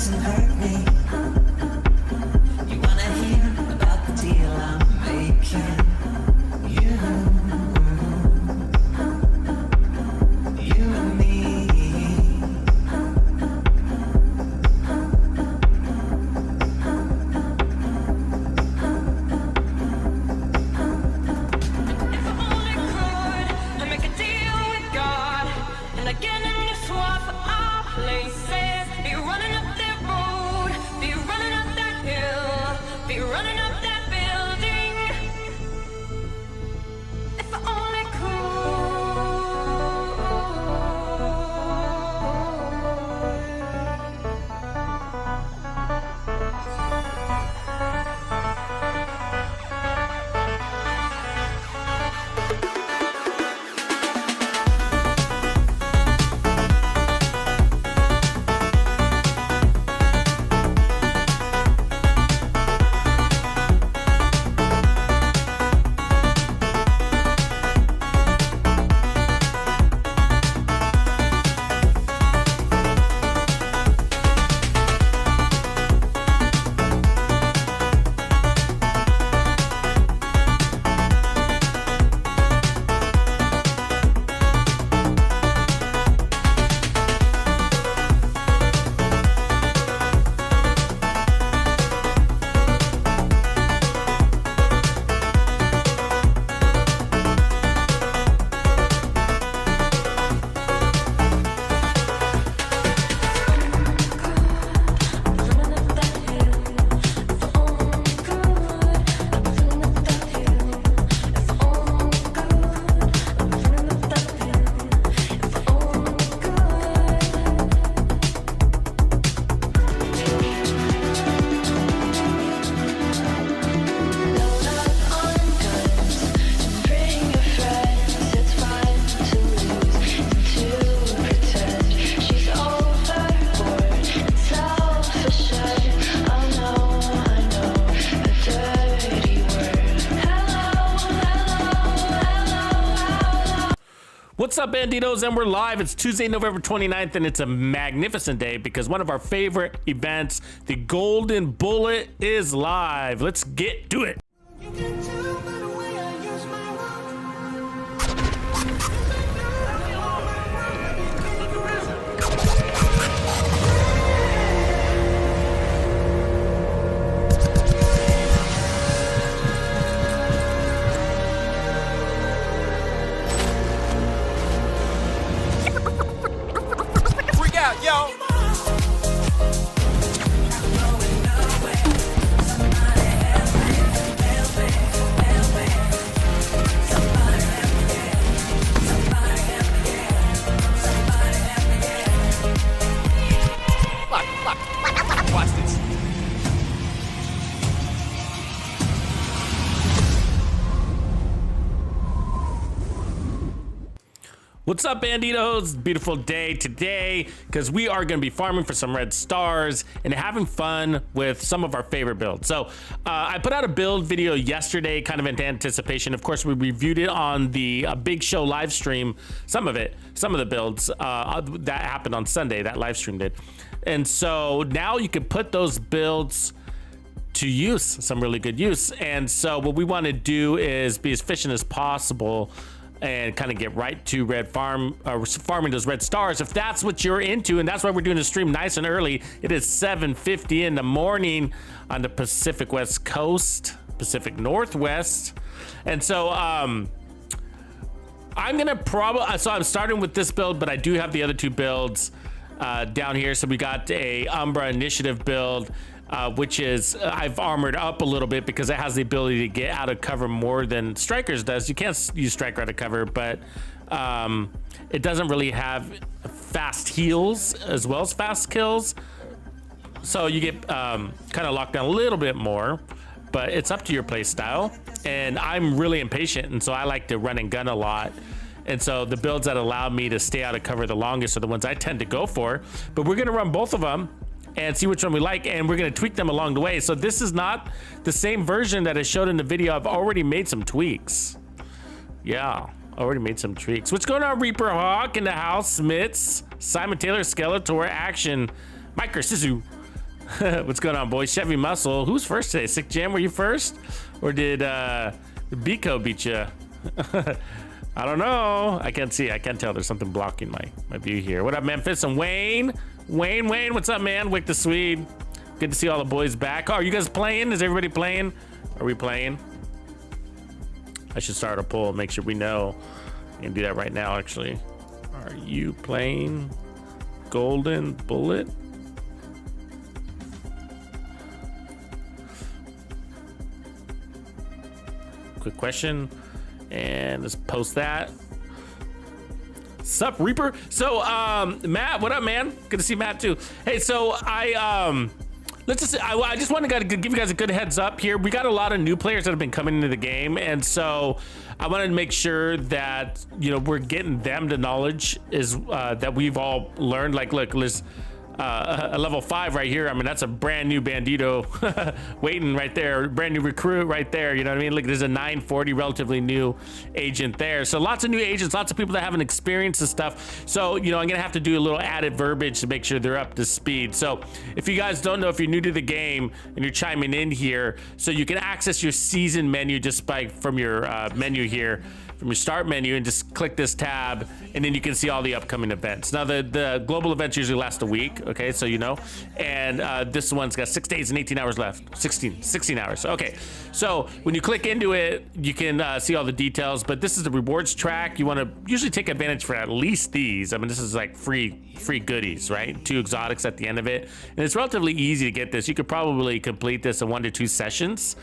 doesn't hurt me. You wanna hear about the deal I'm making? You and me. If I only could, I'd make a deal with God, and again in the swap for our places. Be running up that road, be running up that hill, be running up that building. If I only What's up, Bandidos? And we're live. It's Tuesday, November 29th, and it's a magnificent day because one of our favorite events, the Golden Bullet, is live. Let's get to it. Freak out, yo! Look, watch this. What's up, Bandidos? Beautiful day today because we are going to be farming for some red stars and having fun with some of our favorite builds. So I put out a build video yesterday, kind of in anticipation. Of course, we reviewed it on the Big Show live stream. Some of the builds that happened on Sunday, that live stream did. And so now you can put those builds to use, some really good use. And so what we want to do is be as efficient as possible and kind of get right to farming those red stars, if that's what you're into. And that's why we're doing the stream nice and early. It is 7:50 in the morning on the Pacific West Coast, Pacific Northwest. And so I'm starting with this build, but I do have the other two builds down here. So we got a Umbra initiative build, which is I've armored up a little bit because it has the ability to get out of cover more than Strikers does. You can't use Striker out of cover, but it doesn't really have fast heals as well as fast kills. So you get kind of locked down a little bit more, but it's up to your play style. And I'm really impatient, and so I like to run and gun a lot. And so the builds that allow me to stay out of cover the longest are the ones I tend to go for. But we're gonna run both of them and see which one we like, and we're gonna tweak them along the way. So this is not the same version that I showed in the video. I've already made some tweaks. Yeah, already made some tweaks. What's going on, Reaper Hawk in the house, Smits, Simon Taylor, Skeletor, Action, Micro Sisu, What's going on, boys? Chevy Muscle. Who's first today? Sick Jam, were you first? Or did Biko beat you? I don't know. I can't see. I can't tell. There's something blocking my view here. What up, Memphis and Wayne? Wayne, what's up, man? Wick the Swede. Good to see all the boys back. Oh, are you guys playing? Is everybody playing? Are we playing? I should start a poll. Make sure we know. I can do that right now, actually. Are you playing Golden Bullet? Quick question, and let's post that. Sup, Reaper? So, Matt, what up, man? Good to see Matt too. Hey, so I just want to give you guys a good heads up here. We got a lot of new players that have been coming into the game, and so I wanted to make sure that we're getting them the knowledge is that we've all learned. Like, look, let's. A level 5 right here. I mean, that's a brand new bandito waiting right there, brand new recruit right there. You know what I mean? Look, there's a 940 relatively new agent there. So lots of new agents, lots of people that haven't experienced this stuff. So, I'm gonna have to do a little added verbiage to make sure they're up to speed. So if you guys don't know, if you're new to the game and you're chiming in here, so you can access your season menu just from your menu here, from your start menu, and just click this tab, and then you can see all the upcoming events. Now the global events usually last a week, okay, so and this one's got 6 days and 18 hours left. 16 hours. Okay, so when you click into it, you can see all the details, but this is the rewards track. You want to usually take advantage for at least these. I mean, this is like free goodies, right? 2 exotics at the end of it, and it's relatively easy to get this. You could probably complete this in 1 to 2 sessions,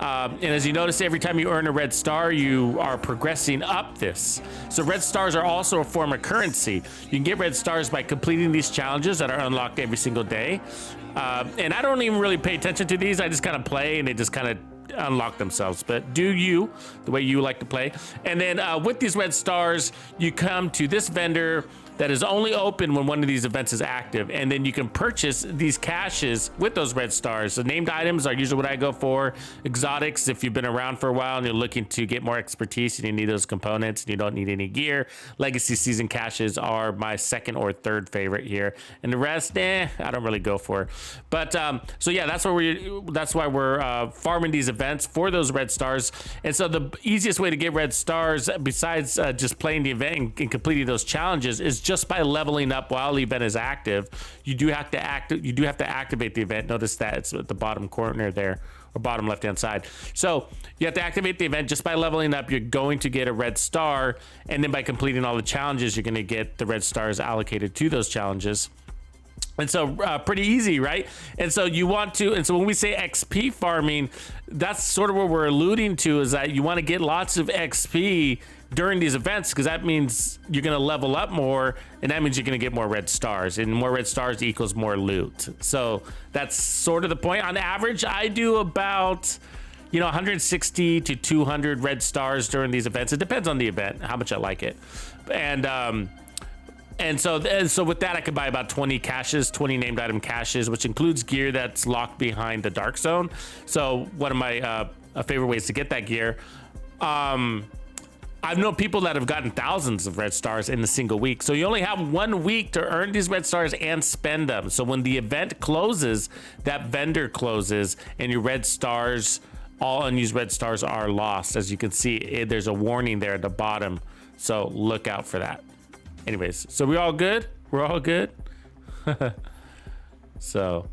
and as you notice, every time you earn a red star, you are progressing up this. So red stars are also a form of currency. You can get red stars by completing these challenges that are unlocked every single day, and I don't even really pay attention to these. I just kind of play, and they just kind of unlock themselves. But do you the way you like to play. And then with these red stars, you come to this vendor that is only open when one of these events is active, and then you can purchase these caches with those red stars. The named items are usually what I go for. Exotics, if you've been around for a while and you're looking to get more expertise and you need those components and you don't need any gear. Legacy season caches are my second or third favorite here, and the rest, I don't really go for. But so yeah, that's why we're farming these events for those red stars. And so the easiest way to get red stars, besides just playing the event and completing those challenges, is just by leveling up while the event is active. You do have to activate the event. Notice that it's at the bottom corner there, or bottom left hand side. So you have to activate the event. Just by leveling up, you're going to get a red star, and then by completing all the challenges, you're going to get the red stars allocated to those challenges. And so pretty easy, right? And so when we say XP farming, that's sort of what we're alluding to, is that you want to get lots of XP during these events, because that means you're going to level up more, and that means you're going to get more red stars, and more red stars equals more loot. So that's sort of the point. On average, I do about 160 to 200 red stars during these events. It depends on the event, how much I like it. And so with that, I could buy about 20 caches, 20 named item caches, which includes gear that's locked behind the dark zone. So one of my favorite ways to get that gear. I've known people that have gotten thousands of red stars in a single week. So you only have 1 week to earn these red stars and spend them. So when the event closes, that vendor closes, and your red stars, all unused red stars, are lost. As you can see, there's a warning there at the bottom. So look out for that. Anyways, so we're all good? We're all good? So,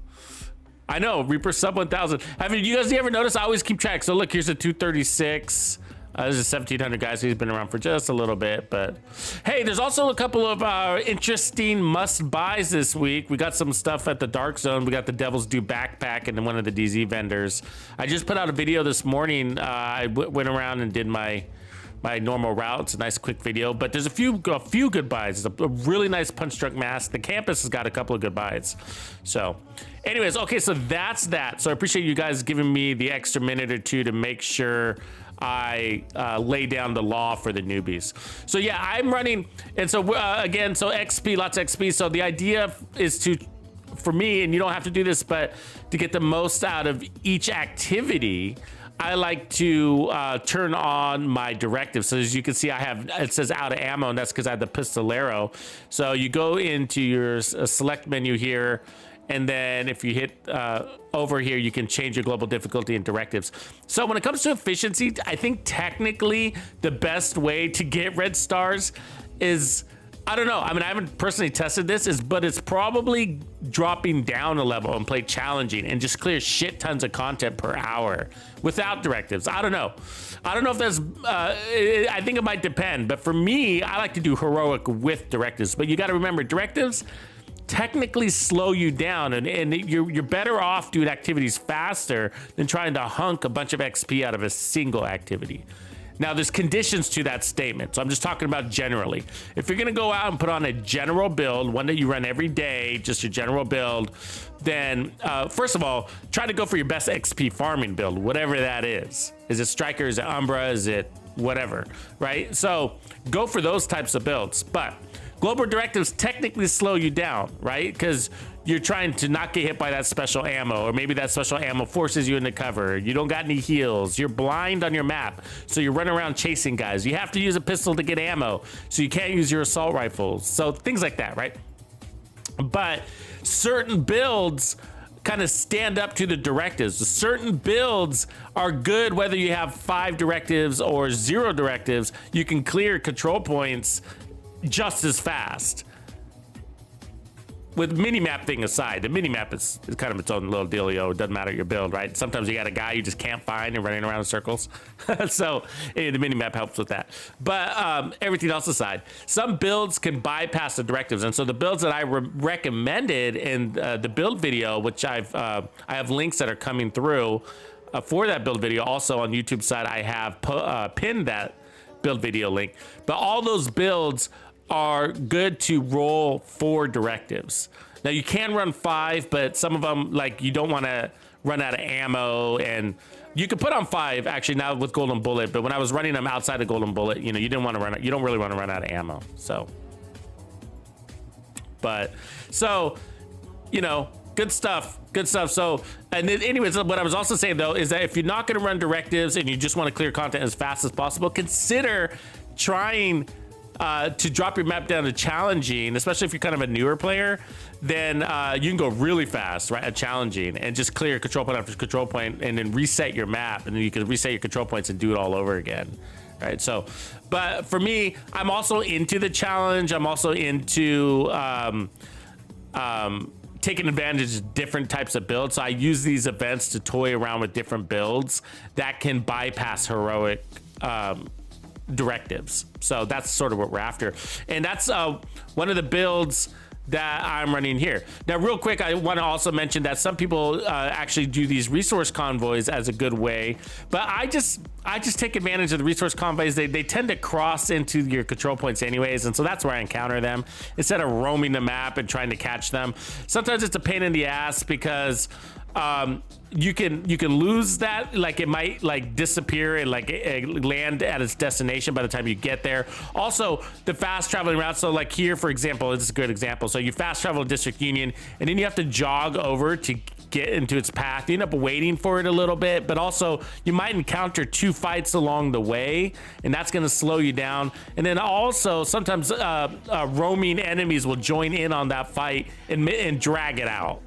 I know, Reaper sub 1000. You guys ever notice? I always keep track. So look, here's a 236. This is 1700 guys. He's been around for just a little bit, but hey, there's also a couple of interesting must buys this week. We got some stuff at the Dark Zone. We got the Devil's Due backpack and one of the DZ vendors. I just put out a video this morning. I went around and did my normal route. It's a nice quick video, but there's a few good buys. It's a really nice punch drunk mask. The campus has got a couple of good buys. So anyways, okay, so that's that. So I appreciate you guys giving me the extra minute or two to make sure I lay down the law for the newbies. So yeah, I'm running, and so again, so XP, lots of XP. So the idea is for me, and you don't have to do this, but to get the most out of each activity, I like to turn on my directives. So as you can see, it says out of ammo, and that's because I have the pistolero. So you go into your select menu here, And then if you hit over here, you can change your global difficulty and directives. So when it comes to efficiency, I think technically the best way to get red stars is, I don't know. I mean, I haven't personally tested this, but it's probably dropping down a level and play challenging and just clear shit tons of content per hour without directives. I don't know. I don't know if that's, I think it might depend, but for me, I like to do heroic with directives. But you got to remember, directives technically slow you down, and you're better off doing activities faster than trying to hunk a bunch of XP out of a single activity. Now, there's conditions to that statement, so I'm just talking about generally. If you're gonna go out and put on a general build, one that you run every day, just your general build, then first of all, try to go for your best XP farming build, whatever that is. Is it Striker, is it Umbra, is it whatever, right? So go for those types of builds, but global directives technically slow you down, right? Because you're trying to not get hit by that special ammo, or maybe that special ammo forces you into cover. You don't got any heals. You're blind on your map, so you're running around chasing guys. You have to use a pistol to get ammo, so you can't use your assault rifles. So things like that, right? But certain builds kind of stand up to the directives. Certain builds are good whether you have 5 directives or 0 directives. You can clear control points just as fast. With minimap thing aside, the minimap is kind of its own little dealio. It doesn't matter your build, right? Sometimes you got a guy you just can't find and running around in circles. So the minimap helps with that. But everything else aside, some builds can bypass the directives. And so the builds that I recommended in the build video, which I have links that are coming through for that build video. Also on YouTube side, I have pinned that build video link. But all those builds are good to roll 4 directives. Now you can run 5, but some of them, like, you don't want to run out of ammo, and you could put on 5 actually now with golden bullet, but when I was running them outside of golden bullet, you know, you didn't want to run, you don't really want to run out of ammo. So, but so, you know, good stuff. So, and then anyways, what I was also saying though is that if you're not going to run directives and you just want to clear content as fast as possible, consider trying to drop your map down to challenging, especially if you're kind of a newer player. Then you can go really fast, right, at challenging, and just clear control point after control point, and then reset your map, and then you can reset your control points and do it all over again, right? So, but for me, I'm also into the challenge. I'm also into taking advantage of different types of builds. So I use these events to toy around with different builds that can bypass heroic directives. So that's sort of what we're after, and that's one of the builds that I'm running here. Now real quick, I want to also mention that some people actually do these resource convoys as a good way, but I just take advantage of the resource convoys. They tend to cross into your control points anyways, and so that's where I encounter them instead of roaming the map and trying to catch them. Sometimes it's a pain in the ass because you can lose that, like it might like disappear and like land at its destination by the time you get there. Also the fast traveling route, so like here for example, this is a good example. So you fast travel to District Union and then you have to jog over to get into its path. You end up waiting for it a little bit, but also you might encounter 2 fights along the way, and that's going to slow you down. And then also sometimes roaming enemies will join in on that fight and drag it out.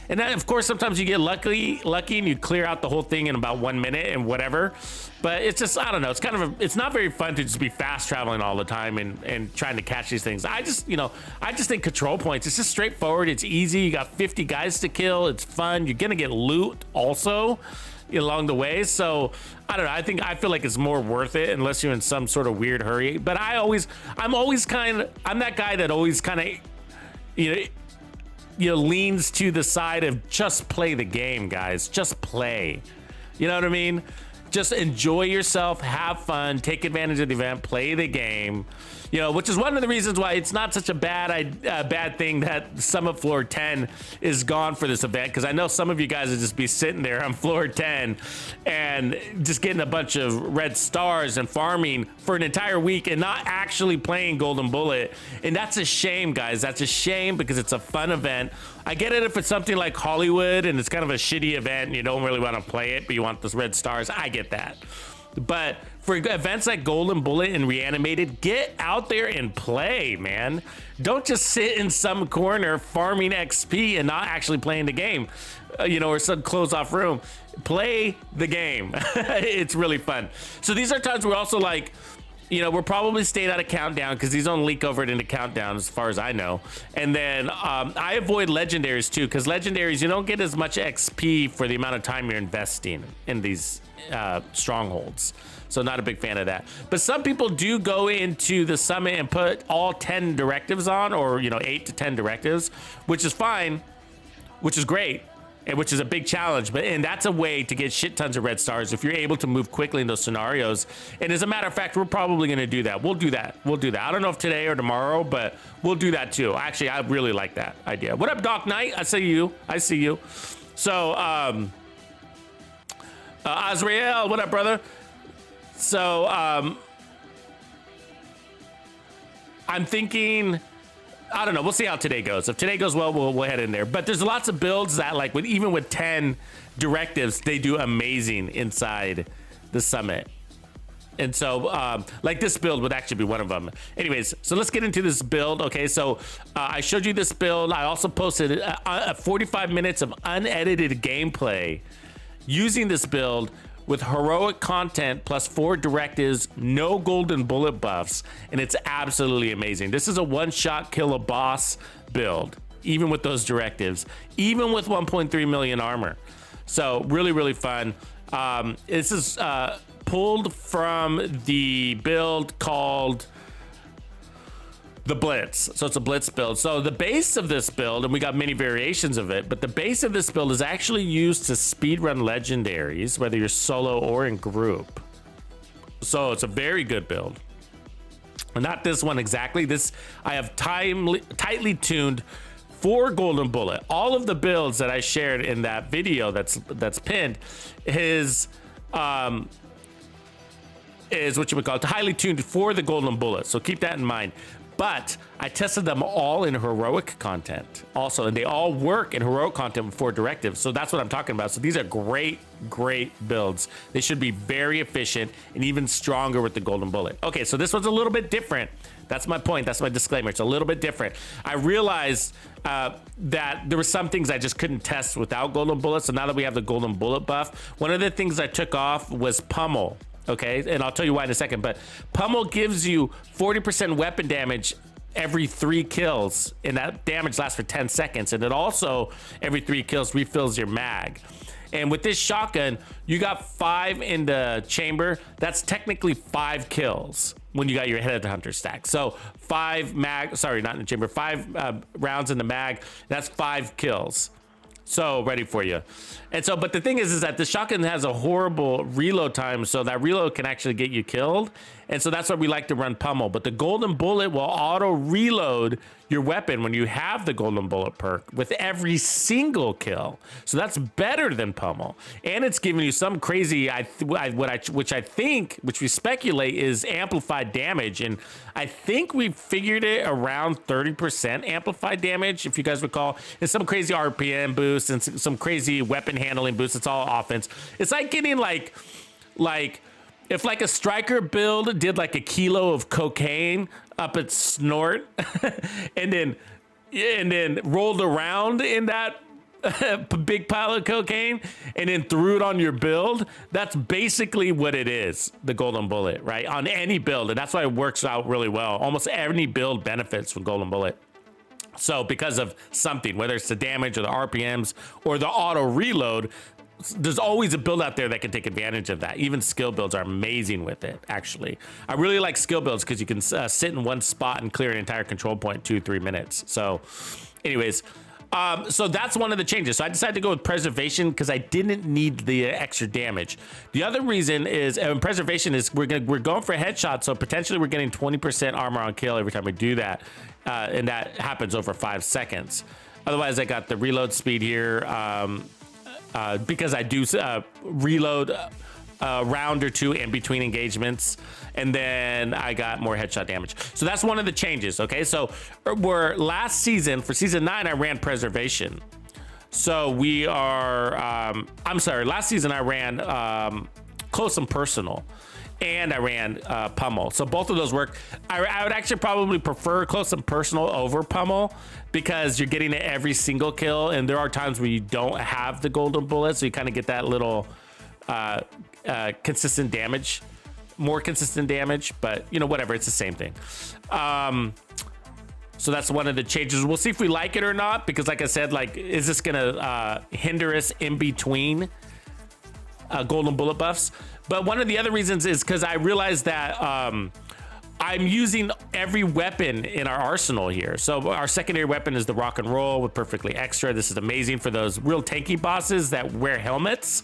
And then, of course, sometimes you get lucky and you clear out the whole thing in about 1 minute and whatever. But it's just, I don't know, it's kind of it's not very fun to just be fast traveling all the time and trying to catch these things. I just think control points, it's just straightforward. It's easy. You got 50 guys to kill. It's fun. You're going to get loot also along the way. So I don't know. I feel like it's more worth it unless you're in some sort of weird hurry. But I'm that guy that always kind of, leans to the side of just play the game, guys. Just play. You know what I mean? Just enjoy yourself, have fun, take advantage of the event, play the game. Which is one of the reasons why it's not such a bad thing that Summit Floor 10 is gone for this event, because I know some of you guys would just be sitting there on Floor 10 and just getting a bunch of red stars and farming for an entire week and not actually playing Golden Bullet. And that's a shame, guys. That's a shame, because it's a fun event. I get it if it's something like Hollywood and it's kind of a shitty event and you don't really want to play it, but you want those red stars. I get that. But for events like Golden Bullet and Reanimated, get out there and play, man. Don't just sit in some corner farming XP and not actually playing the game, or some closed off room. Play the game. It's really fun. So these are times we're also like, we're probably staying out of Countdown because these don't leak over into Countdown as far as I know. And then I avoid Legendaries too, because Legendaries, you don't get as much XP for the amount of time you're investing in these strongholds. So not a big fan of that. But some people do go into the summit and put all 10 directives on, or 8 to 10 directives, which is fine, which is great, and which is a big challenge. And that's a way to get shit tons of red stars if you're able to move quickly in those scenarios. And as a matter of fact, we're probably going to do that. We'll do that. I don't know if today or tomorrow, but we'll do that too. Actually, I really like that idea. What up, Doc Knight? I see you. So, Azrael, what up, brother? So, I'm thinking, I don't know. We'll see how today goes. If today goes well, we'll head in there. But there's lots of builds that, like, even with 10 directives, they do amazing inside the summit. And so, like, this build would actually be one of them. Anyways, so let's get into this build. Okay, so I showed you this build. I also posted 45 minutes of unedited gameplay using this build with heroic content plus 4 directives, no golden bullet buffs, and it's absolutely amazing. This is a one-shot kill a boss build, even with those directives, even with 1.3 million armor. So really, really fun. This is pulled from the build called the Blitz. So it's a Blitz build. So the base of this build, and we got many variations of it, but the base of this build is actually used to speedrun legendaries, whether you're solo or in group. So it's a very good build. Not this one exactly. This I have tightly tuned for Golden Bullet. All of the builds that I shared in that video that's pinned is what you would call it, highly tuned for the Golden Bullet. So keep that in mind. But I tested them all in heroic content also, and they all work in heroic content with 4 directives. So that's what I'm talking about. So these are great builds. They should be very efficient and even stronger with the Golden Bullet. Okay, so this one's a little bit different. That's my point. That's my disclaimer. It's a little bit different. I realized that there were some things I just couldn't test without Golden Bullet. So now that we have the Golden Bullet buff, one of the things I took off was Pummel. Okay, and I'll tell you why in a second, but Pummel gives you 40% weapon damage every 3 kills, and that damage lasts for 10 seconds, and it also, every 3 kills, refills your mag. And with this shotgun, you got 5 in the chamber. That's technically 5 kills when you got your headhunter stack. So 5 rounds in the mag, that's 5 kills. So ready for you. And so, but the thing is that the shotgun has a horrible reload time, so that reload can actually get you killed. And so that's why we like to run Pummel. But the Golden Bullet will auto reload your weapon when you have the Golden Bullet perk with every single kill. So that's better than Pummel. And it's giving you some crazy, which we speculate is amplified damage. And I think we figured it around 30% amplified damage, if you guys recall. And some crazy RPM boost and some crazy weapon handling boost. It's all offense. It's like getting like if like a striker build did like a kilo of cocaine up its snort and then rolled around in that big pile of cocaine and then threw it on your build, that's basically what it is, the Golden Bullet, right? On any build. And that's why it works out really well. Almost any build benefits from Golden Bullet. So because of something, whether it's the damage or the RPMs or the auto reload, there's always a build out there that can take advantage of that. Even skill builds are amazing with it, actually. I really like skill builds because you can sit in one spot and clear an entire control point in 2-3 minutes. So anyways, so that's one of the changes. So I decided to go with preservation because I didn't need the extra damage. The other reason is preservation is we're going for a headshot, so potentially we're getting 20% armor on kill every time we do that, and that happens over 5 seconds. Otherwise, I got the reload speed here. Because I do reload a round or 2 in between engagements, and then I got more headshot damage. So that's one of the changes, okay? So last season, for season 9, I ran preservation. So we are, last season I ran close and personal. And I ran pummel. So both of those work. I would actually probably prefer close and personal over pummel because you're getting it every single kill. And there are times where you don't have the golden bullet. So you kind of get that little consistent damage, more consistent damage, but you know, whatever, it's the same thing. So that's one of the changes. We'll see if we like it or not, because like I said, like, is this gonna hinder us in between golden bullet buffs? But one of the other reasons is because I realized that I'm using every weapon in our arsenal here. So our secondary weapon is the rock and roll with perfectly extra. This is amazing for those real tanky bosses that wear helmets.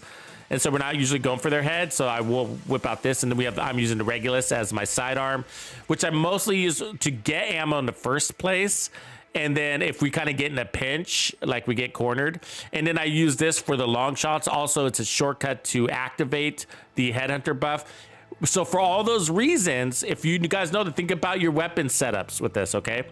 And so we're not usually going for their head. So I will whip out this. And then I'm using the Regulus as my sidearm, which I mostly use to get ammo in the first place. And then if we kind of get in a pinch, like we get cornered, and then I use this for the long shots. Also, it's a shortcut to activate the headhunter buff. So for all those reasons, if you guys know to think about your weapon setups with this, okay?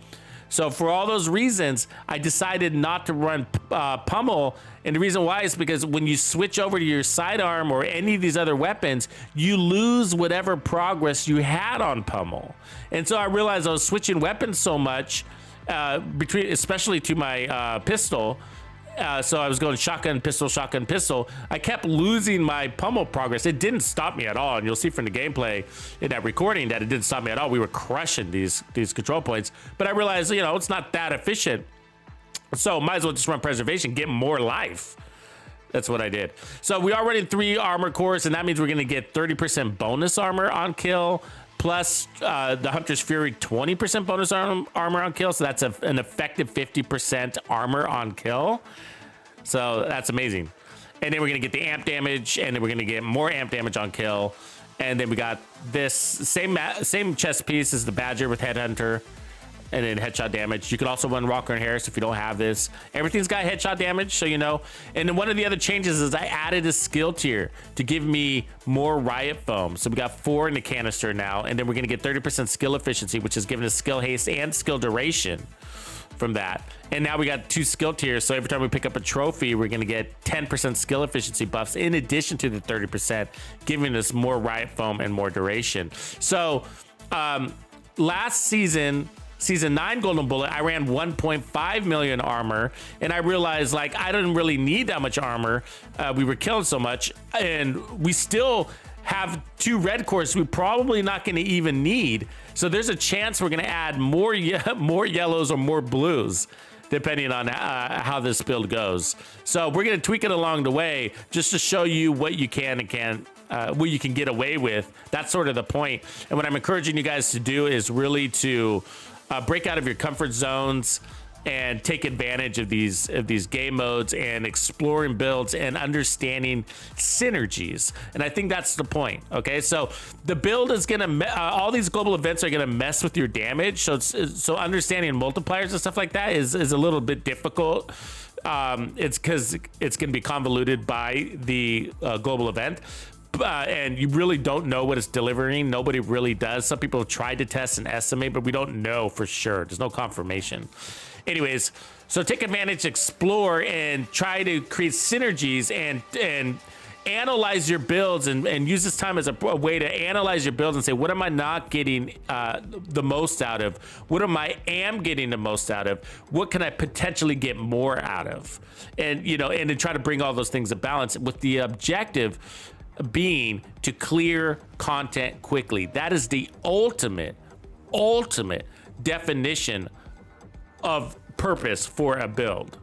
So for all those reasons, I decided not to run pummel. And the reason why is because when you switch over to your sidearm or any of these other weapons, you lose whatever progress you had on pummel. And so I realized I was switching weapons so much, especially to my pistol. So I was going shotgun, pistol. I kept losing my pummel progress. It didn't stop me at all. And you'll see from the gameplay in that recording that it didn't stop me at all. We were crushing these control points. But I realized, you know, it's not that efficient. So might as well just run preservation, get more life. That's what I did. So we are running 3 armor cores, and that means we're going to get 30% bonus armor on kill, plus the Hunter's Fury 20% bonus armor on kill. So that's an effective 50% armor on kill. So that's amazing. And then we're going to get the amp damage, and then we're going to get more amp damage on kill. And then we got this same chest piece as the Badger with Headhunter, and then headshot damage. You can also run Walker and Harris if you don't have this. Everything's got headshot damage, so you know. And then one of the other changes is I added a skill tier to give me more riot foam. So we got 4 in the canister now, and then we're gonna get 30% skill efficiency, which is giving us skill haste and skill duration from that. And now we got 2 skill tiers, so every time we pick up a trophy, we're gonna get 10% skill efficiency buffs in addition to the 30%, giving us more riot foam and more duration. So last season, Season 9 Golden Bullet, I ran 1.5 million armor, and I realized, like, I didn't really need that much armor. We were killing so much, and we still have 2 red cores we're probably not going to even need. So there's a chance we're going to add more yellows or more blues, depending on how this build goes. So we're going to tweak it along the way just to show you what you can and can't. What you can get away with. That's sort of the point. And what I'm encouraging you guys to do is really to break out of your comfort zones and take advantage of these game modes and exploring builds and understanding synergies. And I think that's the point. Okay, so the build is gonna all these global events are gonna mess with your damage. So understanding multipliers and stuff like that is a little bit difficult. It's because it's gonna be convoluted by the global event. And you really don't know what it's delivering. Nobody really does. Some people have tried to test and estimate, but we don't know for sure. There's no confirmation. Anyways, so take advantage, explore, and try to create synergies and analyze your builds and use this time as a way to analyze your builds and say, what am I not getting the most out of? What am getting the most out of? What can I potentially get more out of? And, you know, and then try to bring all those things to balance with the objective being to clear content quickly. That is the ultimate definition of purpose for a build,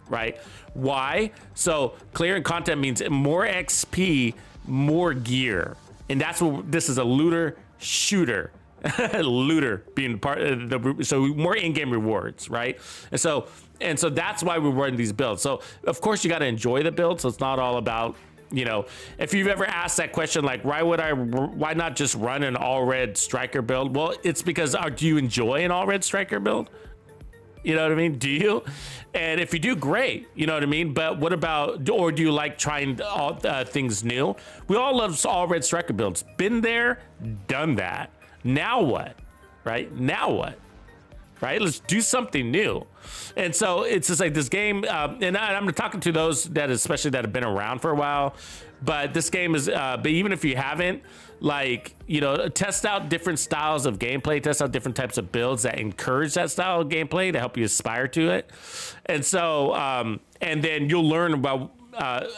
right? Why? So clearing content means more XP, more gear. And that's what this is, a looter shooter. Looter being part of the, so more in-game rewards, right? And so that's why we're running these builds. So of course you got to enjoy the build. So it's not all about, you know, if you've ever asked that question, like, why not just run an all red striker build? Well, it's because do you enjoy an all red striker build? You know what I mean? Do you? And if you do, great. You know what I mean? But what about, or do you like trying all things new? We all love all red striker builds. Been there, done that. Now what? Right? Now what? right? Let's do something new. And so it's just like this game, and I'm talking to those that especially that have been around for a while, but this game is, but even if you haven't, like, you know, test out different styles of gameplay, test out different types of builds that encourage that style of gameplay to help you aspire to it. And so, and then you'll learn about,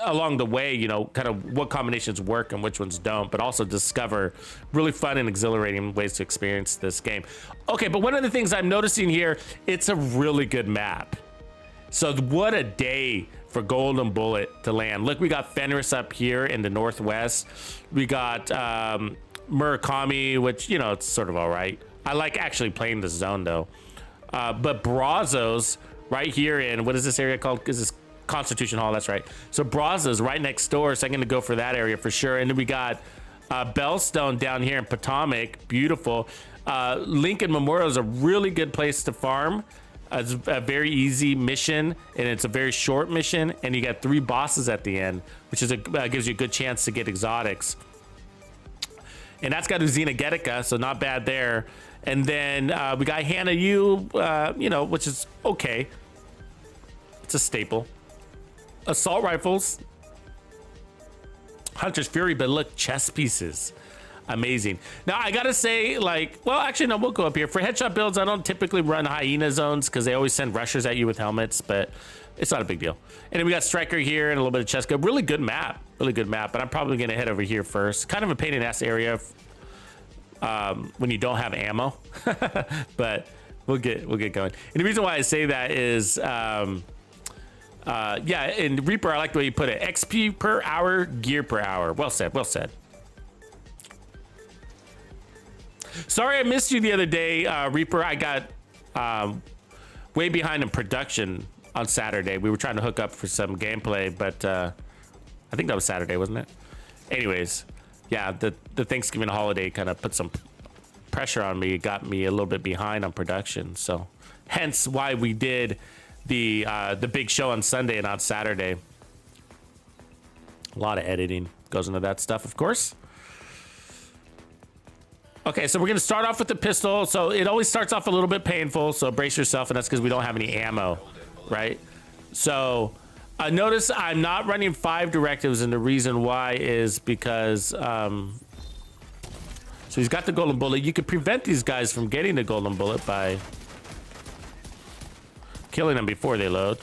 along the way, you know, kind of what combinations work and which ones don't, but also discover really fun and exhilarating ways to experience this game. Okay, but one of the things I'm noticing here, it's a really good map. So what a day for Golden Bullet to land. Look, we got Fenris up here in the northwest. We got Murakami, which, you know, it's sort of all right. I like actually playing this zone though. But Brazos right here in, what is this area called? Is this Constitution Hall? That's right. So Brazos right next door, so I'm gonna go for that area for sure. And then we got Bellstone down here in Potomac, beautiful. Lincoln Memorial is a really good place to farm. It's a very easy mission, and it's a very short mission, and you got 3 bosses at the end, which is gives you a good chance to get exotics. And that's got Uzina Getica, so not bad there. And then we got Hannah Yu, you know, which is okay. It's a staple. Assault rifles, Hunter's Fury, but look, chess pieces. Amazing. Now I gotta say, like, well, actually no, we'll go up here for headshot builds. I don't typically run hyena zones because they always send rushers at you with helmets, but it's not a big deal. And then we got Striker here and a little bit of chest go. Really good map, but I'm probably gonna head over here first. Kind of a pain in the ass area when you don't have ammo, but we'll get going. And the reason why I say that is yeah, in Reaper, I like the way you put it. XP per hour, gear per hour. Well said, well said. Sorry I missed you the other day, Reaper. I got way behind in production on Saturday. We were trying to hook up for some gameplay, but I think that was Saturday, wasn't it? Anyways, yeah, the Thanksgiving holiday kind of put some pressure on me. It got me a little bit behind on production. So hence why we did the big show on Sunday and not Saturday. A lot of editing goes into that stuff, of course. Okay, so we're gonna start off with the pistol. So it always starts off a little bit painful, so brace yourself, and that's because we don't have any ammo, right? So notice I'm not running 5 directives, and the reason why is because so he's got the golden bullet. You could prevent these guys from getting the golden bullet by killing them before they load.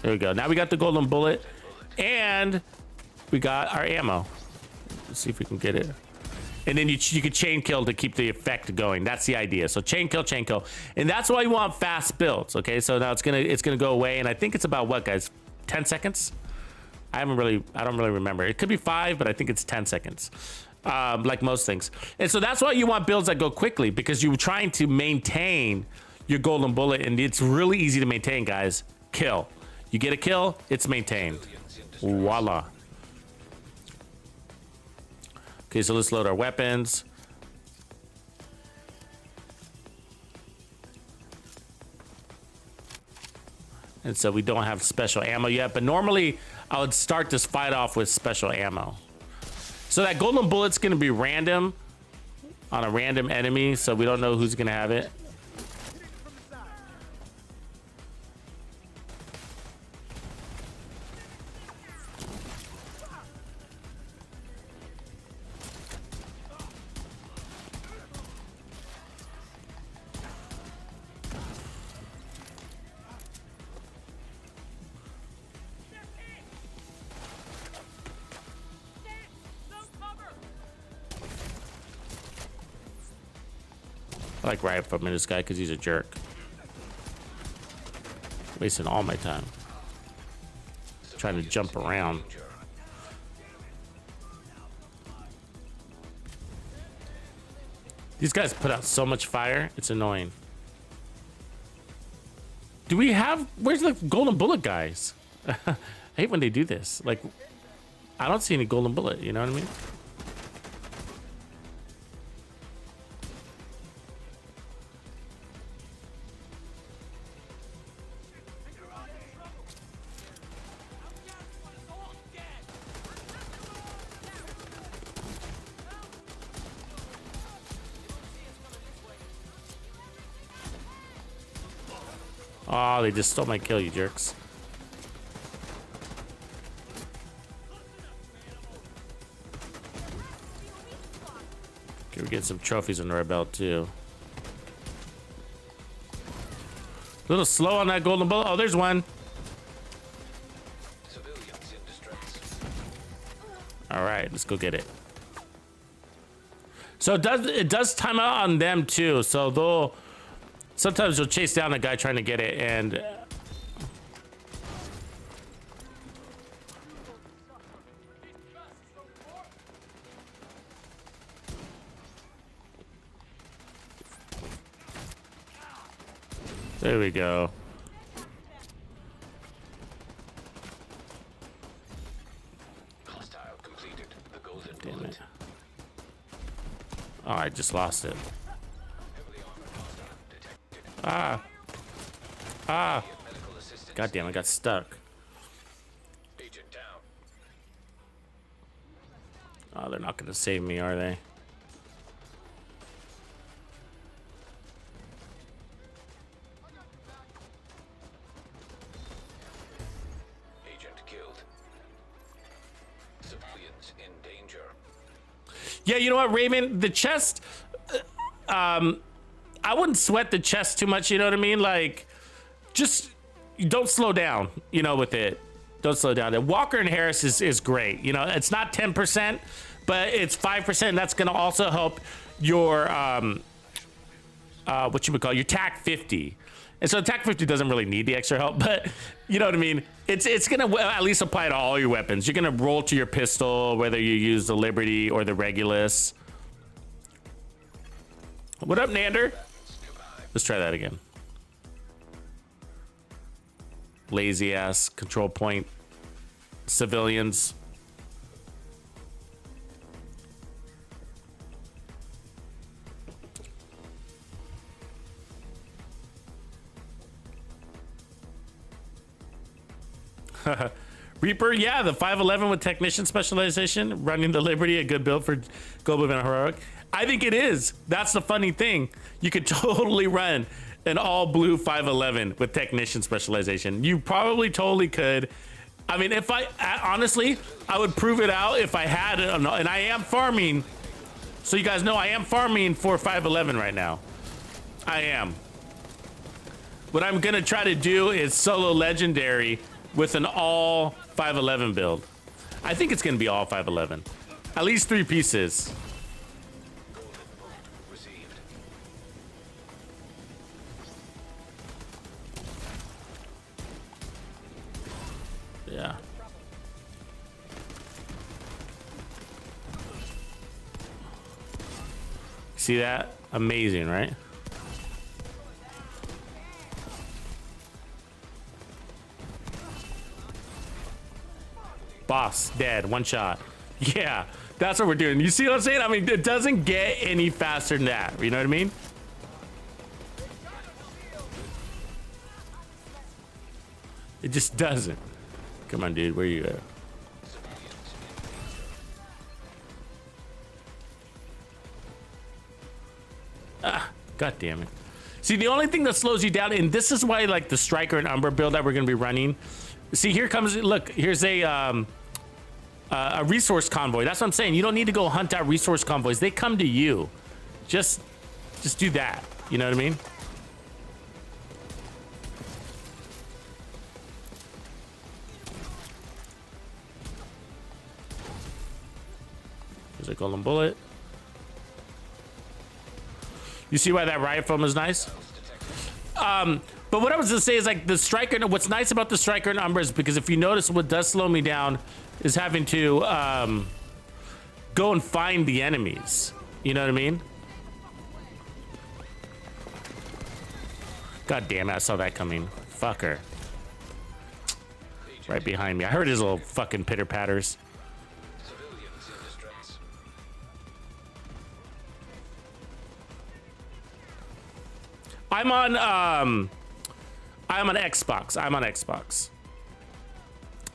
There we go. Now we got the golden bullet, and we got our ammo. Let's see if we can get it. And then you could chain kill to keep the effect going. That's the idea. So chain kill, and that's why you want fast builds. Okay, so now it's gonna go away, and I think it's about what, guys? 10 seconds. I don't really remember. It could be 5, but I think it's 10 seconds. Like most things. And so that's why you want builds that go quickly, because you're trying to maintain your golden bullet, and it's really easy to maintain, guys. Kill. You get a kill, it's maintained. Voila. Okay, so let's load our weapons. And so we don't have special ammo yet, but normally I would start this fight off with special ammo. So that golden bullet's gonna be random on a random enemy, so we don't know who's gonna have it. I like right from this guy because he's a jerk. Wasting all my time trying to jump around. These guys put out so much fire, it's annoying. Do we have, where's the golden bullet guys? I hate when they do this. Like, I don't see any golden bullet, you know what I mean? Oh, they just stole my kill, you jerks. Okay, we get some trophies under our belt too. A little slow on that golden bullet. Oh, there's one. All right, let's go get it. So it does time out on them too. So sometimes you'll chase down a guy trying to get it, and there we go. Damn it. Oh, I just lost it. Ah. Ah. God damn, I got stuck. Oh, they're not gonna save me, are they? Yeah, you know what, Raven? The chest, I wouldn't sweat the chest too much, you know what I mean? Like, just don't slow down, you know, with it. Don't slow down. And Walker and Harris is great. You know, it's not 10%, but it's 5%. And that's going to also help your, what you would call your TAC 50. And so TAC 50 doesn't really need the extra help, but you know what I mean? It's going to at least apply to all your weapons. You're going to roll to your pistol, whether you use the Liberty or the Regulus. What up, Nander? Let's try that again. Lazy ass control point civilians. Reaper, yeah, the 511 with technician specialization, running the Liberty, a good build for Global and Heroic. I think it is. That's the funny thing. You could totally run an all blue 511 with technician specialization. You probably totally could. I mean, if honestly, I would prove it out if I had it, and I am farming. So you guys know I am farming for 511 right now. I am. What I'm gonna try to do is solo legendary with an all 511 build. I think it's gonna be all 511. At least 3 pieces. Yeah. See that? Amazing, right? Boss, dead, 1 shot. Yeah, that's what we're doing. You see what I'm saying? I mean, it doesn't get any faster than that. You know what I mean? It just doesn't. Come on, dude, where you at? Ah, god damn it. See, the only thing that slows you down, and this is why, like, the Striker and Umbra build that we're gonna be running. See, here comes, look, here's a resource convoy. That's what I'm saying. You don't need to go hunt out resource convoys. They come to you. Just do that. You know what I mean? There's a golden bullet. You see why that riot foam is nice? But what I was gonna say is, like, the Striker, what's nice about the Striker and Umbra is because if you notice, what does slow me down is having to go and find the enemies. You know what I mean? God damn it, I saw that coming. Fucker. Right behind me. I heard his little fucking pitter patters. I'm on Xbox. I'm on Xbox.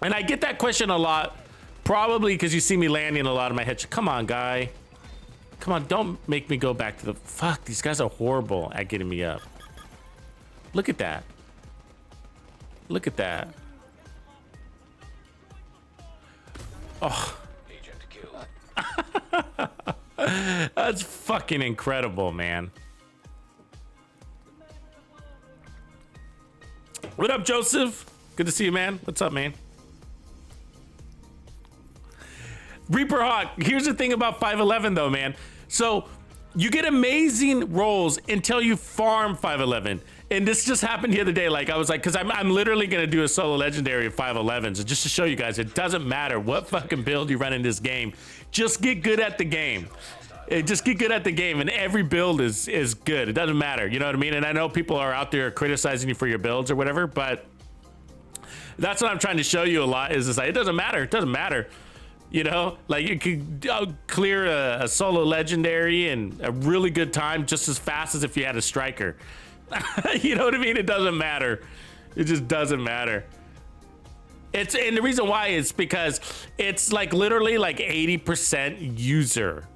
And I get that question a lot, probably because you see me landing a lot of my headshots. Come on, guy. Come on, don't make me go back to the... Fuck, these guys are horrible at getting me up. Look at that. Look at that. Oh. That's fucking incredible, man. What up, Joseph? Good to see you, man. What's up, man? Reaper Hawk, here's the thing about 511 though, man. So you get amazing rolls until you farm 511. And this just happened the other day. Like I was like, cause I'm literally gonna do a solo legendary of 511s just to show you guys, it doesn't matter what fucking build you run in this game. Just get good at the game. Just get good at the game, and every build is good. It doesn't matter, you know what I mean? And I know people are out there criticizing you for your builds or whatever, but that's what I'm trying to show you a lot, is like, it doesn't matter. It doesn't matter. You know, like you could clear a solo legendary in a really good time just as fast as if you had a striker. You know what I mean? It doesn't matter. It just doesn't matter. And the reason why is because it's like literally like 80% user.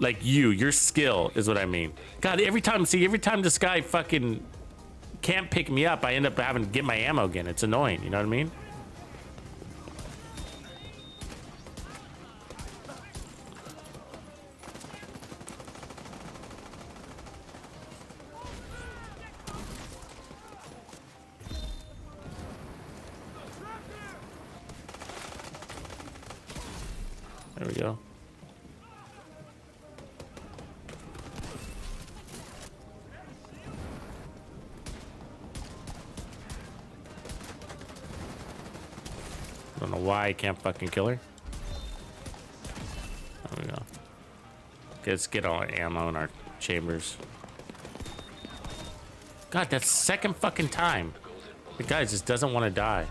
Like your skill is what I mean. God, every time this guy fucking can't pick me up, I end up having to get my ammo again. It's annoying, you know what I mean? There we go. I don't know why I can't fucking kill her. There we go. Okay, let's get all our ammo in our chambers. God, that's second fucking time. The guy just doesn't want to die.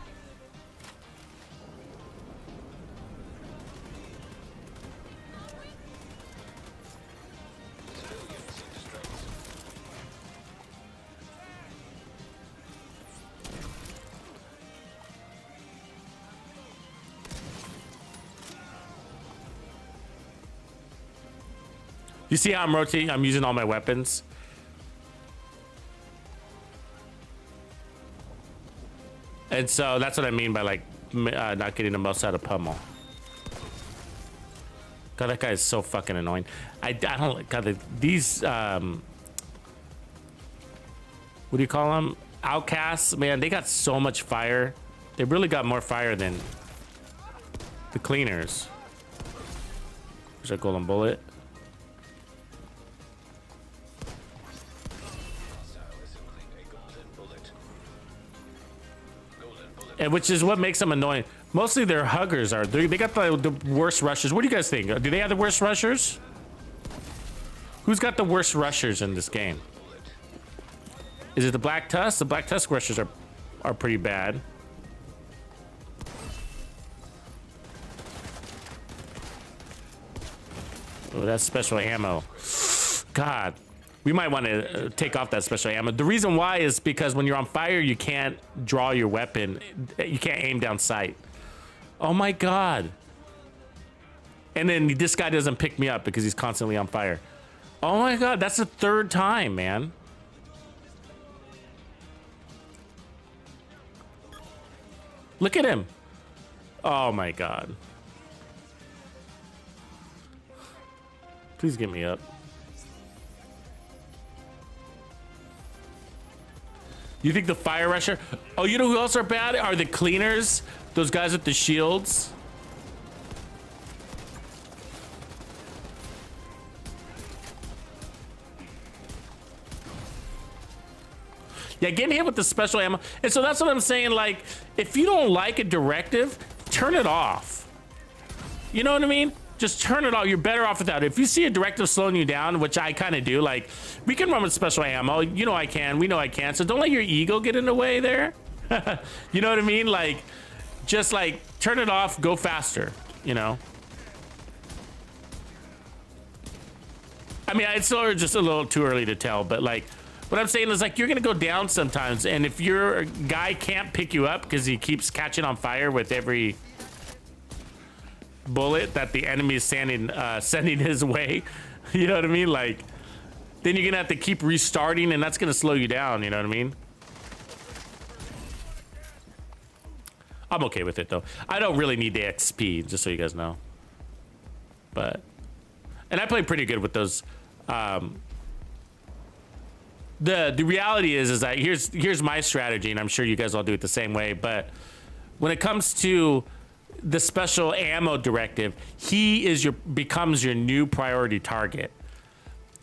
You see how I'm rotating? I'm using all my weapons. And so that's what I mean by like not getting the most out of pummel. God, that guy is so fucking annoying. I don't, God, these, what do you call them? Outcasts, man, they got so much fire. They really got more fire than the cleaners. There's a golden bullet. And which is what makes them annoying. Mostly their huggers are. They got the worst rushers. What do you guys think? Do they have the worst rushers? Who's got the worst rushers in this game? Is it the Black Tusk? The Black Tusk rushers are pretty bad. Oh, that's special ammo. God. We might want to take off that special ammo. The reason why is because when you're on fire, you can't draw your weapon. You can't aim down sight. Oh my God. And then this guy doesn't pick me up because he's constantly on fire. Oh my God, that's the third time, man. Look at him. Oh my God. Please get me up. You think the fire rusher? Oh, you know who else are bad? Are the cleaners? Those guys with the shields. Yeah, getting hit with the special ammo. And so that's what I'm saying. Like, if you don't like a directive, turn it off. You know what I mean? Just turn it off. You're better off without it. If you see a directive slowing you down, which I kind of do, like, we can run with special ammo. You know I can. We know I can. So don't let your ego get in the way there. You know what I mean? Like, just like turn it off. Go faster. You know. I mean, it's still just a little too early to tell, but like, what I'm saying is like you're gonna go down sometimes, and if your guy can't pick you up because he keeps catching on fire with every bullet that the enemy is sending his way, you know what I mean? Like, then you're gonna have to keep restarting, and that's gonna slow you down. You know what I mean? I'm okay with it though. I don't really need the XP, just so you guys know. But, and I play pretty good with those. The reality is that here's my strategy, and I'm sure you guys all do it the same way. But when it comes to the special ammo directive, he becomes your new priority target.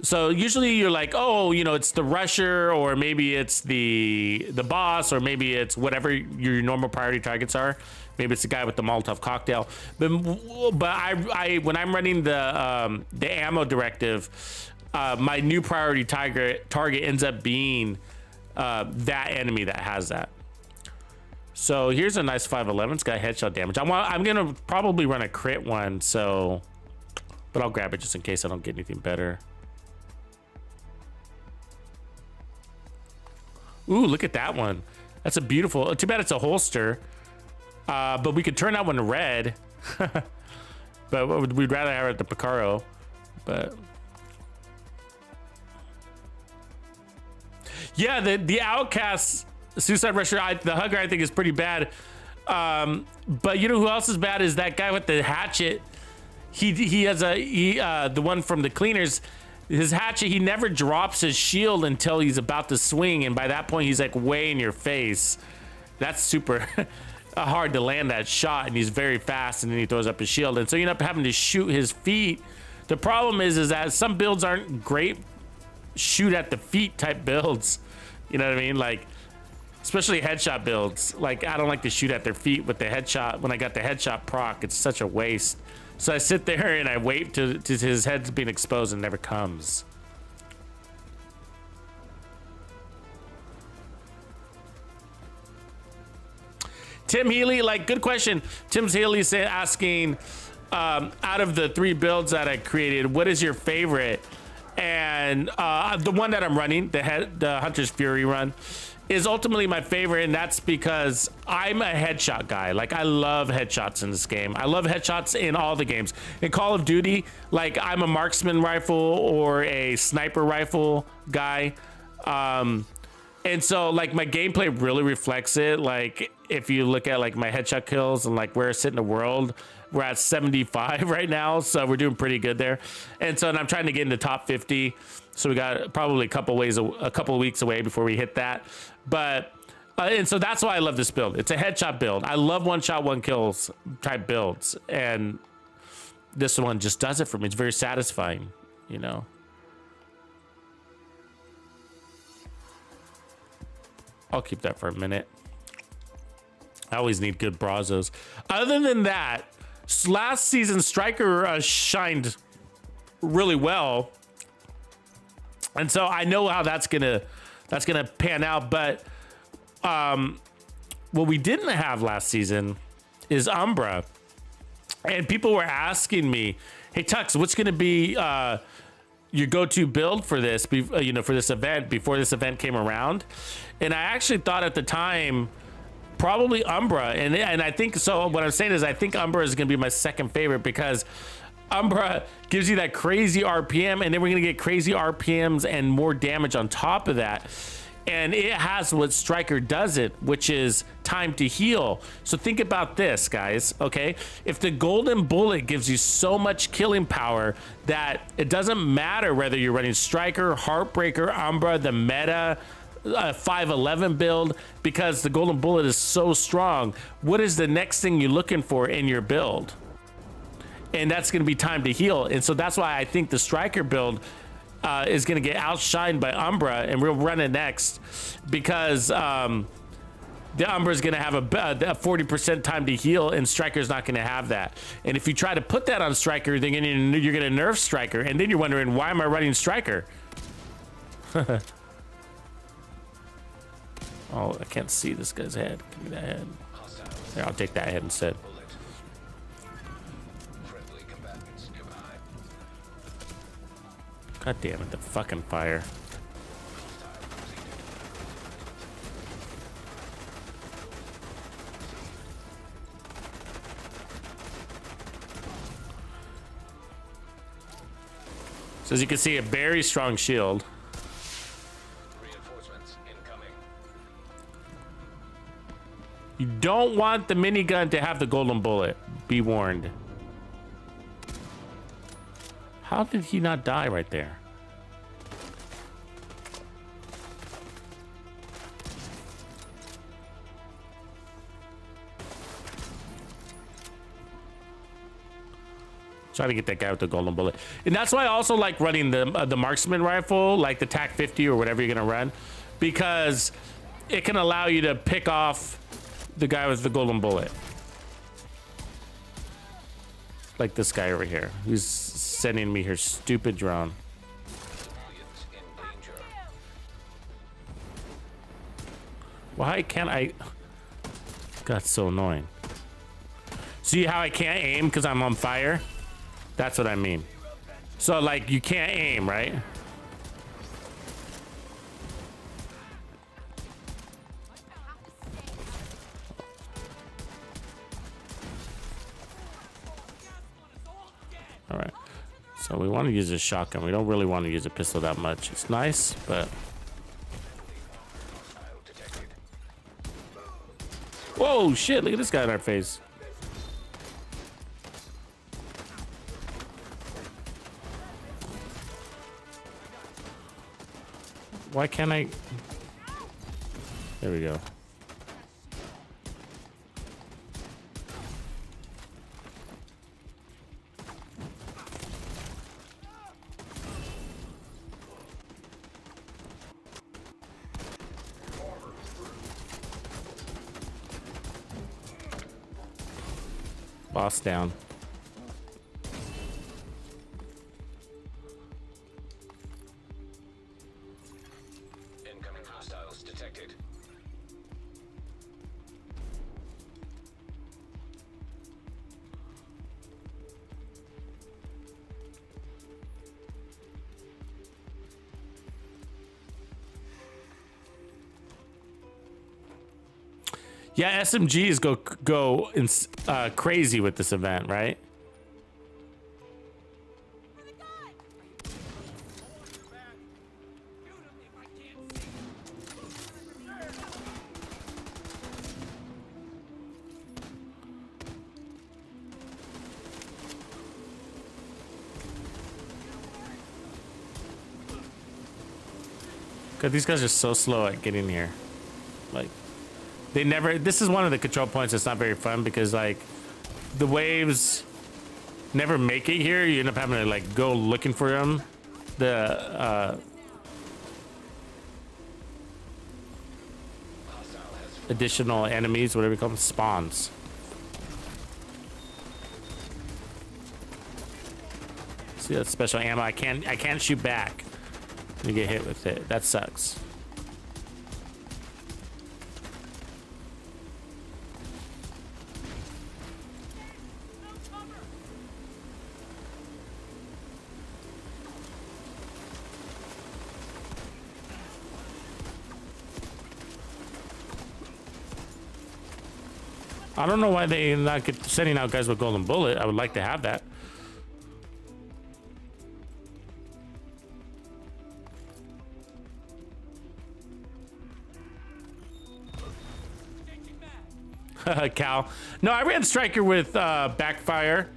So usually you're like, oh, you know, it's the rusher, or maybe it's the boss, or maybe it's whatever your normal priority targets are. Maybe it's the guy with the Molotov cocktail. But I when I'm running the ammo directive, my new priority target ends up being that enemy that has that. So here's a nice 511. It's got headshot damage. I'm gonna probably run a crit one, so, but I'll grab it just in case I don't get anything better. Ooh, look at that one. That's a beautiful, too bad it's a holster. But we could turn that one red. But we'd rather have it at the Picaro. But yeah, the Outcast Suicide Rusher, the Hugger, I think is pretty bad. But you know who else is bad is that guy with the hatchet. He has the one from the Cleaners. His hatchet, he never drops his shield until he's about to swing, and by that point he's like way in your face. That's super hard to land that shot, and he's very fast, and then he throws up his shield, and so you end up having to shoot his feet. The problem is that some builds aren't great shoot at the feet type builds. You know what I mean? Like, especially headshot builds. Like, I don't like to shoot at their feet with the headshot. When I got the headshot proc, it's such a waste. So I sit there and I wait to his head's being exposed, and never comes. Tim Healy, like, good question. Tim Healy asking, out of the 3 builds that I created, what is your favorite? And the one that I'm running, the Hunter's Fury run, is ultimately my favorite, and that's because I'm a headshot guy. Like, I love headshots in this game. I love headshots in all the games. In Call of Duty, like, I'm a marksman rifle or a sniper rifle guy. And so, like, my gameplay really reflects it. Like, if you look at, like, my headshot kills and, like, where I sit in the world, we're at 75 right now, so we're doing pretty good there. And so, and I'm trying to get into top 50. So we got probably a couple of weeks away before we hit that. But and so that's why I love this build. It's a headshot build. I love one shot, one kills type builds, and this one just does it for me. It's very satisfying, you know. I'll keep that for a minute. I always need good Brazos. Other than that, last season Striker shined really well, and so I know how that's gonna pan out. But what we didn't have last season is Umbra, and people were asking me, "Hey Tux, what's gonna be your go-to build for this? You know, for this event before this event came around?" And I actually thought at the time, probably Umbra, and I think so. What I'm saying is, I think Umbra is gonna be my second favorite, because Umbra gives you that crazy RPM, and then we're gonna get crazy RPMs and more damage on top of that. And it has what Striker doesn't, which is time to heal. So think about this, guys, okay? If the golden bullet gives you so much killing power that it doesn't matter whether you're running Striker, Heartbreaker, Umbra, the meta, 511 build, because the golden bullet is so strong, what is the next thing you're looking for in your build? And that's going to be time to heal. And so that's why I think the Striker build is going to get outshined by Umbra, and we'll run it next, because the Umbra is going to have a 40% time to heal, and Striker's not going to have that. And if you try to put that on Striker, then you're going to nerf Striker, and then you're wondering, why am I running Striker? Oh, I can't see this guy's head. Give me that head. Here, I'll take that head instead. God damn it, the fucking fire. So as you can see, a very strong shield. You don't want the minigun to have the golden bullet. Be warned. How did he not die right there? Trying to get that guy with the golden bullet. And that's why I also like running the marksman rifle, like the TAC 50 or whatever you're gonna run, because it can allow you to pick off the guy with the golden bullet. Like this guy over here, who's sending me her stupid drone. Why can't I? God, so annoying. See how I can't aim because I'm on fire? That's what I mean. So like you can't aim, right? All right. So we want to use a shotgun. We don't really want to use a pistol that much. It's nice, but whoa, shit, look at this guy in our face. Why can't I? There we go. Boss down. Incoming hostiles detected. Yeah, SMGs go crazy with this event, right? God, these guys are so slow at getting here. Like, they never. This is one of the control points that's not very fun because like the waves never make it here. You end up having to like go looking for them. The additional enemies, whatever you call them, spawns. See that special ammo? I can't shoot back. You get hit with it. That sucks. I don't know why they not get sending out guys with golden bullet. I would like to have that. Cal. No, I ran Striker with backfire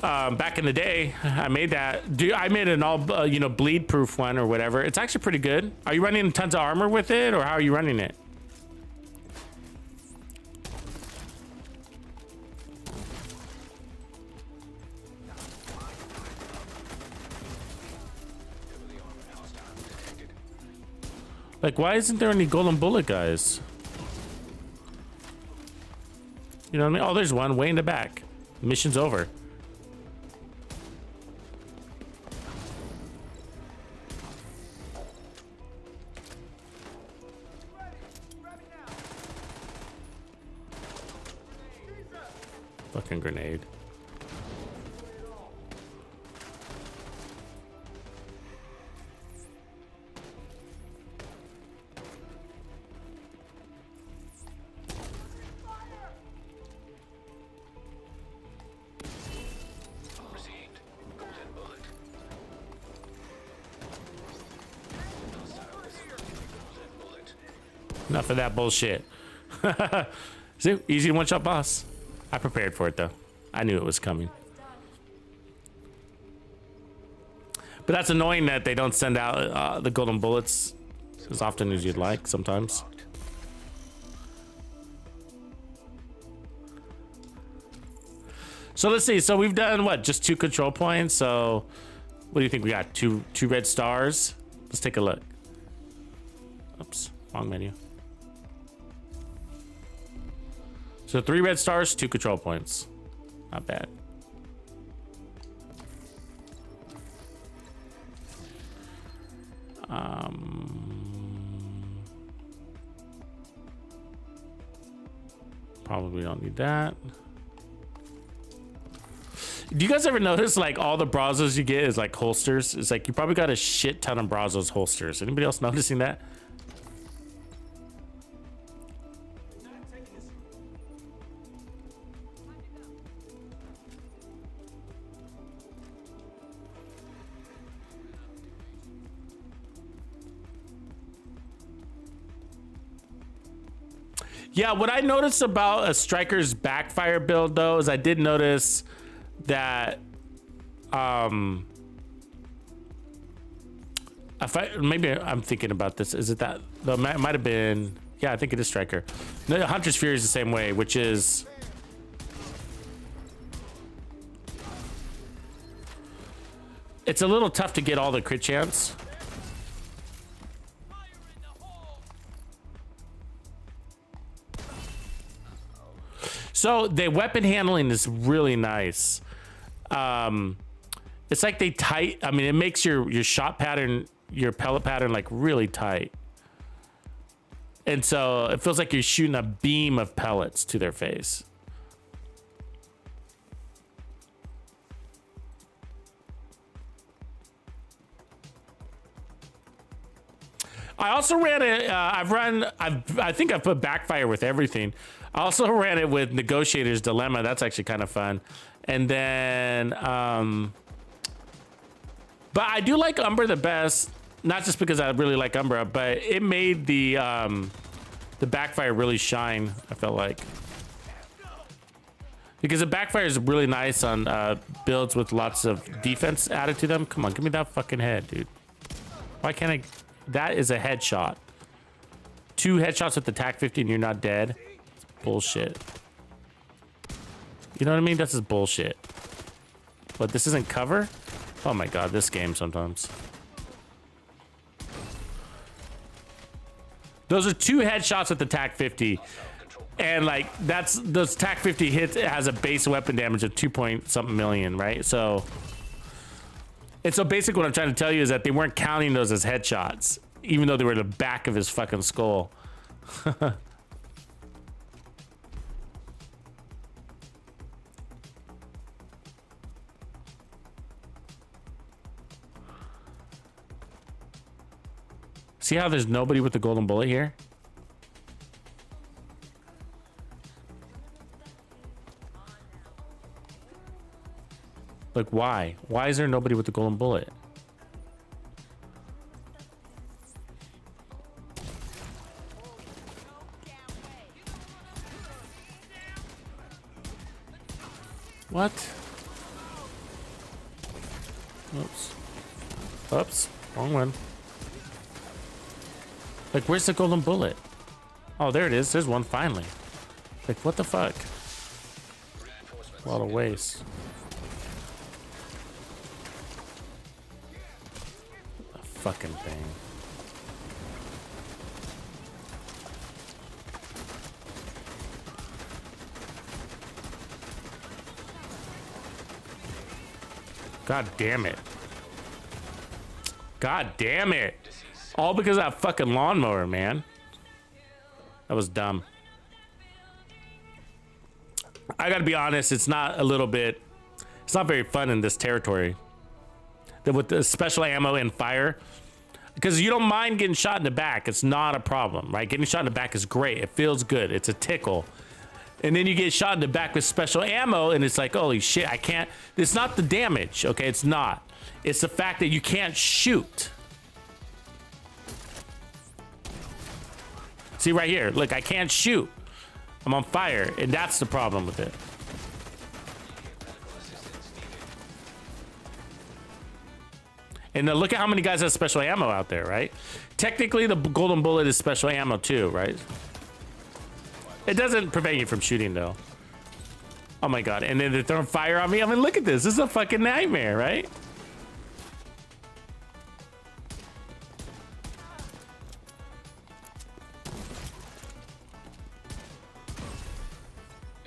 back in the day. I made that. Dude, I made an all bleed proof one or whatever. It's actually pretty good. Are you running tons of armor with it, or how are you running it? Like, why isn't there any golden bullet guys? You know what I mean? Oh, there's one way in the back. Mission's over. Fucking grenade. Enough of that bullshit. See, easy to one-shot boss. I prepared for it though. I knew it was coming. But that's annoying that they don't send out the golden bullets as often as you'd like sometimes. So let's see. So we've done what? Just 2 control points. So what do you think we got? Two red stars. Let's take a look. Oops, wrong menu. So 3 red stars, 2 control points. Not bad. Probably don't need that. Do you guys ever notice like all the Brazos you get is like holsters? It's like you probably got a shit ton of Brazos holsters. Anybody else noticing that? Yeah, what I noticed about a Striker's backfire build though is I did notice that maybe I'm thinking about this. Is it that? No, it might have been. Yeah, I think it is Striker. No, Hunter's Fury is the same way, which is it's a little tough to get all the crit chance. So the weapon handling is really nice. It's like they tight. I mean, it makes your shot pattern, your pellet pattern, like really tight. And so it feels like you're shooting a beam of pellets to their face. I also ran it. I think I've put backfire with everything. I also ran it with Negotiator's Dilemma. That's actually kind of fun. And then, but I do like Umbra the best, not just because I really like Umbra, but it made the backfire really shine. I felt like because the backfire is really nice on builds with lots of defense added to them. Come on, give me that fucking head, dude. Why can't I? That is a headshot. 2 headshots with the TAC 50 and you're not dead. Bullshit. You know what I mean? That's just bullshit. But this isn't cover? Oh my god, this game sometimes. Those are 2 headshots with the TAC 50. And like that's those TAC 50 hits, it has a base weapon damage of 2-point-something million, right? So and so basically what I'm trying to tell you is that they weren't counting those as headshots, even though they were in the back of his fucking skull. See how there's nobody with the golden bullet here? Like, why? Why is there nobody with the golden bullet? What? Oops. Oops. Wrong one. Like, where's the golden bullet? Oh, there it is. There's one finally. Like, what the fuck? A lot of waste. The fucking thing. God damn it. God damn it. All because of that fucking lawnmower, man. That was dumb. I gotta be honest, it's not very fun in this territory. With the special ammo and fire. Because you don't mind getting shot in the back. It's not a problem, right? Getting shot in the back is great. It feels good. It's a tickle. And then you get shot in the back with special ammo and it's like, holy shit, I can't. It's not the damage, okay? It's not. It's the fact that you can't shoot. See right here, look, I can't shoot. I'm on fire, and that's the problem with it. And look at how many guys have special ammo out there, right? Technically, the golden bullet is special ammo too, right? It doesn't prevent you from shooting, though. Oh my god, and then they're throwing fire on me? I mean, look at this. This is a fucking nightmare, right?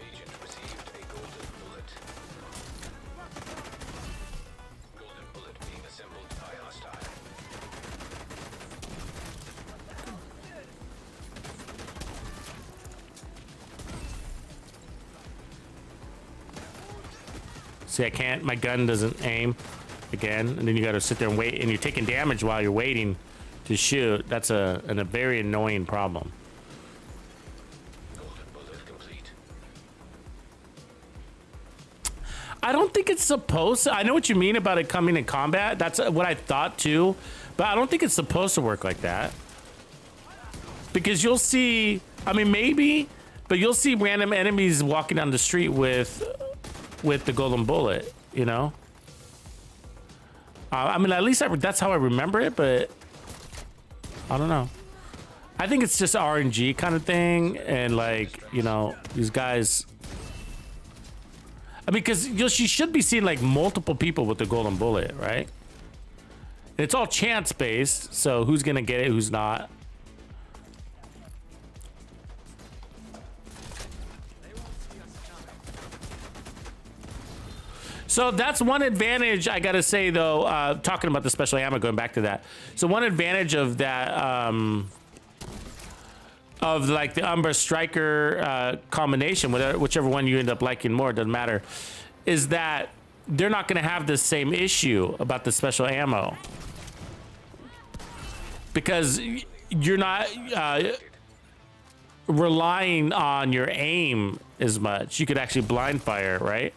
Agent received a golden bullet. Golden bullet being assembled by hostile. See, I can't, my gun doesn't aim again, and then you gotta sit there and wait, and you're taking damage while you're waiting to shoot. That's a very annoying problem. Golden bullet complete. I don't think it's supposed to. I know what you mean about it coming in combat. That's what I thought too, but I don't think it's supposed to work like that. Because you'll see, I mean, maybe, but you'll see random enemies walking down the street with the golden bullet, you know? I mean, at least that's how I remember it, but I don't know. I think it's just RNG kind of thing, and like, you know, these guys. I mean, because you should be seeing like multiple people with the golden bullet, right? And it's all chance based, so who's gonna get it, who's not? So that's one advantage, I gotta say, though, talking about the special ammo, going back to that. So one advantage of that, of like the Umbra Striker combination, whichever one you end up liking more, doesn't matter, is that they're not gonna have the same issue about the special ammo. Because you're not relying on your aim as much. You could actually blind fire, right?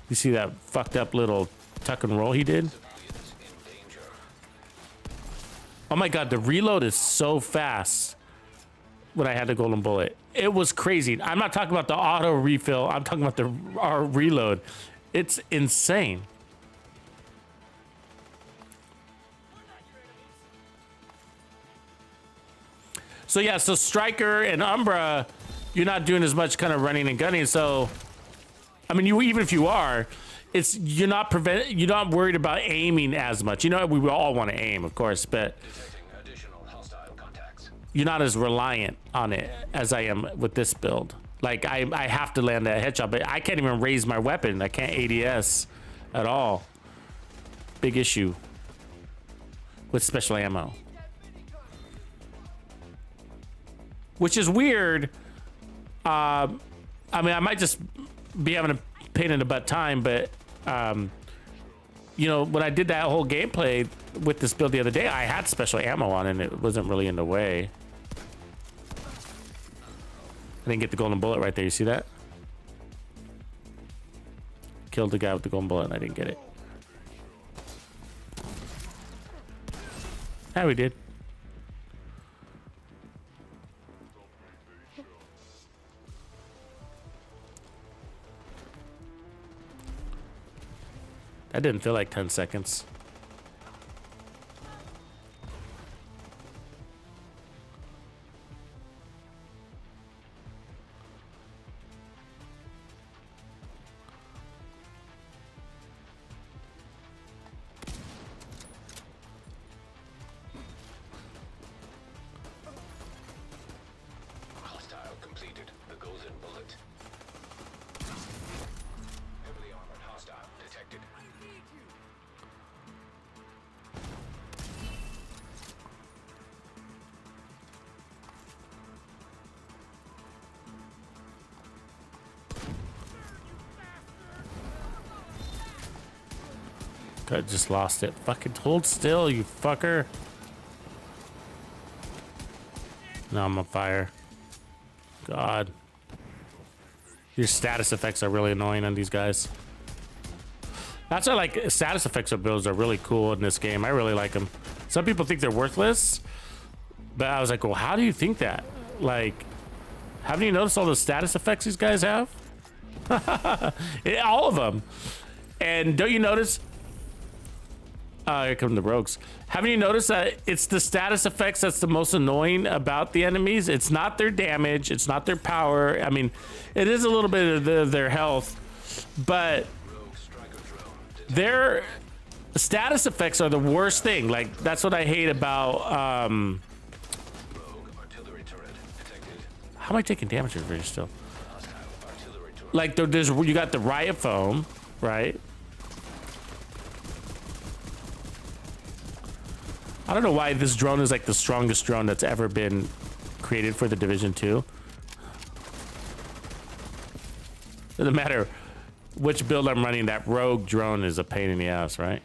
You see that fucked up little tuck and roll he did? Oh my god, the reload is so fast when I had the golden bullet. It was crazy. I'm not talking about the auto refill. I'm talking about the reload. It's insane. So yeah, so Striker and Umbra, you're not doing as much kind of running and gunning, so I mean, even if you are, you're not worried about aiming as much. You know, we all want to aim, of course, but Additional hostile contacts. you're not as reliant on it as I am with this build. Like I have to land that headshot, but I can't even raise my weapon. I can't ADS at all. Big issue with special ammo, which is weird. I mean, I might just be having a pain in the butt time, but you know, when I did that whole gameplay with this build the other day, I had special ammo on and it wasn't really in the way. I didn't get the golden bullet right there. You see that? Killed the guy with the golden bullet and I didn't get it. Yeah, we did. That didn't feel like 10 seconds. Hostile completed. The golden bullet. Heavily armored hostile detected. I just lost it. Fucking hold still, you fucker. No, I'm on fire. God. Your status effects are really annoying on these guys. That's why like status effects of builds are really cool in this game. I really like them. Some people think they're worthless, but I was like, well, how do you think that? Like, haven't you noticed all the status effects these guys have? Yeah, all of them. And don't you notice? Here come the rogues. Haven't you noticed that it's the status effects that's the most annoying about the enemies? It's not their damage. It's not their power. I mean, it is a little bit of their health, but their status effects are the worst thing. Like, that's what I hate about, Rogue artillery turret detected. how am I taking damage over here still? Hostile artillery turret. Like, there's, you got the riot foam, right? I don't know why this drone is like the strongest drone that's ever been created for the Division 2. Doesn't matter which build I'm running, that rogue drone is a pain in the ass, right?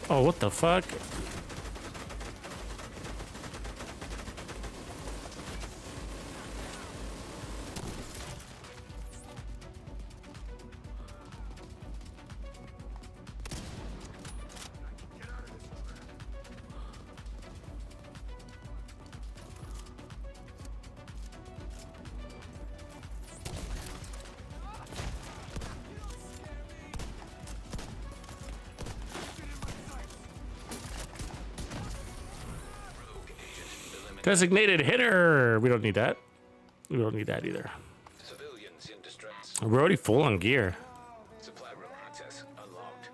Oh, what the fuck? Designated hitter. We don't need that. We don't need that either. Civilians in distress. We're already full on gear. Supply room access unlocked.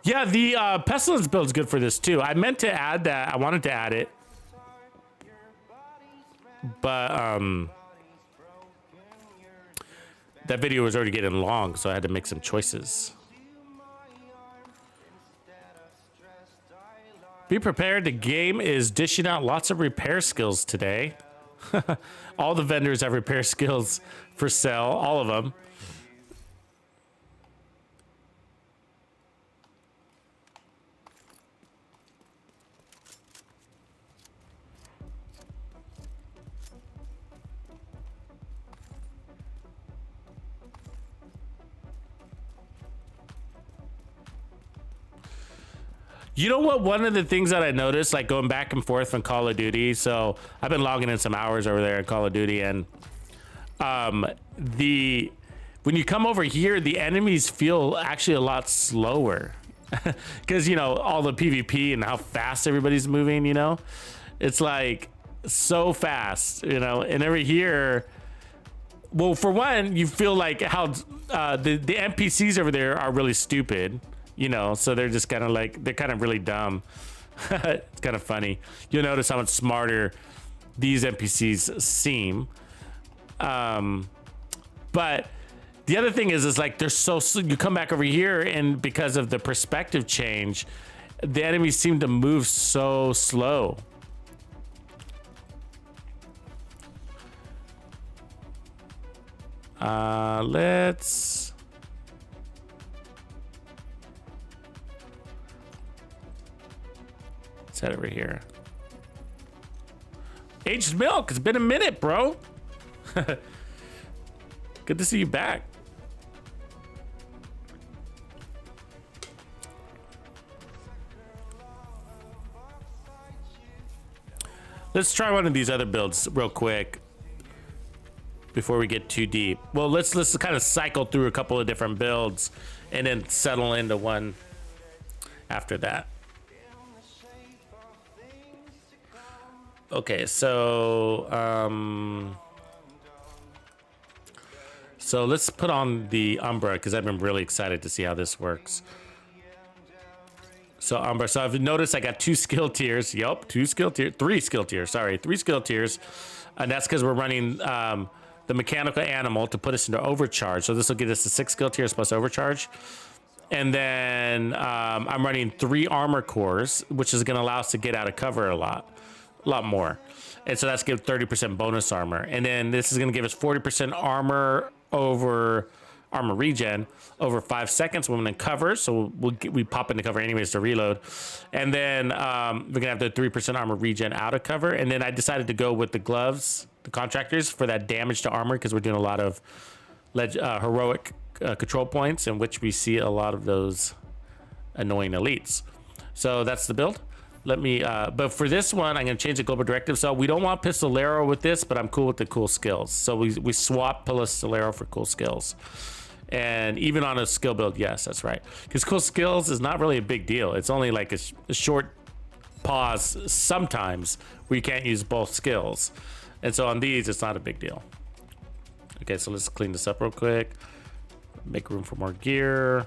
Yeah, the Pestilence build's good for this too. I meant to add that. I wanted to add it. But that video was already getting long, so I had to make some choices. Be prepared, the game is dishing out lots of repair skills today. All the vendors have repair skills for sale, all of them. You know what? One of the things that I noticed, like going back and forth from Call of Duty, so I've been logging in some hours over there in Call of Duty, and when you come over here, the enemies feel actually a lot slower because, you know, all the PvP and how fast everybody's moving, you know, it's like so fast, you know, and over here, well, for one, you feel like how the NPCs over there are really stupid. You know, so they're just kind of like, they're kind of really dumb. It's kind of funny. You'll notice how much smarter these NPCs seem. But the other thing is like, they're so, you come back over here and because of the perspective change, the enemies seem to move so slow. Let's head over here. Aged Milk, it's been a minute, bro. Good to see you back. Let's try one of these other builds real quick before we get too deep. Well, let's kind of cycle through a couple of different builds and then settle into one after that. Okay, so let's put on the Umbra because I've been really excited to see how this works. So Umbra, so I've noticed I got 2 skill tiers. Yup, 3 skill tiers. Sorry, 3 skill tiers, and that's because we're running the mechanical animal to put us into overcharge. So this will get us to 6 skill tiers plus overcharge. And then I'm running 3 armor cores, which is going to allow us to get out of cover a lot more. And so that's give 30% bonus armor. And then this is going to give us 40% armor over armor regen over 5 seconds when in cover. So we pop into cover anyways to reload. And then we're going to have the 3% armor regen out of cover. And then I decided to go with the gloves, the contractors, for that damage to armor, because we're doing a lot of heroic control points in which we see a lot of those annoying elites. So that's the build. Let me but for this one I'm going to change the global directive. So we don't want Pistolero with this, but I'm cool with the cool skills. So we swap Pistolero for cool skills. And even on a skill build, yes, that's right, because cool skills is not really a big deal. It's only like a short pause sometimes where you can't use both skills, and so on these it's not a big deal. Okay, so let's clean this up real quick. Make room for more gear.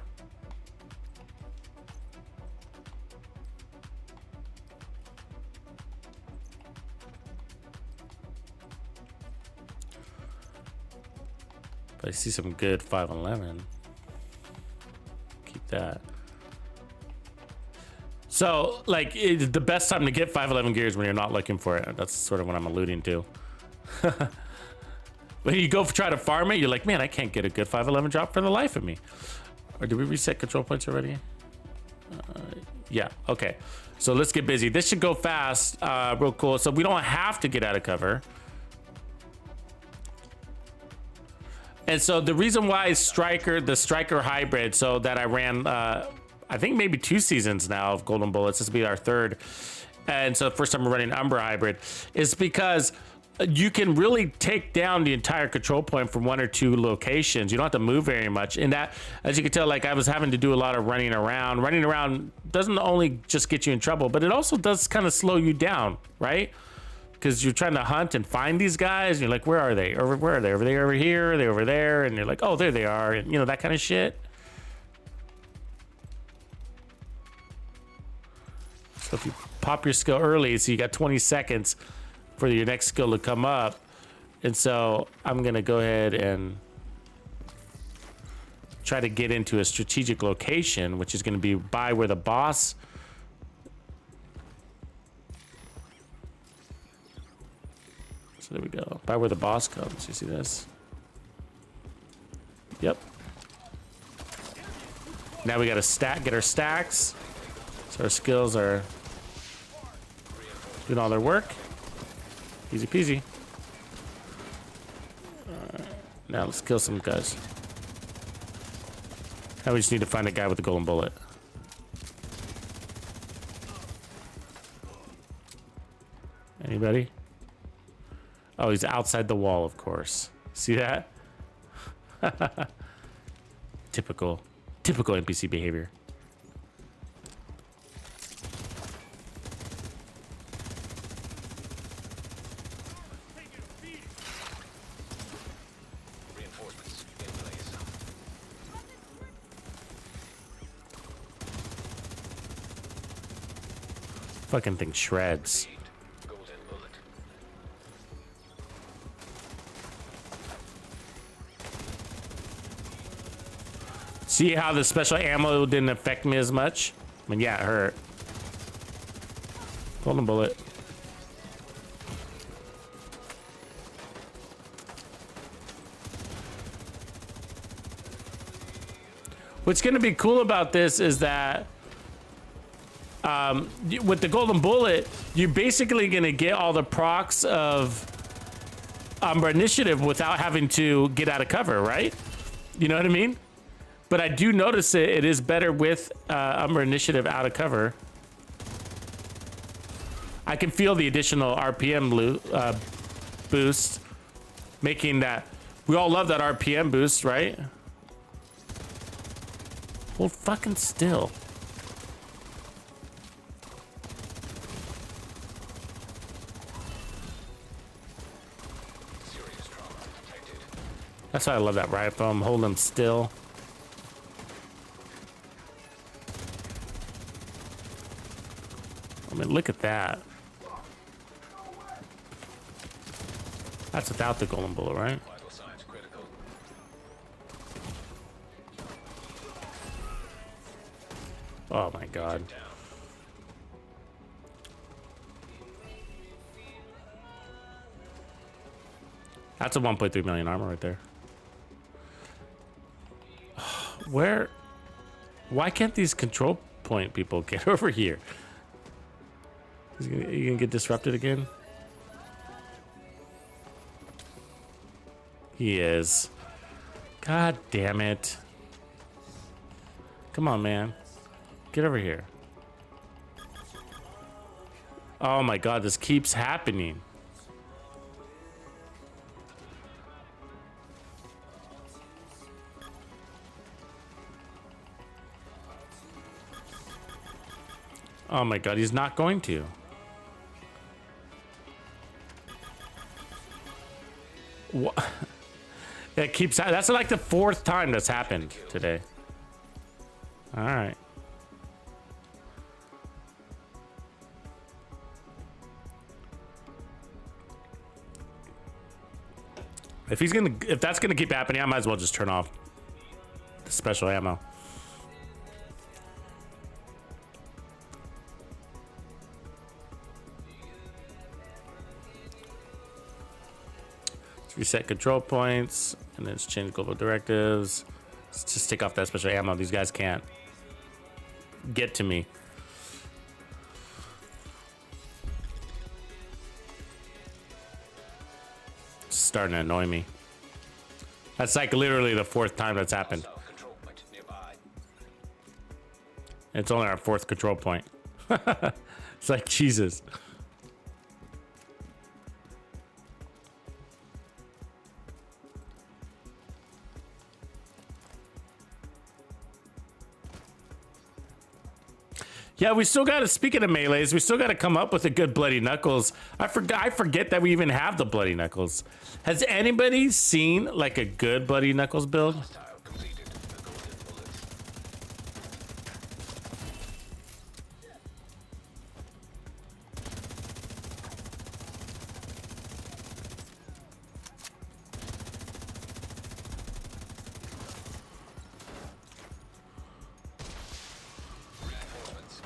But I see some good 511. Keep that. So, like, the best time to get 511 gear is when you're not looking for it. That's sort of what I'm alluding to. When you go try to farm it, you're like, man, I can't get a good 511 drop for the life of me. Or did we reset control points already? Yeah, okay. So let's get busy. This should go fast, real cool. So we don't have to get out of cover. And so the reason why the Striker hybrid, so that I ran, I think maybe 2 seasons now of Golden Bullets, this will be our 3rd. And so the first time we're running Umbra hybrid, is because you can really take down the entire control point from 1 or 2 locations. You don't have to move very much. And that, as you can tell, like I was having to do a lot of running around. Running around doesn't only just get you in trouble, but it also does kind of slow you down, right? Because you're trying to hunt and find these guys. And you're like, where are they? Where are they? Are they over here? Are they over there? And you're like, oh, there they are. And you know, that kind of shit. So if you pop your skill early, so you got 20 seconds for your next skill to come up. And so I'm gonna go ahead and try to get into a strategic location, which is gonna be by where the boss. So there we go, by where the boss comes. You see this? Yep. Now we gotta get our stacks. So our skills are doing all their work. Easy peasy. Now let's kill some guys. Now we just need to find a guy with a golden bullet. Anybody? Oh, he's outside the wall, of course. See that? Typical NPC behavior. Reinforcements in place. Fucking thing shreds. Golden bullet. See how the special ammo didn't affect me as much? I mean, yeah, it hurt. Golden bullet. What's going to be cool about this is that with the golden bullet, you're basically going to get all the procs of Umbra initiative without having to get out of cover, right? You know what I mean? But I do notice it is better with Umbra initiative out of cover. I can feel the additional RPM boost, making that, we all love that RPM boost, right? Hold fucking still. Serious trauma detected. That's why I love that rifle. I'm holding them still. I mean, look at that. That's without the golden bullet, right? Vital signs critical. Oh my god. Down. That's a 1.3 million armor right there. Where? Why can't these control point people get over here? You gonna get disrupted again? He is. God damn it. Come on, man. Get over here. Oh my god, this keeps happening. Oh my god, he's not going to. What? It keeps. That's like the 4th time that's happened today. All right. If that's gonna keep happening, I might as well just turn off the special ammo. Reset control points, and then change global directives. Let's just take off that special ammo. These guys can't get to me. It's starting to annoy me. That's like literally the 4th time that's happened. Hostile control point nearby. It's only our 4th control point. It's like Jesus. Yeah, we still got to, speaking of melees, we still got to come up with a good Bloody Knuckles. I forget that we even have the Bloody Knuckles. Has anybody seen like a good Bloody Knuckles build? Hostile completed. The golden bullets. Reinforcements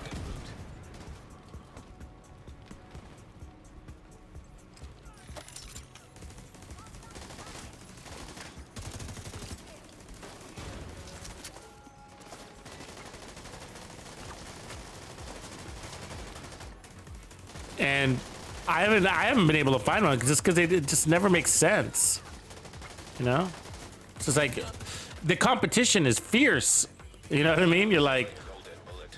en route. And I haven't been able to find one just because it just never makes sense. You know, it's just like the competition is fierce. You know what I mean? You're like, Golden bullet.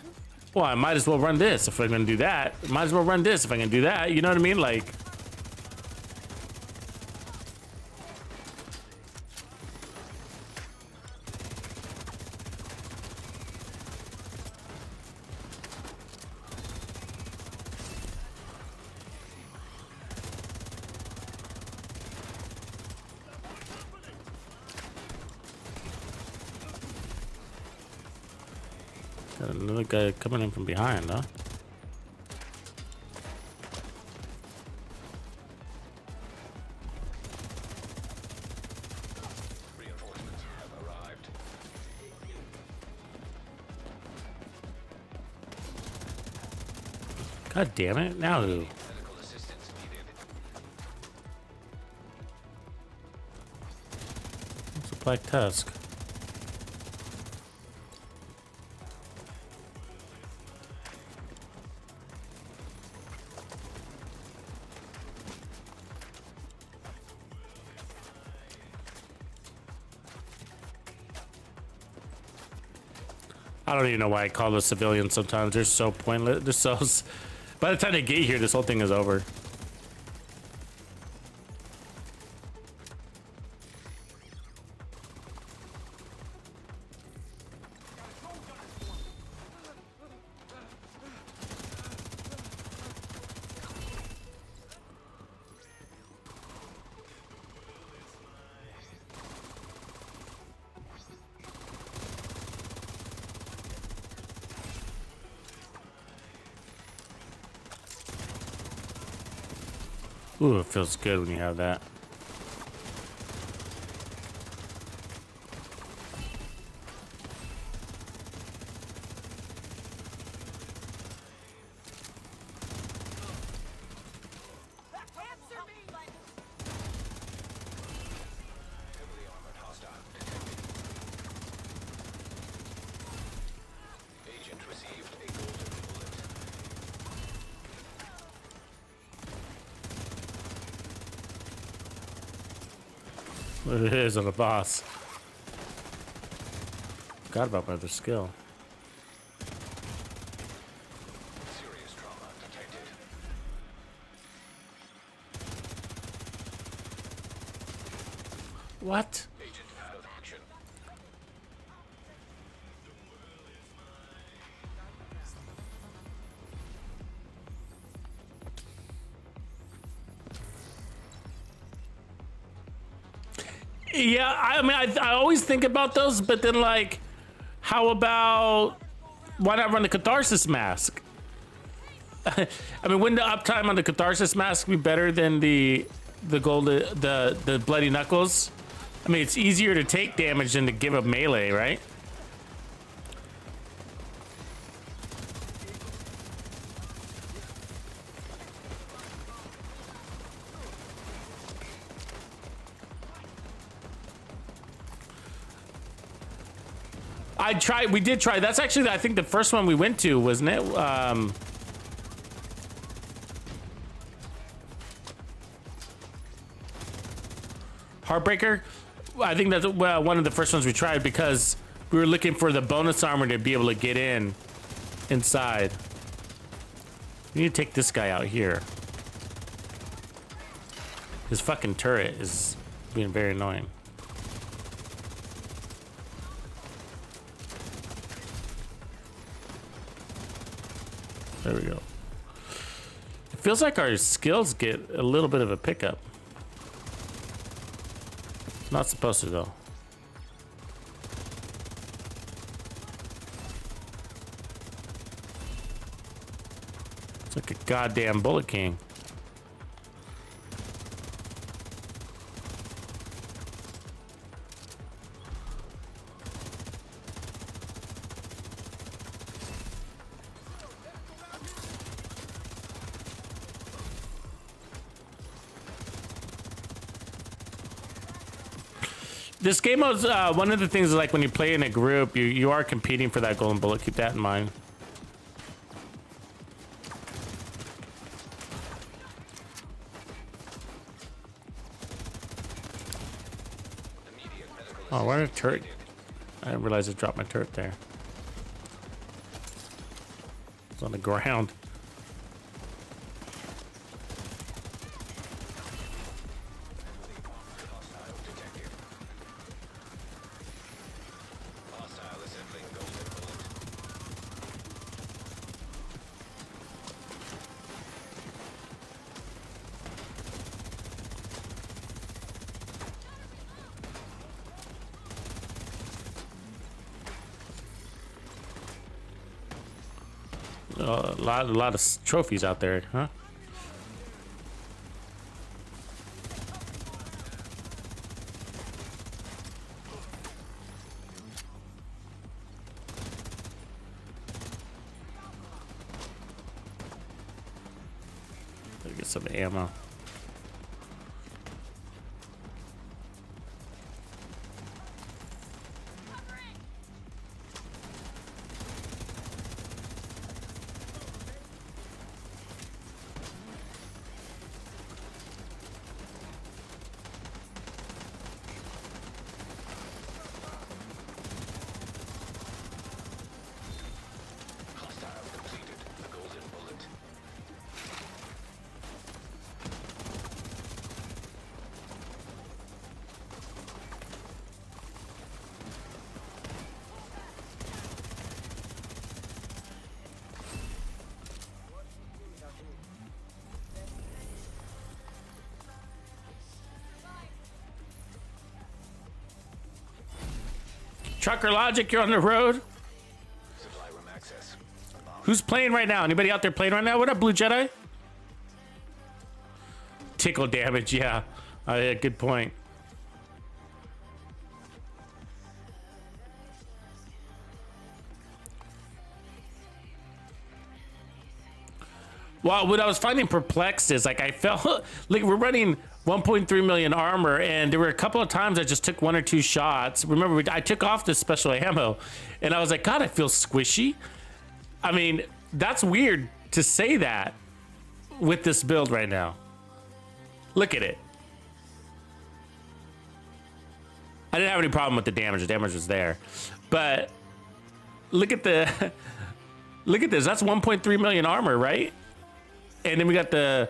well, I might as well run this if I'm gonna do that. Might as well run this if I'm gonna do that. You know what I mean? Like, got another guy coming in from behind, huh? Reinforcements have arrived. God damn it! Now who? Medical assistance needed. It's a Black Tusk. I don't even know why I call those civilians sometimes. They're so pointless. They're so... By the time they get here, this whole thing is over. Ooh, it feels good when you have that. It is on the boss. Forgot about my other skill. Serious trauma detected. What? Agent out of action. Yeah, I mean, I always think about those, but then like, how about why not run the Catharsis mask? I mean, wouldn't the uptime on the Catharsis mask be better than the Bloody Knuckles? I mean, it's easier to take damage than to give a melee, right? We did try. That's actually, I think, the first one we went to, wasn't it? Heartbreaker? I think that's one of the first ones we tried because we were looking for the bonus armor to be able to get inside. We need to take this guy out here. His fucking turret is being very annoying. There we go. It feels like our skills get a little bit of a pickup. Not supposed to though. It's like a goddamn Bullet King. This game was one of the things, like when you play in a group, you are competing for that golden bullet. Keep that in mind. Oh, why did a turret? I didn't realize it dropped my turret there. It's on the ground. Hostile assembling golden bullet. A lot of trophies out there, huh? Gotta get some ammo. Hostile completed the golden bullet. Trucker Logic, you're on the road. Supply room access. Who's playing right now? Anybody out there playing right now? What up, Blue Jedi? Tickle damage, yeah. Yeah, good point. Well, what I was finding perplexed is like I felt like we're running 1.3 million armor, and there were a couple of times I just took 1 or 2 shots. Remember, I took off this special ammo, and I was like, God, I feel squishy. I mean, that's weird to say that with this build right now. Look at it. I didn't have any problem with the damage. The damage was there. But look at the look at this. That's 1.3 million armor, right? And then we got the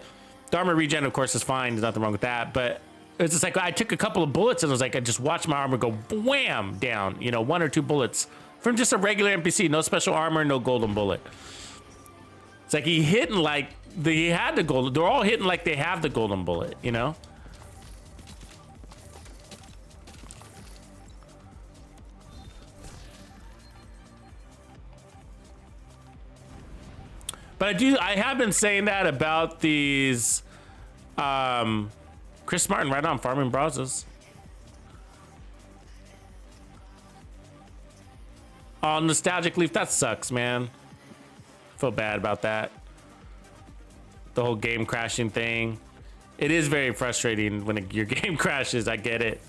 armor regen, of course, is fine. There's nothing wrong with that. But it's just like I took a couple of bullets and it was like I just watched my armor go wham down, you know, 1 or 2 bullets from just a regular NPC. No special armor, no golden bullet. It's like he hitting like he had the golden. They're all hitting like they have the golden bullet, you know? But I have been saying that about these Chris Martin right on farming browsers. Oh, Nostalgic Leaf, that sucks, man. Feel bad about that. The whole game crashing thing. It is very frustrating when your game crashes, I get it.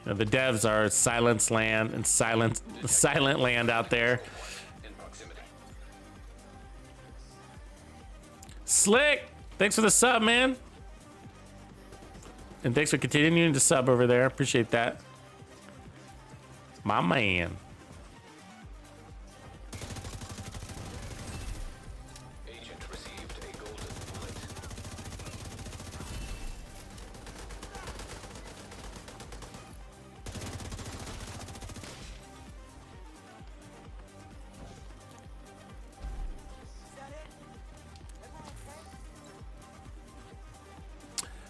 You know, the devs are silence land and silent land out there. In proximity. Slick, thanks for the sub, man. And thanks for continuing to sub over there. Appreciate that. My man. Agent received a golden bullet.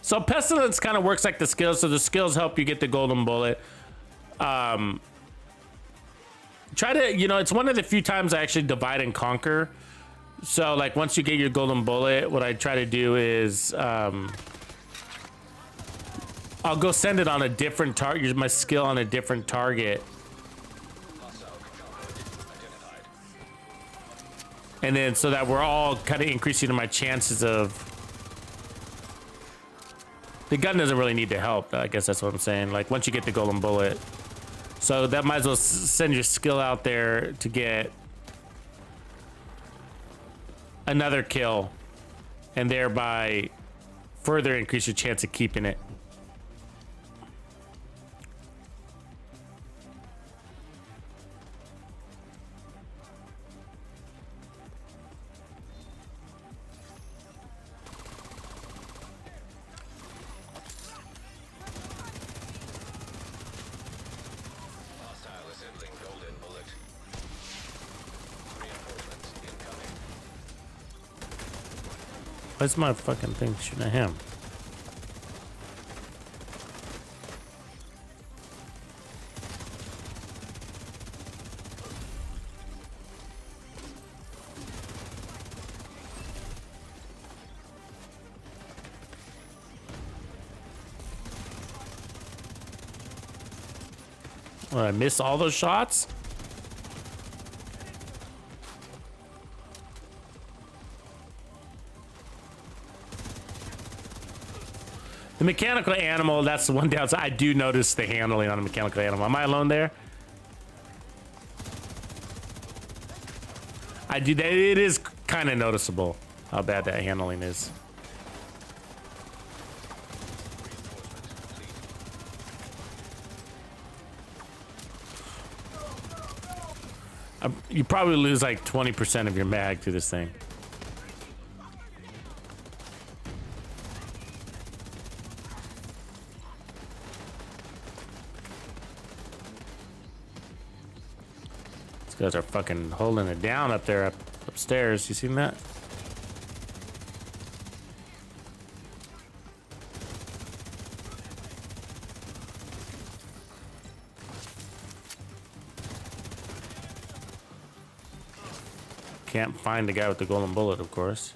So Pestilence kind of works like the skills. So the skills help you get the golden bullet. Try to, you know, it's one of the few times I actually divide and conquer. So like once you get your golden bullet, what I try to do is I'll go send it on a different target, use my skill on a different target. Hostile control point identified. And then so that we're all kind of increasing my chances of. The gun doesn't really need to help. I guess that's what I'm saying. Like once you get the golden bullet. So that might as well send your skill out there to get another kill and thereby further increase your chance of keeping it. Hostile assembling golden bullet. Reinforcements incoming. Why's my fucking thing shooting at him? What, I missed all those shots? The mechanical animal, that's the one downside. I do notice the handling on a mechanical animal. Am I alone there? I do. It is kind of noticeable how bad that handling is. You probably lose like 20% of your mag to this thing. These guys are fucking holding it down up there, upstairs. You seen that? Can't find the guy with the golden bullet, of course.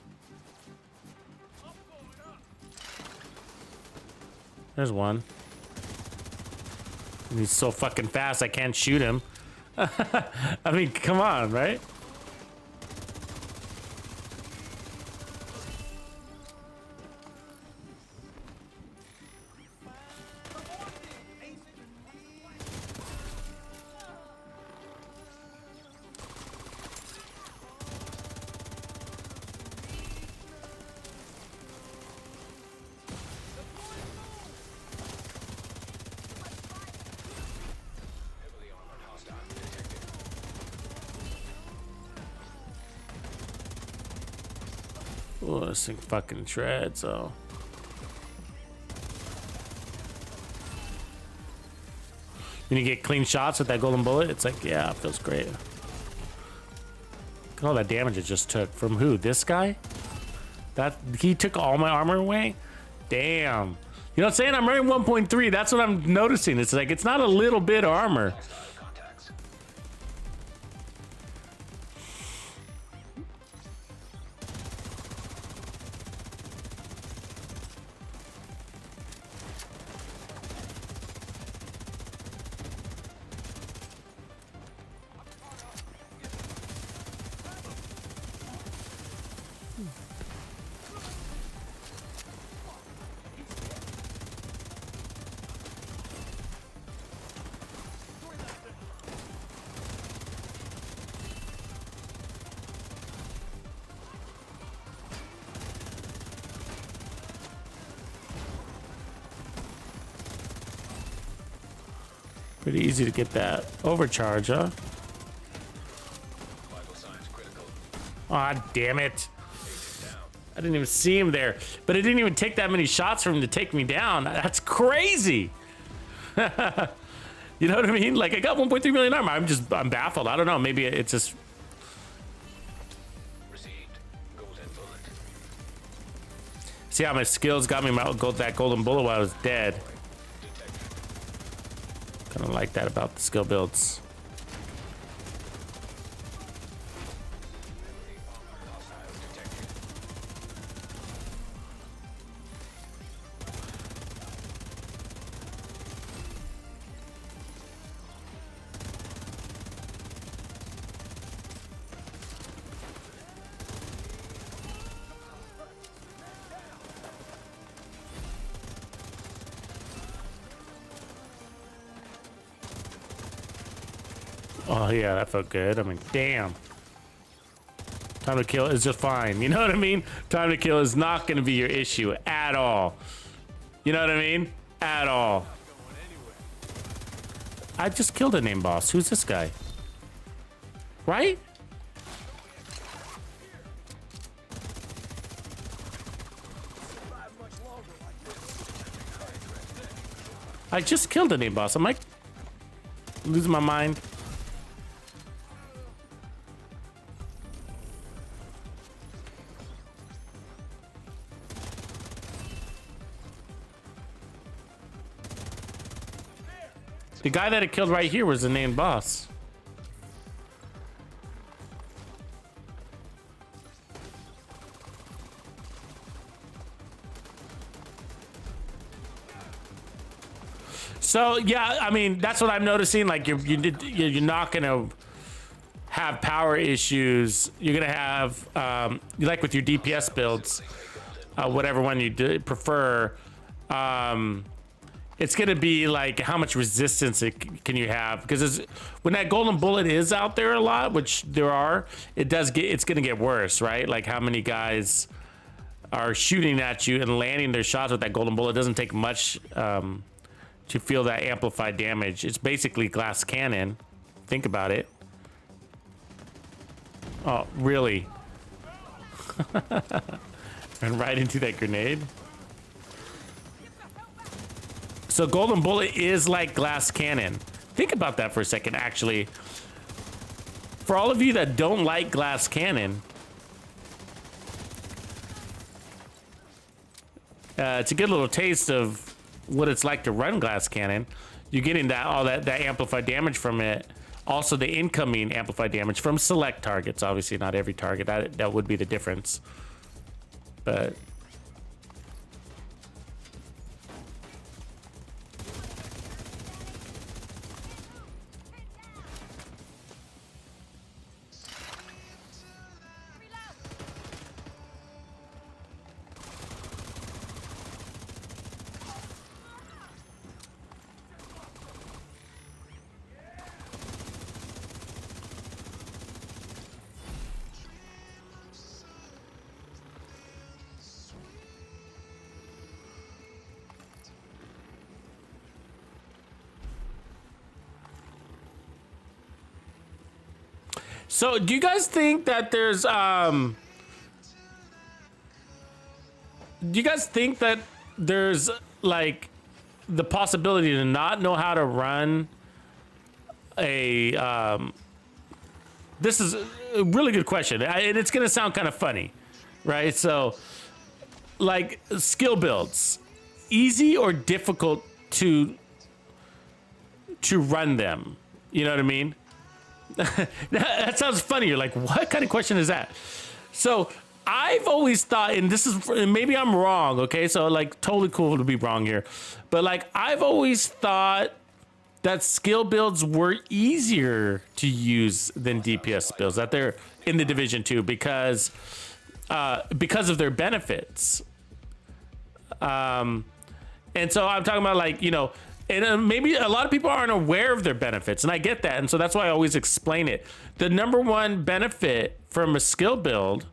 There's one. And he's so fucking fast, I can't shoot him. I mean, come on, right? Oh, this thing fucking shreds, so. When you get clean shots with that golden bullet, it's like, yeah, it feels great. Look at all that damage it just took. From who? This guy? That he took all my armor away? Damn. You know what I'm saying? I'm running 1.3. That's what I'm noticing. It's like, it's not a little bit of armor. Contacts. Pretty easy to get that overcharge, huh? Vital signs critical. Aw, damn it. Down. I didn't even see him there. But it didn't even take that many shots for him to take me down. That's crazy. You know what I mean? Like, I got 1.3 million armor. I'm baffled. I don't know. Maybe it's just... Received. Golden bullet. See how my skills got me that golden bullet while I was dead. Kind of like that about the skill builds. Oh yeah, that felt good. I mean, damn. Time to kill is just fine. You know what I mean? Time to kill is not going to be your issue at all. You know what I mean? At all. I just killed a name boss. Who's this guy? Right? I just killed a name boss. I'm like losing my mind. The guy that it killed right here was the named boss. So yeah, I mean that's what I'm noticing. Like you're not gonna have power issues. You're gonna have like with your DPS builds, whatever one you prefer. It's gonna be like how much resistance can you have, because when that golden bullet is out there a lot, which there are, it's gonna get worse, right? Like how many guys are shooting at you and landing their shots with that golden bullet. It doesn't take much to feel that amplified damage. It's basically glass cannon. Think about it. Oh, really? Run right into that grenade. So golden bullet is like glass cannon. Think about that for a second, actually. For all of you that don't like glass cannon, it's a good little taste of what it's like to run glass cannon. You're getting that amplified damage from it. Also the incoming amplified damage from select targets. Obviously not every target. That would be the difference. But so do you guys think that there's do you guys think that there's like the possibility to not know how to run a this is a really good question, and it's gonna sound kind of funny, right? So like skill builds, easy or difficult to run them, you know what I mean? That sounds funny. You're like, what kind of question is that? So I've always thought, and this is, and maybe I'm wrong, okay? So like totally cool to be wrong here. But like I've always thought that skill builds were easier to use than DPS builds, that they're in the Division 2 because of their benefits. And so I'm talking about like, you know, and maybe a lot of people aren't aware of their benefits, and I get that. And so that's why I always explain it. The number one benefit from a skill build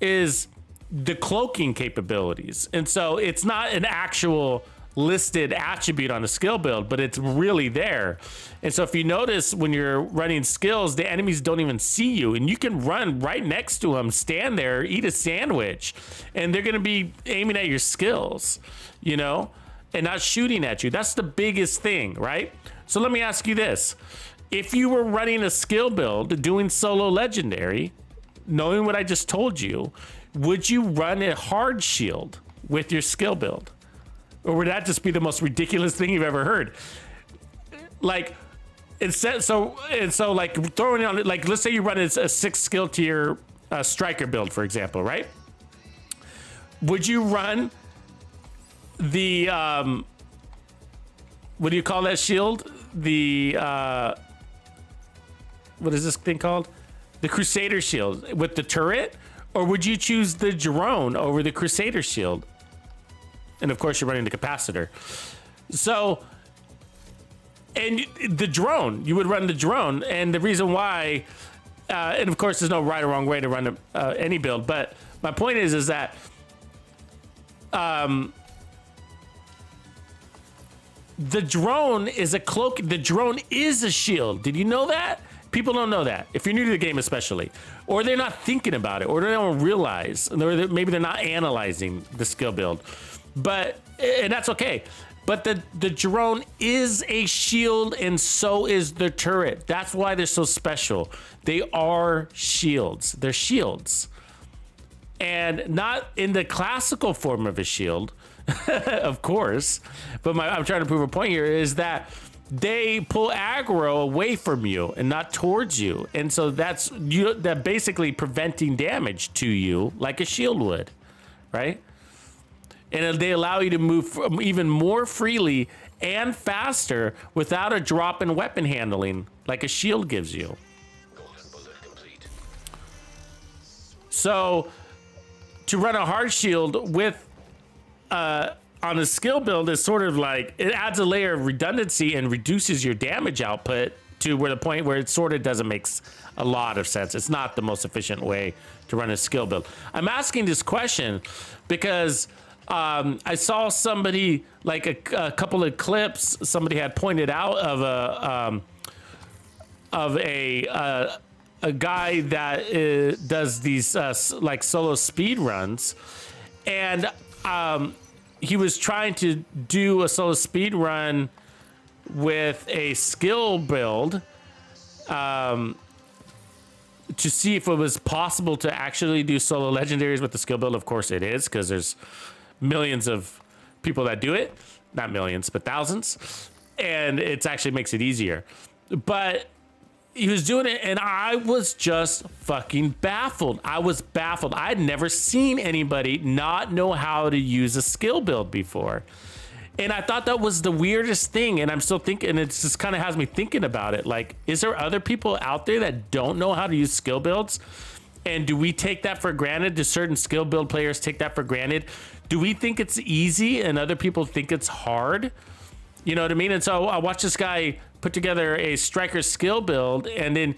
is the cloaking capabilities. And so it's not an actual listed attribute on a skill build, but it's really there. And so if you notice when you're running skills, the enemies don't even see you, and you can run right next to them, stand there, eat a sandwich, and they're going to be aiming at your skills, you know, and not shooting at you. That's the biggest thing, right? So let me ask you this. If you were running a skill build, doing solo legendary, knowing what I just told you, would you run a hard shield with your skill build? Or would that just be the most ridiculous thing you've ever heard? Like, instead, so like throwing it on, like, let's say you run a 6 skill tier striker build, for example, right? Would you run the, what do you call that shield? The, what is this thing called? The Crusader shield with the turret? Or would you choose the drone over the Crusader shield? And of course you're running the capacitor. So, and the drone, you would run the drone. And the reason why, and of course there's no right or wrong way to run any build, but my point is that, the drone is a cloak. The drone is a shield. Did you know that? People don't know that. If you're new to the game, especially, or they're not thinking about it, or they don't realize, or maybe they're not analyzing the skill build. But, and that's okay. But the drone is a shield, and so is the turret. That's why they're so special. They are shields. They're shields, and not in the classical form of a shield. Of course, but I'm trying to prove a point here is that they pull aggro away from you and not towards you, and so that's basically preventing damage to you like a shield would, right? And they allow you to move even more freely and faster without a drop in weapon handling like a shield gives you. Golden bullet complete. So to run a hard shield with on a skill build is sort of like, it adds a layer of redundancy and reduces your damage output to where the point where it sort of doesn't make a lot of sense. It's not the most efficient way to run a skill build. I'm asking this question because I saw somebody, like a couple of clips, somebody had pointed out of a guy that does these like solo speed runs, and he was trying to do a solo speed run with a skill build to see if it was possible to actually do solo legendaries with the skill build. Of course it is, because there's millions of people that do it. Not millions, but thousands. And it actually makes it easier. But he was doing it, and I was just fucking baffled. I was baffled. I'd never seen anybody not know how to use a skill build before. And I thought that was the weirdest thing, and I'm still thinking, it just kind of has me thinking about it. Like, is there other people out there that don't know how to use skill builds? And do we take that for granted? Do certain skill build players take that for granted? Do we think it's easy and other people think it's hard? You know what I mean? And so I watched this guy put together a striker skill build, and then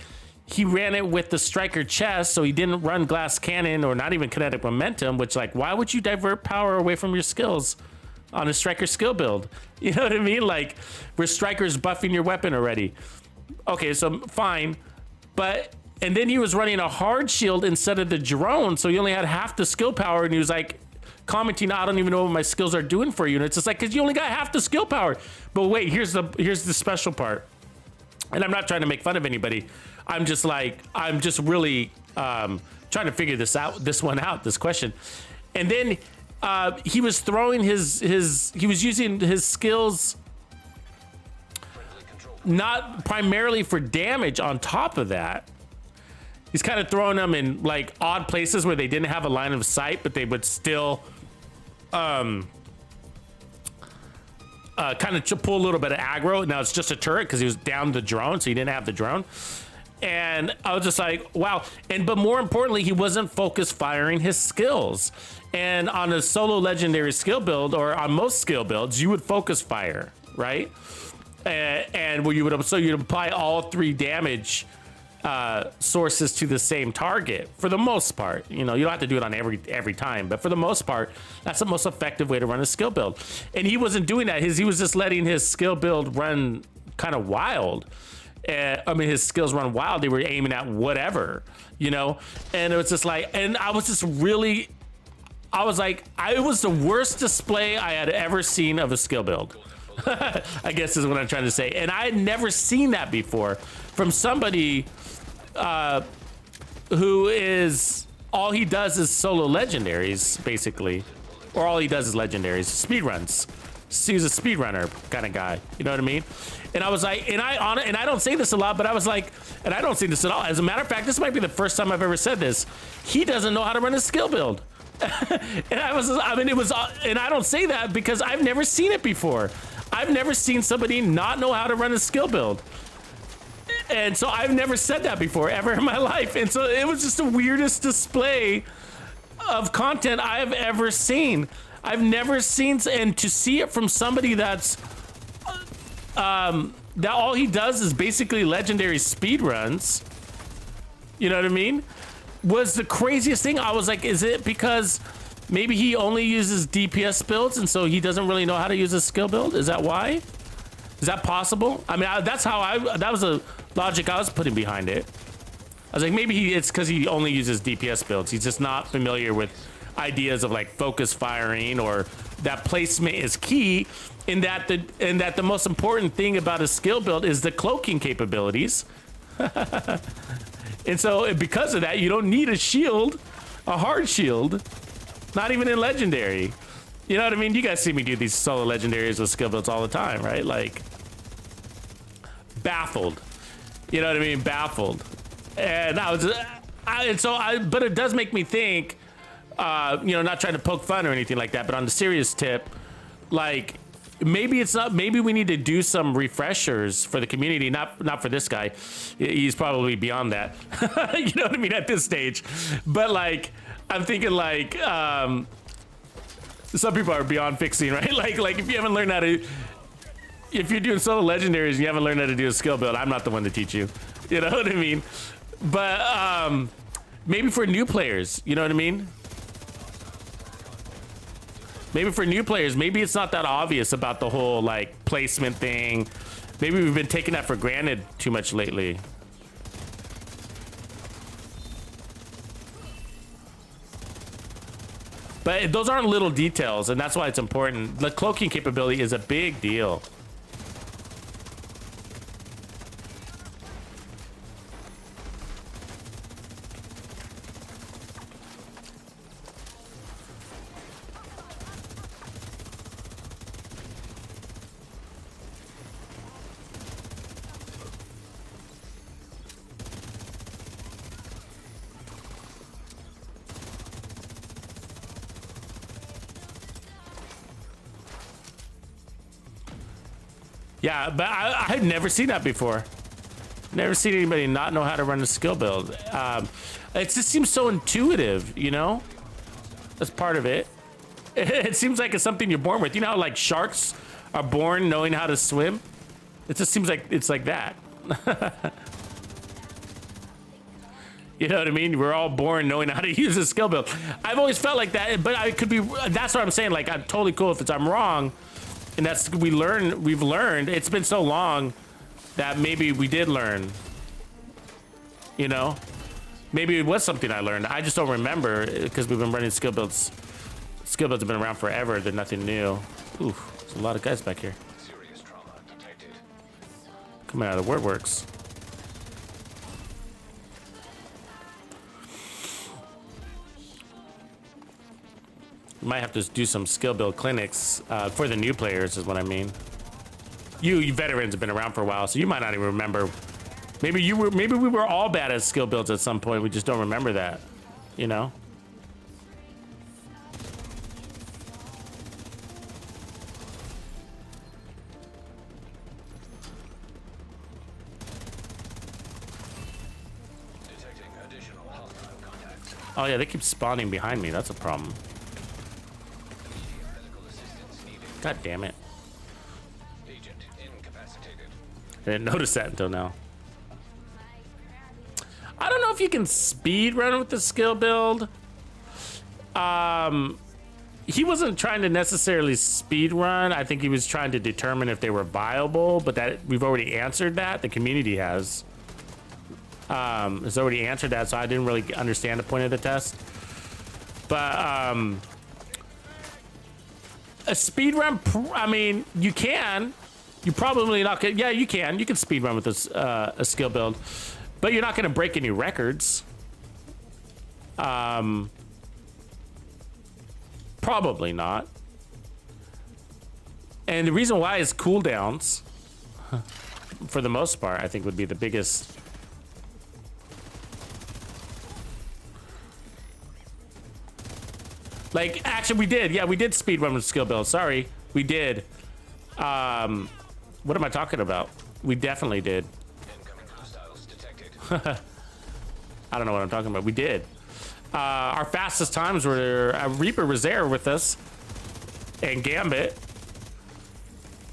he ran it with the striker chest, so he didn't run glass cannon or not even kinetic momentum, which, like, why would you divert power away from your skills on a striker skill build? You know what I mean? Like, where striker's buffing your weapon already. Okay, so fine. But, and then he was running a hard shield instead of the drone, so he only had half the skill power, and he was like, commenting, I don't even know what my skills are doing for you. And it's just like, because you only got half the skill power. But wait, here's the special part. And I'm not trying to make fun of anybody. I'm just really trying to figure this question. And then he was throwing he was using his skills not primarily for damage. On top of that, he's kind of throwing them in like odd places where they didn't have a line of sight, but they would still kind of pull a little bit of aggro. Now it's just a turret because he was down the drone, so he didn't have the drone. And I was just like, wow. But more importantly, he wasn't focus firing his skills. And on a solo legendary skill build, or on most skill builds, you would focus fire, right? And where you'd apply all 3 damage sources to the same target for the most part. You know, you don't have to do it on every time, but for the most part, that's the most effective way to run a skill build. And he wasn't doing that. He was just letting his skill build run kind of wild. His skills run wild. They were aiming at whatever, you know? And it was just like, and I was like, it was the worst display I had ever seen of a skill build. I guess is what I'm trying to say. And I had never seen that before from somebody who is, all he does is solo legendaries, basically. Or all he does is legendaries, speedruns. He's a speedrunner kind of guy, you know what I mean? And I was like, and I don't say this a lot, but I was like, and I don't say this at all. As a matter of fact, this might be the first time I've ever said this. He doesn't know how to run a skill build. And I don't say that because I've never seen it before. I've never seen somebody not know how to run a skill build. And so I've never said that before ever in my life. And so it was just the weirdest display of content I've ever seen. I've never seen, and to see it from somebody that's that all he does is basically legendary speed runs, you know what I mean, was the craziest thing. I was like, is it because maybe he only uses DPS builds and so he doesn't really know how to use a skill build? Is that why? Is that possible? I mean, that was a logic I was putting behind it. I was like, maybe it's because he only uses DPS builds. He's just not familiar with ideas of like focus firing, or that placement is key, in that the most important thing about a skill build is the cloaking capabilities. And so because of that, you don't need a shield, a hard shield, not even in legendary. You know what I mean? You guys see me do these solo legendaries with skill builds all the time, right? Like, baffled. You know what I mean? Baffled. And but it does make me think, not trying to poke fun or anything like that, but on the serious tip, like, maybe we need to do some refreshers for the community, not for this guy. He's probably beyond that. You know what I mean, at this stage. But like, I'm thinking like, some people are beyond fixing, right? Like if you haven't learned how to, if you're doing solo legendaries and you haven't learned how to do a skill build, I'm not the one to teach you. You know what I mean? But maybe for new players, you know what I mean? Maybe for new players, maybe it's not that obvious about the whole like placement thing. Maybe we've been taking that for granted too much lately. But those aren't little details, and that's why it's important. The cloaking capability is a big deal. Yeah, but I've never seen that before. Never seen anybody not know how to run a skill build. It just seems so intuitive, you know? That's part of it. It seems like it's something you're born with. You know how like sharks are born knowing how to swim? It just seems like it's like that. You know what I mean? We're all born knowing how to use a skill build. I've always felt like that, but I could be, that's what I'm saying. Like, I'm totally cool if I'm wrong. And that's, we've learned. It's been so long that maybe we did learn, you know? Maybe it was something I learned. I just don't remember because we've been running skill builds skill builds have been around forever. They're nothing new. Oof, there's a lot of guys back here. Serious trauma detected. Coming out of the wordworks. You might have to do some skill build clinics for the new players, is what I mean. You veterans have been around for a while, so you might not even remember. Maybe we were all bad at skill builds at some point. We just don't remember that, you know? Detecting additional hostile contacts. Oh yeah, they keep spawning behind me. That's a problem. Medical assistance needed. God damn it. Agent incapacitated. I didn't notice that until now. I don't know if you can speed run with the skill build. He wasn't trying to necessarily speed run. I think he was trying to determine if they were viable, but that we've already answered that. The community has already answered that, so I didn't really understand the point of the test. But a speed run, I mean, you can. You probably not gonna, yeah, you can. You can speed run with this a skill build, but you're not going to break any records. Probably not. And the reason why is cooldowns, for the most part, I think would be the biggest. Like, actually, we did. Yeah, we did speed run with skill build. Sorry, we did. What am I talking about? We definitely did. Incoming hostiles detected. I don't know what I'm talking about. We did. Our fastest times were Reaper was there with us, and Gambit.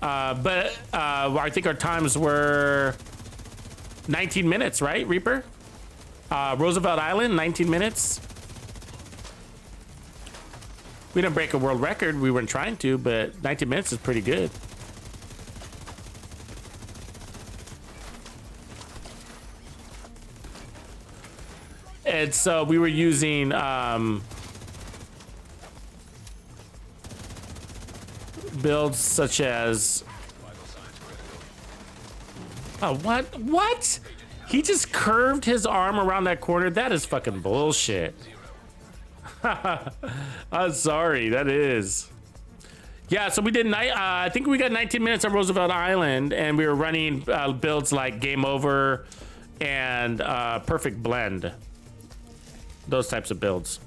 But I think our times were 19 minutes, right, Reaper? Roosevelt Island, 19 minutes. We didn't break a world record. We weren't trying to, but 19 minutes is pretty good. And so we were using builds such as what? He just curved his arm around that corner. That is fucking bullshit. I'm sorry, that is. Yeah, so we did I think we got 19 minutes on Roosevelt Island, and we were running builds like Game Over and Perfect Blend. Those types of builds.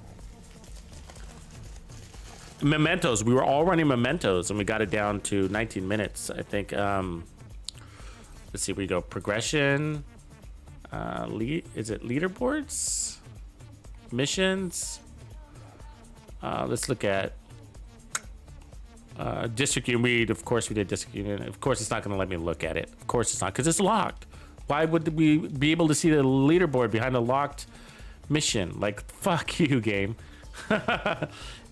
Mementos, we were all running mementos, and we got it down to 19 minutes, I think. Let's see, we go progression. Is it leaderboards? Missions? Let's look at district union. Of course we did district union. Of course it's not going to let me look at it. Of course it's not, because it's locked. Why would we be able to see the leaderboard behind a locked mission? Like, fuck you, game.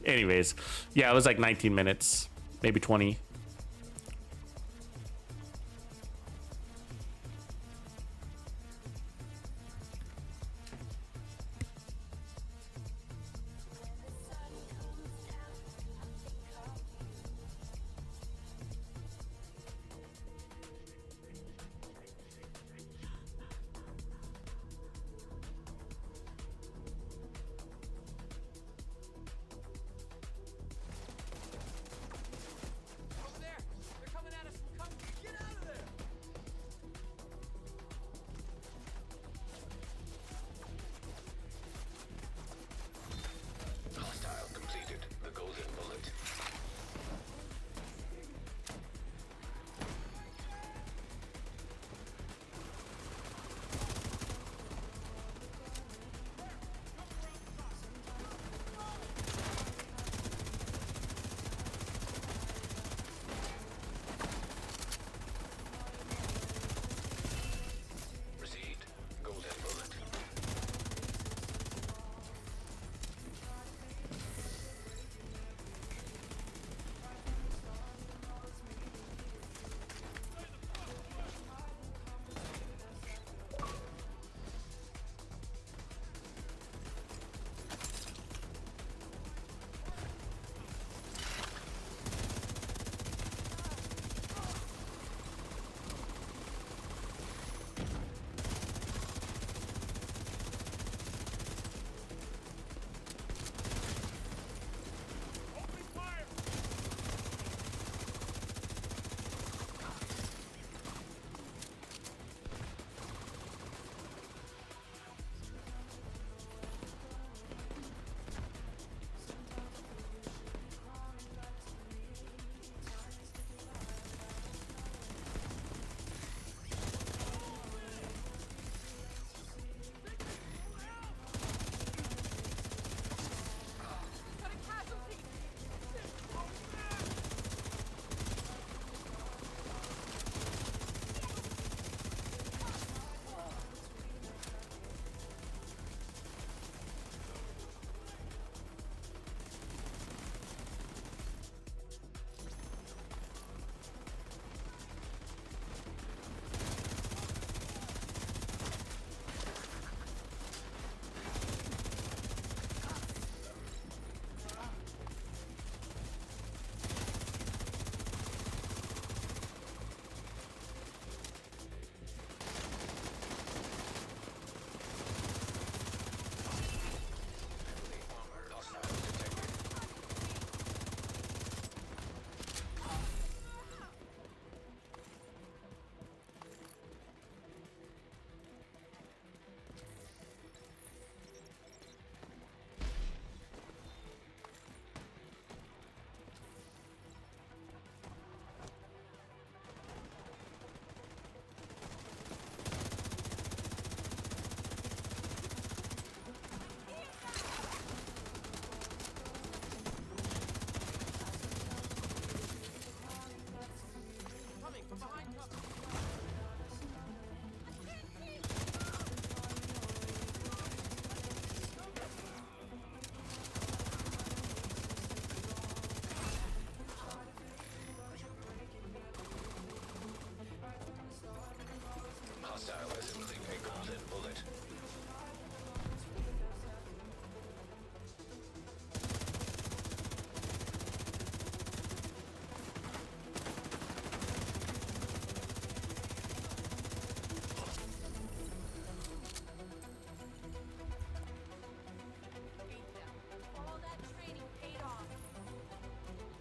Anyways, yeah, it was like 19 minutes, maybe 20.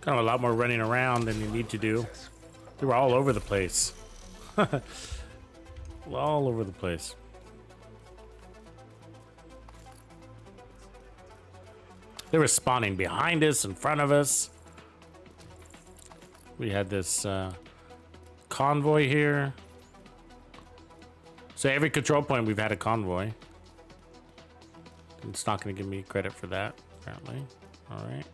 Kind of a lot more running around than you need to do. They were all over the place. All over the place. They were spawning behind us, in front of us. We had this convoy here. So every control point we've had a convoy. It's not going to give me credit for that, apparently. All right.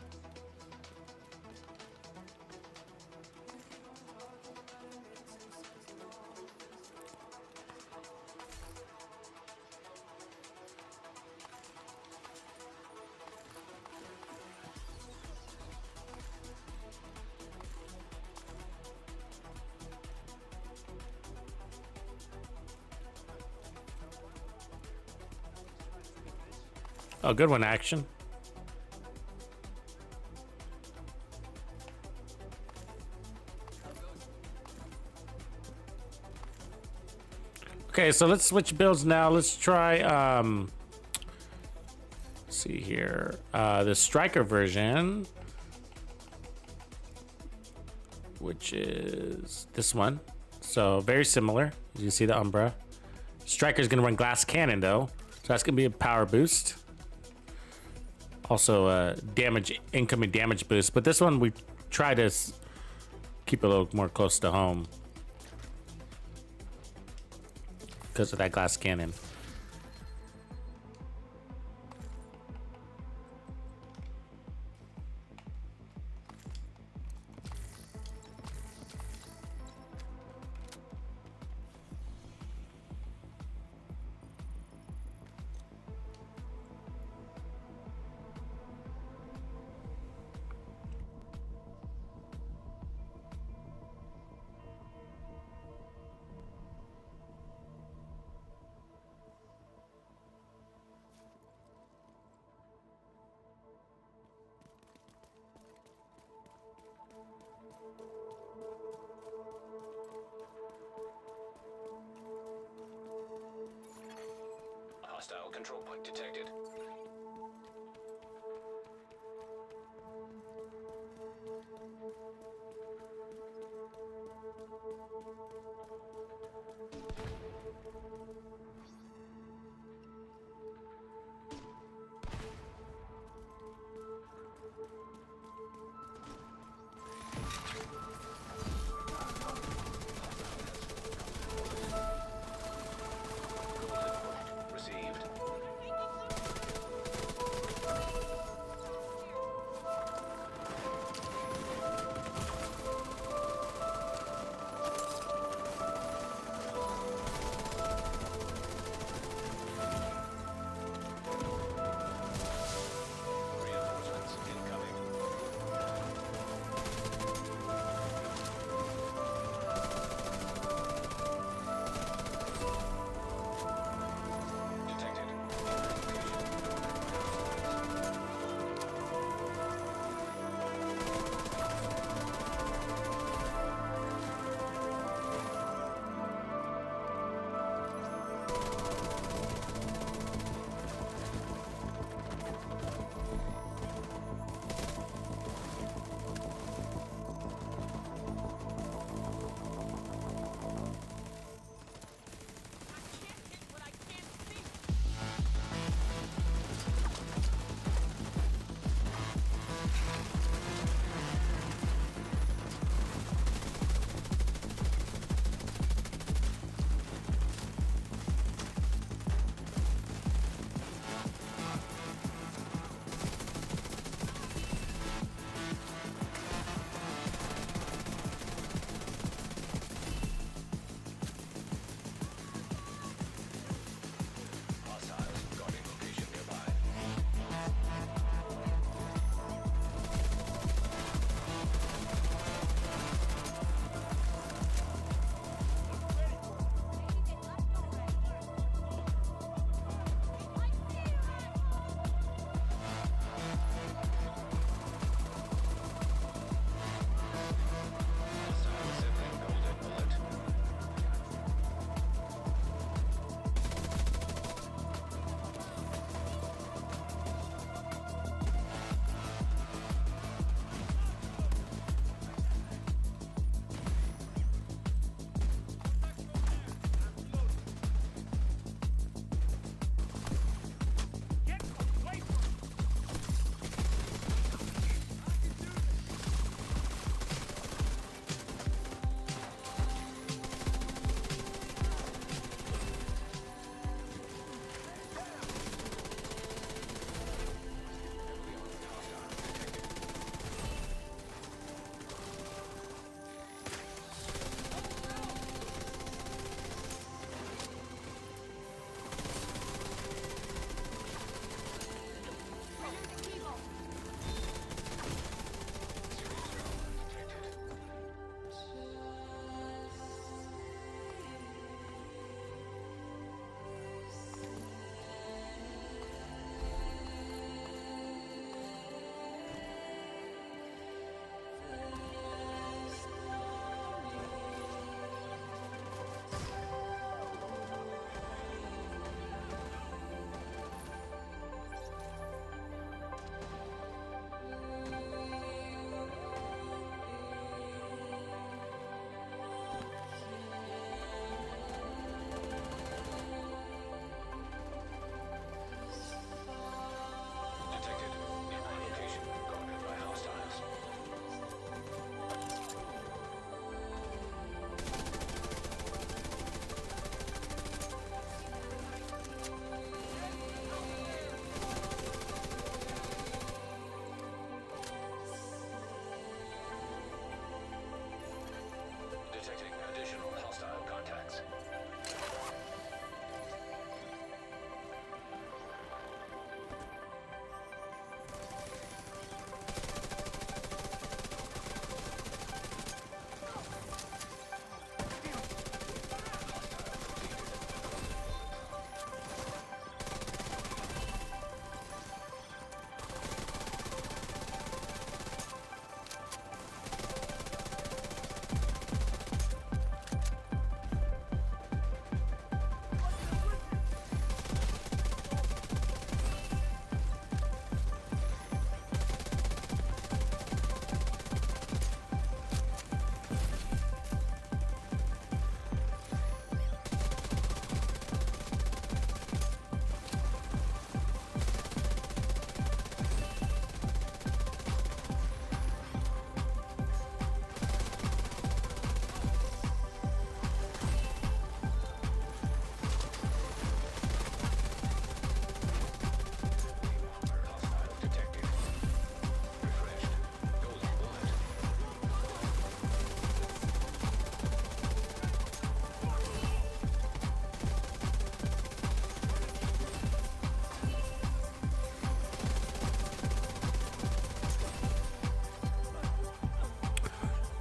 Oh, good one, action. Okay, so let's switch builds now. Let's try, let's see here, the striker version, which is this one. So very similar. You see the Umbra. Striker's gonna run glass cannon though, so that's gonna be a power boost. Also, damage, incoming damage boost, but this one we try to keep a little more close to home because of that glass cannon. Hostile control point detected. Received.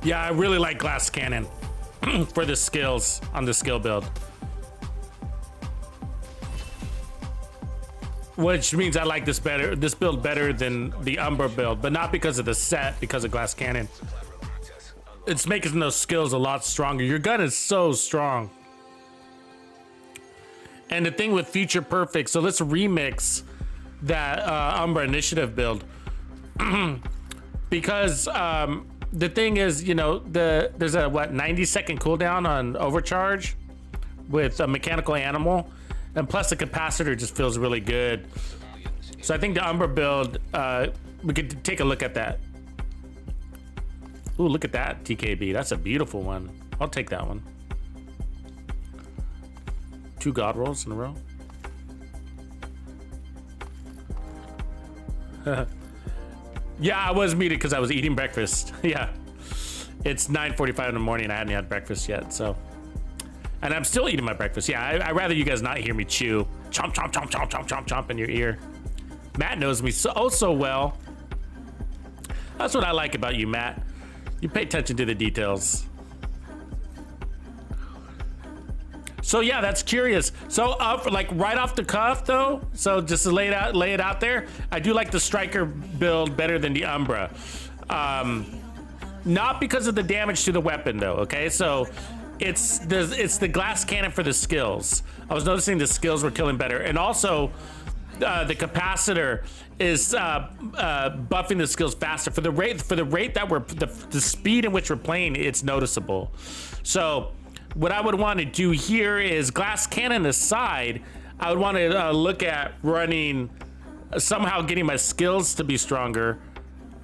Yeah, I really like glass cannon for the skills on the skill build. Which means I like this build better than the Umbra build, but not because of the set, because of glass cannon. It's making those skills a lot stronger. Your gun is so strong. And the thing with Future Perfect, so let's remix that Umbra initiative build. Because the thing is, you know, there's a 90-second cooldown on overcharge with a mechanical animal, and plus the capacitor just feels really good. So I think the Umbra build, we could take a look at that. Ooh, look at that TKB. That's a beautiful one. I'll take that one. 2 god rolls in a row. Yeah, I was muted because I was eating breakfast. Yeah, it's 9:45 in the morning. I hadn't had breakfast yet, so. And I'm still eating my breakfast. Yeah, I'd rather you guys not hear me chew. Chomp, chomp, chomp, chomp, chomp, chomp, chomp in your ear. Matt knows me so well. That's what I like about you, Matt. You pay attention to the details. So yeah, that's curious. So like right off the cuff though, so just to lay it out there, I do like the striker build better than the Umbra. Not because of the damage to the weapon though, okay? So it's the glass cannon for the skills. I was noticing the skills were killing better, and also the capacitor is buffing the skills faster for the rate that we're the speed in which we're playing. It's noticeable. So what I would want to do here is glass cannon aside, I would want to look at running somehow getting my skills to be stronger.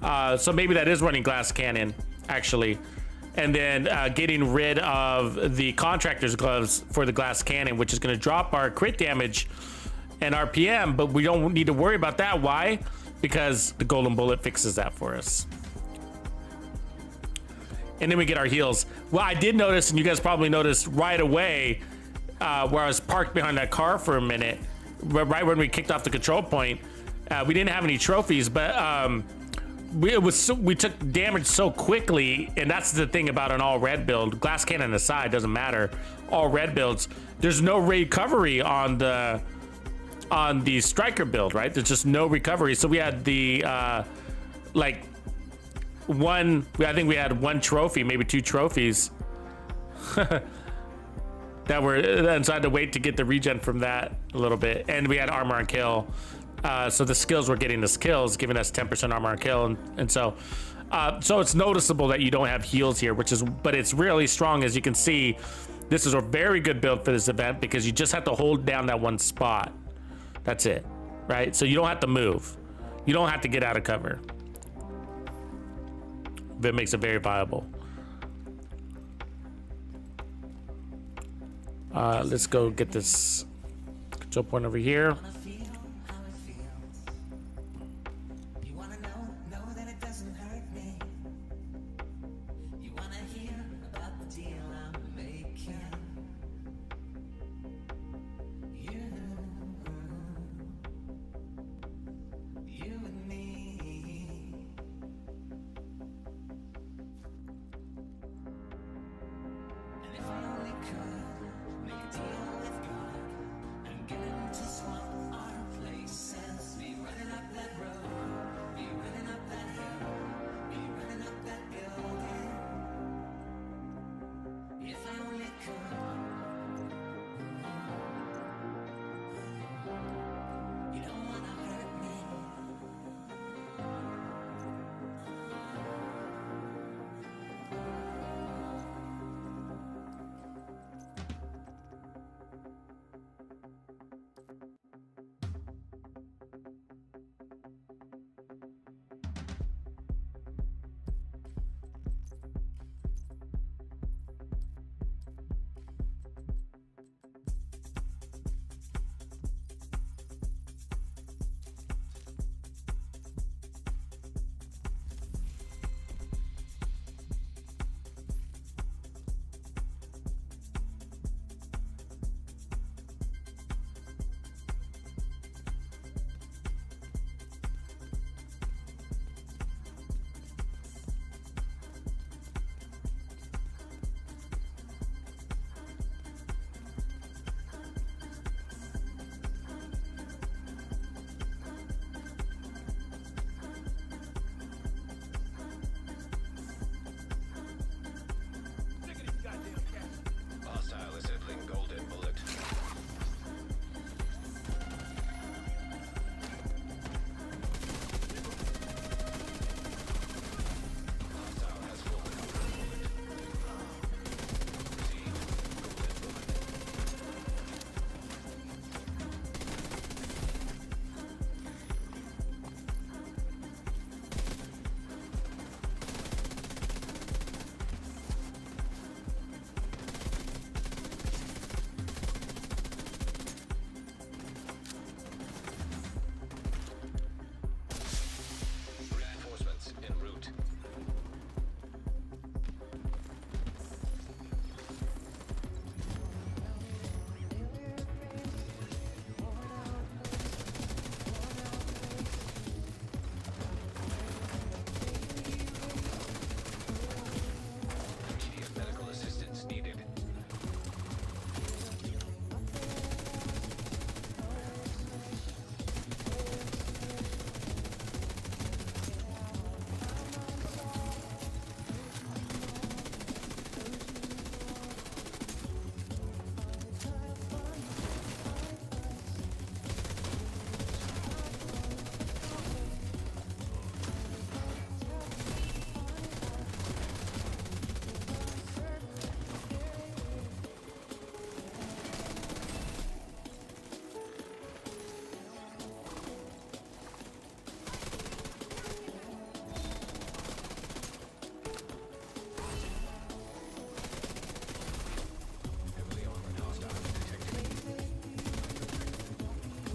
So maybe that is running glass cannon actually. And then getting rid of the contractor's gloves for the glass cannon, which is going to drop our crit damage and RPM, but we don't need to worry about that. Why? Because the golden bullet fixes that for us. And then we get our heals. Well, I did notice, and you guys probably noticed right away, where I was parked behind that car for a minute, right when we kicked off the control point, we didn't have any trophies, but we took damage so quickly, and that's the thing about an all red build. Glass cannon aside, doesn't matter. All red builds, there's no recovery on the striker build, right? There's just no recovery. So we had the like I think we had 1 trophy, maybe 2 trophies that were, and so I had to wait to get the regen from that a little bit. And we had armor on kill. So the skills were getting us kills, giving us 10% armor on kill, and so it's noticeable that you don't have heals here, but it's really strong. As you can see, this is a very good build for this event because you just have to hold down that one spot. That's it, right? So you don't have to move. You don't have to get out of cover. That makes it very viable. Let's go get this control point over here.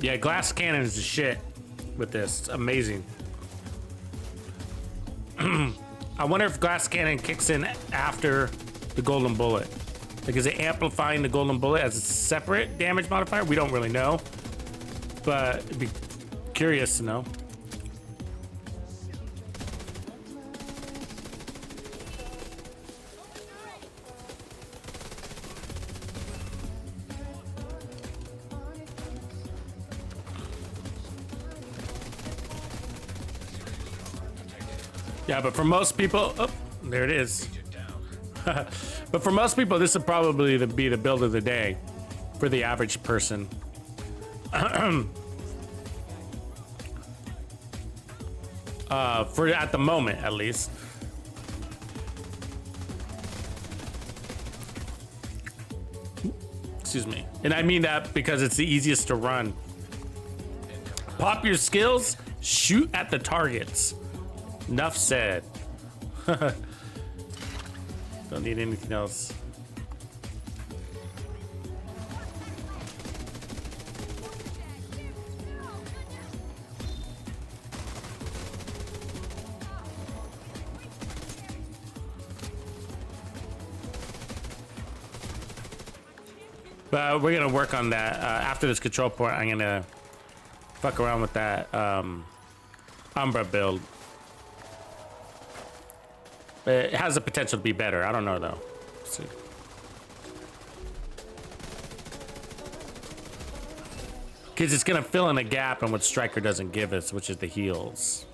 Yeah, glass cannon is the shit with this. It's amazing. I wonder if glass cannon kicks in after the golden bullet. Like, is it amplifying the golden bullet as a separate damage modifier? We don't really know, but it'd be curious to know. Yeah, but for most people, oh, there it is. But for most people, this would probably be the build of the day for the average person. For at the moment, at least. Excuse me. And I mean that because it's the easiest to run. Pop your skills, shoot at the targets. Enough said. Don't need anything else. But we're gonna work on that after this control point. I'm gonna fuck around with that Umbra build. It has the potential to be better. I don't know though. Let's see. Because it's gonna fill in a gap in what Striker doesn't give us, which is the heals.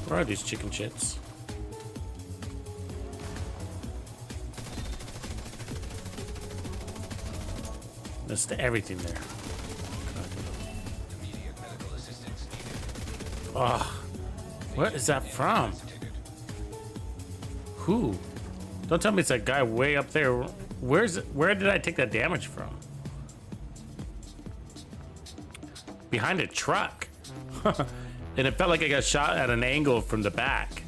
Where are these chicken shits? There's everything there. Immediate medical assistance needed. Oh, what is that from? Who? Don't tell me it's that guy way up there. Where did I take that damage from? Behind a truck. And it felt like I got shot at an angle from the back.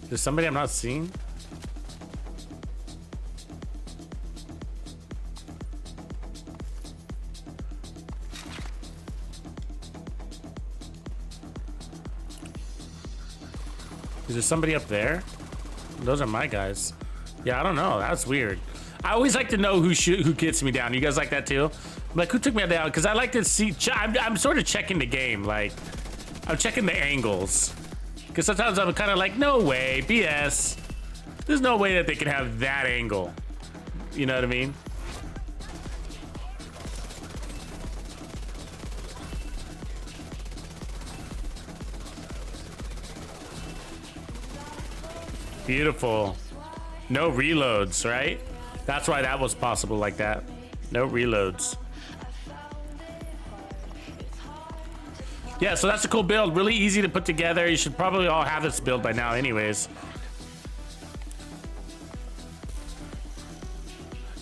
There's somebody I'm not seeing? Is there somebody up there? Those are my guys. Yeah, I don't know. That's weird. I always like to know who gets me down. You guys like that too? I'm like, who took me down? Because I like to see. I'm sort of checking the game. Like, I'm checking the angles. Because sometimes I'm kind of like, no way, BS. There's no way that they can have that angle. You know what I mean? Beautiful. No reloads, right? That's why that was possible like that. No reloads. Yeah, so that's a cool build. Really easy to put together. You should probably all have this build by now anyways.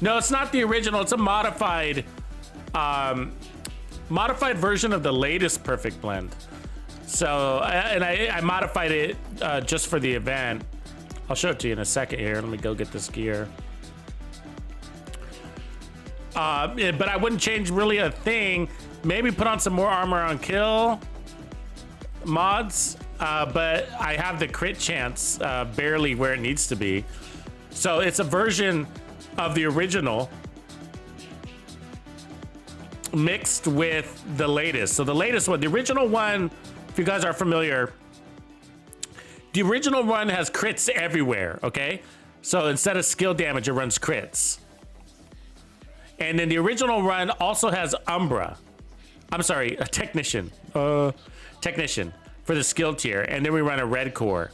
No, it's not the original. It's a modified version of the latest Perfect Blend. So, I modified it just for the event. I'll show it to you in a second here. Let me go get this gear. But I wouldn't change really a thing. Maybe put on some more armor on kill mods. But I have the crit chance barely where it needs to be. So it's a version of the original mixed with the latest. So the latest one, the original one, if you guys are familiar, the original one has crits everywhere, okay? So instead of skill damage, it runs crits. And then the original run also has Umbra. I'm sorry, a technician. Technician for the skill tier. And then we run a red core.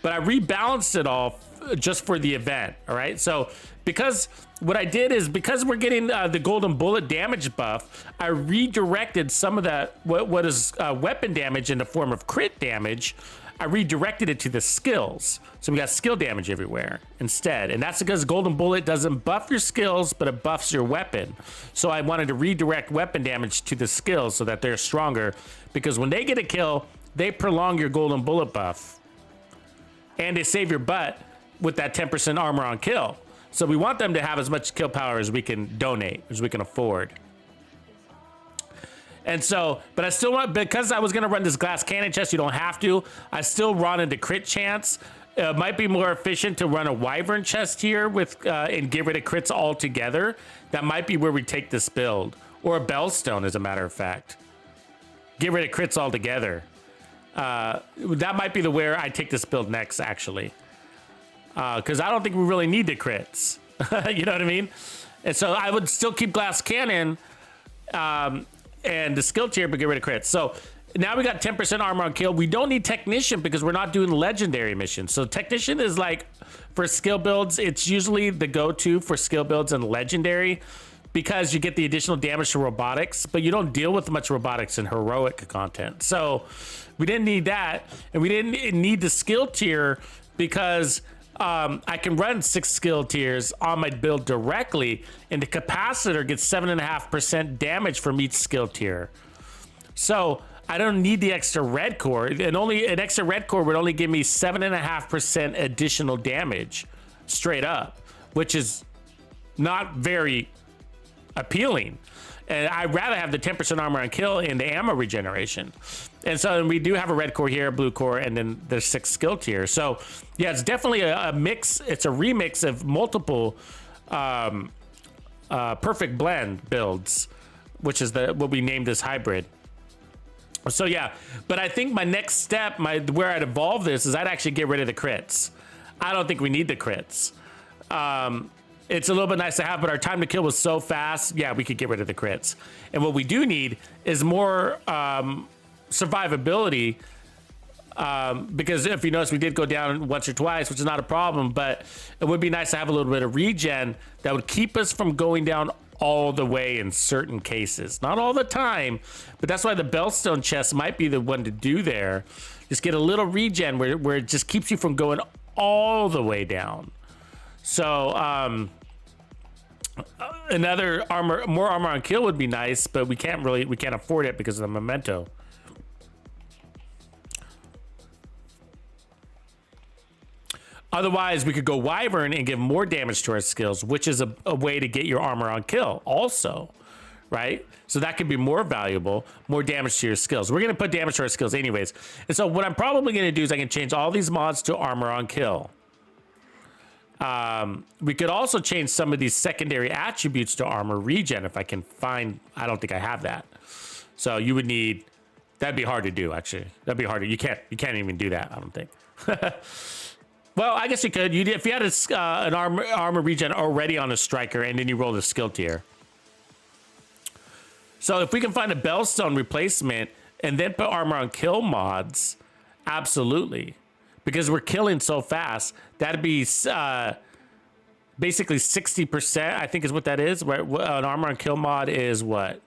But I rebalanced it all just for the event, all right? So because what I did is, because we're getting the golden bullet damage buff, I redirected some of that, what is weapon damage in the form of crit damage, I redirected it to the skills. So we got skill damage everywhere instead. And that's because Golden Bullet doesn't buff your skills, but it buffs your weapon. So I wanted to redirect weapon damage to the skills so that they're stronger, because when they get a kill, they prolong your Golden Bullet buff. And they save your butt with that 10% armor on kill. So we want them to have as much kill power as we can donate, as we can afford. And so, but I still want, because I was going to run this glass cannon chest, you don't have to. I still run into crit chance. It might be more efficient to run a wyvern chest here with and get rid of crits altogether. That might be where we take this build. Or a bellstone, as a matter of fact. Get rid of crits altogether. That might be the where I take this build next, actually. Because I don't think we really need the crits. You know what I mean? And so I would still keep glass cannon. And the skill tier, but get rid of crits. So now we got 10% armor on kill. We don't need technician because we're not doing legendary missions. So technician is like, for skill builds, it's usually the go-to for skill builds and legendary, because you get the additional damage to robotics, but you don't deal with much robotics in heroic content. So we didn't need that. And we didn't need the skill tier because I can run 6 skill tiers on my build directly, and the capacitor gets 7.5% damage from each skill tier. So I don't need the extra red core, and only an extra red core would only give me 7.5% additional damage straight up, which is not very appealing. And I'd rather have the 10% armor on kill and the ammo regeneration. And so we do have a red core here, a blue core, and then there's 6 skill tiers. So yeah, it's definitely a mix. It's a remix of multiple perfect blend builds, which is what we named this hybrid. So yeah, but I think my next step, where I'd evolve this, is I'd actually get rid of the crits. I don't think we need the crits. It's a little bit nice to have, but our time to kill was so fast. Yeah, we could get rid of the crits. And what we do need is more survivability, because if you notice, we did go down once or twice, which is not a problem, but it would be nice to have a little bit of regen that would keep us from going down all the way in certain cases. Not all the time, but that's why the Bellstone chest might be the one to do there. Just get a little regen where it just keeps you from going all the way down. So another more armor on kill would be nice, but we can't afford it because of the memento. Otherwise, we could go wyvern and give more damage to our skills, which is a way to get your armor on kill also, right? So that could be more valuable, more damage to your skills. We're going to put damage to our skills anyways. And so what I'm probably going to do is I can change all these mods to armor on kill. We could also change some of these secondary attributes to armor regen if I can find. I don't think I have that. So you would need. That'd be hard to do, actually. That'd be harder. You can't even do that, I don't think. Well, I guess you could. If you had an armor regen already on a striker and then you roll the skill tier. So if we can find a Bellstone replacement and then put armor on kill mods, absolutely. Because we're killing so fast, that'd be basically 60%, I think is what that is. Right? An armor on kill mod is what?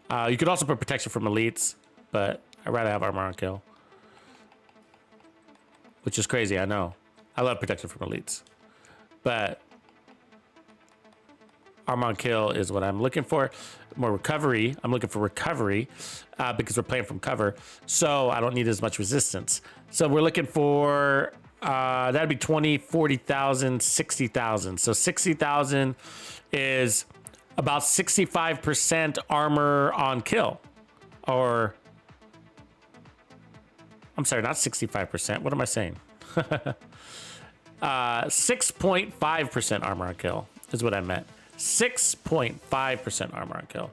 You could also put protection from elites, but I'd rather have armor on kill. Which is crazy, I know. I love protection from elites. But armor on kill is what I'm looking for. More recovery. I'm looking for recovery because we're playing from cover. So I don't need as much resistance. So we're looking for, that'd be 20, 40,000, 60,000. So 60,000 is about 65% armor on kill. Or, I'm sorry, not 65%. What am I saying? 6.5% armor on kill is what I meant. 6.5% armor on kill.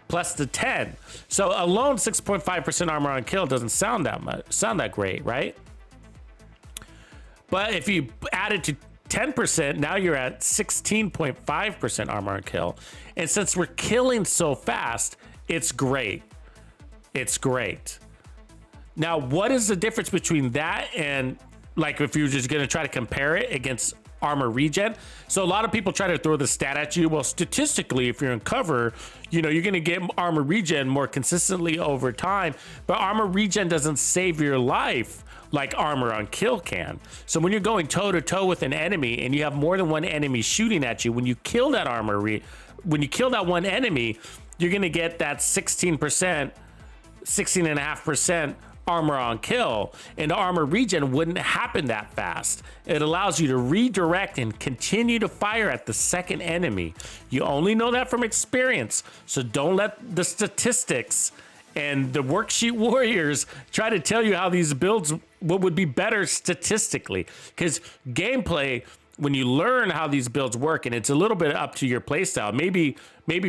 Plus the 10. So alone 6.5% armor on kill doesn't sound that great, right? But if you add it to 10%, now you're at 16.5% armor on kill. And since we're killing so fast, it's great. It's great. Now, what is the difference between that and, like, if you're just going to try to compare it against armor regen. So a lot of people try to throw the stat at you. Well, statistically, if you're in cover, you know, you're going to get armor regen more consistently over time, but armor regen doesn't save your life like armor on kill can. So when you're going toe to toe with an enemy and you have more than one enemy shooting at you, when you kill that when you kill that one enemy, you're going to get that 16.5% armor on kill, and armor regen wouldn't happen that fast. It allows you to redirect and continue to fire at the second enemy. You only know that from experience, so don't let the statistics and the worksheet warriors try to tell you how these builds what would be better statistically, because gameplay, when you learn how these builds work, and it's a little bit up to your playstyle. Maybe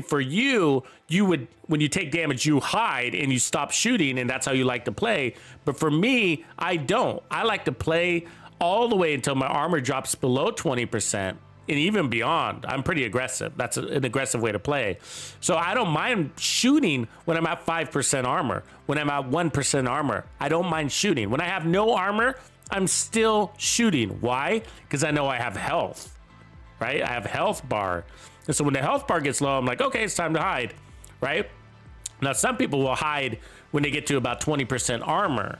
for you would, when you take damage, you hide and you stop shooting, and that's how you like to play. But for me, I don't. I like to play all the way until my armor drops below 20%, and even beyond. I'm pretty aggressive. That's an aggressive way to play. So I don't mind shooting when I'm at 5% armor. When I'm at 1% armor, I don't mind shooting. When I have no armor, I'm still shooting. Why? Because I know I have health, right? I have health bar. And so when the health bar gets low, I'm like, okay, it's time to hide, right? Now, some people will hide when they get to about 20% armor.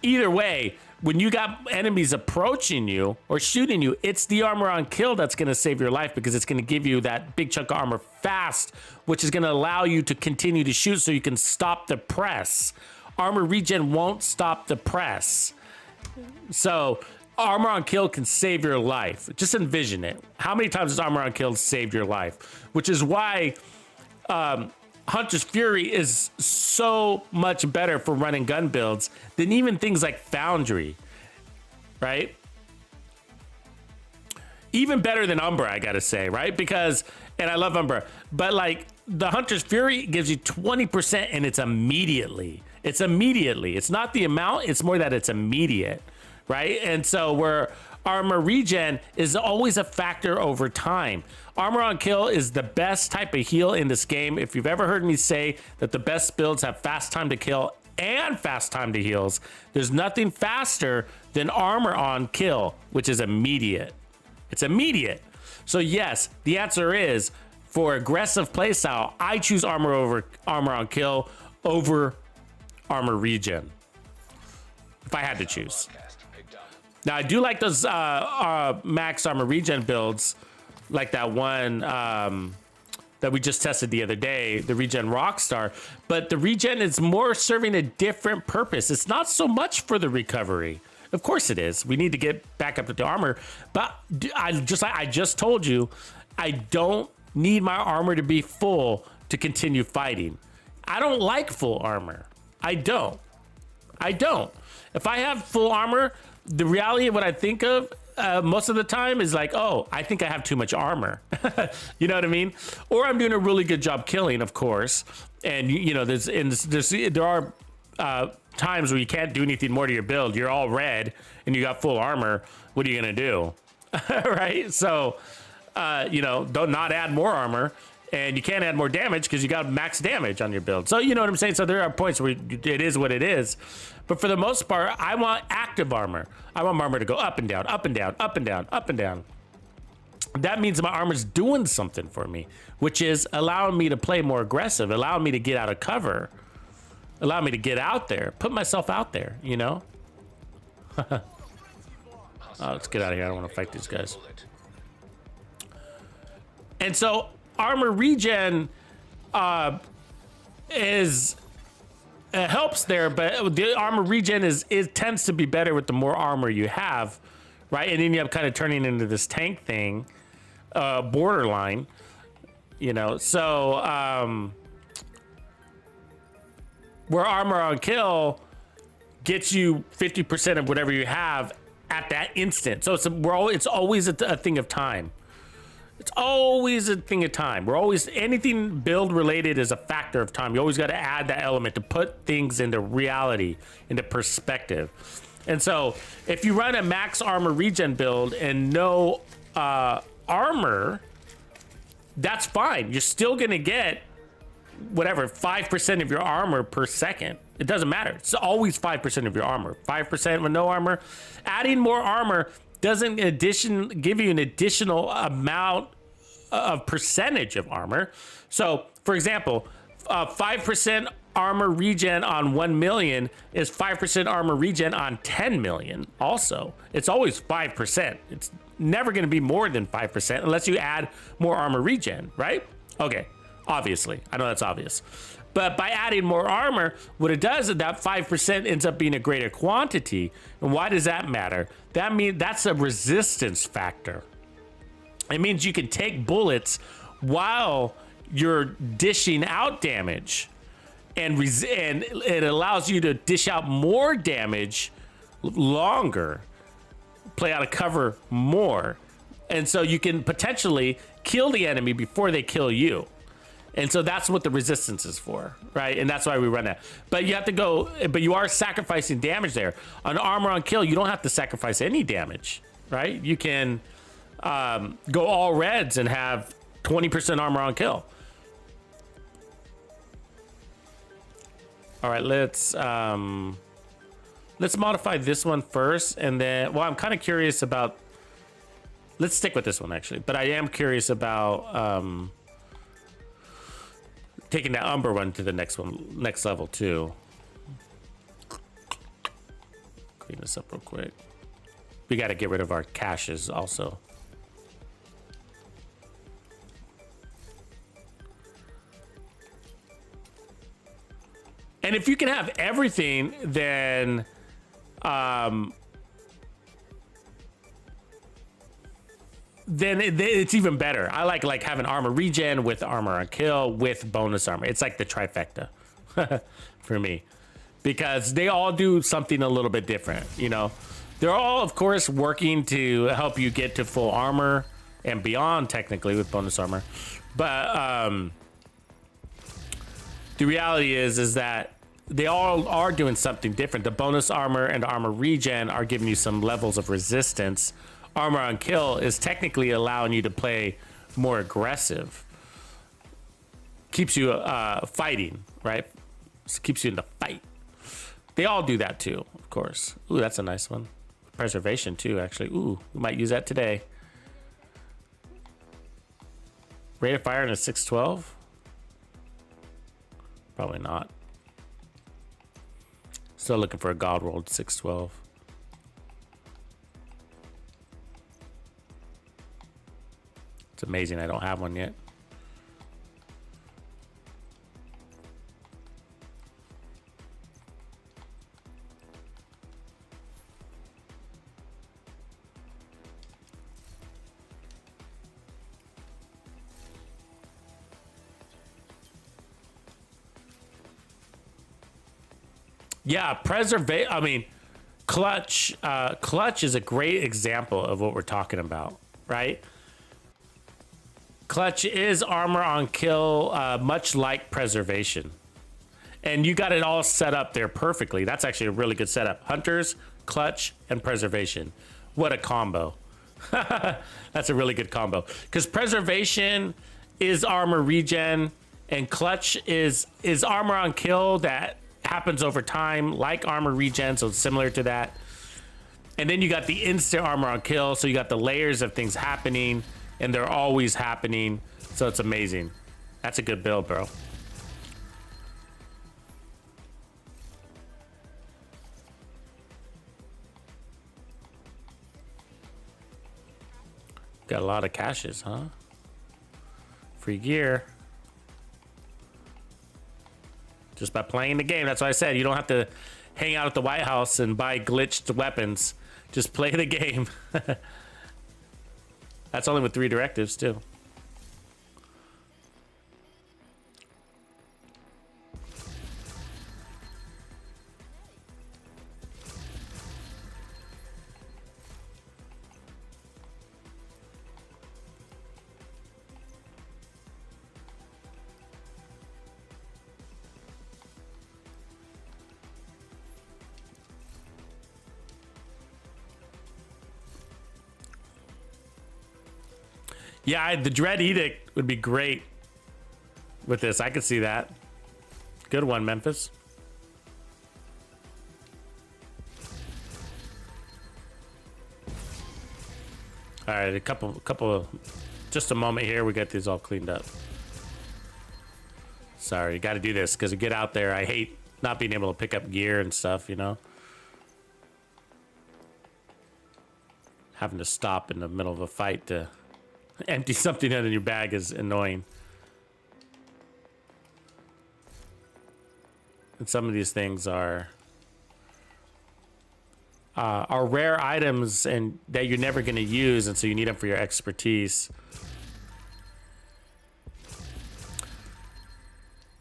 Either way, when you got enemies approaching you or shooting you, it's the armor on kill that's going to save your life, because it's going to give you that big chunk of armor fast, which is going to allow you to continue to shoot so you can stop the press. Armor regen won't stop the press. So armor on kill can save your life. Just envision it. How many times has armor on kill saved your life? Which is why Hunter's Fury is so much better for running gun builds than even things like Foundry, right? Even better than Umbra, I gotta say, right? Because, and I love Umbra, but like the Hunter's Fury gives you 20% and it's immediately. It's immediately. It's not the amount, it's more that it's immediate, right? And so where armor regen is always a factor over time. Armor on kill is the best type of heal in this game. If you've ever heard me say that the best builds have fast time to kill and fast time to heals, there's nothing faster than armor on kill, which is immediate. It's immediate. So yes, the answer is, for aggressive playstyle, I choose armor on kill over armor regen, if I had to choose. Now I do like those max armor regen builds, like that one that we just tested the other day, the regen Rockstar. But the regen is more serving a different purpose. It's not so much for the recovery. Of course it is. We need to get back up to the armor. But I just told you, I don't need my armor to be full to continue fighting. I don't like full armor. I don't. If I have full armor, the reality of what I think of most of the time is like, oh, I think I have too much armor. You know what I mean? Or I'm doing a really good job killing, of course. And you know, there are times where you can't do anything more to your build. You're all red and you got full armor. What are you gonna do? Right? So, you know, don't not add more armor. And you can't add more damage because you got max damage on your build. So you know what I'm saying? So there are points where it is what it is. But for the most part, I want active armor. I want my armor to go up and down, up and down, up and down, up and down. That means my armor's doing something for me, which is allowing me to play more aggressive, allowing me to get out of cover, allowing me to get out there, put myself out there, you know? Oh, let's get out of here. I don't want to fight these guys. And so armor regen helps there, but the armor regen tends to be better with the more armor you have, right? And then you have kind of turning into this tank thing, borderline, you know. So where armor on kill gets you 50% of whatever you have at that instant. So it's always a thing of time. It's always a thing of time. We're always, anything build related is a factor of time. You always got to add that element to put things into reality, into perspective. And so if you run a max armor regen build and no armor, that's fine. You're still going to get whatever, 5% of your armor per second. It doesn't matter. It's always 5% of your armor. 5% with no armor. Adding more armor doesn't give you an additional amount of percentage of armor. So, for example, 5% armor regen on 1 million is 5% armor regen on 10 million. Also, it's always 5%. It's never going to be more than 5% unless you add more armor regen, right? Okay, obviously. I know that's obvious. But by adding more armor, what it does is that 5% ends up being a greater quantity. And why does that matter? That means that's a resistance factor. It means you can take bullets while you're dishing out damage, and it allows you to dish out more damage longer, play out of cover more. And so you can potentially kill the enemy before they kill you. And so that's what the resistance is for, right? And that's why we run that. But you have to go, but you are sacrificing damage there. On armor on kill, you don't have to sacrifice any damage, right? You can go all reds and have 20% armor on kill. All right, let's modify this one first, and then, well, I'm kind of curious about, let's stick with this one actually, but I am curious about taking that Umbra one to the next level too. Clean this up real quick. We got to get rid of our caches also. And if you can have everything, then it's even better. I like having armor regen with armor on kill with bonus armor. It's like the trifecta for me, because they all do something a little bit different. You know, they're all, of course, working to help you get to full armor and beyond, technically, with bonus armor. But the reality is that they all are doing something different. The bonus armor and armor regen are giving you some levels of resistance. Armor on kill is technically allowing you to play more aggressive. Keeps you fighting, right? Keeps you in the fight. They all do that too, of course. Ooh, that's a nice one. Preservation too, actually. Ooh, we might use that today. Rate of fire in a 612? Probably not. Still looking for a god rolled 612. It's amazing I don't have one yet. Yeah, clutch. Clutch is a great example of what we're talking about, right? Clutch is armor on kill, much like preservation. And you got it all set up there perfectly. That's actually a really good setup. Hunters, clutch, and preservation. What a combo. That's a really good combo. Because preservation is armor regen, and clutch is armor on kill that happens over time, like armor regen, so it's similar to that. And then you got the instant armor on kill, so you got the layers of things happening, and they're always happening, so it's amazing. That's a good build, bro. Got a lot of caches, huh? Free gear. Just by playing the game. That's why I said you don't have to hang out at the White House and buy glitched weapons. Just play the game. That's only with 3 directives, too. Yeah, the Dread Edict would be great with this. I could see that. Good one, Memphis. All right, just a moment here. We get these all cleaned up. Sorry, got to do this because to get out there, I hate not being able to pick up gear and stuff, you know? Having to stop in the middle of a fight to empty something out of your bag is annoying. And some of these things are rare items and that you're never going to use, and so you need them for your expertise.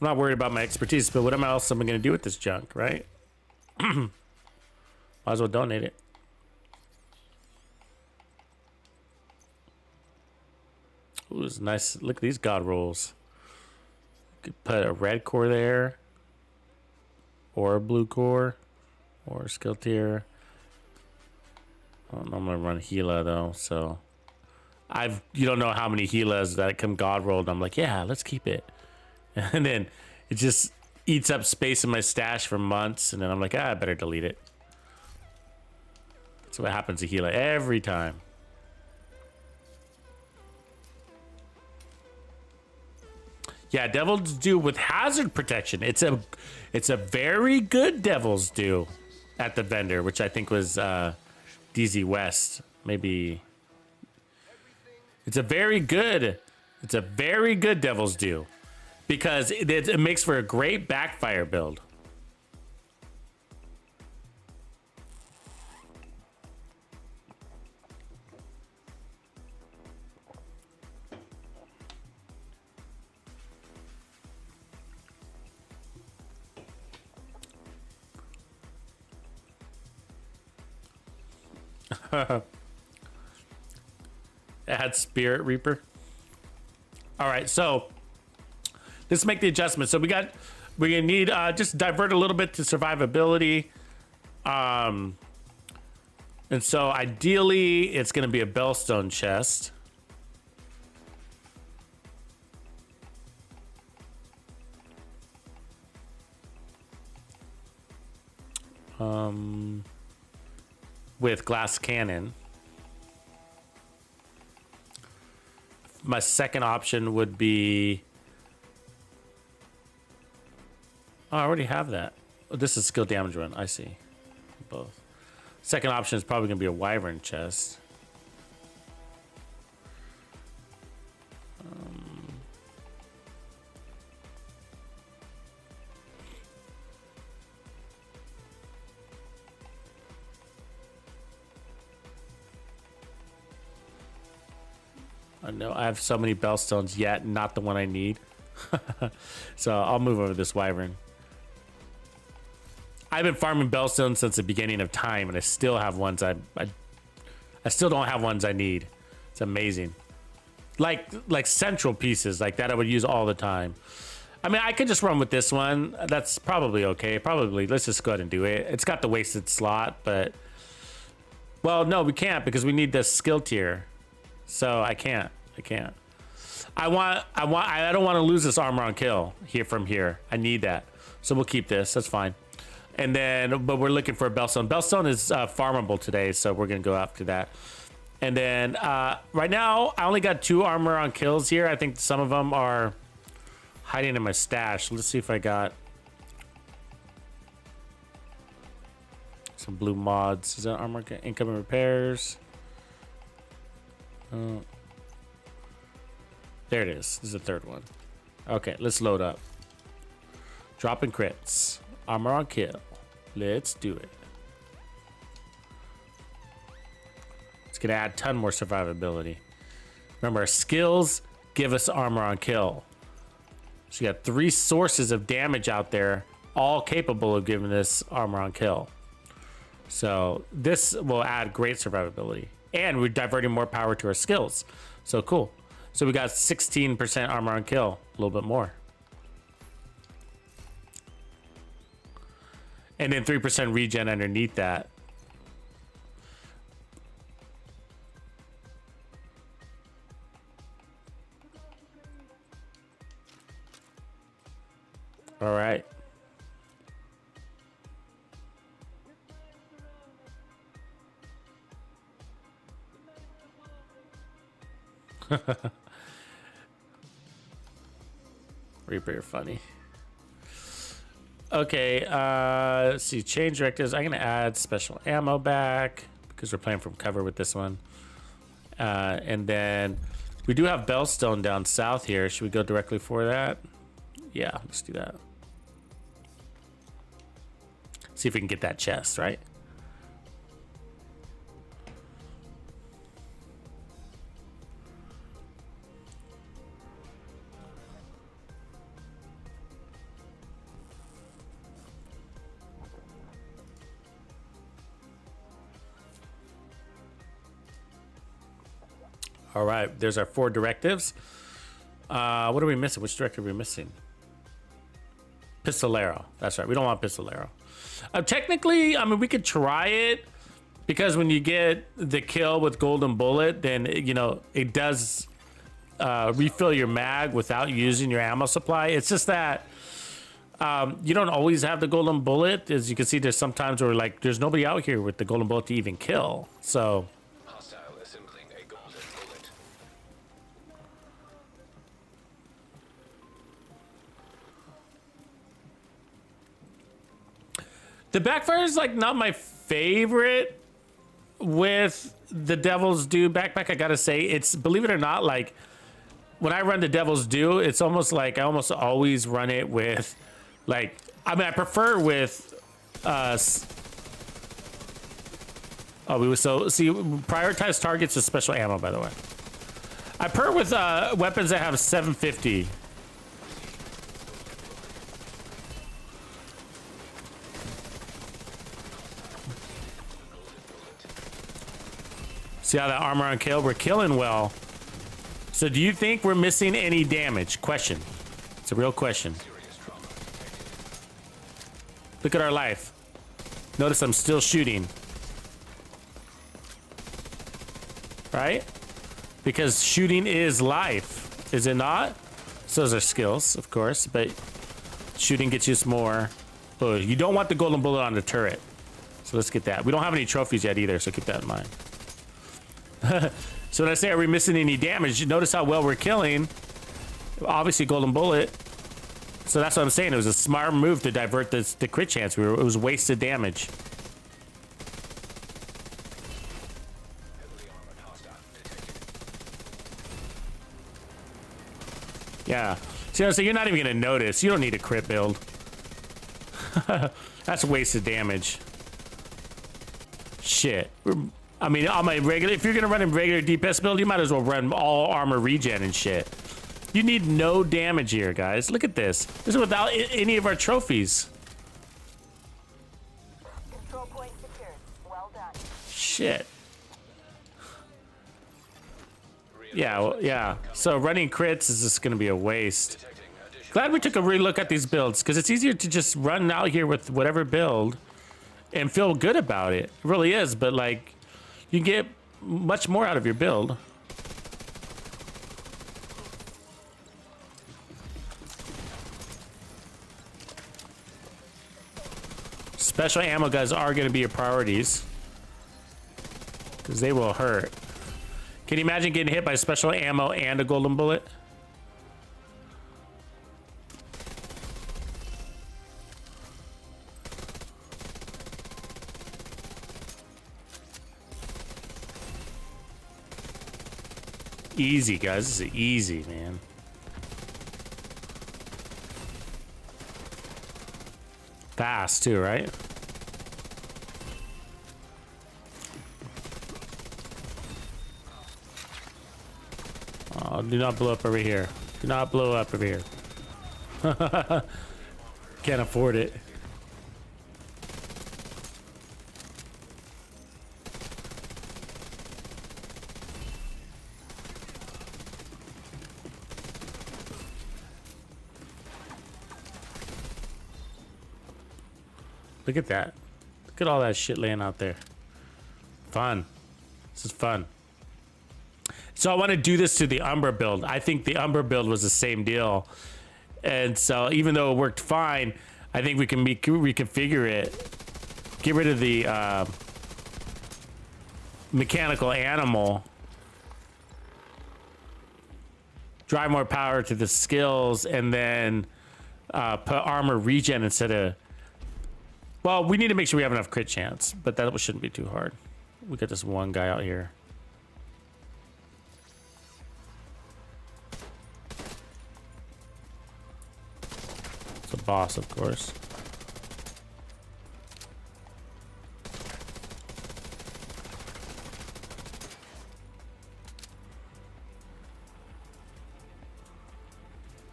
I'm not worried about my expertise, but what else am I going to do with this junk, right? Might as well donate it. Ooh, this is nice. Look at these god rolls. Could put a red core there, or a blue core, or a skill tier. I'm gonna run Gila though, so you don't know how many Gilas that come god rolled. I'm like, yeah, let's keep it, and then it just eats up space in my stash for months, and then I'm like, I better delete it. That's what happens to Gila every time. Yeah, Devil's Due with hazard protection. It's a very good Devil's Due at the vendor, which I think was DZ West. Maybe it's a very good Devil's Due because it makes for a great backfire build. Add Spirit Reaper. All right, so let's make the adjustment. So we're gonna need just divert a little bit to survivability. And so ideally it's gonna be a Bellstone chest. With glass cannon. My second option would be... Oh, I already have that. Oh, this is skill damage run. I see. Both. Second option is probably going to be a Wyvern chest. I know I have so many Bellstones yet, not the one I need. So I'll move over this Wyvern. I've been farming Bellstones since the beginning of time, and I still have ones I still don't have ones I need. It's amazing. Like central pieces like that I would use all the time. I mean, I could just run with this one. That's probably okay. Probably, let's just go ahead and do it. It's got the wasted slot, but... Well, no, we can't because we need this skill tier. So I can't. I don't want to lose this armor on kill from here. I need that. So we'll keep this. That's fine. And then, but we're looking for a Bellstone. Bellstone is farmable today, so we're gonna go after that. And then right now, I only got 2 armor on kills here. I think some of them are hiding in my stash. Let's see if I got some blue mods. Is that armor incoming repairs? There it is. This is the third one. Okay, let's load up. Dropping crits. Armor on kill. Let's do it. It's gonna add a ton more survivability. Remember, our skills give us armor on kill. So you got 3 sources of damage out there, all capable of giving this armor on kill. So this will add great survivability. And we're diverting more power to our skills. So cool. So we got 16% armor on kill. A little bit more. And then 3% regen underneath that. All right. Reaper, you're funny. Okay, let's see. Change directives. I'm gonna add special ammo back because we're playing from cover with this one. And then we do have Bellstone down south here. Should we go directly for that? Yeah, let's do that. See if we can get that chest, right? All right, there's our 4 directives. What are we missing? Which directive are we missing? Pistolero. That's right. We don't want Pistolero. Technically, I mean, we could try it because when you get the kill with Golden Bullet, then, you know, it does refill your mag without using your ammo supply. It's just that you don't always have the Golden Bullet. As you can see, there's sometimes where, like, there's nobody out here with the Golden Bullet to even kill. So... Hostile assembling a golden bullet. The backfire is like not my favorite with the Devil's Due backpack. I gotta say, it's, believe it or not, like when I run the Devil's Due, it's almost like I almost always run it with, like, I mean, I prefer with so see, prioritize targets with special ammo, by the way. I prefer with weapons that have 750. See how that armor on kill? We're killing well. So do you think we're missing any damage? Question. It's a real question. Look at our life. Notice I'm still shooting. Right? Because shooting is life, is it not? So is our skills, of course, but shooting gets you more. Oh, you don't want the golden bullet on the turret. So let's get that. We don't have any trophies yet either, so keep that in mind. So when I say, are we missing any damage? You notice how well we're killing. Obviously, golden bullet. So that's what I'm saying. It was a smart move to divert the crit chance. It was wasted damage. Yeah. See what I'm saying? You're not even going to notice. You don't need a crit build. That's wasted damage. Shit. I mean, on my regular, if you're going to run a regular DPS build, you might as well run all armor regen and shit. You need no damage here, guys. Look at this. This is without any of our trophies. Control point secured. Well done. Shit. Yeah, well, yeah. So running crits is just going to be a waste. Glad we took a relook at these builds, because it's easier to just run out here with whatever build and feel good about it. It really is, but like, you get much more out of your build. Special ammo guys are going to be your priorities, because they will hurt. Can you imagine getting hit by special ammo and a golden bullet? Easy, guys. This is easy, man. Fast, too, right? Oh, do not blow up over here. Do not blow up over here. Can't afford it. Look at that. Look at all that shit laying out there. Fun. This is fun. So I want to do this to the Umbra build. I think the Umbra build was the same deal. And so even though it worked fine, I think we can reconfigure it. Get rid of the mechanical animal. drive more power to the skills, and then put armor regen instead of... Well, we need to make sure we have enough crit chance, but that shouldn't be too hard. We got this one guy out here. It's a boss, of course.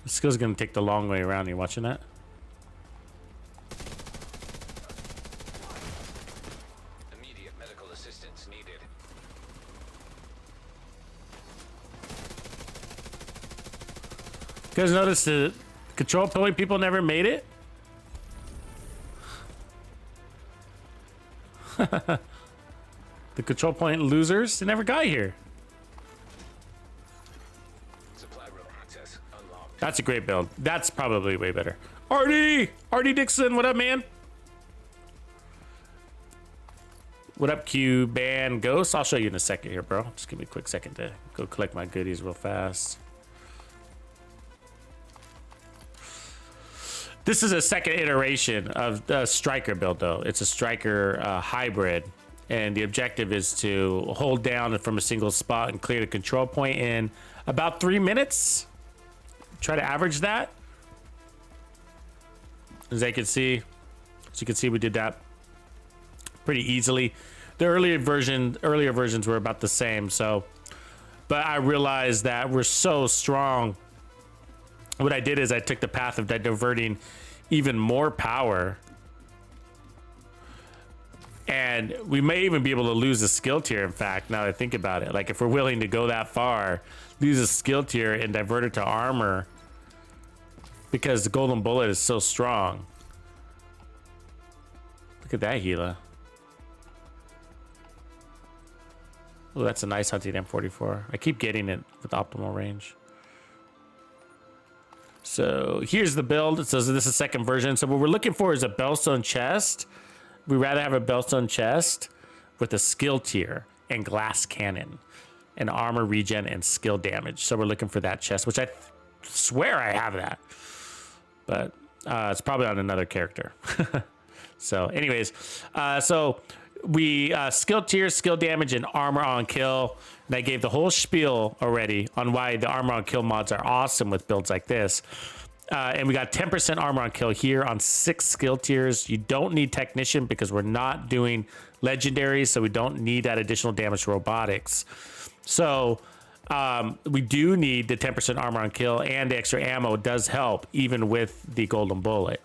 The skill's gonna take the long way around. You watching that? Immediate medical assistance needed. You guys notice the control point people never made it? The control point losers, they never got here. Supply room access unlocked. That's a great build. That's probably way better. Artie Dixon, what up, man? What up, Q Band Ghost? I'll show you in a second here, bro. Just give me a quick second to go collect my goodies real fast. This is a second iteration of the Striker build, though. It's a Striker hybrid, and the objective is to hold down from a single spot and clear the control point in about 3 minutes. Try to average that. As you can see, we did that pretty easily. The earlier versions were about the same. So, but I realized that we're so strong. What I did is I took the path of diverting even more power, and we may even be able to lose a skill tier. In fact, now that I think about it, like if we're willing to go that far, lose a skill tier and divert it to armor, because the golden bullet is so strong. Look at that, Gila. Oh, that's a nice hunting M44. I keep getting it with optimal range. So here's the build. It says this is second version. So what we're looking for is a bellstone chest. We'd rather have a bellstone chest with a skill tier and glass cannon and armor regen and skill damage. So we're looking for that chest, which I swear I have that, but it's probably on another character. So anyways, so we skill tier, skill damage, and armor on kill. And I gave the whole spiel already on why the armor on kill mods are awesome with builds like this. And we got 10% armor on kill here on 6 skill tiers. You don't need technician because we're not doing legendaries, so we don't need that additional damage to robotics. So we do need the 10% armor on kill, and the extra ammo does help even with the golden bullet.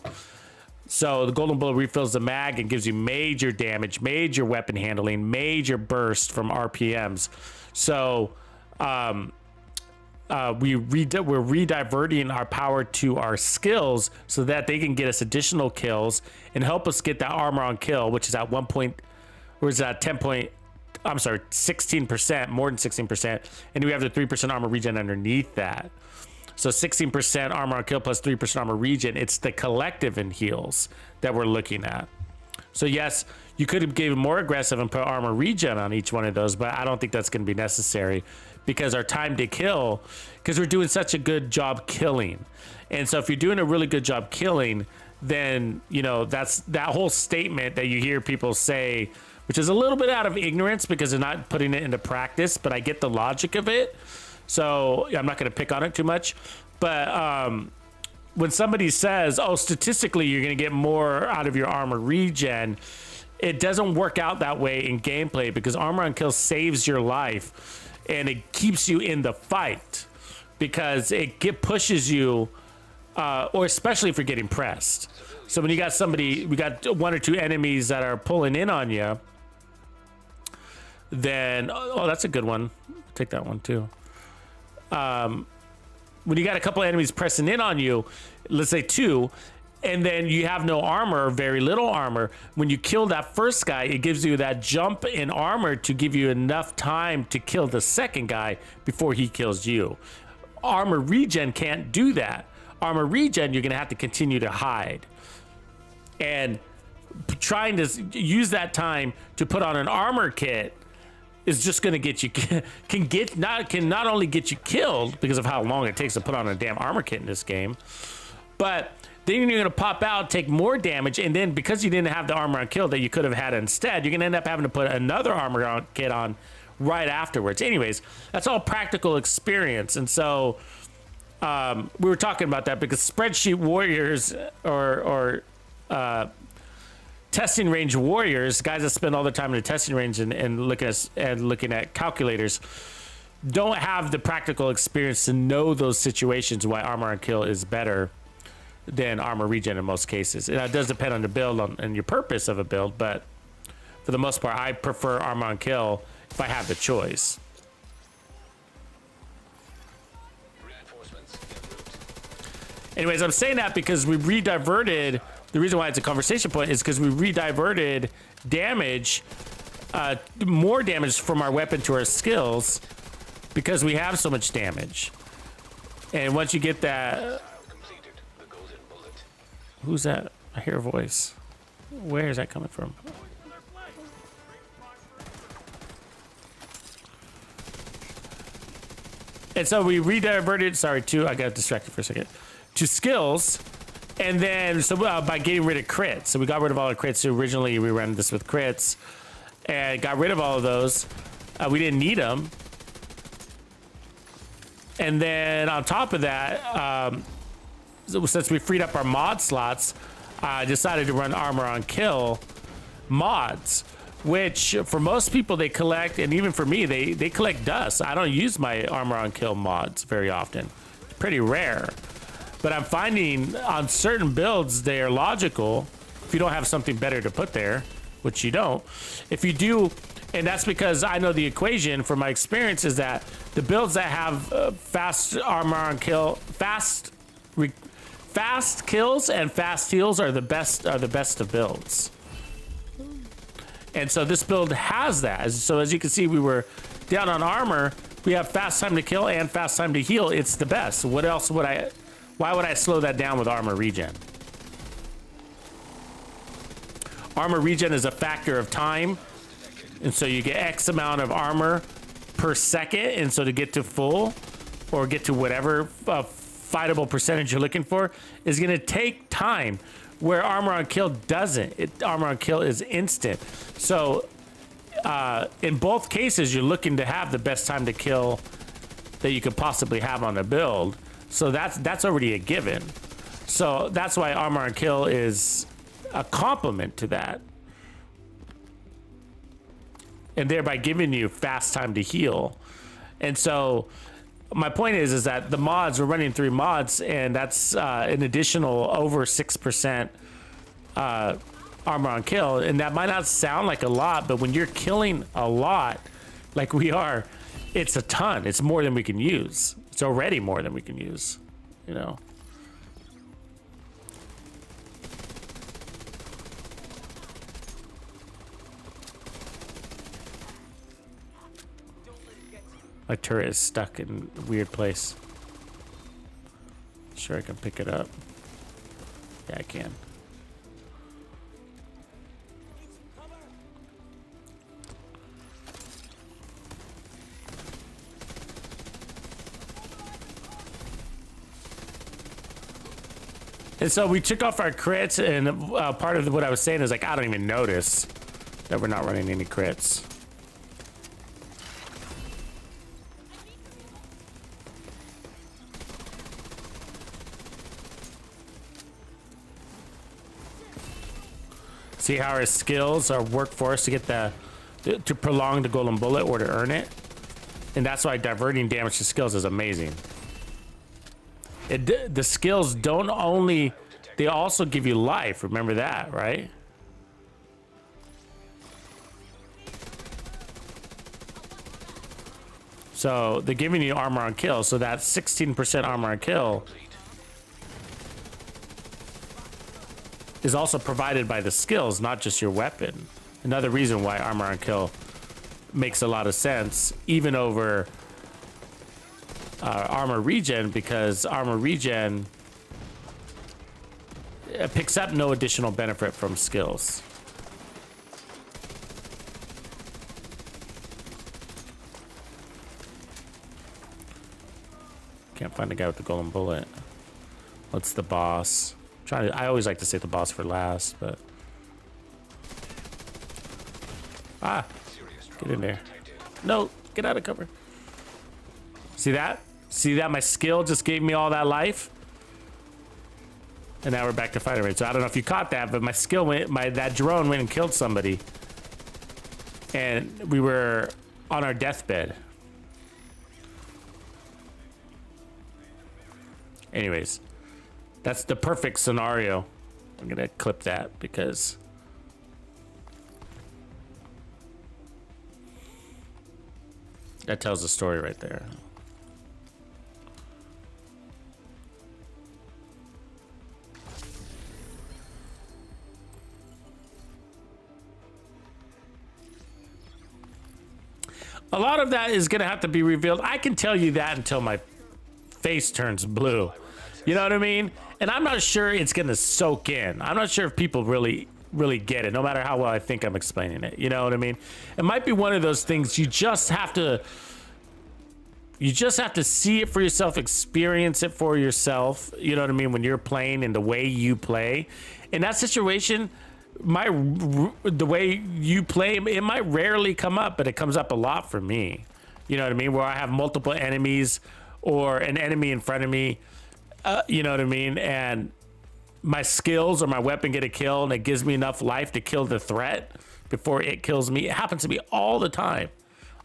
So the golden bullet refills the mag and gives you major damage, major weapon handling, major burst from RPMs. So we're rediverting our power to our skills so that they can get us additional kills and help us get that armor on kill, which is at 16%, more than 16%. And we have the 3% armor regen underneath that. So 16% armor on kill plus 3% armor regen. It's the collective and heals that we're looking at. So yes, you could have given more aggressive and put armor regen on each one of those, but I don't think that's going to be necessary because our time to kill, because we're doing such a good job killing. And so if you're doing a really good job killing, then, you know, that's that whole statement that you hear people say, which is a little bit out of ignorance because they're not putting it into practice, but I get the logic of it. So I'm not going to pick on it too much, but when somebody says, oh, statistically, you're going to get more out of your armor regen, it doesn't work out that way in gameplay because armor on kill saves your life and it keeps you in the fight because it pushes you, or especially if you're getting pressed. So when you got somebody, we got 1 or 2 enemies that are pulling in on you, then, oh, that's a good one. Take that one too. When you got a couple of enemies pressing in on you, let's say 2, and then you have no armor or very little armor, when you kill that first guy, it gives you that jump in armor to give you enough time to kill the second guy before he kills you. Armor regen can't do that. Armor regen, you're going to have to continue to hide. And trying to use that time to put on an armor kit is just going to get you can not only get you killed because of how long it takes to put on a damn armor kit in this game, but then you're going to pop out, take more damage, and then because you didn't have the armor on kill that you could have had instead, you're going to end up having to put another kit on right afterwards. Anyways, that's all practical experience. And so we were talking about that because spreadsheet warriors or testing range warriors, guys that spend all their time in the testing range and looking at calculators, don't have the practical experience to know those situations why armor on kill is better than armor regen in most cases. And it does depend on the build and your purpose of a build, but for the most part, I prefer armor on kill if I have the choice. Anyways, I'm saying that because we rediverted. The reason why it's a conversation point is because we rediverted damage, more damage from our weapon to our skills because we have so much damage. And once you get that, who's that? I hear a voice. Where is that coming from? And so we rediverted, I got distracted for a second, to skills. And then, so by getting rid of crits. So we got rid of all the crits. So originally we ran this with crits and got rid of all of those. We didn't need them. And then on top of that, since we freed up our mod slots, I decided to run armor on kill mods, which for most people they collect, and even for me, they collect dust. I don't use my armor on kill mods very often. It's pretty rare. But I'm finding on certain builds they are logical if you don't have something better to put there, which you don't. If you do, and that's because I know the equation from my experience is that the builds that have fast armor on kill, fast kills and fast heals are the best of builds. And so this build has that. So as you can see, we were down on armor. We have fast time to kill and fast time to heal. It's the best. What else would I? Why would I slow that down with armor regen? Armor regen is a factor of time. And so you get X amount of armor per second. And so to get to full or get to whatever fightable percentage you're looking for is going to take time, where armor on kill doesn't. Armor on kill is instant. So in both cases, you're looking to have the best time to kill that you could possibly have on the build. So that's already a given. So that's why armor on kill is a complement to that. And thereby giving you fast time to heal. And so my point is that the mods, we're running 3 mods, and that's an additional over 6% armor on kill. And that might not sound like a lot, but when you're killing a lot, like we are, it's a ton. It's more than we can use. It's already more than we can use, you know. My turret is stuck in a weird place. Sure, I can pick it up. Yeah, I can. And so we took off our crits, and part of what I was saying is like, I don't even notice that we're not running any crits. See how our skills, our workforce to get to prolong the golden bullet or to earn it. And that's why diverting damage to skills is amazing. The skills don't only, they also give you life. Remember that, right? So they're giving you armor on kill. So that's 16% armor on kill is also provided by the skills, not just your weapon. Another reason why armor on kill makes a lot of sense, even over armor regen, because armor regen picks up no additional benefit from skills. Can't find the guy with the golden bullet. What's the boss? I always like to say the boss for last, but get in there. No, get out of cover. See that? See that? My skill just gave me all that life. And now we're back to fighting rate. So I don't know if you caught that, but my skill went, that drone went and killed somebody. And we were on our deathbed. Anyways, that's the perfect scenario. I'm gonna clip that because that tells the story right there. A lot of that is gonna have to be revealed. I can tell you that until my face turns blue. You know what I mean? And I'm not sure it's gonna soak in. I'm not sure if people really get it, no matter how well I think I'm explaining it. You know what I mean? It might be one of those things you just have to see it for yourself, experience it for yourself. You know what I mean? When you're playing and the way you play. In that situation, the way you play, it might rarely come up, but it comes up a lot for me. You know what I mean? Where I have multiple enemies or an enemy in front of me, you know what I mean? And my skills or my weapon get a kill and it gives me enough life to kill the threat before it kills me. It happens to me all the time.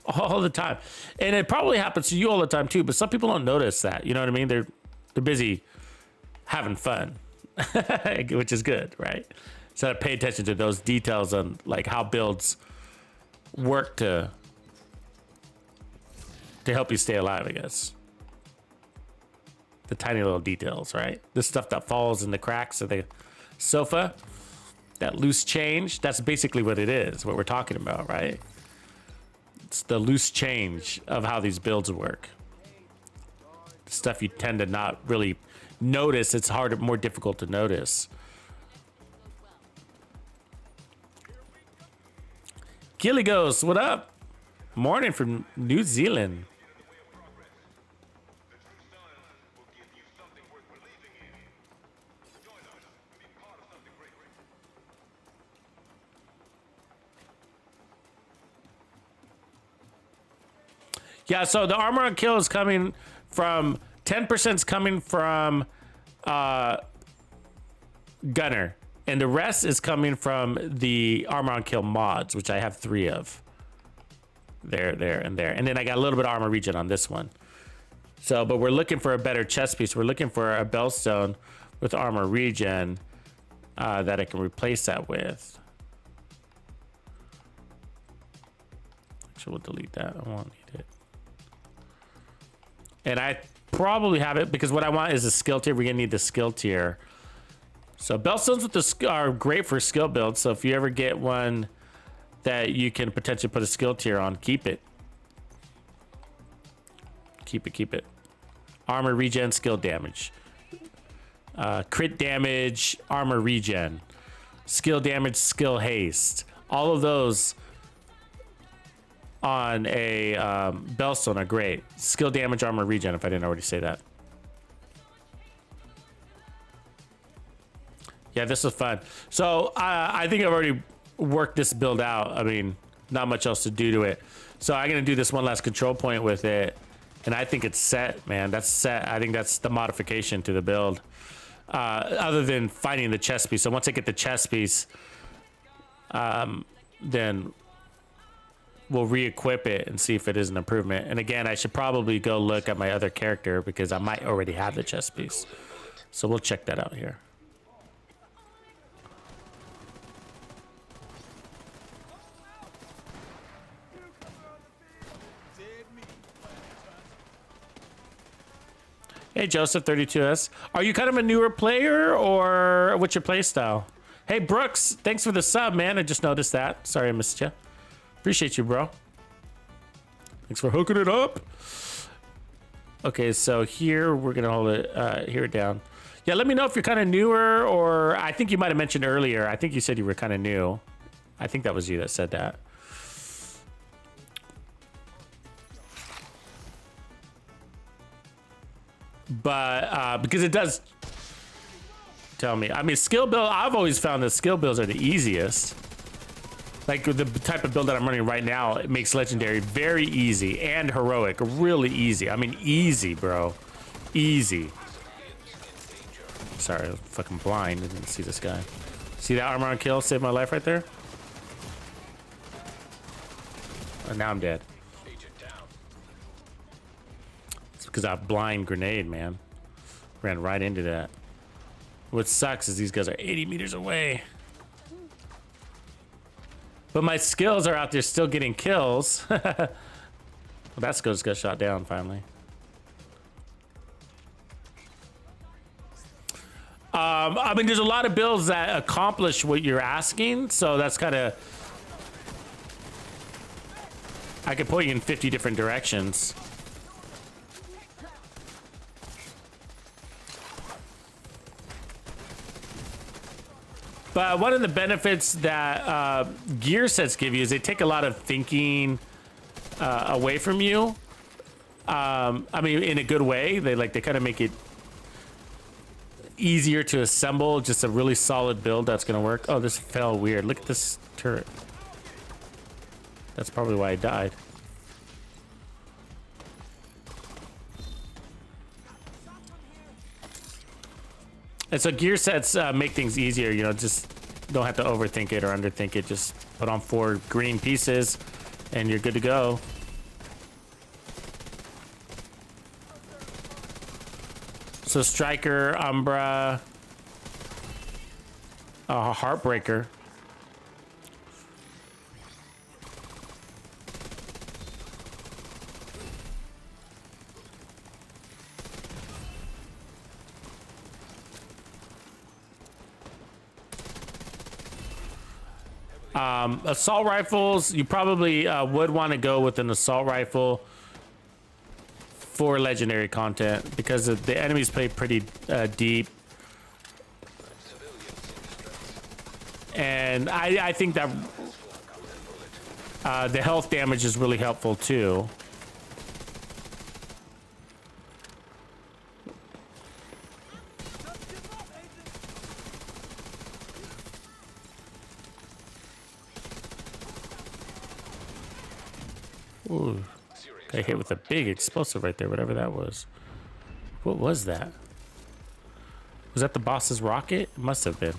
All the time. And it probably happens to you all the time too, but some people don't notice that. You know what I mean? They're busy having fun, which is good, right? So pay attention to those details on like how builds work to help you stay alive, I guess. The tiny little details, right? The stuff that falls in the cracks of the sofa, that loose change, that's basically what it is, what we're talking about, right? It's the loose change of how these builds work. The stuff you tend to not really notice, it's harder, more difficult to notice. Gilly Ghost, what up? Morning from New Zealand. Yeah, so the armor on kill is coming from 10% is coming from Gunner, and the rest is coming from the armor on kill mods, which I have 3 of. There, and there, and then I got a little bit of armor regen on this one. So, but we're looking for a better chest piece. We're looking for a bellstone with armor regen that I can replace that with. Actually, we'll delete that. I won't need it. And I probably have it because what I want is a skill tier. We're gonna need the skill tier. So bellstones with the are great for skill builds. So if you ever get one that you can potentially put a skill tier on, keep it. Keep it. Armor regen, skill damage, crit damage, armor regen, skill damage, skill haste. All of those on a bellstone are great. Skill damage, armor regen, if I didn't already say that. Yeah, this was fun. So I think I've already worked this build out. I mean, not much else to do to it. So I'm gonna do this one last control point with it, and I think it's set, man. That's set. I think that's the modification to the build, other than finding the chest piece. So once I get the chest piece, then we'll re-equip it and see if it is an improvement. And again, I should probably go look at my other character because I might already have the chest piece. So we'll check that out here. Hey, Joseph 32S. Are you kind of a newer player or what's your play style? Hey, Brooks, thanks for the sub, man. I just noticed that. Sorry I missed you. Appreciate you, bro. Thanks for hooking it up. Okay, so here we're gonna hold it, here down. Yeah, let me know if you're kind of newer, or I think you might have mentioned earlier. I think you said you were kind of new. I think that was you that said that. but because it does tell me. I mean, skill build, I've always found that skill builds are the easiest. Like the type of build that I'm running right now, it makes legendary very easy and heroic really easy. I mean, easy, bro. Easy. Sorry, I'm fucking blind. I didn't see this guy. See that armor on kill? Saved my life right there. And now I'm dead. It's because I blind grenade, man. Ran right into that. What sucks is these guys are 80 meters away. But my skills are out there still getting kills. Well, that skill just got shot down finally. I mean, there's a lot of builds that accomplish what you're asking, so that's kind of... I could point you in 50 different directions. But one of the benefits that gear sets give you is they take a lot of thinking away from you. I mean, in a good way. They kind of make it easier to assemble. Just a really solid build that's gonna work. Oh, this fell weird. Look at this turret. That's probably why I died. And so gear sets make things easier, you know, just don't have to overthink it or underthink it. Just put on 4 green pieces and you're good to go. So Striker, Umbra, Heartbreaker. Assault rifles, you probably would want to go with an assault rifle for legendary content because the enemies play pretty deep. And I think that the health damage is really helpful too. Ooh, got hit with a big explosive right there, whatever that was. What was that? Was that the boss's rocket? It must have been.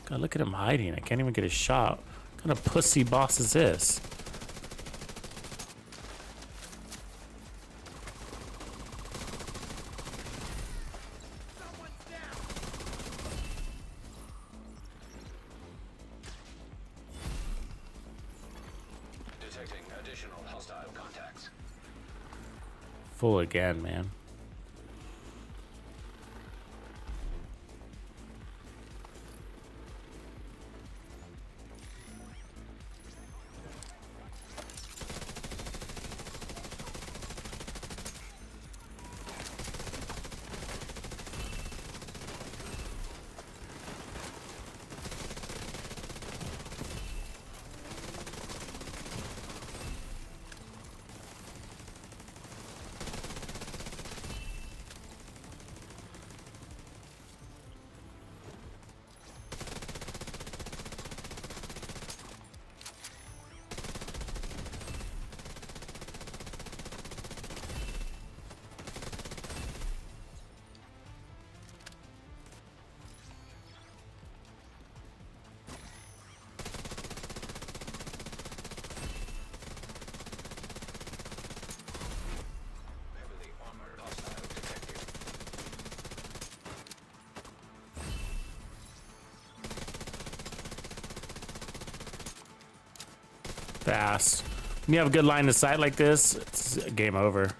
God, look at him hiding. I can't even get a shot. What kind of pussy boss is this? Full again, man. Fast. When you have a good line of sight like this, it's game over.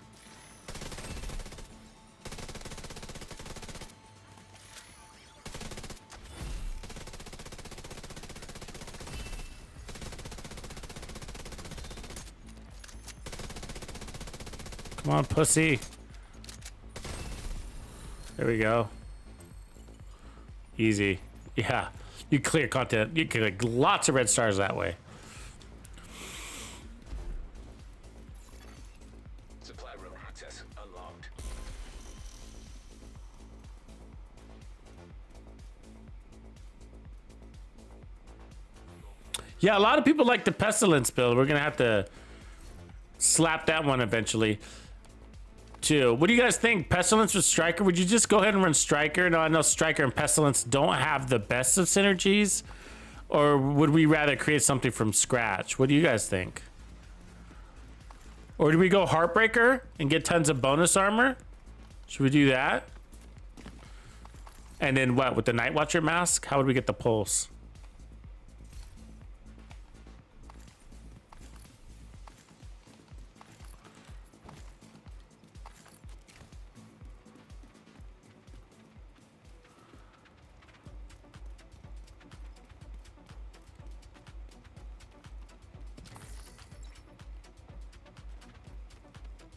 Come on, pussy. There we go. Easy. Yeah. You clear content. You clear lots of red stars that way. Yeah, a lot of people like the Pestilence build. We're gonna have to slap that one eventually too. What do you guys think? Pestilence with Striker? Would you just go ahead and run Striker? No, I know Striker and Pestilence don't have the best of synergies. Or would we rather create something from scratch? What do you guys think? Or do we go Heartbreaker and get tons of bonus armor? Should we do that? And then what, with the Night Watcher mask? How would we get the pulse?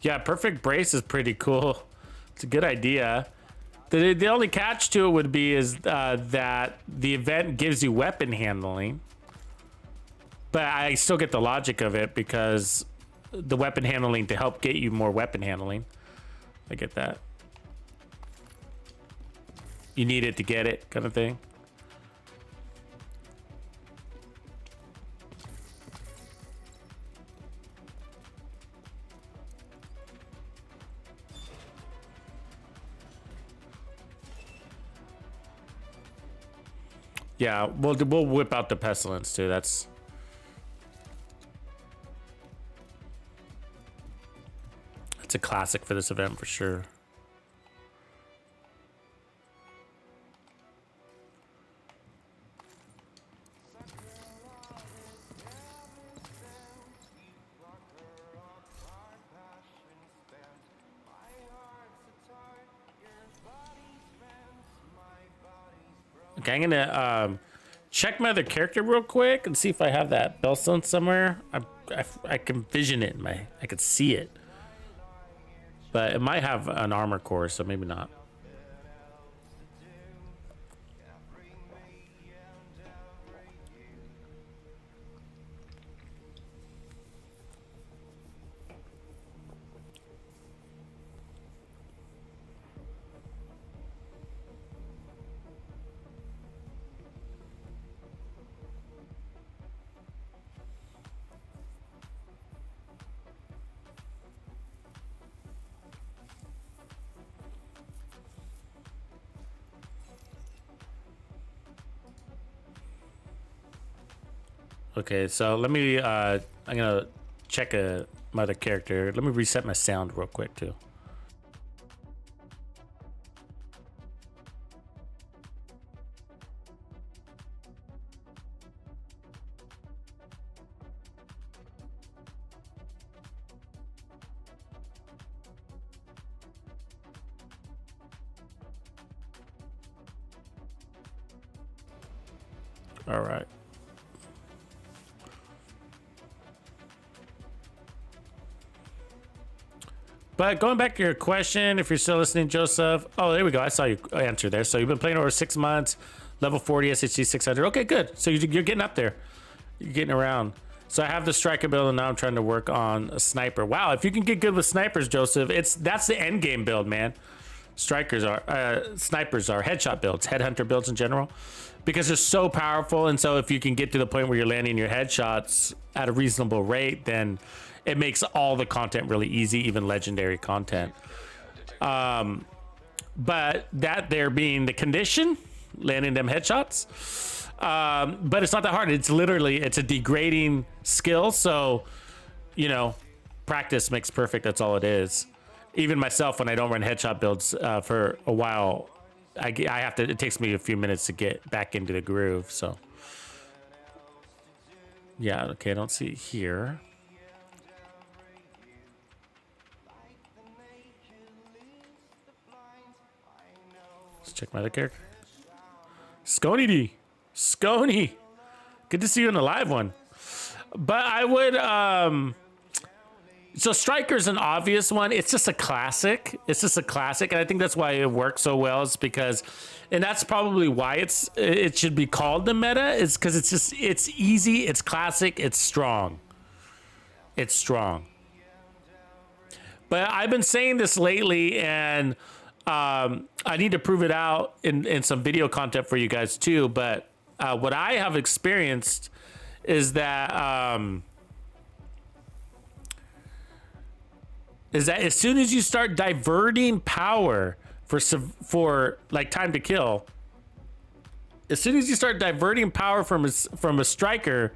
Yeah, Perfect Brace is pretty cool. It's a good idea. The only catch to it would be is that the event gives you weapon handling. But I still get the logic of it because the weapon handling to help get you more weapon handling. I get that. You need it to get it kind of thing. Yeah, we'll whip out the Pestilence too. That's a classic for this event for sure. Okay, I'm gonna check my other character real quick and see if I have that Bellstone somewhere. I can vision it in my, I can see it, but it might have an armor core, so maybe not. Okay, so let me, I'm gonna check my other character. Let me reset my sound real quick too. All right. But going back to your question, if you're still listening, Joseph. Oh, there we go. I saw you answer there. So you've been playing over 6 months, level 40, SHG 600. Okay, good. So you're getting up there. You're getting around. So I have the Striker build, and now I'm trying to work on a Sniper. Wow, if you can get good with Snipers, Joseph, that's the end game build, man. Snipers are headshot builds, headhunter builds in general, because they're so powerful. And so if you can get to the point where you're landing your headshots at a reasonable rate, then it makes all the content really easy, even legendary content. But that there being the condition, landing them headshots. But it's not that hard. It's a degrading skill. So, practice makes perfect. That's all it is. Even myself, when I don't run headshot builds for a while, it takes me a few minutes to get back into the groove. So, yeah, okay, I don't see it here. Let's check my other character. Scony D. Scony. Good to see you in the live one. But I would, so Striker's an obvious one. It's just a classic. It's just a classic. And I think that's why it works so well, is because, and that's probably why it should be called the meta, is because it's easy, it's classic, it's strong. It's strong. But I've been saying this lately, and I need to prove it out in some video content for you guys too. But what I have experienced is that as soon as you start diverting power for like time to kill, as soon as you start diverting power from a striker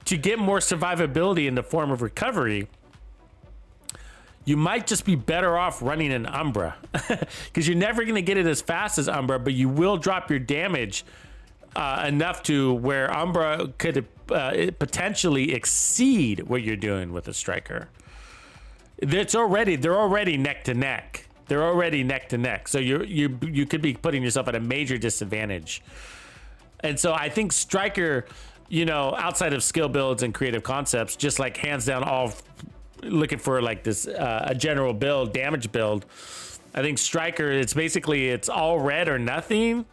to get more survivability in the form of recovery, you might just be better off running an Umbra, because you're never going to get it as fast as Umbra, but you will drop your damage enough to where Umbra could potentially exceed what you're doing with a striker. They're already neck to neck. They're already neck to neck. So you could be putting yourself at a major disadvantage. And so I think striker, you know, outside of skill builds and creative concepts, just like hands down all looking for like this a general build, damage build. I think striker, it's all red or nothing.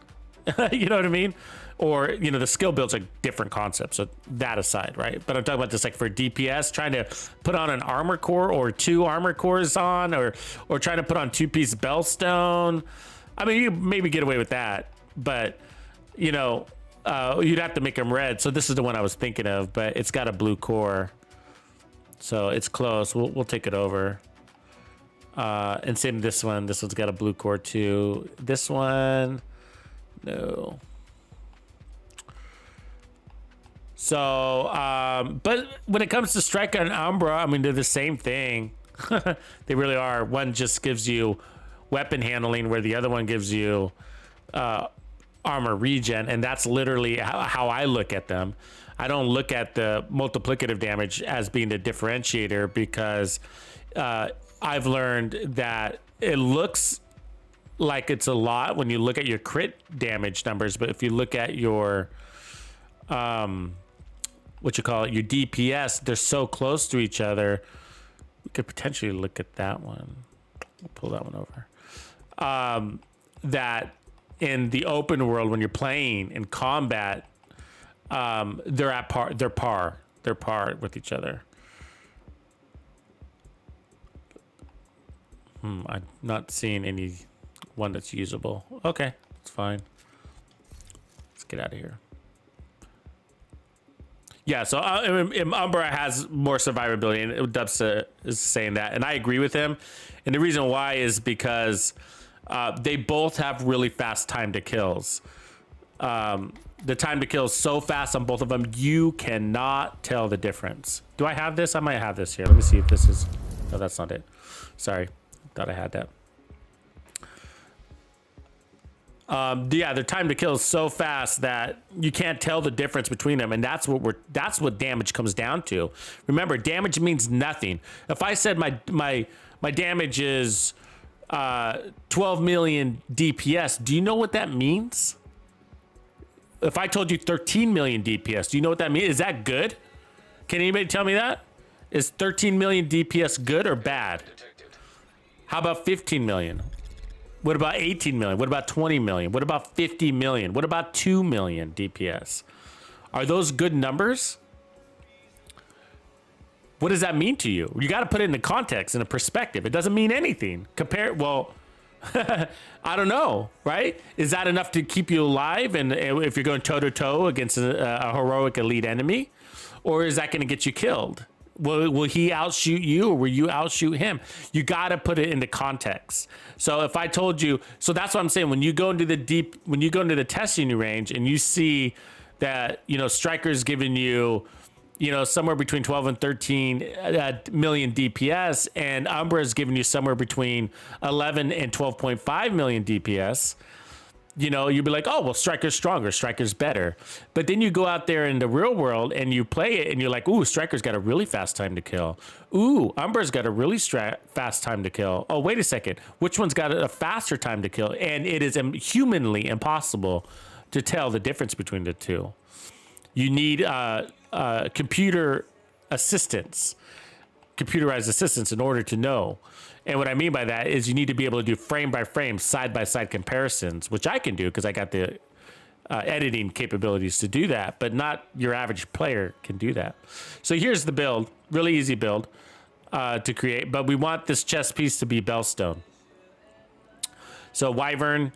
You know what I mean? Or, you know, the skill builds are different concepts. So that aside, right? But I'm talking about this like for DPS, trying to put on an armor core or 2 armor cores on, or trying to put on 2-piece bellstone. I mean, you maybe get away with that, but you know, you'd have to make them red. So this is the one I was thinking of, but it's got a blue core. So it's close. We'll take it over. And same this one. This one's got a blue core too. This one, no. So, but when it comes to Striker and Umbra, I mean, they're the same thing. They really are. One just gives you weapon handling, where the other one gives you armor regen, and that's literally how I look at them. I don't look at the multiplicative damage as being the differentiator, because I've learned that it looks like it's a lot when you look at your crit damage numbers, but if you look at your your DPS, they're so close to each other. We could potentially look at that one. We'll pull that one over. That in the open world, when you're playing in combat, they're par with each other. I'm not seeing any one that's usable. Okay, it's fine. Let's get out of here. Yeah, so Umbra has more survivability, and Dubs is saying that, and I agree with him. And the reason why is because they both have really fast time to kills. The time to kill is so fast on both of them, you cannot tell the difference. Do I have this? I might have this here. Let me see if this is... No, that's not it. Sorry, thought I had that. Yeah, their time to kill is so fast that you can't tell the difference between them, and that's what damage comes down to. Remember, damage means nothing. If I said my damage is 12 million DPS, do you know what that means? If I told you 13 million DPS, do you know what that means? Is that good? Can anybody tell me that? Is 13 million DPS good or bad? How about 15 million? What about 18 million? What about 20 million? What about 50 million? What about 2 million DPS? Are those good numbers? What does that mean to you? You got to put it into context and a perspective. It doesn't mean anything. Well, I don't know, right? Is that enough to keep you alive? And if you're going toe to toe against a heroic elite enemy, or is that going to get you killed? Will he outshoot you, or will you outshoot him? You got to put it into context. So if I told you, so that's what I'm saying. When you go into the testing range and you see that, you know, Striker's giving you, you know, somewhere between 12 and 13 million DPS, and Umbra is giving you somewhere between 11 and 12.5 million DPS. You know, you'd be like, oh, well, Striker's stronger, Striker's better. But then you go out there in the real world and you play it and you're like, ooh, Striker's got a really fast time to kill. Ooh, Umbra's got a really fast time to kill. Oh, wait a second. Which one's got a faster time to kill? And it is humanly impossible to tell the difference between the two. You need computerized assistance in order to know. And what I mean by that is you need to be able to do frame by frame, side by side comparisons, which I can do because I got the editing capabilities to do that, but not your average player can do that. So here's the build, really easy build to create, but we want this chest piece to be Bellstone. So Wyvern,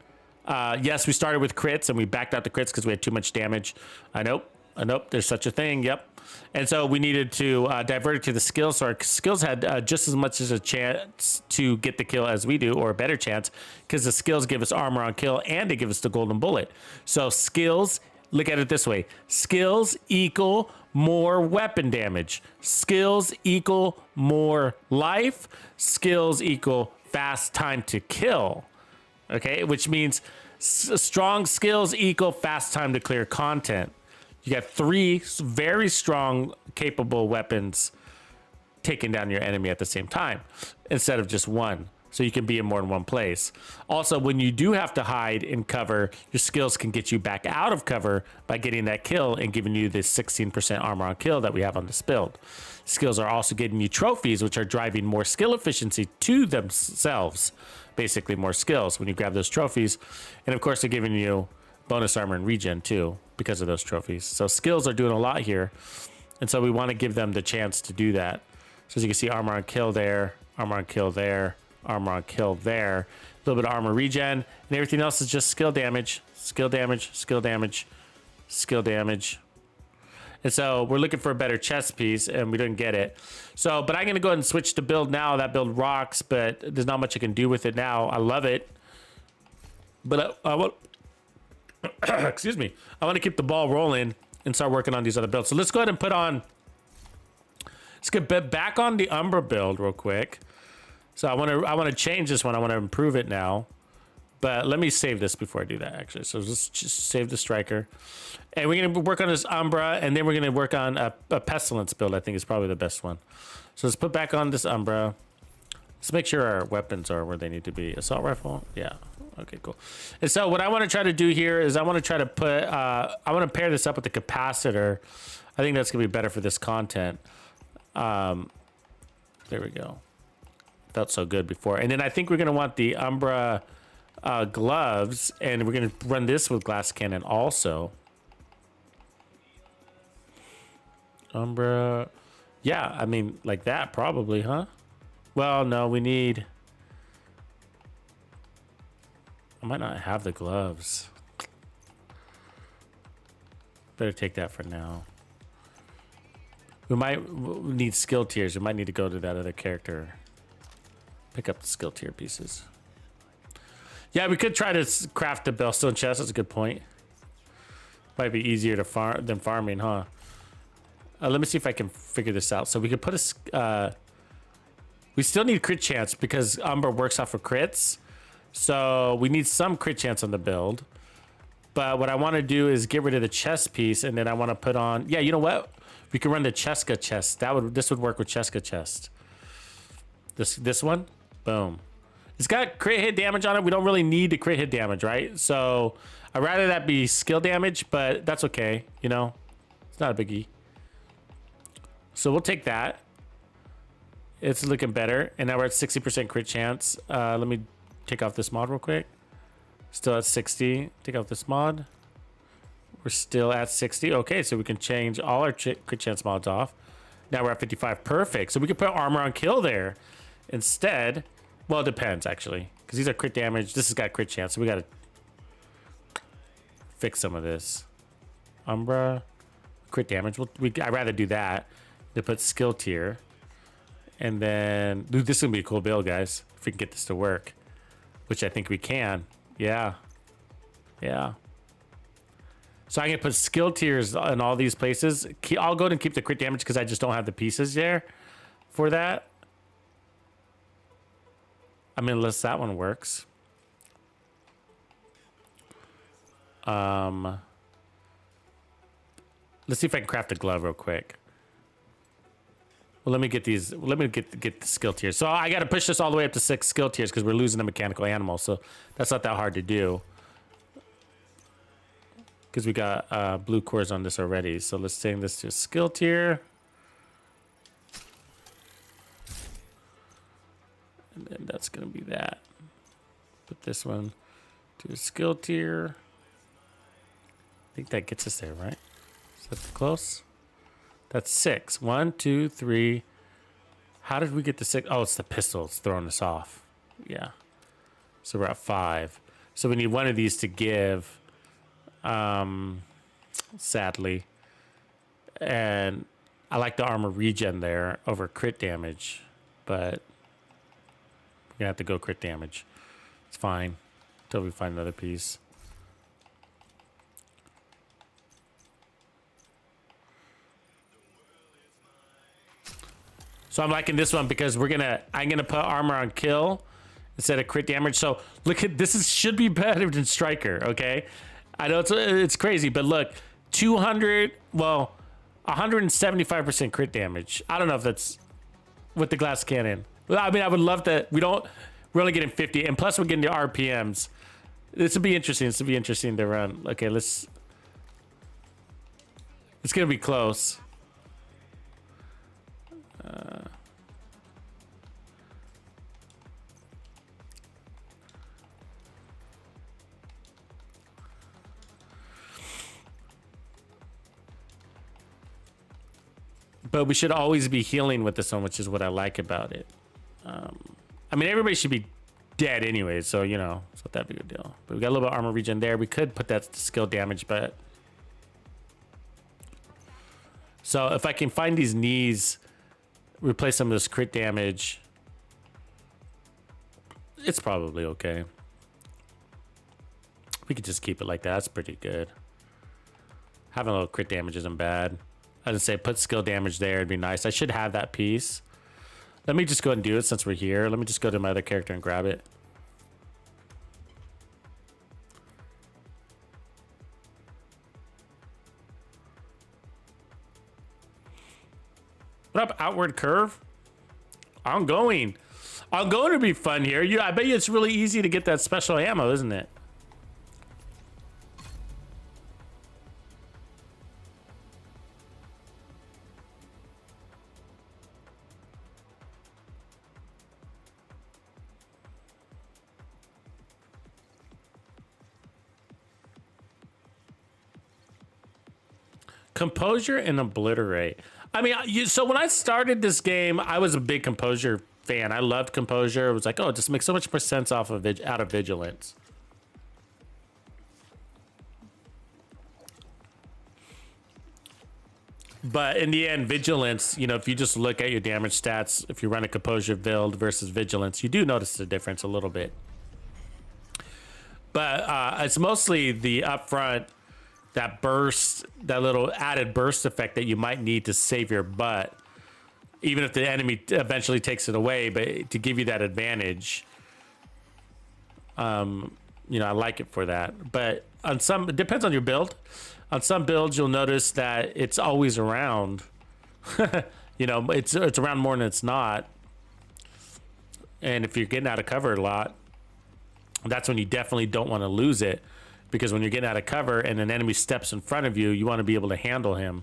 yes, we started with crits and we backed out the crits because we had too much damage. I know. Nope, there's such a thing. Yep. And so we needed to divert it to the skills. So our skills had just as much as a chance to get the kill as we do, or a better chance, because the skills give us armor on kill and they give us the golden bullet. So skills, look at it this way. Skills equal more weapon damage. Skills equal more life. Skills equal fast time to kill. Okay, which means strong skills equal fast time to clear content. You got 3 very strong, capable weapons taking down your enemy at the same time instead of just one. So you can be in more than one place. Also, when you do have to hide in cover, your skills can get you back out of cover by getting that kill and giving you this 16% armor on kill that we have on this build. Skills are also getting you trophies, which are driving more skill efficiency to themselves. Basically, more skills when you grab those trophies. And of course, they're giving you bonus armor and regen too because of those trophies. So skills are doing a lot here. And so we want to give them the chance to do that. So as you can see, armor on kill there, armor on kill there, armor on kill there, a little bit of armor regen, and everything else is just skill damage, skill damage, skill damage, skill damage. And so we're looking for a better chest piece and we didn't get it. So, but I'm going to go ahead and switch to build now. That build rocks, but there's not much I can do with it now. I love it. But I want, excuse me, I want to keep the ball rolling and start working on these other builds. So let's go ahead and put on, let's get back on the Umbra build real quick. So I want to change this one. I want to improve it now. But let me save this before I do that, actually. So let's just save the striker. And we're going to work on this Umbra, and then we're going to work on a Pestilence build, I think is probably the best one. So let's put back on this Umbra. Let's make sure our weapons are where they need to be. Assault rifle? Yeah. Okay, cool. And so what I want to try to do here is I want to try to put, I want to pair this up with the capacitor. I think that's going to be better for this content. There we go. Felt so good before. And then I think we're going to want the Umbra gloves, and we're going to run this with glass cannon also. Umbra. Yeah, I mean, like that probably, huh? Well, no, we need... I might not have the gloves. Better take that for now. We might need skill tiers. We might need to go to that other character. Pick up the skill tier pieces. Yeah, we could try to craft the Bellstone chest. That's a good point. Might be easier to farm than farming, huh? Let me see if I can figure this out. So we could put a... we still need crit chance because Umbra works off of crits. So we need some crit chance on the build. But what I want to do is get rid of the chest piece, and then I want to put on... Yeah, you know what? We can run the Cheska chest. This would work with Cheska chest. This one? Boom. It's got crit hit damage on it. We don't really need the crit hit damage, right? So I'd rather that be skill damage, but that's okay. You know, it's not a biggie. So we'll take that. It's looking better. And now we're at 60% crit chance. Let me take off this mod real quick. Still at 60. Take off this mod. We're still at 60. Okay, so we can change all our crit chance mods off. Now we're at 55. Perfect. So we can put armor on kill there instead. Well, it depends, actually. Because these are crit damage. This has got crit chance, so we got to fix some of this. Umbra. Crit damage. I'd rather do that than put skill tier. And then... Dude, this is going to be a cool build, guys. If we can get this to work. Which I think we can. Yeah. Yeah. So I'm going to put skill tiers in all these places. I'll go ahead and keep the crit damage because I just don't have the pieces there for that. I mean, unless that one works. Let's see if I can craft a glove real quick. Well, let me get these. Let me get the skill tiers. So I got to push this all the way up to 6 skill tiers because we're losing the mechanical animal. So that's not that hard to do. Because we got blue cores on this already. So let's take this to skill tier. And then that's going to be that. Put this one to a skill tier. I think that gets us there, right? Is that close? That's 6. 1, 2, 3. How did we get to 6? Oh, it's the pistol. It's throwing us off. Yeah. So we're at 5. So we need one of these to give. Sadly. And I like the armor regen there over crit damage, but we're gonna have to go crit damage. It's fine until we find another piece. So I'm liking this one because I'm gonna put armor on kill instead of crit damage. So look at this should be better than Striker, okay? I know it's crazy, but look, 175% crit damage. I don't know if that's with the glass cannon. Well, I mean, I would love that. We're only getting 50, and plus we're getting the RPMs. This would be interesting. This would be interesting to run. Okay, it's gonna be close. But we should always be healing with this one, which is what I like about it. I mean, everybody should be dead anyway, so, you know, it's not that big a deal. But we got a little bit of armor regen there. We could put that to skill damage, but... So if I can find these knees, replace some of this crit damage, it's probably okay. We could just keep it like that. That's pretty good. Having a little crit damage isn't bad. I would say put skill damage there. It'd be nice. I should have that piece. Let me just go ahead and do it since we're here. Let me just go to my other character and grab it. What up, Outward Curve? Ongoing. Ongoing to be fun here. I bet you it's really easy to get that special ammo, isn't it? Composure and Obliterate. I mean, so when I started this game, I was a big Composure fan. I loved Composure. It was like, oh, it just makes so much more sense out of Vigilance. But in the end, Vigilance, you know, if you just look at your damage stats, if you run a Composure build versus Vigilance, you do notice the difference a little bit. But it's mostly the upfront, that burst, that little added burst effect that you might need to save your butt, even if the enemy eventually takes it away, but to give you that advantage. You know, I like it for that. But on some, it depends on your build. On some builds, you'll notice that it's always around. You know, it's around more than it's not. And if you're getting out of cover a lot, that's when you definitely don't want to lose it. Because when you're getting out of cover and an enemy steps in front of you, you want to be able to handle him.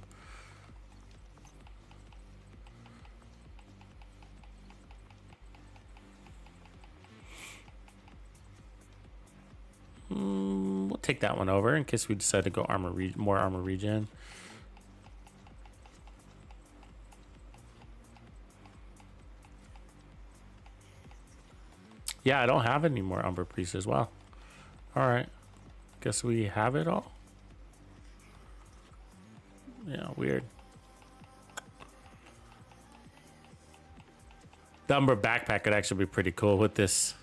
We'll take that one over in case we decide to go more armor regen. Yeah, I don't have any more Umbra priests as well. All right. Guess we have it all. Yeah, weird. The Umbra backpack could actually be pretty cool with this.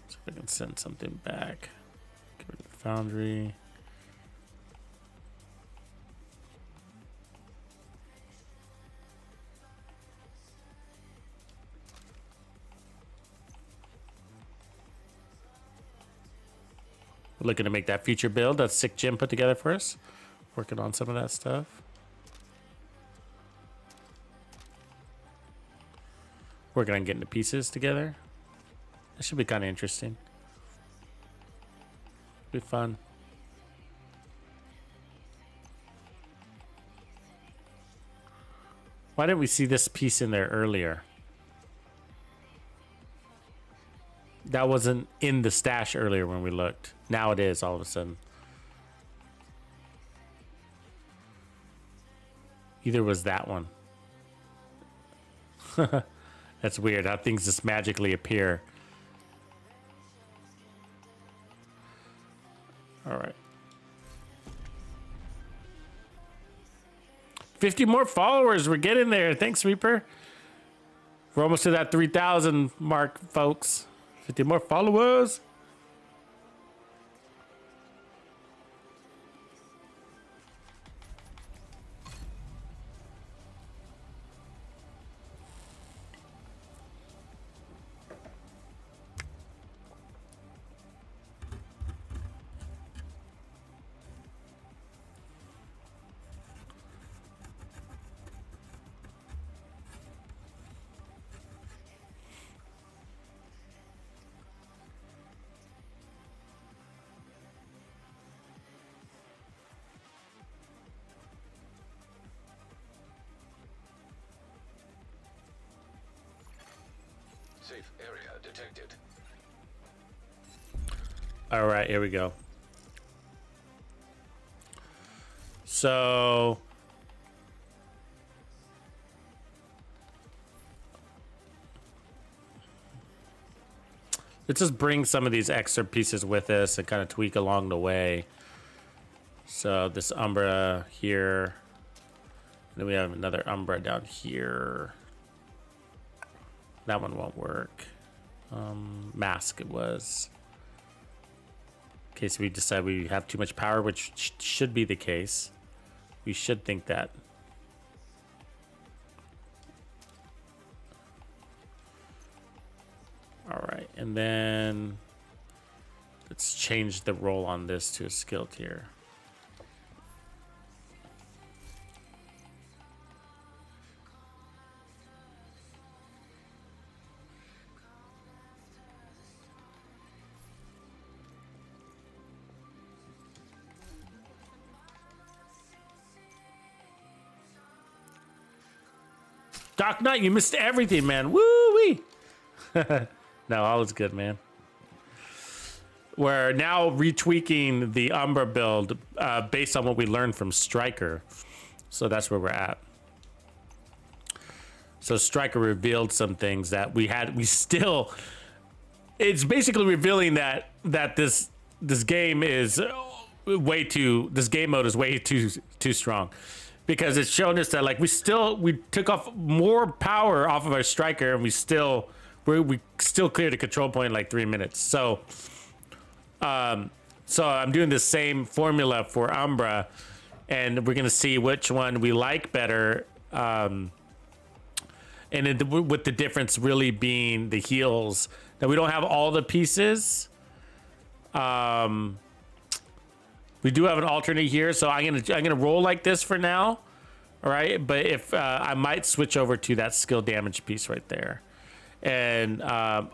So we can send something back. Get rid of the foundry. We're looking to make that future build. That's sick Jim put together for us. Working on some of that stuff. Working on getting the pieces together. That should be kind of interesting. Be fun. Why didn't we see this piece in there earlier? That wasn't in the stash earlier when we looked. Now it is all of a sudden. Either was that one. That's weird how things just magically appear. All right. 50 more followers. We're getting there. Thanks, Reaper. We're almost to that 3,000 mark, folks. 50 more followers. Safe area detected. All right, here we go. So let's just bring some of these extra pieces with us and kind of tweak along the way. So this Umbra here. Then we have another Umbra down here. That one won't work. Mask it was. In case we decide we have too much power, which should be the case. We should think that. All right, and then let's change the role on this to a skill tier. Doc Knight, you missed everything, man. Woo-wee. No, all is good, man. We're now retweaking the Umbra build based on what we learned from Striker. So that's where we're at. So Striker revealed some things that it's basically revealing that this game is this game mode is way too strong. Because it's shown us that like we took off more power off of our Striker and we still cleared a control point in like 3 minutes. So I'm doing the same formula for Umbra, and we're gonna see which one we like better. And with the difference really being the heals. Now we don't have all the pieces. We do have an alternate here, so I'm gonna roll like this for now, all right? But if I might switch over to that skill damage piece right there, and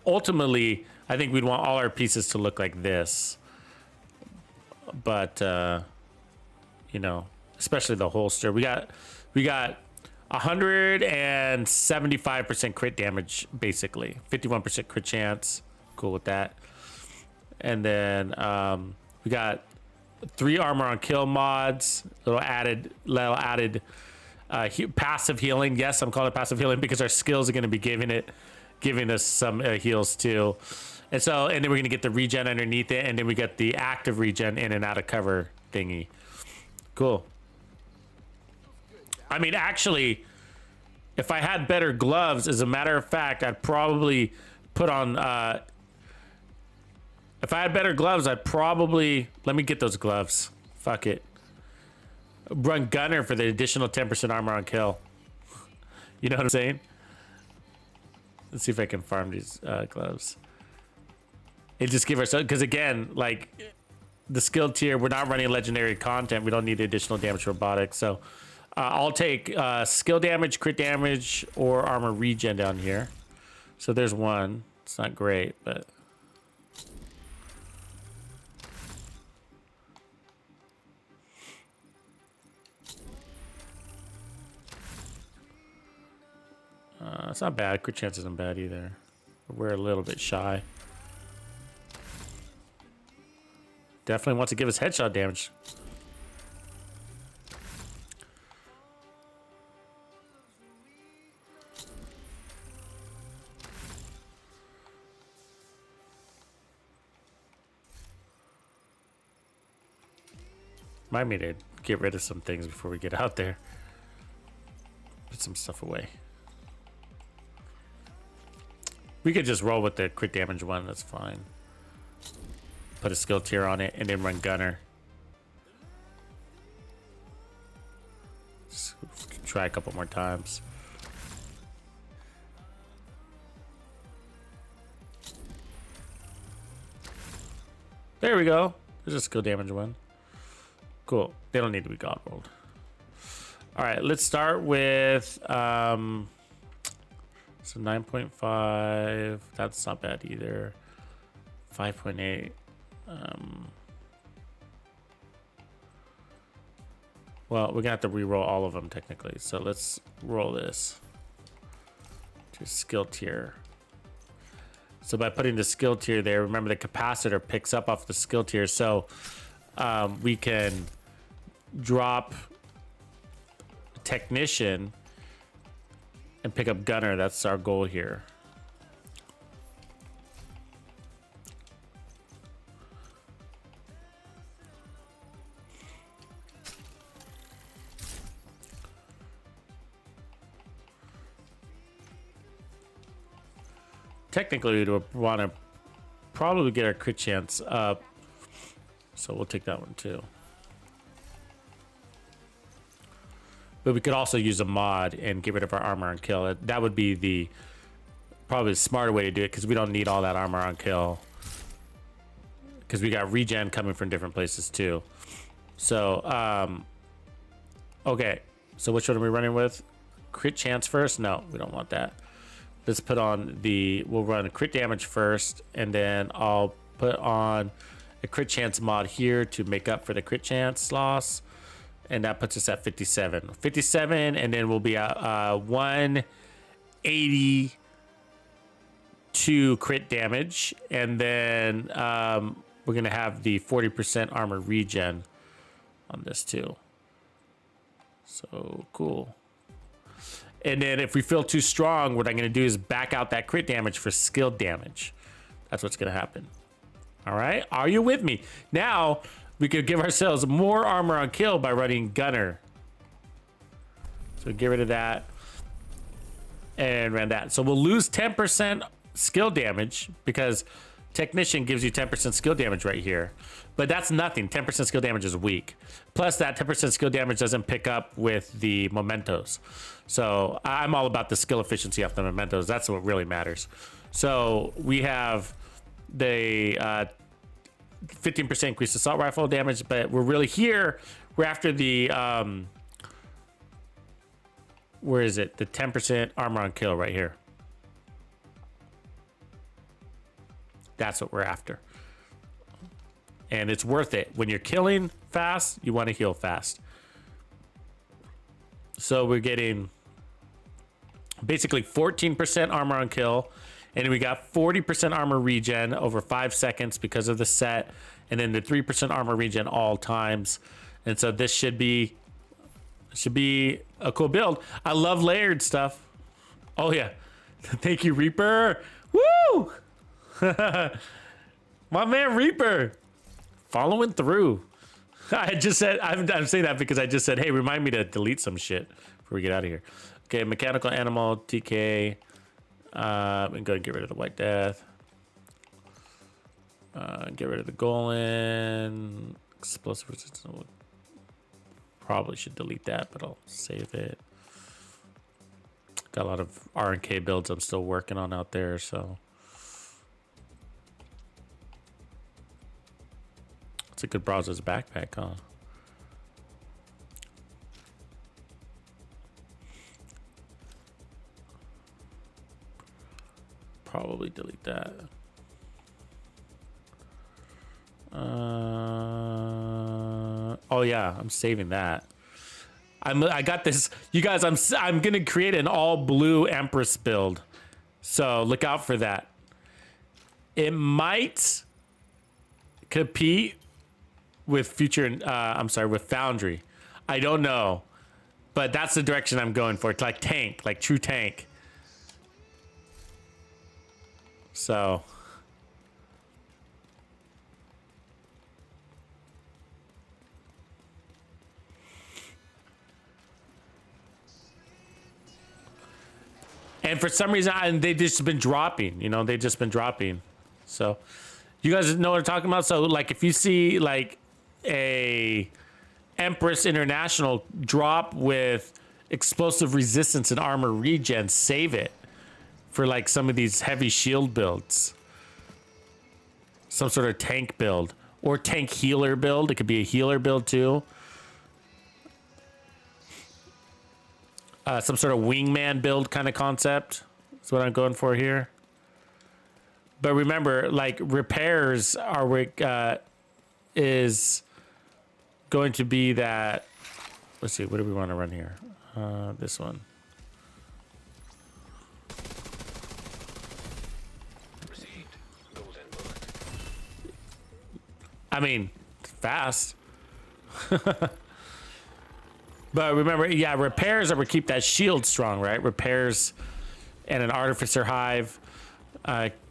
ultimately, I think we'd want all our pieces to look like this. But you know, especially the holster, we got 175% crit damage, basically 51% crit chance. Cool with that, and then we got 3 armor on kill mods, little added passive healing. Yes, I'm calling it passive healing because our skills are going to be giving us some heals too. And then we're going to get the regen underneath it, and then we get the active regen in and out of cover thingy. Cool. I mean, actually, if I had better gloves, as a matter of fact, I'd probably put on if I had better gloves, I'd probably... Let me get those gloves. Fuck it. Run Gunner for the additional 10% armor on kill. You know what I'm saying? Let's see if I can farm these gloves. It just give ourselves... Because again, like, the skill tier, we're not running legendary content. We don't need additional damage robotics. So I'll take skill damage, crit damage, or armor regen down here. So there's one. It's not great, but... It's not bad. Crit chance isn't bad either. We're a little bit shy. Definitely wants to give us headshot damage. Remind me to get rid of some things before we get out there. Put some stuff away. We could just roll with the crit damage one. That's fine. Put a skill tier on it and then run gunner. Just try a couple more times. There we go. There's a skill damage one. Cool. They don't need to be god rolled. All right, let's start with so 9.5. That's not bad either. 5.8. Well, we're gonna have to re-roll all of them technically. So let's roll this to skill tier. So by putting the skill tier there, remember the capacitor picks up off the skill tier, so we can drop technician and pick up gunner. That's our goal here. Technically, we'd want to probably get our crit chance up. So we'll take that one too. But we could also use a mod and get rid of our armor on kill. That would be the probably the smarter way to do it, because we don't need all that armor on kill. Because we got regen coming from different places too. So, okay. So which one are we running with? Crit chance first? No, we don't want that. Let's put on we'll run a crit damage first, and then I'll put on a crit chance mod here to make up for the crit chance loss. And that puts us at 57. 57, and then we'll be at 182 crit damage. And then we're going to have the 40% armor regen on this too. So cool. And then if we feel too strong, what I'm going to do is back out that crit damage for skill damage. That's what's going to happen. All right. Are you with me? Now we could give ourselves more armor on kill by running gunner. So get rid of that and run that. So we'll lose 10% skill damage because technician gives you 10% skill damage right here. But that's nothing. 10% skill damage is weak. Plus that 10% skill damage doesn't pick up with the mementos. So I'm all about the skill efficiency off the mementos. That's what really matters. So we have the 15% increased assault rifle damage, but we're really here. We're after the where is it? The 10% armor on kill right here. That's what we're after. And it's worth it. When you're killing fast, you want to heal fast. So we're getting basically 14% armor on kill. And we got 40% armor regen over 5 seconds because of the set. And then the 3% armor regen all times. And so this should be a cool build. I love layered stuff. Oh, yeah. Thank you, Reaper. Woo! My man, Reaper. Following through. I just said, I'm saying that because I just said, hey, remind me to delete some shit before we get out of here. Okay, mechanical animal, TK. And go and get rid of the White Death. Get rid of the Golem. Explosive resistance. Probably should delete that, but I'll save it. Got a lot of R&K builds I'm still working on out there, so. It's a good browser's backpack, huh? Probably delete that. Oh yeah, I'm saving that. I got this, you guys. I'm gonna create an all blue Empress build, so look out for that. It might compete with future. With Foundry. I don't know, but that's the direction I'm going for. It's like tank, like true tank. So And for some reason, they've just been dropping. You know, they've just been dropping. So, you guys know what I'm talking about? So, like, if you see, like, a Empress International drop with explosive resistance and armor regen, save it for, like, some of these heavy shield builds. Some sort of tank build. Or tank healer build. It could be a healer build, too. Some sort of wingman build kind of concept. That's what I'm going for here. But remember, like, repairs are is going to be that. Let's see, what do we want to run here? This one. Received. Golden bullet. I mean, fast. But remember, yeah, repairs are to keep that shield strong, right? Repairs and an artificer hive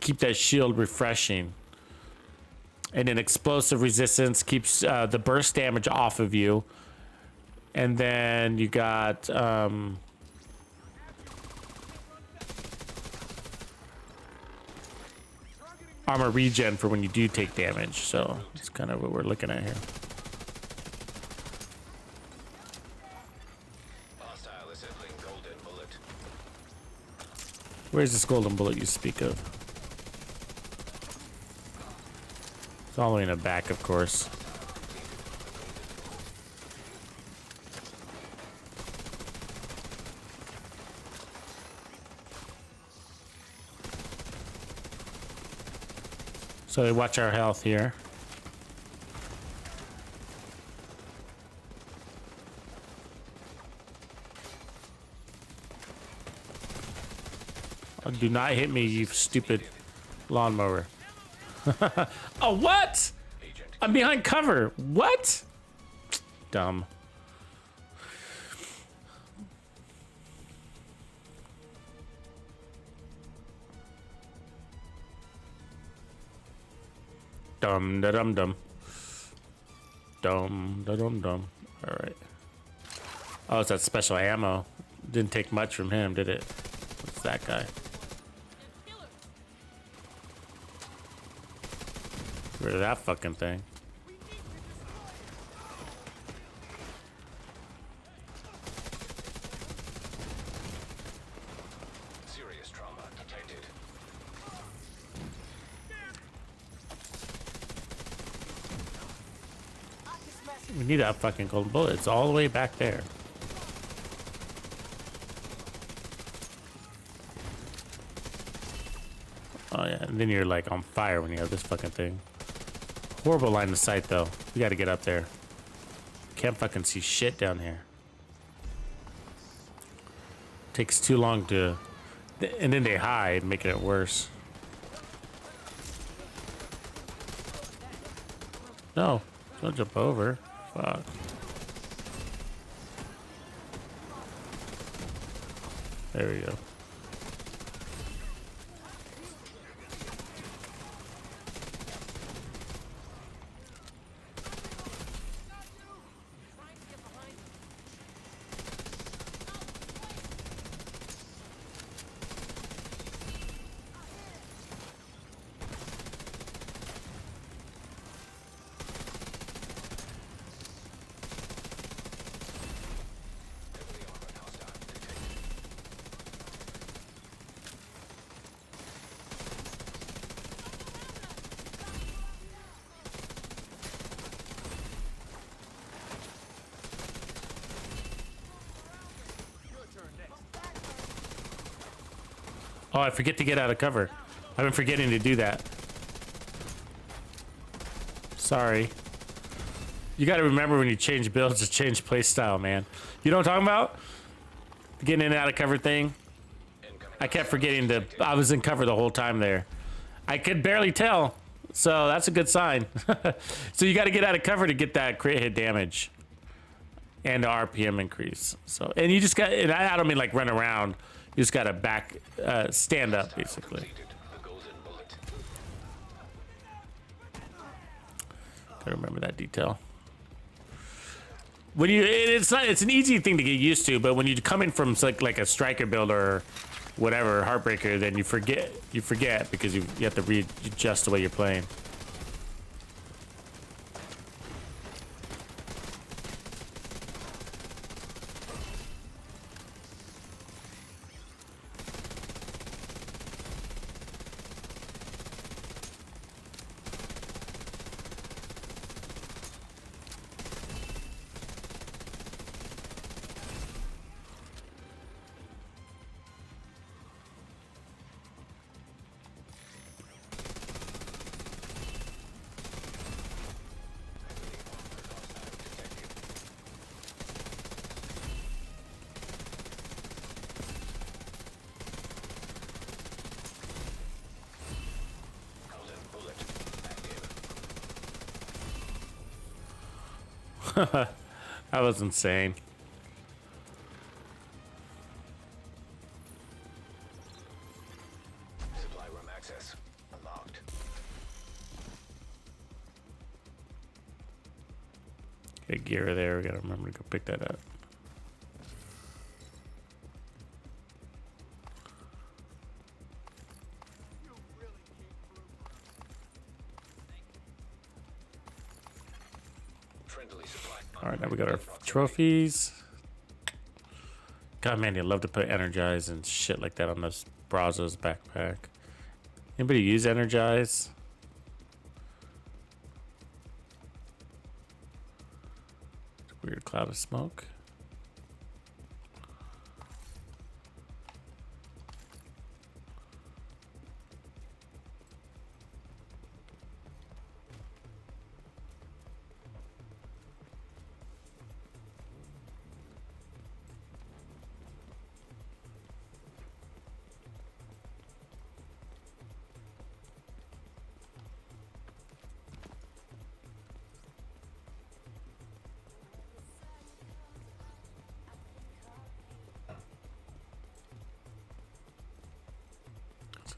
keep that shield refreshing. And then explosive resistance keeps the burst damage off of you. And then you got armor regen for when you do take damage. So that's kind of what we're looking at here. Hostile assembling golden bullet. Where's this golden bullet you speak of? It's all the way in the back, of course. So watch our health here. Oh, do not hit me, you stupid lawnmower. Oh, what? I'm behind cover. What? Dumb. Dum da dum dum. Dum da dum dum. All right. Oh, it's that special ammo. Didn't take much from him, did it? What's that guy? Get rid of that fucking thing. Serious trauma detected. We need that fucking golden bullet. It's all the way back there. Oh yeah, and then you're like on fire when you have this fucking thing. Horrible line of sight though. We gotta get up there. Can't fucking see shit down here. Takes too long to... And then they hide, making it worse. No, don't jump over. Fuck. There we go. Oh, I forget to get out of cover. I've been forgetting to do that. Sorry. You gotta remember when you change builds to change playstyle, man. You know what I'm talking about? Getting in and out of cover thing. I kept forgetting to... I was in cover the whole time there. I could barely tell. So that's a good sign. So you gotta get out of cover to get that crit hit damage. And the RPM increase. So, and you just got... And I don't mean like run around. You just gotta back... stand up, basically. Completed the golden bullet. Gotta remember that detail. When you, it's not, it's an easy thing to get used to, but when you come in from like a striker build or whatever Heartbreaker, then you forget because you have to readjust the way you're playing. That was insane. Supply room access unlocked. Get gear there. We gotta remember to go pick that up. Friendly supply. All right, now we got our trophies. God, man, you love to put Energize and shit like that on this Brazos backpack. Anybody use Energize? Weird cloud of smoke.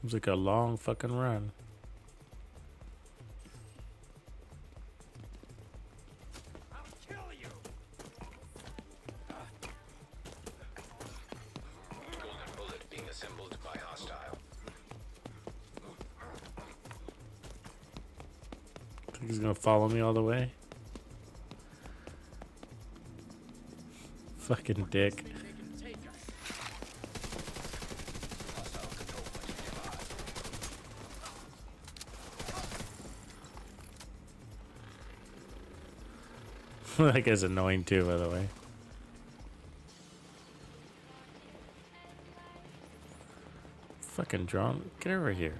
Seems like a long fucking run. Golden bullet being assembled by hostile. Think he's gonna follow me all the way? Fucking dick. That guy's annoying too, by the way. Fucking drone. Get over here.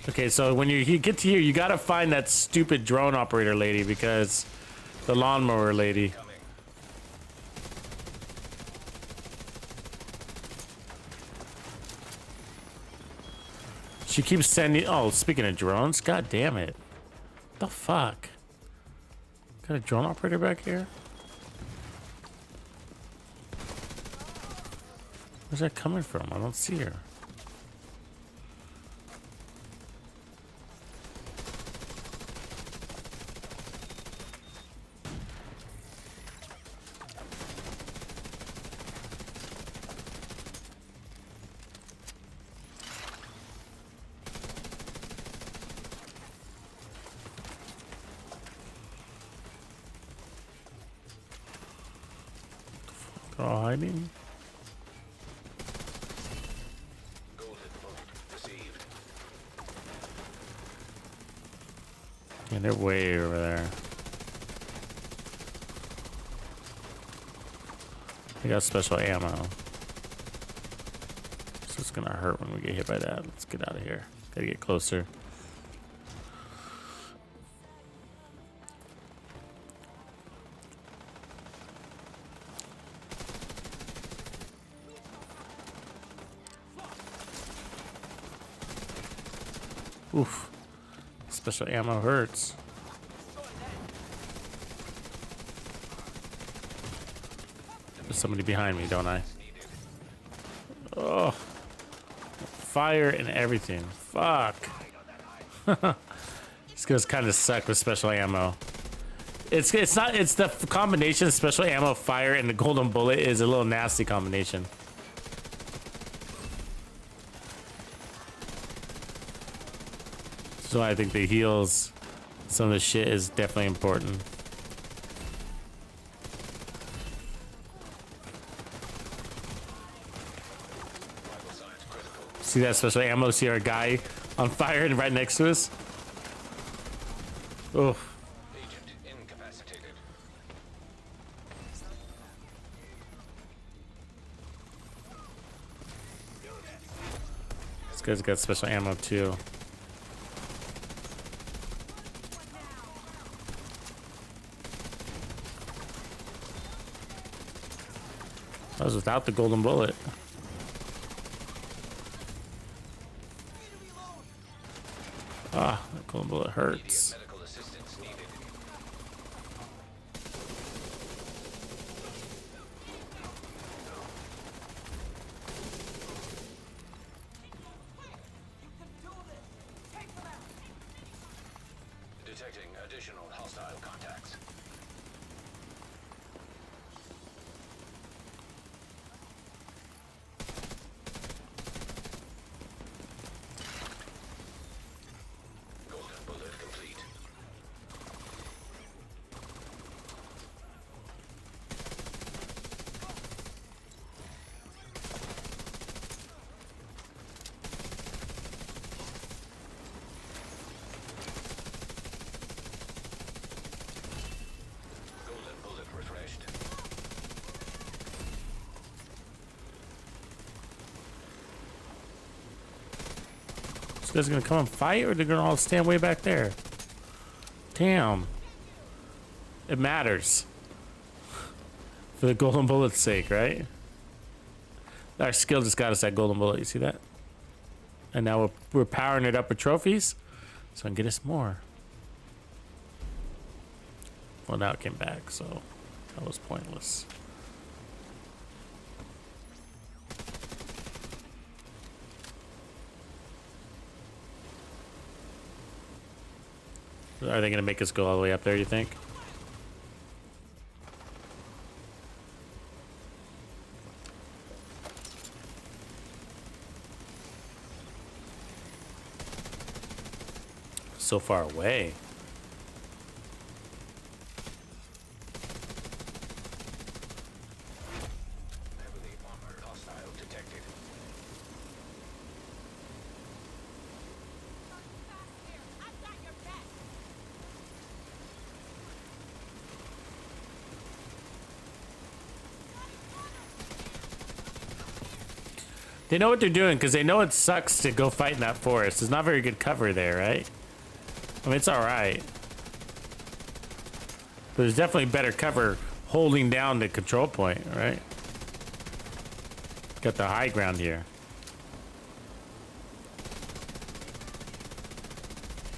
Okay, so when you get to here, you gotta find that stupid drone operator lady because the lawnmower lady. She keeps sending. Oh, speaking of drones, god damn it. What the fuck? Got a drone operator back here? Where's that coming from? I don't see her. They're all hiding. Golden bullet received. Yeah, they're way over there. They got special ammo. So it's gonna hurt when we get hit by that. Let's get out of here. Gotta get closer. Oof. Special ammo hurts. There's somebody behind me, don't I? Oh. Fire and everything. Fuck. skills kind of suck with special ammo. It's the combination of special ammo, fire, and the golden bullet is a little nasty combination. So I think the heals, some of the shit is definitely important. See that special ammo? See our guy on fire and right next to us? Oh. Agent incapacitated. This guy's got special ammo too. That was without the golden bullet. Ah, that golden bullet hurts. Medical assistance needed. Detecting additional hostile contacts. Golden bullet complete. Golden bullet refreshed. This guy's gonna come and fight, or they're gonna all stand way back there? Damn. It matters. For the golden bullet's sake, right? Our skill just got us that golden bullet, you see that? And now we're powering it up with trophies, so I can get us more. Well, now it came back, so that was pointless. Are they gonna make us go all the way up there, you think? So far away. Heavily armored hostile detected. They know what they're doing because they know it sucks to go fight in that forest. There's not very good cover there, right? I mean, it's all right. But there's definitely better cover holding down the control point, right? Got the high ground here.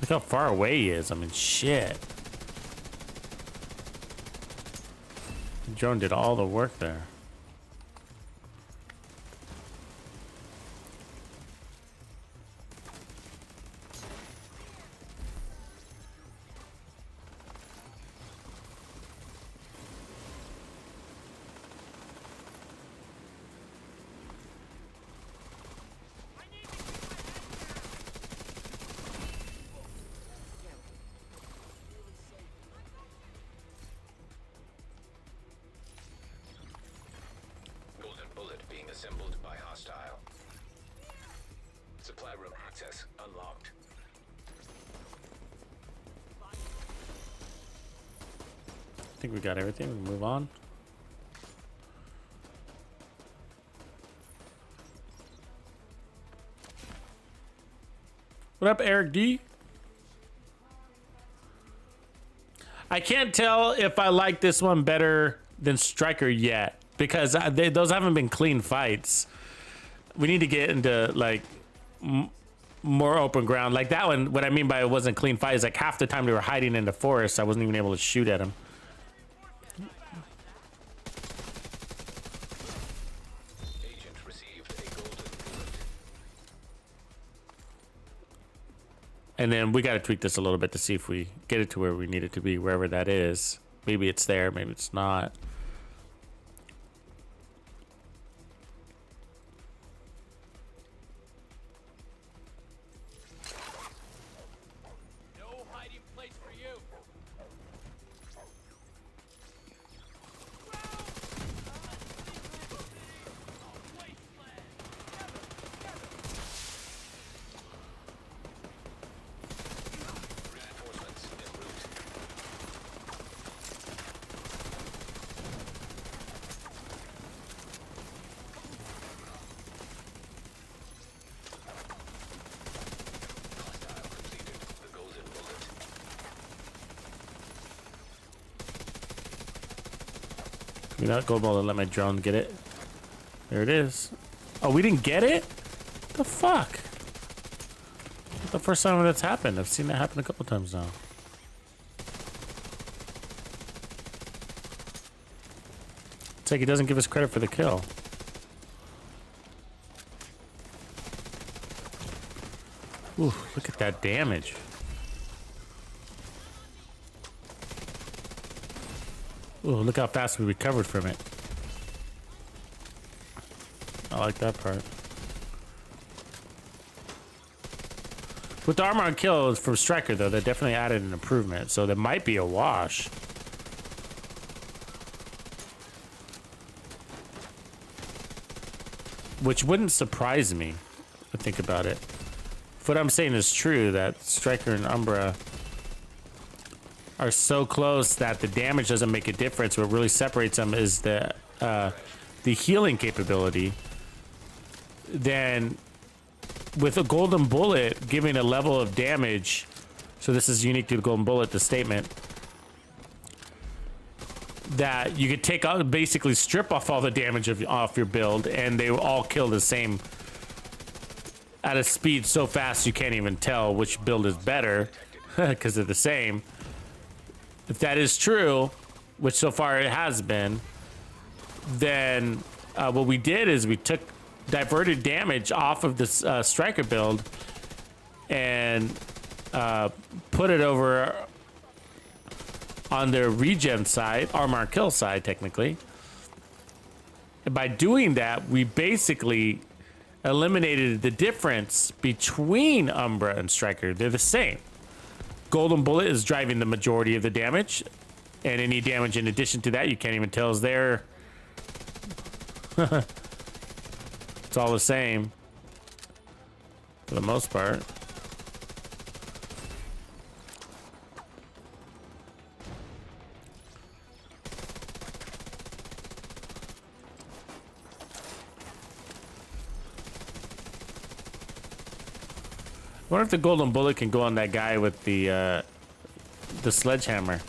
Look how far away he is. I mean, shit. The drone did all the work there. Golden bullet being assembled by hostile. Supply room access unlocked. I think we got everything. We can move on. What up, Eric D? I can't tell if I like this one better than Striker yet because those haven't been clean fights. We need to get into like more open ground. Like that one, what I mean by it wasn't a clean fight is like half the time they were hiding in the forest, I wasn't even able to shoot at them. Agent received a golden bullet. And then we got to tweak this a little bit to see if we get it to where we need it to be, wherever that is. Maybe it's there, maybe it's not. No hiding place for you. Reinforcements en route. Hostile completed. The golden bullet. You not go ball and let my drone get it. There it is. Oh, we didn't get it? The fuck? Not the first time that's happened. I've seen that happen a couple times now. It's like he doesn't give us credit for the kill. Ooh, look at that damage. Ooh, look how fast we recovered from it. I like that part. With the armor on kill from Striker, though, they definitely added an improvement, so there might be a wash. Which wouldn't surprise me, to think about it. If what I'm saying is true, that Striker and Umbra are so close that the damage doesn't make a difference. What really separates them is the healing capability. Then with a golden bullet giving a level of damage, so this is unique to the golden bullet, the statement, that you could take out, basically strip off all the damage off your build, and they will all kill the same at a speed so fast you can't even tell which build is better because they're the same. If that is true, which so far it has been, then what we did is we took diverted damage off of this Striker build and put it over on the regen side, armor kill side, technically. And by doing that, we basically eliminated the difference between Umbra and Striker. They're the same. Golden Bullet is driving the majority of the damage, and any damage in addition to that you can't even tell is there. It's all the same for the most part. I wonder if the golden bullet can go on that guy with the sledgehammer.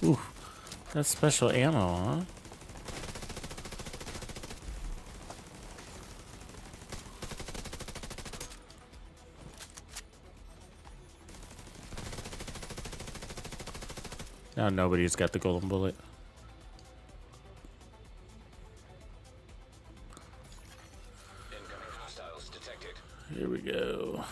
Ooh, that's special ammo, huh? Now nobody's got the golden bullet. Incoming hostiles detected. Here we go.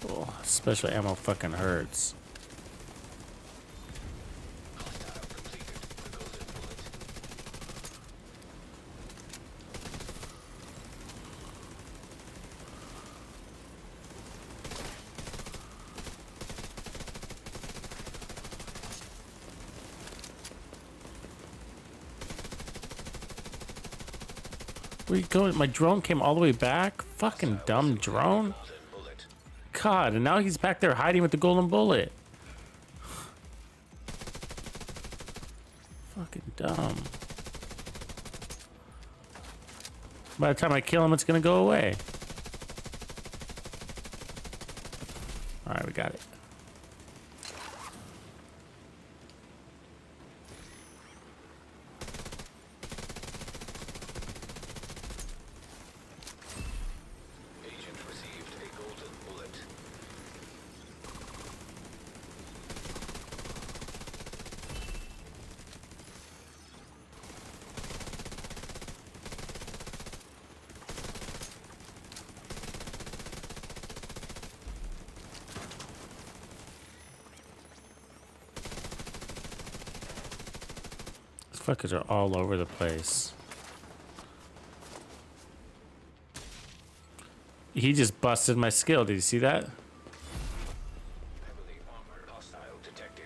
Oh, special ammo fucking hurts. Hostile completed. The golden bullet. Where you going? My drone came all the way back? Fucking dumb drone. Golden bullet. God, and now he's back there hiding with the golden bullet. Fucking dumb. By the time I kill him, it's gonna go away. Alright, we got it. Fuckers are all over the place. He just busted my skill. Did you see that? Heavily armored hostile detected.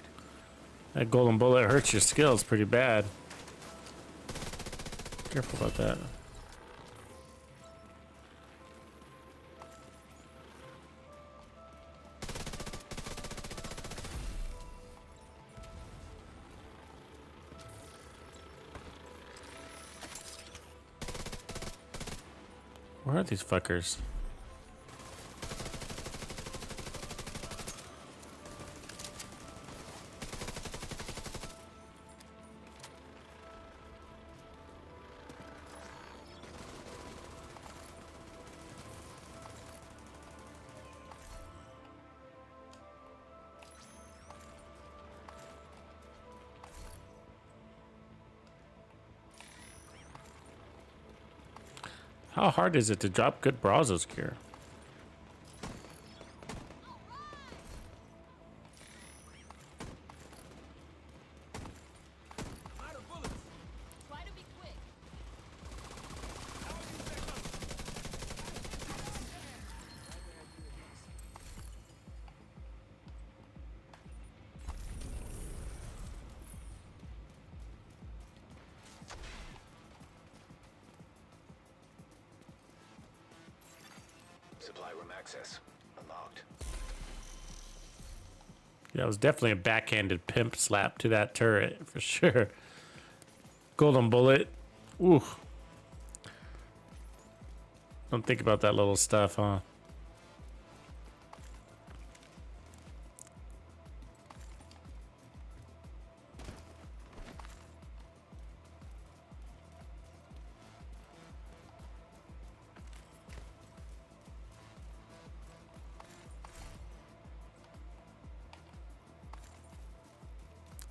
That golden bullet hurts your skills pretty bad. Careful about that. Where are these fuckers? How hard is it to drop good Brazos gear? Try to be quick. Supply room access unlocked. Yeah, it was definitely a backhanded pimp slap to that turret for sure. Golden bullet. Ooh. Don't think about that little stuff, huh?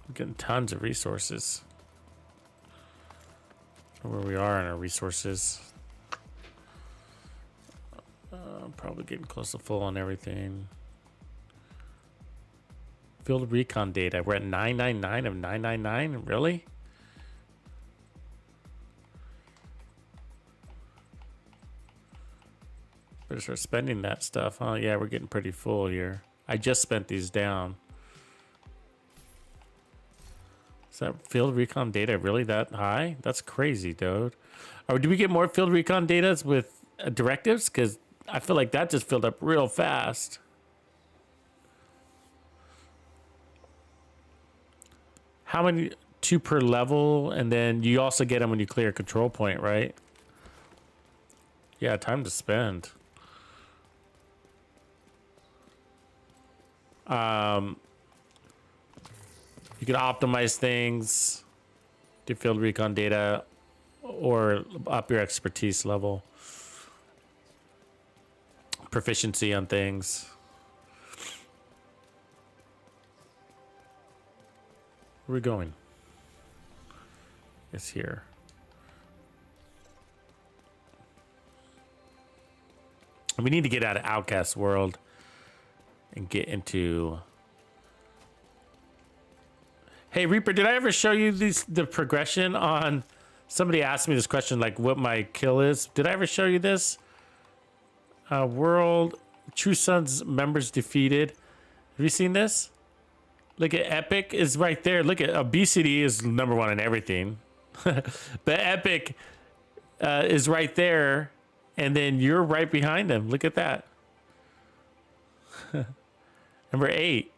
I'm getting tons of resources. Where we are in our resources. Probably getting close to full on everything. Field recon data. We're at 999 of 999. Really? Better start spending that stuff, huh? Yeah, we're getting pretty full here. I just spent these down. Is that field recon data really that high? That's crazy, dude. Or do we get more field recon data with directives? Because I feel like that just filled up real fast. How many? 2 per level, and then you also get them when you clear a control point, right? Yeah, time to spend. You can optimize things, do field recon data, or up your expertise level, proficiency on things. Where are we going? It's here. We need to get out of Outcast World and get into... Hey, Reaper, did I ever show you the progression on... Somebody asked me this question, like what my kill is. Did I ever show you this? World True Sons members defeated. Have you seen this? Look at Epic is right there. Look at obesity is #1 in everything. But Epic is right there. And then you're right behind him. Look at that. Number 8.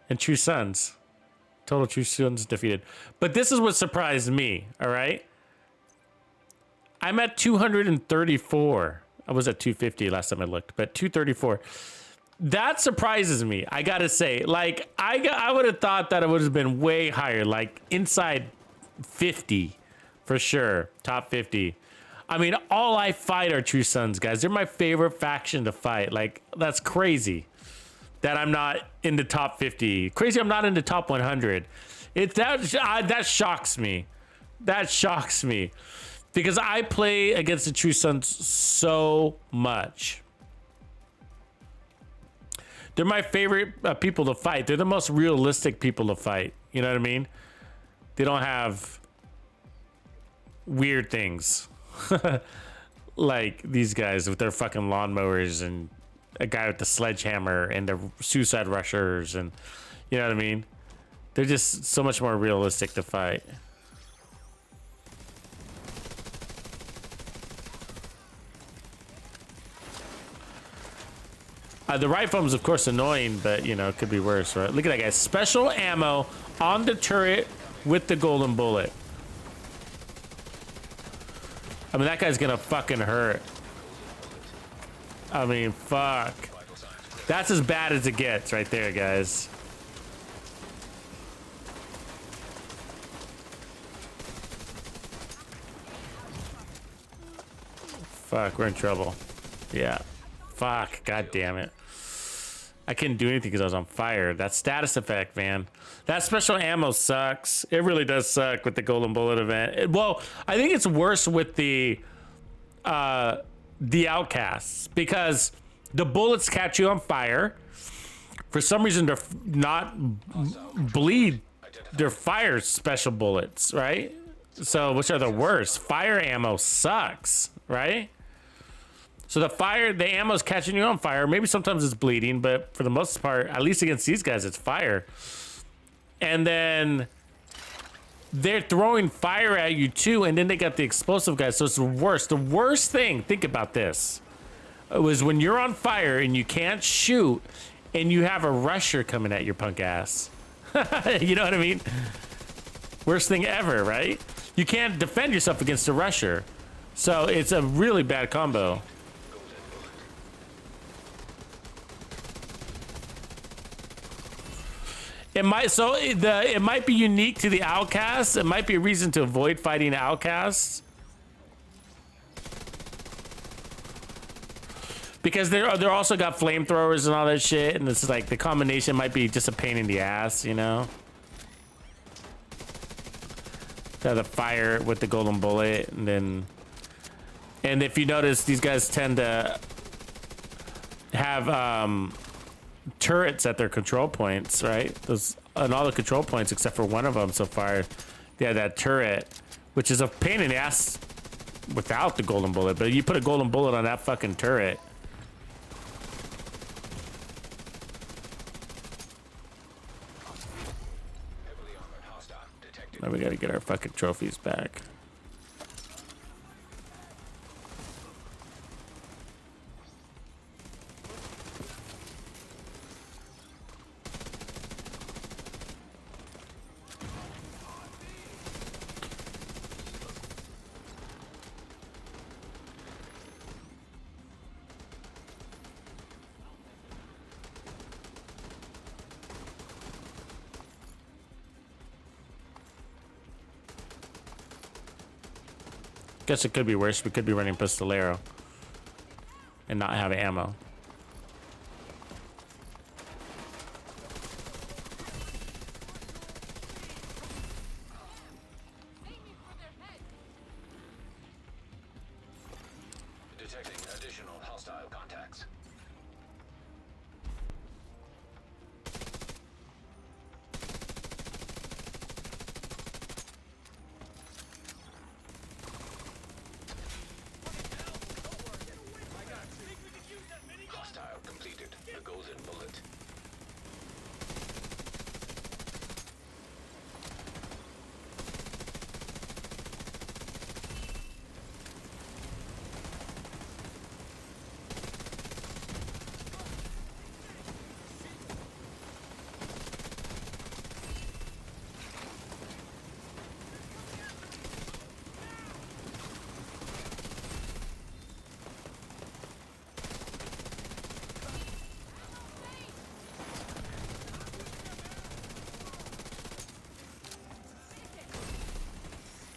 And True Sons. Total True Sons defeated. But this is what surprised me, all right? I'm at 234. I was at 250 last time I looked, but 234. That surprises me, I gotta say. Like, I would have thought that it would have been way higher, like inside 50 for sure. Top 50. I mean, all I fight are True Sons, guys. They're my favorite faction to fight. Like, that's crazy that I'm not in the top 50. Crazy I'm not in the top 100. That shocks me. That shocks me. Because I play against the True Sons so much. They're my favorite people to fight. They're the most realistic people to fight. You know what I mean? They don't have weird things like these guys with their fucking lawnmowers and a guy with the sledgehammer and the suicide rushers, and you know what I mean? They're just so much more realistic to fight. The right thumb's of course annoying, but you know, it could be worse, right? Look at that guy. Special ammo on the turret with the golden bullet. I mean, that guy's gonna fucking hurt. I mean, fuck. That's as bad as it gets right there, guys. Fuck, we're in trouble. Yeah. Fuck, god damn it. I couldn't do anything because I was on fire. That status effect, man. That special ammo sucks. It really does suck with the golden bullet event. Well, I think it's worse with the outcasts because the bullets catch you on fire. For some reason, they're not bleed. They're fire special bullets, right? So, which are the worst? Fire ammo sucks, right? So the ammo's catching you on fire. Maybe sometimes it's bleeding, but for the most part, at least against these guys, it's fire. And then they're throwing fire at you too, and then they got the explosive guys. So it's the worst. The worst thing, think about this, was when you're on fire and you can't shoot, and you have a rusher coming at your punk ass. You know what I mean? Worst thing ever, right? You can't defend yourself against a rusher. So it's a really bad combo. It might be unique to the outcasts. It might be a reason to avoid fighting outcasts. Because they're also got flamethrowers and all that shit, and it's like the combination might be just a pain in the ass, you know? The fire with the golden bullet, and if you notice, these guys tend to have turrets at their control points, right? Those on all the control points except for one of them so far. They have that turret, which is a pain in the ass without the golden bullet, but you put a golden bullet on that fucking turret. Now we gotta get our fucking trophies back. Guess it could be worse. We could be running Pistolero and not have ammo. Detecting additional hostile contacts. Hostile completed. The golden bullet.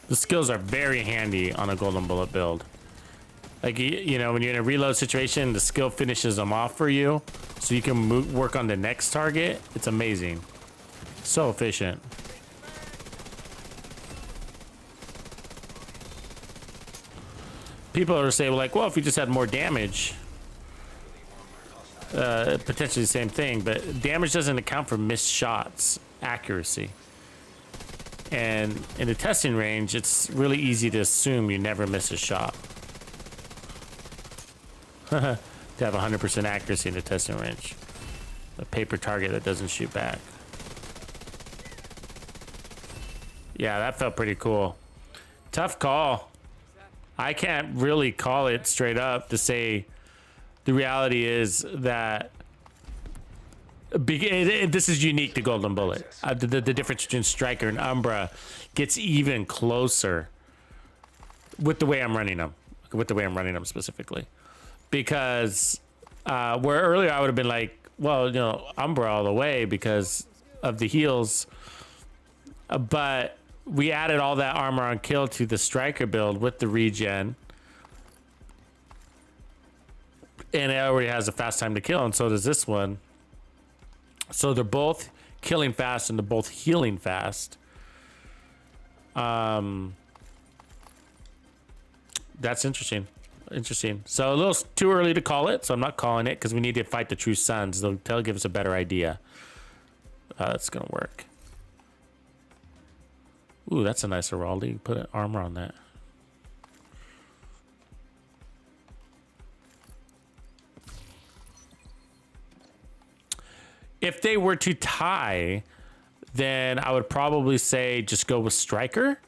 The skills are very handy on a golden bullet build. Like, you know, when you're in a reload situation, the skill finishes them off for you, so you can work on the next target. It's amazing. So efficient. People are saying, like, well, if you just had more damage, potentially the same thing, but damage doesn't account for missed shots, accuracy. And in the testing range, it's really easy to assume you never miss a shot. To have 100% accuracy in the testing range. A paper target that doesn't shoot back. Yeah, that felt pretty cool. Tough call. I can't really call it straight up to say the reality is that this is unique to Golden Bullet. The difference between Striker and Umbra gets even closer with the way I'm running them. With the way I'm running them specifically. Because where earlier I would have been like, well, you know, Umbra all the way because of the heals. But we added all that armor on kill to the Striker build with the regen. And it already has a fast time to kill, and so does this one. So they're both killing fast and they're both healing fast. That's interesting. Interesting. So a little too early to call it, so I'm not calling it because we need to fight the True Sons. They'll give us a better idea. That's gonna work. Ooh, that's a nice Heraldi. Put an armor on that. If they were to tie, then I would probably say just go with Striker.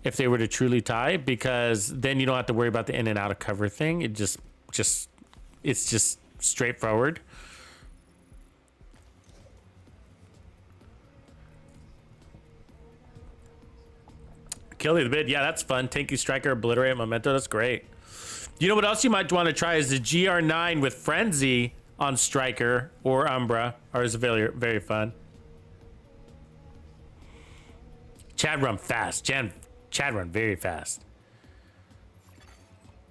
If they were to truly tie, because then you don't have to worry about the in and out of cover thing. It it's just straightforward. Kill the bid. Yeah, that's fun. Tanky Striker, Obliterate, Memento. That's great. You know what else you might want to try is the GR9 with Frenzy on Striker or Umbra. Or is very, very fun. Chad run fast. Chad run very fast.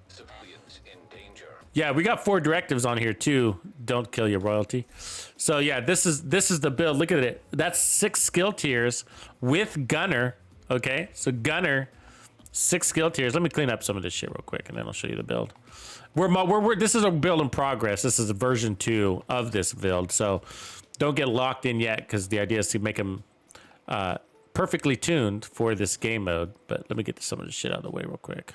Civilians in danger. Yeah, we got 4 directives on here too. Don't kill your royalty. So yeah, this is the build. Look at it. That's 6 skill tiers with Gunner. Okay, so Gunner, 6 skill tiers. Let me clean up some of this shit real quick, and then I'll show you the build. This is a build in progress. This is a version 2 of this build, so don't get locked in yet, because the idea is to make them perfectly tuned for this game mode. But let me get some of this shit out of the way real quick.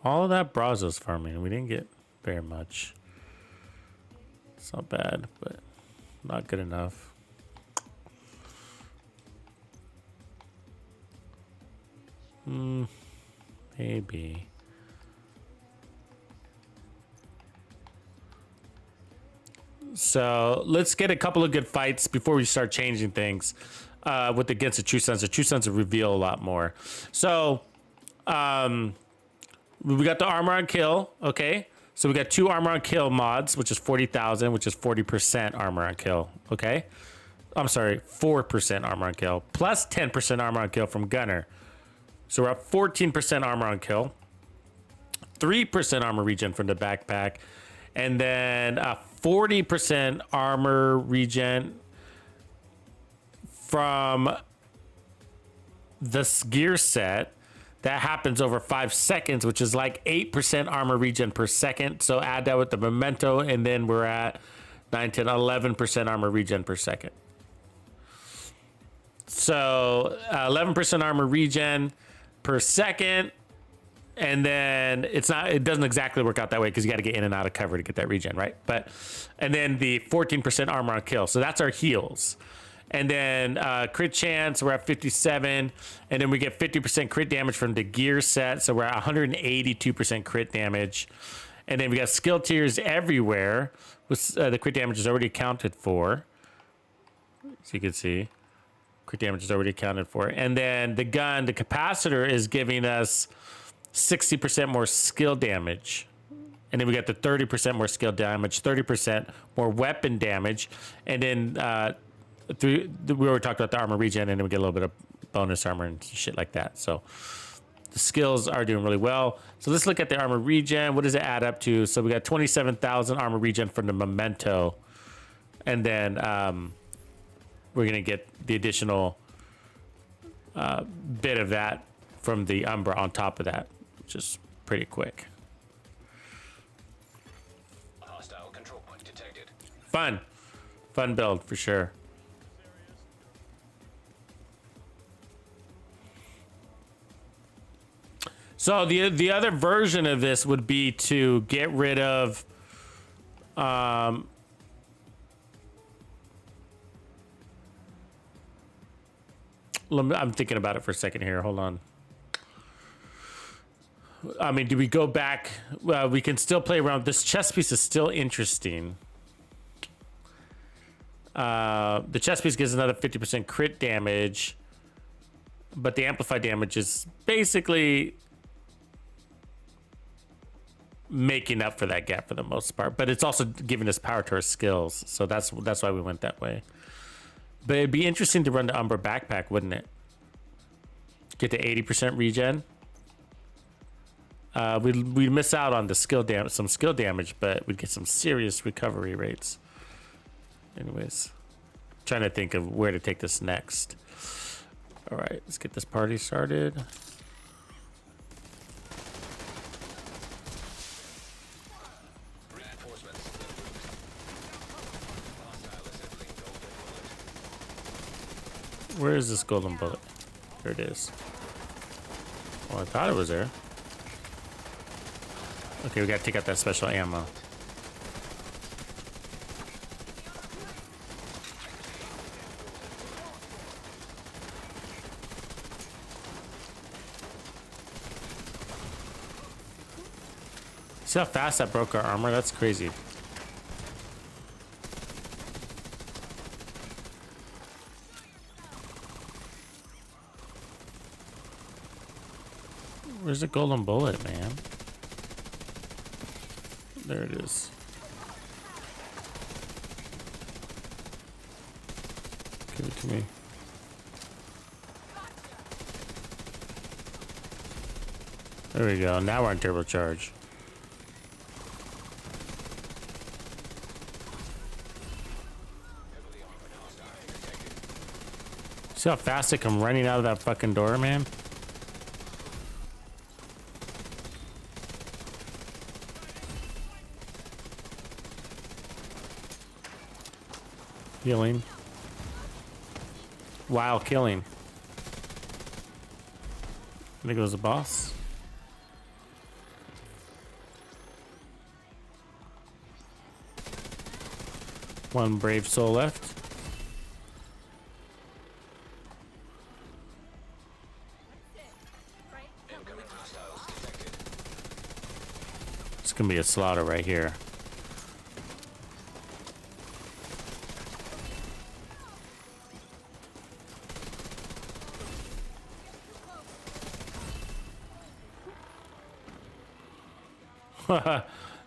All of that Brazos farming, we didn't get very much. It's not bad, but not good enough. Maybe. So let's get a couple of good fights before we start changing things against the True Sons. The True Sons will reveal a lot more. So we got the armor on kill. Okay. So we got 2 armor on kill mods, which is 40,000, which is 40% armor on kill. Okay. I'm sorry, 4% armor on kill plus 10% armor on kill from Gunner. So we're at 14% armor on kill, 3% armor regen from the backpack, and then 40% armor regen from this gear set. That happens over 5 seconds, which is like 8% armor regen per second. So add that with the memento, and then we're at 9, 10, 11% armor regen per second. So 11% armor regen per second. And then it doesn't exactly work out that way because you got to get in and out of cover to get that regen, right? And then the 14% armor on kill. So that's our heals. And then crit chance, we're at 57. And then we get 50% crit damage from the gear set. So we're at 182% crit damage. And then we got skill tiers everywhere. With, the crit damage is already accounted for. So you can see. Crit damage is already accounted for. And then the gun, the capacitor is giving us 60% more skill damage. And then we got the 30% more skill damage, 30% more weapon damage. And then we already talked about the armor regen, and then we get a little bit of bonus armor and shit like that. So the skills are doing really well. So let's look at the armor regen. What does it add up to? So we got 27,000 armor regen from the memento. And then we're going to get the additional bit of that from the Umbra on top of that, which is pretty quick. Hostile control point detected. Fun. Fun build for sure. So the other version of this would be to get rid of I'm thinking about it for a second here. Hold on. I mean, do we go back? Well, we can still play around. This chess piece is still interesting. The chess piece gives another 50% crit damage, but the amplified damage is basically making up for that gap for the most part. But it's also giving us power to our skills, so that's why we went that way. But it'd be interesting to run the Umbra backpack, wouldn't it? Get to 80% regen. We'd miss out on the skill damage, some skill damage, but we'd get some serious recovery rates. Anyways, trying to think of where to take this next. All right, let's get this party started. Reinforcements. Hostile assembling golden bullet. Where is this golden bullet? There it is. Oh, I thought it was there. Okay, we gotta take out that special ammo. See how fast that broke our armor? That's crazy. Where's the golden bullet, man? There it is. Give it to me. There we go. Now we're on turbocharge. See how fast I come running out of that fucking door, man? Healing. While killing. There goes the boss. One brave soul left. Incoming hostiles detected. It's gonna be a slaughter right here.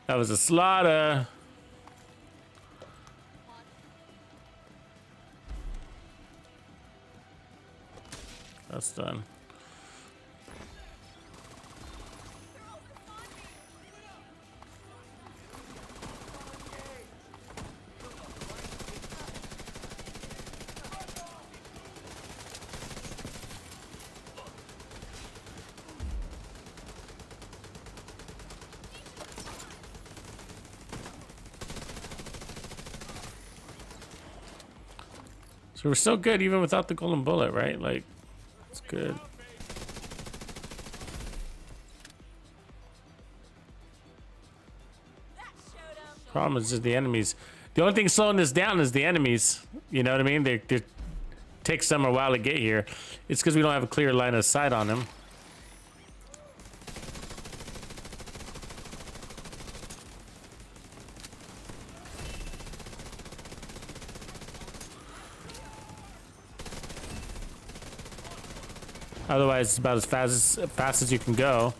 That was a slaughter. That's done. So we're still good even without the golden bullet, right? Like, it's good. Problem is just the enemies. The only thing slowing this down is the enemies. You know what I mean? They takes them a while to get here. It's because we don't have a clear line of sight on them. Otherwise, it's about as fast as you can go.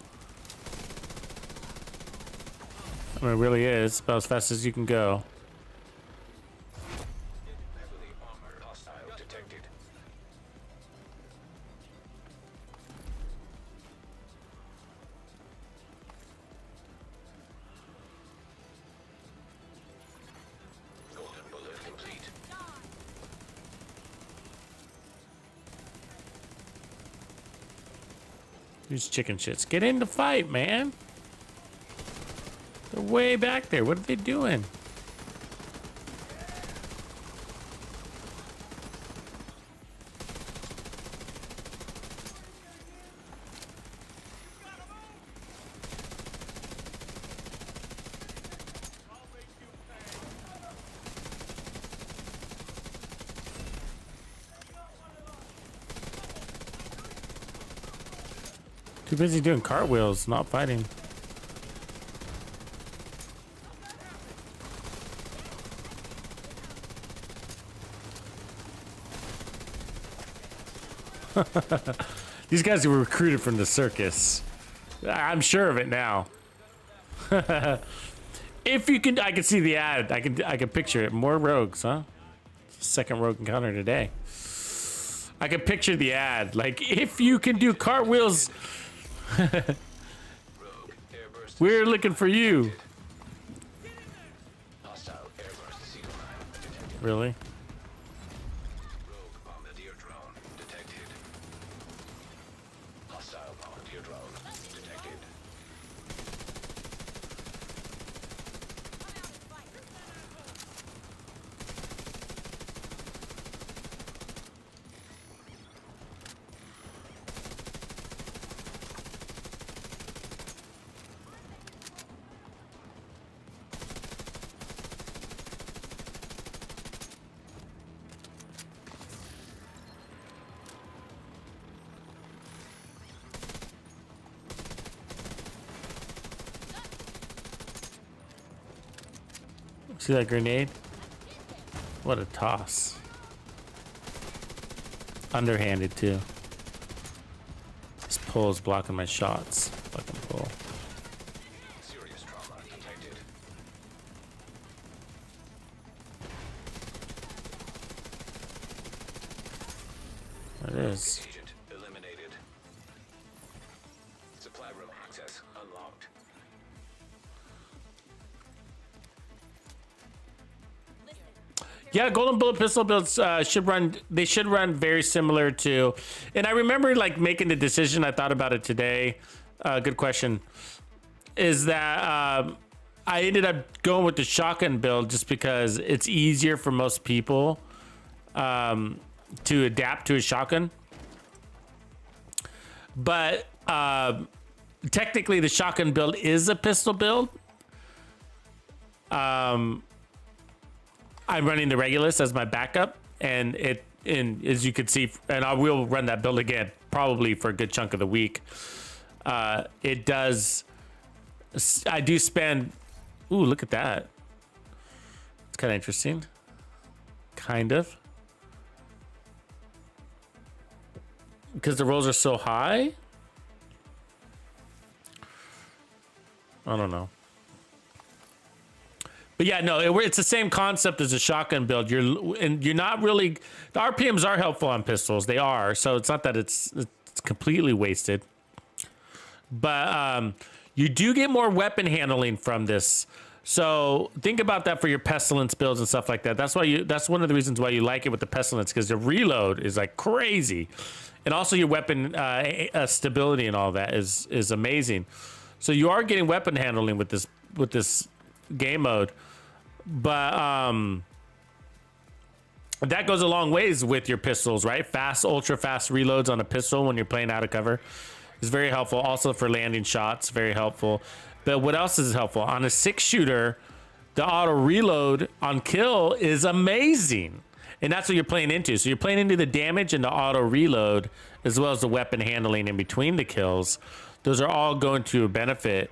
I mean, it really is about as fast as you can go. Heavily armored hostile detected. Golden bullet complete. These chicken shits. Get in the fight, man. They're way back there. What are they doing? Too busy doing cartwheels, not fighting. These guys were recruited from the circus. I'm sure of it now. If you can, I can see the ad. I can picture it. More rogues, huh? Second rogue encounter today. I can picture the ad. Like, if you can do cartwheels, we're looking for you. Hostile airburst seal line detected. Really? Rogue bombardier drone detected. Hostile bombardier drone detected. See that grenade? What a toss. Underhanded too. This pole is blocking my shots. Fucking pole. Serious trauma detected. There it is. Agent eliminated. Supply room access unlocked. Yeah, golden bullet pistol builds should run. They should run very similar to. And I remember like making the decision. I thought about it today. Good question. Is that I ended up going with the shotgun build just because it's easier for most people to adapt to a shotgun. But technically, the shotgun build is a pistol build. I'm running the Regulus as my backup, and as you can see, and I will run that build again, probably for a good chunk of the week. It does, I do spend, ooh, look at that. It's kind of interesting. Kind of. Because the rolls are so high? I don't know. But yeah, no, it's the same concept as a shotgun build. You're not really, the RPMs are helpful on pistols. They are, so it's not that it's completely wasted. But you do get more weapon handling from this. So think about that for your Pestilence builds and stuff like that. That's one of the reasons why you like it with the Pestilence, because the reload is like crazy, and also your weapon stability and all that is amazing. So you are getting weapon handling with this game mode. But that goes a long ways with your pistols, right? Ultra fast reloads on a pistol when you're playing out of cover is very helpful. Also for landing shots, very helpful. But what else is helpful? On a 6-shooter, the auto reload on kill is amazing. And that's what you're playing into. So you're playing into the damage and the auto reload, as well as the weapon handling in between the kills. Those are all going to benefit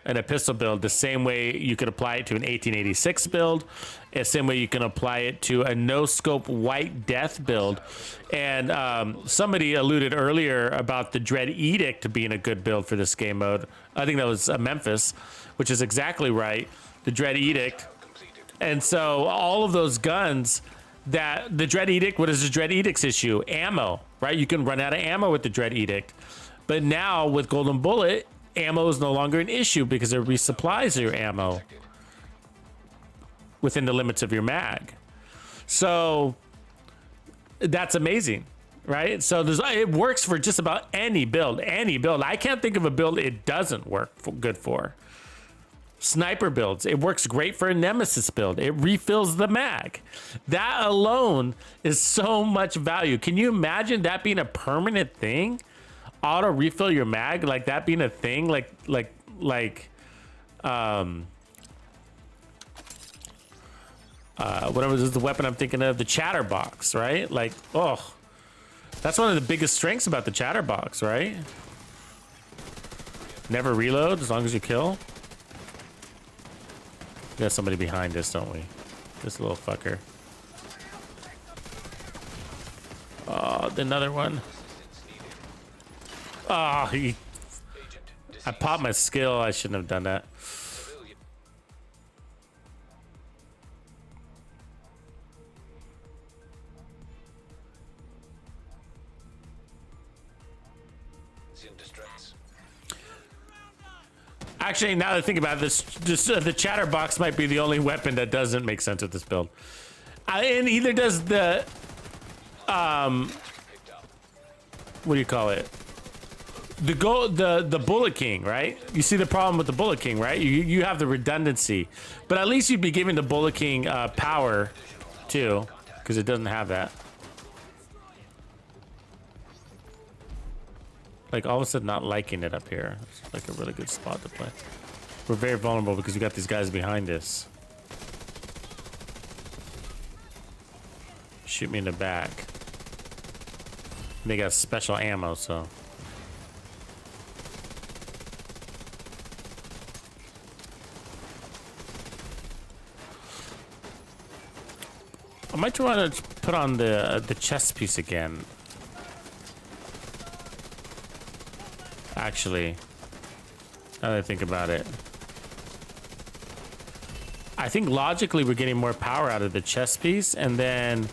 in a pistol build the same way you could apply it to an 1886 build, the same way you can apply it to a no-scope White Death build. And somebody alluded earlier about the Dread Edict being a good build for this game mode. I think that was Memphis, which is exactly right. The Dread Edict. And so all of those guns that the Dread Edict, what is the Dread Edict's issue? Ammo, right? You can run out of ammo with the Dread Edict. But now with Golden Bullet, ammo is no longer an issue because it resupplies your ammo within the limits of your mag. So that's amazing, right? So it works for just about any build. I can't think of a build it doesn't work good for. Sniper builds, it works great for a Nemesis build. It refills the mag. That alone is so much value. Can you imagine that being a permanent thing? Auto refill your mag, like that being a thing, like whatever is the weapon I'm thinking of, the Chatterbox, right? Like, oh, that's one of the biggest strengths about the Chatterbox, right? Never reload as long as you kill. We got somebody behind us, don't we? This little fucker. Oh, another one. Oh, he... I popped my skill. I shouldn't have done that. In distress. Actually, now that I think about it, the chatterbox might be the only weapon that doesn't make sense with this build. And either does the... what do you call it? The Bullet King, right? You see the problem with the Bullet King, right? You have the redundancy, but at least you'd be giving the Bullet King power too, because it doesn't have that. Like all of a sudden, not liking it up here. It's like a really good spot to play. We're very vulnerable because we got these guys behind us. Shoot me in the back. They got special ammo, so. I might try to put on the chest piece again. Actually, now that I think about it, I think logically we're getting more power out of the chest piece, and then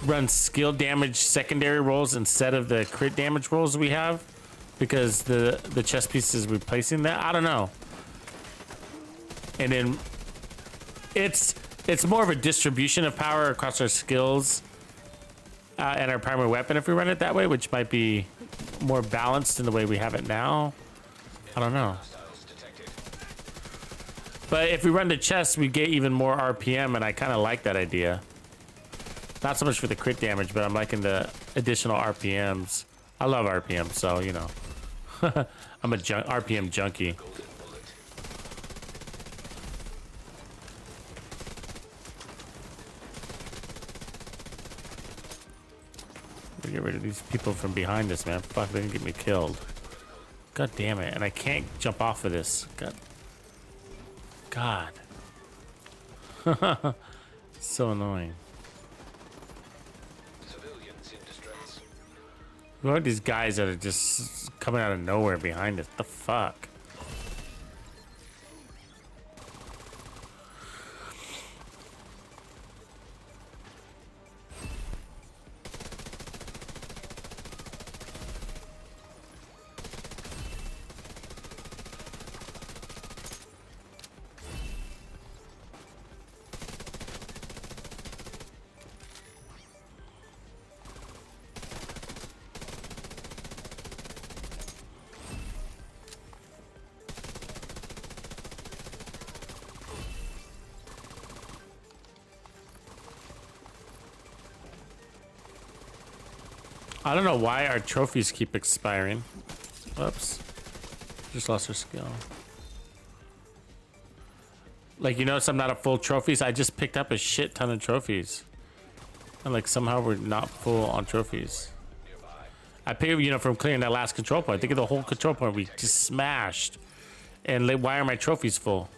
run skill damage secondary rolls instead of the crit damage rolls we have, because the chest piece is replacing that. I don't know. And then it's more of a distribution of power across our skills and our primary weapon if we run it that way, which might be more balanced in the way we have it now. I don't know. But if we run the chest, we get even more RPM, and I kind of like that idea. Not so much for the crit damage, but I'm liking the additional RPMs. I love RPM, so, you know. I'm a RPM junkie. Get rid of these people from behind us, man. Fuck, they didn't get me killed. God damn it. And I can't jump off of this. God. So annoying. Civilians in distress. Who are these guys that are just coming out of nowhere behind us? The fuck? I don't know why our trophies keep expiring. Whoops. Just lost our skill. Like, you notice I'm not at full trophies? I just picked up a shit ton of trophies. And like somehow we're not full on trophies. I paid, you know, from clearing that last control point. Think of the whole control point we just smashed. And like, why are my trophies full?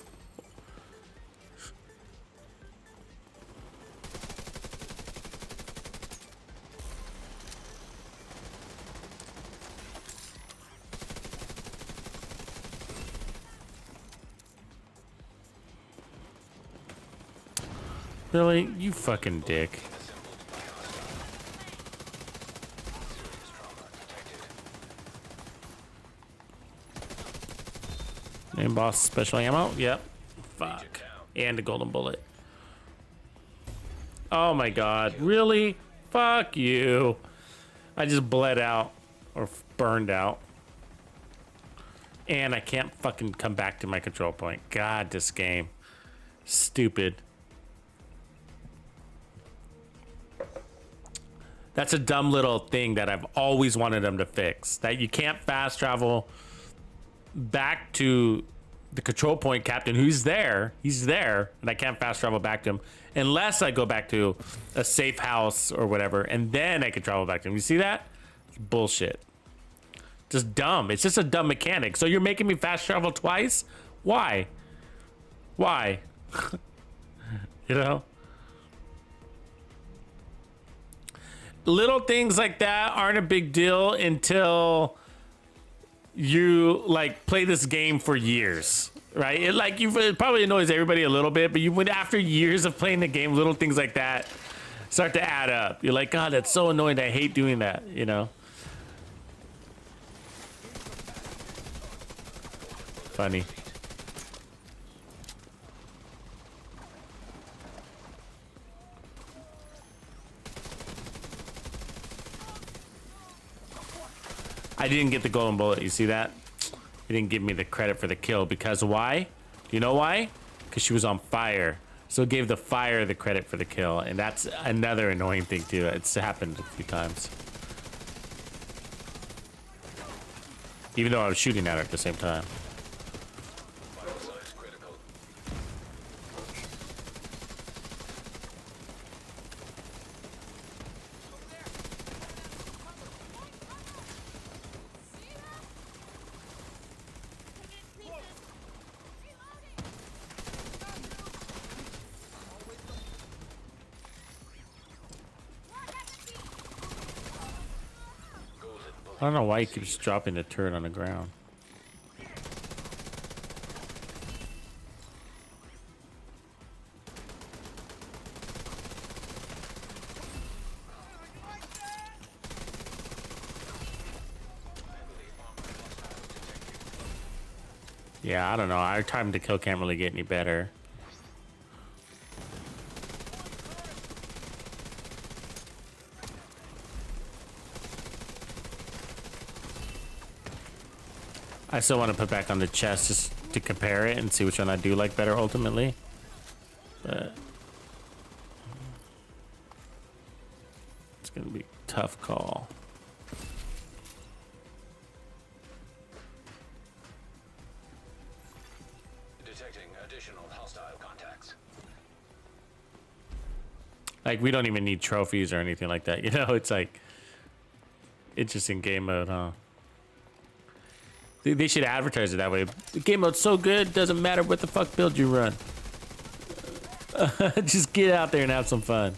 Really? You fucking dick. Name boss special ammo? Yep. Fuck. And a golden bullet. Oh my god. Really? Fuck you. I just bled out. Or burned out. And I can't fucking come back to my control point. God, this game. Stupid. That's a dumb little thing that I've always wanted them to fix. That you can't fast travel back to the control point captain who's there. He's there, and I can't fast travel back to him unless I go back to a safe house or whatever, and then I can travel back to him. You see that? It's bullshit. Just dumb. It's just a dumb mechanic. So you're making me fast travel twice? Why? Why? You know? Little things like that aren't a big deal until you like play this game for years, right? It probably annoys everybody a little bit, but after years of playing the game, little things like that start to add up. You're like, God, that's so annoying. I hate doing that, you know? Funny. I didn't get the golden bullet. You see that? He didn't give me the credit for the kill because why? You know why? Because she was on fire. So it gave the fire the credit for the kill, and that's another annoying thing too. It's happened a few times. Even though I was shooting at her at the same time. Vital signs critical. I don't know why he keeps dropping the turret on the ground. Yeah, I don't know. Our time to kill can't really get any better. I still want to put back on the chest just to compare it and see which one I do like better ultimately. But it's gonna be a tough call. Detecting additional hostile contacts. Like, we don't even need trophies or anything like that, you know? It's like, it's just in game mode, huh? They should advertise it that way. The game mode's so good, doesn't matter what the fuck build you run. Just get out there and have some fun.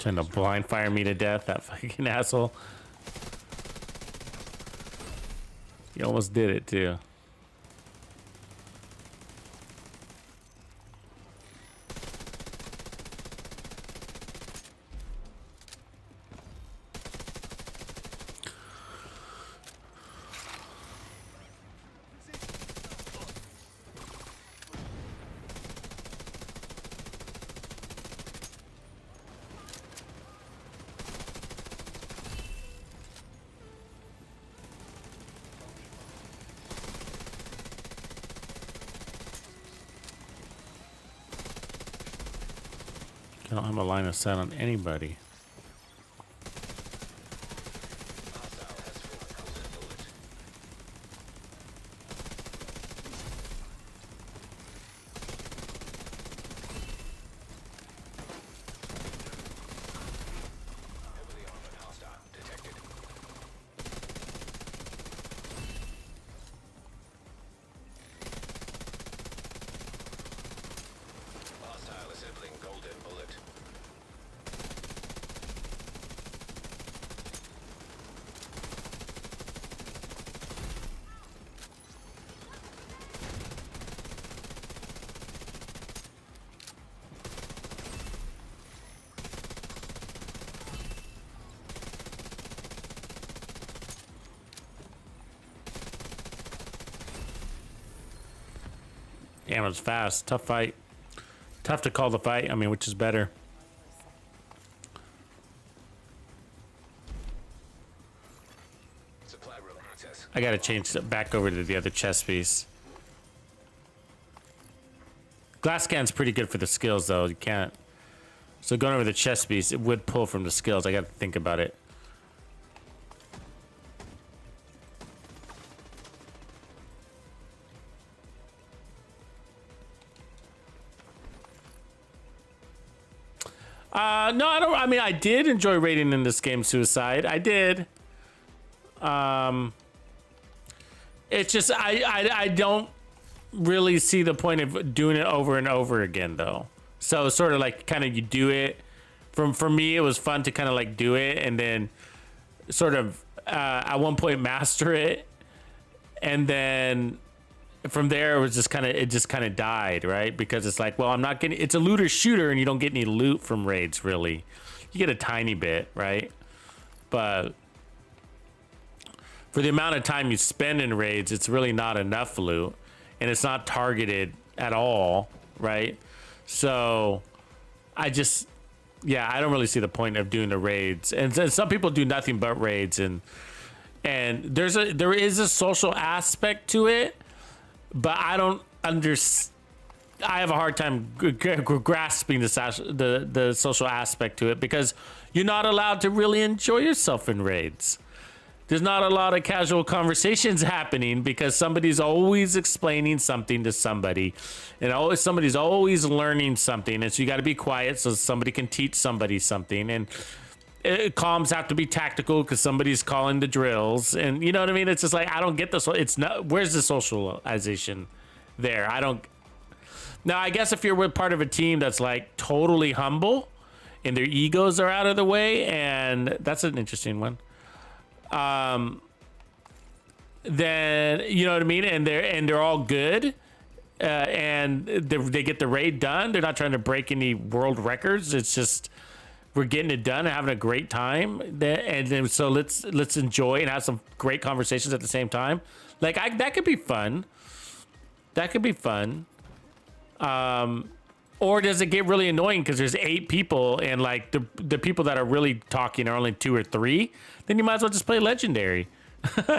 Trying to blind fire me to death, that fucking asshole. He almost did it too. I don't have a line of sight on anybody. Heavily armored hostile detected. Hostile assembling golden bullet. Damn, it was fast. Tough fight. Tough to call the fight. I mean, which is better? Supply room access. I gotta change it back over to the other chest piece. Glass scan's pretty good for the skills, though. You can't. So going over the chest piece, it would pull from the skills. I gotta think about it. No, I don't. I mean, I did enjoy raiding in this game, Suicide. I did. It's just I don't really see the point of doing it over and over again, though. So sort of like kind of you do it. For me, it was fun to kind of like do it and then sort of at one point master it, and then from there it just kind of died, right? Because it's like, well, I'm not getting, it's a looter shooter and you don't get any loot from raids, really. You get a tiny bit, right? But for the amount of time you spend in raids, it's really not enough loot, and it's not targeted at all, right? So I don't really see the point of doing the raids. And some people do nothing but raids, and there is a social aspect to it, but I don't understand. I have a hard time grasping the social aspect to it, because you're not allowed to really enjoy yourself in raids. There's not a lot of casual conversations happening because somebody's always explaining something to somebody, and somebody's always learning something. And so you got to be quiet so somebody can teach somebody something. And comms have to be tactical because somebody's calling the drills. And you know what I mean? It's just like, I don't get this. It's not, where's the socialization there? I don't. Now, I guess if you're with part of a team that's like totally humble and their egos are out of the way, and that's an interesting one. Then you know what I mean, and they're all good, and they get the raid done. They're not trying to break any world records. It's just we're getting it done and having a great time. And then so let's enjoy and have some great conversations at the same time. Like that could be fun. That could be fun. Or does it get really annoying because there's 8 people and like the people that are really talking are only 2 or 3? Then you might as well just play Legendary.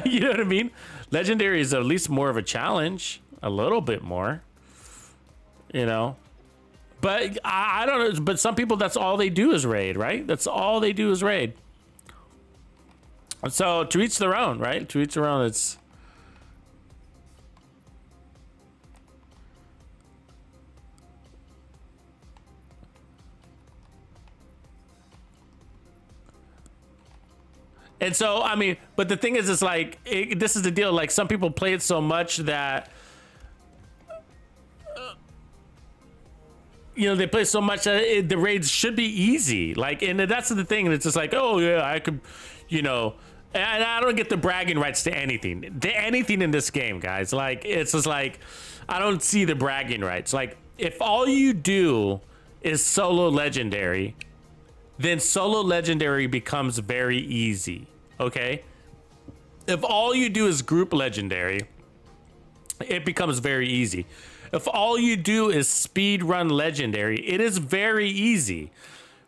You know what I mean? Legendary is at least more of a challenge, a little bit more, you know. But I don't know. But some people, that's all they do is raid, right? That's all they do is raid. So to each their own, right? To each their own. It's. And so, I mean, but the thing is, it's like, this is the deal. Like, some people play it so much that, you know, they play so much that the raids should be easy. Like, and that's the thing. And it's just like, oh, yeah, I could, you know, and I don't get the bragging rights to anything. Anything in this game, guys. Like, it's just like, I don't see the bragging rights. Like, if all you do is solo Legendary, then solo Legendary becomes very easy, okay? If all you do is group Legendary, it becomes very easy. If all you do is speed run Legendary, it is very easy.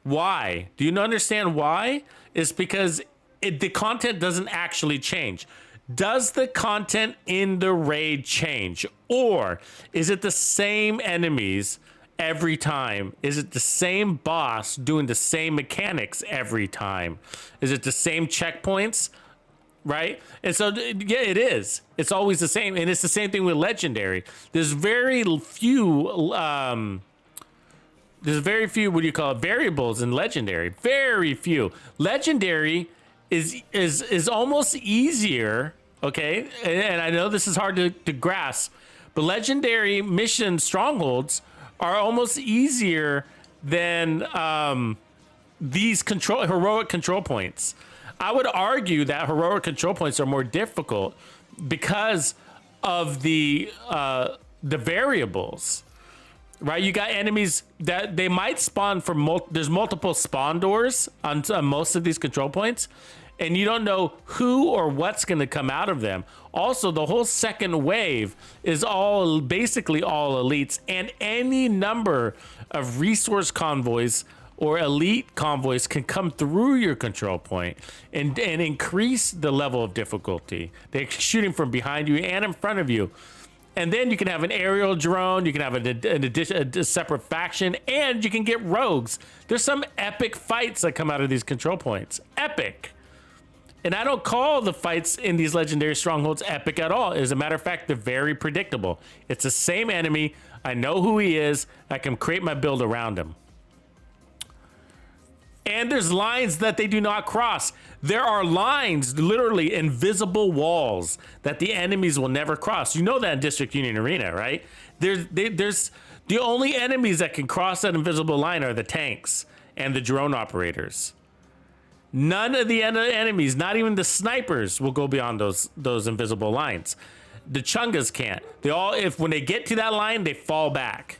Why? Do you understand why? It's because the content doesn't actually change. Does the content in the raid change? Or is it the same enemies every time? Is it the same boss doing the same mechanics every time? Is it the same checkpoints? Right? And so, yeah, it is. It's always the same. And it's the same thing with Legendary. There's very few, what do you call it, variables in Legendary. Very few. Legendary is almost easier, okay? And I know this is hard to grasp, but Legendary mission strongholds are almost easier than these heroic control points. I would argue that heroic control points are more difficult because of the variables, right? You got enemies that they might spawn from there's multiple spawn doors on most of these control points, and you don't know who or what's going to come out of them. Also, the whole second wave is basically all elites, and any number of resource convoys or elite convoys can come through your control point and increase the level of difficulty. They're shooting from behind you and in front of you. And then you can have an aerial drone, you can have a separate faction, and you can get rogues. There's some epic fights that come out of these control points. Epic. And I don't call the fights in these Legendary strongholds epic at all. As a matter of fact, they're very predictable. It's the same enemy. I know who he is. I can create my build around him. And there's lines that they do not cross. There are lines, literally invisible walls, that the enemies will never cross. You know that in District Union Arena, right? There's the only enemies that can cross that invisible line are the tanks and the drone operators. None of the enemies, not even the snipers, will go beyond those invisible lines. The chungas can't. When they get to that line, they fall back.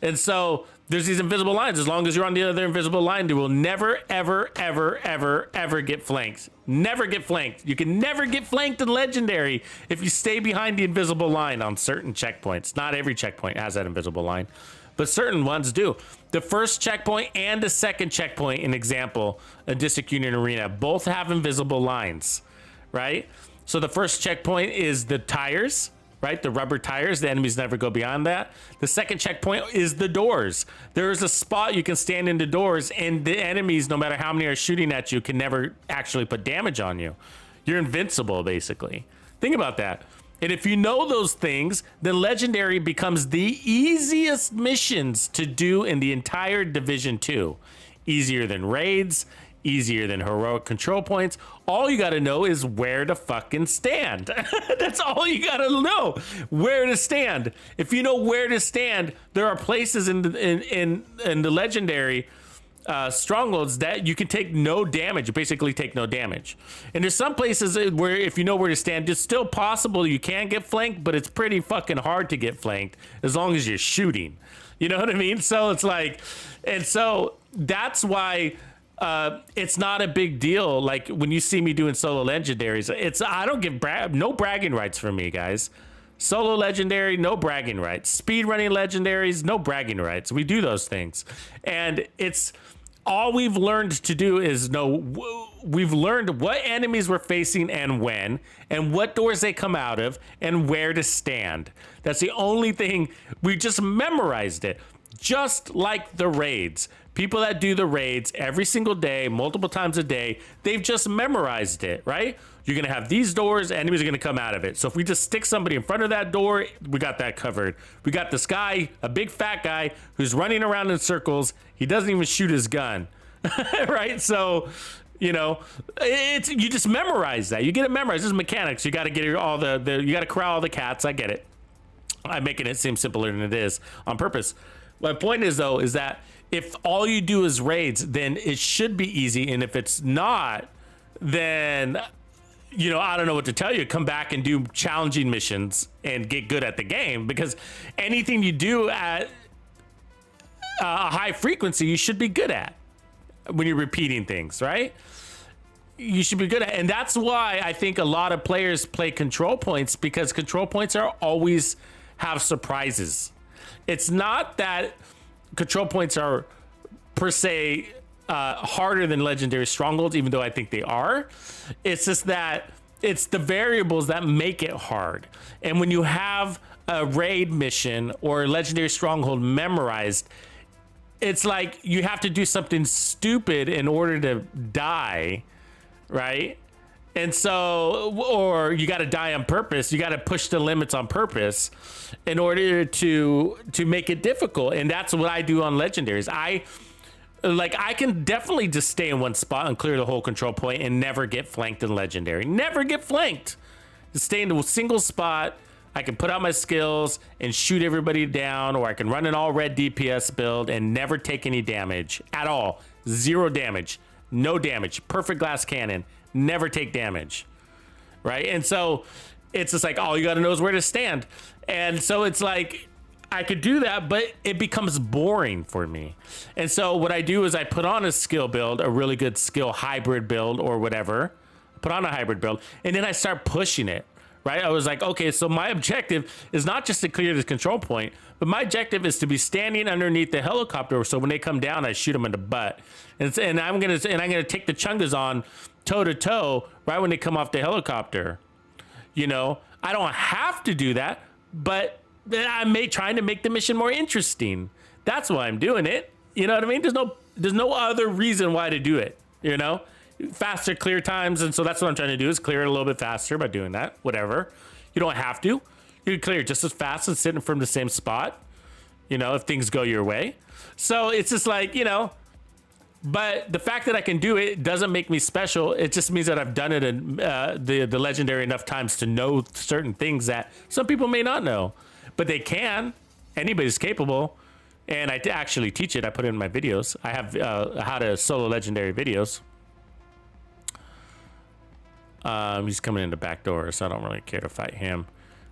And so there's these invisible lines. As long as you're on the other invisible line, they will never, ever, ever, ever, ever get flanked. Never get flanked. You can never get flanked in Legendary if you stay behind the invisible line on certain checkpoints. Not every checkpoint has that invisible line, but certain ones do. The first checkpoint and the second checkpoint, an example, a District Union Arena, both have invisible lines, right? So the first checkpoint is the tires, right? The rubber tires. The enemies never go beyond that. The second checkpoint is the doors. There is a spot you can stand in the doors, and the enemies, no matter how many are shooting at you, can never actually put damage on you. You're invincible, basically. Think about that. And if you know those things, then Legendary becomes the easiest missions to do in the entire Division 2. Easier than raids, easier than heroic control points. All you gotta know is where to fucking stand. That's all you gotta know, where to stand. If you know where to stand, there are places in the Legendary strongholds that you can take no damage, basically take no damage. And there's some places where if you know where to stand, it's still possible you can get flanked, but it's pretty fucking hard to get flanked as long as you're shooting. You know what I mean? So it's like, and so that's why it's not a big deal. Like when you see me doing solo legendaries, I don't give no bragging rights for me, guys. Solo legendary, no bragging rights. Speed running legendaries, no bragging rights. We do those things, and it's all we've learned to do is we've learned what enemies we're facing and when, and what doors they come out of, and where to stand. That's the only thing. We just memorized it, just like the raids. People that do the raids every single day, multiple times a day, they've just memorized it, right? You're going to have these doors, enemies are going to come out of it. So if we just stick somebody in front of that door, we got that covered. We got this guy, a big fat guy, who's running around in circles. He doesn't even shoot his gun, right? So, you know, you just memorize that. You get it memorized. This is mechanics. You got to get you got to corral all the cats. I get it. I'm making it seem simpler than it is on purpose. My point is, though, is that if all you do is raids, then it should be easy. And if it's not, then, you know, I don't know what to tell you. Come back and do challenging missions and get good at the game, because anything you do at a high frequency, you should be good at when you're repeating things, right? You should be good at. And that's why I think a lot of players play control points, because control points are always have surprises. It's not that control points are per se harder than legendary strongholds, even though I think they are. It's just that it's the variables that make it hard. And when you have a raid mission or a legendary stronghold memorized, it's like you have to do something stupid in order to die, right? And so, or you got to die on purpose. You got to push the limits on purpose in order to make it difficult. And that's what I do on legendaries. I can definitely just stay in one spot and clear the whole control point and never get flanked in legendary. Never get flanked. Just stay in a single spot. I can put out my skills and shoot everybody down, or I can run an all red DPS build and never take any damage at all. 0 damage, no damage, perfect glass cannon. Never take damage, right? And so it's just like all you got to know is where to stand. And so it's like I could do that, but it becomes boring for me. And so what I do is I put on a skill build, a really good skill hybrid build or whatever. Put on a hybrid build, and then I start pushing it, right? I was like, okay, so my objective is not just to clear this control point, but my objective is to be standing underneath the helicopter. So when they come down, I shoot them in the butt, and I'm gonna take the chungas on toe to toe right when they come off the helicopter. You know, I don't have to do that, but I'm trying to make the mission more interesting. That's why I'm doing it. You know what I mean? There's no other reason why to do it. You know, faster clear times, and so that's what I'm trying to do is clear it a little bit faster by doing that. Whatever. You don't have to. You can clear just as fast as sitting from the same spot. You know, if things go your way. So it's just like, you know, But the fact that I can do it doesn't make me special. It just means that I've done it in the legendary enough times to know certain things that some people may not know, but they can. Anybody's capable, and I actually teach it. I put it in my videos. I have how to solo legendary videos. He's coming in the back door, so I don't really care to fight him,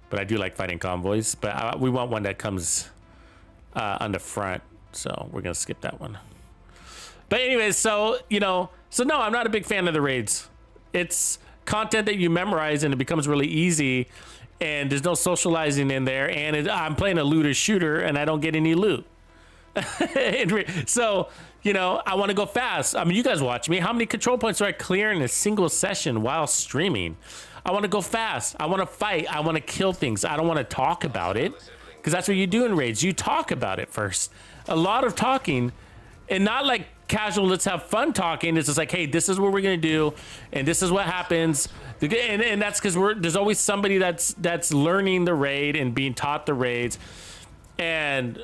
but I do like fighting convoys. But we want one that comes on the front, so we're gonna skip that one. But anyways, so no, I'm not a big fan of the raids. It's content that you memorize and it becomes really easy, and there's no socializing in there, and I'm playing a looter shooter and I don't get any loot. So, I want to go fast. I mean, you guys watch me. How many control points do I clear in a single session while streaming? I want to go fast. I want to fight. I want to kill things. I don't want to talk about it, because that's what you do in raids. You talk about it first. A lot of talking, and not like casual, let's have fun talking. It's just like, hey, this is what we're going to do, and this is what happens. And that's because there's always somebody that's learning the raid and being taught the raids. And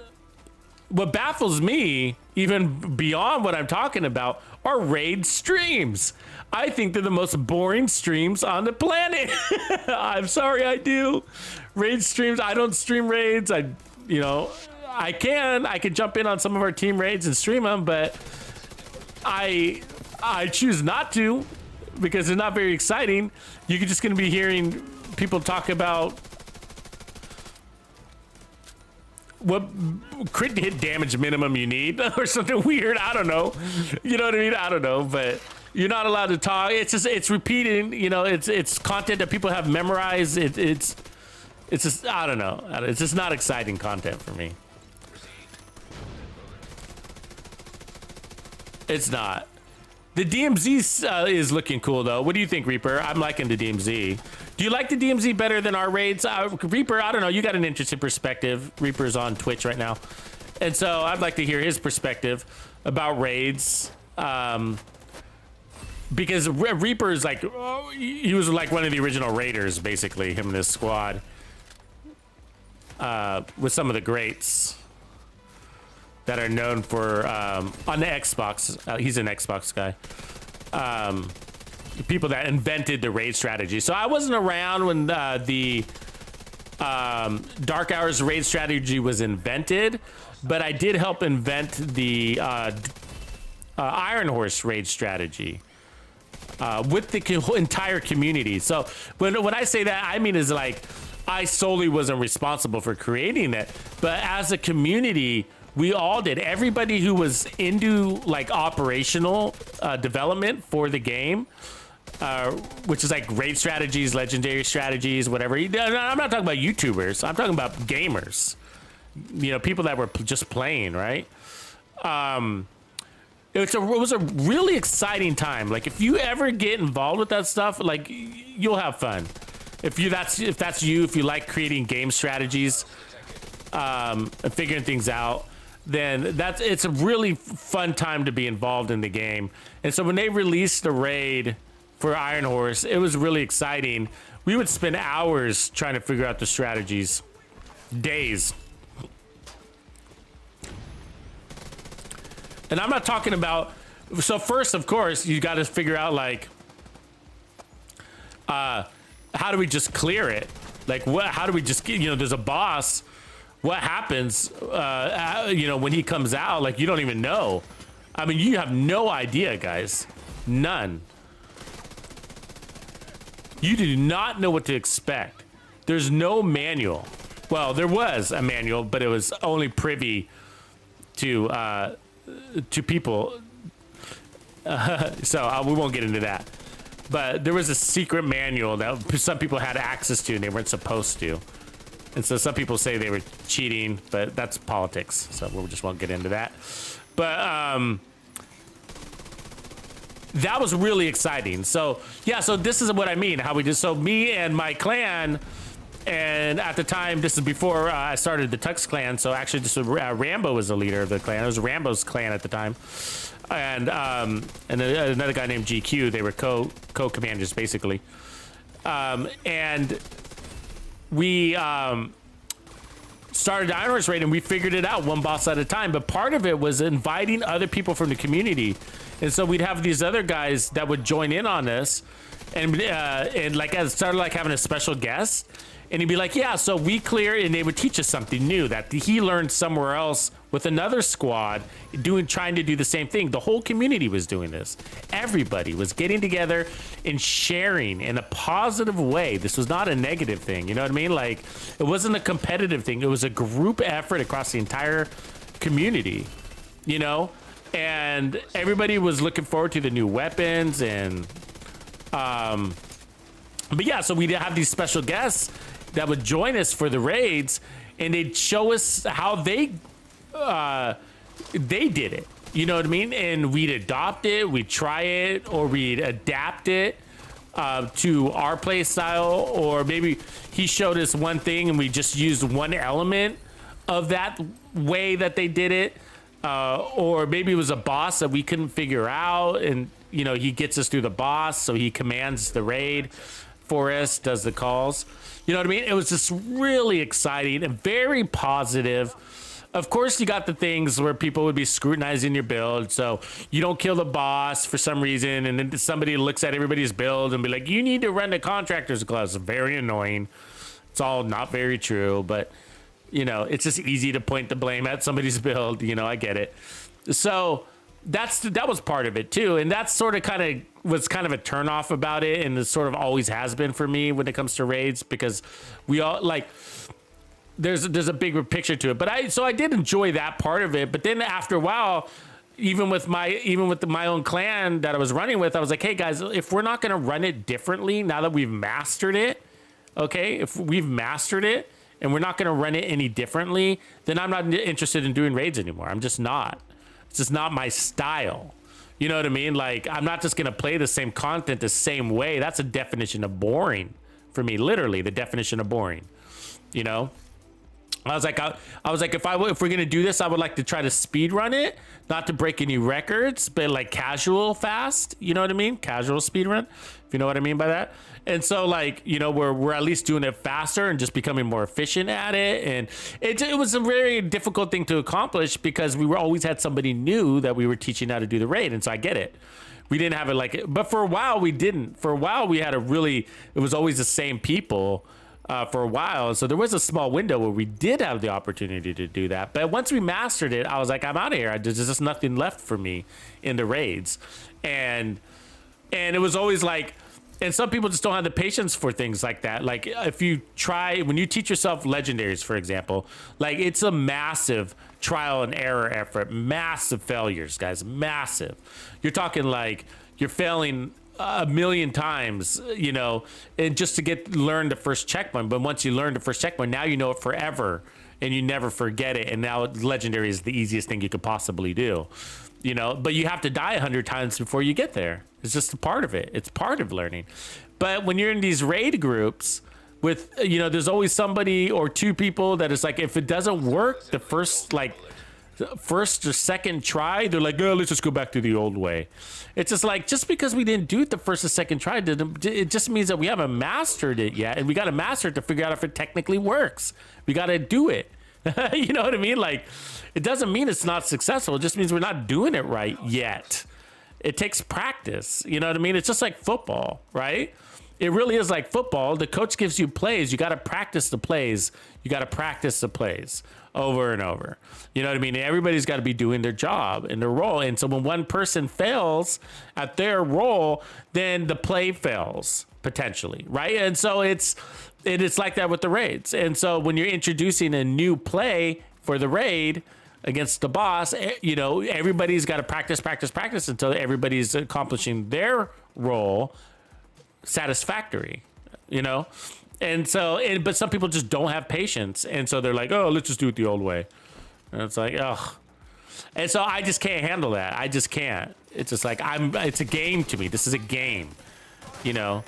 what baffles me, even beyond what I'm talking about, are raid streams. I think they're the most boring streams on the planet. I'm sorry, I do. Raid streams, I don't stream raids. I can jump in on some of our team raids and stream them, but I choose not to, because they're not very exciting. You're just going to be hearing people talk about what crit hit damage minimum you need or something weird. I don't know. You know what I mean? I don't know, but you're not allowed to talk. It's repeating, it's content that people have memorized. It's just, I don't know. It's just not exciting content for me. It's not. The DMZ is looking cool though. What do you think, Reaper? I'm liking the DMZ. Do you like the DMZ better than our raids? Reaper, I don't know. You got an interesting perspective. Reaper's on Twitch right now, and so I'd like to hear his perspective about raids. Because Reaper is like, he was like one of the original raiders, basically, him and his squad, with some of the greats that are known for on the Xbox. He's an Xbox guy. People that invented the raid strategy. So I wasn't around when the Dark Hours raid strategy was invented, but I did help invent the Iron Horse raid strategy with the entire community. So when I say that, I mean is like I solely wasn't responsible for creating it, but as a community, we all did. Everybody who was into like operational development for the game, which is like raid strategies, legendary strategies, whatever. I'm not talking about YouTubers. I'm talking about gamers. People that were just playing, right? It was a really exciting time. Like if you ever get involved with that stuff, like you'll have fun. If you like creating game strategies, and figuring things out, then it's a really fun time to be involved in the game. And so when they released the raid for Iron Horse, it was really exciting. We would spend hours trying to figure out the strategies, days. And I'm not talking about, so first, of course, you got to figure out like, how do we just clear it? Like how do we just get, there's a boss. What happens, when he comes out? Like, you don't even know. I mean, you have no idea, guys. None. You do not know what to expect. There's no manual. Well, there was a manual, but it was only privy to people. So we won't get into that. But there was a secret manual that some people had access to and they weren't supposed to. And so some people say they were cheating, but that's politics. So we just won't get into that. But that was really exciting. So yeah, so this is what I mean, how we did. So me and my clan, and at the time, this is before I started the Tux clan. So actually this was, Rambo was the leader of the clan. It was Rambo's clan at the time. And another guy named GQ, they were co-commanders basically. And we started Iron Horse raid and we figured it out one boss at a time. But part of it was inviting other people from the community And so we'd have these other guys that would join in on this, and like it started like having a special guest, and he'd be like, yeah, so we clear, and they would teach us something new that he learned somewhere else with another squad trying to do the same thing. The whole community was doing this. Everybody was getting together and sharing in a positive way. This was not a negative thing, you know what I mean? Like, it wasn't a competitive thing. It was a group effort across the entire community, you know? And everybody was looking forward to the new weapons and but yeah, so we'd have these special guests that would join us for the raids, and they'd show us how they did it. You know what I mean? And we'd adopt it, we'd try it, or we'd adapt it to our play style, or maybe he showed us one thing and we just used one element of that way that they did it. Or maybe it was a boss that we couldn't figure out, and you know, he gets us through the boss, so he commands the raid for us, does the calls. You know what I mean? It was just really exciting and very positive. Of course, you got the things where people would be scrutinizing your build, so you don't kill the boss for some reason, and then somebody looks at everybody's build and be like, you need to run the contractor's gloves. Very annoying. It's all not very true, but you know, it's just easy to point the blame at somebody's build. You know, I get it. So that was part of it too, and that's sort of was kind of a turnoff about it, and it sort of always has been for me when it comes to raids, because we all like there's a bigger picture to it. But I did enjoy that part of it. But then after a while, even with my own clan that I was running with, I was like, hey guys, if we're not gonna run it differently now that we've mastered it, okay, if we've mastered it and we're not going to run it any differently, then I'm not interested in doing raids anymore. I'm just not. It's just not my style. You know what I mean? Like, I'm not just going to play the same content the same way. That's a definition of boring for me. Literally, the definition of boring. You know? I was like, if we're going to do this, I would like to try to speed run it, not to break any records, but like casual fast. You know what I mean? Casual speed run, if you know what I mean by that. And so, like, you know, we're at least doing it faster and just becoming more efficient at it. And it was a very difficult thing to accomplish, because we always had somebody new that we were teaching how to do the raid. And so I get it. We didn't have it like it, but for a while we didn't. For a while we had it was always the same people for a while. So there was a small window where we did have the opportunity to do that. But once we mastered it, I was like, I'm out of here. There's just nothing left for me in the raids. And it was always like, and some people just don't have the patience for things like that. Like, when you teach yourself legendaries, for example, like, it's a massive trial and error effort, massive failures, guys, massive. You're talking like you're failing a million times, you know, and just to learn the first checkpoint. But once you learn the first checkpoint, now you know it forever and you never forget it. And now legendary is the easiest thing you could possibly do, you know, but you have to die 100 times before you get there. It's just a part of it. It's part of learning. But when you're in these raid groups with, you know, there's always somebody or two people that is like, if it doesn't work the first or second try, they're like, oh, let's just go back to the old way. It's just like, just because we didn't do it the first or second try, it just means that we haven't mastered it yet. And we got to master it to figure out if it technically works. We got to do it. You know what I mean? Like, it doesn't mean it's not successful. It just means we're not doing it right yet. It takes practice. You know what I mean? It's just like football, right? It really is like football. The coach gives you plays. You got to practice the plays. You got to practice the plays over and over. You know what I mean? Everybody's got to be doing their job and their role. And so when one person fails at their role, then the play fails potentially, right? And so it's like that with the raids. And so when you're introducing a new play for the raid against the boss, you know, everybody's got to practice until everybody's accomplishing their role satisfactory, you know? And so, but some people just don't have patience. And so they're like, oh, let's just do it the old way. And it's like, ugh. And so I just can't handle that. I just can't. It's just like, it's a game to me. This is a game, you know?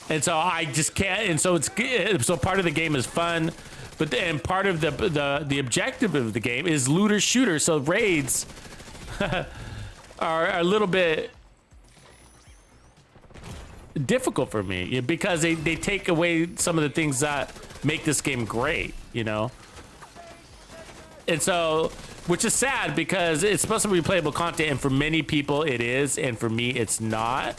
And so I just can't. And so so part of the game is fun. But then part of the objective of the game is looter shooter. So raids are a little bit difficult for me because they take away some of the things that make this game great, you know? And so, which is sad because it's supposed to be playable content, and for many people it is, and for me it's not.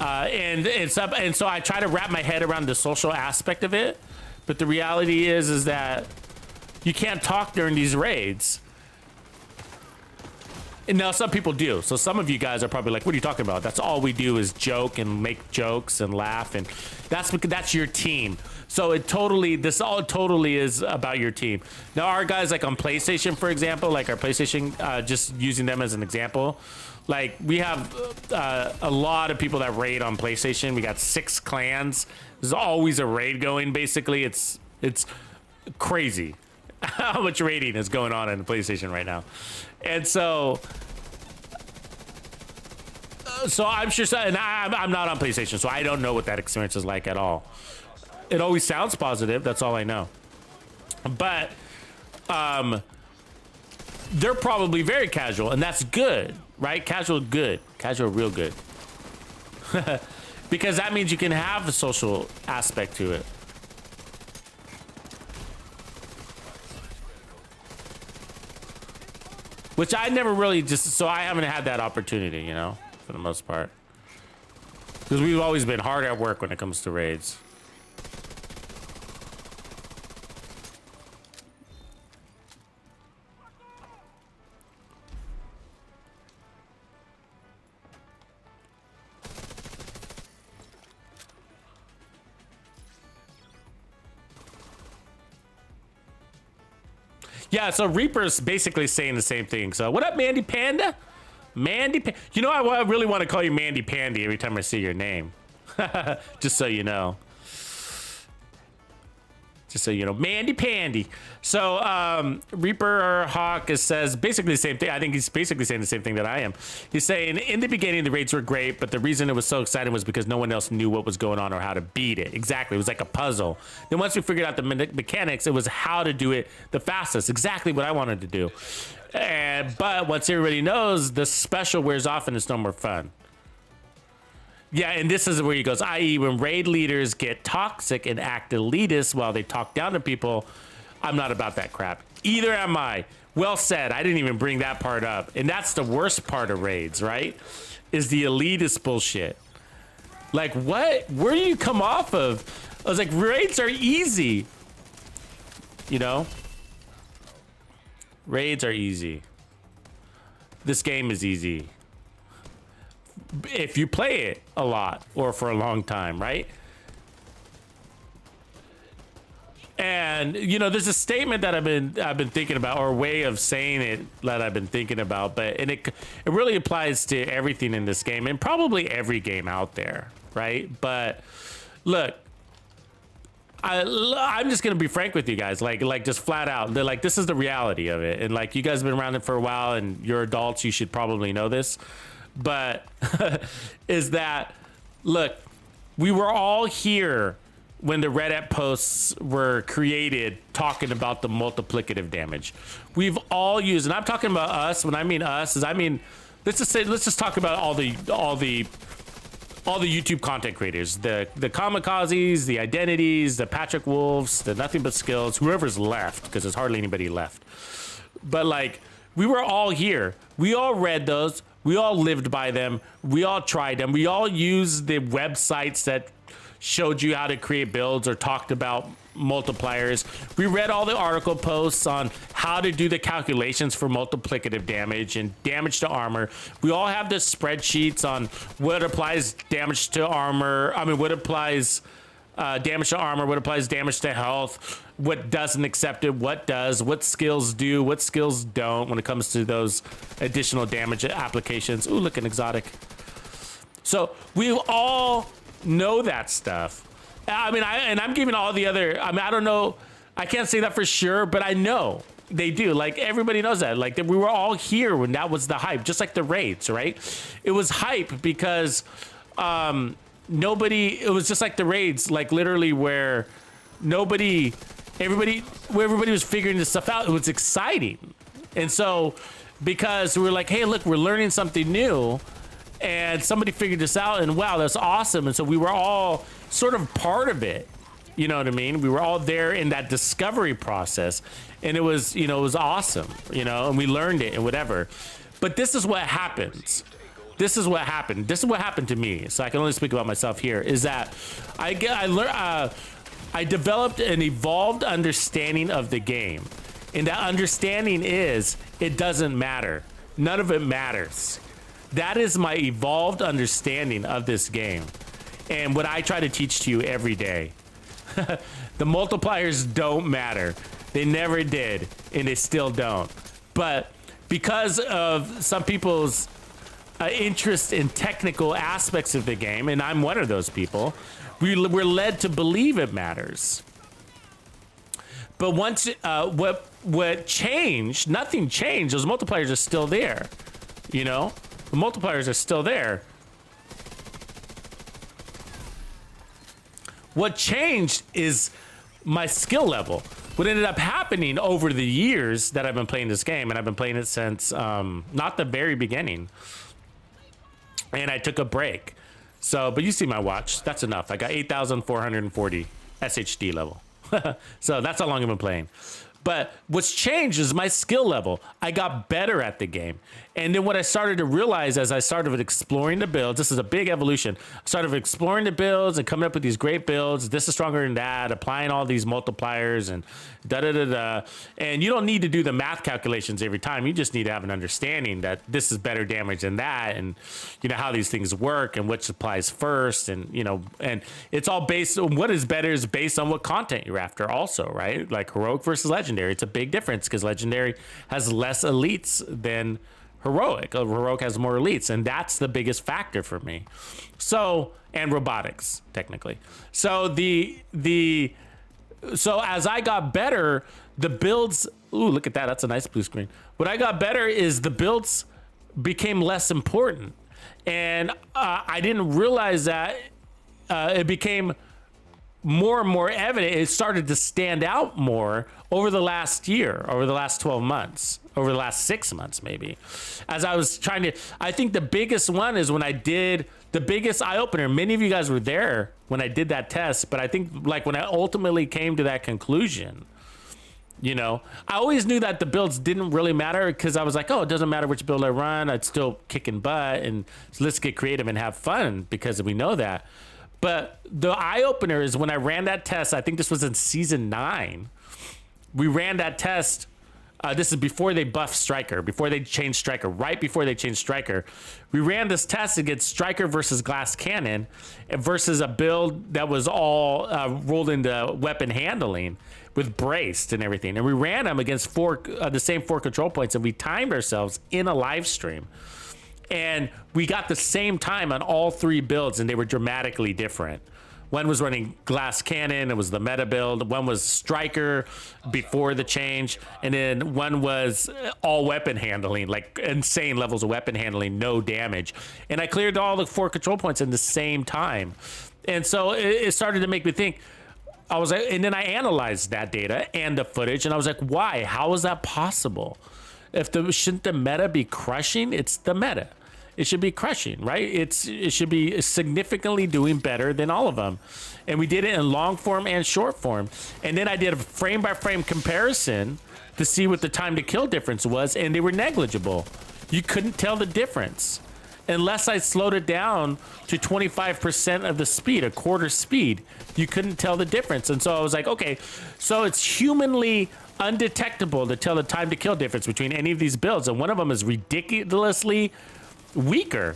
And so I try to wrap my head around the social aspect of it, but the reality is that you can't talk during these raids. And now some people do. So some of you guys are probably like, what are you talking about? That's all we do is joke and make jokes and laugh, and that's your team. So this all totally is about your team. Now our guys like on PlayStation, for example, like our PlayStation, just using them as an example, like we have a lot of people that raid on PlayStation. We got 6 clans. There's always a raid going. Basically, it's crazy how much raiding is going on in the PlayStation right now. And so I'm sure, and I'm not on PlayStation, so I don't know what that experience is like at all. It always sounds positive. That's all I know. But they're probably very casual, and that's good, right? Casual, good. Casual, real good. Because that means you can have a social aspect to it. Which I never really so I haven't had that opportunity, you know, for the most part. Because we've always been hard at work when it comes to raids. Yeah, so Reaper's basically saying the same thing. So what up, Mandy Panda? You know, I really want to call you Mandy Pandy every time I see your name. Just so you know. Just so you know, Mandy Pandy. So Reaper Hawk says basically the same thing. I think he's basically saying the same thing that I am. He's saying in the beginning the raids were great, but the reason it was so exciting was because no one else knew what was going on or how to beat it. Exactly, it was like a puzzle. Then once we figured out the mechanics, it was how to do it the fastest. Exactly what I wanted to do. But once everybody knows, the special wears off and it's no more fun. Yeah, and this is where he goes, i.e. when raid leaders get toxic and act elitist while they talk down to people, I'm not about that crap. Either am I. Well said. I didn't even bring that part up. And that's the worst part of raids, right? Is the elitist bullshit. Like, what? Where do you come off of? I was like, raids are easy. You know? Raids are easy. This game is easy. If you play it a lot or for a long time, right? And you know, there's a statement that I've been thinking about, or a way of saying it that I've been thinking about, but it really applies to everything in this game and probably every game out there, right? But look, I'm just gonna be frank with you guys, like just flat out. They're like, this is the reality of it, and like you guys have been around it for a while, and you're adults, you should probably know this. But is that, look, we were all here when the Reddit posts were created talking about the multiplicative damage. We've all used, and I'm talking about us. When I mean us, is I mean, let's just talk about all the YouTube content creators, the kamikazes, the identities, the Patrick Wolves, the nothing but skills, whoever's left, because there's hardly anybody left. But like, we were all here. We all read those. We all lived by them. We all tried them. We all used the websites that showed you how to create builds or talked about multipliers. We read all the article posts on how to do the calculations for multiplicative damage and damage to armor. We all have the spreadsheets on what applies damage to armor. I mean, what applies damage to armor, what applies damage to health, what doesn't accept it, what does, what skills do, what skills don't when it comes to those additional damage applications. Ooh, look, an exotic. So we all know that stuff. I mean, I'm giving all the other, I mean, I don't know, I can't say that for sure, but I know they do. Like, everybody knows that. Like, we were all here when that was the hype, just like the raids, right? It was hype because it was just like the raids, like literally where everybody was figuring this stuff out. It was exciting. And so, because we were like, hey, look, we're learning something new, and somebody figured this out, and wow, that's awesome. And so we were all sort of part of it. You know what I mean? We were all there in that discovery process, and it was, you know, it was awesome, you know, and we learned it and whatever. But this is what happens. This is what happened. This is what happened to me. So I can only speak about myself here. Is that I developed an evolved understanding of the game, and that understanding is it doesn't matter. None of it matters. That is my evolved understanding of this game, and what I try to teach to you every day. The multipliers don't matter. They never did, and they still don't. But because of some people's interest in technical aspects of the game, and I'm one of those people, we're led to believe it matters. But once what changed, nothing changed. Those multipliers are still there. You know, the multipliers are still there. What changed is my skill level. What ended up happening over the years that I've been playing this game, and I've been playing it since not the very beginning, and I took a break. So, but you see my watch. That's enough. I got 8,440 SHD level. So that's how long I've been playing. But what's changed is my skill level. I got better at the game. And then what I started to realize as I started exploring the builds, this is a big evolution. I started exploring the builds and coming up with these great builds. This is stronger than that, applying all these multipliers and da-da-da-da. And you don't need to do the math calculations every time. You just need to have an understanding that this is better damage than that, and you know how these things work and which applies first. And, you know, and it's all based on what is better is based on what content you're after also, right? Like heroic versus legendary. It's a big difference because legendary has less elites than heroic. Heroic has more elites, and that's the biggest factor for me. So, and robotics technically. So so as I got better, the builds, ooh, look at that. That's a nice blue screen. What I got better is the builds became less important, and I didn't realize that it became more and more evident. It started to stand out more over the last year, over the last 12 months, over the last 6 months, maybe. As I was trying to, I think the biggest one is when I did the biggest eye opener. Many of you guys were there when I did that test, but I think like when I ultimately came to that conclusion, you know, I always knew that the builds didn't really matter because I was like, oh, it doesn't matter which build I run. I'd still kicking butt, and so let's get creative and have fun because we know that. But the eye opener is when I ran that test. I think this was in season 9. We ran that test. This is before they buffed Striker, before they changed Striker, right before they changed Striker. We ran this test against Striker versus Glass Cannon versus a build that was all rolled into weapon handling with braced and everything. And we ran them against the same 4 control points, and we timed ourselves in a live stream. And we got the same time on all 3 builds, and they were dramatically different. One was running Glass Cannon, it was the meta build. One was Striker before the change, and then one was all weapon handling, like insane levels of weapon handling, no damage. And I cleared all the 4 control points in the same time. And so it started to make me think. I was like, and then I analyzed that data and the footage, and I was like, why? How is that possible? Shouldn't the meta be crushing? It's the meta. It should be crushing, right? It should be significantly doing better than all of them. And we did it in long form and short form. And then I did a frame by frame comparison to see what the time to kill difference was, and they were negligible. You couldn't tell the difference unless I slowed it down to 25% of the speed, a quarter speed. You couldn't tell the difference. And so I was like, okay, so it's humanly undetectable to tell the time to kill difference between any of these builds. And one of them is ridiculously weaker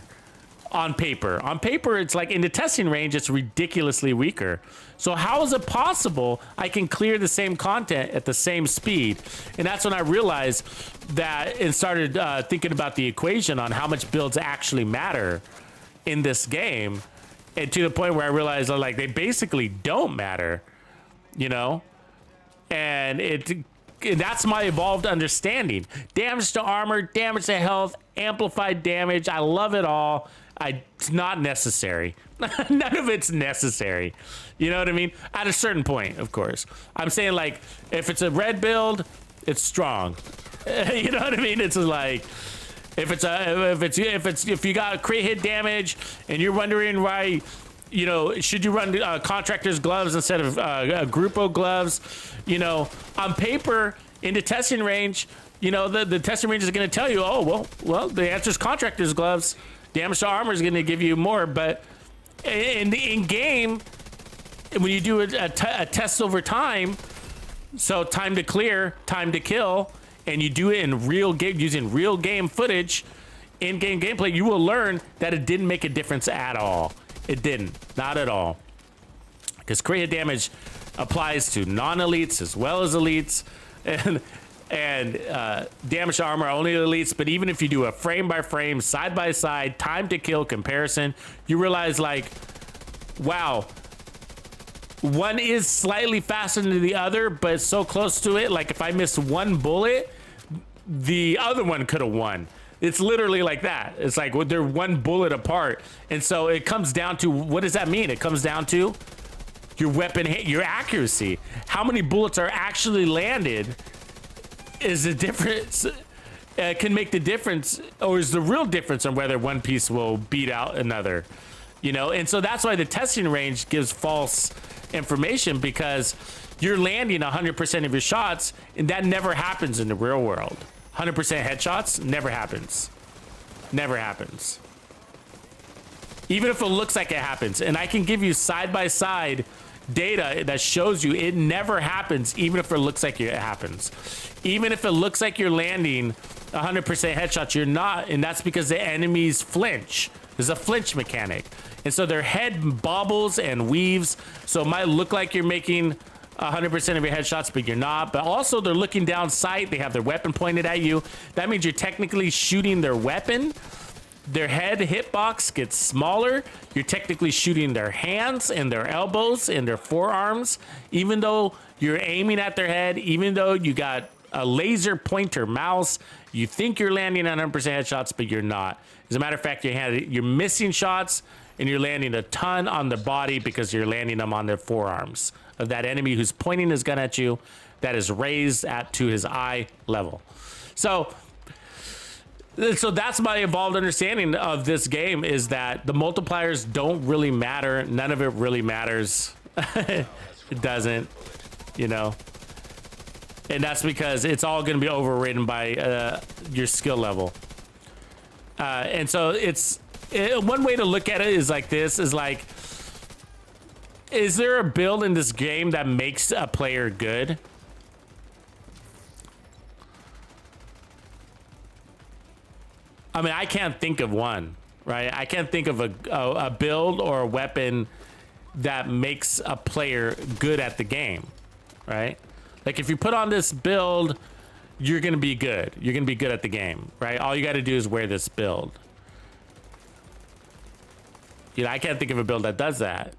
on paper. On paper, it's like in the testing range, it's ridiculously weaker. So how is it possible I can clear the same content at the same speed? And that's when I realized that and started thinking about the equation on how much builds actually matter in this game. And to the point where I realized like they basically don't matter, you know? And that's my evolved understanding. Damage to armor, damage to health, amplified damage. I love it all. It's not necessary. None of it's necessary. You know what I mean? At a certain point, of course. I'm saying like, if it's a red build, it's strong. You know what I mean? It's like, if you got crit hit damage and you're wondering why you know, should you run contractor's gloves instead of Grupo gloves? You know, on paper, in the testing range, you know, the testing range is going to tell you, oh, well, the answer is contractor's gloves. Damage to armor is going to give you more, but in game, when you do a test over time, so time to clear, time to kill, and you do it in real game using real game footage, in-game gameplay, you will learn that it didn't make a difference at all. It didn't, not at all, because creative damage applies to non-elites as well as elites, and damage to armor only elites. But even if you do a frame by frame, side by side, time to kill comparison, you realize, like, wow, one is slightly faster than the other, but it's so close to it. Like, if I missed one bullet, the other one could have won. It's literally like that. It's like, well, they're one bullet apart. And so it comes down to, what does that mean? It comes down to your weapon, your accuracy. How many bullets are actually landed is the difference, can make the difference, or is the real difference on whether one piece will beat out another, you know? And so that's why the testing range gives false information, because you're landing 100% of your shots, and that never happens in the real world. 100% headshots never happens. Never happens. Even if it looks like it happens, and I can give you side-by-side data that shows you it never happens, even if it looks like it happens. Even if it looks like you're landing 100% headshots, you're not, and that's because the enemies flinch. There's a flinch mechanic, and so their head bobbles and weaves, so it might look like you're making 100% of your headshots, but you're not. But also, they're looking down sight, they have their weapon pointed at you. That means you're technically shooting their weapon. Their head hitbox gets smaller. You're technically shooting their hands and their elbows and their forearms, even though you're aiming at their head, even though you got a laser pointer mouse. You think you're landing 100% headshots, but you're not. As a matter of fact, you're missing shots, and you're landing a ton on their body because you're landing them on their forearms of that enemy who's pointing his gun at you, that is raised to his eye level. So that's my evolved understanding of this game, is that the multipliers don't really matter. None of it really matters. It doesn't, you know. And that's because it's all going to be overridden by your skill level. And so one way to look at it is like this, is like, is there a build in this game that makes a player good? I mean, I can't think of one, right? I can't think of a build or a weapon that makes a player good at the game, right? Like, if you put on this build, you're going to be good. You're going to be good at the game, right? All you got to do is wear this build. You know, I can't think of a build that does that.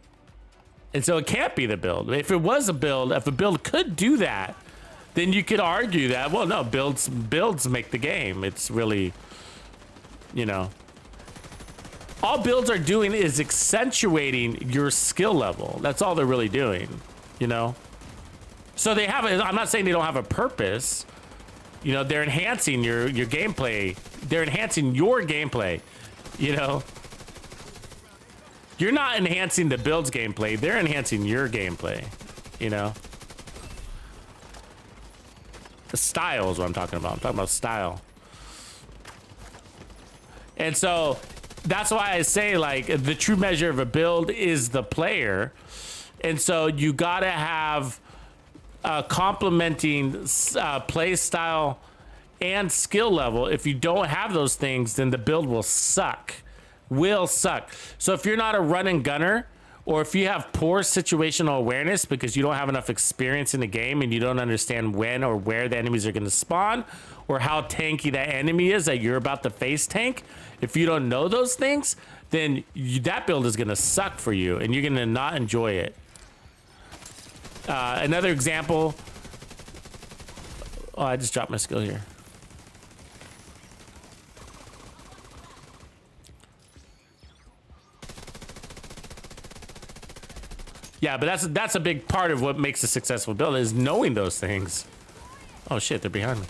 And so it can't be the build. If it was a build, if a build could do that, then you could argue that, well, no, builds make the game. It's really, you know, all builds are doing is accentuating your skill level. That's all they're really doing, you know? So they have, I'm not saying they don't have a purpose. You know, they're enhancing your gameplay. They're enhancing your gameplay, you know? You're not enhancing the build's gameplay. They're enhancing your gameplay, you know? The style is what I'm talking about. I'm talking about style. And so that's why I say, like, the true measure of a build is the player. And so you gotta have complementing play style and skill level. If you don't have those things, then the build will suck. So if you're not a run and gunner, or if you have poor situational awareness because you don't have enough experience in the game and you don't understand when or where the enemies are going to spawn, or how tanky that enemy is that you're about to face tank, if you don't know those things, then that build is going to suck for you and you're going to not enjoy it. Another example. Oh, I just dropped my skill here. Yeah, but that's a big part of what makes a successful build, is knowing those things. Oh shit, they're behind me.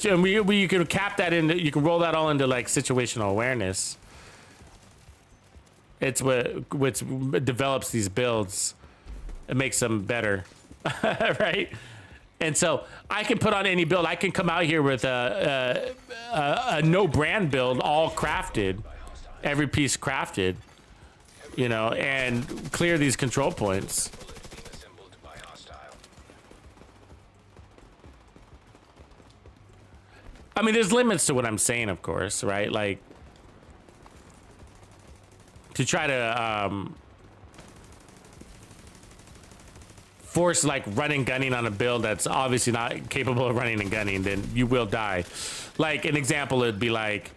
And you can cap that into, you can roll that all into like situational awareness. It's what develops these builds. It makes them better, right? And so I can put on any build. I can come out here with a no brand build, all crafted, every piece crafted, you know, and clear these control points. Bullet being assembled by hostile. I mean, there's limits to what I'm saying, of course, right? Like, to try to force like running and gunning on a build that's obviously not capable of running and gunning, then you will die. Like an example would be like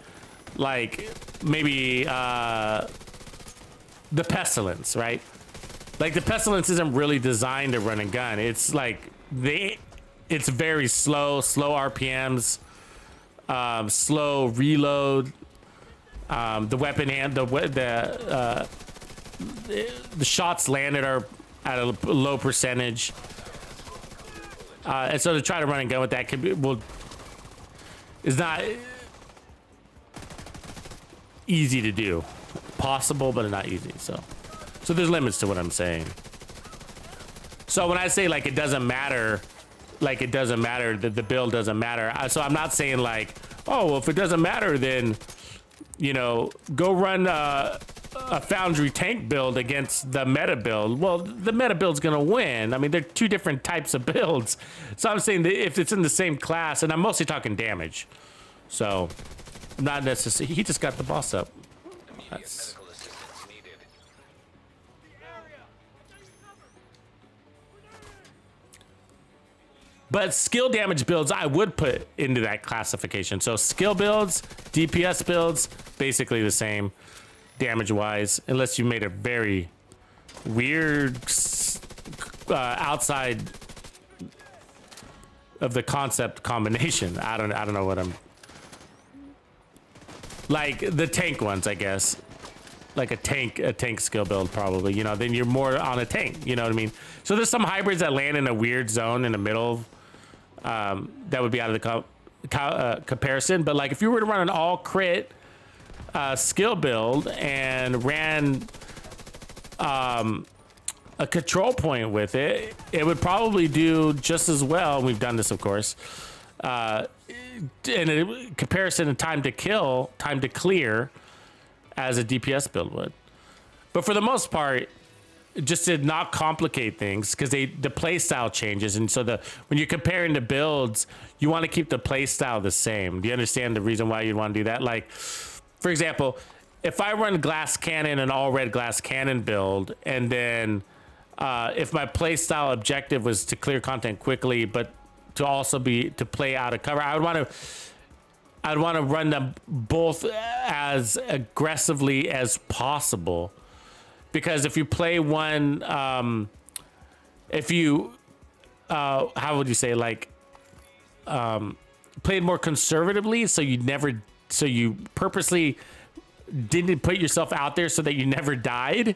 maybe the Pestilence, right? Like the Pestilence isn't really designed to run and gun. It's like it's very slow RPMs, slow reload. The weapon and the shots landed are at a low percentage, and so to try to run and gun with that is not easy to do. Possible, but not easy. So there's limits to what I'm saying. So when I say like it doesn't matter, that the build doesn't matter. So I'm not saying like, oh, well, if it doesn't matter, then, you know, go run a Foundry tank build against the meta build. Well, the meta build's gonna win. I mean, they're two different types of builds. So I'm saying that if it's in the same class, and I'm mostly talking damage, so not necessarily. He just got the boss up. Immediate That's... medical assistance needed. But skill damage builds I would put into that classification. So skill builds, DPS builds, basically the same damage wise, unless you made a very weird outside of the concept combination. I don't know what I'm like. The tank ones, I guess, like a tank skill build probably, you know, then you're more on a tank, you know what I mean? So there's some hybrids that land in a weird zone in the middle, that would be out of the comparison. But like if you were to run an all crit skill build and ran a control point with it, it would probably do just as well. We've done this, of course, in a comparison of time to clear as a DPS build would. But for the most part, just to not complicate things, because the play style changes, and so when you're comparing the builds, you want to keep the play style the same. Do you understand the reason why you'd want to do that? Like, for example, if I run glass cannon, an all red glass cannon build, and then if my play style objective was to clear content quickly, but to also be to play out of cover, I'd want to run them both as aggressively as possible. Because if you play one, if you, how would you say, like, played more conservatively, so you purposely didn't put yourself out there so that you never died,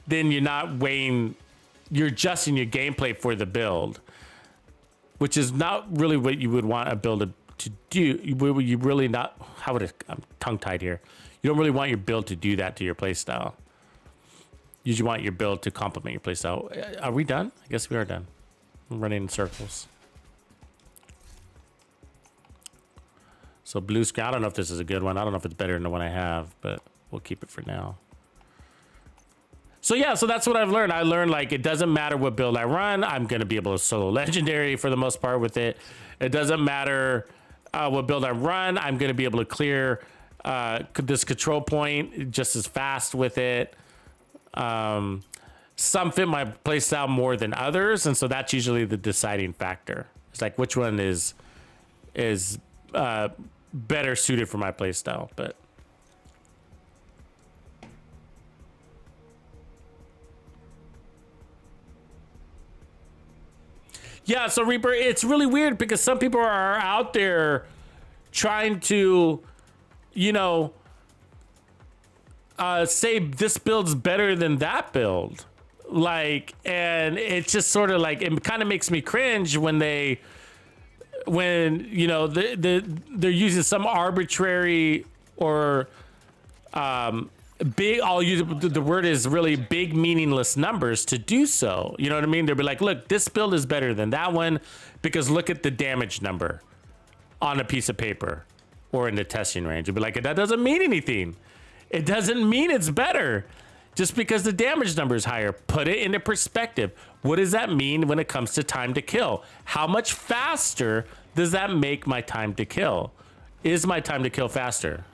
then you're adjusting your gameplay for the build, which is not really what you would want a build to do. You really not, I'm tongue tied here. You don't really want your build to do that to your playstyle. You just want your build to complement your playstyle. Are we done? I guess we are done. I'm running in circles. So blue screen, I don't know if this is a good one. I don't know if it's better than the one I have, but we'll keep it for now. So yeah, so that's what I've learned. I learned like it doesn't matter what build I run. I'm going to be able to solo legendary for the most part with it. It doesn't matter what build I run. I'm going to be able to clear this control point just as fast with it. Some fit my playstyle more than others, and so that's usually the deciding factor. It's like which one is better suited for my playstyle. But yeah, so Reaper, it's really weird because some people are out there trying to, you know, say this build's better than that build, like, and it's just sort of like it kind of makes me cringe when you know they're using some arbitrary or big, I'll use the word is really big meaningless numbers to do so. You know what I mean? They'll be like, look, this build is better than that one because look at the damage number on a piece of paper or in the testing range. You'll be like, that doesn't mean anything. It doesn't mean it's better just because the damage number is higher. Put it into perspective. What does that mean when it comes to time to kill? How much faster does that make my time to kill? Is my time to kill faster?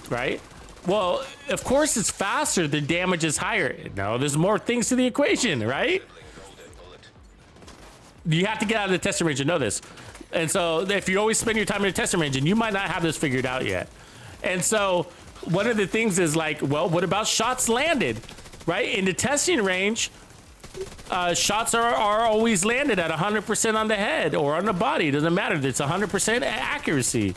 Right? Well, of course it's faster, the damage is higher. No, there's more things to the equation, right? You have to get out of the testing range to know this. And so if you always spend your time in the testing range, and you might not have this figured out yet. And so one of the things is like, well, what about shots landed, right? In the testing range, shots are always landed at 100% on the head or on the body. It doesn't matter. It's 100% accuracy.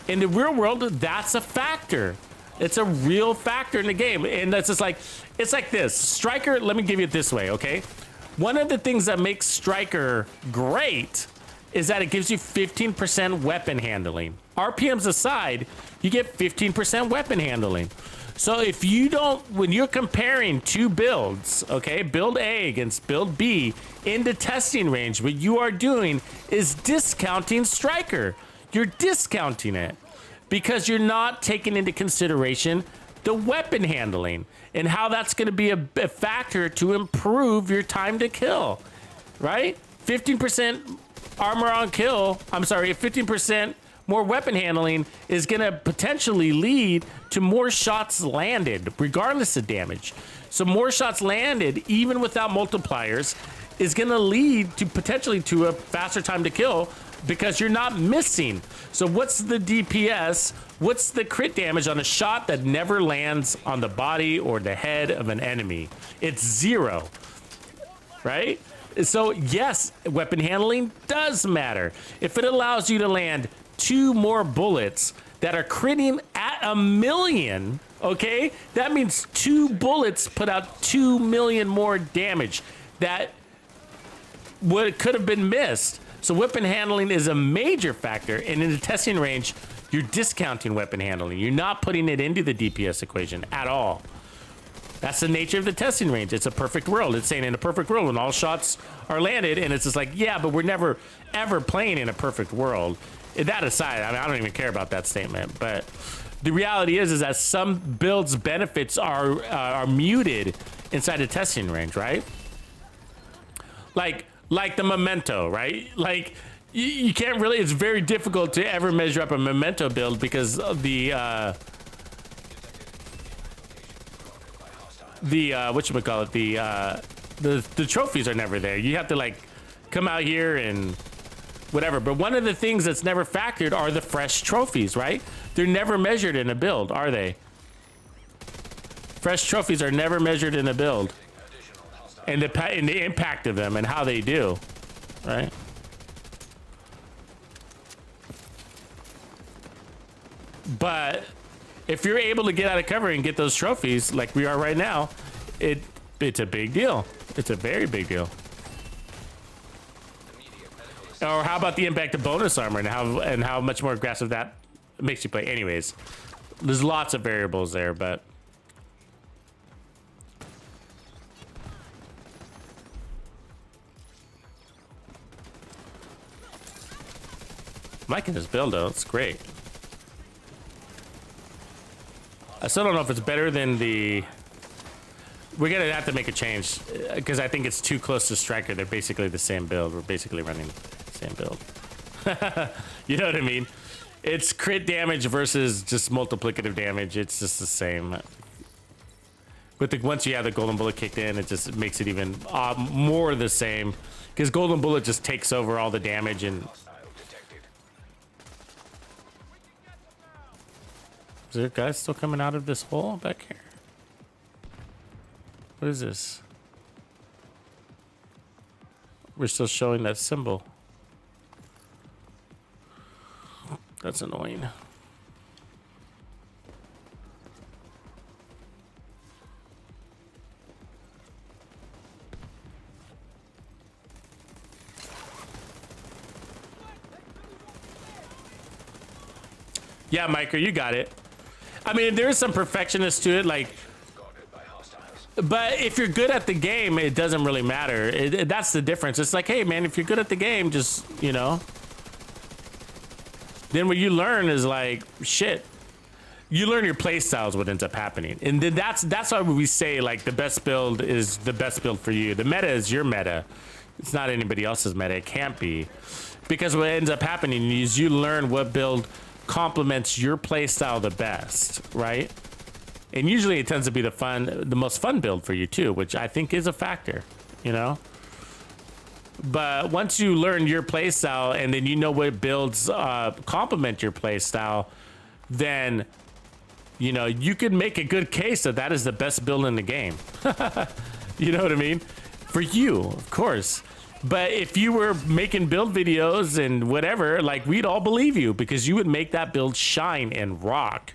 In the real world, that's a factor. It's a real factor in the game. And that's just like, it's like this. Striker, let me give you it this way, okay? One of the things that makes Striker great is that it gives you 15% weapon handling. RPMs aside, you get 15% weapon handling. So if you don't, when you're comparing two builds, okay, build A against build B in the testing range, what you are doing is discounting Striker. You're discounting it because you're not taking into consideration the weapon handling and how that's going to be a factor to improve your time to kill, right? 15% armor on kill, 15% more weapon handling is going to potentially lead to more shots landed, regardless of damage. So more shots landed, even without multipliers, is going to lead to potentially to a faster time to kill because you're not missing. So what's the DPS? What's the crit damage on a shot that never lands on the body or the head of an enemy? It's 0, right? So yes, weapon handling does matter. If it allows you to land 2 more bullets that are critting at 1,000,000, okay? That means 2 bullets put out 2 million more damage that could have been missed. So weapon handling is a major factor, and in the testing range, you're discounting weapon handling. You're not putting it into the DPS equation at all. That's the nature of the testing range. It's a perfect world. It's saying in a perfect world when all shots are landed, and it's just like, yeah, but we're never, ever playing in a perfect world. That aside, I mean, I don't even care about that statement, but the reality is that some builds' benefits are muted inside the testing range, right? Like the memento, right? Like you can't really, it's very difficult to ever measure up a memento build because of the whatchamacallit, the trophies are never there. You have to like come out here and whatever. But one of the things that's never factored are the fresh trophies, right? They're never measured in a build, are they? Fresh trophies are never measured in a build. And the impact of them and how they do, right? But if you're able to get out of cover and get those trophies like we are right now, it's a big deal. It's a very big deal. Or how about the impact of bonus armor and how much more aggressive that makes you play? Anyways, there's lots of variables there, but. I'm liking this build though, it's great. I still don't know if it's better than the... We're gonna have to make a change because I think it's too close to Striker. They're basically the same build. We're basically running the same build. You know what I mean? It's crit damage versus just multiplicative damage. It's just the same. But once you have the golden bullet kicked in, it just makes it even more the same because golden bullet just takes over all the damage and... Is there guys still coming out of this hole back here? What is this? We're still showing that symbol. That's annoying. Yeah, Micro, you got it. I mean, there's some perfectionist to it, like, but if you're good at the game, it doesn't really matter. That's the difference. It's like, hey, man, if you're good at the game, just, you know, then what you learn is like, shit. You learn your play styles, what ends up happening. And then that's why we say, like, the best build is the best build for you. The meta is your meta. It's not anybody else's meta. It can't be. Because what ends up happening is you learn what build complements your play style the best, right? And usually it tends to be the most fun build for you too, which I think is a factor, you know? But once you learn your play style and then you know what builds complement your play style, then, you know, you can make a good case that is the best build in the game. You know what I mean? For you, of course. But if you were making build videos and whatever, like, we'd all believe you because you would make that build shine and rock.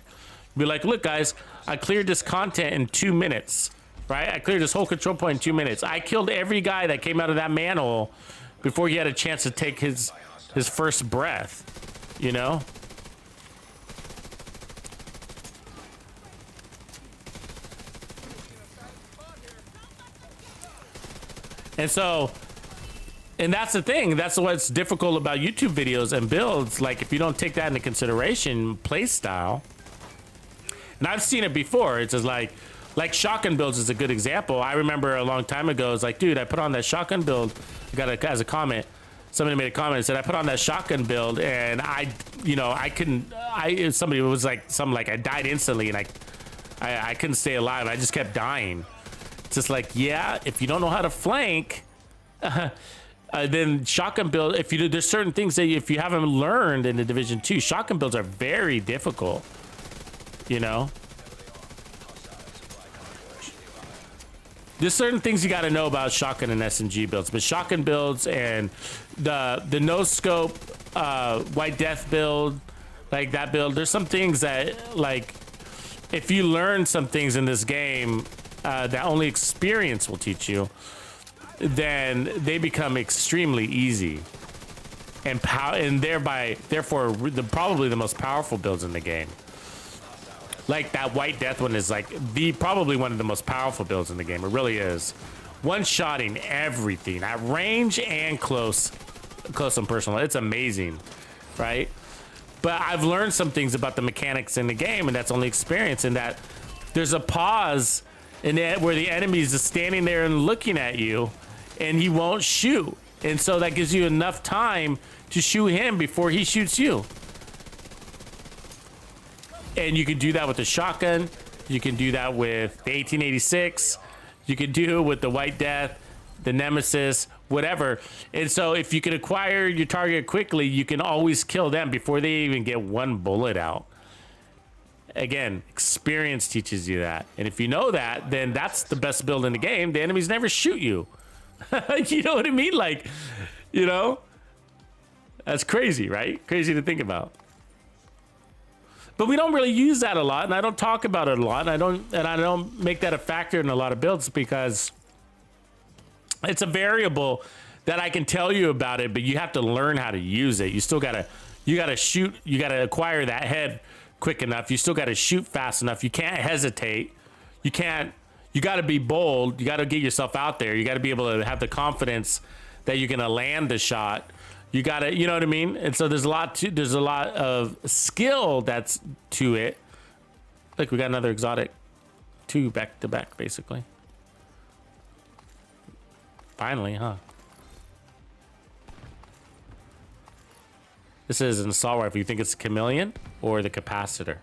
Be like, look, guys, I cleared this content in 2 minutes, right? I cleared this whole control point in 2 minutes. I killed every guy that came out of that manhole before he had a chance to take his first breath, you know? And so, and that's the thing. That's what's difficult about YouTube videos and builds. Like, if you don't take that into consideration, play style. And I've seen it before. It's just like shotgun builds is a good example. I remember a long time ago, it's like, dude, I put on that shotgun build. I got as a comment. Somebody made a comment and said, I put on that shotgun build and somebody was like, something like, I died instantly and I couldn't stay alive. I just kept dying. It's just like, yeah, if you don't know how to flank, then shotgun build, there's certain things that if you haven't learned in the Division 2, shotgun builds are very difficult, you know? There's certain things you got to know about shotgun and SMG builds, but shotgun builds and the no scope White Death build, like that build, there's some things that, like, if you learn some things in this game that only experience will teach you, then they become extremely easy and therefore probably the most powerful builds in the game. Like that White Death one is like probably one of the most powerful builds in the game. It really is. One-shotting everything at range and close and personal. It's amazing, right? But I've learned some things about the mechanics in the game, and that's only experience. In that there's a pause in that where the enemy is just standing there and looking at you, and he won't shoot, and so that gives you enough time to shoot him before he shoots you. And you can do that with the shotgun. You can do that with the 1886. You can do it with the White Death, the Nemesis, whatever. And so if you can acquire your target quickly, you can always kill them before they even get one bullet out. Again, experience teaches you that. And if you know that, then that's the best build in the game. The enemies never shoot you. You know what I mean? Like, you know, that's crazy, right? Crazy to think about. But we don't really use that a lot, and I don't talk about it a lot, and I don't make that a factor in a lot of builds because it's a variable that I can tell you about it, but you have to learn how to use it. You gotta shoot, you gotta acquire that head quick enough. You still gotta shoot fast enough. You can't hesitate. You gotta be bold. You gotta get yourself out there. You gotta be able to have the confidence that you're gonna land the shot. You gotta, you know what I mean? And so there's a lot of skill that's to it. Like we got another exotic 2 back to back, basically. Finally, huh? This is an assault rifle. You think it's a chameleon or the capacitor?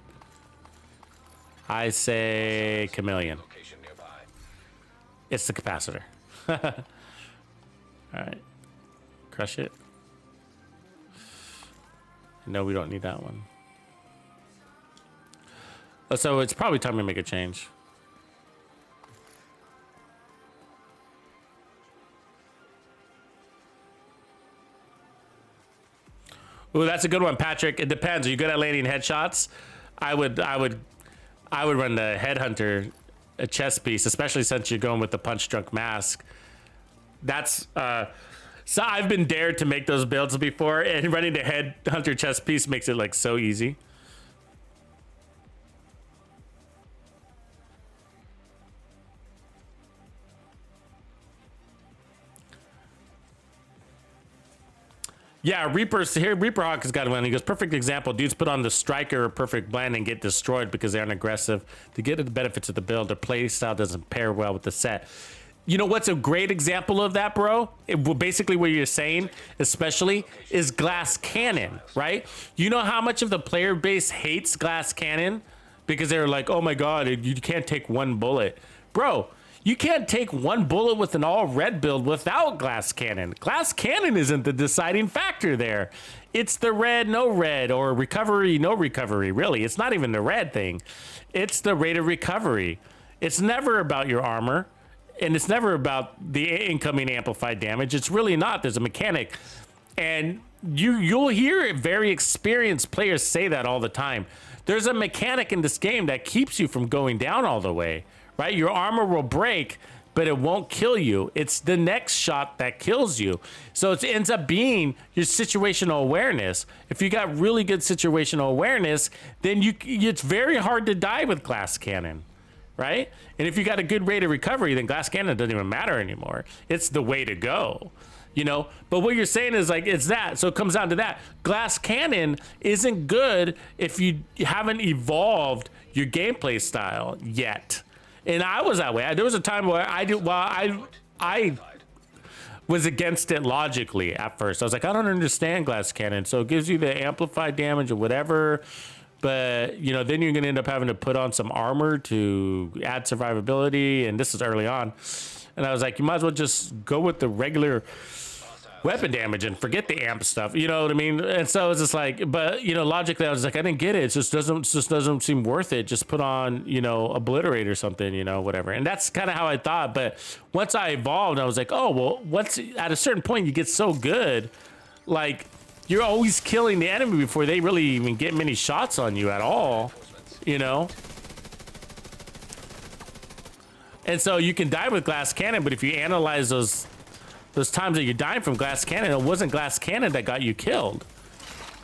I say chameleon. Location nearby. It's the capacitor. All right. Crush it. No, we don't need that one. So it's probably time to make a change. Ooh, that's a good one, Patrick. It depends. Are you good at landing headshots? I would run the headhunter a chest piece, especially since you're going with the punch drunk mask. That's so I've been dared to make those builds before, and running the headhunter chest piece makes it like so easy. Yeah, Reaper's here. Reaper Hawk has got one. He goes, perfect example. Dudes put on the striker or perfect blend and get destroyed because they aren't aggressive. To get the benefits of the build, their play style doesn't pair well with the set. You know what's a great example of that, bro? Basically what you're saying, especially, is Glass Cannon, right? You know how much of the player base hates Glass Cannon? Because they're like, oh my God, you can't take one bullet. Bro, you can't take one bullet with an all red build without Glass Cannon. Glass Cannon isn't the deciding factor there. It's the red, no red, or recovery, no recovery, really. It's not even the red thing. It's the rate of recovery. It's never about your armor, and it's never about the incoming amplified damage. It's really not. There's a mechanic. And you'll hear very experienced players say that all the time. There's a mechanic in this game that keeps you from going down all the way. Right? Your armor will break, but it won't kill you. It's the next shot that kills you. So it ends up being your situational awareness. If you got really good situational awareness, then it's very hard to die with Glass Cannon, right? And if you got a good rate of recovery, then Glass Cannon doesn't even matter anymore. It's the way to go, you know? But what you're saying is like, it's that. So it comes down to that. Glass Cannon isn't good if you haven't evolved your gameplay style yet. And I was that way. There was a time where I was against it logically at first. I was like, I don't understand Glass Cannon. So it gives you the amplified damage or whatever. But, you know, then you're going to end up having to put on some armor to add survivability. And this is early on. And I was like, you might as well just go with the regular weapon damage and forget the amp stuff, you know what I mean? And so it's just like, but you know, logically I was like, I didn't get it. It just doesn't seem worth it. Just put on, you know, Obliterate or something, you know, whatever. And that's kind of how I thought. But once I evolved, I was like, oh well, at a certain point you get so good, like you're always killing the enemy before they really even get many shots on you at all, you know. And so you can die with Glass Cannon, but if you analyze those times that you're dying from Glass Cannon, it wasn't Glass Cannon that got you killed,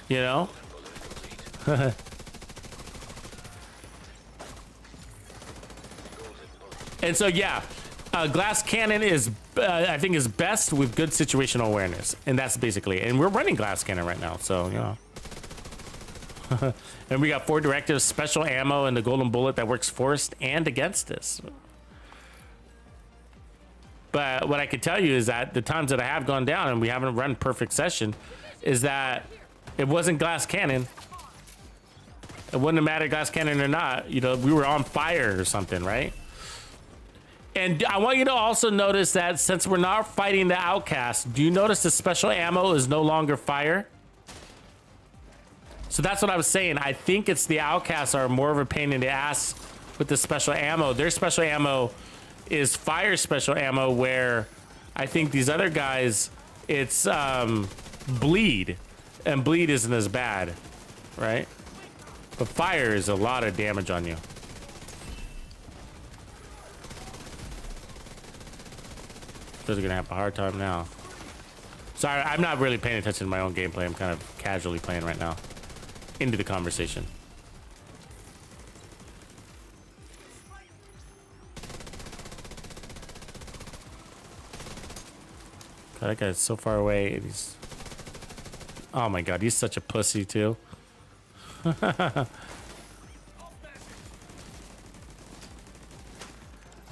you know? And so, yeah, Glass Cannon is, I think, is best with good situational awareness. And that's basically it. And we're running Glass Cannon right now, so, you know. And we got 4 directives, special ammo, and the golden bullet that works for us and against us. But what I can tell you is that the times that I have gone down and we haven't run perfect session is that it wasn't Glass Cannon. It wouldn't have mattered Glass Cannon or not. You know, we were on fire or something, right? And I want you to also notice that since we're not fighting the outcast, do you notice the special ammo is no longer fire? So that's what I was saying. I think it's the outcasts are more of a pain in the ass with the special ammo. Their special ammo is fire special ammo, where I think these other guys, it's bleed, and bleed isn't as bad, right? But fire is a lot of damage on you. Those are gonna have a hard time now. Sorry, I'm not really paying attention to my own gameplay. I'm kind of casually playing right now into the conversation. That guy's so far away. And he's, oh my God, he's such a pussy too.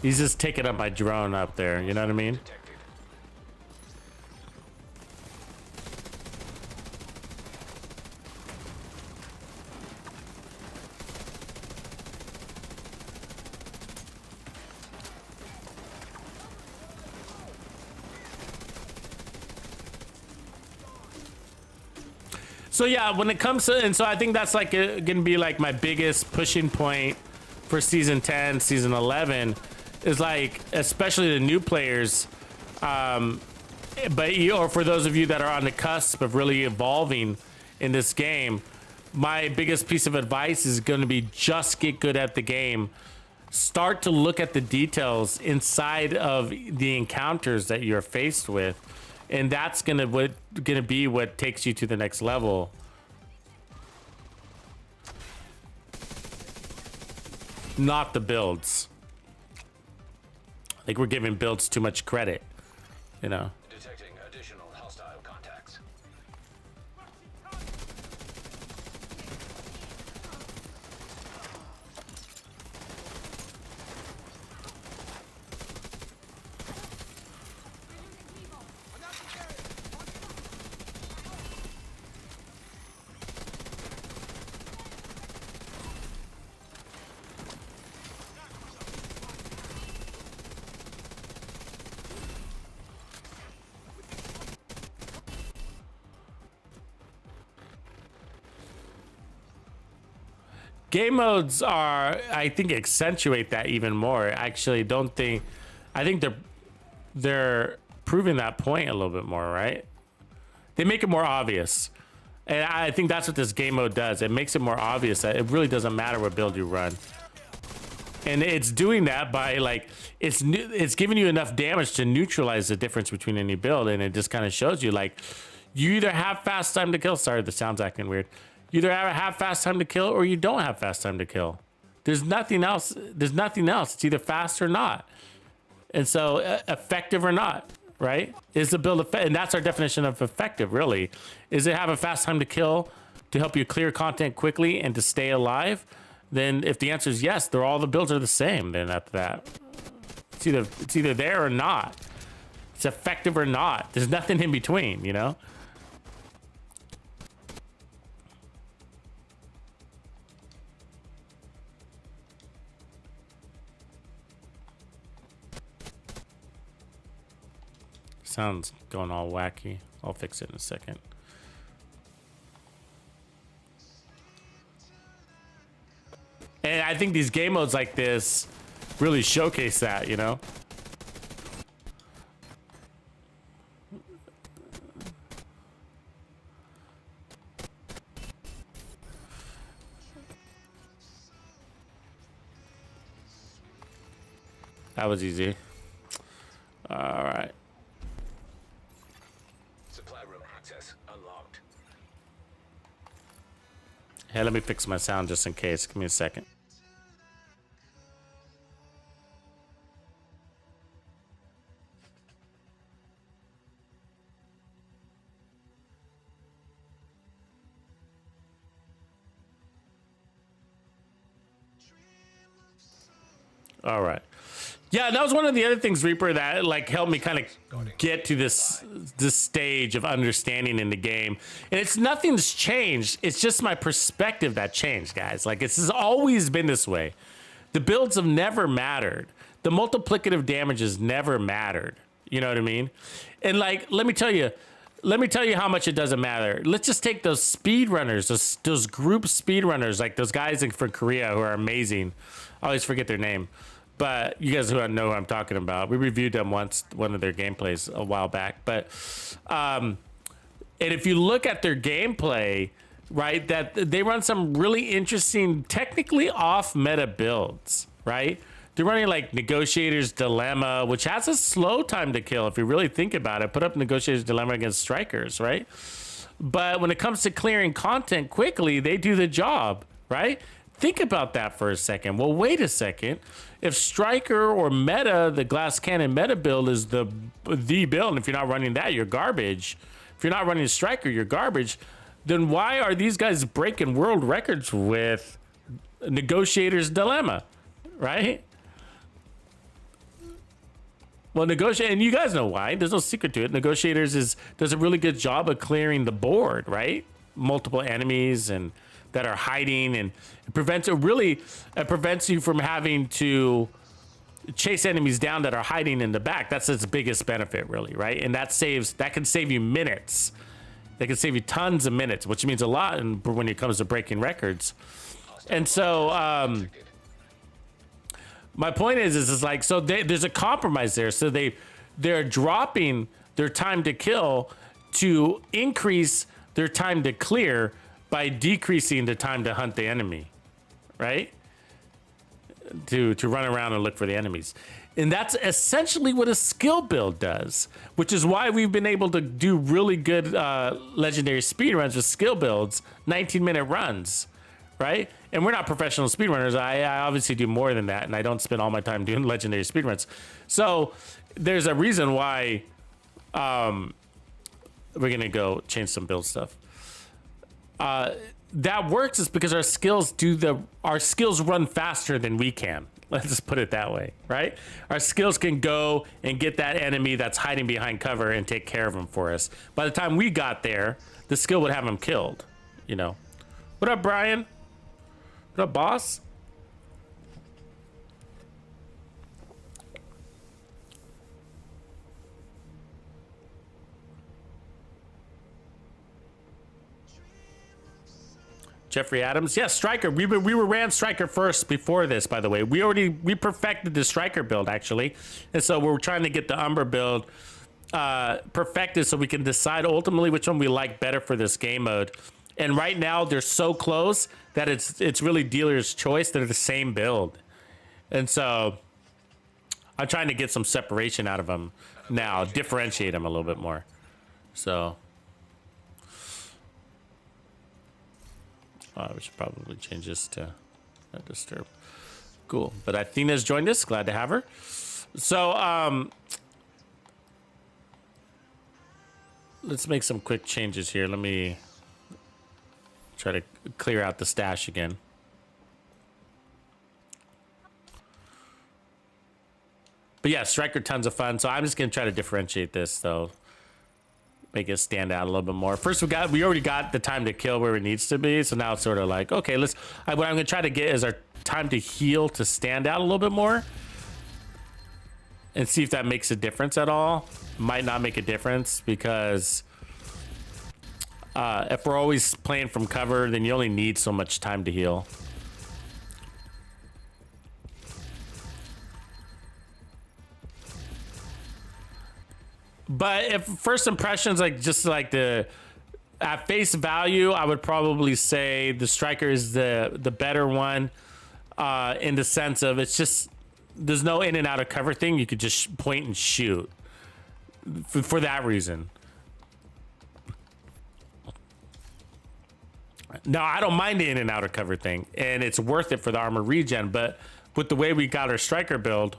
He's just taking up my drone up there. You know what I mean? So yeah, when it comes to, and so I think that's like gonna be like my biggest pushing point for season 10, season 11, is like, especially the new players, but or for those of you that are on the cusp of really evolving in this game, my biggest piece of advice is going to be just get good at the game. Start to look at the details inside of the encounters that you're faced with. And that's gonna be what takes you to the next level. Not the builds. I think we're giving builds too much credit, you know. Detecting additional hostile contacts. Game modes are, I think, accentuate that even more. Actually, don't think. I think they're proving that point a little bit more, right? They make it more obvious, and I think that's what this game mode does. It makes it more obvious that it really doesn't matter what build you run, and it's doing that by like it's giving you enough damage to neutralize the difference between any build, and it just kind of shows you like you either have fast time to kill. Sorry, the sound's acting weird. You either have fast time to kill or you don't have fast time to kill. There's nothing else. There's nothing else. It's either fast or not. And so effective or not, right? Is the build effective? And that's our definition of effective, really. Is it have a fast time to kill to help you clear content quickly and to stay alive? Then if the answer is yes, all the builds are the same. Then after that, it's either there or not. It's effective or not. There's nothing in between, you know? Sounds going all wacky. I'll fix it in a second. And I think these game modes like this really showcase that, you know? That was easy. All right. Supply room access unlocked. Hey, let me fix my sound just in case. Give me a second. All right. Yeah, that was one of the other things, Reaper, that like helped me kind of get to this stage of understanding in the game. And it's nothing's changed. It's just my perspective that changed, guys. Like this has always been this way. The builds have never mattered. The multiplicative damage has never mattered. You know what I mean? And like, let me tell you how much it doesn't matter. Let's just take those speedrunners, those group speedrunners, like those guys from Korea who are amazing. I always forget their name. But you guys who know who I'm talking about, we reviewed them once, one of their gameplays a while back. But, and if you look at their gameplay, right, that they run some really interesting, technically off meta builds, right? They're running like Negotiator's Dilemma, which has a slow time to kill if you really think about it. Put up Negotiator's Dilemma against Strikers, right? But when it comes to clearing content quickly, they do the job, right? Think about that for a second. Well, wait a second. If Striker or Meta, the Glass Cannon Meta build is the build, and if you're not running that, you're garbage. If you're not running Striker, you're garbage. Then why are these guys breaking world records with Negotiator's Dilemma, right? Well, and you guys know why. There's no secret to it. Negotiators does a really good job of clearing the board, right? Multiple enemies and that are hiding, and it prevents you from having to chase enemies down that are hiding in the back. That's its biggest benefit, really, right? And that can save you minutes. That can save you tons of minutes, which means a lot when it comes to breaking records. And so my point is like, so there's a compromise there. So they're dropping their time to kill to increase their time to clear by decreasing the time to hunt the enemy, right? To run around and look for the enemies. And that's essentially what a skill build does, which is why we've been able to do really good legendary speedruns with skill builds, 19-minute runs, right? And we're not professional speedrunners. I obviously do more than that, and I don't spend all my time doing legendary speedruns. So there's a reason why we're gonna go change some build stuff. That works is because our skills run faster than we can. Let's just put it that way, right? Our skills can go and get that enemy that's hiding behind cover and take care of him for us. By the time we got there, the skill would have him killed, you know. What up, Brian? What up, boss? Jeffrey Adams. Yeah, Striker. We were ran Striker first before this, by the way. We perfected the Striker build, actually. And so we're trying to get the Umbra build perfected so we can decide ultimately which one we like better for this game mode. And right now, they're so close that it's really dealer's choice. They're the same build. And so I'm trying to get some separation out of them now, differentiate them a little bit more. So... we should probably change this to not disturb. Cool. But Athena's joined us. Glad to have her. So, let's make some quick changes here. Let me try to clear out the stash again. But yeah, Striker, tons of fun. So I'm just going to try to differentiate this, though. Make it stand out a little bit more. First, we already got the time to kill where it needs to be. So now it's sort of like, okay, what I'm going to try to get is our time to heal to stand out a little bit more. And see if that makes a difference at all. Might not make a difference because if we're always playing from cover, then you only need so much time to heal. But if first impressions, like at face value, I would probably say the Striker is the better one, in the sense of it's just there's no in and out of cover thing. You could just point and shoot for that reason. Now I don't mind the in and out of cover thing, and it's worth it for the armor regen. But with the way we got our Striker build,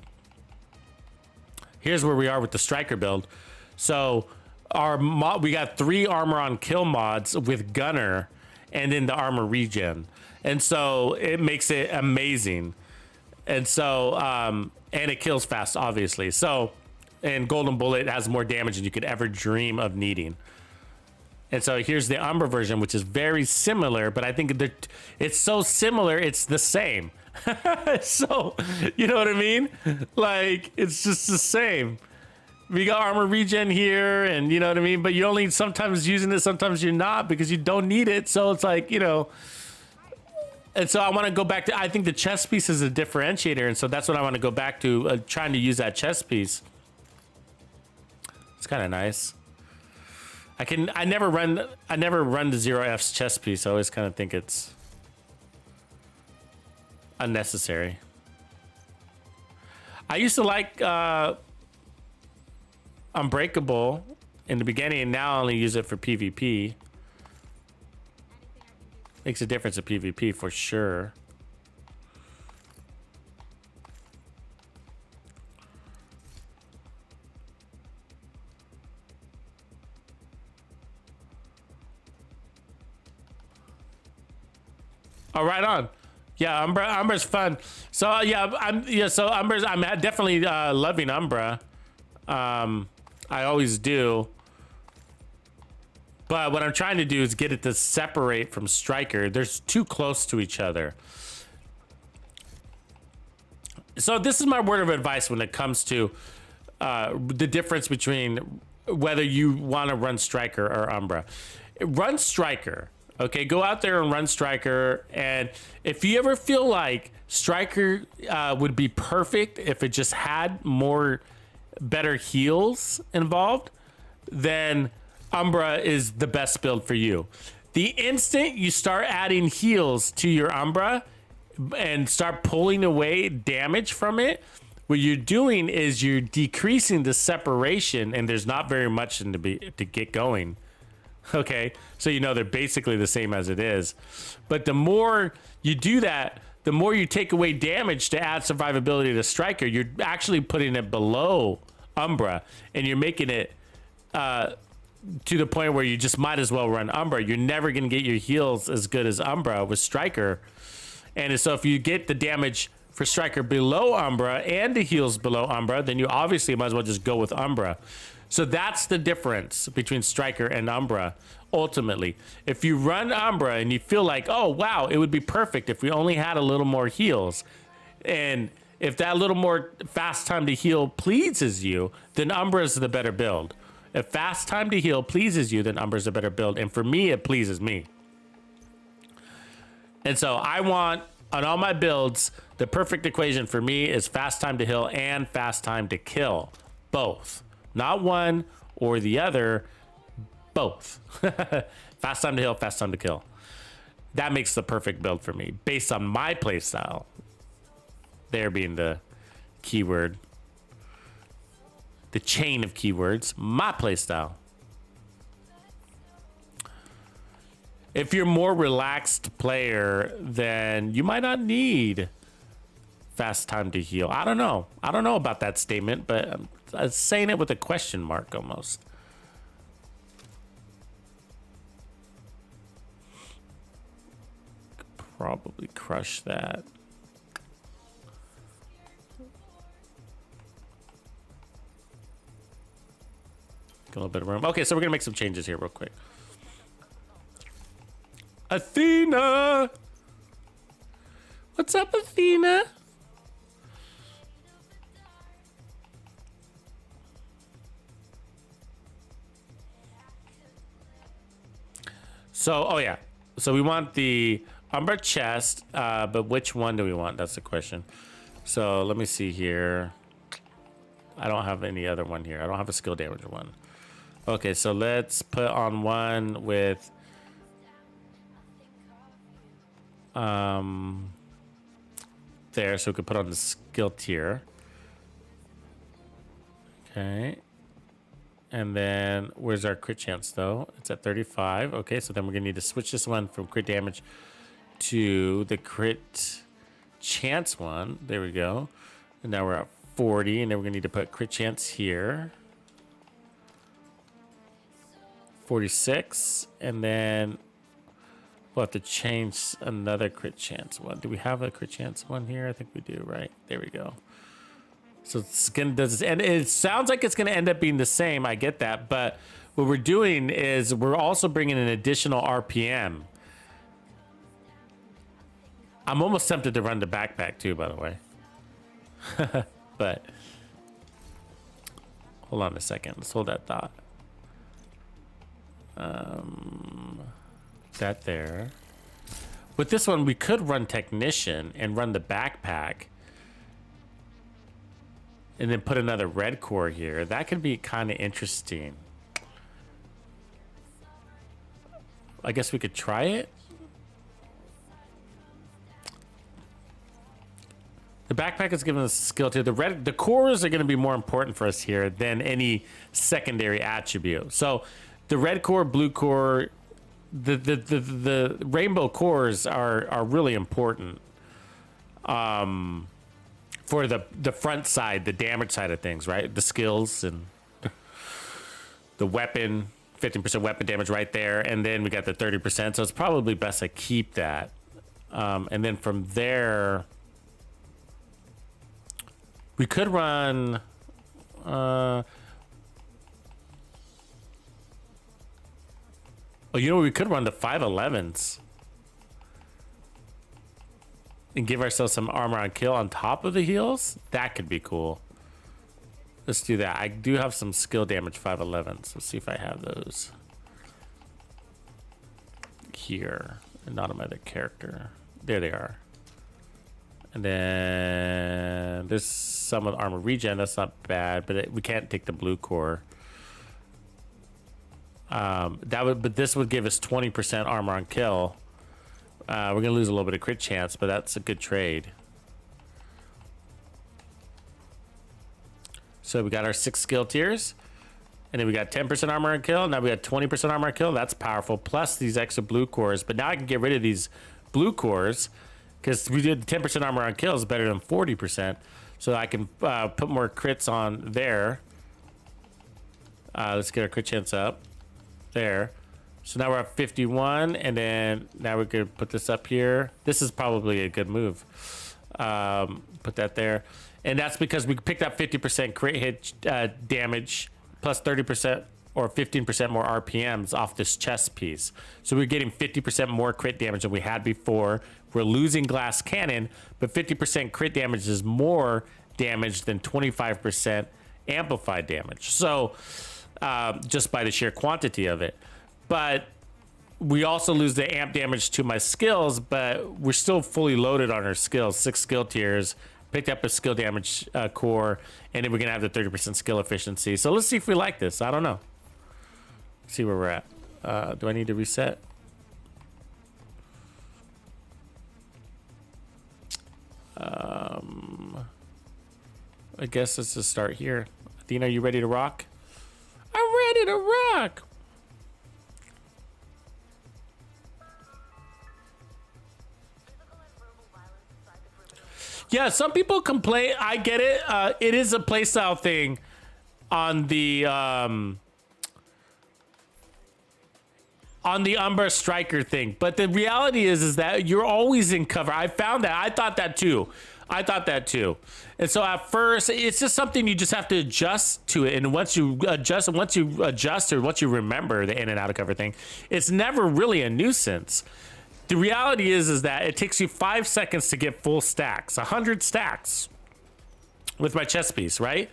here's where we are with the Striker build. So we got 3 armor on kill mods with Gunner and then the armor regen. And so it makes it amazing. And so, and it kills fast, obviously. So, and Golden Bullet has more damage than you could ever dream of needing. And so here's the Umbra version, which is very similar, but I think it's so similar, it's the same. So, you know what I mean? Like, it's just the same. We got armor regen here, and you know what I mean? But you're only sometimes using it, sometimes you're not, because you don't need it. So it's like, you know. And so I want to go back to, I think the chest piece is a differentiator, and so that's what I want to go back to, trying to use that chest piece. It's kind of nice. I never run the 0F's chest piece. I always kind of think it's unnecessary. I used to like Unbreakable in the beginning, and now I only use it for PvP. Makes a difference in PvP for sure. Oh, right on. Yeah, Umbra's fun. So yeah, I'm definitely loving Umbra. I always do. But what I'm trying to do is get it to separate from Striker. They're too close to each other. So this is my word of advice when it comes to the difference between whether you want to run Striker or Umbra. Run Striker. Okay, go out there and run Striker. And if you ever feel like Striker would be perfect if it just had better heals involved, then Umbra is the best build for you. The instant you start adding heals to your Umbra and start pulling away damage from it, what you're doing is you're decreasing the separation, and there's not very much to get going. Okay, so you know they're basically the same as it is. But the more you do that, the more you take away damage to add survivability to Striker. You're actually putting it below Umbra, and you're making it to the point where you just might as well run Umbra. You're never going to get your heals as good as Umbra with Striker. And so if you get the damage for Striker below Umbra and the heals below Umbra, then you obviously might as well just go with Umbra. So that's the difference between Striker and Umbra, ultimately. If you run Umbra and you feel like, oh, wow, it would be perfect if we only had a little more heals, and if that little more fast time to heal pleases you, then Umbra is the better build. If fast time to heal pleases you, then Umbra is the better build. And for me, it pleases me. And so I want, on all my builds, the perfect equation for me is fast time to heal and fast time to kill. Both. Not one or the other, both. Fast time to heal, fast time to kill. That makes the perfect build for me, based on my playstyle. There being the keyword. The chain of keywords, my playstyle. If you're a more relaxed player, then you might not need fast time to heal. I don't know. I don't know about that statement, but I'm saying it with a question mark almost. Could probably crush that. A little bit of room. Okay, so we're gonna make some changes here real quick. Athena! What's up, Athena? So, oh yeah. So we want the Umbra chest, but which one do we want? That's the question. So let me see here. I don't have any other one here. I don't have a skill damage one. Okay, so let's put on one with there, so we could put on the skill tier. Okay. And then where's our crit chance though? It's at 35. Okay, so then we're gonna need to switch this one from crit damage to the crit chance one. There we go. And now we're at 40, and then we're gonna need to put crit chance here. 46, and then we'll have to change another crit chance one. Do we have a crit chance one here? I think we do, right? There we go. So it's gonna does this, and it sounds like it's gonna end up being the same. I get that, but what we're doing is we're also bringing an additional RPM. I'm almost tempted to run the backpack too, by the way. But hold on a second. Let's hold that thought. That there. With this one, we could run Technician and run the backpack. And then put another red core here. That could be kind of interesting. I guess we could try it. The backpack is giving us skill too. The cores are going to be more important for us here than any secondary attribute. So the red core, blue core, the rainbow cores are really important. For the front side, the damage side of things, right? The skills and the weapon, 15% weapon damage right there. And then we got the 30%. So it's probably best I keep that. And then from there, we could run... oh, you know, we could run the 511s. And give ourselves some armor on kill on top of the heals. That could be cool. Let's do that. I do have some skill damage 511s. Let's see if I have those here and not on my other character. There they are. And then there's some of the armor regen. That's not bad, but we can't take the blue core. But this would give us 20% armor on kill. We're gonna lose a little bit of crit chance, but that's a good trade. So we got our 6 skill tiers, and then we got 10% armor and kill. Now we got 20% armor and kill. That's powerful. Plus these extra blue cores. But now I can get rid of these blue cores because we did 10% armor on kill is better than 40%. So I can put more crits on there. Let's get our crit chance up there. So now we're at 51, and then now we could put this up here. This is probably a good move. Put that there. And that's because we picked up 50% crit hit damage plus 30% or 15% more RPMs off this chest piece. So we're getting 50% more crit damage than we had before. We're losing glass cannon, but 50% crit damage is more damage than 25% amplified damage. So just by the sheer quantity of it. But we also lose the amp damage to my skills, but we're still fully loaded on our skills. 6 skill tiers, picked up a skill damage core, and then we're gonna have the 30% skill efficiency. So let's see if we like this. I don't know. See where we're at. Do I need to reset? I guess let's just start here. Athena, you ready to rock? I'm ready to rock. Yeah, some people complain. I get it. It is a playstyle thing on the Umbra Striker thing. But the reality is that you're always in cover. I found that. I thought that too. And so at first, it's just something you just have to adjust to it. And once you adjust or once you remember the in and out of cover thing, it's never really a nuisance. The reality is that it takes you 5 seconds to get full stacks, 100 stacks with my chest piece, right?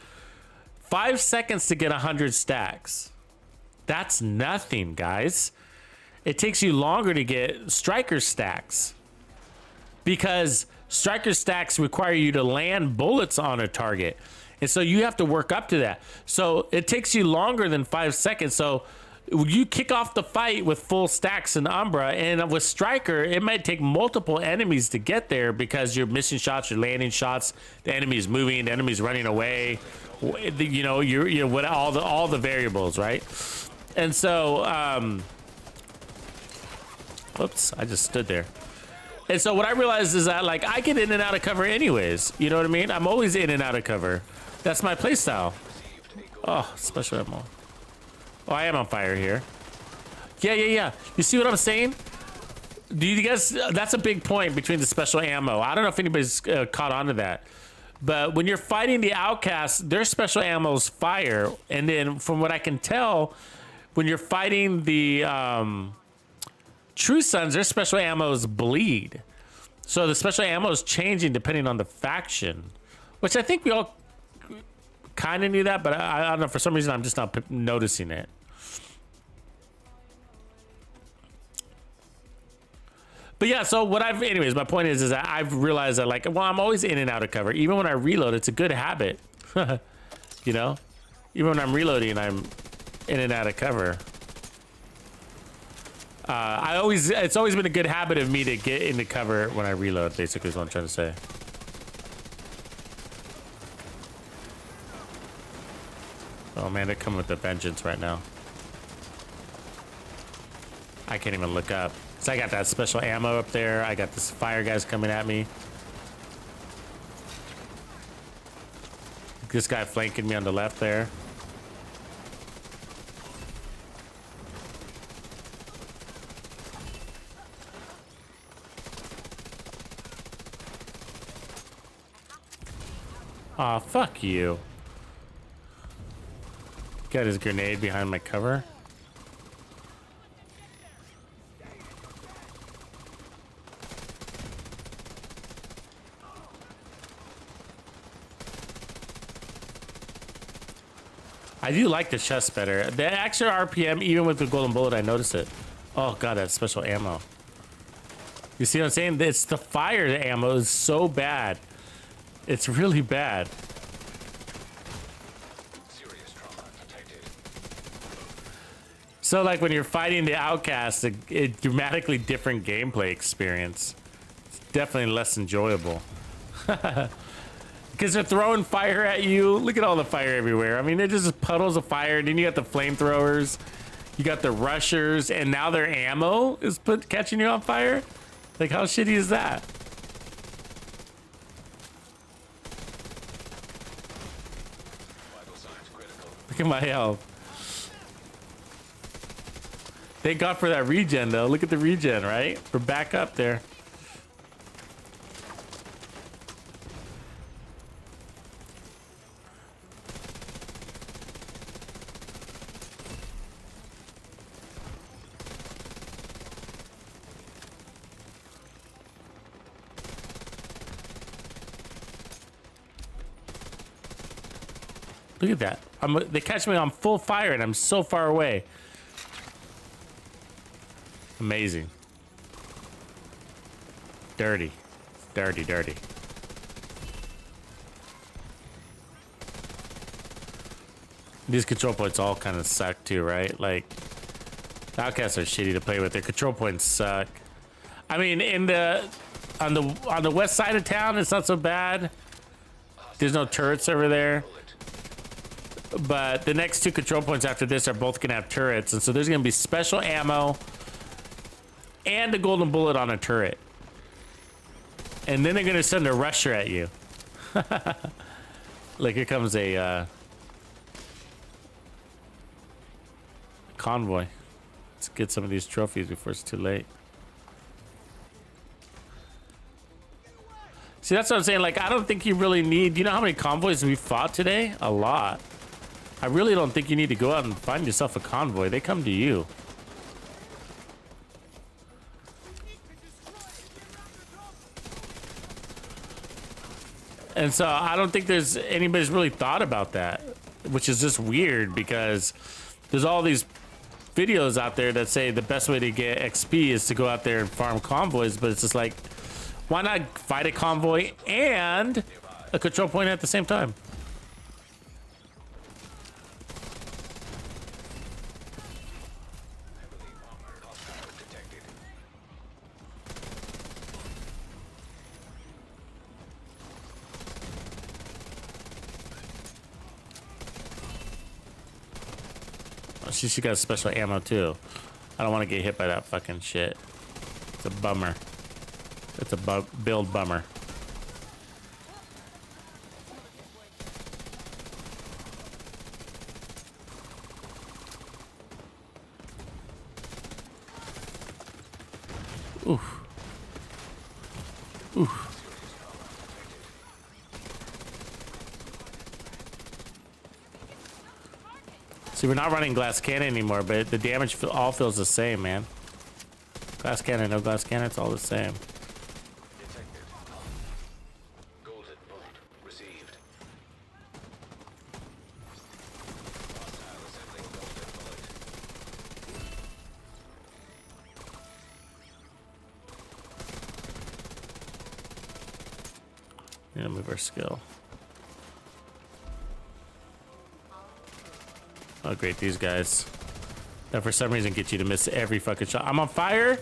5 seconds to get 100 stacks. That's nothing, guys. It takes you longer to get striker stacks because striker stacks require you to land bullets on a target. And so you have to work up to that. So it takes you longer than 5 seconds. So you kick off the fight with full stacks in Umbra, and with Striker, it might take multiple enemies to get there because you're missing shots, you're landing shots, the enemy's moving, the enemy's running away. You know, you're what all the variables, right? And so, oops, I just stood there. And so what I realized is that like I get in and out of cover anyways. You know what I mean? I'm always in and out of cover. That's my playstyle. Oh, special ammo. Oh, I am on fire here. Yeah. You see what I'm saying? Do you guys? That's a big point between the special ammo. I don't know if anybody's caught on to that. But when you're fighting the outcasts, their special ammo is fire. And then from what I can tell, when you're fighting the True Sons, their special ammo is bleed. So the special ammo is changing depending on the faction. Which I think we all kind of knew that, but I don't know. For some reason, I'm just not noticing it. But yeah, so anyways, my point is that I've realized that like, well, I'm always in and out of cover. Even when I reload, it's a good habit. You know? Even when I'm reloading, I'm in and out of cover. It's always been a good habit of me to get into cover when I reload, basically is what I'm trying to say. Oh man, they're coming with a vengeance right now. I can't even look up. So I got that special ammo up there. I got this fire guys coming at me. This guy flanking me on the left there. Aw, fuck you. Got his grenade behind my cover. I do like the chest better. The extra RPM, even with the golden bullet, I noticed it. Oh god, that special ammo. You see what I'm saying? It's the fire ammo is so bad. It's really bad. Serious trauma detected. So like when you're fighting the outcast, a dramatically different gameplay experience. It's definitely less enjoyable. Because they're throwing fire at you. Look at all the fire everywhere. I mean, they're just puddles of fire. Then you got the flamethrowers. You got the rushers. And now their ammo is catching you on fire? Like, how shitty is that? Vital signs critical. Look at my health. Thank God for that regen, though. Look at the regen, right? We're back up there. Look at that. They catch me on full fire and I'm so far away. Amazing. Dirty. Dirty, dirty. These control points all kind of suck too, right? Like, outcasts are shitty to play with. Their control points suck. I mean, on the west side of town, it's not so bad. There's no turrets over there. But the next two control points after this are both gonna have turrets, and so there's gonna be special ammo and a golden bullet on a turret. And then they're gonna send a rusher at you. Like, here comes a convoy. Let's get some of these trophies before it's too late. See, that's what I'm saying. Like, I don't think you really need... You know how many convoys we fought today? A lot. I really don't think you need to go out and find yourself a convoy. They come to you. And so I don't think there's anybody's really thought about that, which is just weird because there's all these videos out there that say the best way to get XP is to go out there and farm convoys, but it's just like, why not fight a convoy and a control point at the same time? She got special ammo too. I don't want to get hit by that fucking shit. It's a bummer. It's a build bummer. Oof. Oof. See, we're not running glass cannon anymore, but the damage all feels the same, man. Glass cannon, no glass cannon, it's all the same. Detected. Golden bullet received. Hostile assembling golden bullet. Need to move our skill. Oh, great, these guys. That for some reason get you to miss every fucking shot. I'm on fire.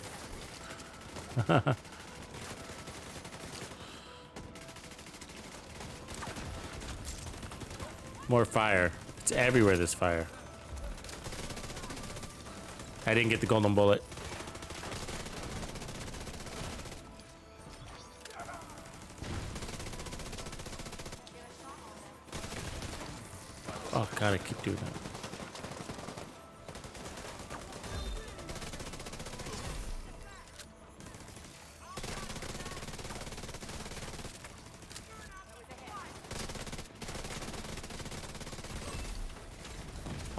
More fire. It's everywhere, this fire. I didn't get the golden bullet. Oh god, I keep doing that.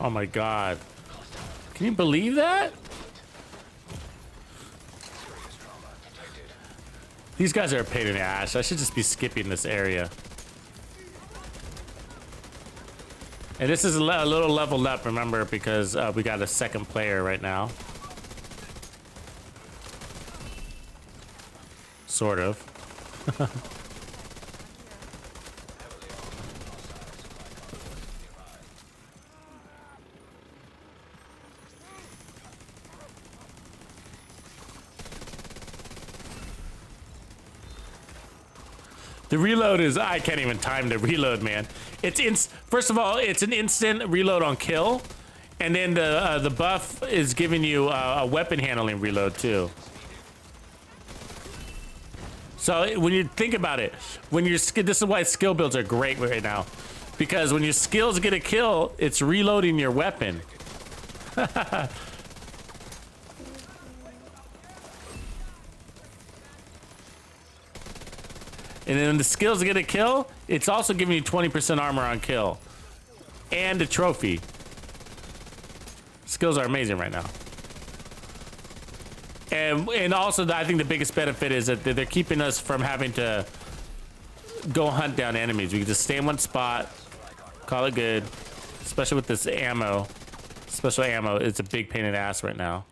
Oh my god. Can you believe that? These guys are a pain in the ass. I should just be skipping this area. And this is a little leveled up, remember, because we got a second player right now. Sort of. The reload is, I can't even time the reload, man. First of all, it's an instant reload on kill, and then the buff is giving you a weapon handling reload too. So when you think about it, this is why skill builds are great right now, because when your skills get a kill, it's reloading your weapon. And then when the skills get a kill, it's also giving you 20% armor on kill. And a trophy. Skills are amazing right now. And also, I think the biggest benefit is that they're keeping us from having to go hunt down enemies. We can just stay in one spot, call it good. Especially with this ammo. Special ammo, it's a big pain in the ass right now.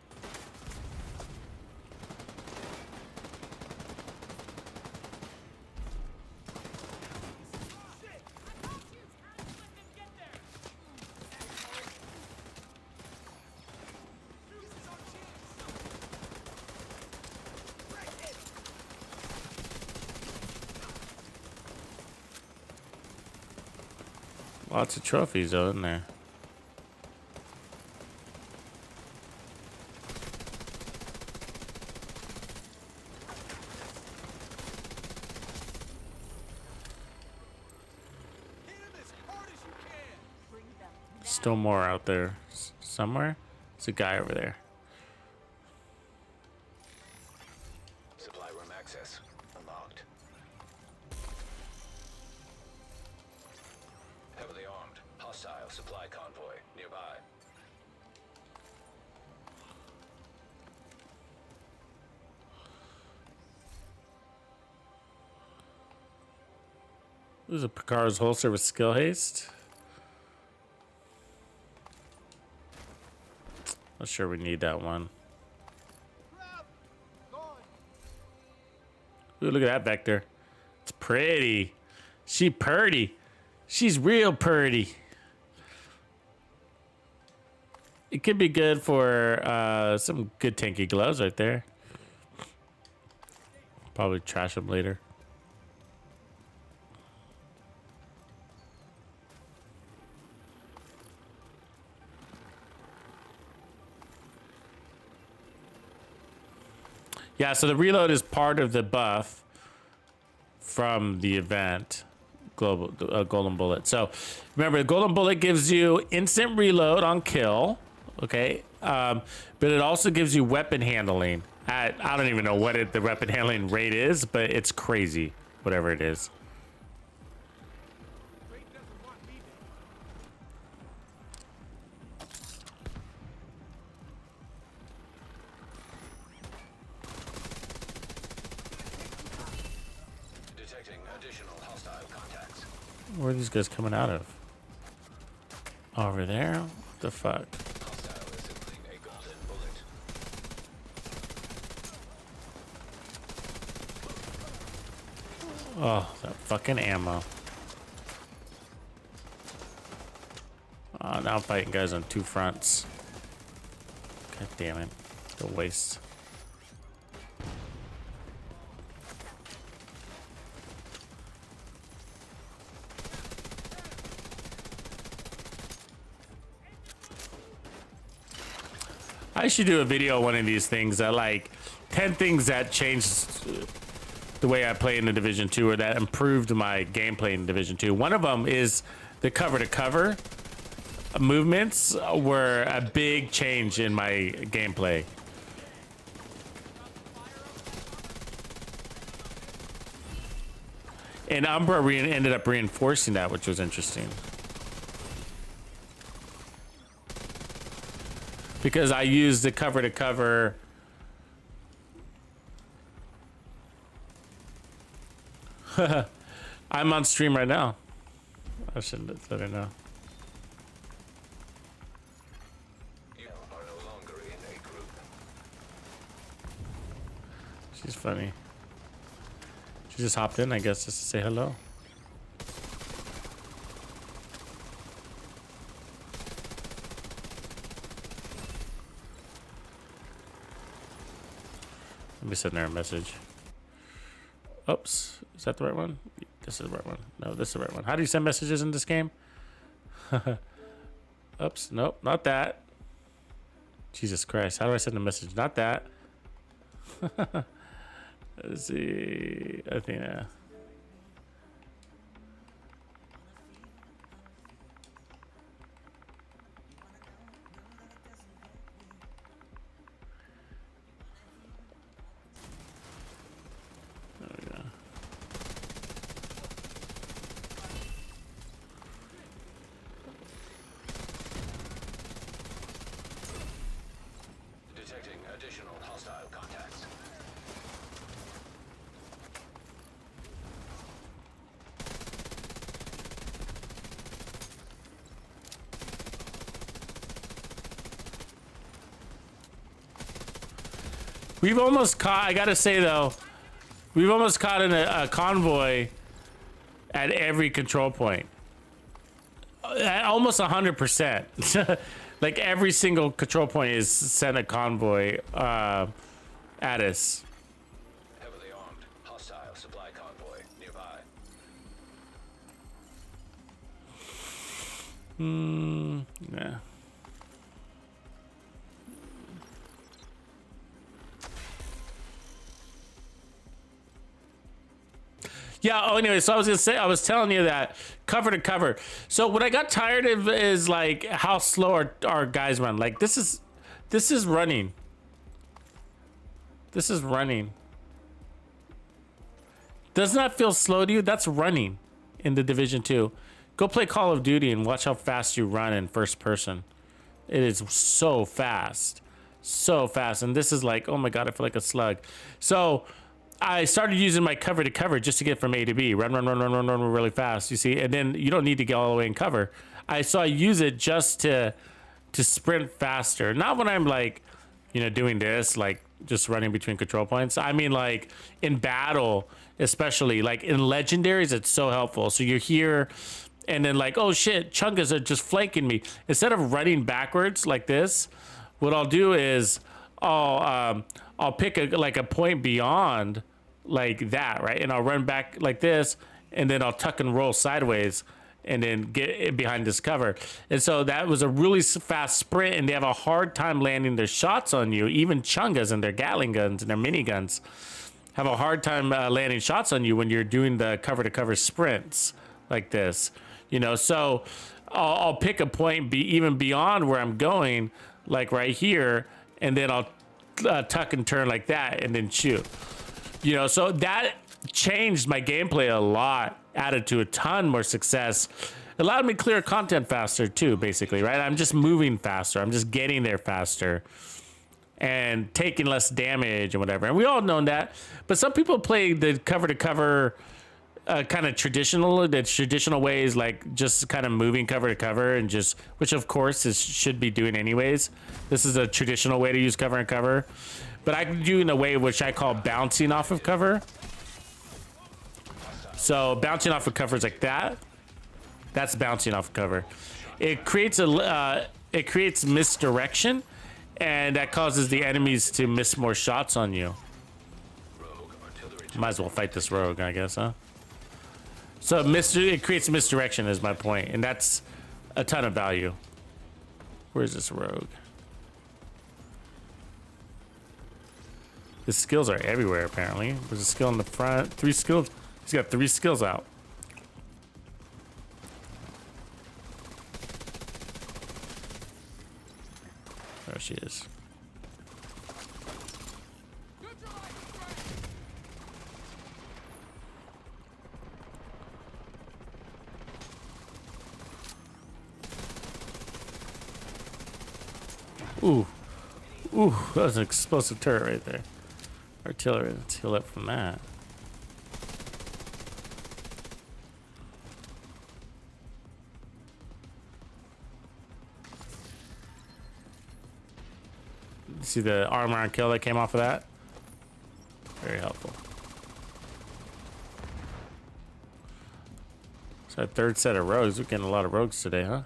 Lots of trophies though in there. Still more out there somewhere. There's a guy over there. Supply room access unlocked. Heavily armed. Hostile supply convoy nearby. There's a Picar's holster with skill haste. Not sure we need that one. Ooh, look at that vector. It's pretty. She purty. She's real purty. It could be good for some good tanky gloves right there. Probably trash them later. Yeah, so the reload is part of the buff from the event, Golden Bullet. So remember, the Golden Bullet gives you instant reload on kill, okay? But it also gives you weapon handling. I don't even know what the weapon handling rate is, but it's crazy, whatever it is. Detecting additional hostile contacts. Where are these guys coming out of? Over there? What the fuck? Hostile assembling a golden bullet. Oh, that fucking ammo. Oh, now I'm fighting guys on two fronts. God damn it. The waste. I should do a video on one of these things that like 10 things that changed the way I play in the Division 2 or that improved my gameplay in Division 2. One of them is the cover to cover movements were a big change in my gameplay. And Umbra ended up reinforcing that, which was interesting. Because I used the cover to cover. I'm on stream right now. I shouldn't let her know. You are no longer in a group. She's funny. She just hopped in, I guess, just to say hello. Let me send her a message. Oops, is that the right one? This is the right one. No, this is the right one. How do you send messages in this game? Oops, nope, not that. Jesus Christ, how do I send a message? Not that. Let's see, Athena. There we go. Detecting additional hostile contacts. We've almost caught, I gotta say though, we've almost caught in a convoy at every control point. At almost 100%. Like every single control point is sent a convoy at us. Heavily armed. Hostile supply convoy nearby. Yeah. Yeah. Oh, anyway, so I was gonna say, I was telling you that cover to cover. So what I got tired of is like how slow our guys run. Like this is running. This is running. Does not feel slow to you? That's running in the Division 2. Go play Call of Duty and watch how fast you run in first person. It is so fast. So fast. And this is like, oh my God, I feel like a slug. So I started using my cover to cover just to get from A to B. Run really fast, you see? And then you don't need to get all the way in cover. I use it just to sprint faster. Not when I'm like, you know, doing this, like just running between control points. I mean, like in battle, especially like in legendaries, it's so helpful. So you're here and then like, oh shit, chunkas are just flanking me. Instead of running backwards like this, what I'll do is I'll pick a point beyond like that, right? And I'll run back like this, and then I'll tuck and roll sideways and then get behind this cover. And so that was a really fast sprint, and they have a hard time landing their shots on you. Even chungas and their Gatling guns and their miniguns have a hard time landing shots on you when you're doing the cover to cover sprints like this, you know? So I'll pick a point even beyond where I'm going, like right here, and then I'll tuck and turn like that and then shoot, you know? So that changed my gameplay a lot, added to a ton more success, allowed me to clear content faster too, basically, right? I'm just moving faster, I'm just getting there faster and taking less damage and whatever. And we all know that, but some people play the cover to cover kind of traditional ways, like just kind of moving cover to cover and just, which of course should be doing anyways. This is a traditional way to use cover and cover, but I can do in a way which I call bouncing off of cover. So bouncing off of cover is like that. That's bouncing off of cover. It creates misdirection, and that causes the enemies to miss more shots on you. Might as well fight this rogue, I guess, huh? So it creates misdirection is my point, and that's a ton of value. Where's this rogue? His skills are everywhere, apparently. There's a skill in the front. 3 skills. He's got 3 skills out. There she is. Ooh. Ooh, that was an explosive turret right there. Artillery, let's heal up from that. See the armor on kill that came off of that? Very helpful. So our 3rd set of rogues. We're getting a lot of rogues today, huh?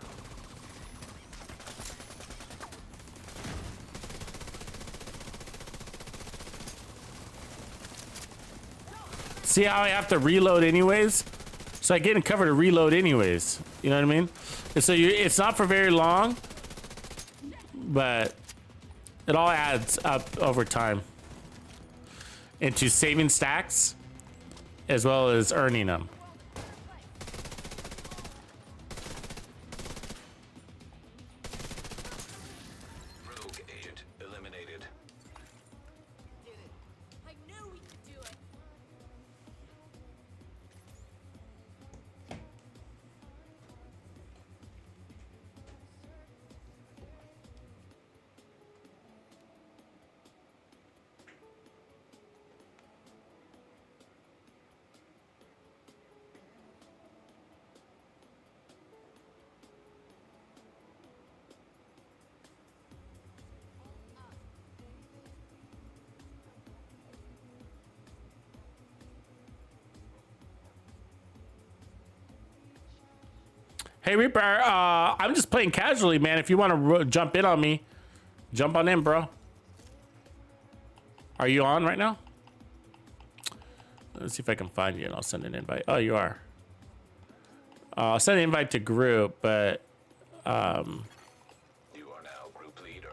See how I have to reload anyways? So I get in cover to reload anyways. You know what I mean? And so it's not for very long, but it all adds up over time into saving stacks as well as earning them. Rogue agent eliminated. I knew we could do it. Hey Reaper, I'm just playing casually, man. If you want to jump in on me, jump on in, bro. Are you on right now? Let's see if I can find you and I'll send an invite. Oh, you are. I'll send an invite to group, but You are now group leader.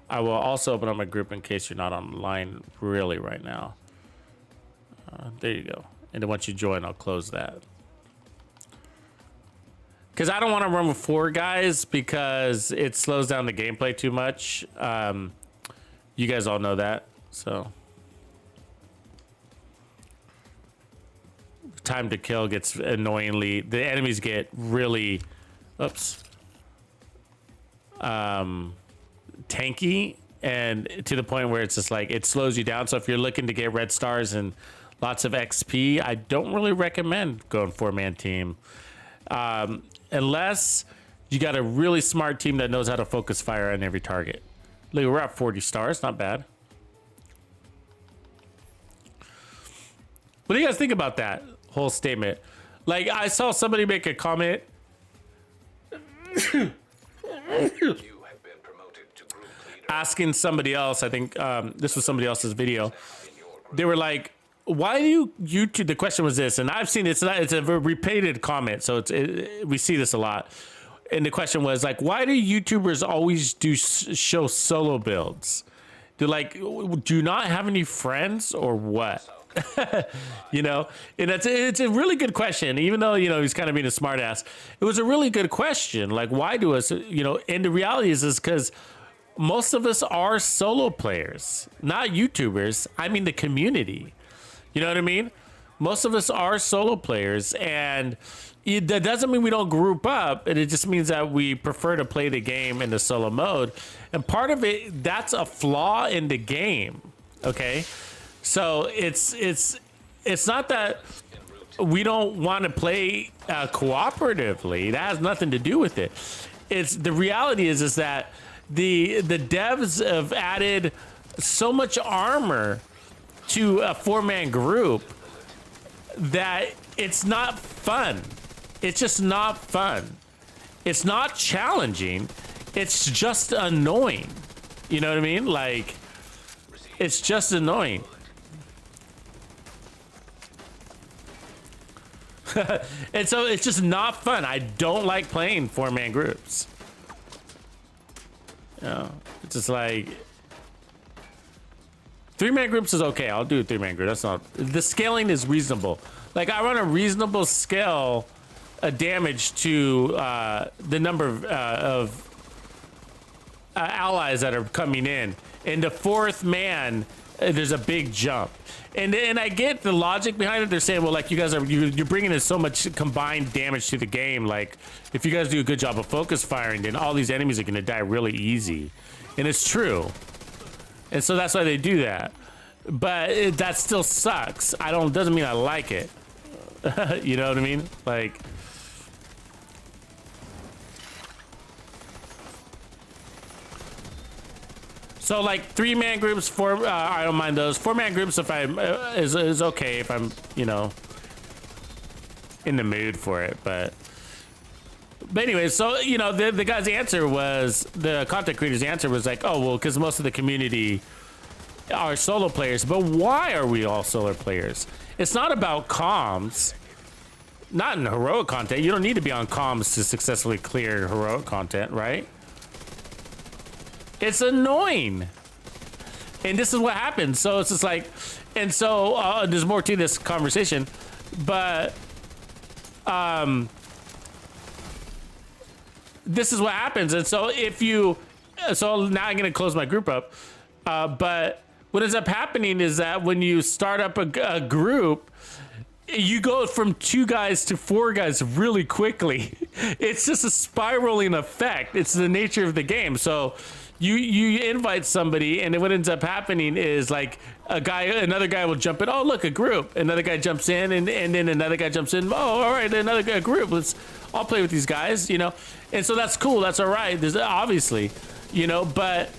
I will also open up my group in case you're not online really right now. There you go. And then once you join, I'll close that. Because I don't want to run with 4 guys because it slows down the gameplay too much. You guys all know that. So time to kill gets annoyingly, the enemies get really, tanky, and to the point where it's just like it slows you down. So if you're looking to get red stars and lots of XP, I don't really recommend going 4-man team. Unless you got a really smart team that knows how to focus fire on every target. Look, we're at 40 stars, not bad. What do you guys think about that whole statement? Like, I saw somebody make a comment. You have been promoted to group leader. Asking somebody else, I think this was somebody else's video. They were like, why do you YouTube? The question was this, and I've seen it's a repeated comment, so we see this a lot. And the question was like, why do YouTubers always show solo builds? They're like, do you not have any friends or what? You know, and it's a really good question, even though, you know, he's kind of being a smart ass. It was a really good question. Like, why do us, you know, and the reality is because most of us are solo players, not YouTubers. I mean, the community. You know what I mean? Most of us are solo players, and that doesn't mean we don't group up. And it just means that we prefer to play the game in the solo mode. And part of it, that's a flaw in the game. Okay, so it's not that we don't want to play cooperatively. That has nothing to do with it. It's the reality is that the devs have added so much armor to a 4-man group that it's not fun. It's just not fun. It's not challenging. It's just annoying. You know what I mean? Like, it's just annoying. And so it's just not fun. I don't like playing 4-man groups. You know, it's just like 3-man groups is okay. I'll do a 3-man group. That's not, the scaling is reasonable. Like, I run a reasonable scale damage to the number of allies that are coming in. And the 4th man, there's a big jump. And I get the logic behind it. They're saying, well, like, you guys are, you're bringing in so much combined damage to the game. Like, if you guys do a good job of focus firing, then all these enemies are going to die really easy. And it's true. And so that's why they do that. But that still sucks. Doesn't mean I like it. You know what I mean? Like, so like 3-man groups, I don't mind those. 4-man groups, if is okay if I'm, you know, in the mood for it. But anyway, so, you know, the guy's answer was, the content creator's answer was like, oh, well, because most of the community are solo players. But why are we all solo players? It's not about comms. Not in heroic content. You don't need to be on comms to successfully clear heroic content, right? It's annoying. And this is what happens. So it's just like, and so there's more to this conversation, but this is what happens. And so so now I'm gonna close my group up, but what ends up happening is that when you start up a group, you go from 2 guys to 4 guys really quickly. It's just a spiraling effect. It's the nature of the game. So you invite somebody, and what ends up happening is like another guy will jump in. Oh, look, a group. Another guy jumps in, and then another guy jumps in. Oh, all right, another group. I'll play with these guys, you know. And so that's cool. That's all right. There's obviously, you know, but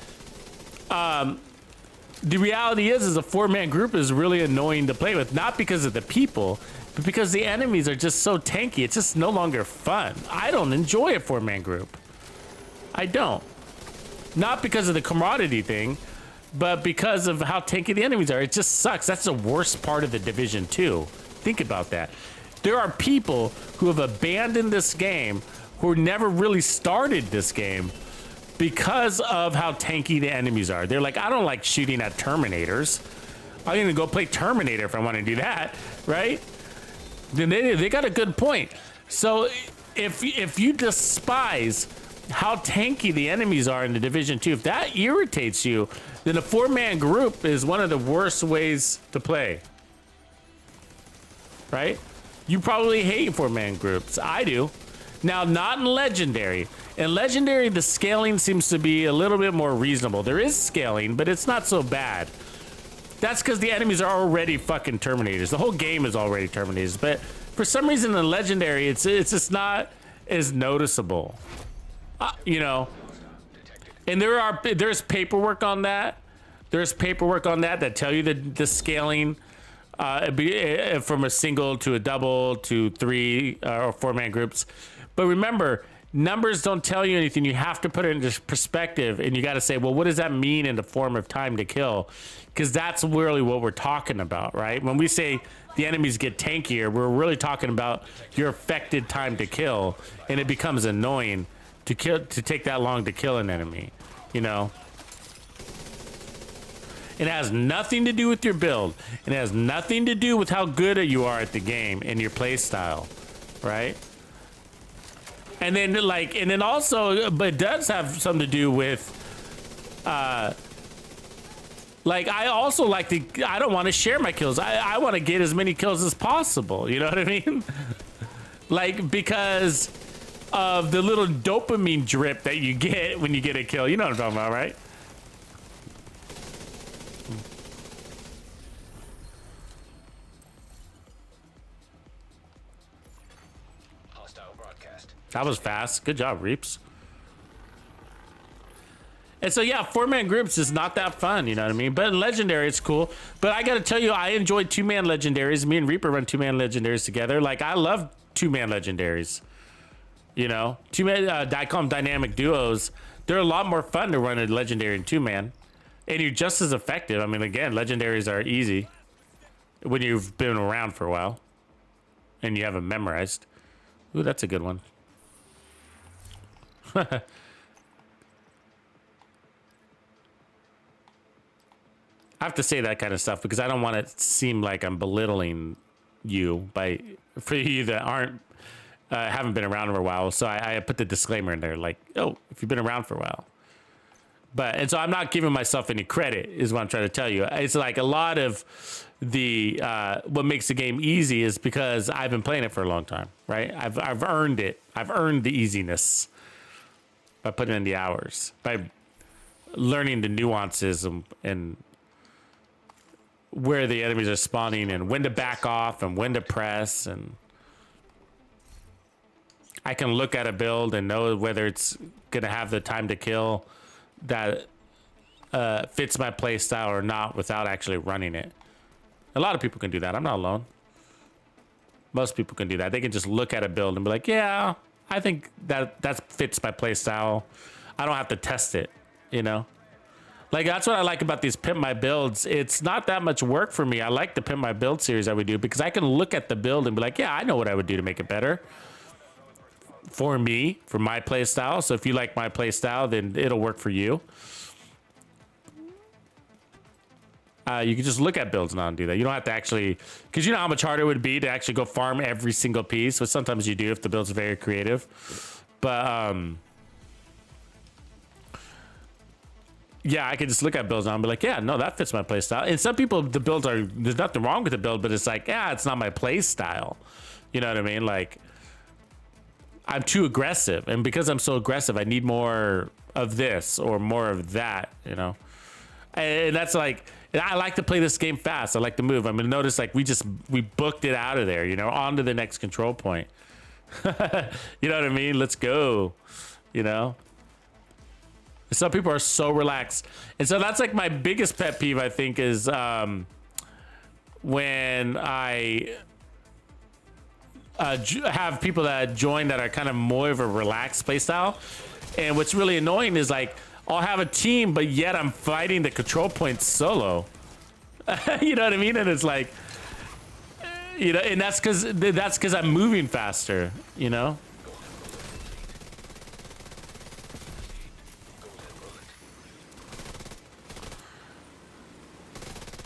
the reality is a 4-man group is really annoying to play with, not because of the people, but because the enemies are just so tanky. It's just no longer fun. I don't enjoy a 4-man group. I don't. Not because of the camaraderie thing, but because of how tanky the enemies are. It just sucks. That's the worst part of the Division 2. Think about that. There are people who have abandoned this game who never really started this game because of how tanky the enemies are. They're like, I don't like shooting at Terminators. I'm gonna go play Terminator if I want to do that, right? Then they got a good point. So if you despise how tanky the enemies are in the Division 2, if that irritates you, then a 4-man group is one of the worst ways to play. Right? You probably hate 4-man groups. I do. Now, not in Legendary. In Legendary, the scaling seems to be a little bit more reasonable. There is scaling, but it's not so bad. That's because the enemies are already fucking Terminators. The whole game is already Terminators. But for some reason in Legendary, it's just not as noticeable. You know, and there's paperwork on that. There's paperwork on that tell you the scaling from a single to a double to 3 or 4-man groups. But remember, numbers don't tell you anything. You have to put it into perspective, and you got to say, well, what does that mean in the form of time to kill? Because that's really what we're talking about, right? When we say the enemies get tankier, we're really talking about your affected time to kill, and it becomes annoying to take that long to kill an enemy, you know? It has nothing to do with your build. It has nothing to do with how good you are at the game and your play style, right? And then also, but it does have something to do with, like, I also like to, I don't want to share my kills. I want to get as many kills as possible. You know what I mean? Like, because of the little dopamine drip that you get when you get a kill. You know what I'm talking about, right? Hostile broadcast. That was fast. Good job, Reaps. And so, yeah, 4-man groups is not that fun, you know what I mean? But in Legendary, it's cool. But I got to tell you, I enjoy 2-man Legendaries. Me and Reaper run 2-man Legendaries together. Like, I love 2-man Legendaries. You know? 2-man, I call them dynamic duos. They're a lot more fun to run a Legendary in 2-man. And you're just as effective. I mean, again, Legendaries are easy when you've been around for a while. And you have them memorized. Ooh, that's a good one. I have to say that kind of stuff because I don't want it to seem like I'm belittling you for you that haven't been around for a while. So I put the disclaimer in there, like, oh, if you've been around for a while. And so I'm not giving myself any credit is what I'm trying to tell you. It's like a lot of the what makes the game easy is because I've been playing it for a long time, right? I've earned it. I've earned the easiness by putting in the hours, by learning the nuances and where the enemies are spawning and when to back off and when to press. And I can look at a build and know whether it's going to have the time to kill that fits my play style or not without actually running it. A lot of people can do that. I'm not alone. Most people can do that. They can just look at a build and be like, yeah, I think that fits my play style. I don't have to test it, you know? Like, that's what I like about these Pimp My Builds. It's not that much work for me. I like the Pimp My Build series that we do because I can look at the build and be like, yeah, I know what I would do to make it better. For me, for my play style. So if you like my play style, then it'll work for you. You can just look at builds now and do that. You don't have to actually, because you know how much harder it would be to actually go farm every single piece, which sometimes you do if the build's very creative. But yeah, I could just look at builds now and be like, yeah, no, that fits my play style. And some people, the builds are, there's nothing wrong with the build, but it's like, yeah, it's not my play style. You know what I mean? Like, I'm too aggressive. And because I'm so aggressive, I need more of this or more of that, you know? And that's like, I like to play this game fast. I like to move. I mean, notice like we booked it out of there, you know, on to the next control point. You know what I mean? Let's go, you know? Some people are so relaxed. And so that's like my biggest pet peeve, I think, is when I have people that join that are kind of more of a relaxed play style. And what's really annoying is like, I'll have a team, but yet I'm fighting the control points solo. You know what I mean? And it's like, you know, and that's because I'm moving faster, you know?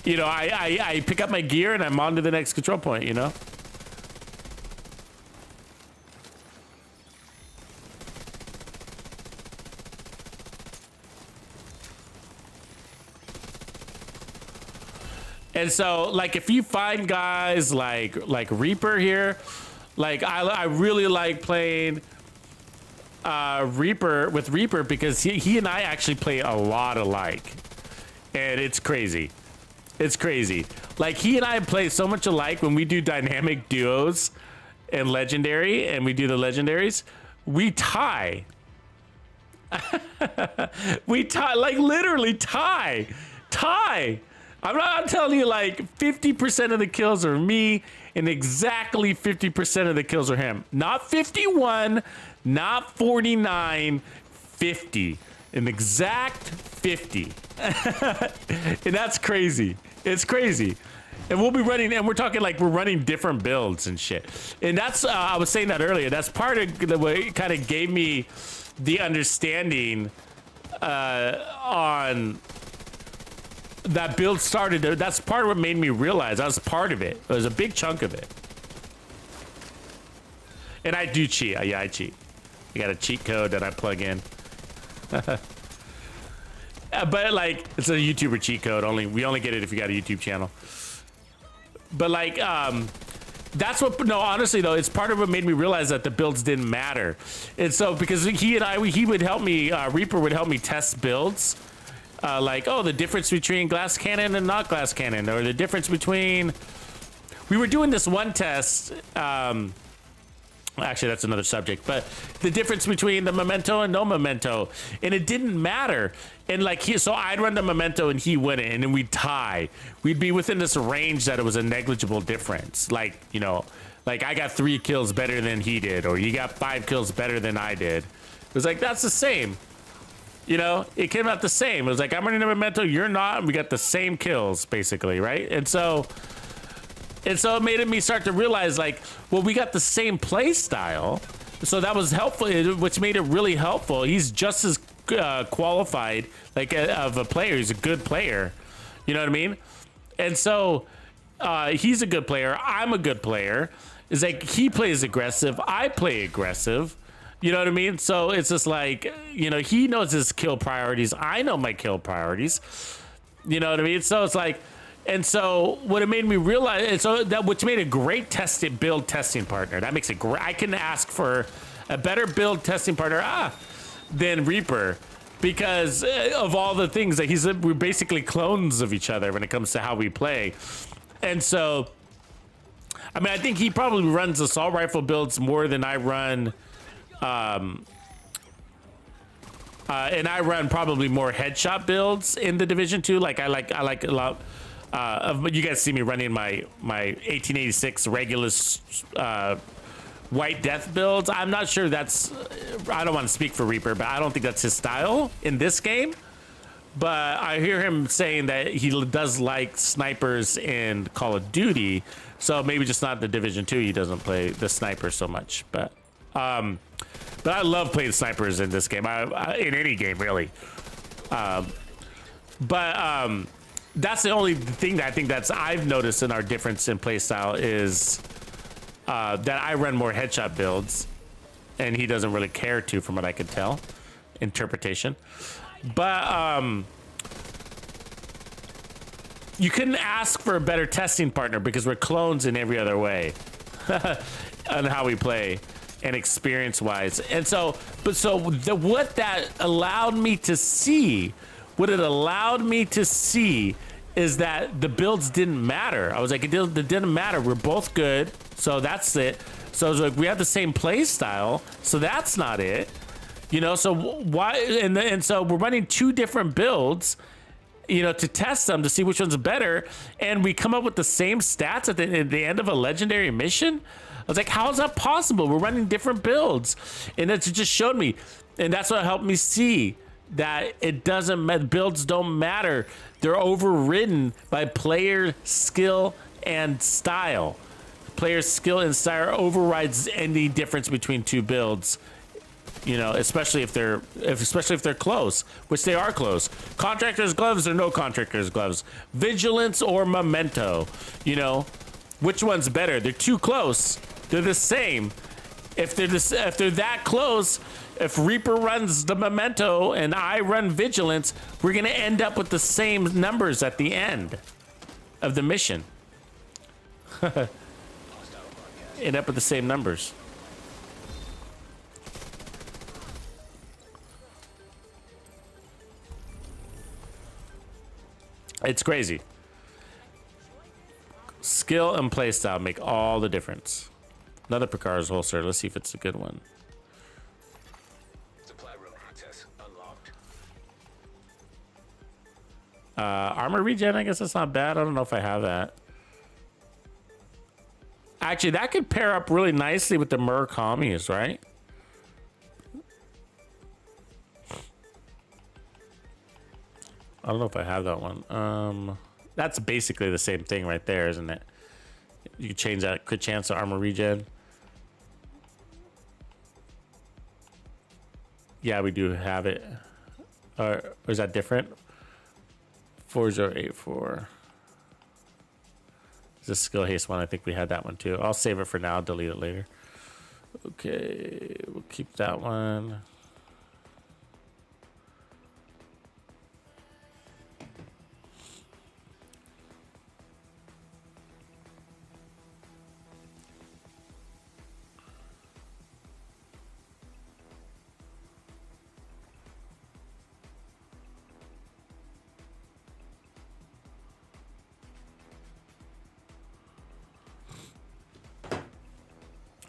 you know, I pick up my gear and I'm on to the next control point, you know? And so, like, if you find guys like Reaper here, like I really like playing Reaper with Reaper because he and I actually play a lot alike, and it's crazy. It's crazy. Like, he and I play so much alike when we do dynamic duos and legendary, and we do the legendaries, we tie. We tie, like literally tie. I'm telling you, like 50% of the kills are me and exactly 50% of the kills are him. Not 51, not 49, 50. An exact 50. And that's crazy. It's crazy. And we'll be running, and we're talking like we're running different builds and shit. And that's, I was saying that earlier, that's part of the way it kind of gave me the understanding on that build started. That's part of what made me realize I was part of it. It was a big chunk of it. And I do cheat. Yeah, I cheat. I got a cheat code that I plug in. But like, it's a YouTuber cheat code. We only get it if you got a YouTube channel. But like, that's what. No, honestly though, it's part of what made me realize that the builds didn't matter. And so because he would help me. Reaper would help me test builds. Like, oh, the difference between glass cannon and not glass cannon, or the difference between. We were doing this one test. Actually, that's another subject, but the difference between the memento and no memento, and it didn't matter. And like, so I'd run the memento and he wouldn't, and then we'd tie. We'd be within this range that it was a negligible difference. Like, you know, like I got 3 kills better than he did, or you got 5 kills better than I did. It was like, that's the same. You know, it came out the same. It was like, I'm running a memento, you're not, and we got the same kills, basically, right? And so it made me start to realize, like, well, we got the same play style, so that was helpful, which made it really helpful. He's just as qualified, like, of a player. He's a good player. You know what I mean? And so he's a good player. I'm a good player. It's like he plays aggressive. I play aggressive. You know what I mean? So it's just like, you know, he knows his kill priorities. I know my kill priorities. You know what I mean? So it's like, and so what it made me realize, and so that which made a great build testing partner. That makes it great. I can ask for a better build testing partner than Reaper, because of all the things that we're basically clones of each other when it comes to how we play. And so, I mean, I think he probably runs assault rifle builds more than I run. And I run probably more headshot builds in the Division 2. Like I like a lot. You guys see me running my 1886 Regulus White Death builds. I'm not sure that's. I don't want to speak for Reaper, but I don't think that's his style in this game. But I hear him saying that he does like snipers in Call of Duty, so maybe just not the Division 2. He doesn't play the sniper so much, but I love playing snipers in this game. In any game really. That's the only thing that I think I've noticed in our difference in playstyle is that I run more headshot builds, and he doesn't really care to, from what I could tell. Interpretation. But you couldn't ask for a better testing partner because we're clones in every other way on how we play and experience-wise. And so, what that allowed me to see. What it allowed me to see is that the builds didn't matter. I was like, it didn't matter. We're both good, so that's it. So I was like, we have the same play style, so that's not it. You know, so why? And so we're running 2 different builds, you know, to test them to see which one's better, and we come up with the same stats at the end of a legendary mission. I was like, how is that possible? We're running different builds, and it just showed me, and that's what helped me see that it doesn't matter. Builds don't matter. They're overridden by player skill and style. Player skill and style overrides any difference between 2 builds. You know, especially if they're close, which they are close. Contractor's gloves or no contractor's gloves. Vigilance or memento. You know, which one's better? They're too close. They're the same. If they're that close, if Reaper runs the memento and I run vigilance, we're gonna end up with the same numbers at the end of the mission. End up with the same numbers. It's crazy. Skill and playstyle make all the difference. Another Picar's holster. Let's see if it's a good one. Supply room access unlocked. Armor regen, I guess that's not bad. I don't know if I have that. Actually, that could pair up really nicely with the Murakami's, right? I don't know if I have that one. That's basically the same thing right there, isn't it? You can change that crit chance to armor regen. Yeah, we do have it. Or is that different? 4084. This skill haste one. I think we had that one too. I'll save it for now. Delete it later. Okay, we'll keep that one.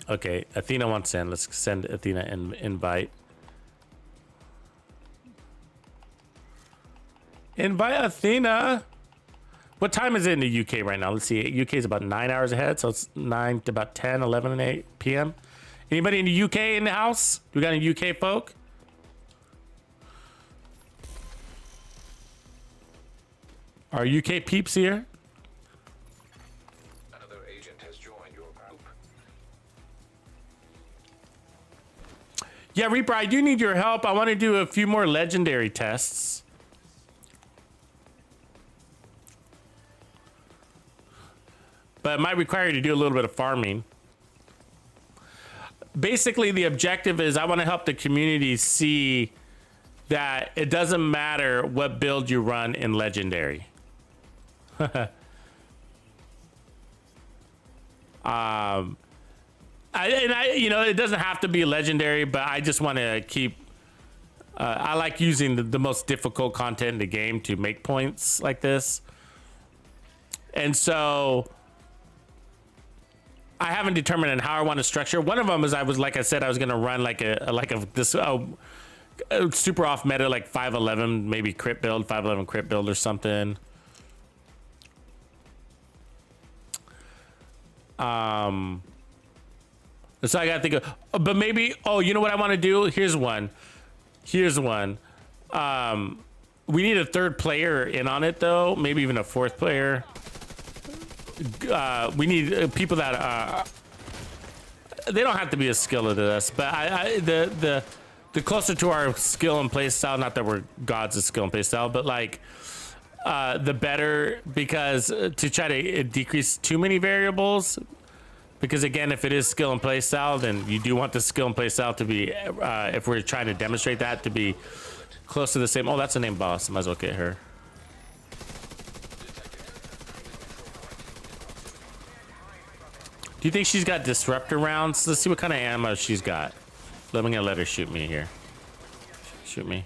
Okay, Athena wants in. Let's send Athena an invite. Invite Athena. What time is it in the UK right now? Let's see. UK is about 9 hours ahead, so it's 9 to about 10, 11 and 8 p.m. Anybody in the UK in the house? Do we got any UK folk? Are UK peeps here? Another agent has joined your group. Yeah, Reaper, I do need your help. I want to do a few more legendary tests. But it might require you to do a little bit of farming. Basically, the objective is I want to help the community see that it doesn't matter what build you run in legendary. You know, it doesn't have to be legendary, but I just want to keep. I like using the most difficult content in the game to make points like this, and so I haven't determined on how I want to structure. One of them is like I said, I was going to run like this super off meta like 511 maybe crit build, 511 crit build or something. So I gotta think of, but maybe, oh, you know what I want to do? Here's one. We need a third player in on it though, maybe even a fourth player. We need people that they don't have to be as skilled as us, but the closer to our skill and play style, not that we're gods of skill and play style, but like the better, because to try to decrease too many variables. Because again, if it is skill and play style, then you do want the skill and play style to be, if we're trying to demonstrate that, to be close to the same. Oh, that's a name boss. Might as well get her. Do you think she's got disruptor rounds? Let's see what kind of ammo she's got. I'm gonna let her shoot me here. Shoot me.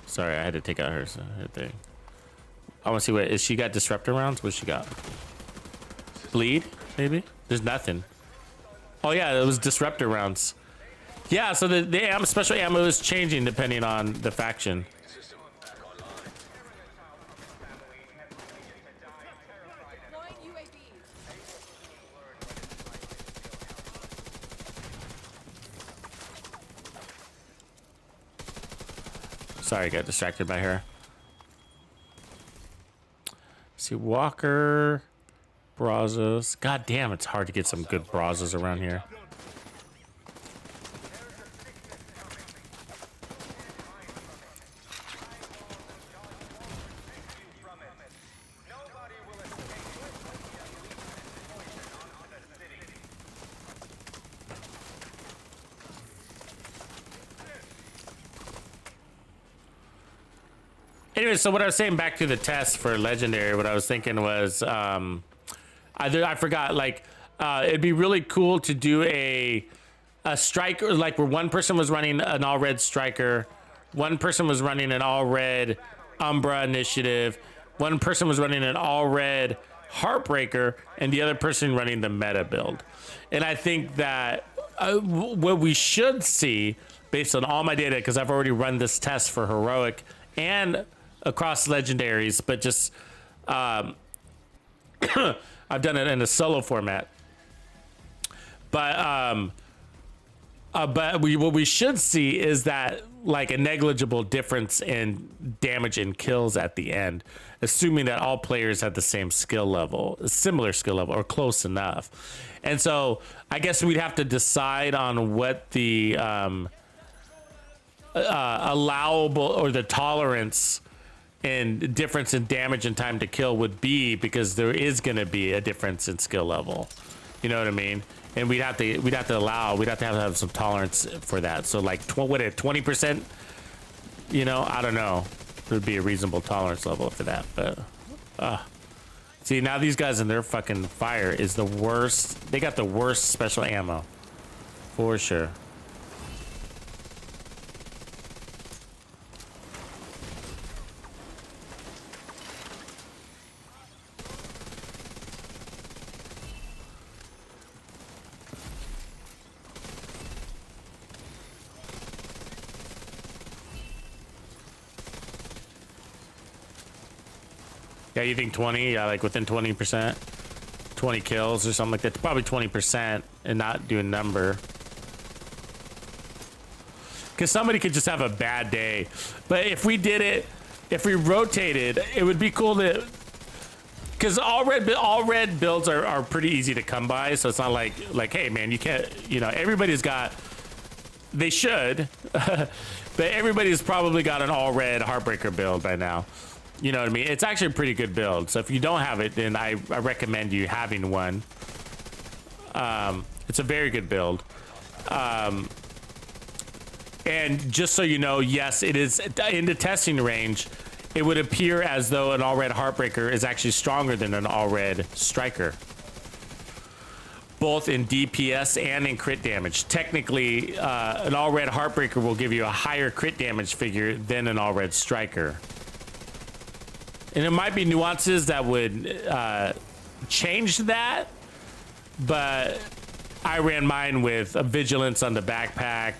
Sorry, I had to take out her thing. I want to see what is she got. Disruptor rounds. What's she got? Bleed maybe. There's nothing. Oh yeah, it was disruptor rounds. Yeah, so the special ammo is changing depending on the faction. Sorry, I got distracted by her. See, Walker. Brazos. God damn, it's hard to get some good brazos around here. Anyway, so what I was saying back to the test for legendary, what I was thinking was, I forgot, like, it'd be really cool to do a striker, like where one person was running an all red striker, one person was running an all red Umbra initiative, one person was running an all red Heartbreaker, and the other person running the meta build. And I think that what we should see, based on all my data, because I've already run this test for heroic and across legendaries, but just I've done it in a solo format. But what we should see is that like a negligible difference in damage and kills at the end, assuming that all players have the same skill level, similar skill level, or close enough. And so I guess we'd have to decide on what the allowable or the tolerance and difference in damage and time to kill would be, because there is going to be a difference in skill level. You know what I mean? And we'd have to have some tolerance for that. So like 20%, you know, I don't know. There would be a reasonable tolerance level for that. But see, now these guys in their fucking fire is the worst. They got the worst special ammo for sure. Yeah, you think 20? Yeah, like within 20%, 20 kills or something like that. Probably 20% and not do a number. Because somebody could just have a bad day. But if we did it, if we rotated, it would be cool to. Because all red builds are pretty easy to come by. So it's not like hey man, you can't. You know, everybody's got. They should, but everybody's probably got an all red Heartbreaker build by now. You know what I mean? It's actually a pretty good build. So if you don't have it, then I recommend you having one. It's a very good build. And just so you know, yes, it is in the testing range. It would appear as though an all-red Heartbreaker is actually stronger than an all-red Striker, both in DPS and in crit damage. Technically, an all-red Heartbreaker will give you a higher crit damage figure than an all-red Striker. And it might be nuances that would change that, but I ran mine with a Vigilance on the backpack.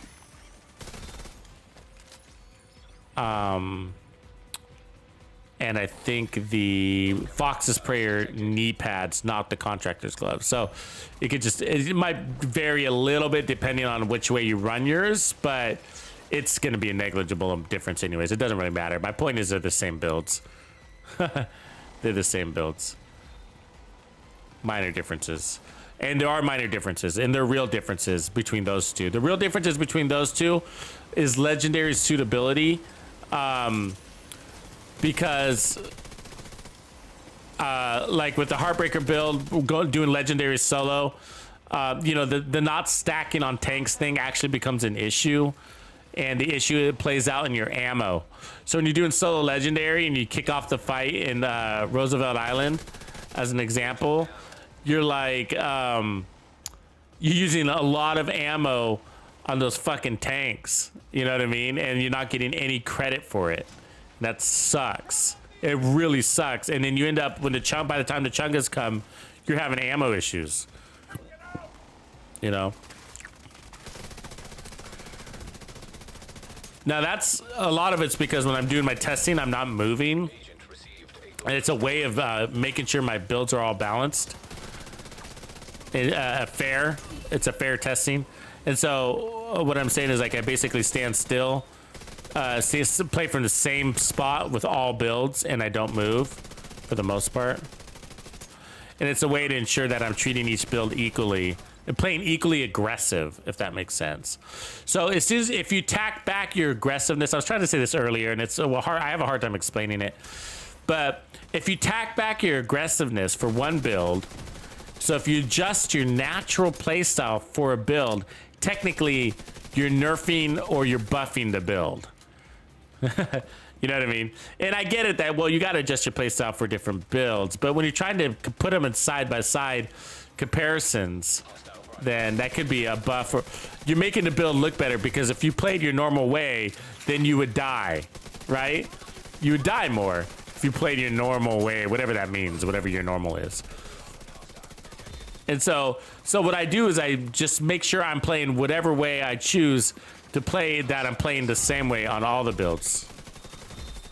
And I think the Fox's Prayer knee pads, not the Contractor's Glove. So it might vary a little bit depending on which way you run yours, but it's going to be a negligible difference anyways. It doesn't really matter. My point is they're the same builds. They're the same builds. Minor differences. And there are minor differences, and there are real differences between those two. The real differences between those two is legendary suitability. Because like with the Heartbreaker build, doing legendary solo, you know, the not stacking on tanks thing actually becomes an issue. And the issue, it plays out in your ammo. So when you're doing solo legendary and you kick off the fight in Roosevelt Island, as an example, you're like, you're using a lot of ammo on those fucking tanks. You know what I mean? And you're not getting any credit for it. That sucks. It really sucks. And then you end up, by the time the chungas come, you're having ammo issues. You know? Now that's a lot of it's because when I'm doing my testing, I'm not moving, and it's a way of making sure my builds are all balanced. Fair. It's a fair testing, and so what I'm saying is like I basically stand still, play from the same spot with all builds, and I don't move for the most part. and it's a way to ensure that I'm treating each build equally and playing equally aggressive, if that makes sense. So as soon as if you tack back your aggressiveness, I was trying to say this earlier, and it's hard. I have a hard time explaining it, but if you tack back your aggressiveness for one build, so if you adjust your natural playstyle for a build, technically you're nerfing or you're buffing the build. You know what I mean? And I get it that, well, you got to adjust your playstyle for different builds, but when you're trying to put them in side-by-side comparisons, then that could be a buff. Or you're making the build look better, because if you played your normal way, then you would die, right? You would die more if you played your normal way, whatever that means, whatever your normal is. And so what I do is I just make sure I'm playing whatever way I choose to play, that I'm playing the same way on all the builds.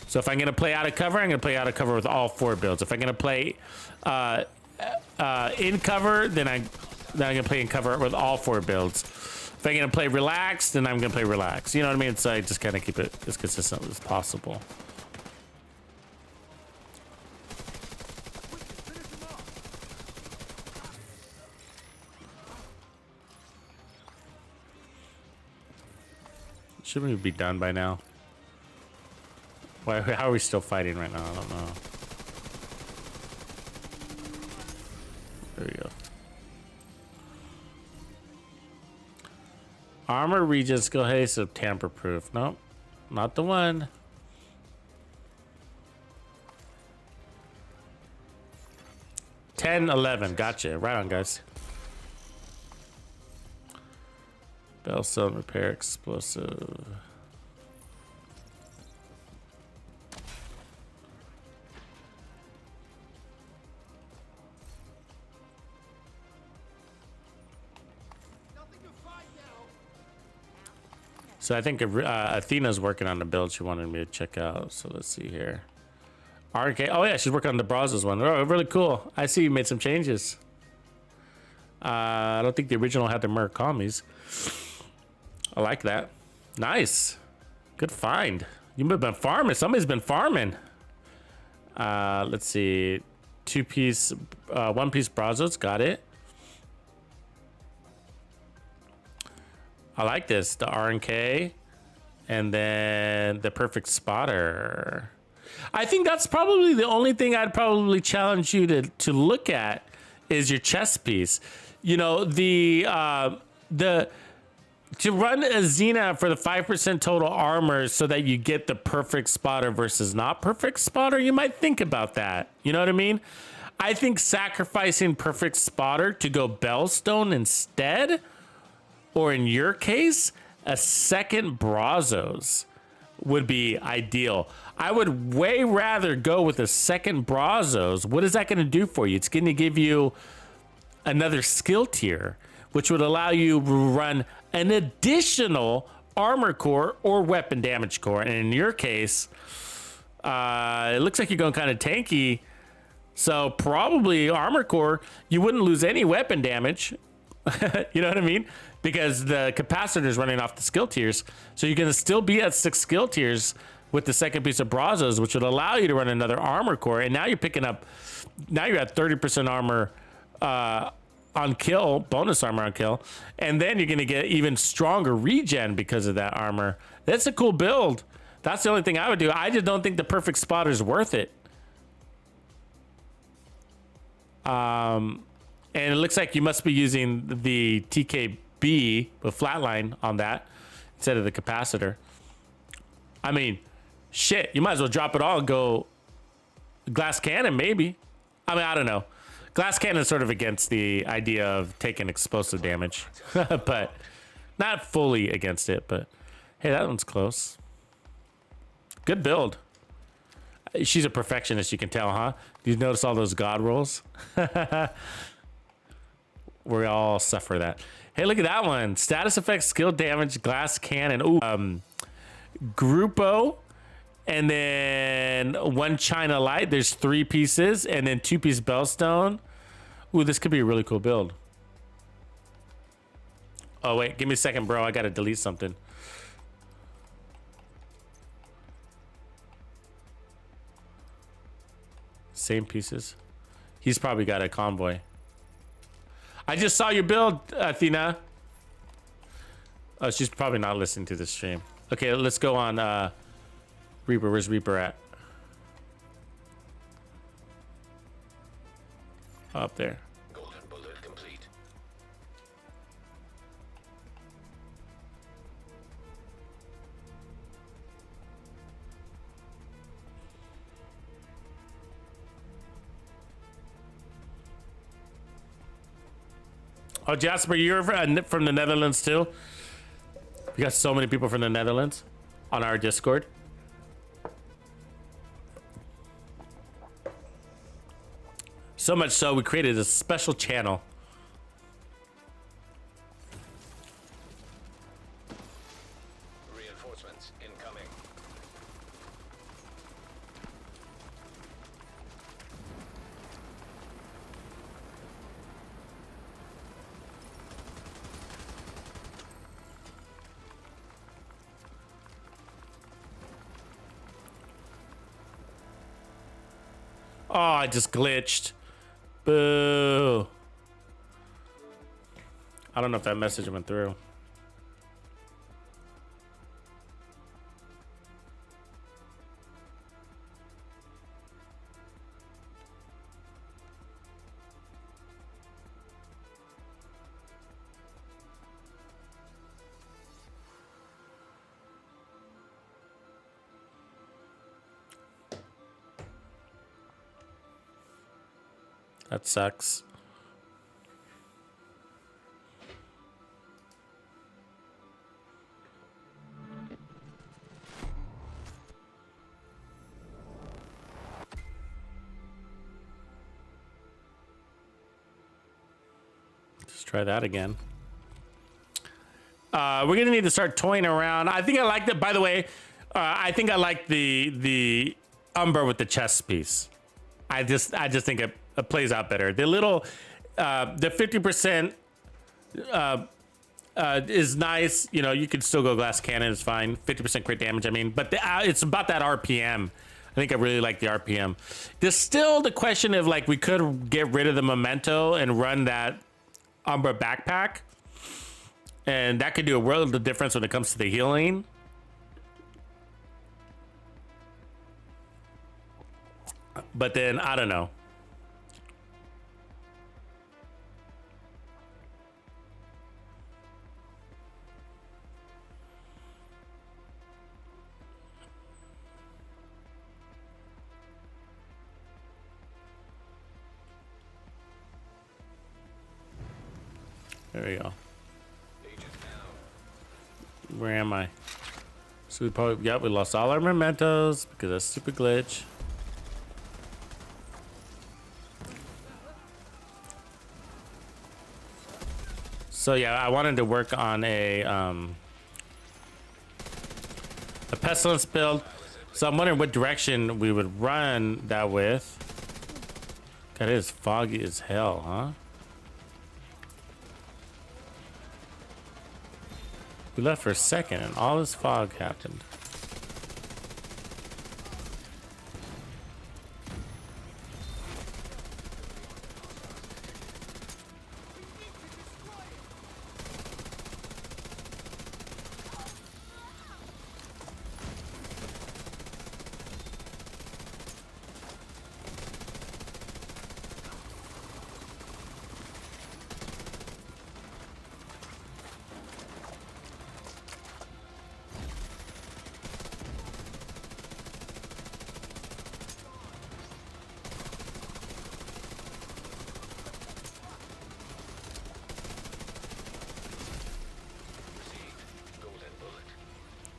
So if I'm going to play out of cover, I'm going to play out of cover with all 4 builds. If I'm going to play in cover, then I'm going to play in cover with all 4 builds. If I'm going to play relaxed, then I'm going to play relaxed. You know what I mean? So I just kind of keep it as consistent as possible. Shouldn't we be done by now? Why? How are we still fighting right now? I don't know. There we go. Armor regen skill haste of tamper proof. Nope, not the one. $10, $11. Gotcha. Right on, guys. Bell cell repair explosive. So I think Athena's working on the build she wanted me to check out. So let's see here. RK. Oh yeah, she's working on the Brazos one. Oh, really cool. I see you made some changes. I don't think the original had the Murakamis. I like that. Nice. Good find. You've been farming. Somebody's been farming. Let's see. 2-piece, 1-piece Brazos. Got it. I like this. The RNK. And then the perfect spotter. I think that's probably the only thing I'd probably challenge you to look at is your chest piece. You know, to run a Xena for the 5% total armor so that you get the perfect spotter versus not perfect spotter, you might think about that. You know what I mean? I think sacrificing perfect spotter to go Bellstone instead, or in your case, a second Brazos would be ideal. I would way rather go with a second Brazos. What is that going to do for you? It's going to give you another skill tier, which would allow you to run an additional armor core or weapon damage core. And in your case, it looks like you're going kind of tanky. So probably armor core, you wouldn't lose any weapon damage. You know what I mean? Because the capacitor is running off the skill tiers. So you're going to still be at 6 skill tiers with the second piece of Brazos, which would allow you to run another armor core. And now you're picking up, now you're at 30% armor on kill, bonus armor on kill. And then you're going to get even stronger regen because of that armor. That's a cool build. That's the only thing I would do. I just don't think the perfect spotter is worth it. And it looks like you must be using the TKB with flatline on that instead of the capacitor. I mean, shit, you might as well drop it all and go glass cannon, maybe. I mean, I don't know. Glass cannon is sort of against the idea of taking explosive damage, but not fully against it. But hey, that one's close. Good build. She's a perfectionist, you can tell, huh? You notice all those god rolls? We all suffer that. Hey, look at that one. Status effect, skill damage, glass cannon. Ooh, Grupo, and then 1 China Light. There's 3 pieces, and then 2-piece Bellstone. Ooh, this could be a really cool build. Oh, wait. Give me a second, bro. I got to delete something. Same pieces. He's probably got a convoy. I just saw your build, Athena. Oh, she's probably not listening to the stream. Okay, let's go on Reaper. Where's Reaper at? Up there. Golden bullet complete. Oh, Jasper, you're from the Netherlands too? We got so many people from the Netherlands on our Discord. So much so, we created a special channel. Reinforcements incoming. Oh, I just glitched. Boo. I don't know if that message went through. That sucks. Let's try that again. We're gonna need to start toying around. I think I like that. By the way, I think I like the Umbra with the chest piece. I just think it plays out better. The little, the 50% is nice. You know, you could still go glass cannon. It's fine. 50% crit damage. I mean, but it's about that RPM. I think I really like the RPM. There's still the question of like we could get rid of the memento and run that Umbra backpack, and that could do a world of difference when it comes to the healing. But then I don't know. There we go. Where am I? So we probably, yeah, we lost all our mementos because of that stupid glitch. So yeah, I wanted to work on a pestilence build. So I'm wondering what direction we would run that with. God, it is foggy as hell, huh? We left for a second and all this fog happened.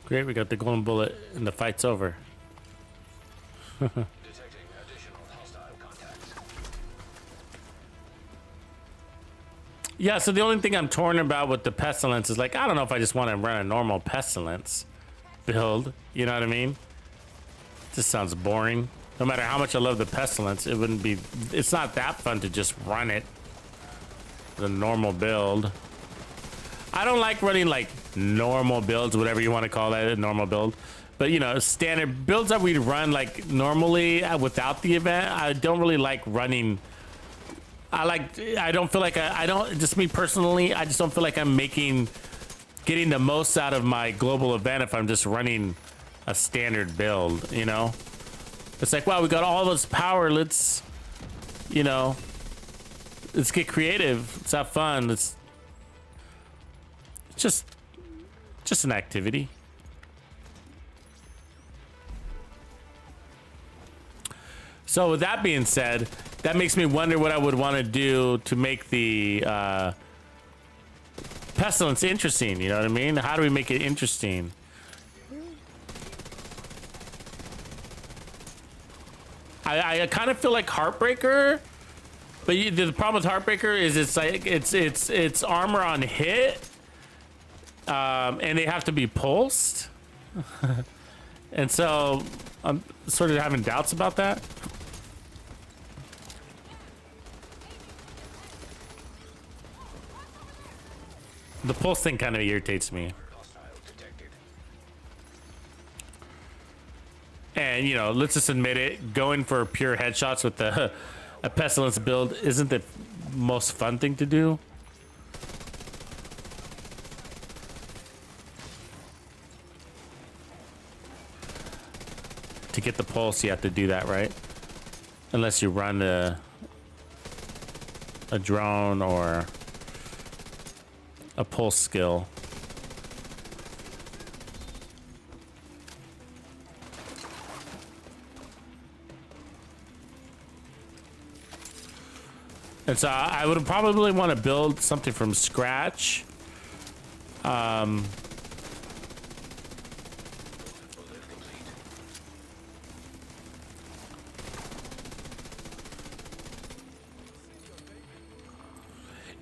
Great, we got the golden bullet and the fight's over. Detecting additional hostile contacts. Yeah, so the only thing I'm torn about with the pestilence is like, I don't know if I just want to run a normal pestilence build. You know what I mean? Just sounds boring. No matter how much I love the pestilence, it wouldn't be, it's not that fun to just run it. The normal build. I don't like running like normal builds, whatever you want to call that, a normal build. But you know, standard builds that we'd run like normally without the event, I don't really like running I don't feel like I don't, just me personally, I just don't feel like I'm getting the most out of my global event if I'm just running a standard build, you know? It's like, wow, we got all this power. Let's, you know, let's get creative. Let's have fun. It's just an activity. So with that being said, that makes me wonder what I would want to do to make the Pestilence interesting. You know what I mean? How do we make it interesting? I kind of feel like Heartbreaker, but the problem with Heartbreaker is it's like it's armor on hit, and they have to be pulsed, and so I'm sort of having doubts about that. The pulse thing kind of irritates me. And, you know, let's just admit it, going for pure headshots with a Pestilence build isn't the most fun thing to do. To get the pulse, you have to do that, right? Unless you run a drone or a pulse skill. And so I would probably want to build something from scratch.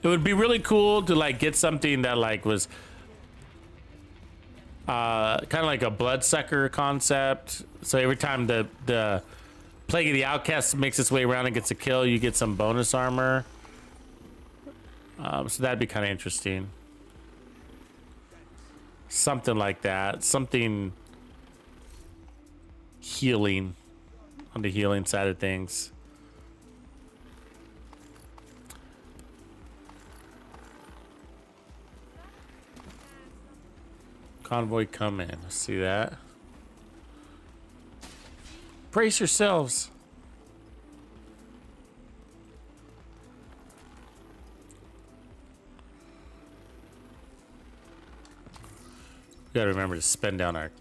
It would be really cool to like get something that like was kind of like a bloodsucker concept. So every time the Plague of the Outcast makes its way around and gets a kill, you get some bonus armor. So that'd be kind of interesting. Something like that. Something healing on the healing side of things. Convoy come in. See that? Brace yourselves. We gotta remember to spend down our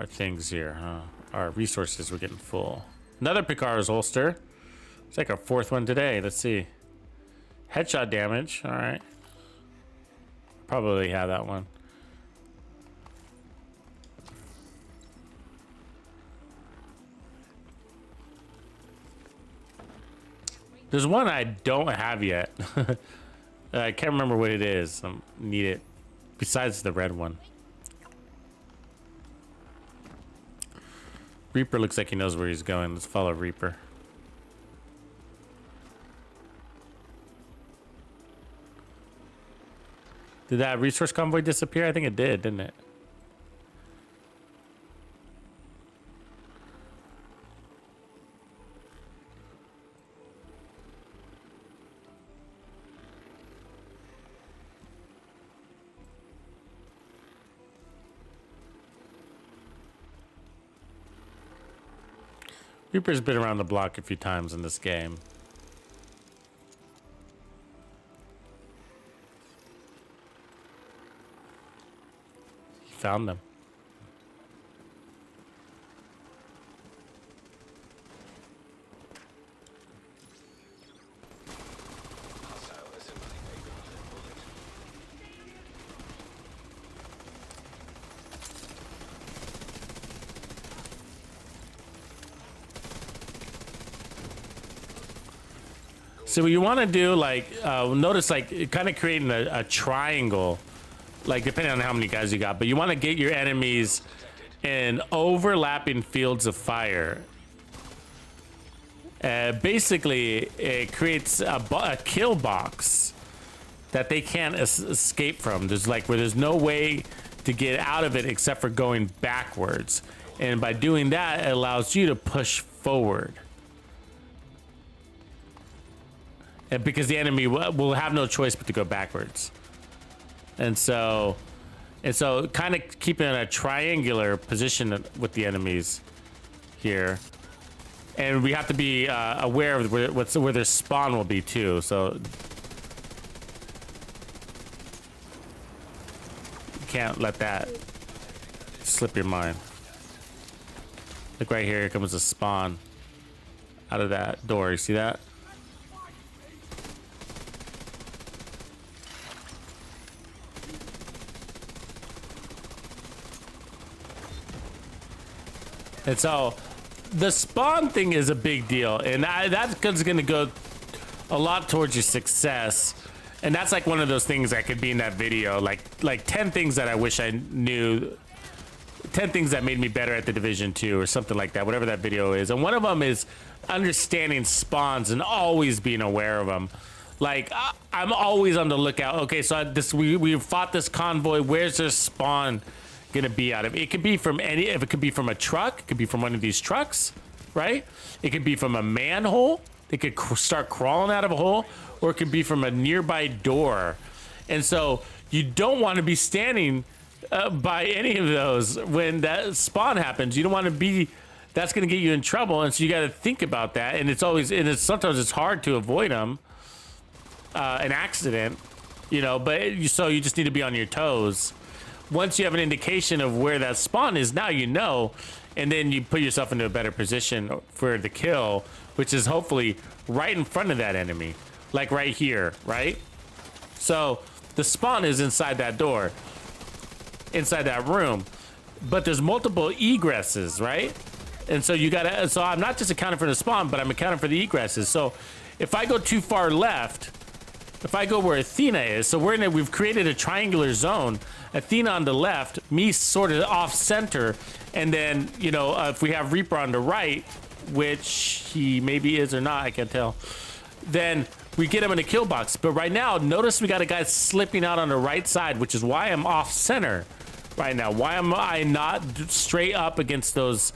things here, huh? Our resources, we're getting full. Another Picar's holster. It's like our fourth one today. Let's see. Headshot damage. All right. Probably have that one. There's one I don't have yet. I can't remember what it is. I need it. Besides the red one. Reaper looks like he knows where he's going. Let's follow Reaper. Did that resource convoy disappear? I think it did, didn't it? Reaper's been around the block a few times in this game. He found them. So what you want to do, like, notice, like, kind of creating a triangle, like, depending on how many guys you got. But you want to get your enemies in overlapping fields of fire. Basically, it creates a kill box that they can't escape from. There's, like, where there's no way to get out of it except for going backwards. And by doing that, it allows you to push forward. and because the enemy will have no choice but to go backwards. And so kind of keeping a triangular position with the enemies here. And we have to be aware of where their spawn will be too. So you can't let that slip your mind. Like right here comes a spawn out of that door. You see that? And so the spawn thing is a big deal, and that's going to go a lot towards your success. And that's like one of those things that could be in that video, like 10 things that I wish I knew, 10 things that made me better at the Division 2 or something like that, whatever that video is. And one of them is understanding spawns and always being aware of them. Like I'm always on the lookout. Okay, so we fought this convoy. Where's their spawn gonna be out of? It could be from it could be from a truck, it could be from one of these trucks, right? It could be from a manhole. They could start crawling out of a hole, or it could be from a nearby door. And so you don't want to be standing by any of those when that spawn happens. You don't want to be, that's going to get you in trouble. And so you got to think about that. And it's always, sometimes it's hard to avoid them, an accident, you know, so you just need to be on your toes. Once you have an indication of where that spawn is, now you know, and then you put yourself into a better position for the kill, which is hopefully right in front of that enemy, like right here, right? So the spawn is inside that door, inside that room, but there's multiple egresses, right? And so you gotta, so I'm not just accounting for the spawn, but I'm accounting for the egresses. So if I go too far left, if I go where Athena is, so we've created a triangular zone, Athena on the left, me sort of off center, and then, you know, if we have Reaper on the right, which he maybe is or not, I can't tell, then we get him in a kill box. But right now, notice we got a guy slipping out on the right side, which is why I'm off center right now. Why am I not straight up against those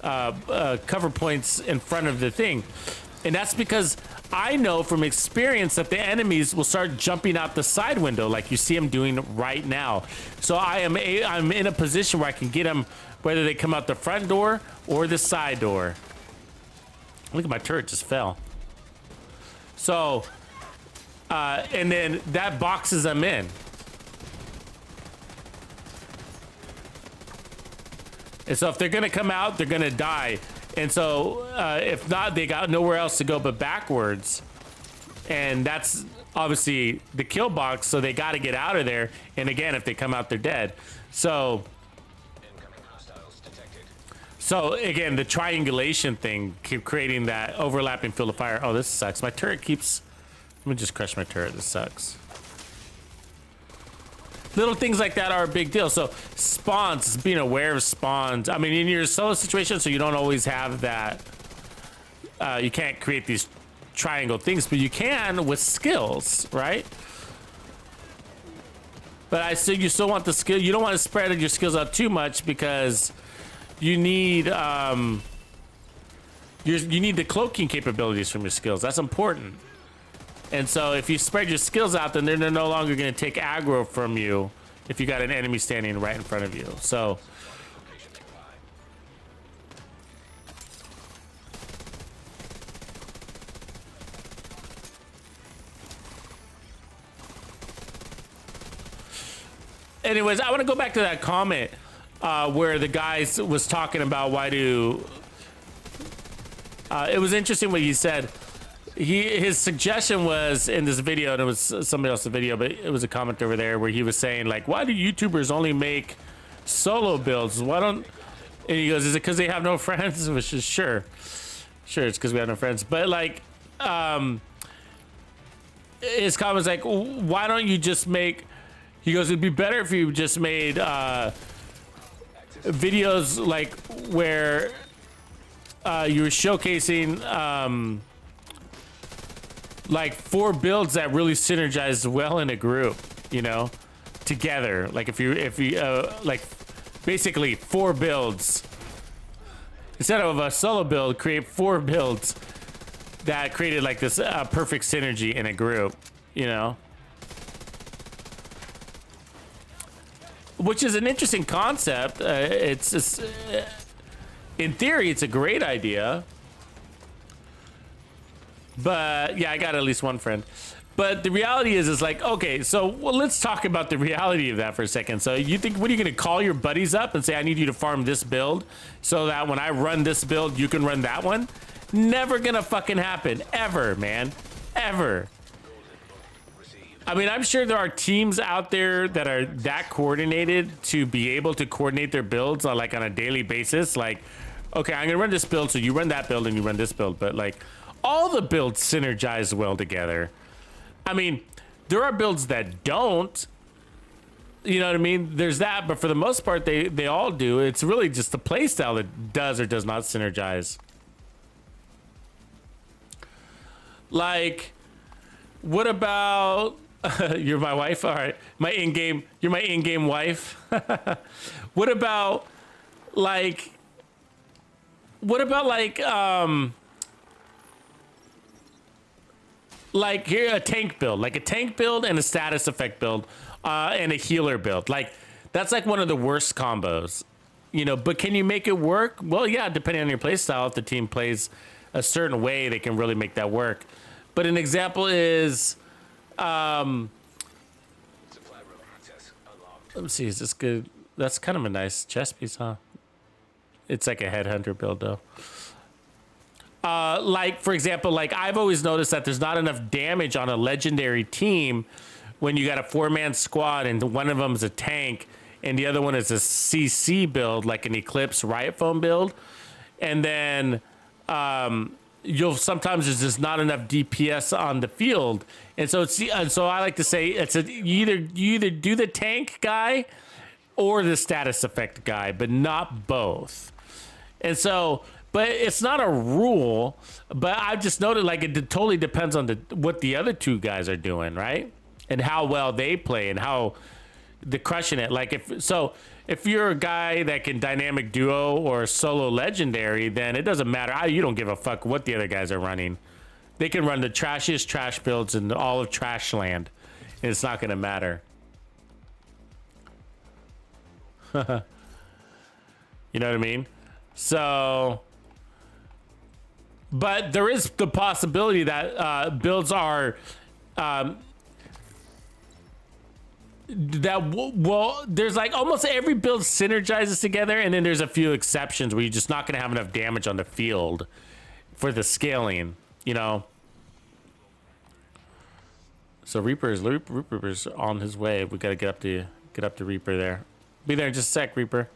cover points in front of the thing? And that's because I know from experience that the enemies will start jumping out the side window, like you see them doing right now. So I'm in a position where I can get them, whether they come out the front door or the side door. Look at my turret just fell. So, and then that boxes them in. And so if they're gonna come out, they're gonna die. And so if not, they got nowhere else to go but backwards. And that's obviously the kill box, so they got to get out of there. And again, if they come out, they're dead. So, so again, the triangulation thing, keep creating that overlapping field of fire. Oh, this sucks. My turret keeps, let me just crush my turret. This sucks. Little things like that are a big deal. So spawns, being aware of spawns. I mean, in your solo situation, so you don't always have that. You can't create these triangle things, but you can with skills, right? But you still want the skill. You don't want to spread your skills out too much because you need you need the cloaking capabilities from your skills. That's important. And so if you spread your skills out, then they're no longer going to take aggro from you if you got an enemy standing right in front of you. So anyways, I want to go back to that comment where the guy was talking about why do it was interesting what he said. His suggestion was in this video, and it was somebody else's video, but it was a comment over there where he was saying, like, why do YouTubers only make solo builds? Why don't, and he goes, is it because they have no friends? Which is sure, it's because we have no friends. But like, his comment was like, why don't you just make, he goes, it'd be better if you just made videos like where you were showcasing like 4 builds that really synergize well in a group, you know, together. Like if you like basically 4 builds instead of a solo build, create 4 builds that created like this perfect synergy in a group, you know? Which is an interesting concept. It's just, in theory, it's a great idea. But yeah, I got at least one friend. But the reality is like, okay, so well, let's talk about the reality of that for a second. So you think, what are you going to call your buddies up and say, I need you to farm this build so that when I run this build, you can run that one? Never gonna fucking happen. Ever, man. Ever. I mean, I'm sure there are teams out there that are that coordinated to be able to coordinate their builds on like on a daily basis. Like, okay, I'm gonna run this build, so you run that build and you run this build. But like, all the builds synergize well together. I mean, there are builds that don't. You know what I mean? There's that, but for the most part, they all do. It's really just the playstyle that does or does not synergize. Like, what about... you're my wife? All right. You're my in-game wife. What about like here a tank build, like a tank build and a status effect build, and a healer build. Like that's like one of the worst combos, you know, but can you make it work? Well, yeah, depending on your play style, if the team plays a certain way, they can really make that work. But an example is, Supply room access unlocked. let me see, is this good? That's kind of a nice chest piece, huh? It's like a headhunter build though. Like for example, like I've always noticed that there's not enough damage on a legendary team when you got a 4-man squad and one of them is a tank and the other one is a CC build, like an Eclipse Riot Foam build. And then, you'll sometimes there's just not enough DPS on the field, and so so I like to say you either do the tank guy or the status effect guy, but not both. And so, but it's not a rule. But I've just noted like it totally depends on what the other two guys are doing, right? And how well they play and how they're crushing it. Like if you're a guy that can dynamic duo or solo legendary, then it doesn't matter. You don't give a fuck what the other guys are running. They can run the trashiest trash builds in all of trash land, and it's not going to matter. You know what I mean? So, but there is the possibility that builds are there's like almost every build synergizes together, and then there's a few exceptions where you're just not going to have enough damage on the field for the scaling, you know. So Reaper's on his way. We got to get up to Reaper there. Be there in just a sec, Reaper.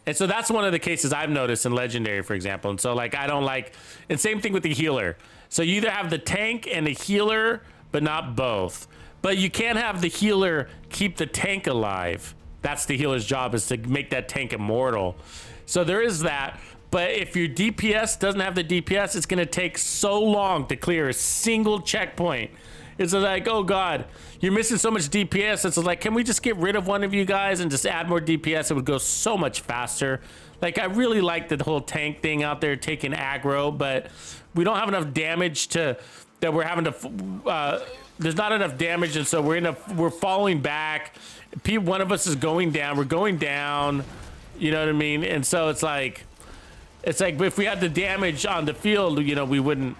And so that's one of the cases I've noticed in Legendary, for example. And so like I don't like, and same thing with the healer. So you either have the tank and the healer, but not both. But you can't have the healer keep the tank alive. That's the healer's job, is to make that tank immortal. So there is that. But if your DPS doesn't have the DPS, it's going to take so long to clear a single checkpoint. It's like, oh God, you're missing so much DPS. It's like, can we just get rid of one of you guys and just add more DPS? It would go so much faster. Like, I really like the whole tank thing out there taking aggro, but we don't have enough damage that we're having to, there's not enough damage, and so we're falling back. One of us is going down. We're going down. You know what I mean? And so it's like if we had the damage on the field, you know, we wouldn't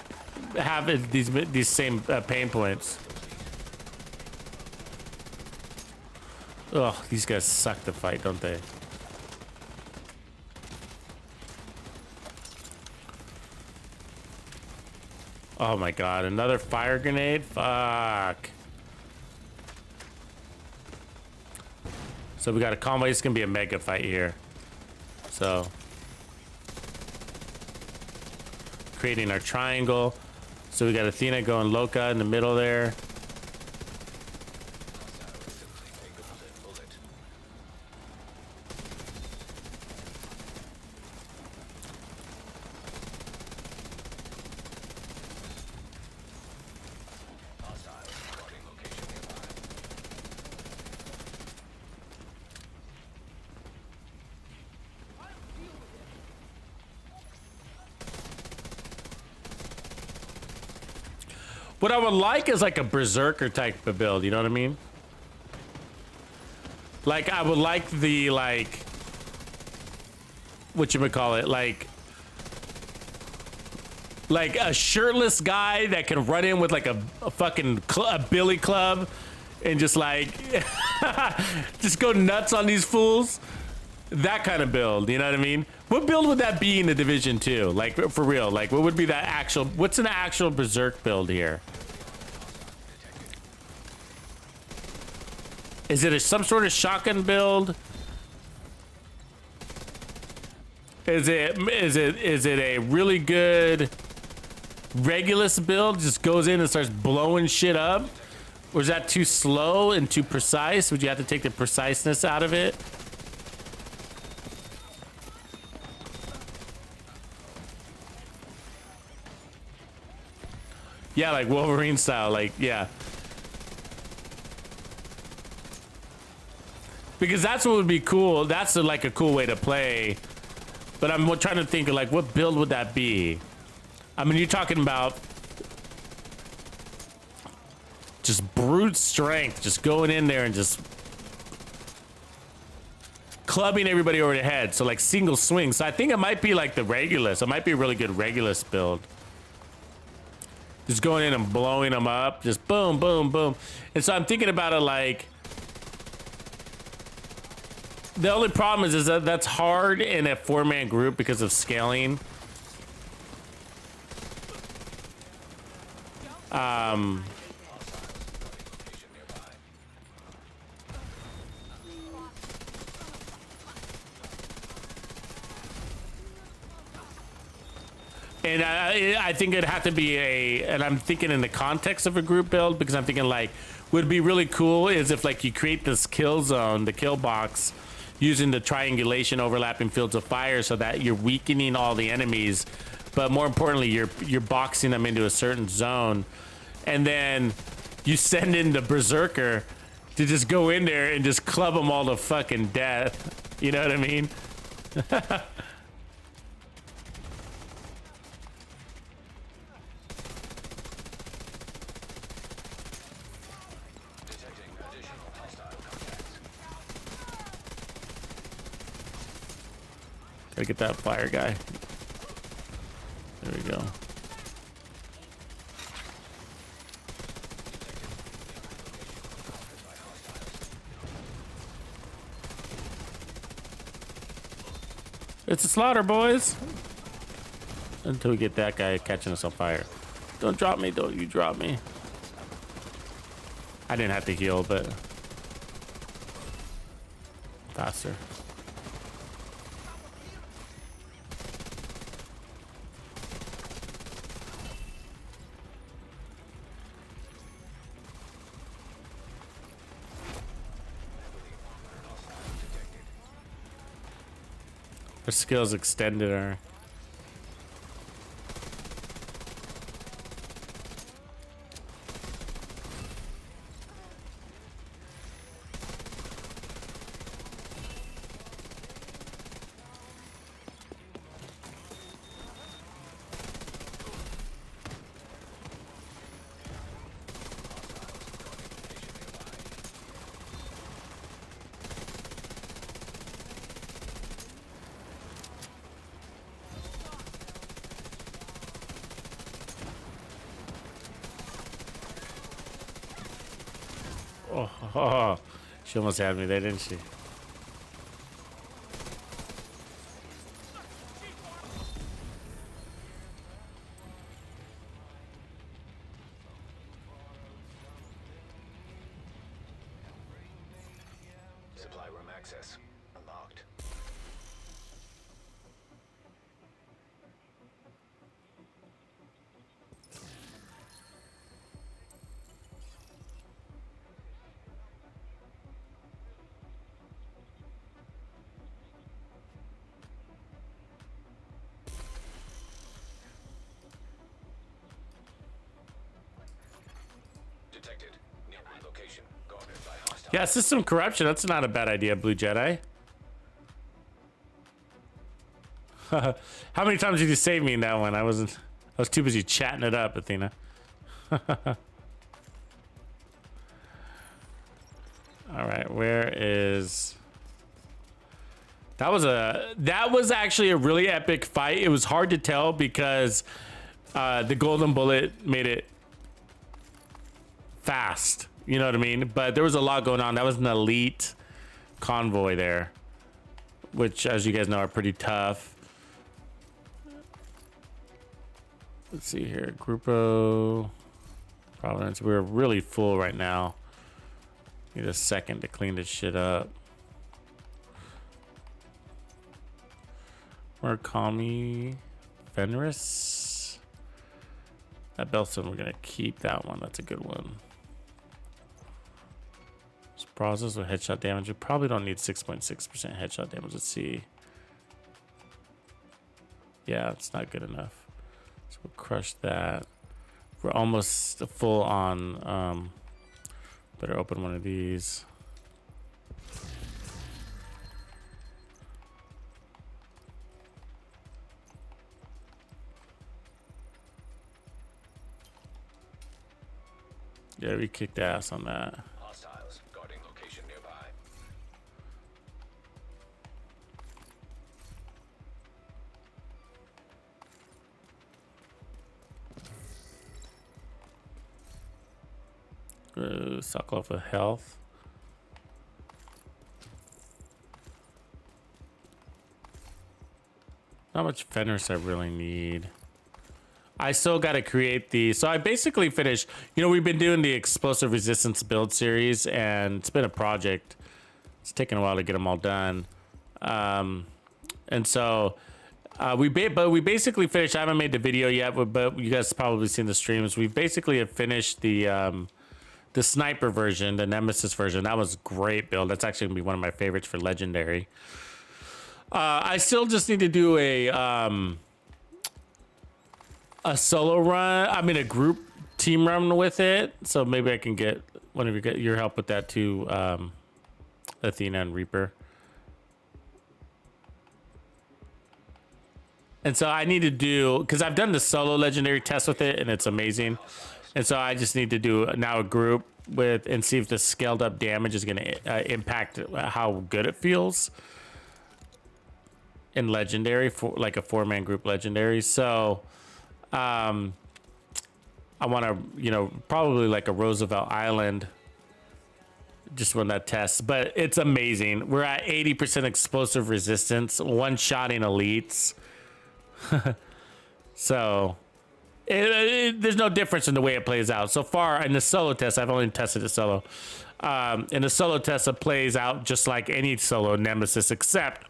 have these same pain points. Ugh, these guys suck to fight, don't they? Oh my God, another fire grenade? Fuck. So we got a convoy. It's gonna be a mega fight here. So creating our triangle. So we got Athena going Loca in the middle there. What I would like is like a berserker type of build, you know what I mean? Like I would like the like whatchamacallit, like a shirtless guy that can run in with like a fucking a billy club and just like just go nuts on these fools. That kind of build, you know what I mean? What build would that be in the Division 2? Like for real, like what would be that actual, what's an actual berserk build here? Is it some sort of shotgun build? Is it a really good Regulus build? Just goes in and starts blowing shit up? Or is that too slow and too precise? Would you have to take the preciseness out of it? Yeah, like Wolverine style, like, yeah. Because that's what would be cool. That's like a cool way to play. But I'm trying to think of like, what build would that be? I mean, you're talking about just brute strength, just going in there and just clubbing everybody over the head. So like single swing. So I think it might be like the Regulus. It might be a really good Regulus build. Just going in and blowing them up. Just boom, boom, boom. And so I'm thinking about it like, the only problem is that that's hard in a 4-man group because of scaling. And I think it'd have to be and I'm thinking in the context of a group build, because I'm thinking like, would be really cool is if like you create this kill zone, the kill box, using the triangulation overlapping fields of fire so that you're weakening all the enemies, but more importantly, you're boxing them into a certain zone. And then you send in the berserker to just go in there and just club them all to fucking death. You know what I mean? Gotta get that fire guy. There we go. It's a slaughter, boys. Until we get that guy catching us on fire. Don't drop me, don't you drop me. I didn't have to heal, but faster. Our skills extended our... Oh, she almost had me there, didn't she? Supply room access unlocked. Detected. Nearby location. Guarded by hostile. Yeah, system corruption. That's not a bad idea, Blue Jedi. How many times did you save me in that one? I was too busy chatting it up, Athena. All right, where is... That was actually a really epic fight. It was hard to tell because the golden bullet made it fast. You know what I mean? But there was a lot going on. That was an elite convoy there, which, as you guys know, are pretty tough. Let's see here. Grupo Providence. We're really full right now. Need a second to clean this shit up. Murakami, Fenris. That Belson, we're gonna keep that one. That's a good one. Brazos with headshot damage. We probably don't need 6.6% headshot damage. Let's see. Yeah, it's not good enough. So we'll crush that. We're almost full on. Better open one of these. Yeah, we kicked ass on that. Hostiles guarding location nearby. Suck off with health. Not much Fenris I really need. I still got to create the... So I basically finished... You know, we've been doing the explosive resistance build series, and it's been a project. It's taken a while to get them all done. And so... we basically finished... I haven't made the video yet, but you guys probably seen the streams. We basically have finished the sniper version, the Nemesis version. That was a great build. That's actually going to be one of my favorites for Legendary. I still just need to do a solo run. I mean, a group team run with it. So maybe I can get one of you get your help with that too, Athena and Reaper. And so I need to do, because I've done the solo legendary test with it and it's amazing. And so I just need to do now a group with and see if the scaled up damage is going to impact how good it feels in legendary, for like a 4-man group legendary. So I want to, you know, probably like a Roosevelt Island, just run that test. But it's amazing. We're at 80% explosive resistance, one-shotting elites. So there's no difference in the way it plays out. So far in the solo test, I've only tested it solo. In the solo test, it plays out just like any solo Nemesis, except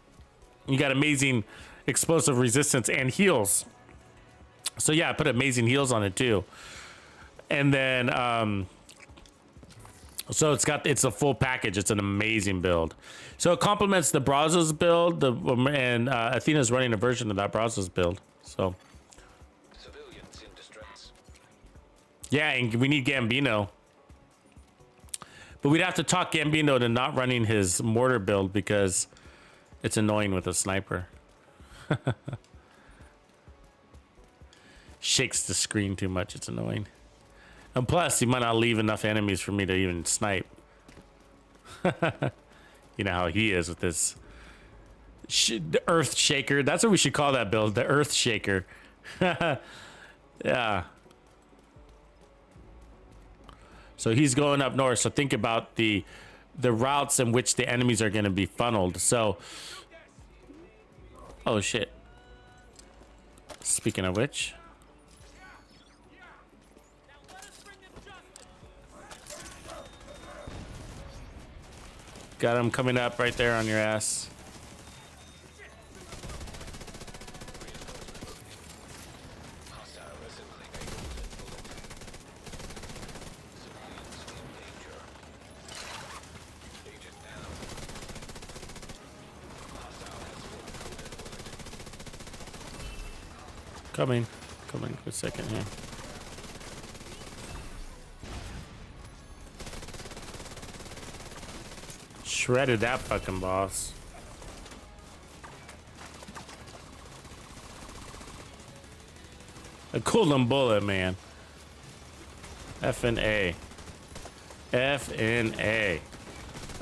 you got amazing explosive resistance and heals. So yeah, I put amazing heals on it too. And then, so it's a full package. It's an amazing build. So it complements the Brazos build, and Athena's running a version of that Brazos build. So Civilians in distress. yeah, and we need Gambino. But we'd have to talk Gambino to not running his mortar build because it's annoying with a sniper. Shakes the screen too much. It's annoying. And plus, he might not leave enough enemies for me to even snipe. You know how he is with this the Earth Shaker. That's what we should call that build, the Earth Shaker. Yeah. So he's going up north. So think about the routes in which the enemies are going to be funneled. So, oh shit. Speaking of which. Got him coming up right there on your ass. Hostile assembling a golden bullet. Civilians in danger. Agent down. Hostile has one golden bullet. Coming. Coming for a second here. Shredded that fucking boss. A golden bullet, man. F and A. F and A.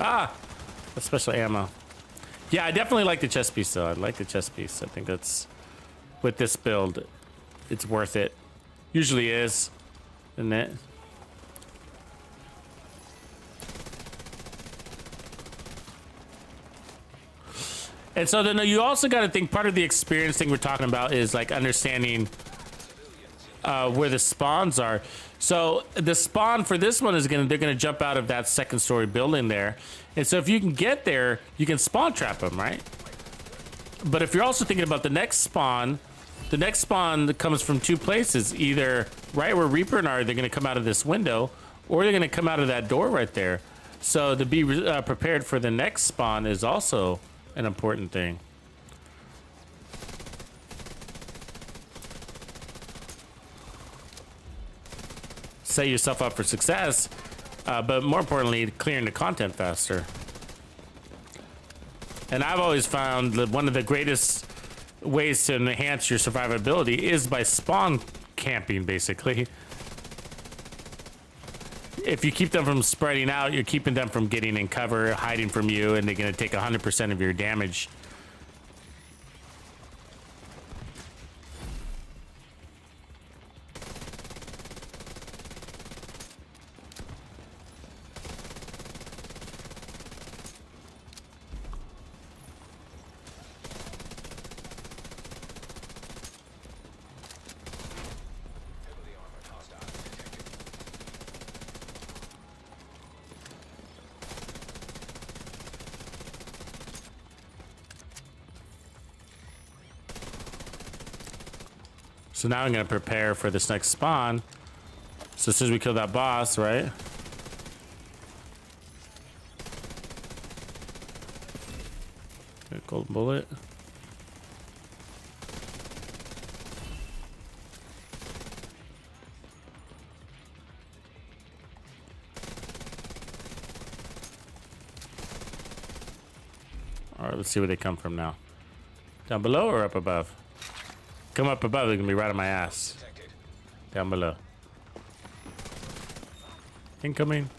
Ah! That's special ammo. Yeah, I definitely like the chest piece though. I like the chest piece. I think that's, with this build, it's worth it. Usually is, isn't it? And so then you also got to think part of the experience thing we're talking about is like understanding where the spawns are. So the spawn for this one is they're gonna jump out of that second story building there. And so if you can get there, you can spawn trap them, right? But if you're also thinking about the next spawn that comes from two places, either right where Reaper and are, they're gonna come out of this window, or they're gonna come out of that door right there. So to be prepared for the next spawn is also an important thing. Set yourself up for success, but more importantly, clearing the content faster. And I've always found that one of the greatest ways to enhance your survivability is by spawn camping, basically. If you keep them from spreading out, you're keeping them from getting in cover, hiding from you, and they're going to take 100% of your damage. So now I'm gonna prepare for this next spawn. So as soon as we kill that boss, right? Gold bullet. All right, let's see where they come from now. Down below or up above? Come up above, they're gonna be right on my ass. Detected. Down below. Incoming.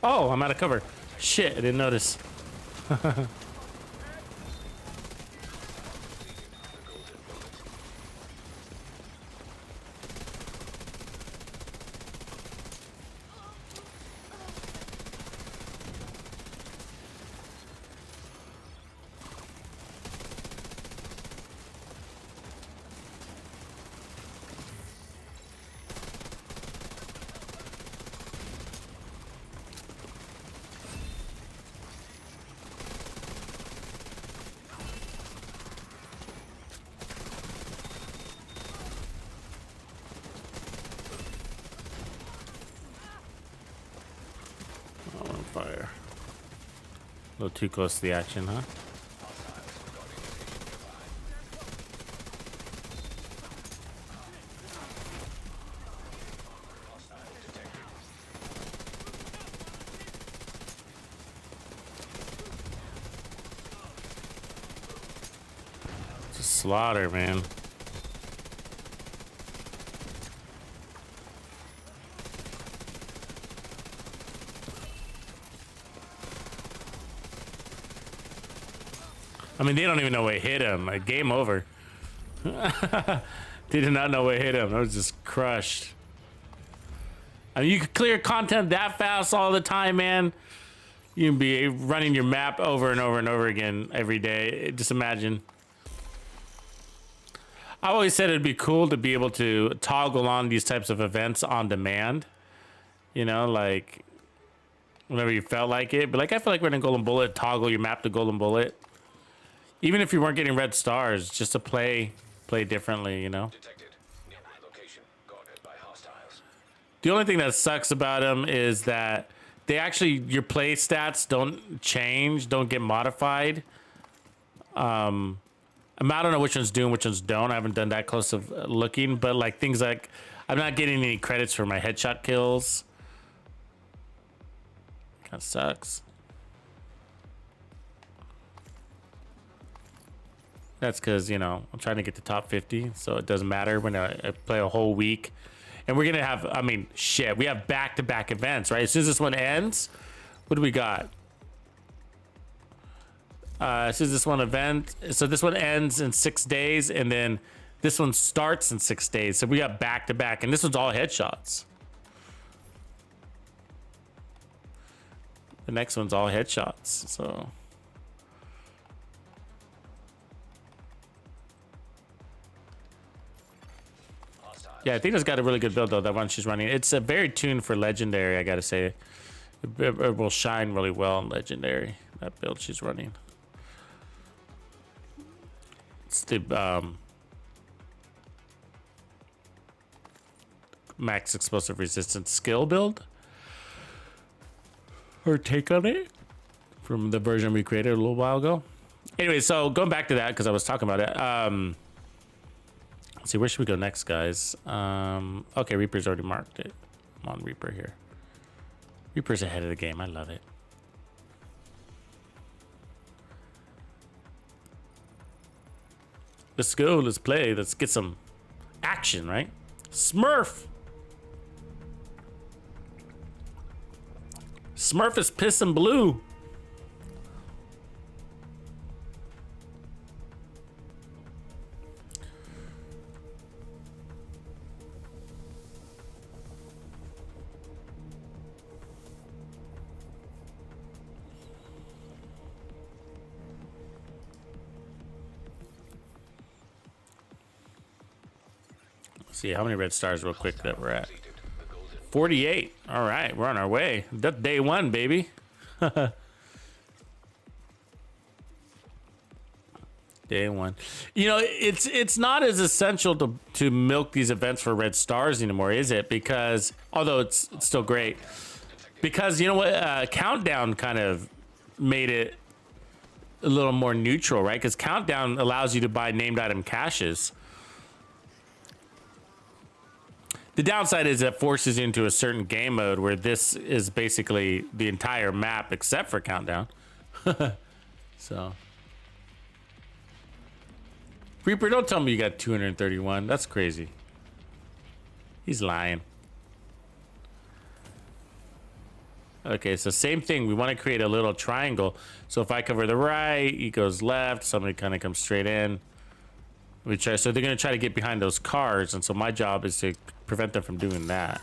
Oh, I'm out of cover. Shit, I didn't notice. Fire. A little too close to the action, huh? It's a slaughter, man. I mean, they don't even know what hit him. Like, game over. They did not know what hit him. I was just crushed. I mean, you could clear content that fast all the time, man. You can be running your map over and over and over again every day. Just imagine. I always said it'd be cool to be able to toggle on these types of events on demand. You know, like whenever you felt like it. But like, I feel like we're in Golden Bullet, toggle your map to Golden Bullet. Even if you weren't getting red stars, just to play differently, you know? Detected. Nearby location. Guarded by hostiles. The only thing that sucks about them is that they actually, your play stats don't change, don't get modified. I don't know which ones do and which ones don't. I haven't done that close of looking, but like things like, I'm not getting any credits for my headshot kills. Kind of sucks. That's because, you know, I'm trying to get to top 50, so it doesn't matter when I play a whole week. And we're going to have, I mean, shit, we have back-to-back events, right? As soon as this one ends, what do we got? As soon as this one event, so this one ends in 6 days, and then this one starts in 6 days. So we got back-to-back, and this one's all headshots. The next one's all headshots, so... Yeah, I think it's got a really good build though, that one she's running. It's a very tuned for legendary, I gotta say. It will shine really well in legendary, that build she's running. It's the max explosive resistance skill build. Or take on it from the version we created a little while ago. Anyway, so going back to that, because I was talking about it. Let's see, where should we go next, guys? Okay, Reaper's already marked it. I'm on Reaper here. Reaper's ahead of the game. I love it. Let's go. Let's play. Let's get some action, right? Smurf! Smurf is pissing blue. See how many red stars real quick that we're at. 48. All right, we're on our way. That's day one, baby. Day one. You know, it's not as essential to milk these events for red stars anymore, is it? Because although it's still great, because you know what, Countdown kind of made it a little more neutral, right? Because Countdown allows you to buy named item caches. The downside is it forces you into a certain game mode where this is basically the entire map except for Countdown. So. Reaper, don't tell me you got 231. That's crazy. He's lying. Okay, so same thing. We want to create a little triangle. So if I cover the right, he goes left. Somebody kind of comes straight in. We try. So they're going to try to get behind those cars. And so my job is to prevent them from doing that.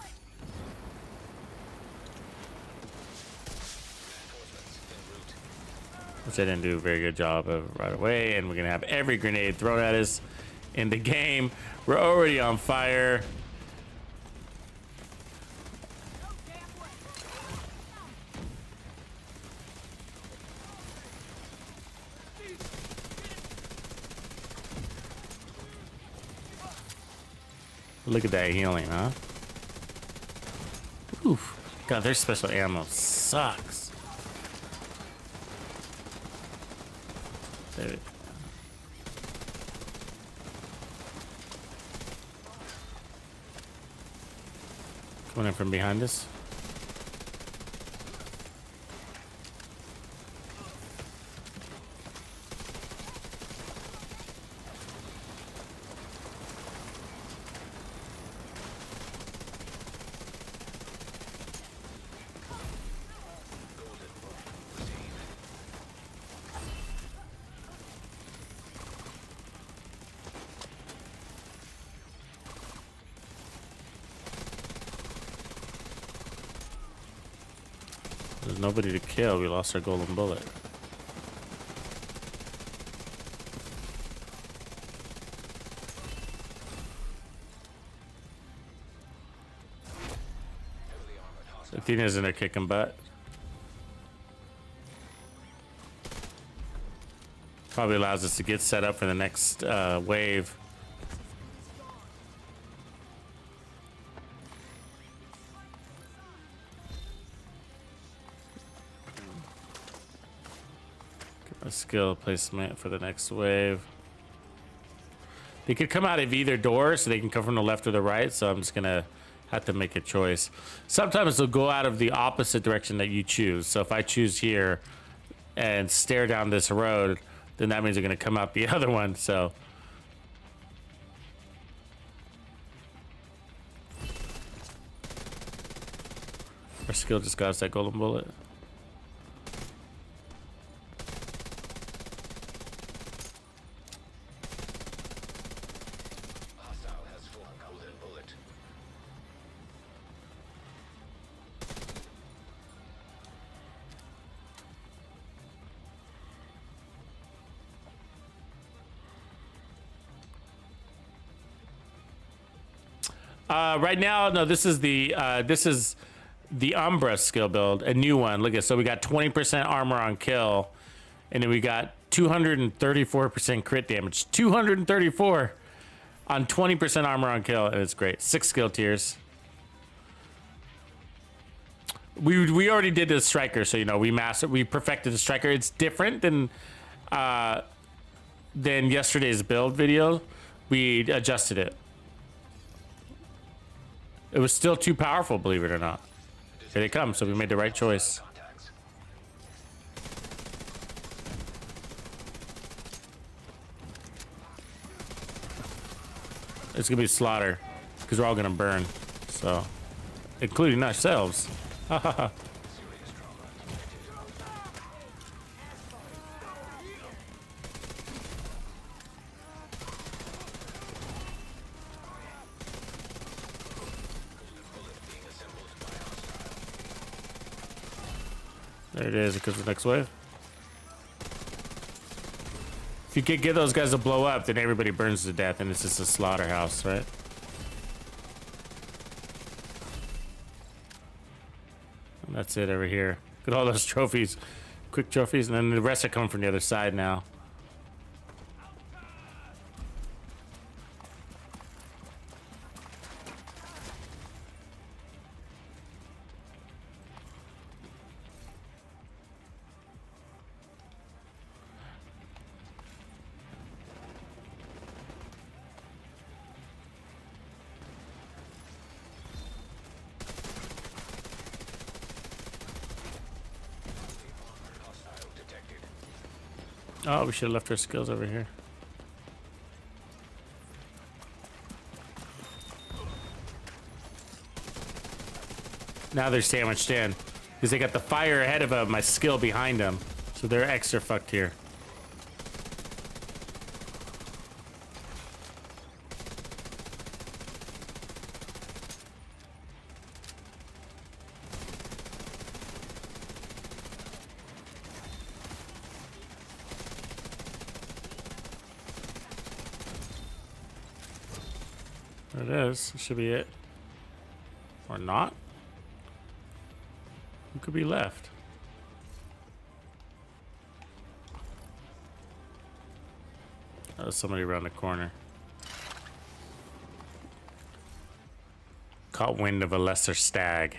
Which I didn't do a very good job of right away. And we're going to have every grenade thrown at us in the game. We're already on fire. Look at that healing, huh? Oof. God, their special ammo sucks. There. Coming in from behind us. There's nobody to kill. We lost our golden bullet. Athena's in there kicking butt. Probably allows us to get set up for the next wave. A skill placement for the next wave. They could come out of either door, so they can come from the left or the right, so I'm just gonna have to make a choice. Sometimes they'll go out of the opposite direction that you choose. So if I choose here and stare down this road, then that means they're gonna come out the other one. So our skill just got us that golden bullet. Hostile has full golden bullet. Right now, no, this is the Umbra skill build, a new one. Look at, so we got 20% armor on kill, and then we got 234% crit damage. 234 on 20% armor on kill, and it's great. 6 skill tiers. We already did the striker, so you know we perfected the striker. It's different than yesterday's build video. We adjusted it. It was still too powerful, believe it or not. Here they come, so we made the right choice. Contacts. It's gonna be slaughter, because we're all gonna burn, so, including ourselves. Ha ha ha. Serious trauma. Bullet being assembled by hostile. There it is. It goes to the next wave. If you could get those guys to blow up, then everybody burns to death, and it's just a slaughterhouse, right? And that's it over here. Look at all those trophies, quick trophies, and then the rest are coming from the other side now. Hostile detected. Oh, we should have left our skills over here. Now they're sandwiched in because they got the fire ahead of them, my skill behind them, so they're extra fucked here. There it is. It should be it. Or not. Who could be left? Oh, somebody around the corner. Caught wind of a lesser stag.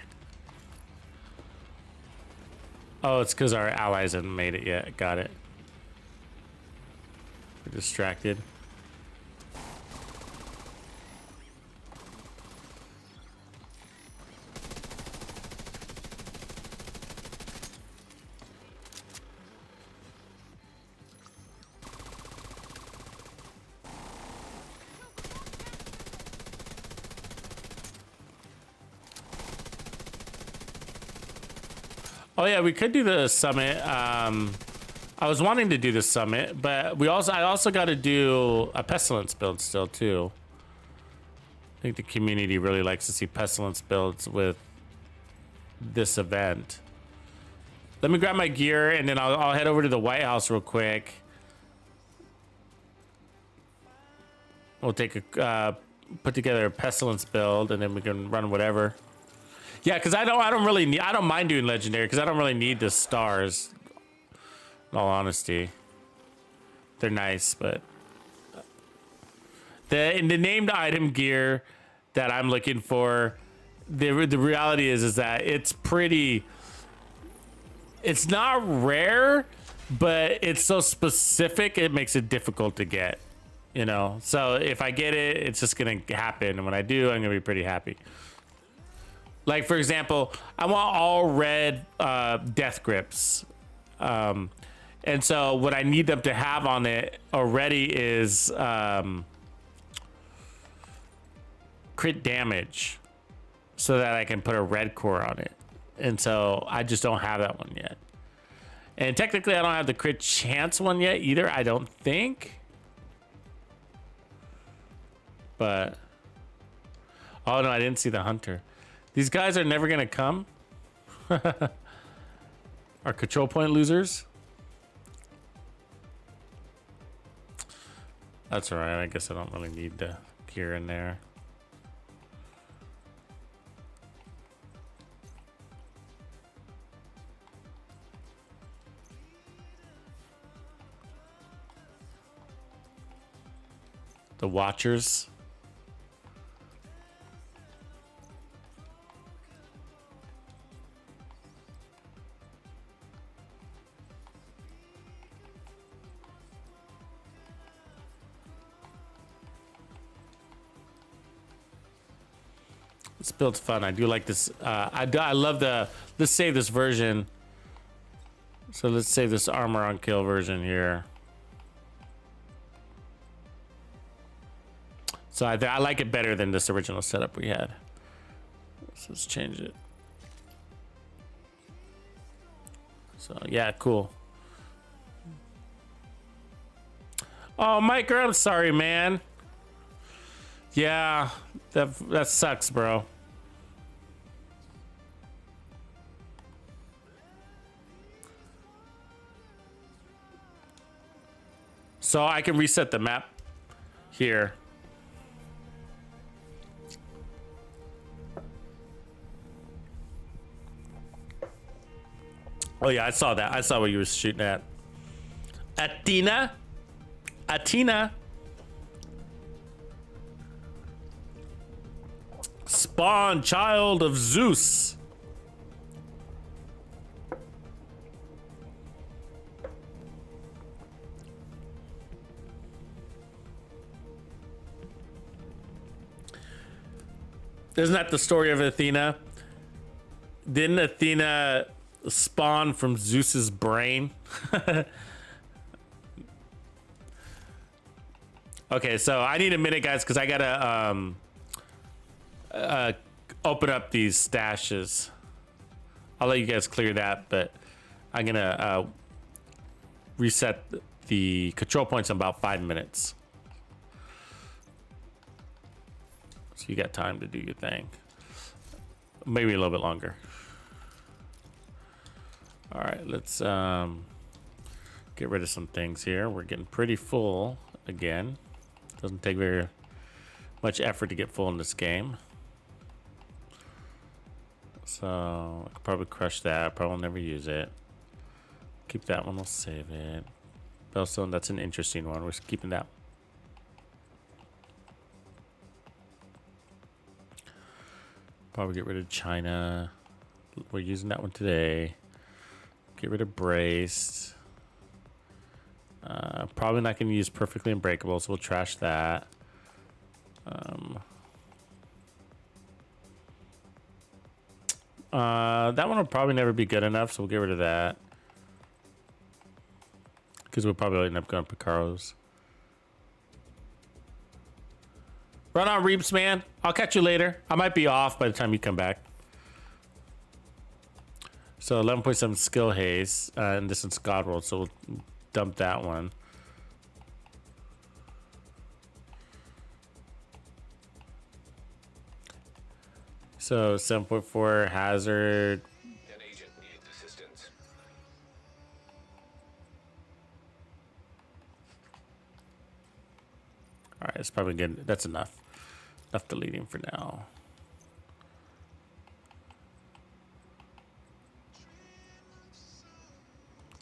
Oh, it's because our allies haven't made it yet. Got it. We're distracted. Oh yeah, we could do the summit. I was wanting to do the summit, but I also got to do a pestilence build still too. I think the community really likes to see pestilence builds with this event. Let me grab my gear and then I'll head over to the White House real quick. We'll take a put together a pestilence build and then we can run whatever. Yeah, because I don't mind doing legendary because I don't really need the stars. In all honesty, they're nice, but the named item gear that I'm looking for, the reality is that it's pretty. It's not rare, but it's so specific it makes it difficult to get. You know, so if I get it, it's just gonna happen, and when I do, I'm gonna be pretty happy. Like, for example, I want all red death grips. And so what I need them to have on it already is crit damage so that I can put a red core on it. And so I just don't have that one yet. And technically I don't have the crit chance one yet either, I don't think. But, oh no, I didn't see the hunter. These guys are never gonna come. Our control point losers. That's all right. I guess I don't really need the gear in there. The Watchers. This build's fun. I do like this. I love the, let's save this version. So let's save this armor on kill version here. So I like it better than this original setup we had. So let's change it. So yeah, cool. Oh, Mike, I'm sorry, man. Yeah, that sucks, bro. So I can reset the map here. Oh yeah, I saw that. I saw what you were shooting at. Athena? Athena? Spawn, child of Zeus. Isn't that the story of Athena? Didn't Athena spawn from Zeus's brain? Okay, so I need a minute, guys, because I gotta open up these stashes. I'll let you guys clear that, but I'm gonna reset the control points in about 5 minutes. So you got time to do your thing. Maybe a little bit longer. All right, let's get rid of some things here. We're getting pretty full again. Doesn't take very much effort to get full in this game. So I could probably crush that. Probably will never use it. Keep that one. We'll save it. Bellstone, that's an interesting one. We're keeping that. Probably get rid of China. We're using that one today. Get rid of Braced. Probably not going to use Perfectly Unbreakable, so we'll trash that. That one will probably never be good enough, so we'll get rid of that. Because we'll probably end up going Picaros. Run on, Reeps, man. I'll catch you later. I might be off by the time you come back. So 11.7 skill haze, and this is God roll, so we'll dump that one. So 7.4 hazard. An agent needs assistance. All right, it's probably good. That's enough. Enough deleting for now.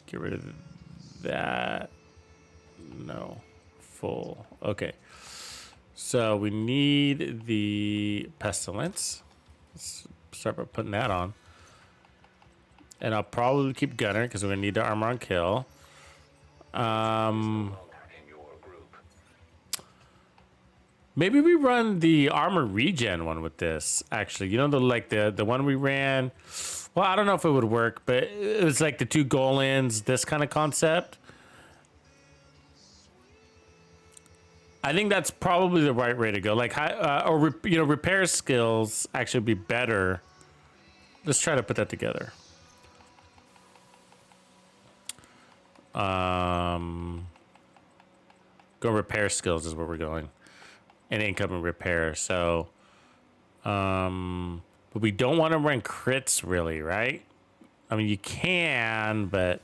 Get rid of that. No. Full. Okay. So we need the Pestilence. Let's start by putting that on. And I'll probably keep Gunner because we're going to need the armor on kill. In your group. Maybe we run the armor regen one with this. Actually, you know, the one we ran. Well, I don't know if it would work, but it was like the 2 Golans, this kind of concept. I think that's probably the right way to go. Like, you know, repair skills actually be better. Let's try to put that together. Go repair skills is where we're going. And income and repair. So, but we don't want to run crits really, right? I mean, you can, but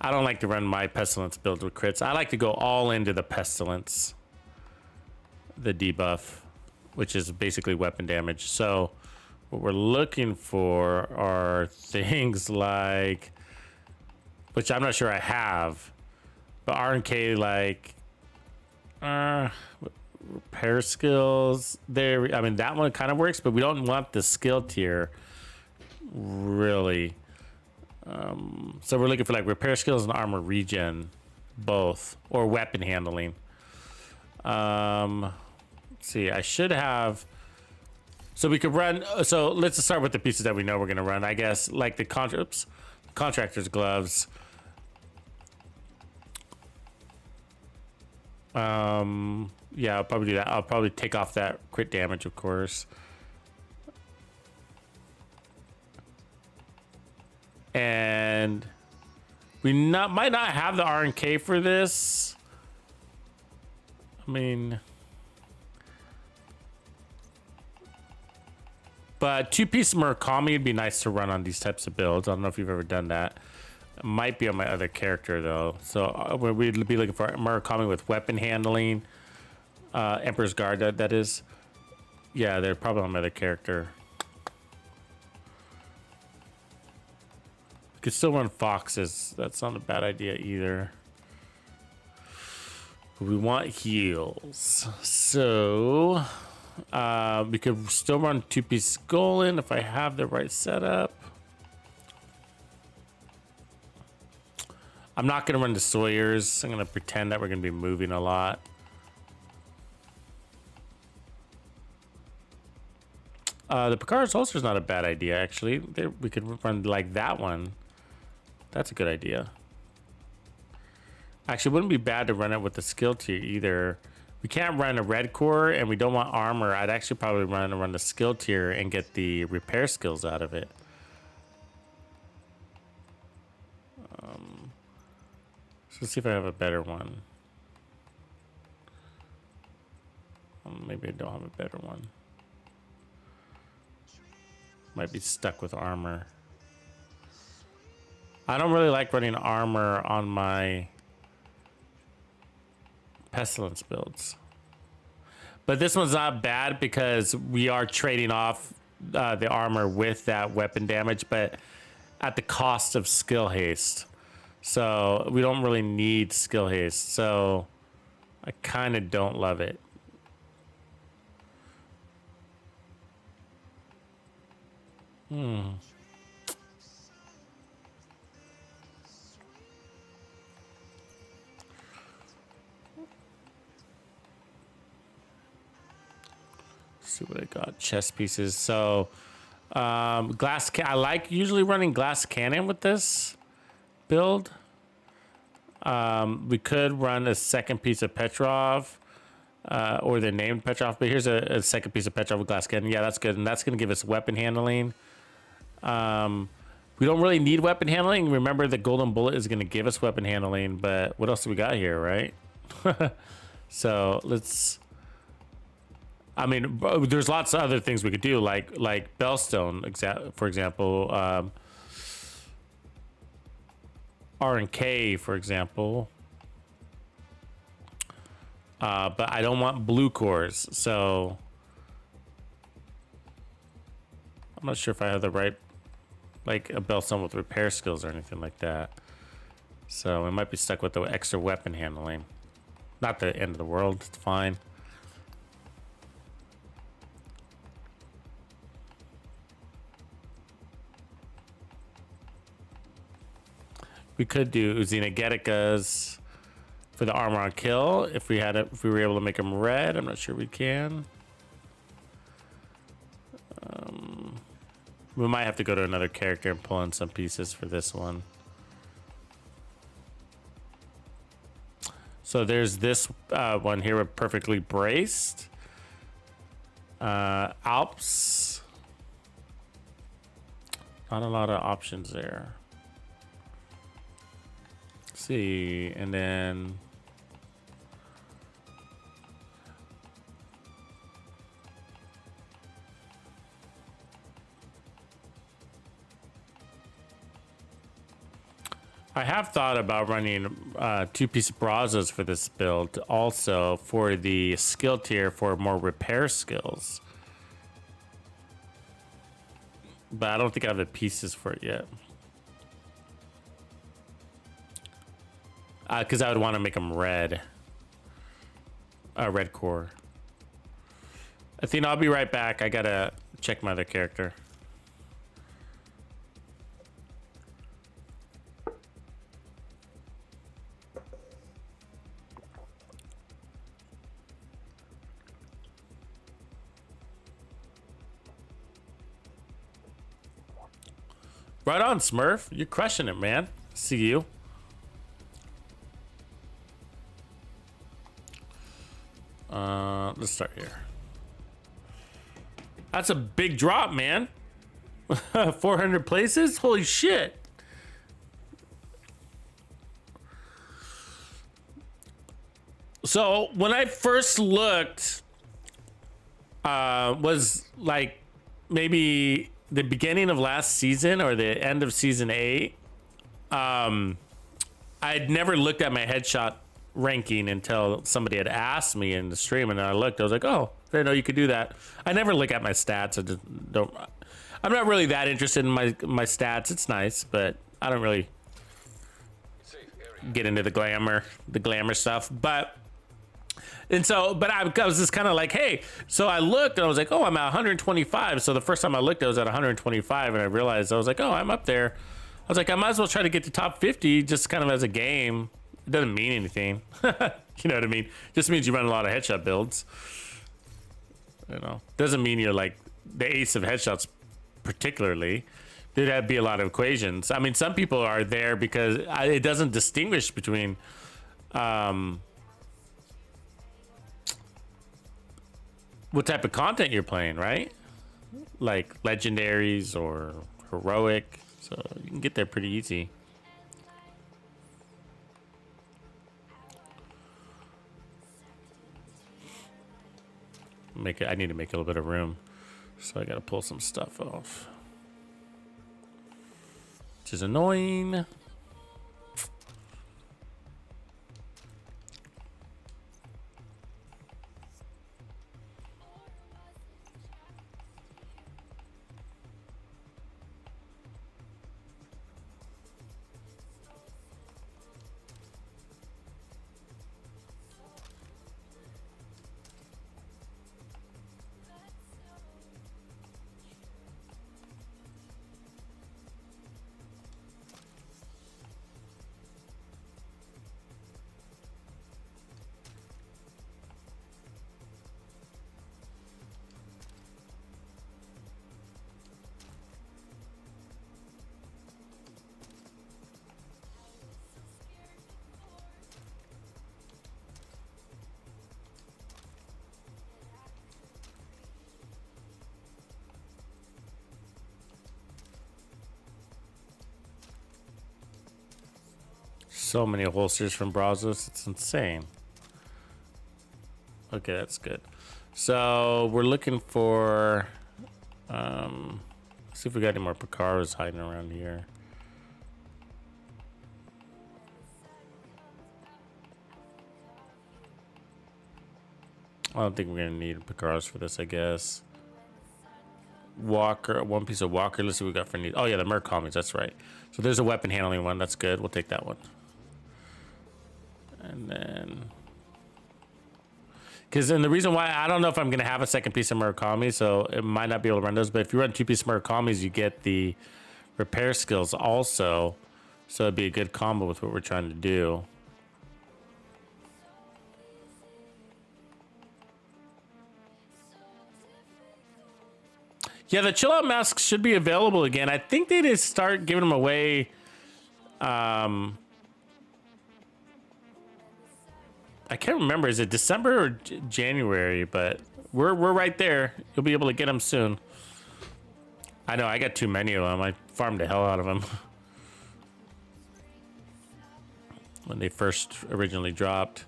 I don't like to run my Pestilence build with crits. I like to go all into the Pestilence, the debuff, which is basically weapon damage. So what we're looking for are things like, which I'm not sure I have, but RNK, like repair skills there. I mean, that one kind of works, but we don't want the skill tier really. So we're looking for like repair skills and armor regen, both, or weapon handling. Let's see, I should have. So we could run. So let's start with the pieces that we know we're going to run. I guess like the contractor's gloves. Yeah, I'll probably do that. I'll probably take off that crit damage, of course. And we might not have the RNK for this. I mean, but 2-piece Murakami would be nice to run on these types of builds. I don't know if you've ever done that. It might be on my other character though. So we'd be looking for Murakami with weapon handling. Emperor's Guard, that is. Yeah, they're probably on my other character. Could still run foxes. That's not a bad idea either. But we want heals. So we could still run 2-piece Golan if I have the right setup. I'm not going to run the Sawyers. I'm going to pretend that we're going to be moving a lot. The Picard's holster is not a bad idea, actually. We could run like that one. That's a good idea. Actually, it wouldn't be bad to run it with the skill tier either. We can't run a red core and we don't want armor. I'd actually probably run the skill tier and get the repair skills out of it. So let's see if I have a better one. Maybe I don't have a better one. Might be stuck with armor. I don't really like running armor on my Pestilence builds. But this one's not bad because we are trading off the armor with that weapon damage, but at the cost of skill haste. So we don't really need skill haste. So I kind of don't love it. See what I got. Chest pieces. So glass I like usually running glass cannon with this build. We could run a second piece of Petrov, or the named Petrov, but here's a second piece of Petrov with glass cannon. Yeah, that's good, and that's going to give us weapon handling. We don't really need weapon handling. Remember, the golden bullet is going to give us weapon handling, but what else do we got here, right? So let's. I mean, there's lots of other things we could do, like Bellstone, for example. R and K, for example. But I don't want blue cores, so I'm not sure if I have the right, like a Bellstone with repair skills or anything like that. So we might be stuck with the extra weapon handling. Not the end of the world, it's fine. We could do Uzina Getikas. for the armor on kill. If we had it, if we were able to make them red, I'm not sure we can. We might have to go to another character and pull in some pieces for this one. So there's this one here with perfectly braced. Alps. Not a lot of options there. Let's see, and then I have thought about running 2-piece brazos for this build, also for the skill tier for more repair skills. But I don't think I have the pieces for it yet. Because I would want to make them red. Red core. Athena, I'll be right back. I gotta check my other character. Right on, Smurf. You're crushing it, man. See you. Let's start here. That's a big drop, man. 400 places? Holy shit. So when I first looked, was like maybe the beginning of last season or the end of season 8. I'd never looked at my headshot ranking until somebody had asked me in the stream, and then I looked. I was like, "Oh, I didn't know you could do that." I never look at my stats. I just don't. I'm not really that interested in my stats. It's nice, but I don't really get into the glamour stuff. But I was just kind of like, hey. So I looked and I was like, oh, I'm at 125. So the first time I looked, I was at 125, and I realized I was like, oh, I'm up there. I was like, I might as well try to get to top 50 just kind of as a game. It doesn't mean anything. You know what I mean? Just means you run a lot of headshot builds. You know, doesn't mean you're like the ace of headshots particularly. There'd be a lot of equations. I mean, some people are there because it doesn't distinguish between what type of content you're playing, right? Like legendaries or heroic. So you can get there pretty easy. I need to make a little bit of room, so I gotta pull some stuff off, which is annoying. So many holsters from Brazos, it's insane. Okay, that's good. So we're looking for see if we got any more Picaros hiding around here. I don't think we're gonna need Picaros for this, I guess. Walker, 1 piece of Walker. Let's see what we got for need. Oh yeah, the Mercomies, that's right. So there's a weapon handling one, that's good. We'll take that one. And then, because then the reason why I don't know if I'm gonna have a second piece of Murakami, so it might not be able to run those. But if you run 2 piece Murakamis, you get the repair skills also, so it'd be a good combo with what we're trying to do. Yeah, the chill out masks should be available again. I think they just start giving them away. I can't remember. Is it December or January? But we're right there. You'll be able to get them soon. I know I got too many of them. I farmed the hell out of them when they first originally dropped.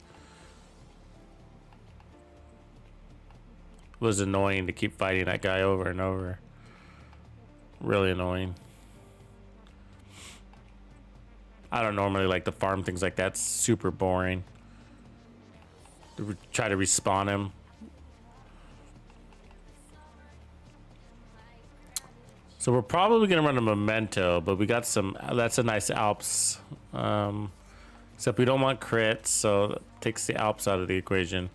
It was annoying to keep fighting that guy over and over. Really annoying. I don't normally like to farm things like that. It's super boring. To try to respawn him. So we're probably gonna run a memento, but we got some. That's a nice Alps. Except we don't want crits, so that takes the Alps out of the equation.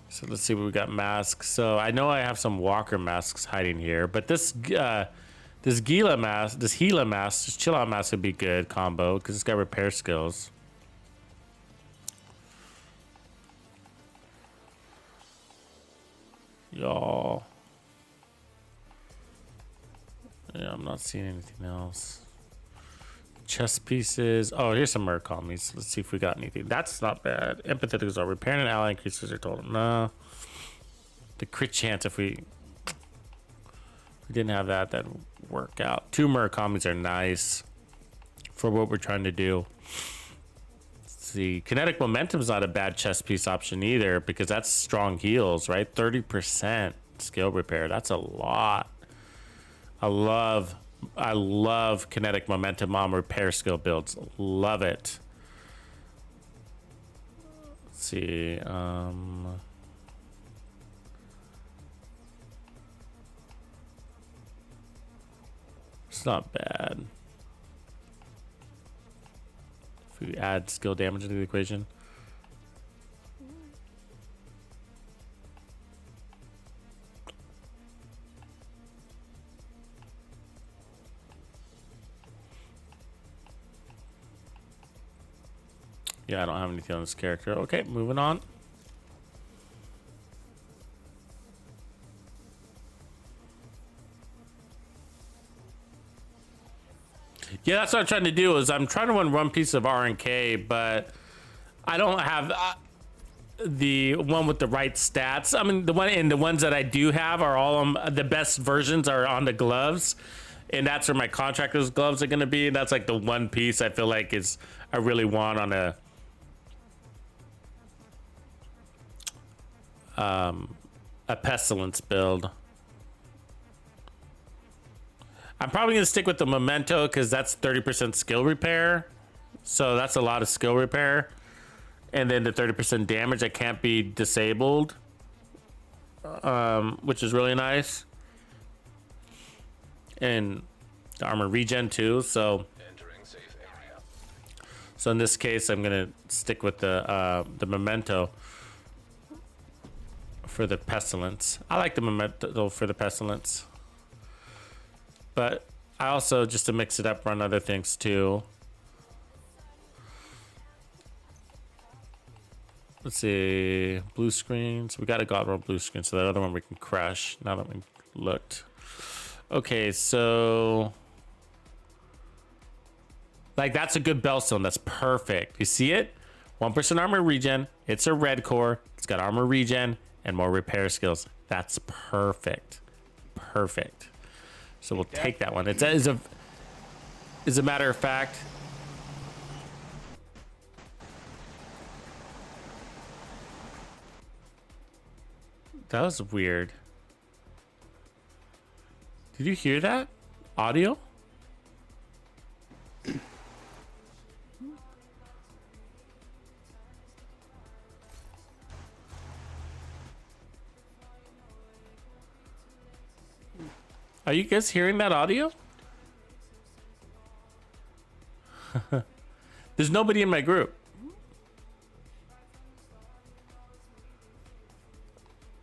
So let's see what we got. Masks. So I know I have some Walker masks hiding here, but this Gila mask, this Gila mask, this chill out mask would be good combo because it's got repair skills. Y'all. Yeah, I'm not seeing anything else. Chest pieces. Oh, here's some Murakumis. Let's see if we got anything. That's not bad. Empathetic is all. Repairing an ally increases your total. No. The crit chance if we didn't have that, that'd work out. 2 Murakumis are nice for what we're trying to do. Let's see. Kinetic momentum's not a bad chest piece option either because that's strong heals, right? 30% skill repair. That's a lot. I love kinetic momentum on repair skill builds. Love it. Let's see. It's not bad. If we add skill damage into the equation. Yeah, I don't have anything on this character. Okay, moving on. Yeah, that's what I'm trying to do. Is I'm trying to run one piece of RNK, but I don't have the one with the right stats. I mean, the ones that I do have are all the best versions are on the gloves, and that's where my contractor's gloves are going to be. That's like the one piece I feel like is I really want on a pestilence build. I'm probably gonna stick with the memento because that's 30% skill repair, so that's a lot of skill repair, and then the 30% damage that can't be disabled, which is really nice, and the armor regen too. So in this case, I'm gonna stick with the memento for the pestilence. I like the memento for the pestilence, but I also, just to mix it up, run other things too. Let's see, blue screens. We got a god roll blue screen, so that other one we can crush now that we looked. Okay, so like that's a good bellstone. That's perfect. You see it? 1% armor regen. It's a red core. It's got armor regen and more repair skills. That's perfect. Perfect. So we'll take that one. It's as a matter of fact. That was weird. Did you hear that? Audio? Are you guys hearing that audio? There's nobody in my group.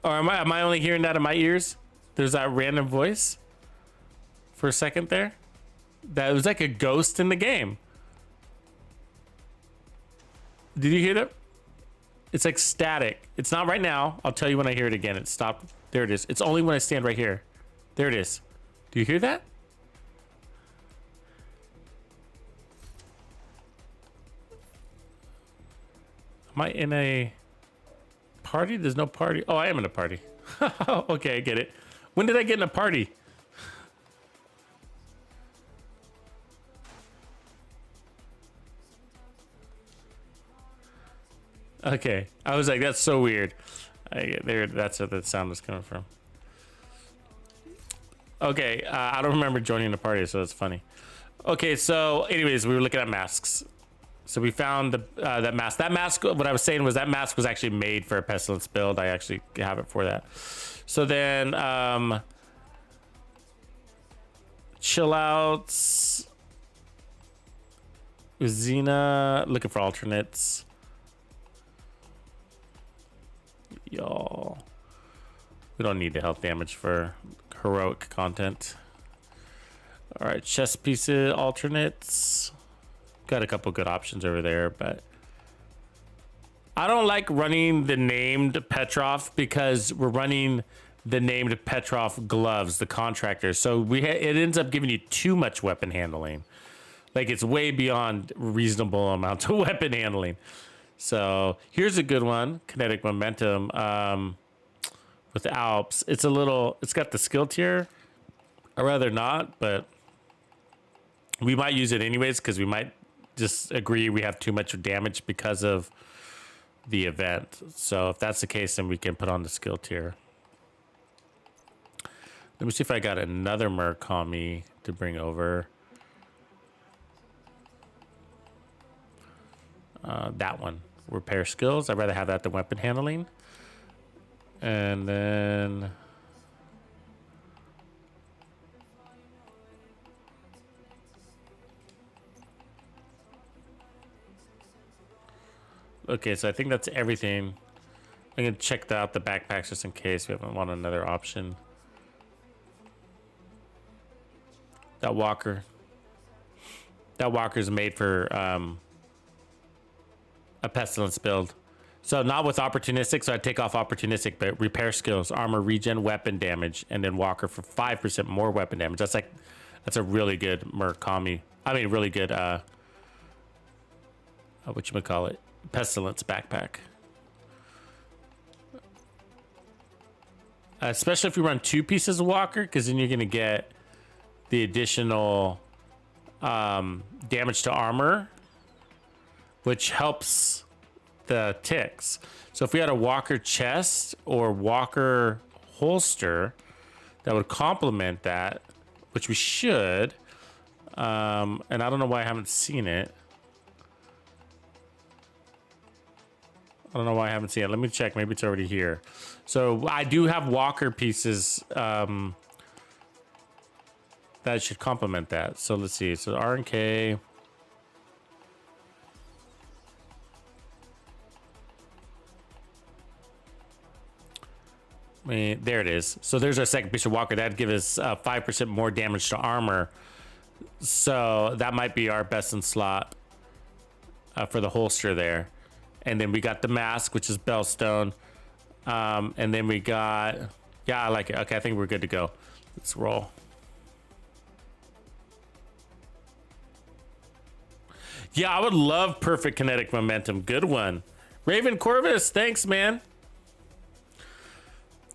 Or am I only hearing that in my ears? There's that random voice for a second there. That was like a ghost in the game. Did you hear that? It's like static. It's not right now. I'll tell you when I hear it again. It stopped. There it is. It's only when I stand right here. There it is. Do you hear that? Am I in a party? There's no party. Oh, I am in a party. Okay, I get it. When did I get in a party? Okay, I was like, that's so weird. That's where the sound was coming from. Okay, I don't remember joining the party, so it's funny. Okay, so anyways, we were looking at masks. So we found that mask. That mask, what I was saying was that mask was actually made for a Pestilence build. I actually have it for that. So then, chill outs. Uzina, looking for alternates. Y'all, we don't need the health damage for heroic content. All right, chest pieces, alternates. Got a couple good options over there, but I don't like running the named Petrov because we're running the named Petrov gloves, the contractor. So it ends up giving you too much weapon handling. Like it's way beyond reasonable amount of weapon handling. So here's a good one, kinetic momentum with Alps. It's got the skill tier. I'd rather not, but we might use it anyways because we might just agree we have too much damage because of the event. So if that's the case, then we can put on the skill tier. Let me see if I got another Murakami to bring over. That one, repair skills. I'd rather have that than weapon handling. And then okay, so I think that's everything. I'm gonna check out the backpacks just in case we haven't want another option. That walker is made for a Pestilence build. So not with opportunistic, so I take off opportunistic, but repair skills, armor, regen, weapon damage, and then walker for 5% more weapon damage. That's a really good Murakami. I mean, really good whatchamacallit, Pestilence backpack. Especially if you run 2 pieces of walker, because then you're gonna get the additional damage to armor, which helps the ticks. So if we had a walker chest or walker holster that would complement that, which we should, and I don't know why I haven't seen it. I don't know why I haven't seen it. Let me check. Maybe it's already here. So I do have walker pieces that should complement that. So let's see. So R and K. I mean, there it is. So there's our second piece of walker. That'd give us 5% more damage to armor. So that might be our best in slot for the holster there. And then we got the mask, which is Bellstone. And then we got, yeah, I like it. Okay, I think we're good to go. Let's roll. Yeah, I would love perfect kinetic momentum. Good one. Raven Corvus, thanks, man.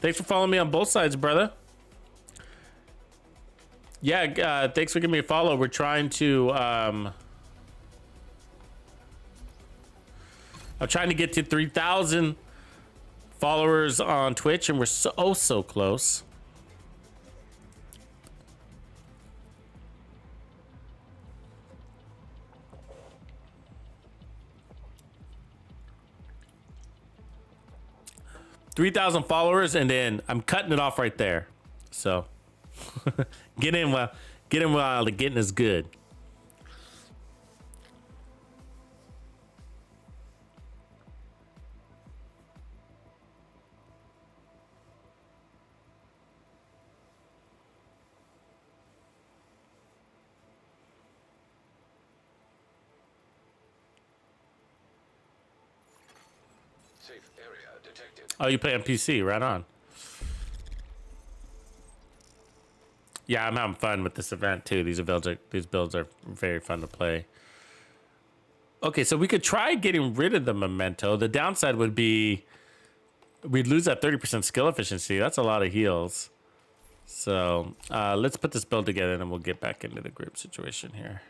Thanks for following me on both sides, brother. Yeah, thanks for giving me a follow. We're trying to... I'm trying to get to 3,000 followers on Twitch, and we're so close. $3,000 followers, and then I'm cutting it off right there. So get in while the getting is good. Safe area detected. Oh, you play on PC, right on. Yeah, I'm having fun with this event too. These builds are very fun to play. Okay, so we could try getting rid of the memento. The downside would be we'd lose that 30% skill efficiency. That's a lot of heals. So let's put this build together and then we'll get back into the group situation here.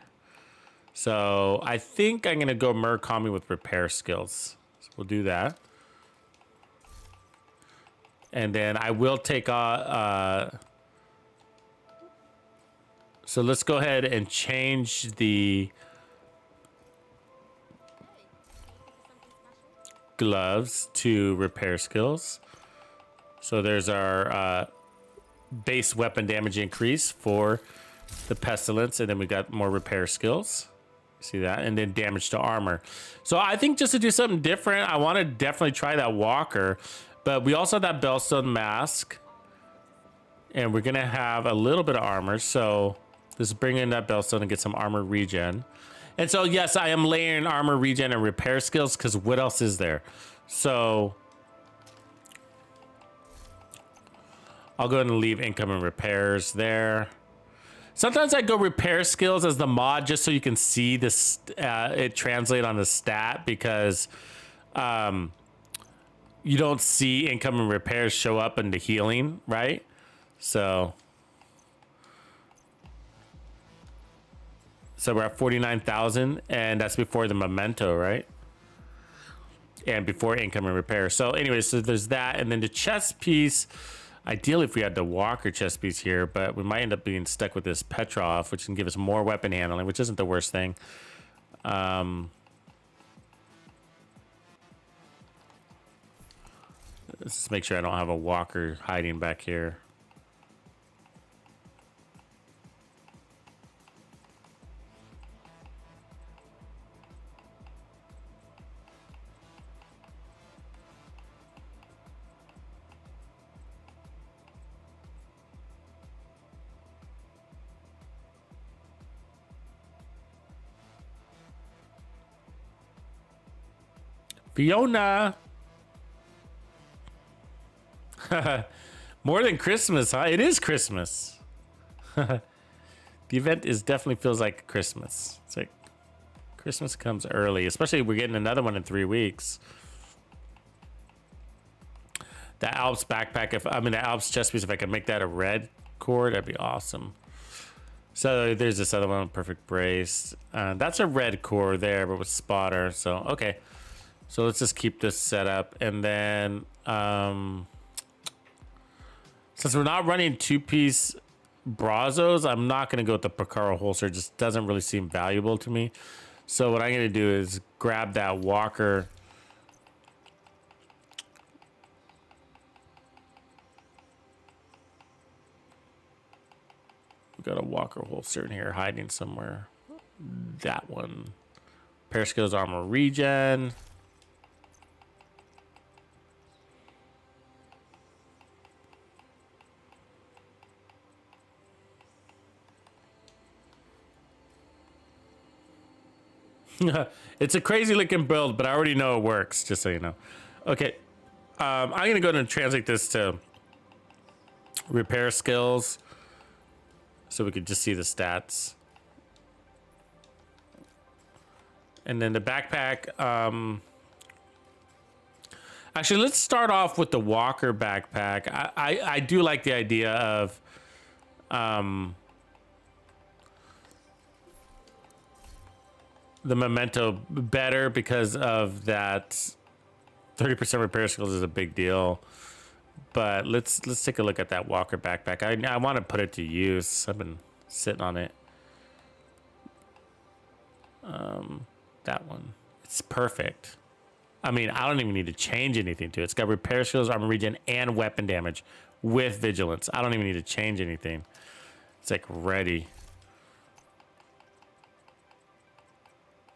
So I think I'm gonna go Murakami with repair skills. So we'll do that. And then I will take so let's go ahead and change the gloves to repair skills. So there's our base weapon damage increase for the Pestilence, and then we got more repair skills. See that? And then damage to armor. So I think just to do something different, I want to definitely try that walker, but we also have that Bellstone mask, and we're gonna have a little bit of armor. So let's bring in that Bellstone and get some armor regen. And so, yes, I am layering armor regen and repair skills because what else is there? So I'll go ahead and leave incoming repairs there. Sometimes I go repair skills as the mod just so you can see this, it translate on the stat, because you don't see incoming repairs show up in the healing, right? So we're at 49,000, and that's before the memento, right? And before incoming repair. So anyway, so there's that, and then the chest piece. Ideally, if we had the walker chest piece here, but we might end up being stuck with this Petrov, which can give us more weapon handling, which isn't the worst thing. Let's just make sure I don't have a walker hiding back here. Fiona. More than Christmas, huh? It is Christmas. The event definitely feels like Christmas. It's like Christmas comes early, especially we're getting another one in 3 weeks. The Alps backpack, the Alps chest piece, if I could make that a red core, that'd be awesome. So there's this other one, perfect brace. That's a red core there, but with spotter. So okay. So let's just keep this set up, and then since we're not running 2-piece Brazos, I'm not going to go with the Picaro holster. It just doesn't really seem valuable to me. So what I'm going to do is grab that walker. We got a walker holster in here hiding somewhere. That one. Pair skills, armor regen. It's a crazy looking build, but I already know it works, just so you know. Okay, I'm gonna go ahead and translate this to repair skills so we could just see the stats. And then the backpack, actually, let's start off with the walker backpack. I do like the idea of the memento better because of that 30% repair skills is a big deal. But let's take a look at that walker backpack. I want to put it to use. I've been sitting on it. That one, it's perfect. I mean, I don't even need to change anything to it. It's got repair skills, armor regen, and weapon damage with vigilance. I don't even need to change anything. It's like ready.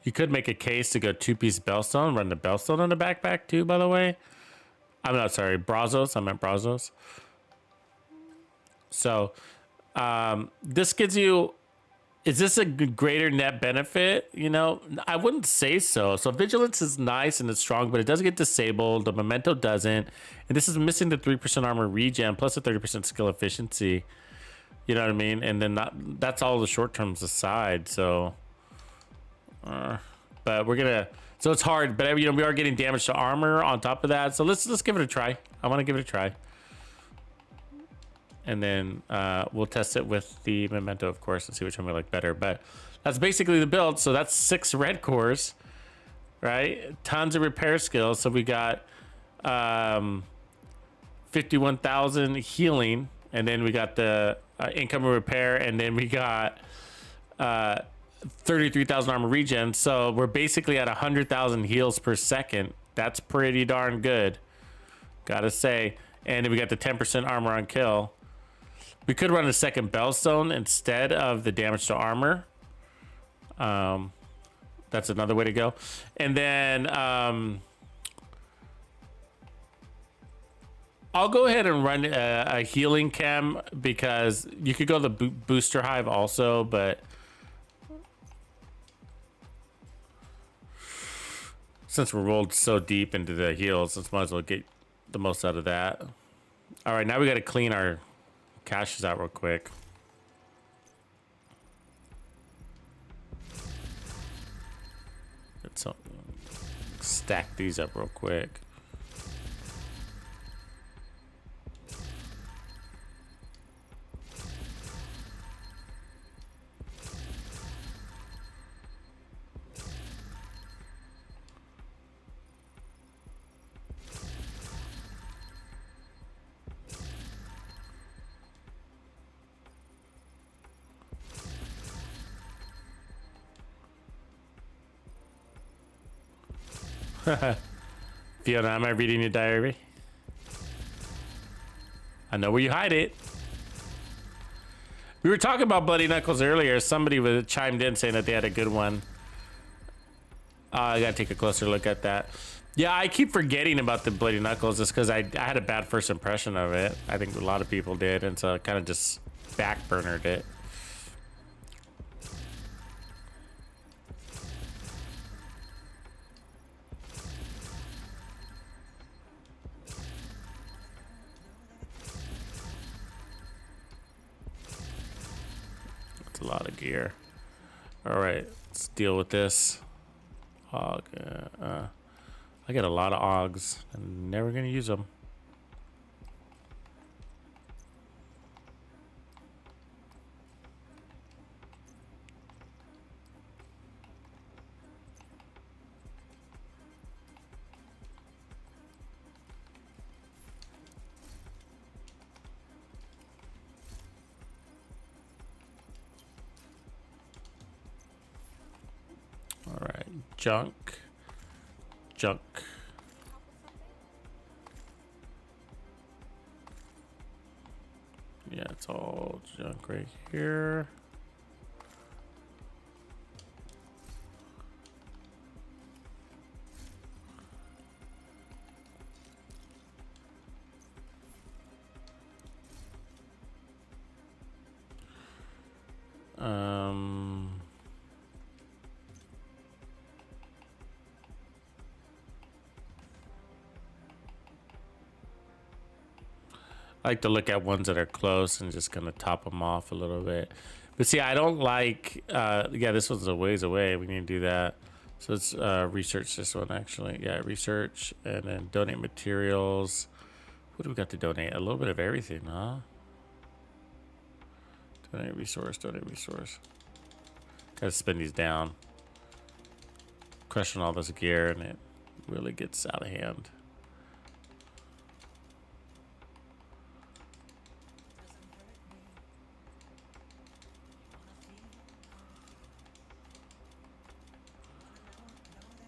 You could make a case to go 2-piece Bellstone, run the Bellstone on the backpack too, by the way. I'm not sorry, Brazos. I meant Brazos. So this gives you, is this a greater net benefit? You know, I wouldn't say so. So vigilance is nice and it's strong, but it doesn't get disabled. The memento doesn't. And this is missing the 3% armor regen plus the 30% skill efficiency. You know what I mean? And then that's all the short terms aside. So, but we're gonna. So it's hard, but you know we are getting damage to armor on top of that. So let's give it a try. I want to give it a try, and then we'll test it with the memento, of course, and see which one we like better. But that's basically the build. So that's 6 red cores, right? Tons of repair skills. So we got 51,000 healing, and then we got the income repair, and then we got 33,000 armor regen. So we're basically at 100,000 heals per second. That's pretty darn good, gotta say. And then we got the 10% armor on kill. We could run a second Bellstone instead of the damage to armor. That's another way to go. And then I'll go ahead and run a healing chem, because you could go the booster hive also, but since we're rolled so deep into the heals, let's might as well get the most out of that. All right, now we got to clean our caches out real quick. Let's stack these up real quick. Fiona, am I reading your diary? I know where you hide it. We were talking about Bloody Knuckles earlier. Somebody was chimed in saying that they had a good one. I gotta take a closer look at that. Yeah, I keep forgetting about the Bloody Knuckles just because I had a bad first impression of it. I think a lot of people did, and so I kind of just backburnered it. A lot of gear. All right, let's deal with this. Og, I get a lot of Ogs. I'm never gonna use them. All right, junk. Yeah, it's all junk right here. I like to look at ones that are close and just kind of top them off a little bit. But see, I don't like, yeah, this one's a ways away. We need to do that. So let's research this one actually. Yeah, research and then donate materials. What do we got to donate? A little bit of everything, huh? Donate resource, donate resource. Gotta spin these down. Crushing all this gear and it really gets out of hand.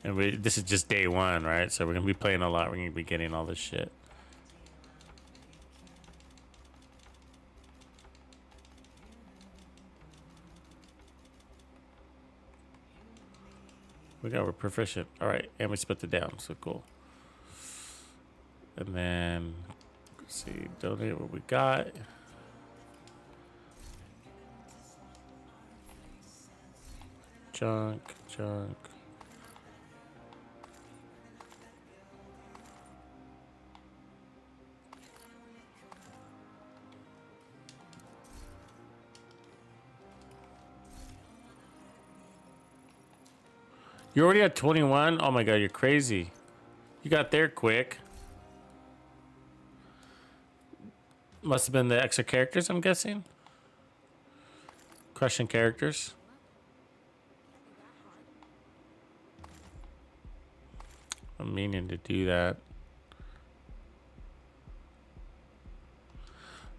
And this is just day one, right? So we're gonna be playing a lot. We're gonna be getting all this shit. We're proficient. All right, and we split it down, so cool. And then, let's see, donate what we got. Junk. You're already at 21? Oh my god, you're crazy. You got there quick. Must have been the extra characters, I'm guessing. Crushing characters. I'm meaning to do that.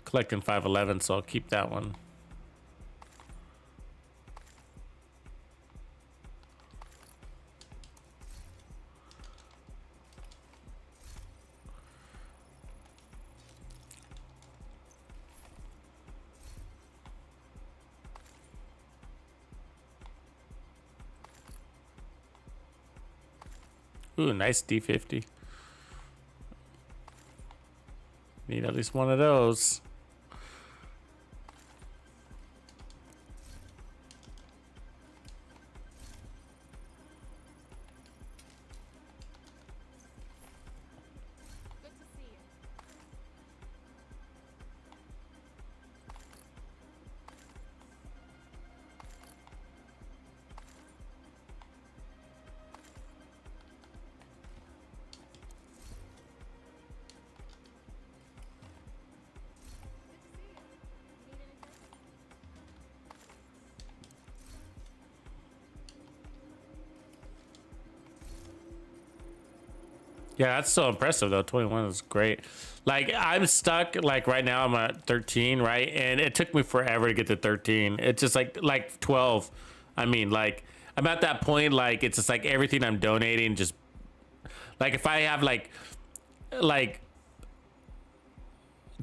Collecting 511, so I'll keep that one. Ooh, nice D50. Need at least one of those. Good to see you. Yeah, that's so impressive though. 21 is great. Like I'm stuck. Like right now, I'm at 13, right? And it took me forever to get to 13. It's just like 12. I mean, like I'm at that point. Like it's just like everything I'm donating. Just like if I have like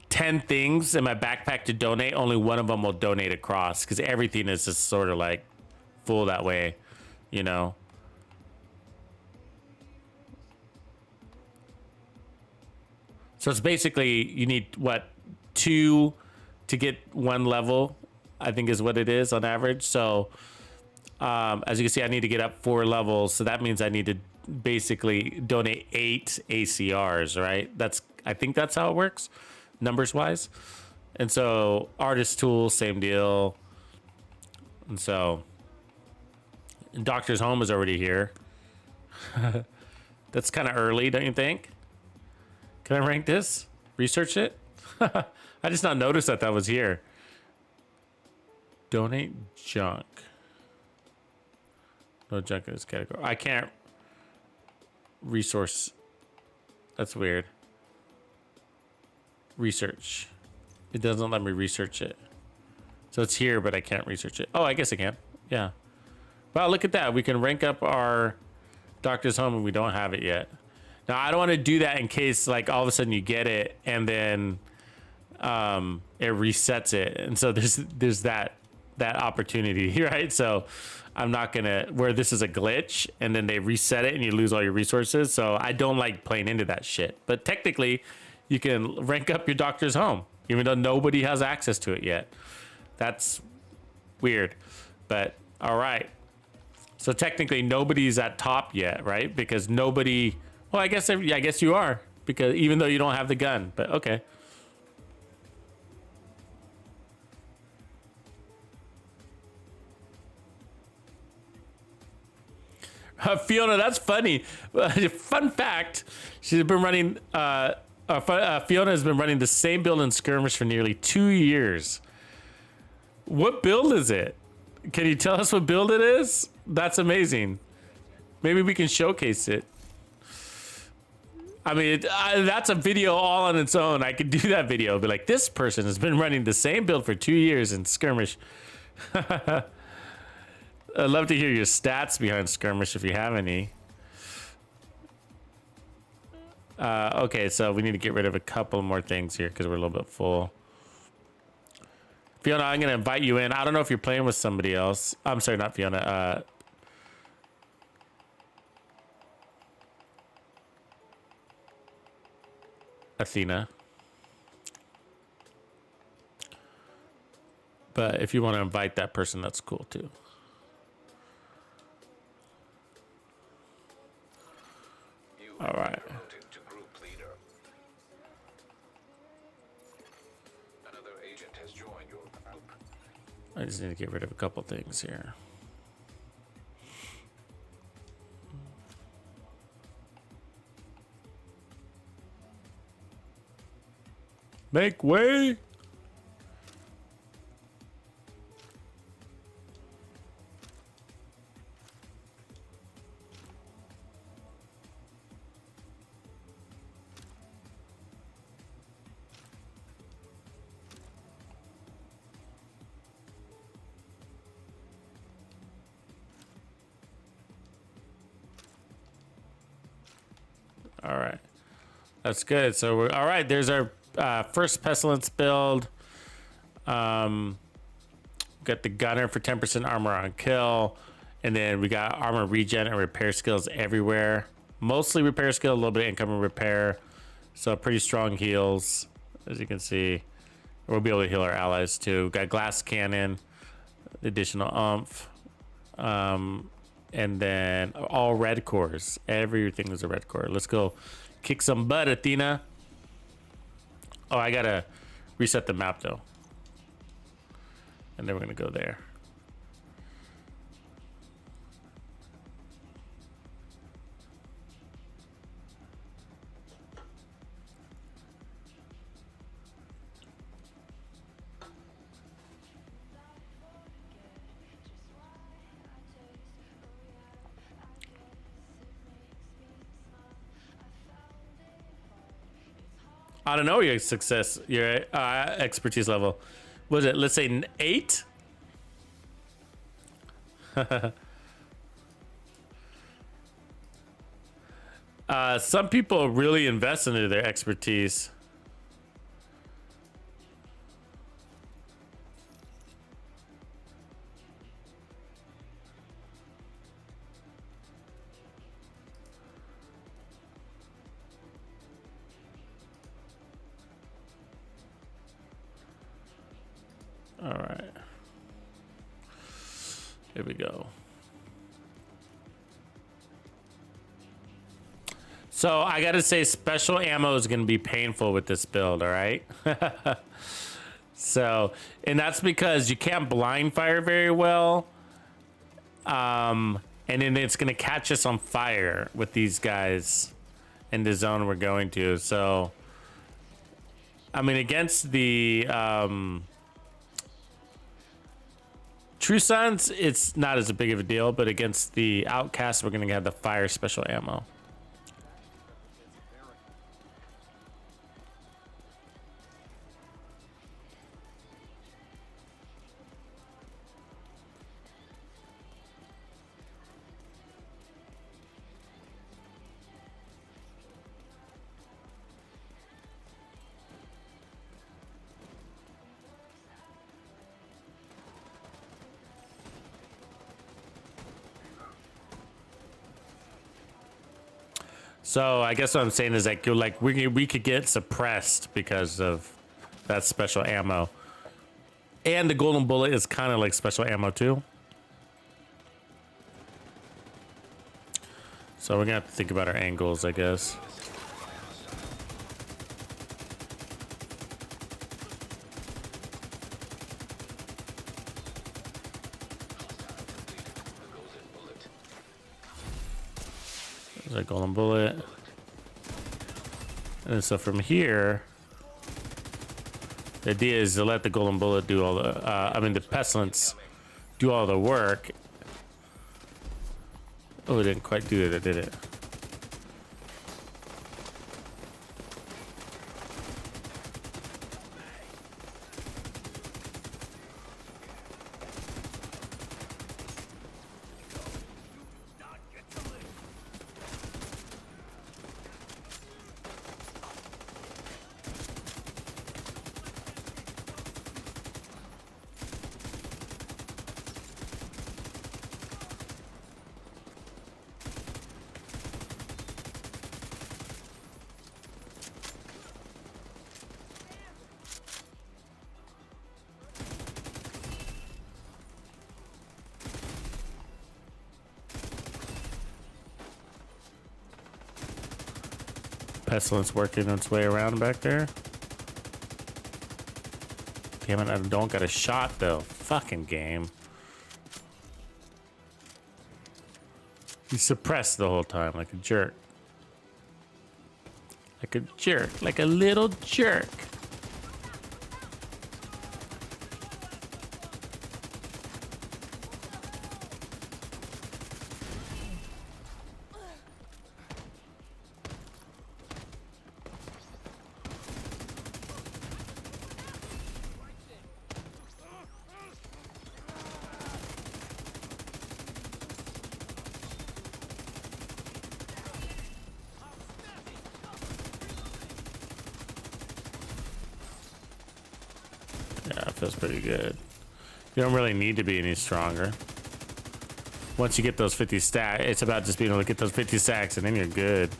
10 things in my backpack to donate, only one of them will donate across because everything is just sort of like full that way, you know. So it's basically you need what 2 to get 1 level, I think is what it is on average. So as you can see, I need to get up 4 levels. So that means I need to basically donate 8 ACRs, right? I think that's how it works, numbers wise. And so artist tools, same deal. And so Doctor's Home is already here. That's kind of early, don't you think? Can I rank this? Research it? I just not noticed that was here. Donate junk. No junk in this category. I can't resource. That's weird. Research. It doesn't let me research it. So it's here, but I can't research it. Oh, I guess I can. Yeah. Wow, look at that. We can rank up our Doctor's Home and we don't have it yet. Now, I don't want to do that in case, like, all of a sudden you get it and then it resets it. And so there's that opportunity, right? So I'm not going to, where this is a glitch and then they reset it and you lose all your resources. So I don't like playing into that shit. But technically, you can rank up your Doctor's Home, even though nobody has access to it yet. That's weird. But, all right. So technically, nobody's at top yet, right? Because nobody... Well, I guess you are, because even though you don't have the gun, but okay. Fiona, that's funny. Fun fact: she's been running. Fiona has been running the same build in Skirmish for nearly 2 years. What build is it? Can you tell us what build it is? That's amazing. Maybe we can showcase it. I mean, that's a video all on its own. I could do that video. Be like, this person has been running the same build for 2 years in Skirmish. I'd love to hear your stats behind Skirmish if you have any. Okay, so we need to get rid of a couple more things here because we're a little bit full. Fiona, I'm going to invite you in. I don't know if you're playing with somebody else. I'm sorry, not Fiona. Athena. But if you want to invite that person, that's cool too. All right. Promoted to group leader. Another agent has joined your group. I just need to get rid of a couple things here. Make way. All right, that's good. So we're all right. There's our first Pestilence build. Got the gunner for 10% armor on kill, and then we got armor regen and repair skills everywhere. Mostly repair skill, a little bit of incoming repair. So pretty strong heals, as you can see. We'll be able to heal our allies too. Got glass cannon, additional umph. And then all red cores. Everything is a red core. Let's go kick some butt, Athena. Oh, I gotta reset the map though. And then we're gonna go there. I don't know your success, your expertise level. Was it, let's say, an 8? Some people really invest into their expertise. All right. Here we go. So I gotta say, special ammo is gonna be painful with this build, all right? So, and that's because you can't blind fire very well. And then it's gonna catch us on fire with these guys in the zone we're going to. So, I mean, against the True Sons, it's not as big of a deal, but against the Outcasts, we're gonna have the fire special ammo. So I guess what I'm saying is that we could get suppressed because of that special ammo. And the golden bullet is kind of like special ammo too. So we're gonna have to think about our angles, I guess. There's a golden bullet. And so from here, the idea is to let the golden bullet do all the, the pestilence do all the work. Oh, it didn't quite do it, did it? Pestilence working its way around back there. Damn it, I don't got a shot though. Fucking game. He's suppressed the whole time like a jerk. Like a jerk. Like a little jerk. feels pretty good. You don't really need to be any stronger. Once you get those 50 stacks, it's about just being able to get those 50 stacks and then you're good.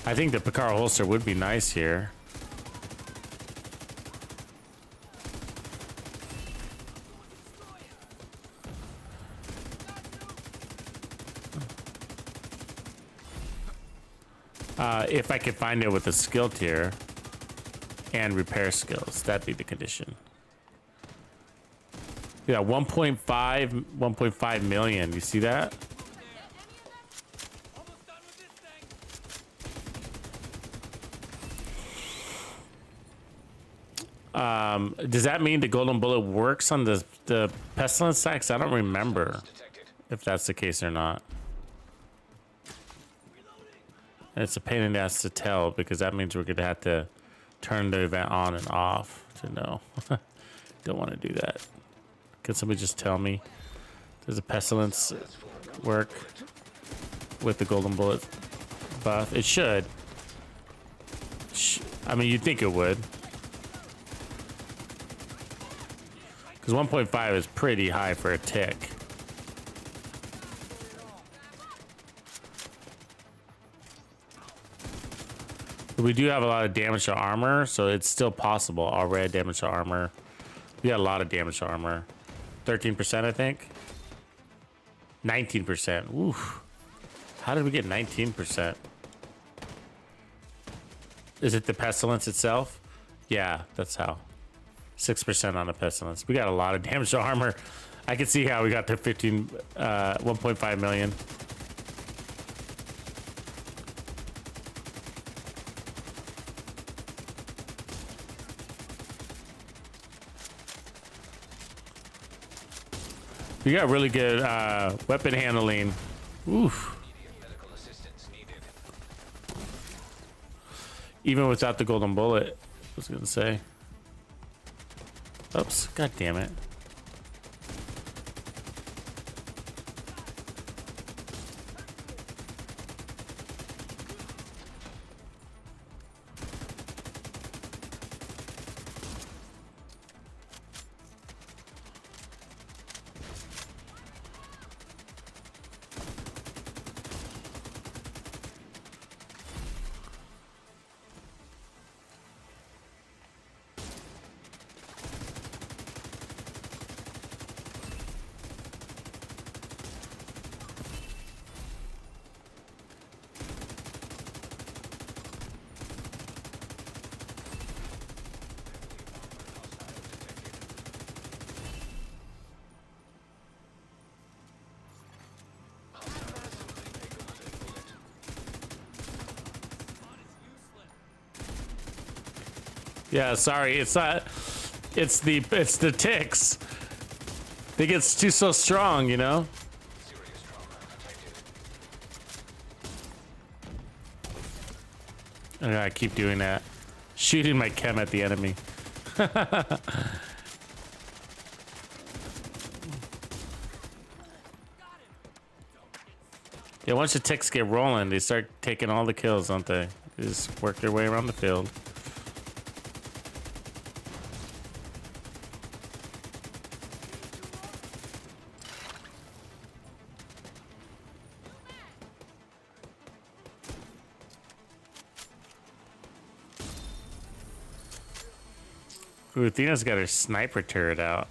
I think the Picard holster would be nice here. If I could find it with a skill tier and repair skills, that'd be the condition. Yeah, 1.5 million. You see that? Does that mean the golden bullet works on the pestilence stacks? I don't remember if that's the case or not. And it's a pain in the ass to tell because that means we're gonna have to turn the event on and off to know. Don't want to do that. Can somebody just tell me? Does the pestilence work with the golden bullet buff? It should. I mean, you'd think it would. Because 1.5 is pretty high for a tick. But we do have a lot of damage to armor, so it's still possible. All red damage to armor. We got a lot of damage to armor. 13%, I think. 19%. Oof. How did we get 19%? Is it the pestilence itself? Yeah, that's how. 6% on the pestilence. We got a lot of damage to armor. I can see how we got to 1.5 million. We got really good weapon handling. Oof. Medical assistance needed. Even without the golden bullet, I was gonna say. Oops, god damn it. Yeah, sorry, it's not. It's the ticks. They get so strong, you know. Serious trauma detected. I gotta keep doing that. Shooting my chem at the enemy. Yeah, once the ticks get rolling, they start taking all the kills, don't they? They just work their way around the field. Ooh, Athena's got her sniper turret out.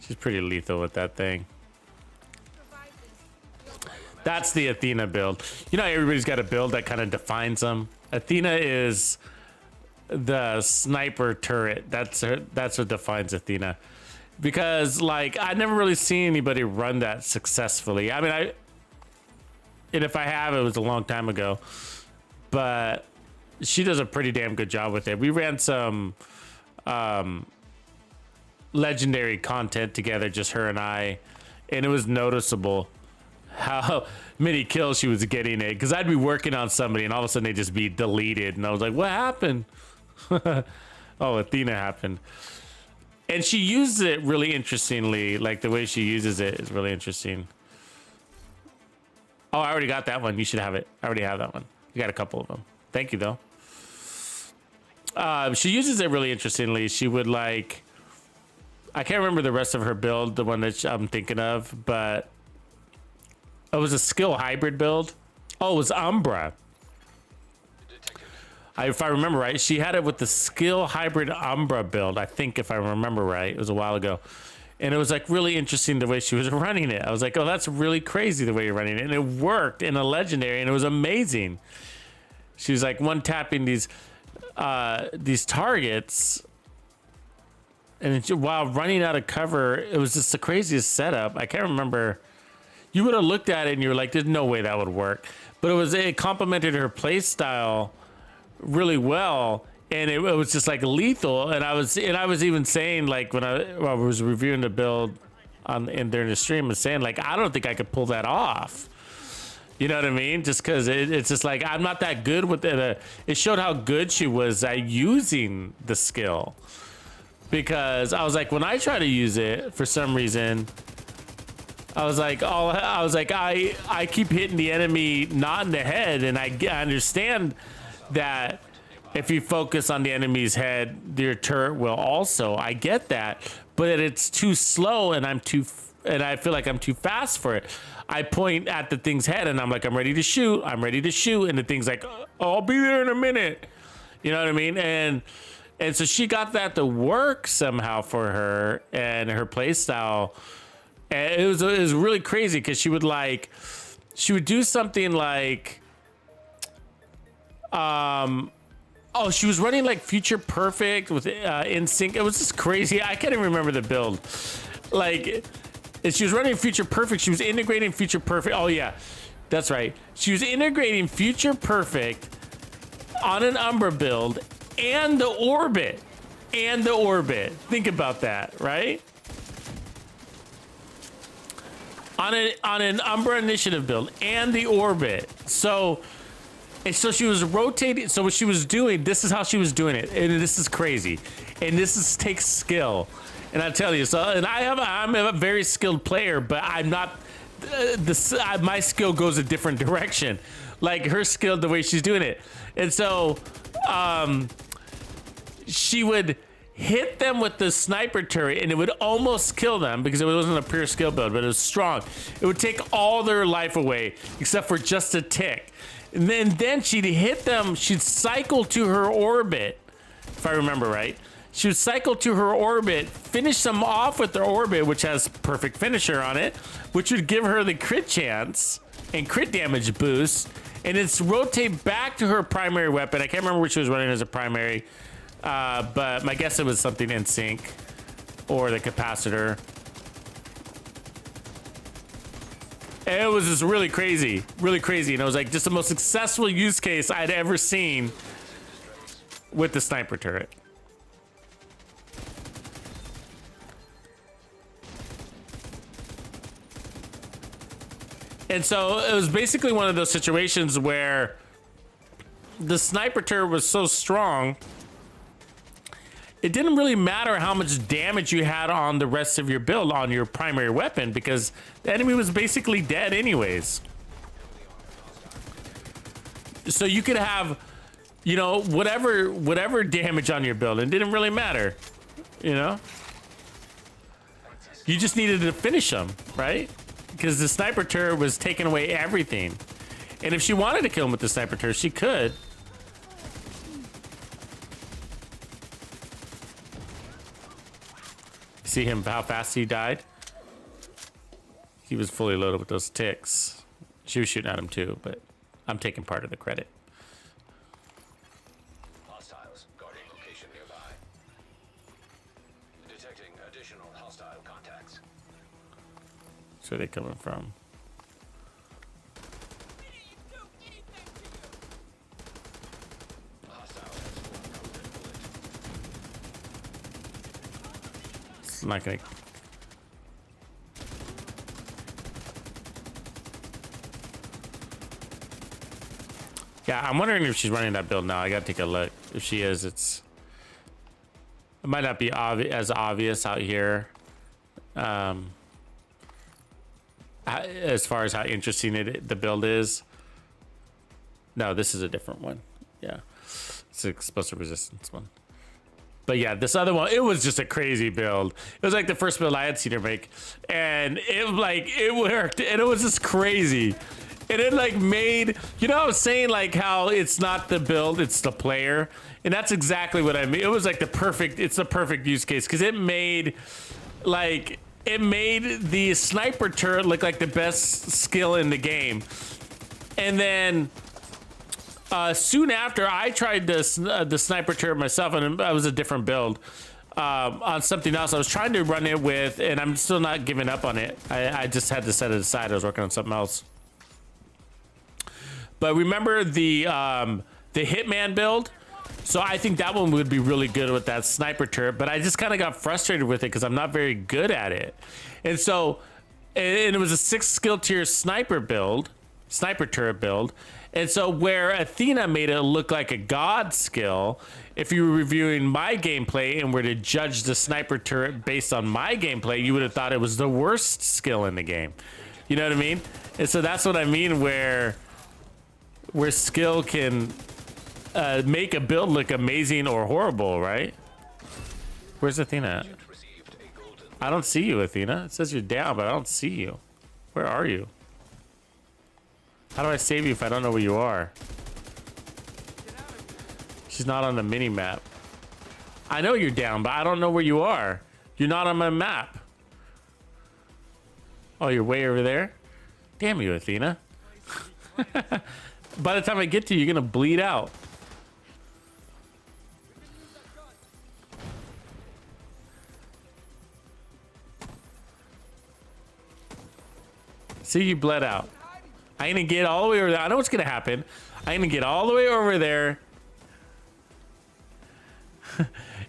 She's pretty lethal with that thing. That's the Athena build. You know, everybody's got a build that kind of defines them. Athena is the sniper turret. That's what defines Athena. Because, like, I never really seen anybody run that successfully. I mean, and if I have, it was a long time ago. But she does a pretty damn good job with it. We ran some legendary content together, just her and I, and it was noticeable how many kills she was getting it, because I'd be working on somebody and all of a sudden they'd just be deleted and I was like, what happened? Oh, Athena happened. And she uses it really interestingly. Like, the way she uses it is really interesting. Oh, I already got that one. You should have it. I already have that one. You got a couple of them. Thank you, though. She uses it really interestingly. She would like, I can't remember the rest of her build, the one that I'm thinking of, but it was a skill hybrid build. Oh, it was Umbra. If I remember right, she had it with the skill hybrid Umbra build. I think if I remember right, it was a while ago. And it was like really interesting the way she was running it. I was like, oh, that's really crazy the way you're running it. And it worked in a legendary and it was amazing. She was like one tapping these targets. And while running out of cover, it was just the craziest setup. I can't remember. You would have looked at it and you were like, there's no way that would work. But it complemented her play style really well. And it was just like lethal. And I was even saying, like, when I was reviewing the build during the stream, was saying like, I don't think I could pull that off. You know what I mean? Just because it's just like, I'm not that good with it. It showed how good she was at using the skill. Because I was like, when I try to use it, for some reason, I keep hitting the enemy not in the head, and I understand that if you focus on the enemy's head, your turret will also. I get that, but it's too slow, and I feel like I'm too fast for it. I point at the thing's head, and I'm like, I'm ready to shoot, and the thing's like, oh, I'll be there in a minute. You know what I mean? And so she got that to work somehow for her and her play style. And it was really crazy because she would do something like, she was running like Future Perfect with In Sync. It was just crazy. I can't even remember the build. Like, she was running Future Perfect. She was integrating Future Perfect. Oh yeah, that's right. She was integrating Future Perfect on an Umbra build and the orbit. Think about that, right? On an Umbra initiative build and the orbit. So she was rotating. So what she was doing, this is how she was doing it. And this is crazy. And takes skill. And I tell you, I'm a very skilled player, but I'm not, my skill goes a different direction. Like her skill, the way she's doing it. And so, she would hit them with the sniper turret and it would almost kill them because it wasn't a pure skill build, but it was strong. It would take all their life away except for just a tick. And then she'd hit them. She'd cycle to her orbit, if I remember right. She would cycle to her orbit, finish them off with their orbit, which has perfect finisher on it, which would give her the crit chance and crit damage boost. And it's rotate back to her primary weapon. I can't remember what she was running as a primary. But my guess it was something in sync or the capacitor. And it was just really crazy. And it was like just the most successful use case I'd ever seen with the sniper turret. And so it was basically one of those situations where the sniper turret was so strong, it didn't really matter how much damage you had on the rest of your build on your primary weapon because the enemy was basically dead anyways. So you could have, you know, whatever damage on your build. It didn't really matter, you know? You just needed to finish them, right? Because the sniper turret was taking away everything. And if she wanted to kill him with the sniper turret, she could. See him, how fast he died? He was fully loaded with those ticks. She was shooting at him too, but I'm taking part of the credit. Hostiles guarding location nearby. Detecting additional hostile contacts. Where are they coming from? I'm not gonna. Yeah, I'm wondering if she's running that build now. I gotta take a look. If she is, it might not be as obvious out here. As far as how interesting the build is. No, this is a different one. Yeah. It's an explosive resistance one. But yeah, this other one, it was just a crazy build. It was like the first build I had seen her make, and it worked, and it was just crazy. And it like made, you know, I was saying like how it's not the build, it's the player, and that's exactly what I mean. It was like it's the perfect use case because it made the sniper turret look like the best skill in the game, and then. Soon after, I tried the sniper turret myself, and it was a different build on something else. I was trying to run it with, and I'm still not giving up on it. I just had to set it aside. I was working on something else. But remember the Hitman build? So I think that one would be really good with that sniper turret, but I just kind of got frustrated with it because I'm not very good at it. And so, and it was a 6 skill tier sniper turret build. And so where Athena made it look like a god skill, if you were reviewing my gameplay and were to judge the sniper turret based on my gameplay, you would have thought it was the worst skill in the game. You know what I mean? And so that's what I mean where skill can make a build look amazing or horrible, right? Where's Athena at? I don't see you, Athena. It says you're down, but I don't see you. Where are you? How do I save you if I don't know where you are? She's not on the mini map. I know you're down, but I don't know where you are. You're not on my map. Oh, you're way over there? Damn you, Athena. By the time I get to you, you're gonna bleed out. See, you bled out. I'm gonna get all the way over there. I know what's gonna happen. I'm gonna get all the way over there.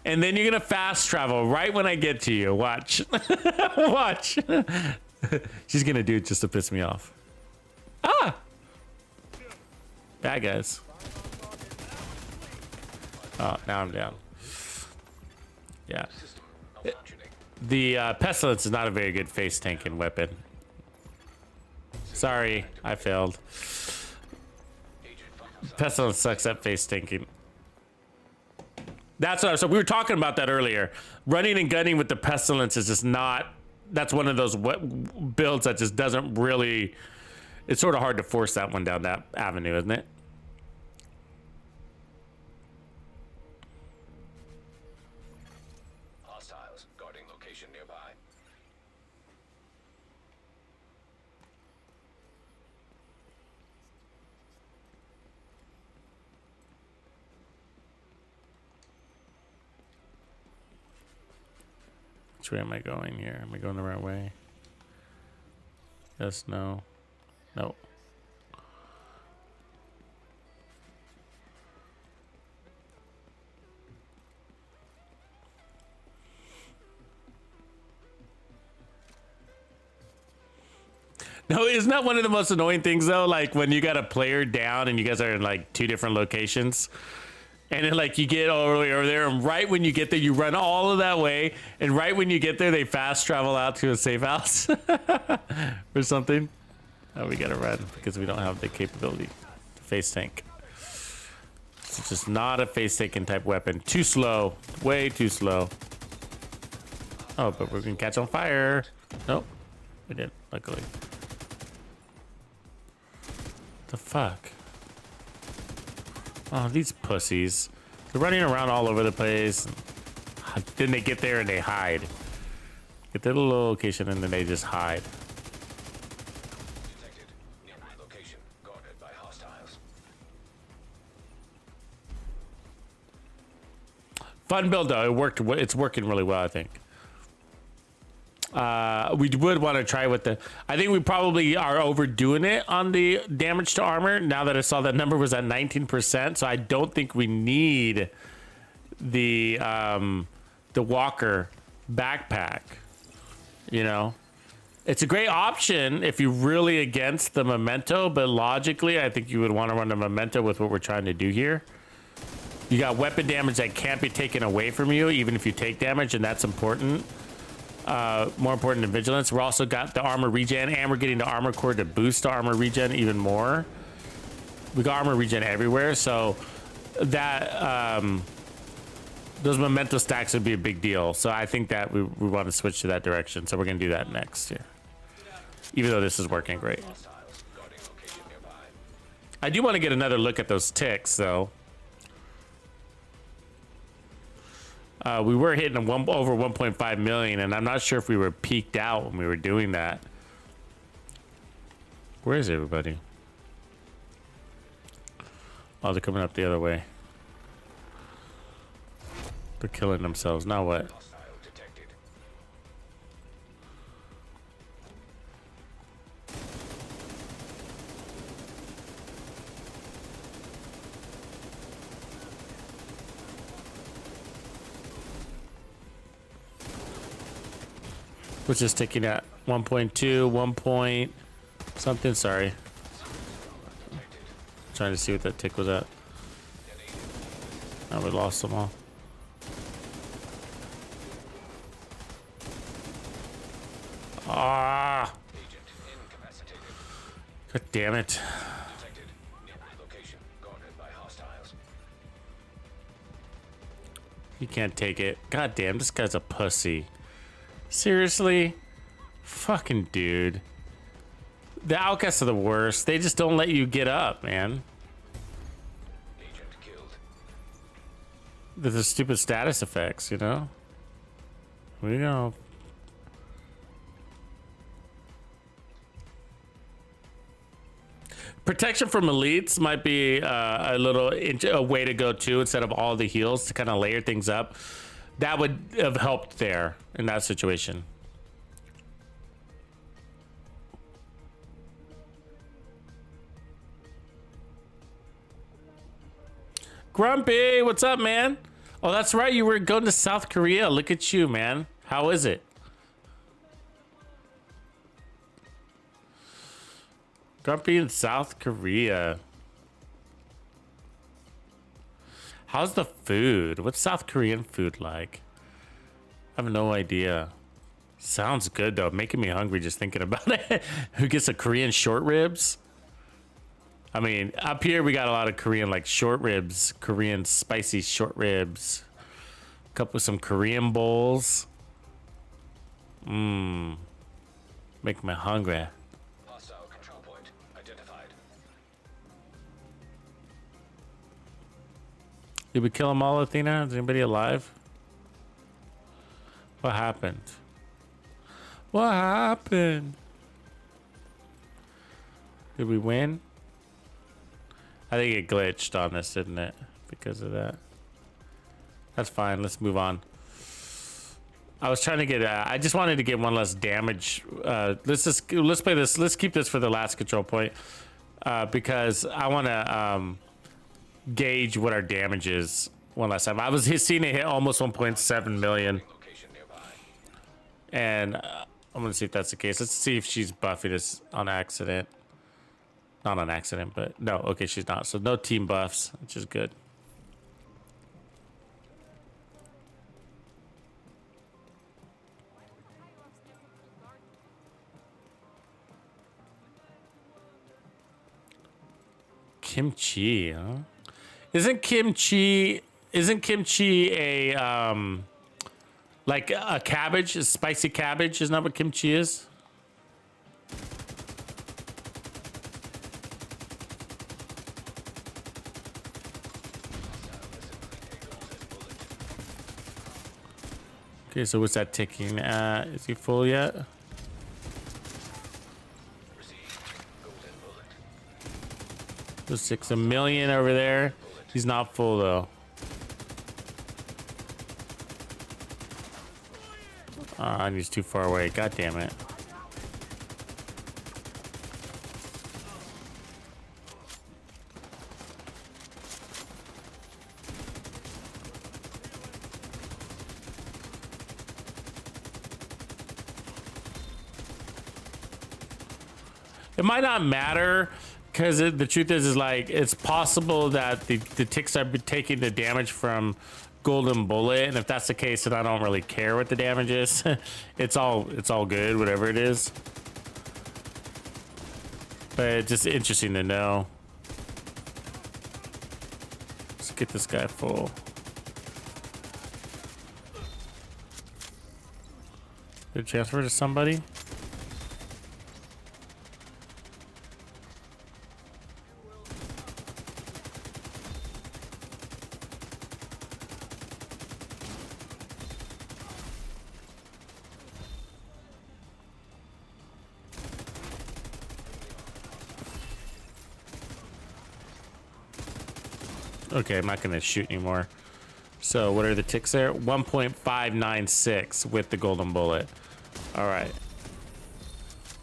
And then you're gonna fast travel right when I get to you. Watch. Watch. She's gonna do it just to piss me off. Ah! Bad guys. Oh, now I'm down. Yeah. The Pestilence is not a very good face tanking weapon. Sorry, I failed. Pestilence sucks at face tanking. That's what. So we were talking about that earlier. Running and gunning with the Pestilence is just not. That's one of those builds that just doesn't really. It's sort of hard to force that one down that avenue, isn't it? Hostiles guarding location nearby. Which way am I going here? Am I going the right way? Yes, no. No. No, isn't that one of the most annoying things though? Like when you got a player down and you guys are in like 2 different locations. And then like you get all the way over there, and right when you get there, you run all of that way, and right when you get there, they fast travel out to a safe house or something. Oh, we gotta run because we don't have the capability to face tank. It's just not a face tanking type weapon. Too slow, way too slow. Oh, but we're gonna catch on fire. Nope, we didn't, luckily. The fuck? Oh, these pussies. They're running around all over the place. Then they get there and they hide. Get to the location and then they just hide. Detected. Nearby location guarded by hostiles. Fun build though. It worked. It's working really well, I think. We would want to try with the. I think we probably are overdoing it on the damage to armor. Now that I saw that number was at 19%, so I don't think we need the Walker backpack. You know, it's a great option if you're really against the memento, but logically, I think you would want to run the memento with what we're trying to do here. You got weapon damage that can't be taken away from you, even if you take damage, and that's important. More important than vigilance. We're also got the armor regen, and we're getting the armor core to boost the armor regen even more. We got armor regen everywhere, so that those memento stacks would be a big deal. So I think that we want to switch to that direction. So we're gonna do that next year, even though this is working great. I do want to get another look at those ticks though. We were hitting over 1.5 million, and I'm not sure if we were peaked out when we were doing that. Where is everybody? Oh, they're coming up the other way. They're killing themselves. Now what? Which is ticking at 1.2, 1 point something. Sorry. Trying to see what that tick was at. Oh, we lost them all. Ah! God damn it. You can't take it. God damn, this guy's a pussy. Seriously? Fucking dude. The outcasts are the worst. They just don't let you get up, man. There's the stupid status effects, you know? We go. Protection from elites might be a way to go too, instead of all the heals, to kind of layer things up. That would have helped there in that situation. Grumpy, what's up, man? Oh, that's right. You were going to South Korea. Look at you, man. How is it? Grumpy in South Korea. How's the food? What's South Korean food like? I have no idea. Sounds good though. Making me hungry just thinking about it. Who gets a Korean short ribs? I mean, up here we got a lot of Korean like short ribs, Korean spicy short ribs. Some Korean bowls. Mmm. Make me hungry. Hostile control point identified. Did we kill them all, Athena? Is anybody alive? What happened? What happened? Did we win? I think it glitched on us, didn't it? Because of that. That's fine. Let's move on. I was trying to get. I just wanted to get one less damage. Let's play this. Let's keep this for the last control point, because I want to gauge what our damage is one last time. I was seeing it hit almost 1.7 million, and I'm gonna see if that's the case. Let's see if she's buffing us on accident. Not on accident, but no. Okay, she's not. So no team buffs, which is good. Kimchi, huh? Isn't kimchi a like a cabbage, a spicy cabbage? Isn't that what kimchi is? Okay, so what's that ticking at? Is he full yet? There's 6 million over there. He's not full though. Ah, and he's too far away. God damn it. It might not matter, because the truth is like it's possible that the ticks are taking the damage from golden bullet, and if that's the case, then I don't really care what the damage is. it's all good, whatever it is. But it's just interesting to know. So get this guy full. Did it transfer to somebody? Okay, I'm not gonna shoot anymore. So what are the ticks there? 1.596 with the golden bullet. All right.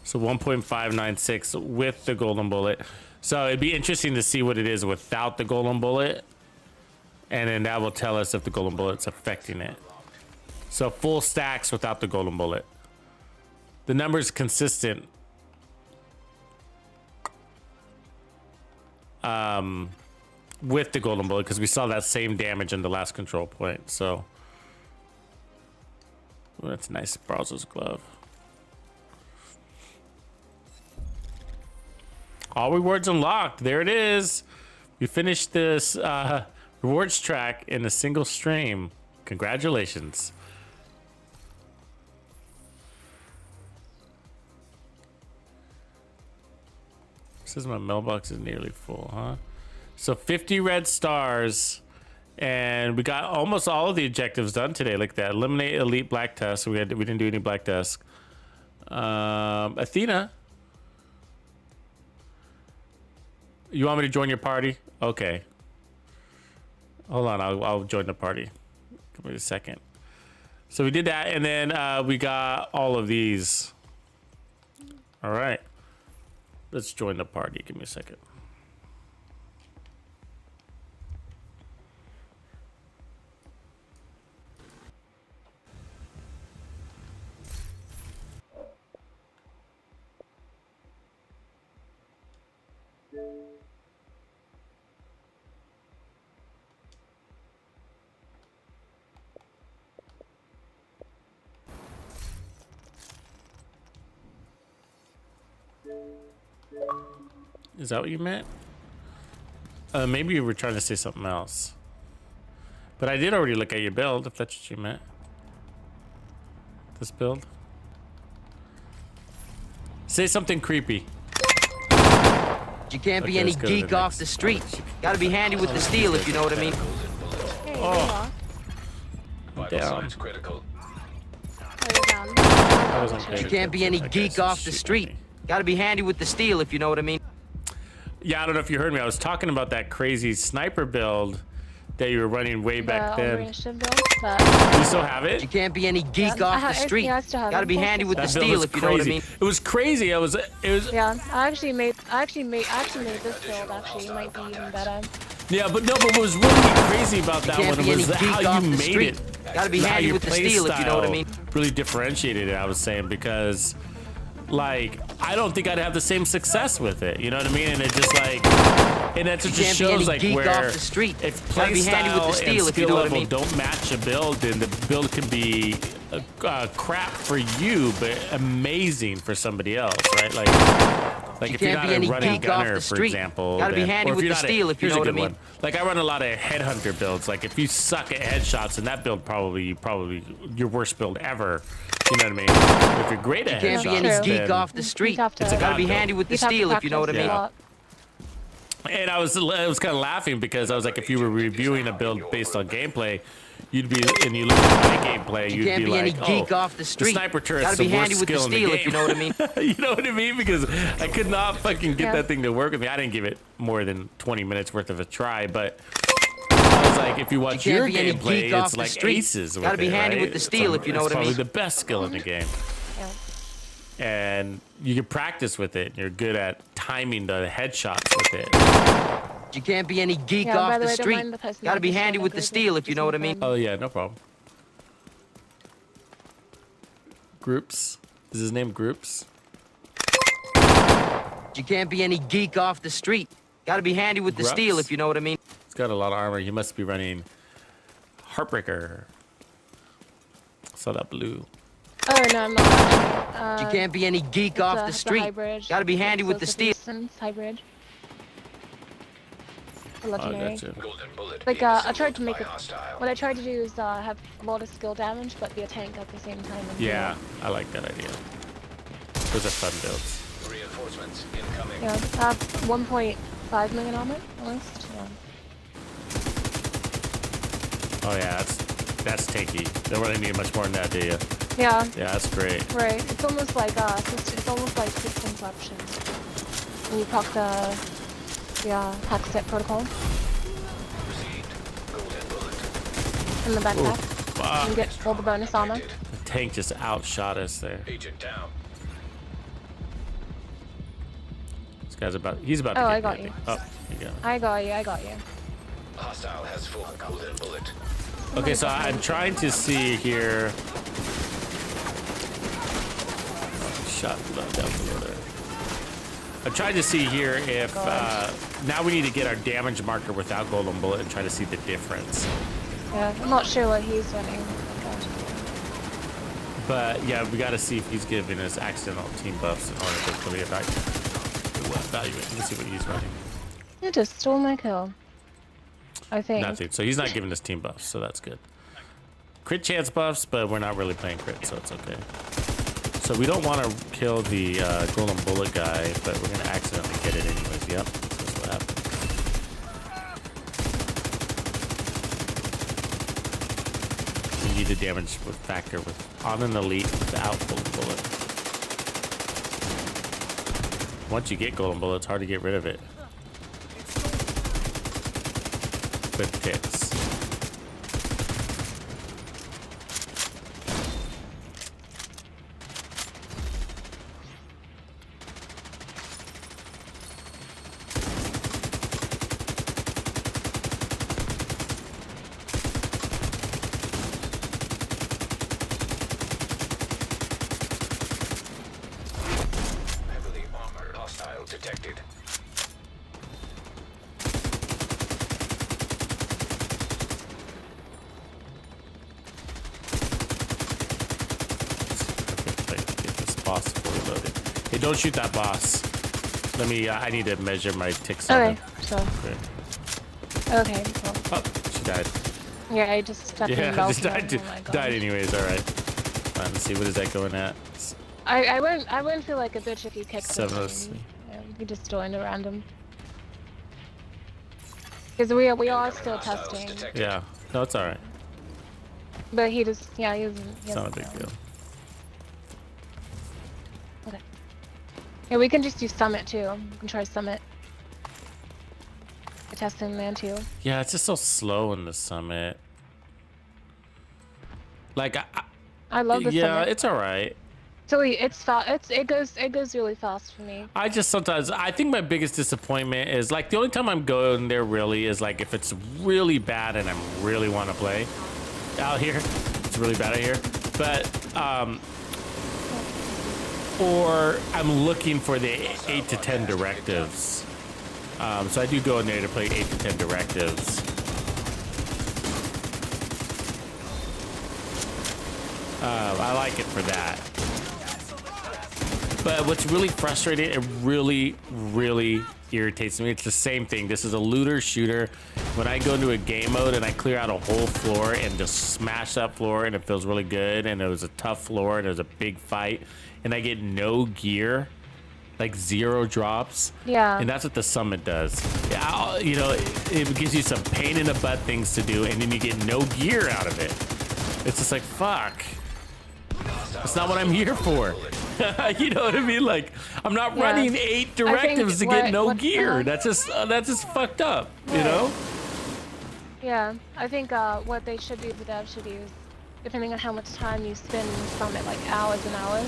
So 1.596 with the golden bullet. So it'd be interesting to see what it is without the golden bullet. And then that will tell us if the golden bullet's affecting it. So full stacks without the golden bullet. The number's consistent. With the golden bullet, because we saw that same damage in the last control point. So oh, that's a nice browser's glove. All rewards unlocked. There it is. We finished this rewards track in a single stream. Congratulations. Says my mailbox is nearly full, huh? So 50 red stars, and we got almost all of the objectives done today. Like that, eliminate elite black test. We didn't do any black test. Athena, you want me to join your party? Okay. Hold on, I'll join the party. Give me a second. So we did that, and then we got all of these. All right. Let's join the party. Give me a second. Is that what you meant? Maybe you were trying to say something else. But I did already look at your build, if that's what you meant. This build. Say something creepy. You can't be Okay, any let's go to the geek off next. the street. Gotta be handy with the steel, if you know what I mean. Oh, Vital down. signs critical. I wasn't paying You can't be any attention. That guy's geek off the shooting street. me. Gotta be handy with the steel, if you know what I mean. Yeah, I don't know if you heard me. I was talking about that crazy sniper build that you were running way back then. You still have You it? can't be any geek off the street. yeah, I still have Gotta it. be handy with the That build steel, was if you know what I crazy. mean. It was crazy. It was. Yeah, I actually made this build. Actually, it might be even better. Yeah, but no. But what was really crazy about that Can't one be any was geek how off you the made street. it. Gotta be How handy your with the play steel, if you know what I mean. style really differentiated it. I was saying because, like, I don't think I'd have the same success with it. You know what I mean? And it just like, and that just can't be shows any like geek where off the street. if Gotta play be handy with style the steel, and if you skill know what I level mean. don't match a build, then the build can be crap for you, but amazing for somebody else, right? Like You if you're can't not be a any running geek off gunner, the for street. example, Gotta be then- handy or if with you're the not steel, if you here's know a what I good mean. one. Like I run a lot of headhunter builds. Like if you suck at headshots in that build, probably your worst build ever. You know what I mean? But if you're great at Can't be headshots, any True. geek then- off the street. have to- It's a Gotta be god handy with the You'd have to steel, if you know what I practice mean. a lot. And I was kind of laughing because I was like, if you were reviewing a build based on gameplay, you'd be, and you look at my gameplay, You you'd can't be be any like, geek oh, off the street. sniper turret's Gotta the be handy worst with the skill in the steel, game. if you know what I mean. You know what I mean? Because I could not fucking get Yeah. that thing to work with me. I didn't give it more than 20 minutes worth of a try, but I was like, if you watch can't your be any gameplay, geek off it's the like street. aces with Gotta be it, handy right? with the steel, if you know It's what I probably mean. the best skill in the game. Yeah. And you can practice with it. You're good at timing the headshots with it. You can't be any geek Yeah, by off the the way, don't street. mind the person Gotta that be just handy showed with up the with steel, it. if you know what I mean. Oh yeah, no problem. Groups. Is his name Groups? You can't be any geek off the street. Gotta be handy with the Grups? steel, if you know what I mean. He's got a lot of armor. He must be running Heartbreaker. Saw that blue. Oh no, I'm not actually. You can't be any geek off the street. hybrid. Gotta be handy with the steel. Hybrid. a legendary. gotcha. Golden bullet Like being I assembled tried to make by it. hostile. What I tried to do is have a lot of skill damage, but be a tank at the same time. And Yeah, I like that idea. Those are fun builds. Reinforcements incoming. Yeah, I have 1.5 million armor almost. Yeah. Oh yeah, that's tanky. Don't really need much more than that, do you? Yeah. Yeah, that's great. Right. It's almost like system corruption. When you proc the hack set protocol Received. Golden bullet. in the backpack. Fuck. You get all the bonus armor. Detected. The tank just outshot us there. Agent down. This guy's he's about to Oh, get I got me, you. think. Oh, you got it. I got you. Hostile has full golden bullet. Okay, so I'm trying to see here. Shot down below there. I'm trying to see here if now we need to get our damage marker without golden bullet and try to see the difference. Yeah, I'm not sure what he's running. But yeah, we got to see if he's giving us accidental team buffs in order to really evaluate. Let's see what he's running. You just stole my kill. I think. Nothing. So he's not giving us team buffs, so that's good. Crit chance buffs, but we're not really playing crit, so it's okay. So we don't want to kill the golden bullet guy, but we're gonna accidentally get it anyways. Yep, that's what happened. We need the damage with factor with on an elite without golden bullet. Once you get golden bullet, it's hard to get rid of it. With ticks. Heavily armored. Hostile detected. Get this boss fully loaded. Hey, don't shoot that boss. Let me. I need to measure my ticks. on Okay, it. so Okay. okay. Well, Oh, she died. yeah, I just stuck in Yeah, Belgium. just died. Oh my God. Died anyways. All right. Let's see. What is that going at? I wouldn't feel like a bitch if you kicked him. 703. Yeah, you just joined a random. Because we are still Hostiles testing, detected. Yeah. No, it's all right. but he just he doesn't. It's not a big deal. Okay. Yeah, we can just do summit too. We can try summit. The testing man too. Yeah, it's just so slow in the summit. Like, I love the yeah, summit. it's all right. So it's fast. It goes really fast for me. I just sometimes I think my biggest disappointment is like the only time I'm going there really is like if it's really bad and I really want to play out here. It's really bad out here, but or I'm looking for the 8 to 10 directives. So I do go in there to play 8 to 10 directives. I like it for that. But what's really frustrating, it really, really irritates me. It's the same thing. This is a looter shooter. When I go into a game mode and I clear out a whole floor and just smash that floor and it feels really good and it was a tough floor and it was a big fight and I get no gear, like 0 drops. Yeah. And that's what the summit does. Yeah, you know, it gives you some pain in the butt things to do and then you get no gear out of it. It's just like, fuck. That's not what I'm here for. You know what I mean? Like, I'm not Yeah. running 8 directives to get no gear. That's just fucked up. You know? Yeah, I think what they should do, the devs should do, is depending on how much time you spend in Summit, like hours and hours,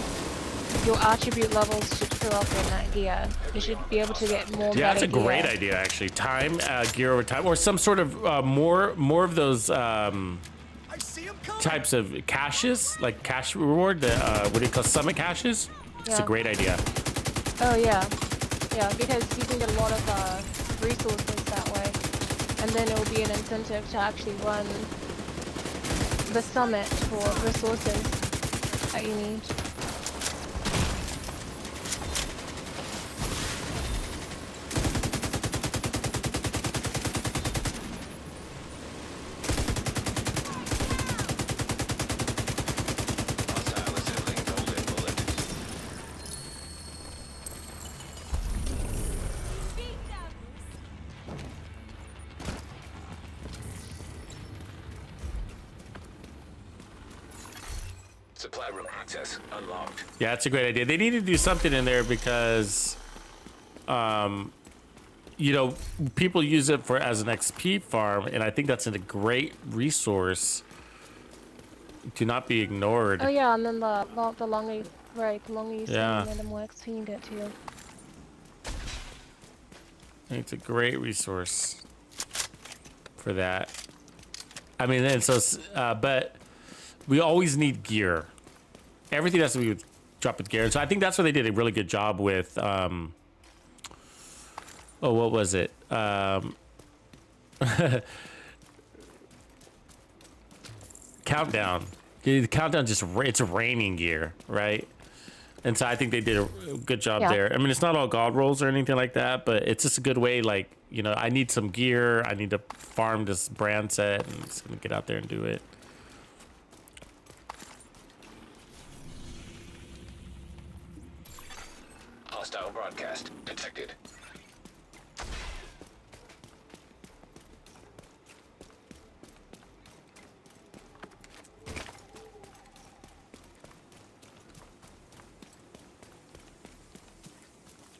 your attribute levels should fill up in that gear. You should be able to get more. Yeah, that's a meta great gear. idea, actually. Time, gear over time, or some sort of more of those types of caches, like cash reward. The what do you call summit caches? It's a Yeah. great idea. Oh yeah, yeah, because you can get a lot of resources that way, and then it will be an incentive to actually run the summit for resources that you need. Supply room access unlocked. Yeah, that's a great idea. They need to do something in there because, you know, people use it for as an XP farm, and I think that's a great resource to not be ignored. Oh yeah, and then the longer you, the longer you Yeah. stay, the more XP you get too. I think it's a great resource for that. I mean, and so, but we always need gear. Everything has to be dropped with gear. And so I think that's what they did a really good job with. Oh, what was it? Countdown. The Countdown just, it's raining gear, right? And so I think they did a good job there. I mean, it's not all god rolls or anything like that, but it's just a good way. Like, you know, I need some gear. I need to farm this brand set, and I'm just gonna get out there and do it. Hostile broadcast detected.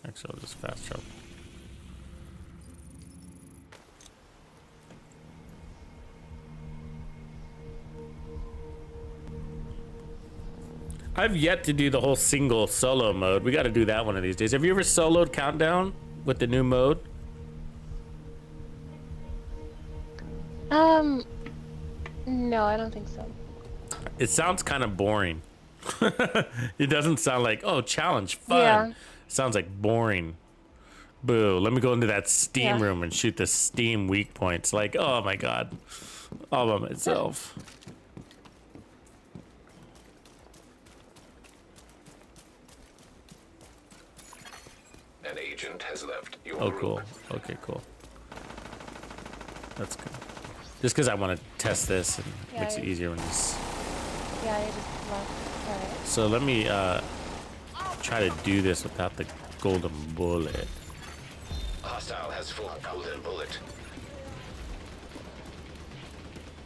Actually, I'll just fast travel. I've yet to do the whole single solo mode. We got to do that one of these days. Have you ever soloed Countdown with the new mode? No, I don't think so. It sounds kind of boring. It doesn't sound like, oh, challenge, fun. Yeah. It sounds like boring. Boo. Let me go into that Steam room and shoot the Steam weak points. Like, oh my God. All by myself. An agent has left your Oh, group. cool. Okay, cool. That's good. Just because I want to test this and Yeah, makes it yeah. easier when you just... Yeah, I just left. Alright. So let me try to do this without the golden bullet. Hostile has full golden bullet.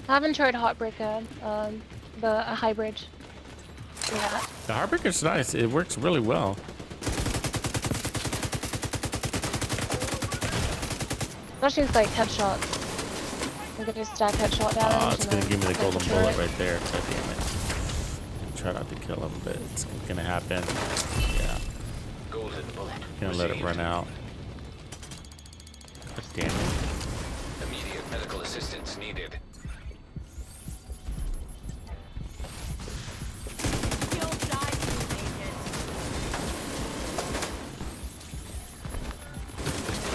I haven't tried Heartbreaker, the hybrid. Yeah. The Heartbreaker's nice. It works really well. Especially with like headshots. You can just stack headshot damage. Oh, it's and going to then give me the take golden turret. bullet right there. God damn it. Try not to kill him, but it's going to happen. Yeah. Golden bullet. Gonna let it run out. God damn it. Immediate medical assistance needed.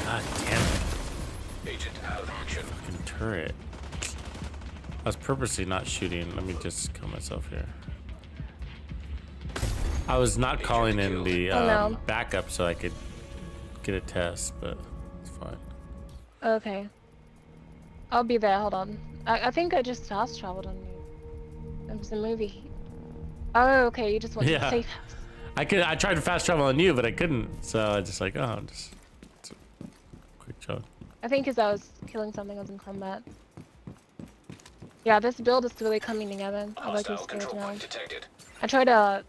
God damn it. Agent out of action. Fucking turret. I was purposely not shooting. Let me just kill myself here. I was not calling in the no. backup so I could get a test, but it's fine. Okay. I'll be there, hold on. I think I just fast traveled on you. It was a movie. Oh, okay, you just went to Yeah. the safe house. I tried to fast travel on you, but I couldn't. So I just like, oh, just it's a quick jog. I think because I was killing something, I was in combat. Yeah, this build is really coming together. I like this Hostile build control now. point detected.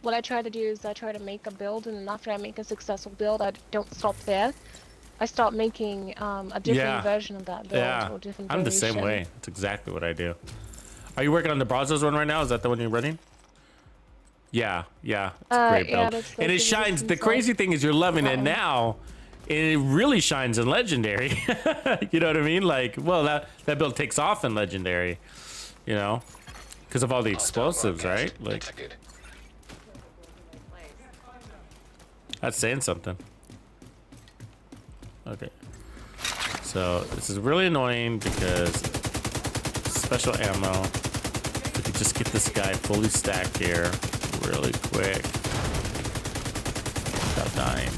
What I try to do is I try to make a build, and then after I make a successful build, I don't stop there. I start making a different Yeah. version of that build Yeah, or different I'm the same variation. way. That's exactly what I do. Are you working on the Brazos one right now? Is that the one you're running? Yeah, yeah. It's a great yeah, build. that's And the it shines. The resistance crazy one. thing is you're loving it Uh-oh. now. And it really shines in Legendary. You know what I mean? Like, well, that build takes off in Legendary. You know? Because of all the explosives, right? Like, Detected. that's saying something. Okay. So this is really annoying because special ammo. We could just get this guy fully stacked here really quick without dying.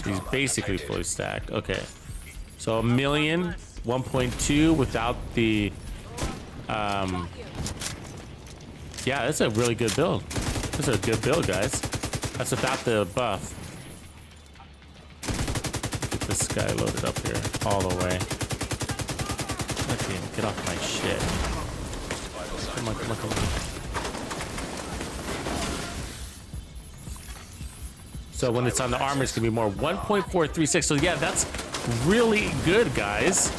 He's basically fully stacked. Okay. So 1 million, 1.2 without the yeah, that's a really good build. This is a good build, guys. That's without the buff. Get this guy loaded up here all the way. Okay, get off my shit. Come on, come on, come on. So when it's on the armor, it's gonna be more 1.436. So yeah, that's really good, guys.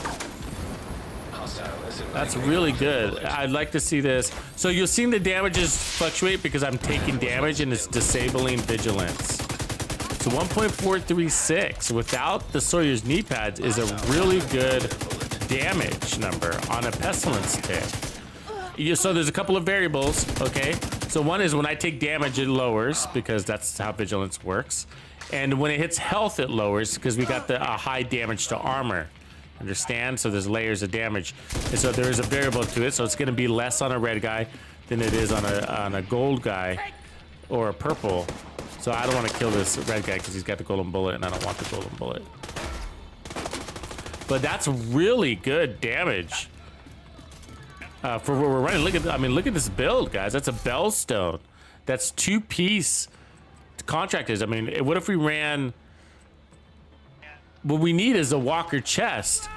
That's really good. I'd like to see this. So you'll see the damages fluctuate because I'm taking damage and it's disabling vigilance. So 1.436 without the Sawyer's knee pads is a really good damage number on a Pestilence tick. So there's a couple of variables, okay? So one is when I take damage, it lowers because that's how vigilance works. And when it hits health, it lowers because we got the high damage to armor. Understand? So there's layers of damage. And so there is a variable to it. So it's gonna be less on a red guy than it is on a gold guy or a purple. So I don't want to kill this red guy because he's got the golden bullet and I don't want the golden bullet. But that's really good damage for what we're running. Look at, I mean, look at this build, guys. That's a Bellstone. That's 2-piece contractors. I mean, what if we ran? What we need is a Walker chest.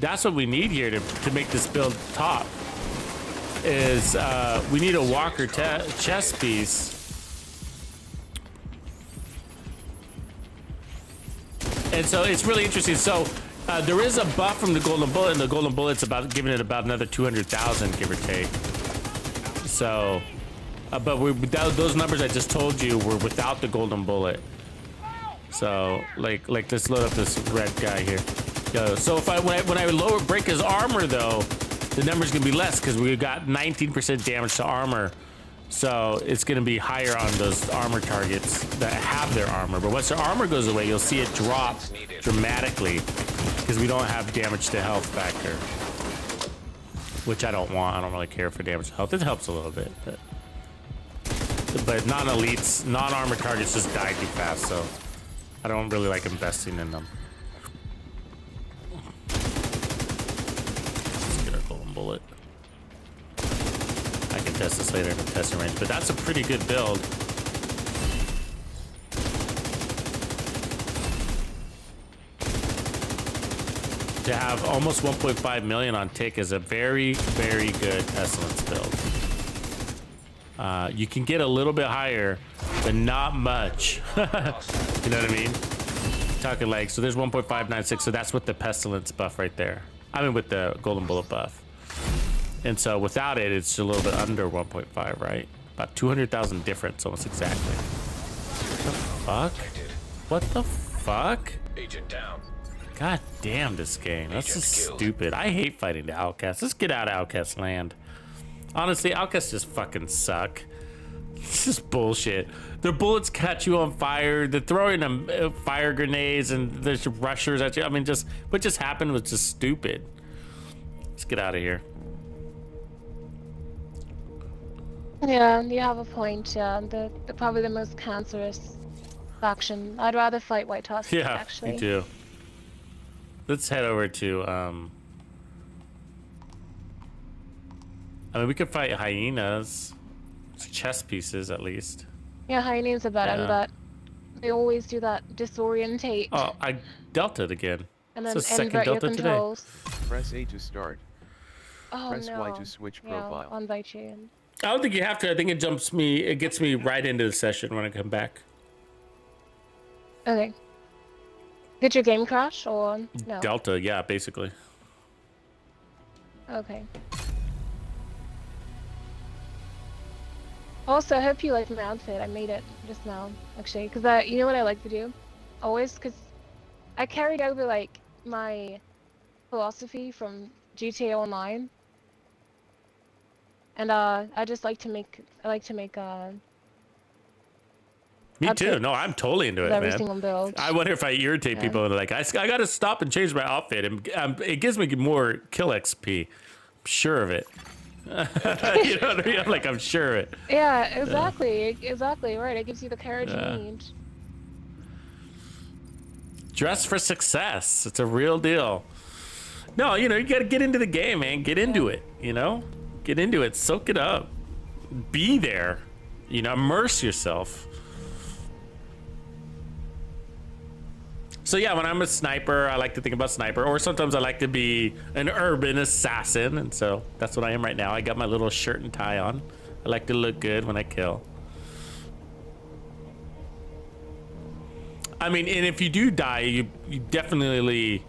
That's what we need here to make this build top. Is we need a Walker chest piece. And so it's really interesting. So there is a buff from the golden bullet, and the golden bullet's about giving it about another 200,000, give or take. So, but those numbers I just told you were without the golden bullet. So, like let's load up this red guy here. Yo, so if when I break his armor though, the number's gonna be less because we got 19% damage to armor. So it's gonna be higher on those armor targets that have their armor. But once their armor goes away, you'll see it drop dramatically because we don't have damage to health factor, which I don't want. I don't really care for damage to health. It helps a little bit, but non-elites, non-armor targets just die too fast. So I don't really like investing in them. Let's get our golden bullet. I can test this later in the testing range, but that's a pretty good build. To have almost 1.5 million on tick is a very, very good Pestilence build. You can get a little bit higher, but not much. You know what I mean? Talking like, so there's 1.596, so that's with the Pestilence buff right there. I mean with the golden bullet buff. And so without it, it's a little bit under 1.5, right? About 200,000 difference, almost exactly. What the fuck? What the fuck? Agent down. God damn this game. That's just stupid. I hate fighting the outcasts. Let's get out of outcast land. Honestly, outcasts just fucking suck. It's just bullshit. Their bullets catch you on fire. They're throwing them fire grenades and there's rushers at you. I mean, just what just happened was just stupid. Let's get out of here. Yeah, you have a point. Yeah, they're probably the most cancerous faction. I'd rather fight White Tusk. Yeah, actually. me too. Let's head over to. I mean, we could fight hyenas. It's chess pieces, at least. Yeah, hyenas are better, Yeah. but they always do that disorientate Oh, I delta'd again. and it's then the second invert your delta today. controls. Press A to start. Oh Press no. Y to switch profile. Yeah, invite you in. I don't think you have to. I think it jumps me. It gets me right into the session when I come back. Okay. Did your game crash or no? Delta, yeah, basically. Okay. Also, I hope you like my outfit. I made it just now, actually, because you know what I like to do? Always, because I carried over, like, my philosophy from GTA Online. And, I just like to make, Me That's too. it. No, I'm totally into it, every man. single build. I wonder if I irritate people and they're like, I got to stop and change my outfit, and it gives me more kill XP. I'm sure of it. You know what I mean? Like, I'm sure of it. Yeah, exactly. Exactly, right. It gives you the courage you need. Dress for success. It's a real deal. No, you know, you got to get into the game, man. Get into it, you know? Get into it. Soak it up. Be there. You know, immerse yourself. So yeah, when I'm a sniper, I like to think about sniper, or sometimes I like to be an urban assassin, and so that's what I am right now. I got my little shirt and tie on. I like to look good when I kill. I mean, and if you do die, you definitely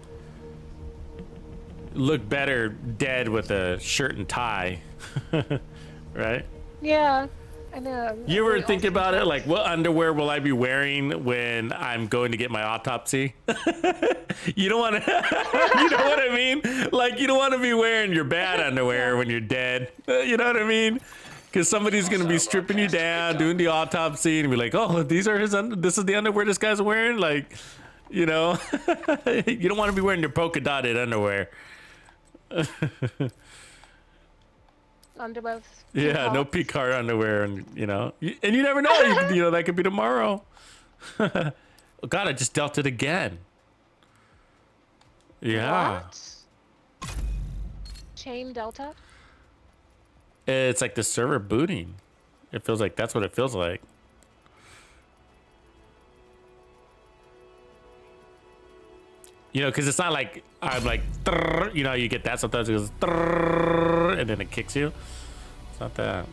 look better dead with a shirt and tie, right? Yeah, I know. You ever Really think awesome about it? tux. Like, what underwear will I be wearing when I'm going to get my autopsy? You don't want to, you know what I mean? Like, you don't want to be wearing your bad underwear when you're dead. You know what I mean? Because somebody's going to be stripping you down, doing the autopsy, and be like, oh, these are this is the underwear this guy's wearing? Like, you know, you don't want to be wearing your polka dotted underwear. Underwear. Yeah, no Picard underwear, and you know, and you never know, you know, that could be tomorrow. Oh, God, I just dealt it again. Yeah, What? Chain Delta? it's like the server booting. It feels like that's what it feels like. You know, because it's not like I'm like, "Trrr," you know, you get that sometimes it goes, "Trrr," and then it kicks you. It's not that.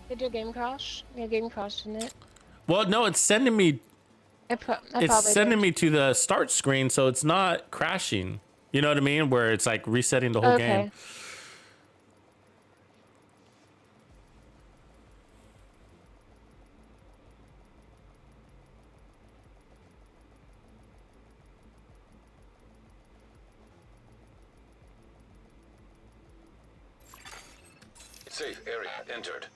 Did your game crash? Your game crashed, didn't it? Well, no, it's sending me. I It's probably sending did. me to the start screen, so it's not crashing. You know what I mean? Where it's like resetting the whole Okay. game. Safe area entered.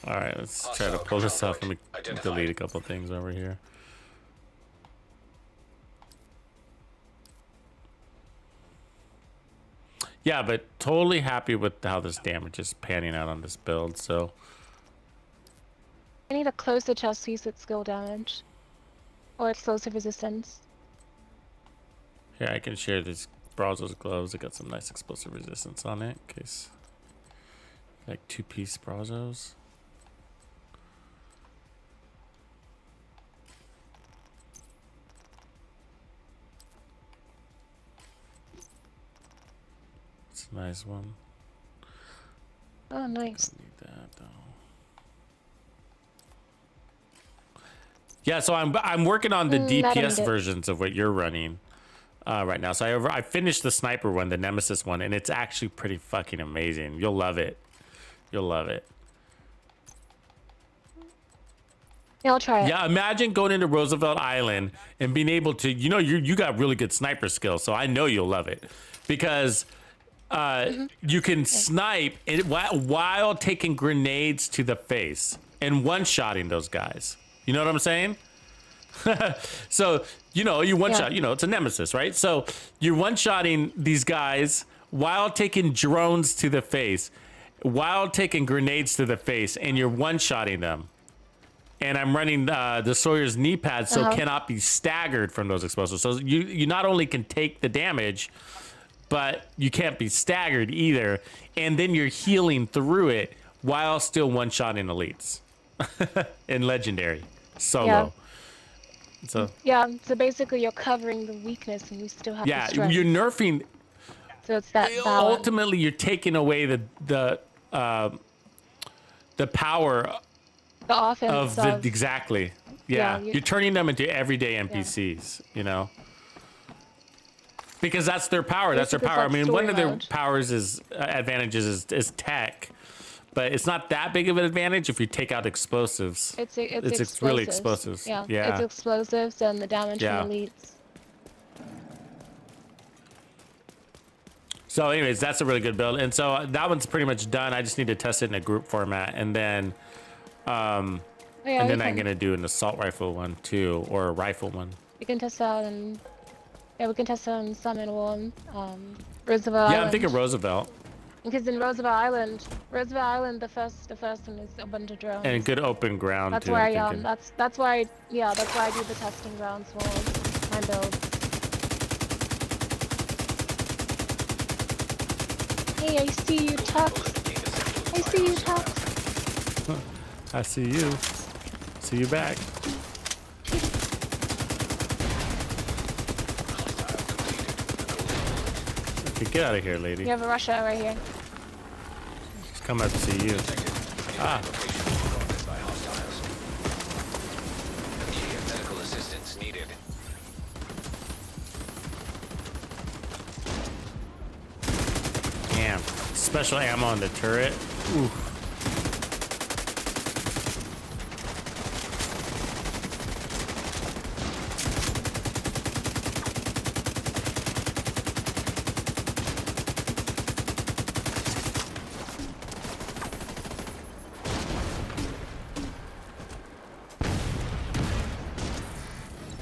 All right, let's try to pull this off. Let me delete a couple things over here. Yeah, but totally happy with how this damage is panning out on this build. So I need to close the chest piece with skill damage. Or explosive resistance. here, I can share these Brazos gloves. I got some nice explosive resistance on it. In case, like 2-piece Brazos. It's a nice one. Oh, nice. Need that though. Yeah, so I'm working on the I don't need DPS it. versions of what you're running right now. So I finished the sniper one, the Nemesis one, and it's actually pretty fucking amazing. You'll love it. You'll love it. Yeah, I'll try it. Yeah, imagine going into Roosevelt Island and being able to, you know, you got really good sniper skills, so I know you'll love it because you can snipe it while taking grenades to the face and one-shotting those guys. You know what I'm saying? So, you know, you one-shot, you know, it's a Nemesis, right? So you're one-shotting these guys while taking drones to the face, while taking grenades to the face, and you're one-shotting them. And I'm running the Sawyer's knee pad, so it cannot be staggered from those explosives. So you not only can take the damage, but you can't be staggered either. And then you're healing through it while still one-shotting elites. And legendary. Solo. So Yeah, so basically you're covering the weakness and you still have the yeah, strength. you're nerfing. So it's that balance. Ultimately, you're taking away the power The offense of the exactly. Yeah, Yeah, you're turning them into everyday NPCs. You know, because that's their power. That's their Basically, power. I it's mean, like one of their story mode. powers is advantages is tech, but it's not that big of an advantage if you take out explosives. It's really explosives. explosives. Yeah, Yeah. it's explosives and the damage Yeah. from elites. So, anyways, that's a really good build, and so that one's pretty much done. I just need to test it in a group format, and then Oh, yeah, and then we I'm can, gonna do an assault rifle one too, or a rifle one. we can test out and yeah, we can test out in Summit one. Roosevelt Yeah, Island. I'm thinking Roosevelt. Because in Roosevelt Island, the first one is a bunch of drones. And good open ground That's too. why I'm thinking. that's why I do the testing grounds for my builds. Hey, I see you, Tux. I see you, Tux. I see you. See you back. Okay, get out of here, lady. You have a rush hour right here. Just come out to see you. Ah. special ammo on the turret. Ooh.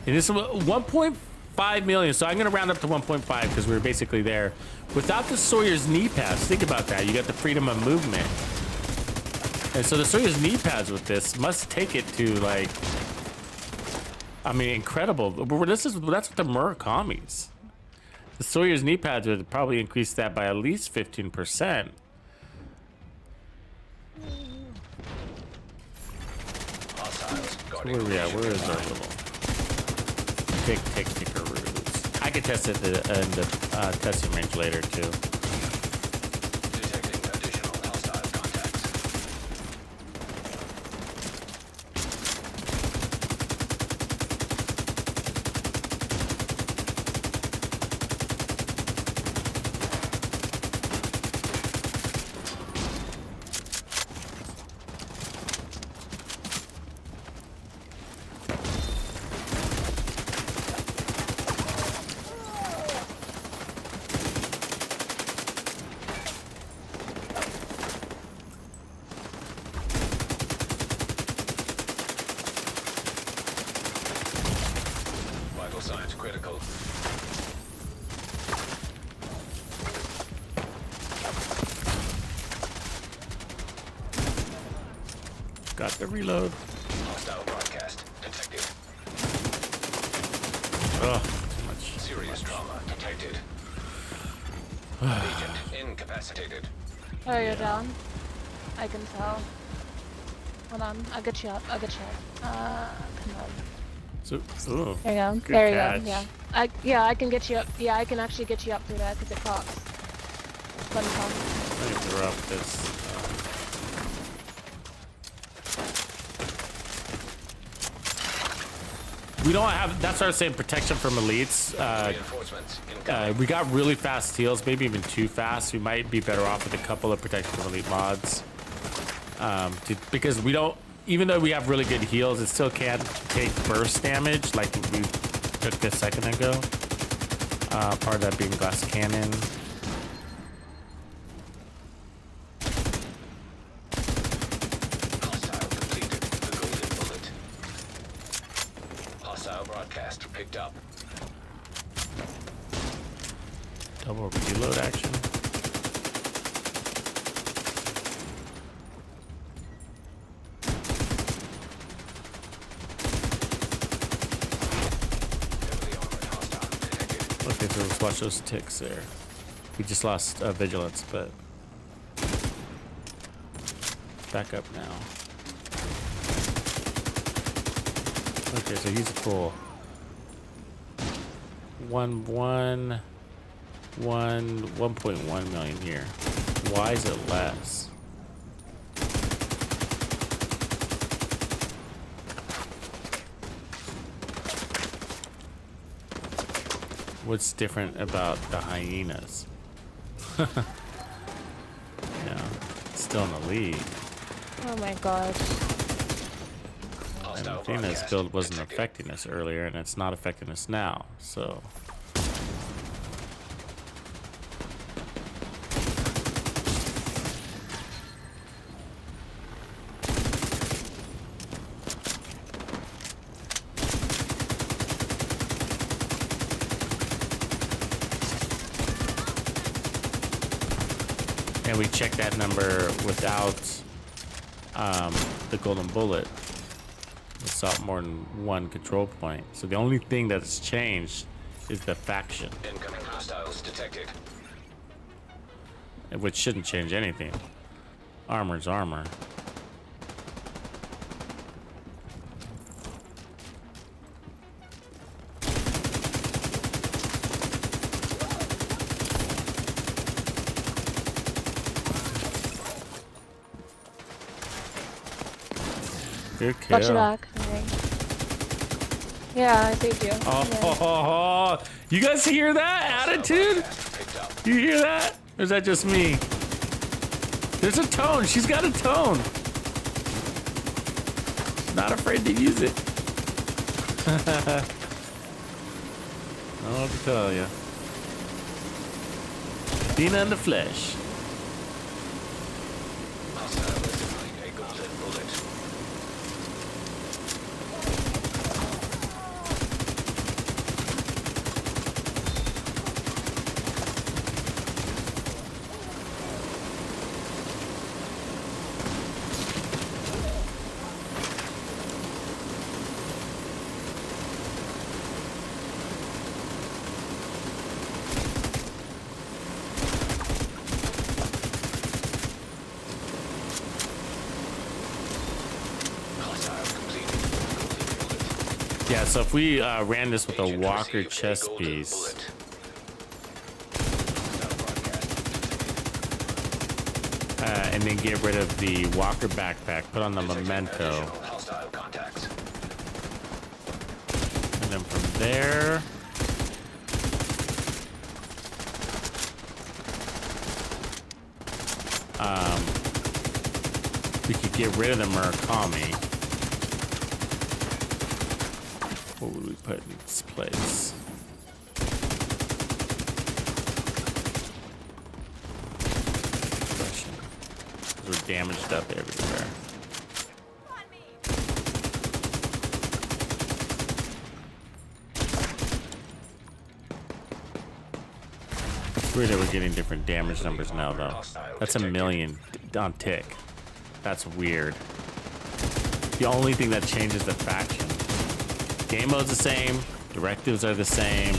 And this is 1.5 million, so I'm gonna round up to 1.5 because we're basically there. Without the Sawyer's knee pads, think about that. You got the freedom of movement. And so the Sawyer's knee pads with this must take it to like, I mean, incredible. That's with the Murakamis. The Sawyer's knee pads would probably increase that by at least 15%. So where are we at? Where is our little tickeroos? I could test it in the testing range later too. Detecting additional hostile contacts. Vital signs critical. Got the reload. Hostile broadcast detected. Oh, too much. Serious trauma detected. Agent incapacitated. Oh, you're down. I can tell. Hold on, I'll get you up. I'll get you up. Come on. So, ooh, There you go. good There you catch. go. Yeah. I can get you up. Yeah, I can actually get you up through that because it pops. Fun pump. I need to drop this. We don't have. That's what I was saying. Protection from elites. Reinforcements incoming. We got really fast heals, maybe even too fast. We might be better off with a couple of protection from elite mods. Because we don't. Even though we have really good heals, it still can't take burst damage like we took this second ago. Part of that being glass cannon. Hostile completed the golden bullet. Hostile broadcast picked up. Double reload action. Heavily armored hostile detected. Okay, so let's watch those ticks there. We just lost vigilance, but back up now. Okay, so he's a full 1.1 million here. Why is it less? What's different about the hyenas? Yeah, still in the lead. Oh my gosh. Hostile Athena's broadcast build wasn't detected. affecting us earlier, and it's not affecting us now, so. And we checked that number without the golden bullet. Without more than one control point. So the only thing that's changed is the faction, Incoming hostiles detected. which shouldn't change anything. Armor's armor. Good kill. Watch your back. Okay. Yeah, I saved you. Oh, Yeah. ho, ho, ho. You guys hear that attitude? Broadcast picked up. You hear that? Or is that just me? There's a tone. She's got a tone. Not afraid to use it. I don't know what to tell you. Dina in the flesh. Hostile is deploying a golden bullet. Yeah, so if we ran this with a Walker chest piece, and then get rid of the Walker backpack, put on the Memento, Hostile contacts. and then from there, we could get rid of the Murakami. What would we put in its place? Question. 'Cause we're damaged up everywhere. It's weird that we're getting different damage numbers now, though. That's a million on tick. That's weird. The only thing that changes the faction. Game mode's the same, directives are the same,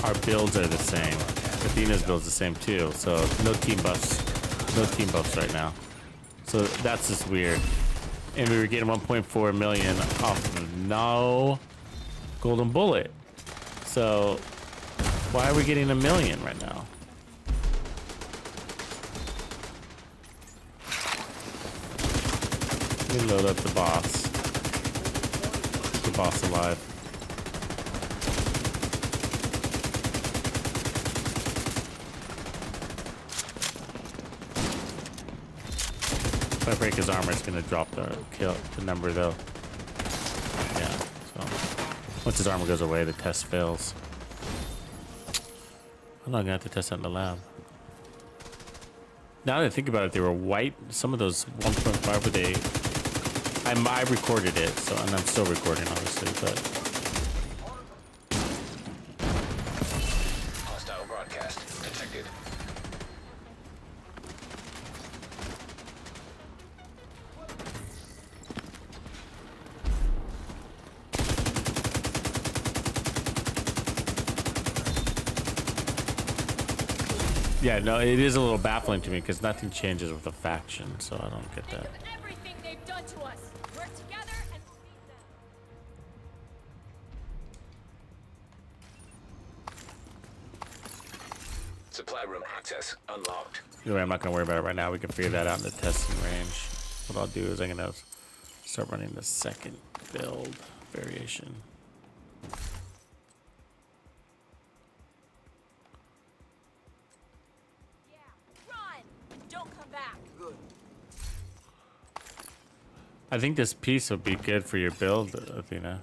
our builds are the same. Athena's build's the same too, so no team buffs right now. So that's just weird. And we were getting 1.4 million off of no golden bullet. So why are we getting a million right now? Let me load up the boss. The boss alive. If I break his armor, it's gonna drop the number though. Yeah. So once his armor goes away, the test fails. I'm not gonna have to test that in the lab. Now that I think about it, they were white. Some of those 1.5 were they. I recorded it, so and I'm still recording, obviously, but Hostile broadcast detected. yeah, no, it is a little baffling to me because nothing changes with the faction, so I don't get that. Everything they've done to us. Work together and defeat them. Supply room access unlocked. Anyway, I'm not gonna worry about it right now. We can figure that out in the testing range. What I'll do is I'm gonna start running the second build variation. Yeah, run! Don't come back. I think this piece would be good for your build, Athena.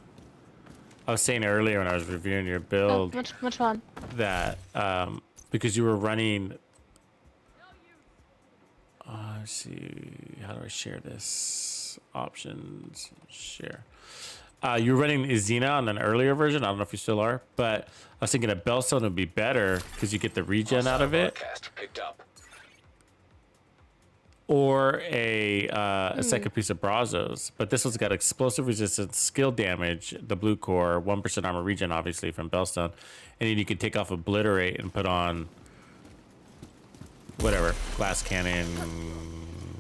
I was saying earlier when I was reviewing your Oh, build which one? that because you were running. Let's see, how do I share this? Options, share. You were running Izina on an earlier version. I don't know if you still are, but I was thinking a Bellstone would be better because you get the regen out of it, Broadcast picked up. or a second piece of Brazos. But this one's got explosive resistance, skill damage, the blue core, 1% armor regen, obviously from Bellstone, and then you can take off Obliterate and put on whatever, glass cannon,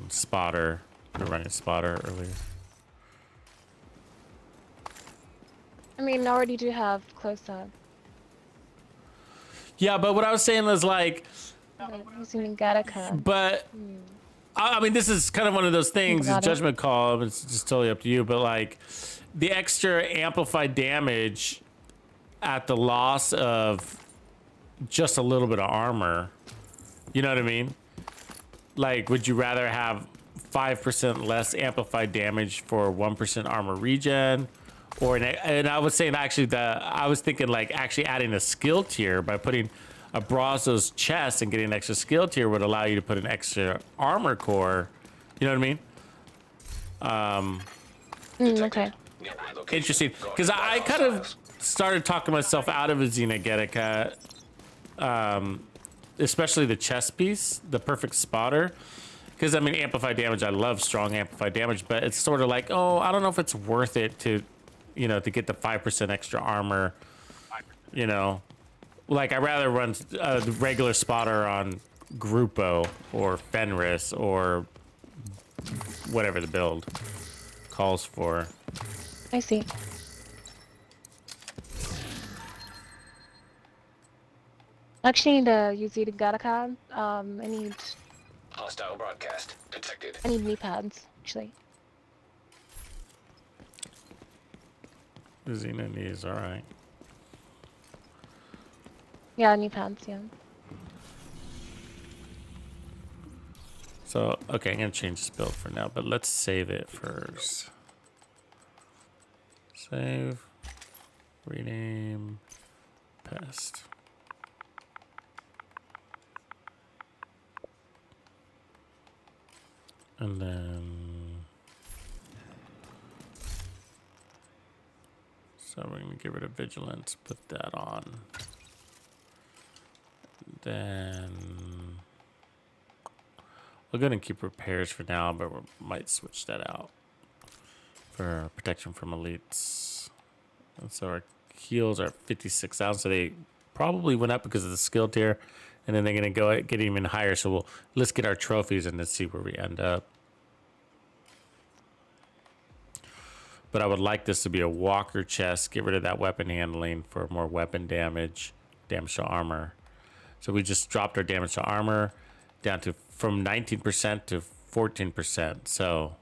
spotter. You were running spotter earlier. I mean, I already do have close up. Yeah, but what I was saying was like, Using Gattaca. but I mean, this is kind of one of those things. Got It's it. judgment call. It's just totally up to you. But like, the extra amplified damage at the loss of just a little bit of armor. You know what I mean? Like, would you rather have 5% less amplified damage for 1% armor regen? Or and I was saying actually I was thinking like actually adding a skill tier by putting a Brazos chest and getting an extra skill tier would allow you to put an extra armor core. You know what I mean? Okay. Interesting, because I kind of started talking myself out of a Xenogetica, especially the chest piece, the perfect spotter. Because I mean, amplified damage, I love strong amplified damage, but it's sort of like, oh, I don't know if it's worth it to, you know, to get the 5% extra armor. You know, like I'd rather run the regular spotter on Grupo or Fenris or whatever the build calls for. I see. Actually, the UZ the Gattaca, I need Hostile broadcast detected. knee pads, actually. Xena knees, all right. Yeah, knee pads, yeah. So, okay, I'm gonna change this build for now, but let's save it first. Save, rename, pest. And then, so we're gonna get rid of vigilance, put that on. Then we're gonna keep repairs for now, but we might switch that out for protection from elites. And so our heals are 56,000, so they probably went up because of the skill tier, and then they're gonna go get even higher. So let's get our trophies and then see where we end up. But I would like this to be a walker chest. Get rid of that weapon handling for more weapon damage, damage to armor. So we just dropped our damage to armor down to from 19% to 14%. So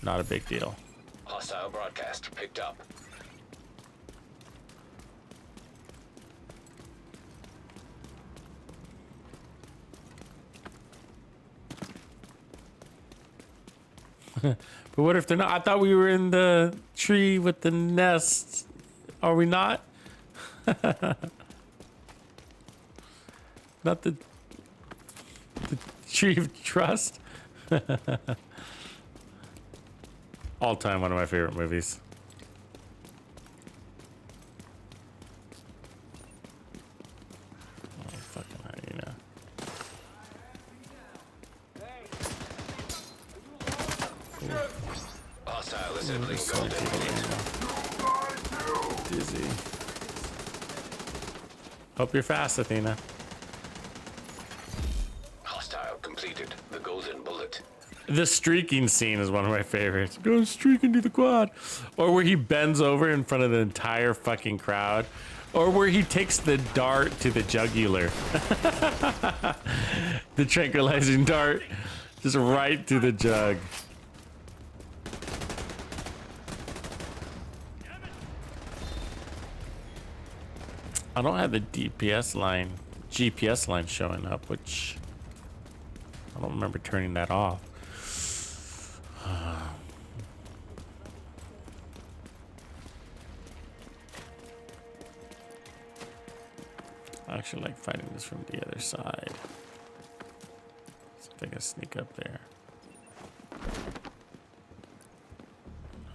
not a big deal. Hostile broadcast picked up. But what if they're not? I thought we were in the tree with the nests. Are we not? Not the tree of trust. All time one of my favorite movies. Oh, fucking hyena. Hostile assembling golden bullet. Dizzy. Hope you're fast, Athena. Hostile completed the golden bullet. The streaking scene is one of my favorites. Go streaking to the quad. Or where he bends over in front of the entire fucking crowd. Or where he takes the dart to the jugular. The tranquilizing dart. Just right to the jug. I don't have the GPS line showing up, which I don't remember turning that off. I actually like fighting this from the other side. See if I can sneak up there. I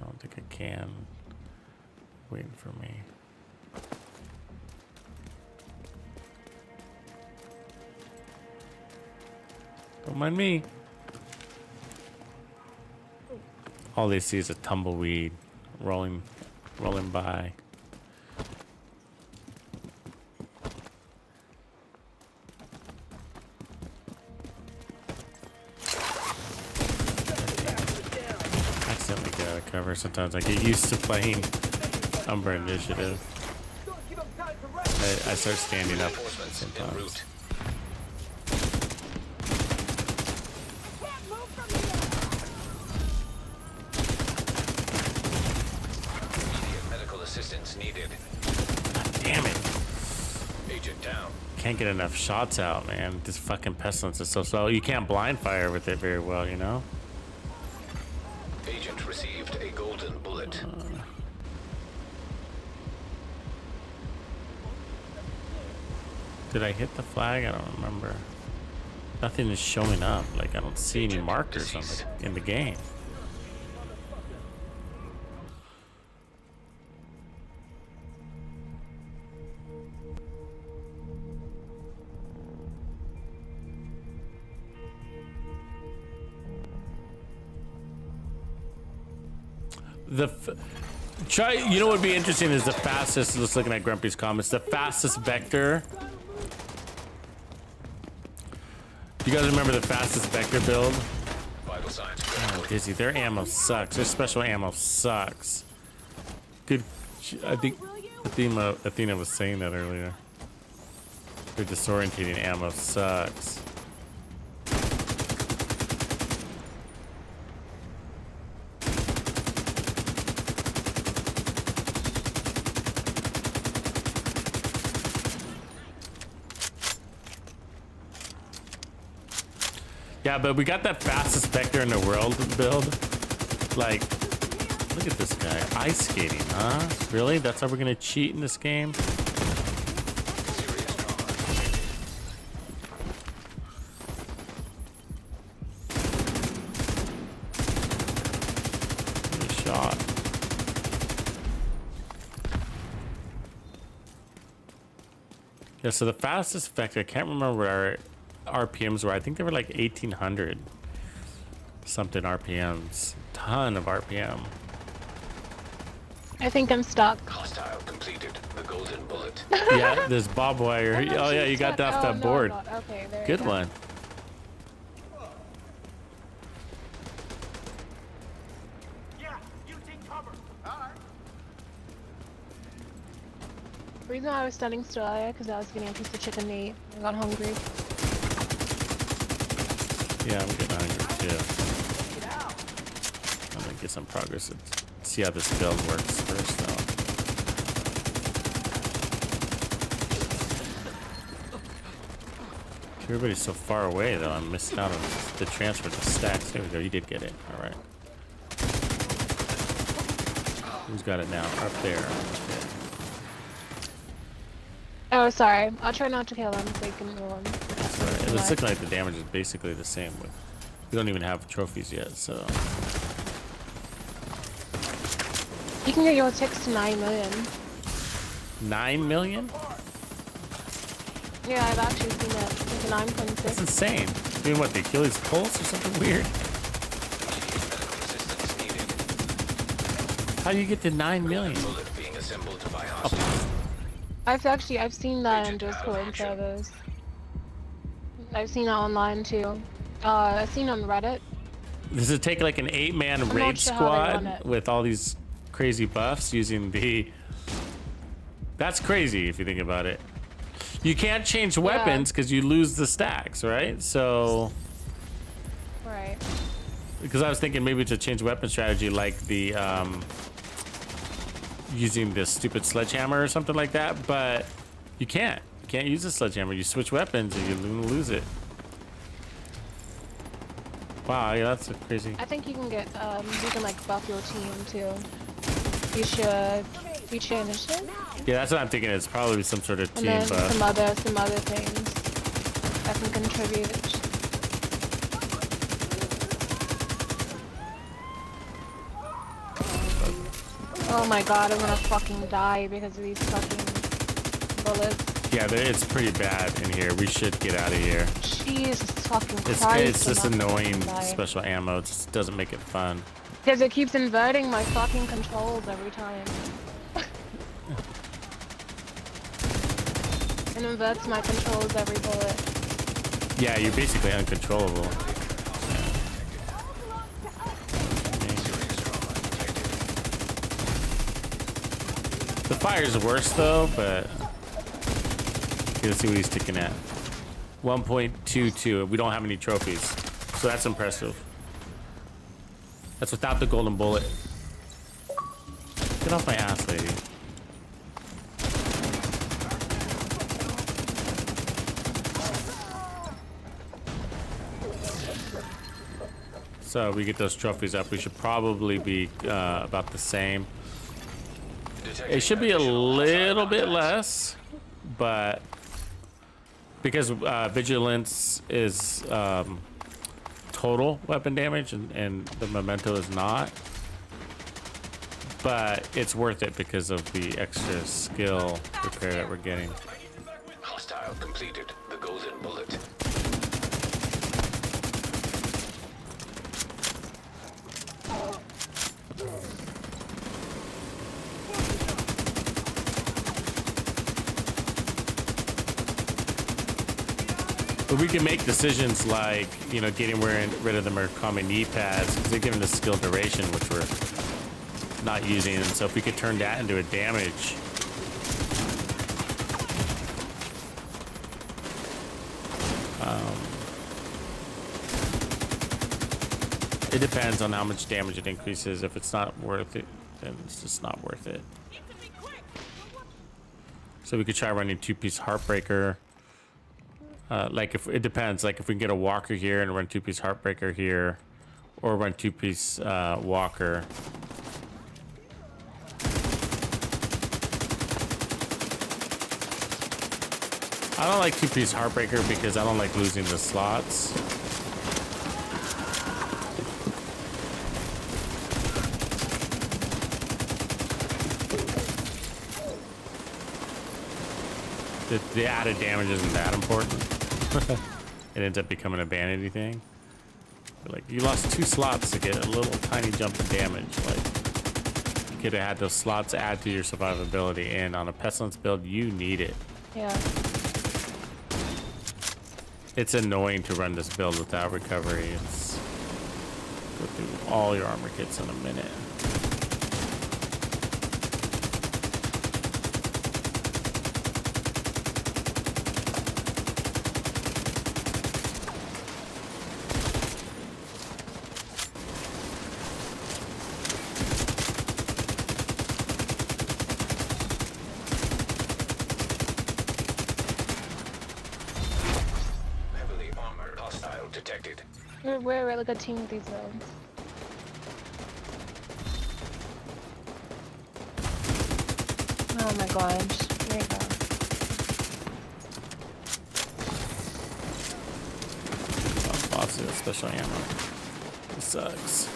don't think I can. Waiting for me. Don't mind me. All they see is a tumbleweed rolling by. Accidentally get out of cover. Sometimes I get used to playing Umbra Initiative. I start standing up Reinforcements en sometimes. route. Immediate medical assistance needed. Damn it. Agent down. can't get enough shots out, man. This fucking Pestilence is so slow. You can't blind fire with it very well, you know? Agent received a golden bullet. Did I hit the flag? I don't remember. Nothing is showing up. Like, I don't see any markers on in the game. You know what would be interesting is the fastest, just looking at Grumpy's comments, the fastest vector. You guys remember the fastest vector build? Vital signs Oh, critical. Dizzy, their ammo sucks. Their special ammo sucks. Good. I think Athena was saying that earlier. Their disorientating ammo sucks. Yeah, but we got that fastest vector in the world build. Like, look at this guy. Ice skating, huh? Really? That's how we're gonna cheat in this game? Serious trauma. Good shot. Yeah, so the fastest vector, I can't remember what our RPMs were. I think they were like 1800 something RPMs. Ton of RPM. I think I'm stuck. Hostile completed the golden bullet. Yeah, there's barbed wire. I'm Oh yeah, actually you got stuck. off Oh, that no, board. I'm not. Okay, there Good you go. one. The reason I was standing still earlier because I was getting a piece of chicken to eat. I got hungry. Yeah, I'm getting hungry too. I'm gonna get some progress and see how this build works first though. Everybody's so far away though, I'm missing out on the transfer to stacks. There we go, you did get it. Alright. Who's got it now? Up there. Okay. Oh, sorry. I'll try not to kill him so you can move on. That's all right. It's looking like the damage is basically the same. We don't even have trophies yet, so. You can get your ticks to 9 million. 9 million? Yeah, I've actually seen it. It's That's 9.6. insane. Doing what, the Achilles pulse or something weird? Medical assistance needed. How do you get to 9 million? Bullet being assembled by hostiles. I've seen that in Discord servers. I've seen it online too. I've seen it on Reddit. Does it take like an 8-man not raid sure how they run squad it. with all these crazy buffs using the... That's crazy if you think about it. You can't change weapons because you lose the stacks, right? So... Right. Because I was thinking maybe to change weapon strategy like the using this stupid sledgehammer or something like that, but you can't. You can't use the sledgehammer. You switch weapons and you lose it. Wow, yeah, that's crazy. I think you can get you can like buff your team too. You should reach your initiative Yeah, that's what I'm thinking. It's probably some sort of and team then buff. some other things that can contribute. Oh my god, I'm gonna fucking die because of these fucking bullets. Yeah, it's pretty bad in here. We should get out of here. Jesus fucking It's Christ. just I'm not annoying gonna die. special ammo. It just doesn't make it fun. Because it keeps inverting my fucking controls every time. It inverts my controls every bullet. Yeah, you're basically uncontrollable. The fire's worse though, but let's see what he's ticking at. 1.22. We don't have any trophies, so that's impressive. That's without the golden bullet. Get off my ass, lady. So we get those trophies up. We should probably be about the same. It should be a little bit less, but because vigilance is total weapon damage and the memento is not. But it's worth it because of the extra skill repair that we're getting. Hostile completed. The golden bullet. But we can make decisions like, you know, getting rid of the Murakami knee pads because they're giving the skill duration, which we're not using. And so if we could turn that into a damage. It depends on how much damage it increases. If it's not worth it, then it's just not worth it. So we could try running 2-piece Heartbreaker. Like if it depends, like if we can get a Walker here and run 2-piece Heartbreaker here, or run 2-piece Walker. I don't like 2-piece Heartbreaker because I don't like losing the slots. The added damage isn't that important. It ends up becoming a vanity thing. But like, you lost 2 slots to get a little tiny jump in damage. Like, you could have had those slots add to your survivability, and on a Pestilence build, you need it. Yeah. It's annoying to run this build without recovery. It's go through all your armor kits in a minute. Heavily armored hostile detected. We're a really good team with these builds. Oh my gosh. Here we go. Oh, boss is special ammo. This sucks.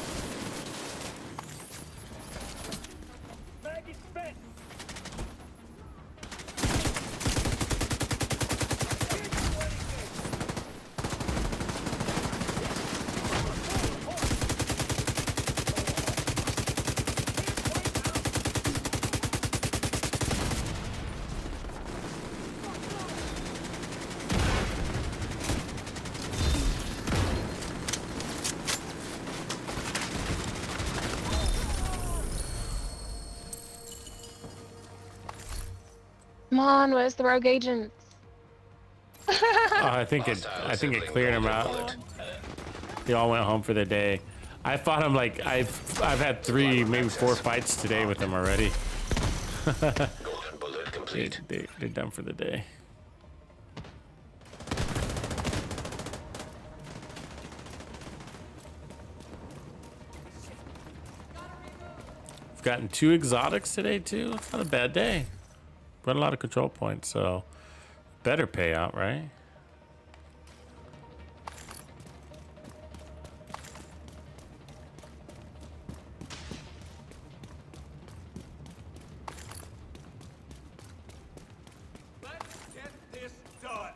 Come on, where's the rogue agents? I think it cleared them out. They all went home for the day. I fought him like I've had 3, maybe 4 fights today with them already. Golden bullet complete. They're done for the day. I've gotten 2 exotics today too. It's not a bad day. Run a lot of control points, so better payout, right? Let's get this done.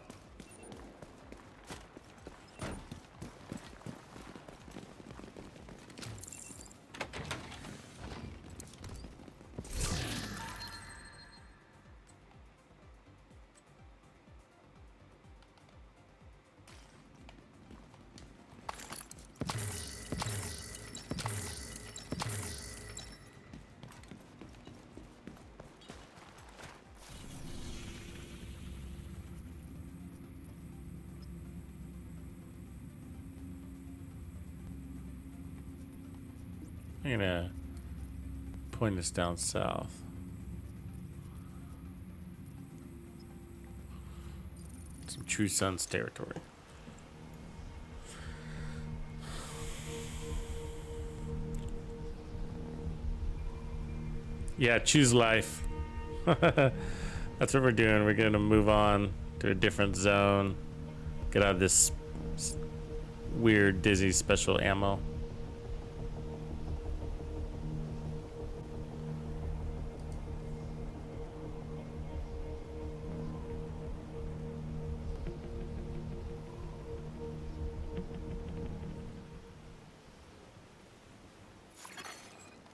I'm gonna point this down south. Some True Sons territory. Yeah, choose life. That's what we're doing. We're gonna move on to a different zone. Get out of this weird Dizzy special ammo.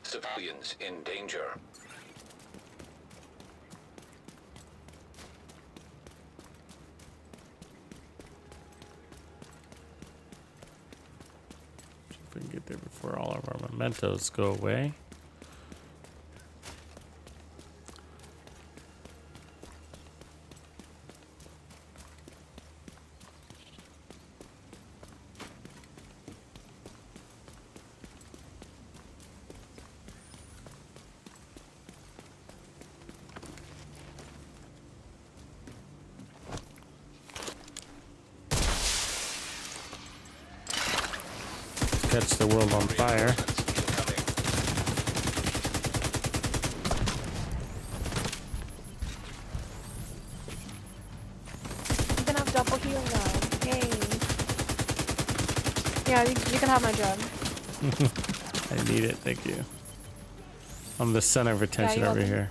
Civilians in danger. If we can get there before all of our mementos go away. Catch the world on fire. You can have double heal now. Yay. Yeah, you can have my drug. I need it, thank you. I'm the center of attention you're over welcome. here.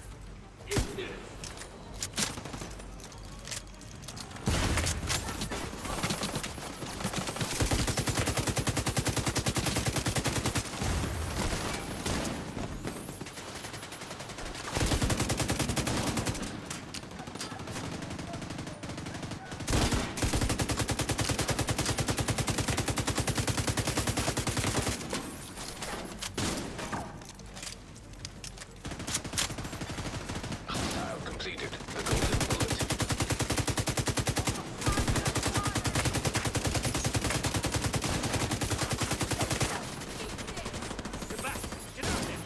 Completed. The golden bullet. Get back! Get out there!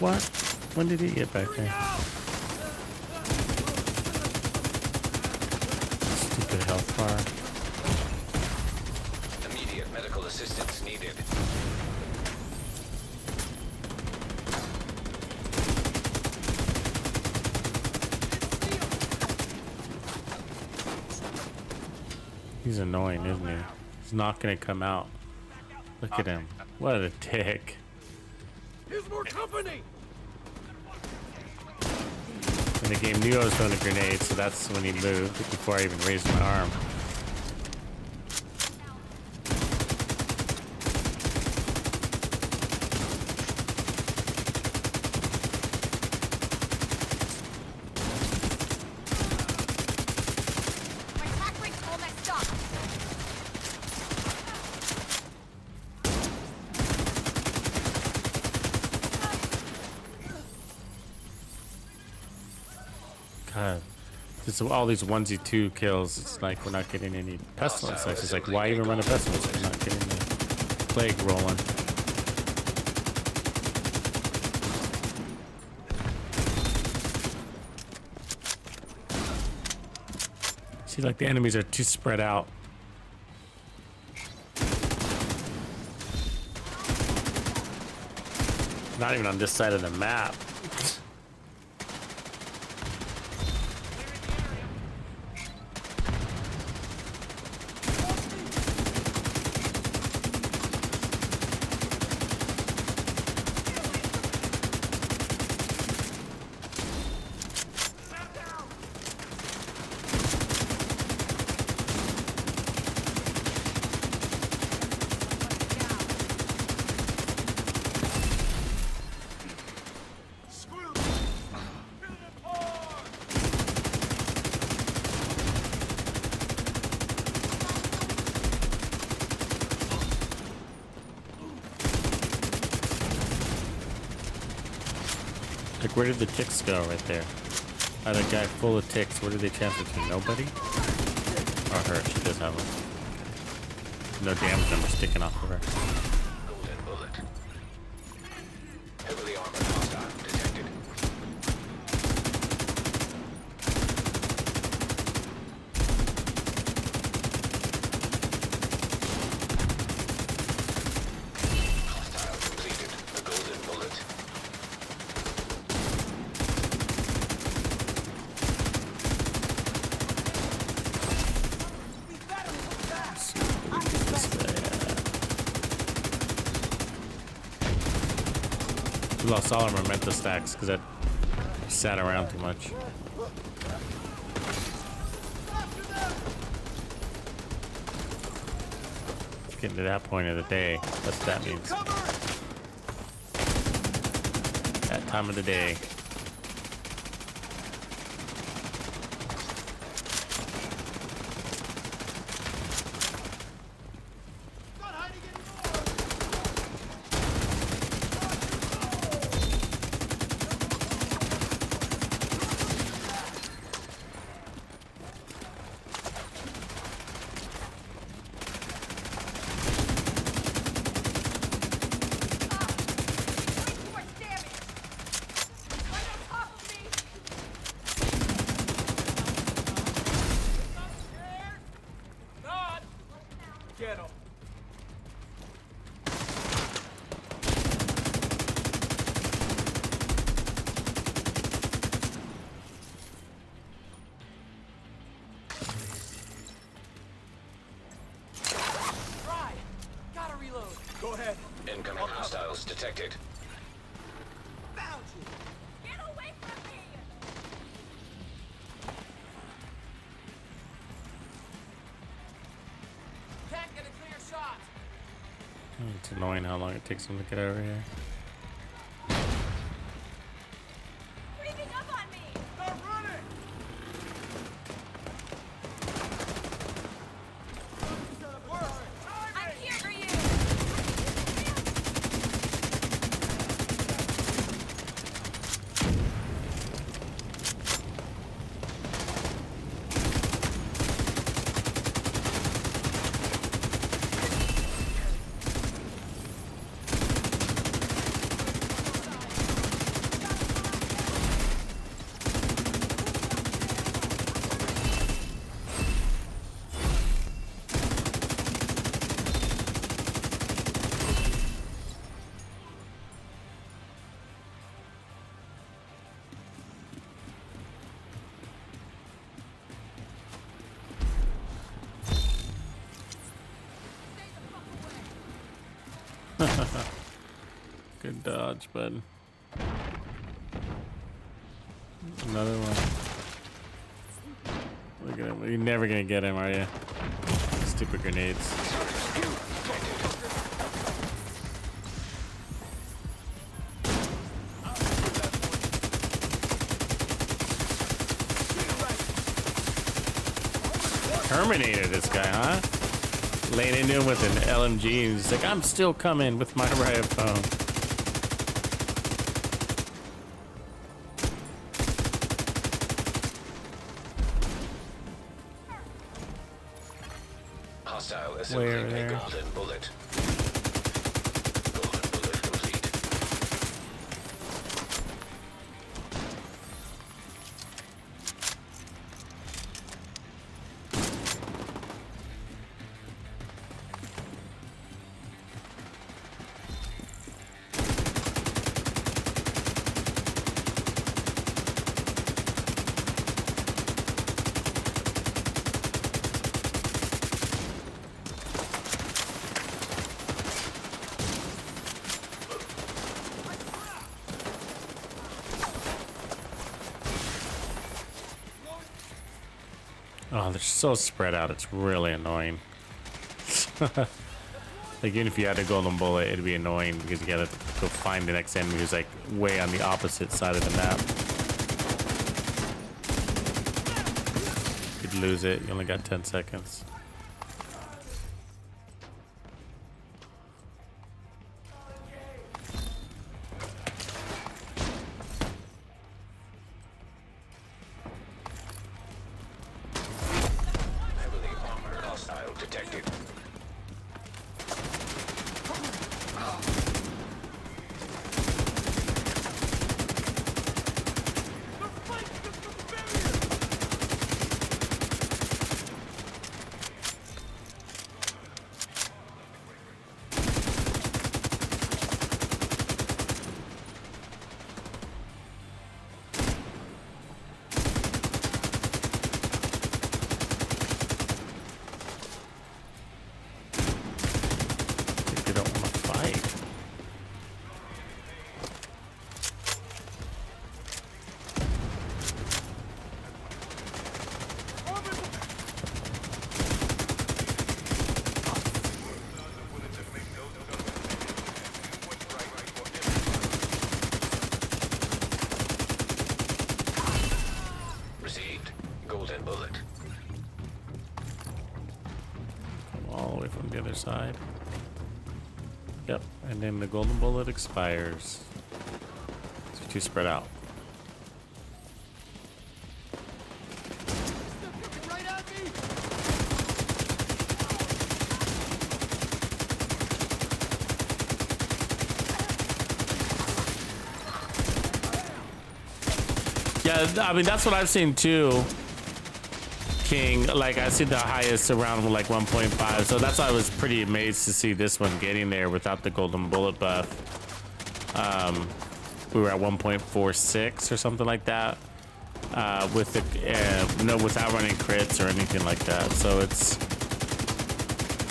What? When did he get back there? Stupid health bar. Immediate medical assistance needed. He's annoying, isn't he? He's not gonna come out. Look at him. What a dick. Here's more company! And the game knew I was throwing a grenade, so that's when he moved before I even raised my arm. My attack rate's all messed up. God. Just all these 1v2 kills, it's like we're not getting any pestilence. Like, it's like, why even run a pestilence? We're not getting the plague rolling. See, like the enemies are too spread out. Not even on this side of the map. Like, where did the ticks go right there? Oh, that guy full of ticks. What did they transfer to? Nobody? Or her. She does have them. No damage number sticking off of her. Golden bullet. Heavily armored hostile detected. We lost all our memento stacks because I sat around too much. Getting to that point of the day. That's what that means. That time of the day. Get him. Right. Gotta reload. Go ahead. Incoming hostiles detected. Found you. Get away from me! Can't get a clear shot. It's annoying how long it takes them to get over here. Creeping up on me! Start running. I'm here for you! Good dodge, bud. Another one. Look at him. You're never gonna get him, are you? Stupid grenades. Terminator this guy, huh? Laying into him with an LMG and he's like, I'm still coming with my riot phone. Hostile Where assembling a there? golden bullet. Golden bullet complete. Oh, they're so spread out. It's really annoying. Like, even if you had a golden bullet, it'd be annoying because you gotta go find the next enemy who's like way on the opposite side of the map. You'd lose it. You only got 10 seconds. Heavily armored hostile detected. Golden bullet. Come all the way from the other side. Yep, and then the golden bullet expires. So two spread out. Right at me! Yeah, I mean, that's what I've seen too, King. Like, I see the highest around like 1.5, so that's why I was pretty amazed to see this one getting there without the golden bullet buff. We were at 1.46 or something like that, with the no, without running crits or anything like that. So it's,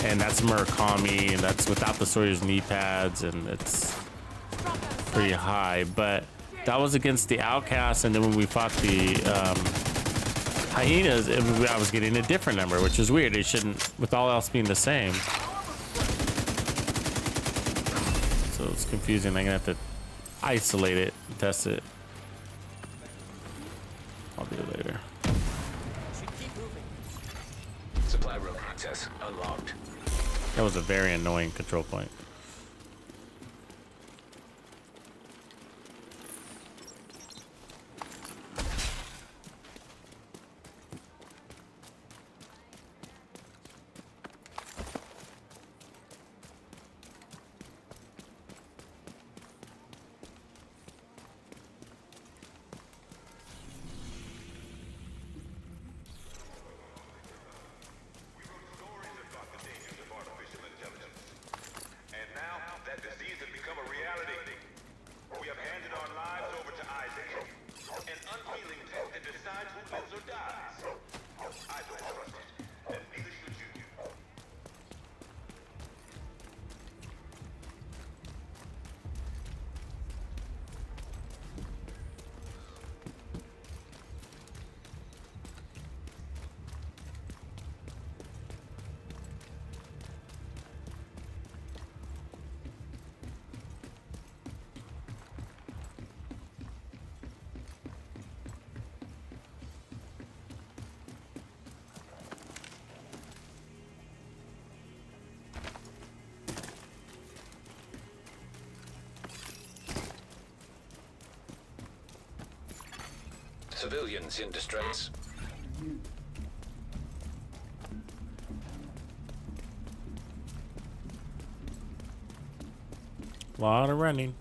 and that's Murakami, and that's without the Sawyer's knee pads, and it's pretty high. But that was against the Outcasts, and then when we fought the Hyenas, I was getting a different number, which is weird. It shouldn't, with all else being the same. So it's confusing. I'm gonna have to isolate it, test it. I'll do it later. Supply room access unlocked. That was a very annoying control point. And now that disease has become a reality. We have handed our lives over to Isaac, an unfeeling test that decides who lives or dies. I don't trust it, and neither should you. Civilians in distress. Lot of running.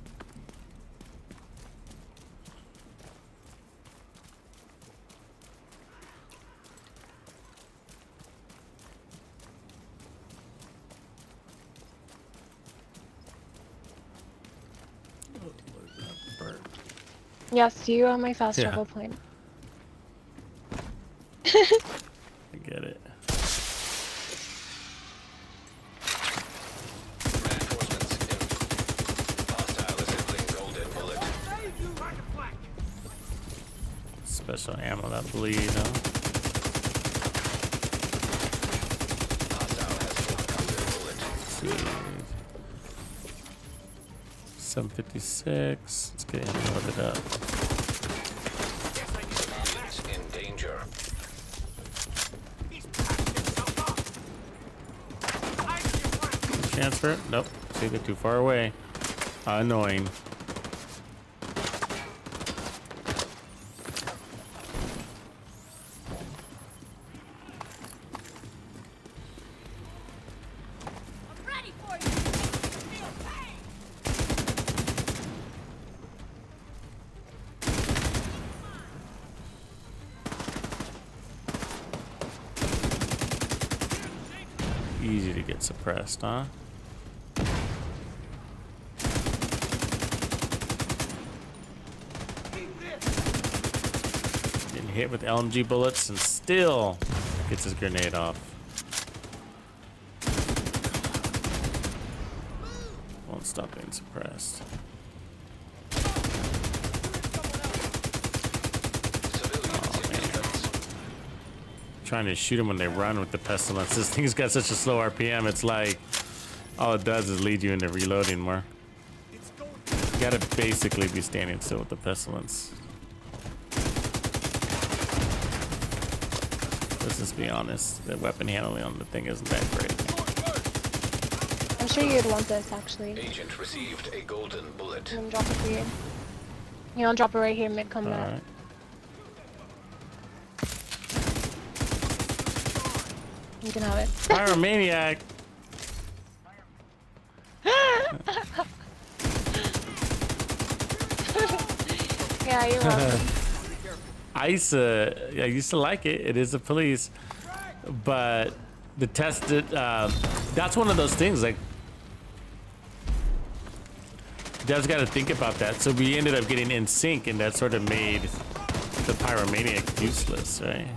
Yes, you are my fast Yeah. travel point. I get it. Reinforcements in. Hostile assembling golden bullet. Special ammo that bleed, huh? Hostile has full golden bullet. 756. Let's get him loaded up. Civilians in danger. Transfer it? Nope. See, they're too far away. Annoying. Easy to get suppressed, huh? Getting hit with LMG bullets and still gets his grenade off. Won't stop being suppressed. Trying to shoot them when they run with the Pestilence. This thing's got such a slow RPM. It's like all it does is lead you into reloading more. You gotta basically be standing still with the Pestilence. Let's just be honest. The weapon handling on the thing isn't that great. I'm sure you'd want this actually. Agent received a golden bullet. I'm gonna drop it for you. You know, I'll drop it right here mid combat. All right. You can have it. Pyromaniac. Yeah, you're welcome. I used to like it. It is a police, but the tested. That's one of those things. Like, devs got to think about that. So we ended up getting in sync, and that sort of made the pyromaniac useless, right?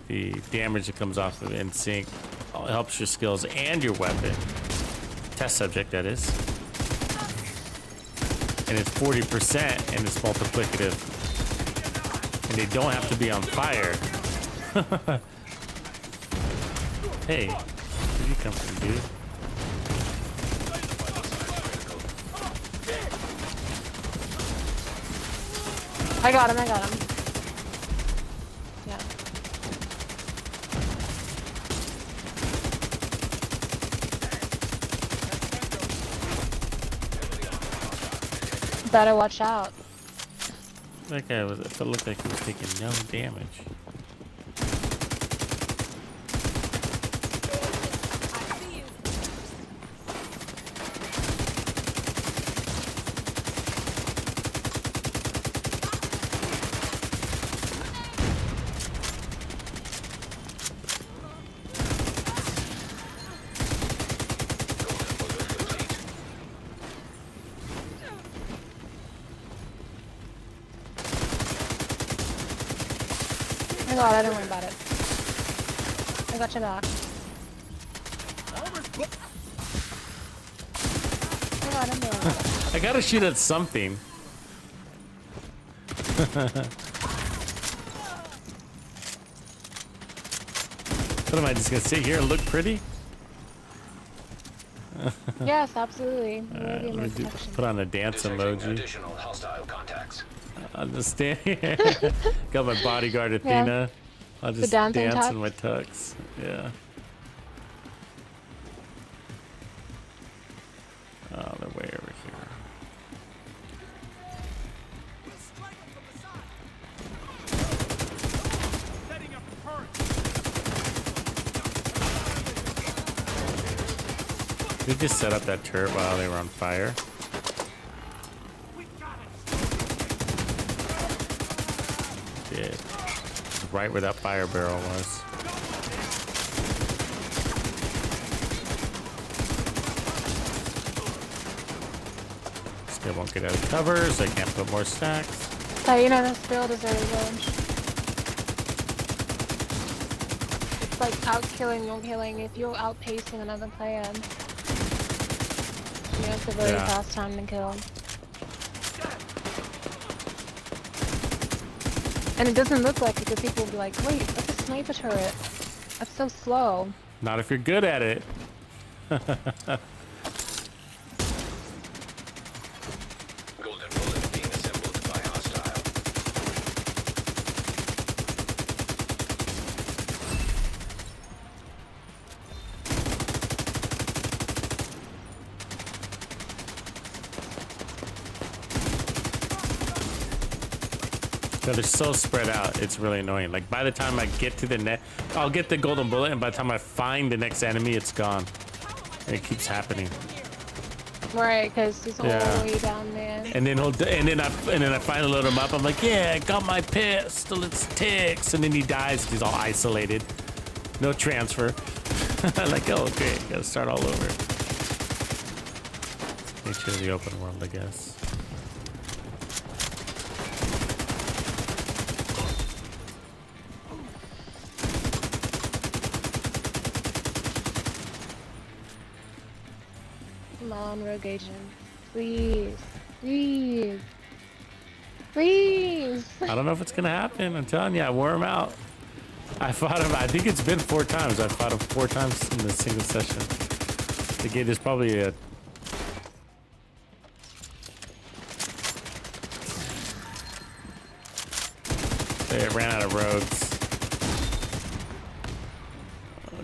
The damage that comes off of in sync helps your skills and your weapon. Test subject, that is. And it's 40% and it's multiplicative. And they don't have to be on fire. Hey, where'd you come from, dude? I got him. Yeah. Better watch out. That guy was, it looked like he was taking no damage. Oh my god, I don't worry about it. I got your back. Oh god, I'm doing it. I gotta shoot at something. What am I just gonna sit here and look pretty? Yes, absolutely. Let me put on a dance Detecting emoji. additional hostile contacts. I'll just stand here. Got my bodyguard Athena. I'll just dancing dance tux. in my tux. Yeah. Oh, they're way over here. They just set up that turret while they were on fire. Did. Right where that fire barrel was. Still won't get out of cover, so I can't put more stacks. So you know this build is really good. It's like out killing, no killing. If you're outpacing another player, you know, it's a very Yeah. fast time to kill. And it doesn't look like it because people will be like, wait, that's a sniper turret. That's so slow. Not if you're good at it. Golden bullet being assembled by hostile. So they're so spread out, it's really annoying. Like by the time I get to the net, I'll get the golden bullet, and by the time I find the next enemy, it's gone. And it keeps happening. Right, because he's all Yeah. the way down there. And then I finally load him up. I'm like, yeah, I got my pistol. It's ticks. And then he dies. He's all isolated, no transfer. Like, oh, okay, gotta start all over. Nature of the open world, I guess. Come on, rogue agent. Please. Please. Please. I don't know if it's gonna happen. I'm telling you, I wore him out. I fought him. I think it's been 4 times. I fought him 4 times in the single session. The gate is probably a. They ran out of rogues.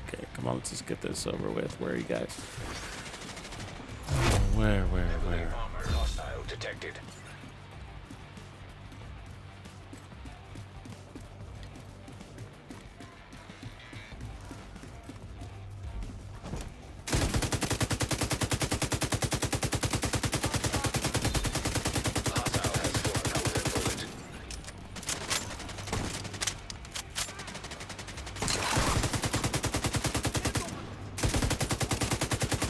Okay, come on, let's just get this over with. Where are you guys? Where? Armored hostile detected. Hostile has flung out their bullet.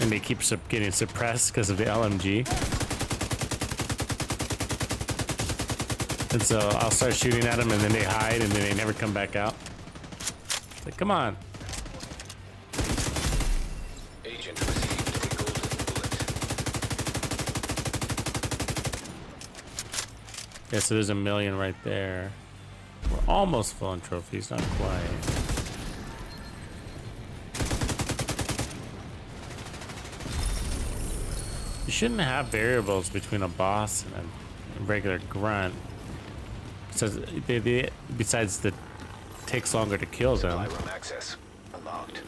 And they keep getting suppressed because of the LMG. And so I'll start shooting at them, and then they hide, and then they never come back out. It's like, come on. Agent received a golden bullet. Yeah, so there's a million right there. We're almost full on trophies, not quite. You shouldn't have variables between a boss and a regular grunt. Besides the takes longer to kill them. Supply room access unlocked.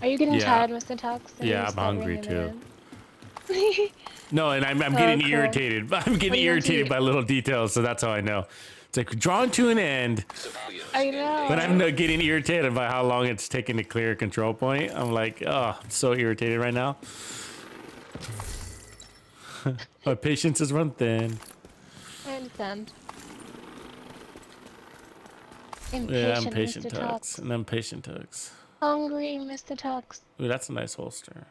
Are you getting Yeah. tired, Mr. Tux? Yeah, I'm hungry too. No, and I'm getting cool. irritated. I'm getting What do you want to irritated eat? by little details, so that's how I know. It's like drawn to an end, Civilians I know. but I'm not getting irritated by how long it's taking to clear a control point. I'm like, oh, I'm so irritated right now. My patience is run thin. I understand. Yeah, I'm Impatient, patient Mr. Tux, Tux. and I'm patient Tux. Hungry, Mr. Tux. Ooh, that's a nice holster.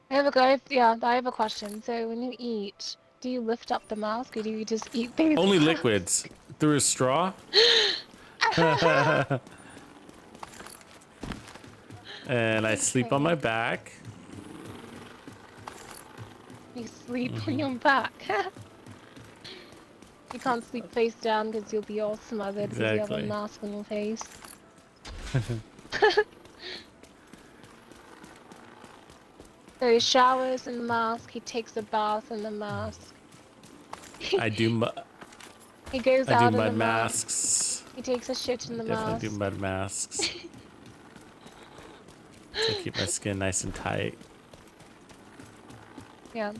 I have a question. So when you eat, do you lift up the mask or do you just eat things? Only liquids through a straw. And I sleep on my back. You sleep on your back. You can't sleep face down because you'll be all smothered because you have Exactly. a mask on your face. So he showers in the mask, he takes a bath in the mask. I do. He goes I out do in mud the mask. masks. He takes a shit in the Definitely mask. do mud masks. To keep my skin nice and tight. Yeah.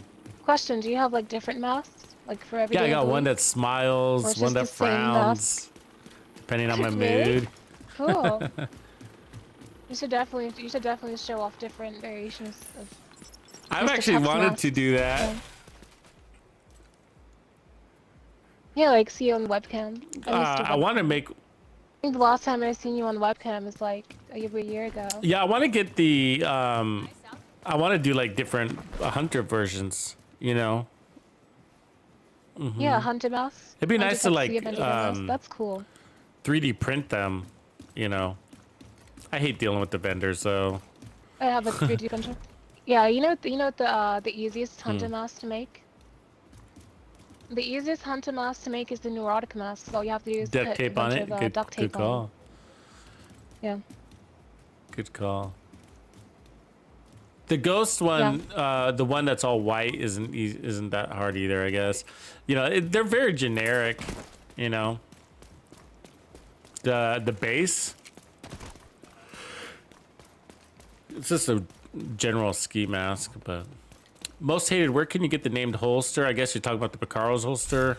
Question, do you have like different masks? Like for every Yeah, I day of got the one week? that smiles, Or it's one just that the same frowns, depending on my Really? mood. Cool. You should definitely show off different variations of I've Mr. actually Tux wanted mask. to do that. Yeah. Yeah, like see you on webcam. I want to make. I think the last time I seen you on webcam is like over a year ago. Yeah, I want to get the. I want to do like different hunter versions. You know. Yeah, hunter mask. It'd be Hunter nice to like Tuxedo Bandido mask. That's cool. 3D print them. You know. I hate dealing with the vendors though. I have a 3D printer. Yeah, you know the easiest hunter mask to make? The easiest hunter mask to make is the neurotic mask. All you have to do is Duct put tape a bunch on it. of Good, duct good tape on. call. Yeah. Good call. The ghost one, the one that's all white, isn't that hard either. I guess. You know, they're very generic. You know. The base. It's just a general ski mask, but most hated. Where can you get the named holster? I guess you're talking about the Picaro's holster.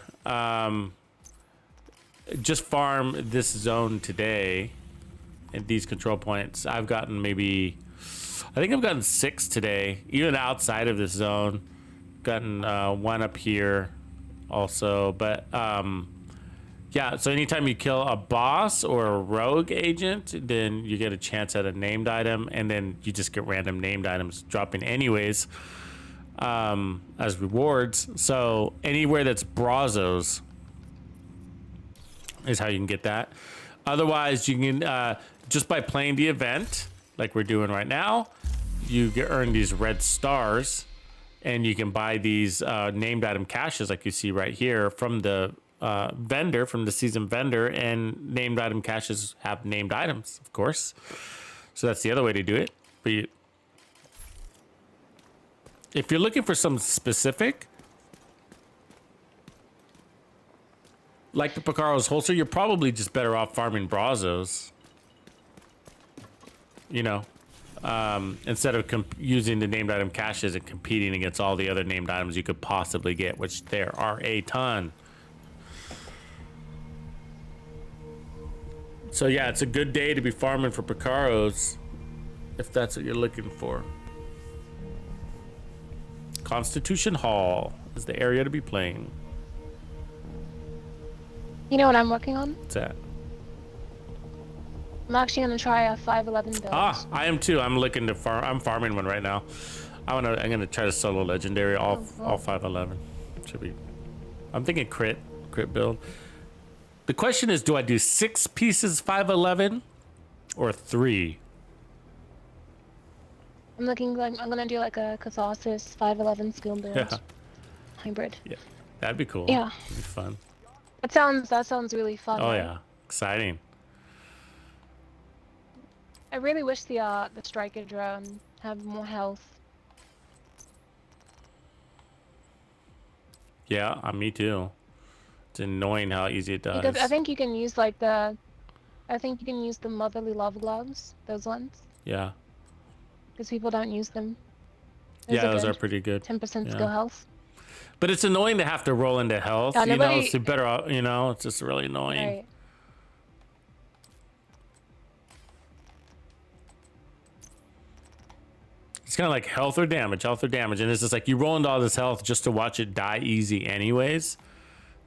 Just farm this zone today, at these control points. I've gotten maybe, I think I've gotten 6 today, even outside of this zone. Gotten 1 up here, also, but yeah, so anytime you kill a boss or a rogue agent, then you get a chance at a named item, and then you just get random named items dropping anyways as rewards. So anywhere that's Brazos is how you can get that. Otherwise, you can, just by playing the event, like we're doing right now, you earn these red stars, and you can buy these named item caches like you see right here from the vendor, from the season vendor, and named item caches have named items, of course. So that's the other way to do it. But if you're looking for some specific, like the Picaro's holster, you're probably just better off farming Brazos. You know, instead of using the named item caches and competing against all the other named items you could possibly get, which there are a ton. So yeah, it's a good day to be farming for Picaros, if that's what you're looking for. Constitution Hall is the area to be playing. You know what I'm working on? What's that? I'm actually gonna try a 511 build. Ah, I am too. I'm looking to farm. I'm farming one right now. I'm gonna try to solo legendary all 511. Should be. I'm thinking crit build. The question is, do I do 6 pieces 511 or 3? I'm looking like I'm gonna do like a Catharsis 511 skill build. Yeah. Hybrid. Yeah, that'd be cool. Yeah. That'd be fun. That sounds really fun. Oh right? yeah, exciting. I really wish the striker drone had more health. Yeah, me too. It's annoying how easy it does. Because I think you can use like the motherly love gloves, those ones, Yeah. because people don't use them. Yeah, those are pretty good. 10% Yeah. skill health. But it's annoying to have to roll into health. Yeah, you know, nobody- it's better off, you know, it's just really annoying. Right. It's kind of like health or damage. And it's just like you roll into all this health just to watch it die easy anyways.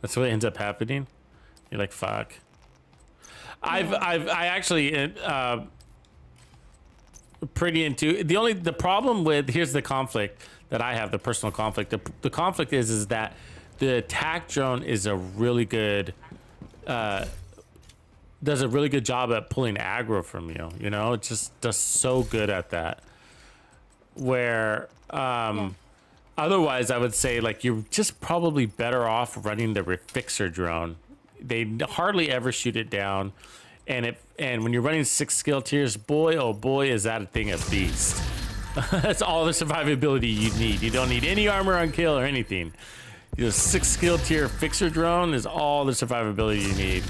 That's what ends up happening. You're like, fuck. I actually pretty into the problem with, here's the conflict that I have, the personal conflict. The conflict is that the attack drone is a really good does a really good job at pulling aggro from you. You know, it just does so good at that. Where otherwise I would say like you're just probably better off running the refixer drone. They hardly ever shoot it down, and when you're running 6 skill tiers, boy oh boy is that a thing a beast. That's all the survivability you need. You don't need any armor on kill or anything. You know, 6 skill tier fixer drone is all the survivability you need.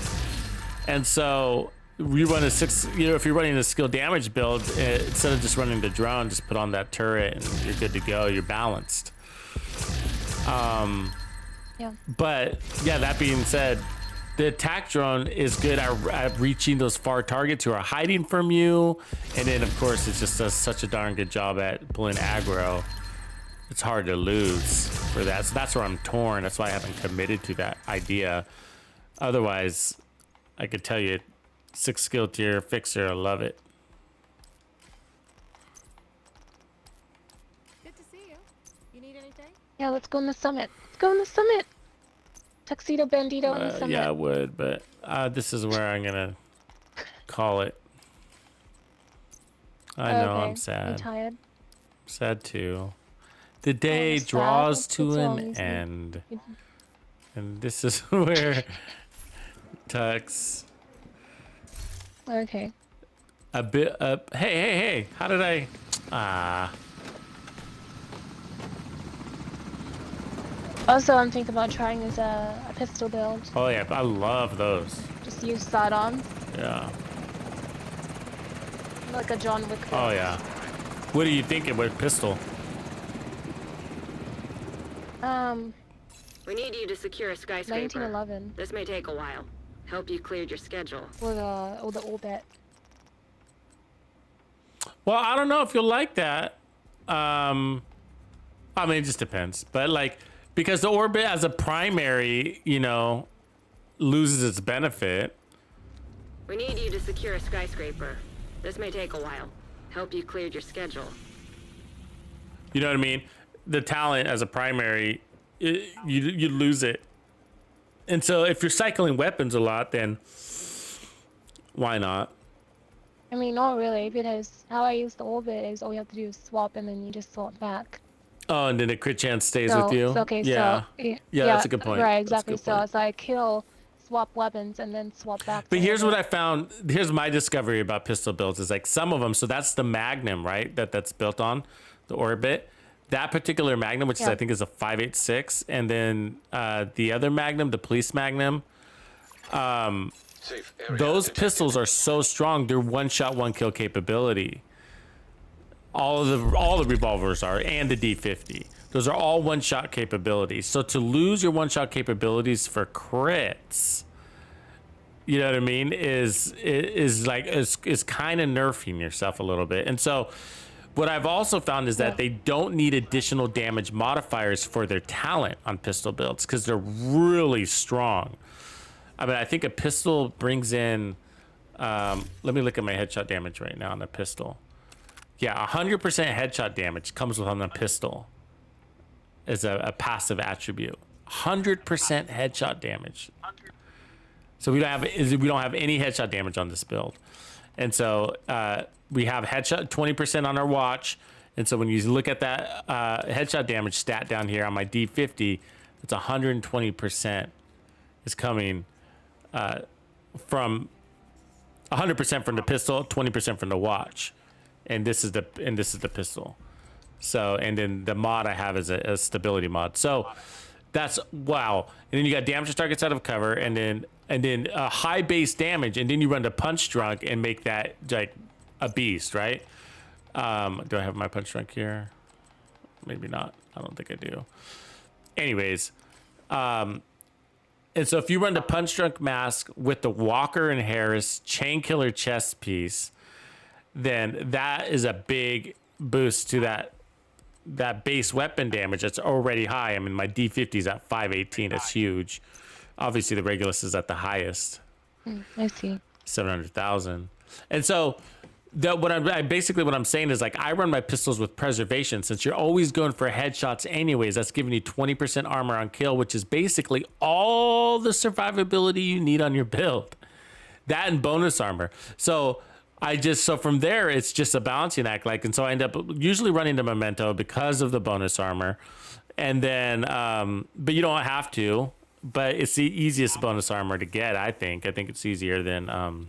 And so you run a 6, you know, if you're running a skill damage build, instead of just running the drone, just put on that turret and you're good to go. You're balanced. Yeah. But yeah, that being said, the attack drone is good at reaching those far targets who are hiding from you. And then of course it just does such a darn good job at pulling aggro. It's hard to lose for that. So that's where I'm torn. That's why I haven't committed to that idea. Otherwise, I could tell you 6 skill tier fixer, I love it. Good to see you. You need anything? Yeah, let's go on the summit. Let's go on the summit. Tuxedo Bandito on the summit. Yeah, I would, but this is where I'm gonna call it. I know, Okay, I'm sad. I'm tired. Sad too. The day you're sad? draws What's to wrong an with you? end. And this is where Tux Okay. a bit up. Hey, how did I Also, I'm thinking about trying as a pistol build. oh yeah, I love those. Just use sidearms, Yeah. like a John Wick build. Oh yeah. What are you thinking with pistol? We need you to secure a skyscraper. 1911 This may take a while. Hope you cleared your schedule. or the orbit. Well, I don't know if you'll like that. I mean, it just depends. But like, because the orbit as a primary, you know, loses its benefit. We need you to secure a skyscraper. This may take a while. Hope you cleared your schedule. You know what I mean? The talent as a primary, you lose it. And so if you're cycling weapons a lot, then why not? I mean, not really, because how I use the orbit is all you have to do is swap and then you just swap back. Oh, and then the crit chance stays So, with you? okay, yeah. so... Yeah, That's a good point. Right, That's a exactly. good So point. it's like kill, swap weapons, and then swap back. But to here's orbit. what I found. Here's my discovery about pistol builds is like some of them. So that's the Magnum, right? That's built on the Orbit. That particular Magnum, which is Yeah. I think is a 5.86, and then the other Magnum, the Police Magnum, Safe area those detected. pistols are so strong. They're one shot, one kill capability. All the revolvers are, and the D50. Those are all one shot capabilities. So to lose your one shot capabilities for crits, you know what I mean, is kind of nerfing yourself a little bit. And so what I've also found is that they don't need additional damage modifiers for their talent on pistol builds because they're really strong. I mean, I think a pistol brings in, let me look at my headshot damage right now on the pistol. Yeah, 100% headshot damage comes with on the pistol as a passive attribute. 100% headshot damage. So we don't have any headshot damage on this build. And so we have headshot 20% on our watch. And so when you look at that headshot damage stat down here on my D50, it's 120% is coming from 100% from the pistol, 20% from the watch. And this is the pistol. So, and then the mod I have is a stability mod. So that's wow. And then you got damage to targets out of cover, and then high base damage, and then you run to punch drunk and make that like a beast, right? Do I have my punch drunk here? Maybe not. I don't think I do. Anyways, and so if you run the punch drunk mask with the Walker and Harris chain killer chest piece, then that is a big boost to that base weapon damage that's already high. I mean, my D50 is at 518. It's huge. Obviously, the Regulus is at the highest. I see. 700,000. And so what I'm saying is, like, I run my pistols with preservation. Since you're always going for headshots anyways, that's giving you 20% armor on kill, which is basically all the survivability you need on your build. That and bonus armor. So from there, it's just a balancing act. Like, and so I end up usually running the Memento because of the bonus armor. And then, but you don't have to, but it's the easiest bonus armor to get, I think. I think it's easier than,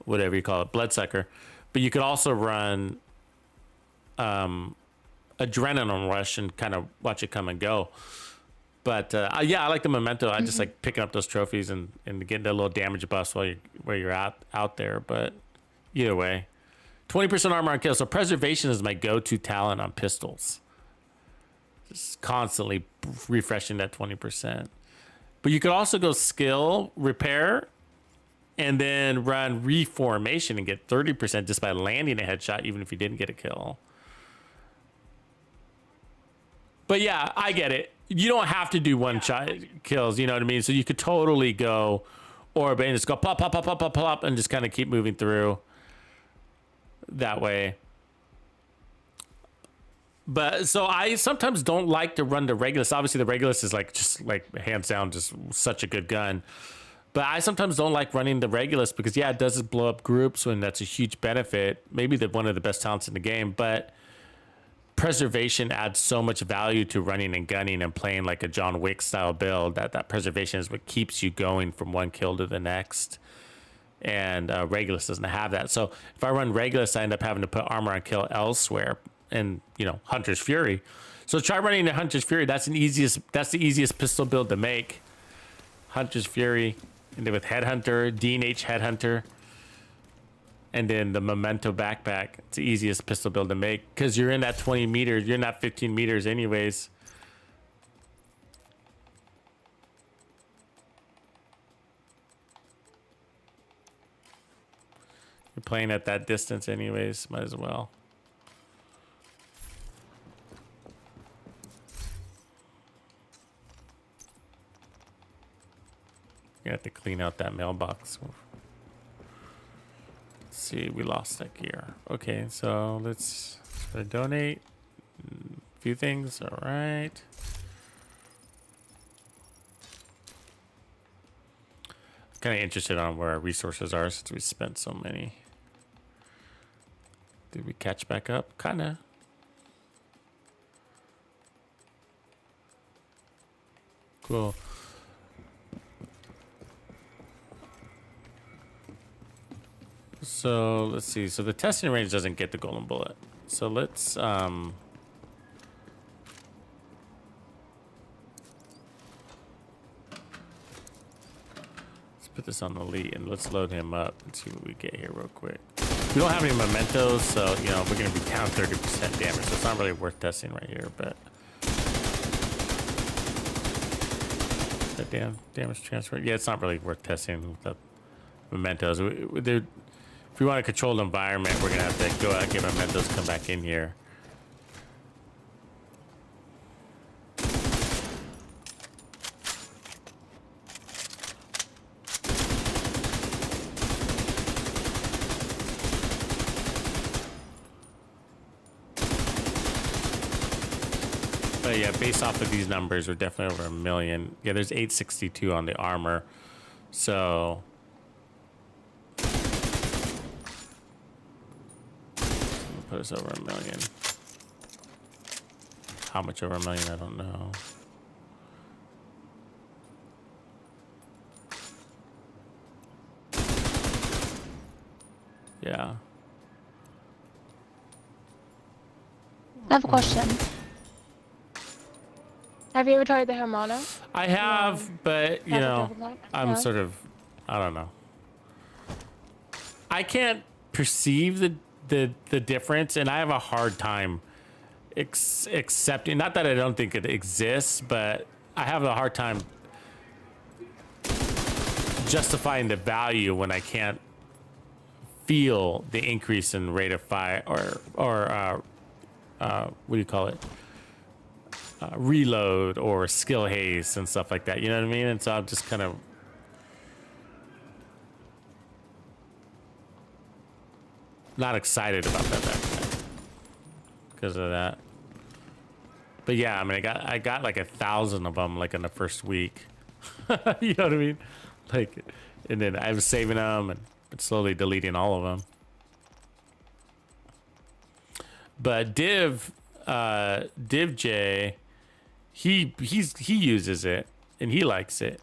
whatever you call it, Bloodsucker. But you could also run Adrenaline Rush and kind of watch it come and go. But yeah, I like the Memento. I just like picking up those trophies and getting that little damage buff while you're out there. But either way, 20% armor on kill. So preservation is my go-to talent on pistols. Just constantly refreshing that 20%. But you could also go skill, repair, and then run reformation and get 30% just by landing a headshot, even if you didn't get a kill. But yeah, I get it. You don't have to do one shot kills, you know what I mean? So you could totally go orbit and just go pop, pop, pop, pop, pop, pop, and just kind of keep moving through that way. But so I sometimes don't like to run the Regulus. Obviously, the Regulus is just hands down just such a good gun. But I sometimes don't like running the Regulus because, yeah, it does blow up groups, and that's a huge benefit. Maybe one of the best talents in the game, but preservation adds so much value to running and gunning and playing like a John Wick style build that preservation is what keeps you going from one kill to the next. And Regulus doesn't have that. So if I run Regulus, I end up having to put armor on kill elsewhere, and Hunter's Fury. So try running the Hunter's Fury. That's the easiest pistol build to make. Hunter's Fury, and then with Headhunter, D&H Headhunter, and then the Memento backpack. It's the easiest pistol build to make because you're in that 20 meters. You're in that 15 meters anyways. You're playing at that distance anyways. Might as well. You have to clean out that mailbox. Let's see, we lost that gear. Okay, so let's donate a few things. All right. Kind of interested on where our resources are since we spent so many. Did we catch back up? Kind of. Cool. So let's see. So the testing range doesn't get the golden bullet. So let's put this on elite and let's load him up and see what we get here real quick. We don't have any mementos, so you know we're gonna be down 30% damage, so it's not really worth testing right here. But that damage transfer, yeah, it's not really worth testing with the mementos. If we want a controlled environment, we're gonna have to go out and get mementos, come back in here. But yeah, based off of these numbers, we're definitely over 1 million. Yeah, there's 862 on the armor. So put us over 1 million. How much over 1 million, I don't know. Yeah. I have a question. Have you ever tried the Hermano? I have, but you know, I'm sort of, I don't know. I can't perceive the difference, and I have a hard time accepting. Not that I don't think it exists, but I have a hard time justifying the value when I can't feel the increase in rate of fire or what do you call it? Reload or skill haste and stuff like that. You know what I mean? And so I'm just kind of not excited about that because of that. But yeah, I mean, I got like 1,000 of them like in the first week. You know what I mean? Like, and then I was saving them and slowly deleting all of them. But Div J, he uses it and he likes it.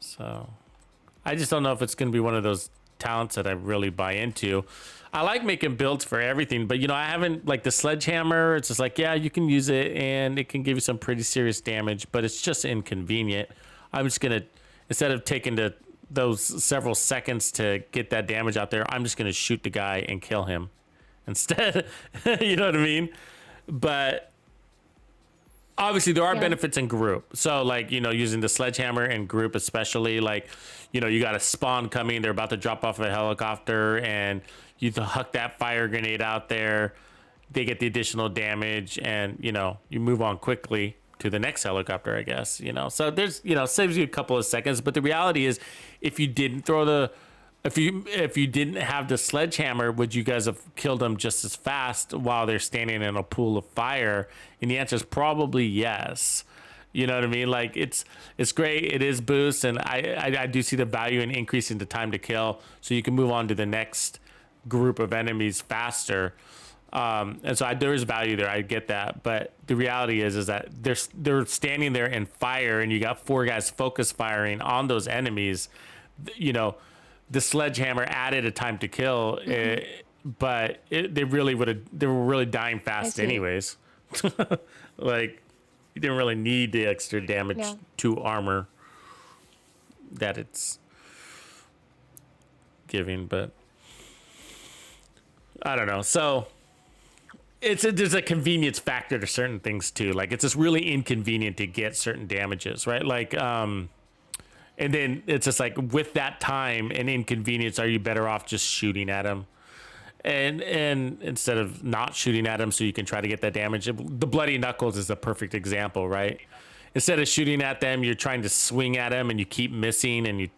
So I just don't know if it's going to be one of those talents that I really buy into. I like making builds for everything, but you know, I haven't, like the sledgehammer, it's just like, yeah, you can use it and it can give you some pretty serious damage, but it's just inconvenient. I'm just going to, instead of taking those several seconds to get that damage out there, I'm just going to shoot the guy and kill him instead. You know what I mean? But obviously there are benefits in group. So like, you know, using the sledgehammer in group, especially like, you know, you got a spawn coming, they're about to drop off a helicopter and you huck that fire grenade out there, they get the additional damage and, you know, you move on quickly to the next helicopter, I guess, you know. So there's, you know, saves you a couple of seconds, but the reality is if you didn't throw the, if you didn't have the sledgehammer, would you guys have killed them just as fast while they're standing in a pool of fire? And the answer is probably yes. You know what I mean? Like it's great. It is boost, and I do see the value in increasing the time to kill, so you can move on to the next group of enemies faster. And so there is value there. I get that, but the reality is that they're standing there in fire, and you got 4 guys focus firing on those enemies. You know, the sledgehammer added a time to kill, but they were really dying fast anyways. Like you didn't really need the extra damage to armor that it's giving, but I don't know. So there's a convenience factor to certain things too. Like it's just really inconvenient to get certain damages, right? Like, and then it's just like with that time and inconvenience, are you better off just shooting at them? And instead of not shooting at them so you can try to get that damage. The bloody knuckles is a perfect example, right? Instead of shooting at them, you're trying to swing at them and you keep missing, and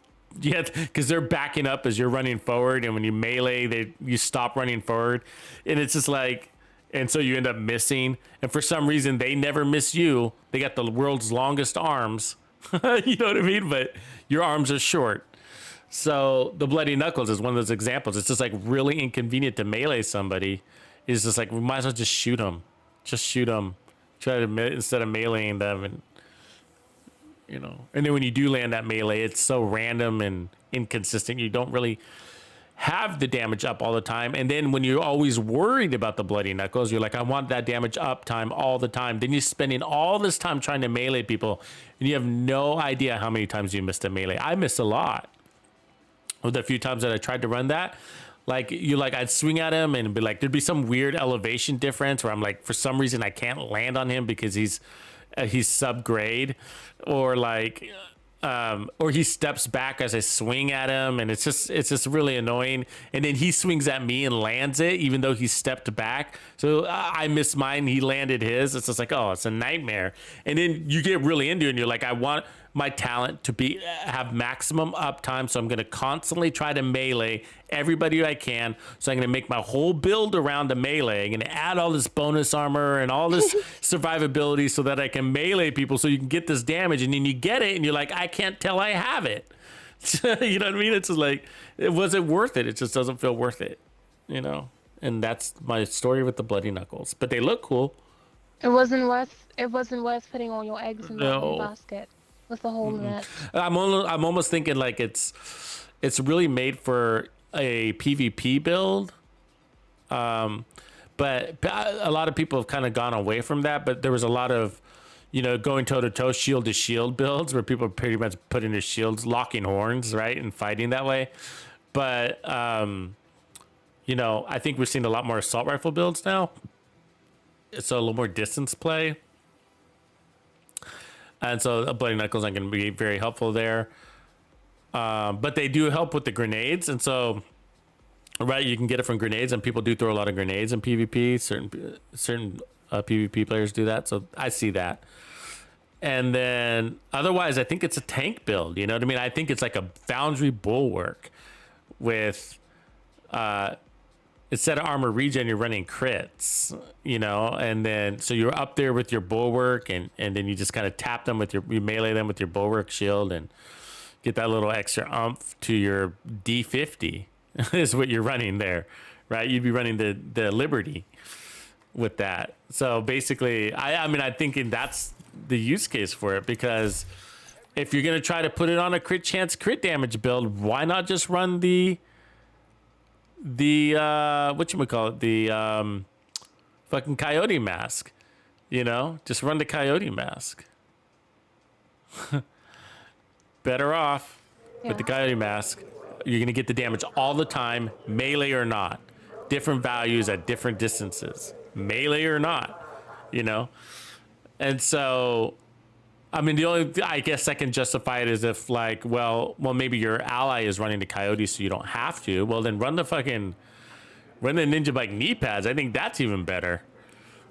because they're backing up as you're running forward, and when you melee, you stop running forward, and it's just like, and so you end up missing, and for some reason they never miss you. They got the world's longest arms. You know what I mean? But your arms are short. So the bloody knuckles is one of those examples. It's just like really inconvenient to melee somebody. It's just like, we might as well just shoot them. Just shoot them. Try to, instead of meleeing them, and you know. And then when you do land that melee, it's so random and inconsistent. You don't really have the damage up all the time. And then when you're always worried about the bloody knuckles, you're like, I want that damage up time all the time. Then you're spending all this time trying to melee people, and you have no idea how many times you missed a melee. I missed a lot. With the few times that I tried to run that, like I'd swing at him and be like, there'd be some weird elevation difference where I'm like, for some reason I can't land on him because he's subgrade, or like, or he steps back as I swing at him, and it's just really annoying. And then he swings at me and lands it, even though he stepped back. So I missed mine, he landed his. It's just like, oh, it's a nightmare. And then you get really into it, and you're like, I want my talent to have maximum uptime, so I'm going to constantly try to melee everybody I can. So I'm going to make my whole build around the melee. I'm going to add all this bonus armor and all this survivability so that I can melee people, so you can get this damage. And then you get it, and you're like, I can't tell I have it. You know what I mean? It's just like, it wasn't worth it. It just doesn't feel worth it, you know? And that's my story with the bloody knuckles. But they look cool. It wasn't worth putting all your eggs in that one basket with the hole in it. I'm almost thinking like it's really made for a PvP build, but a lot of people have kind of gone away from that. But there was a lot of, you know, going toe to toe, shield to shield builds where people are pretty much putting their shields, locking horns, right, and fighting that way. But you know, I think we're seeing a lot more assault rifle builds now, so a little more distance play. And so bloody knuckles aren't going to be very helpful there. But they do help with the grenades. And so, right, you can get it from grenades, and people do throw a lot of grenades in PvP. Certain PvP players do that. So I see that. And then otherwise, I think it's a tank build. You know what I mean? I think it's like a Foundry Bulwark with, instead of armor regen, you're running crits, you know, and then so you're up there with your bulwark, and then you just kind of tap them with you melee them with your bulwark shield and get that little extra umph to your D50 is what you're running there, right? You'd be running the Liberty with that. So basically, I mean, I'm thinking that's the use case for it, because if you're going to try to put it on a crit chance, crit damage build, why not just run the whatchamacallit, the fucking coyote mask, you know? Just run the coyote mask. Better off with the coyote mask. You're gonna get the damage all the time, melee or not. Different values at different distances, melee or not, you know? And so, I mean, the only, I guess I can justify it as if like, well, maybe your ally is running the coyote, so you don't have to. Well, then run the ninja bike knee pads. I think that's even better.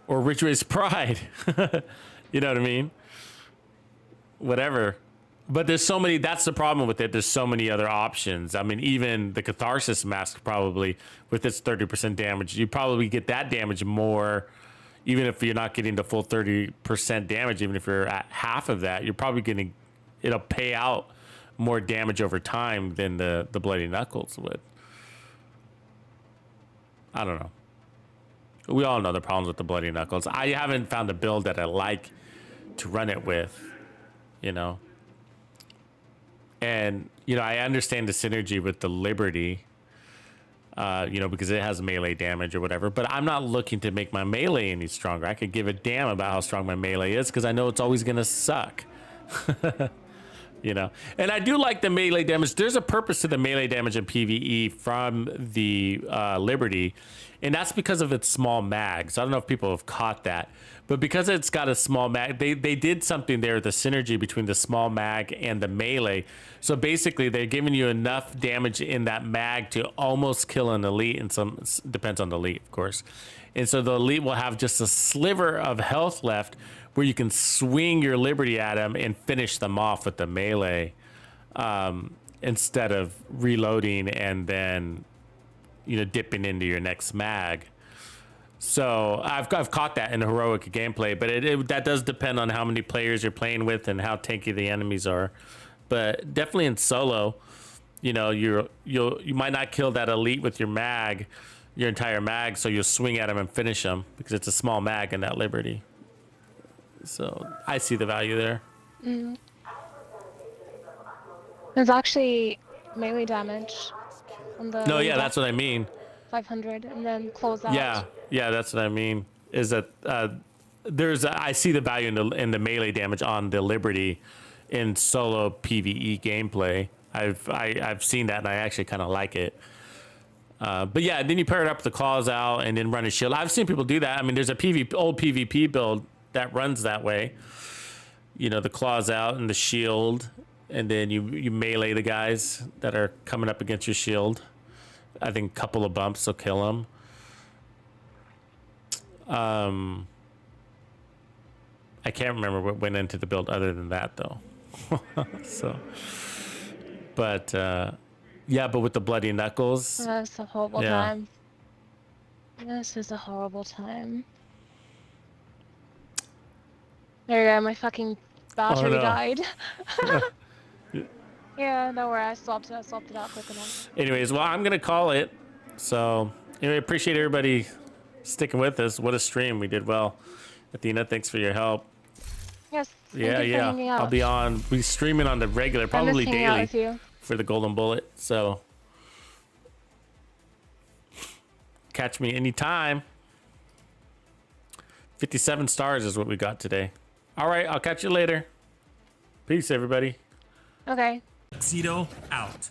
Or Rich Race Pride. You know what I mean? Whatever. But there's so many, that's the problem with it. There's so many other options. I mean, even the Catharsis mask, probably with its 30% damage, you probably get that damage more. Even if you're not getting the full 30% damage, even if you're at half of that, you're probably getting, it'll pay out more damage over time than the bloody knuckles would. I don't know. We all know the problems with the bloody knuckles. I haven't found a build that I like to run it with, you know. And, you know, I understand the synergy with the Liberty, you know, because it has melee damage or whatever, but I'm not looking to make my melee any stronger. I could give a damn about how strong my melee is, because I know it's always going to suck. You know, and I do like the melee damage. There's a purpose to the melee damage in PvE from the Liberty, and that's because of its small mags. I don't know if people have caught that, but because it's got a small mag, they did something there, the synergy between the small mag and the melee. So basically, they're giving you enough damage in that mag to almost kill an elite, and some depends on the elite, of course. And so the elite will have just a sliver of health left, where you can swing your Liberty at them and finish them off with the melee, instead of reloading and then, you know, dipping into your next mag. So I've caught that in heroic gameplay, but that does depend on how many players you're playing with and how tanky the enemies are. But definitely in solo, you know, you might not kill that elite with your mag, your entire mag, so you'll swing at them and finish them because it's a small mag in that Liberty. So I see the value there. There's actually melee damage On the No, way yeah, back, that's what I mean. 500, and then close out. Yeah, that's what I mean. Is that I see the value in the melee damage on the Liberty in solo PvE gameplay. I've seen that and I actually kind of like it. But yeah, then you pair it up with the claws out and then run a shield. I've seen people do that. I mean, there's a old PvP build that runs that way. You know, the claws out and the shield, and then you melee the guys that are coming up against your shield. I think a couple of bumps will kill them. I can't remember what went into the build other than that though. So, but yeah, but with the bloody knuckles. That's a horrible time. This is a horrible time. There you go, my fucking battery no. died. Yeah, no worry, I swapped it out quick enough. Anyways, well, I'm gonna call it. So anyway, appreciate everybody sticking with us. What a stream, we did well. Athena, thanks for your help. Yes. Yeah. I'll be streaming on the regular, probably daily for the Golden Bullet. So catch me anytime. 57 stars is what we got today. All right, I'll catch you later. Peace, everybody. Okay. Tuxedo out.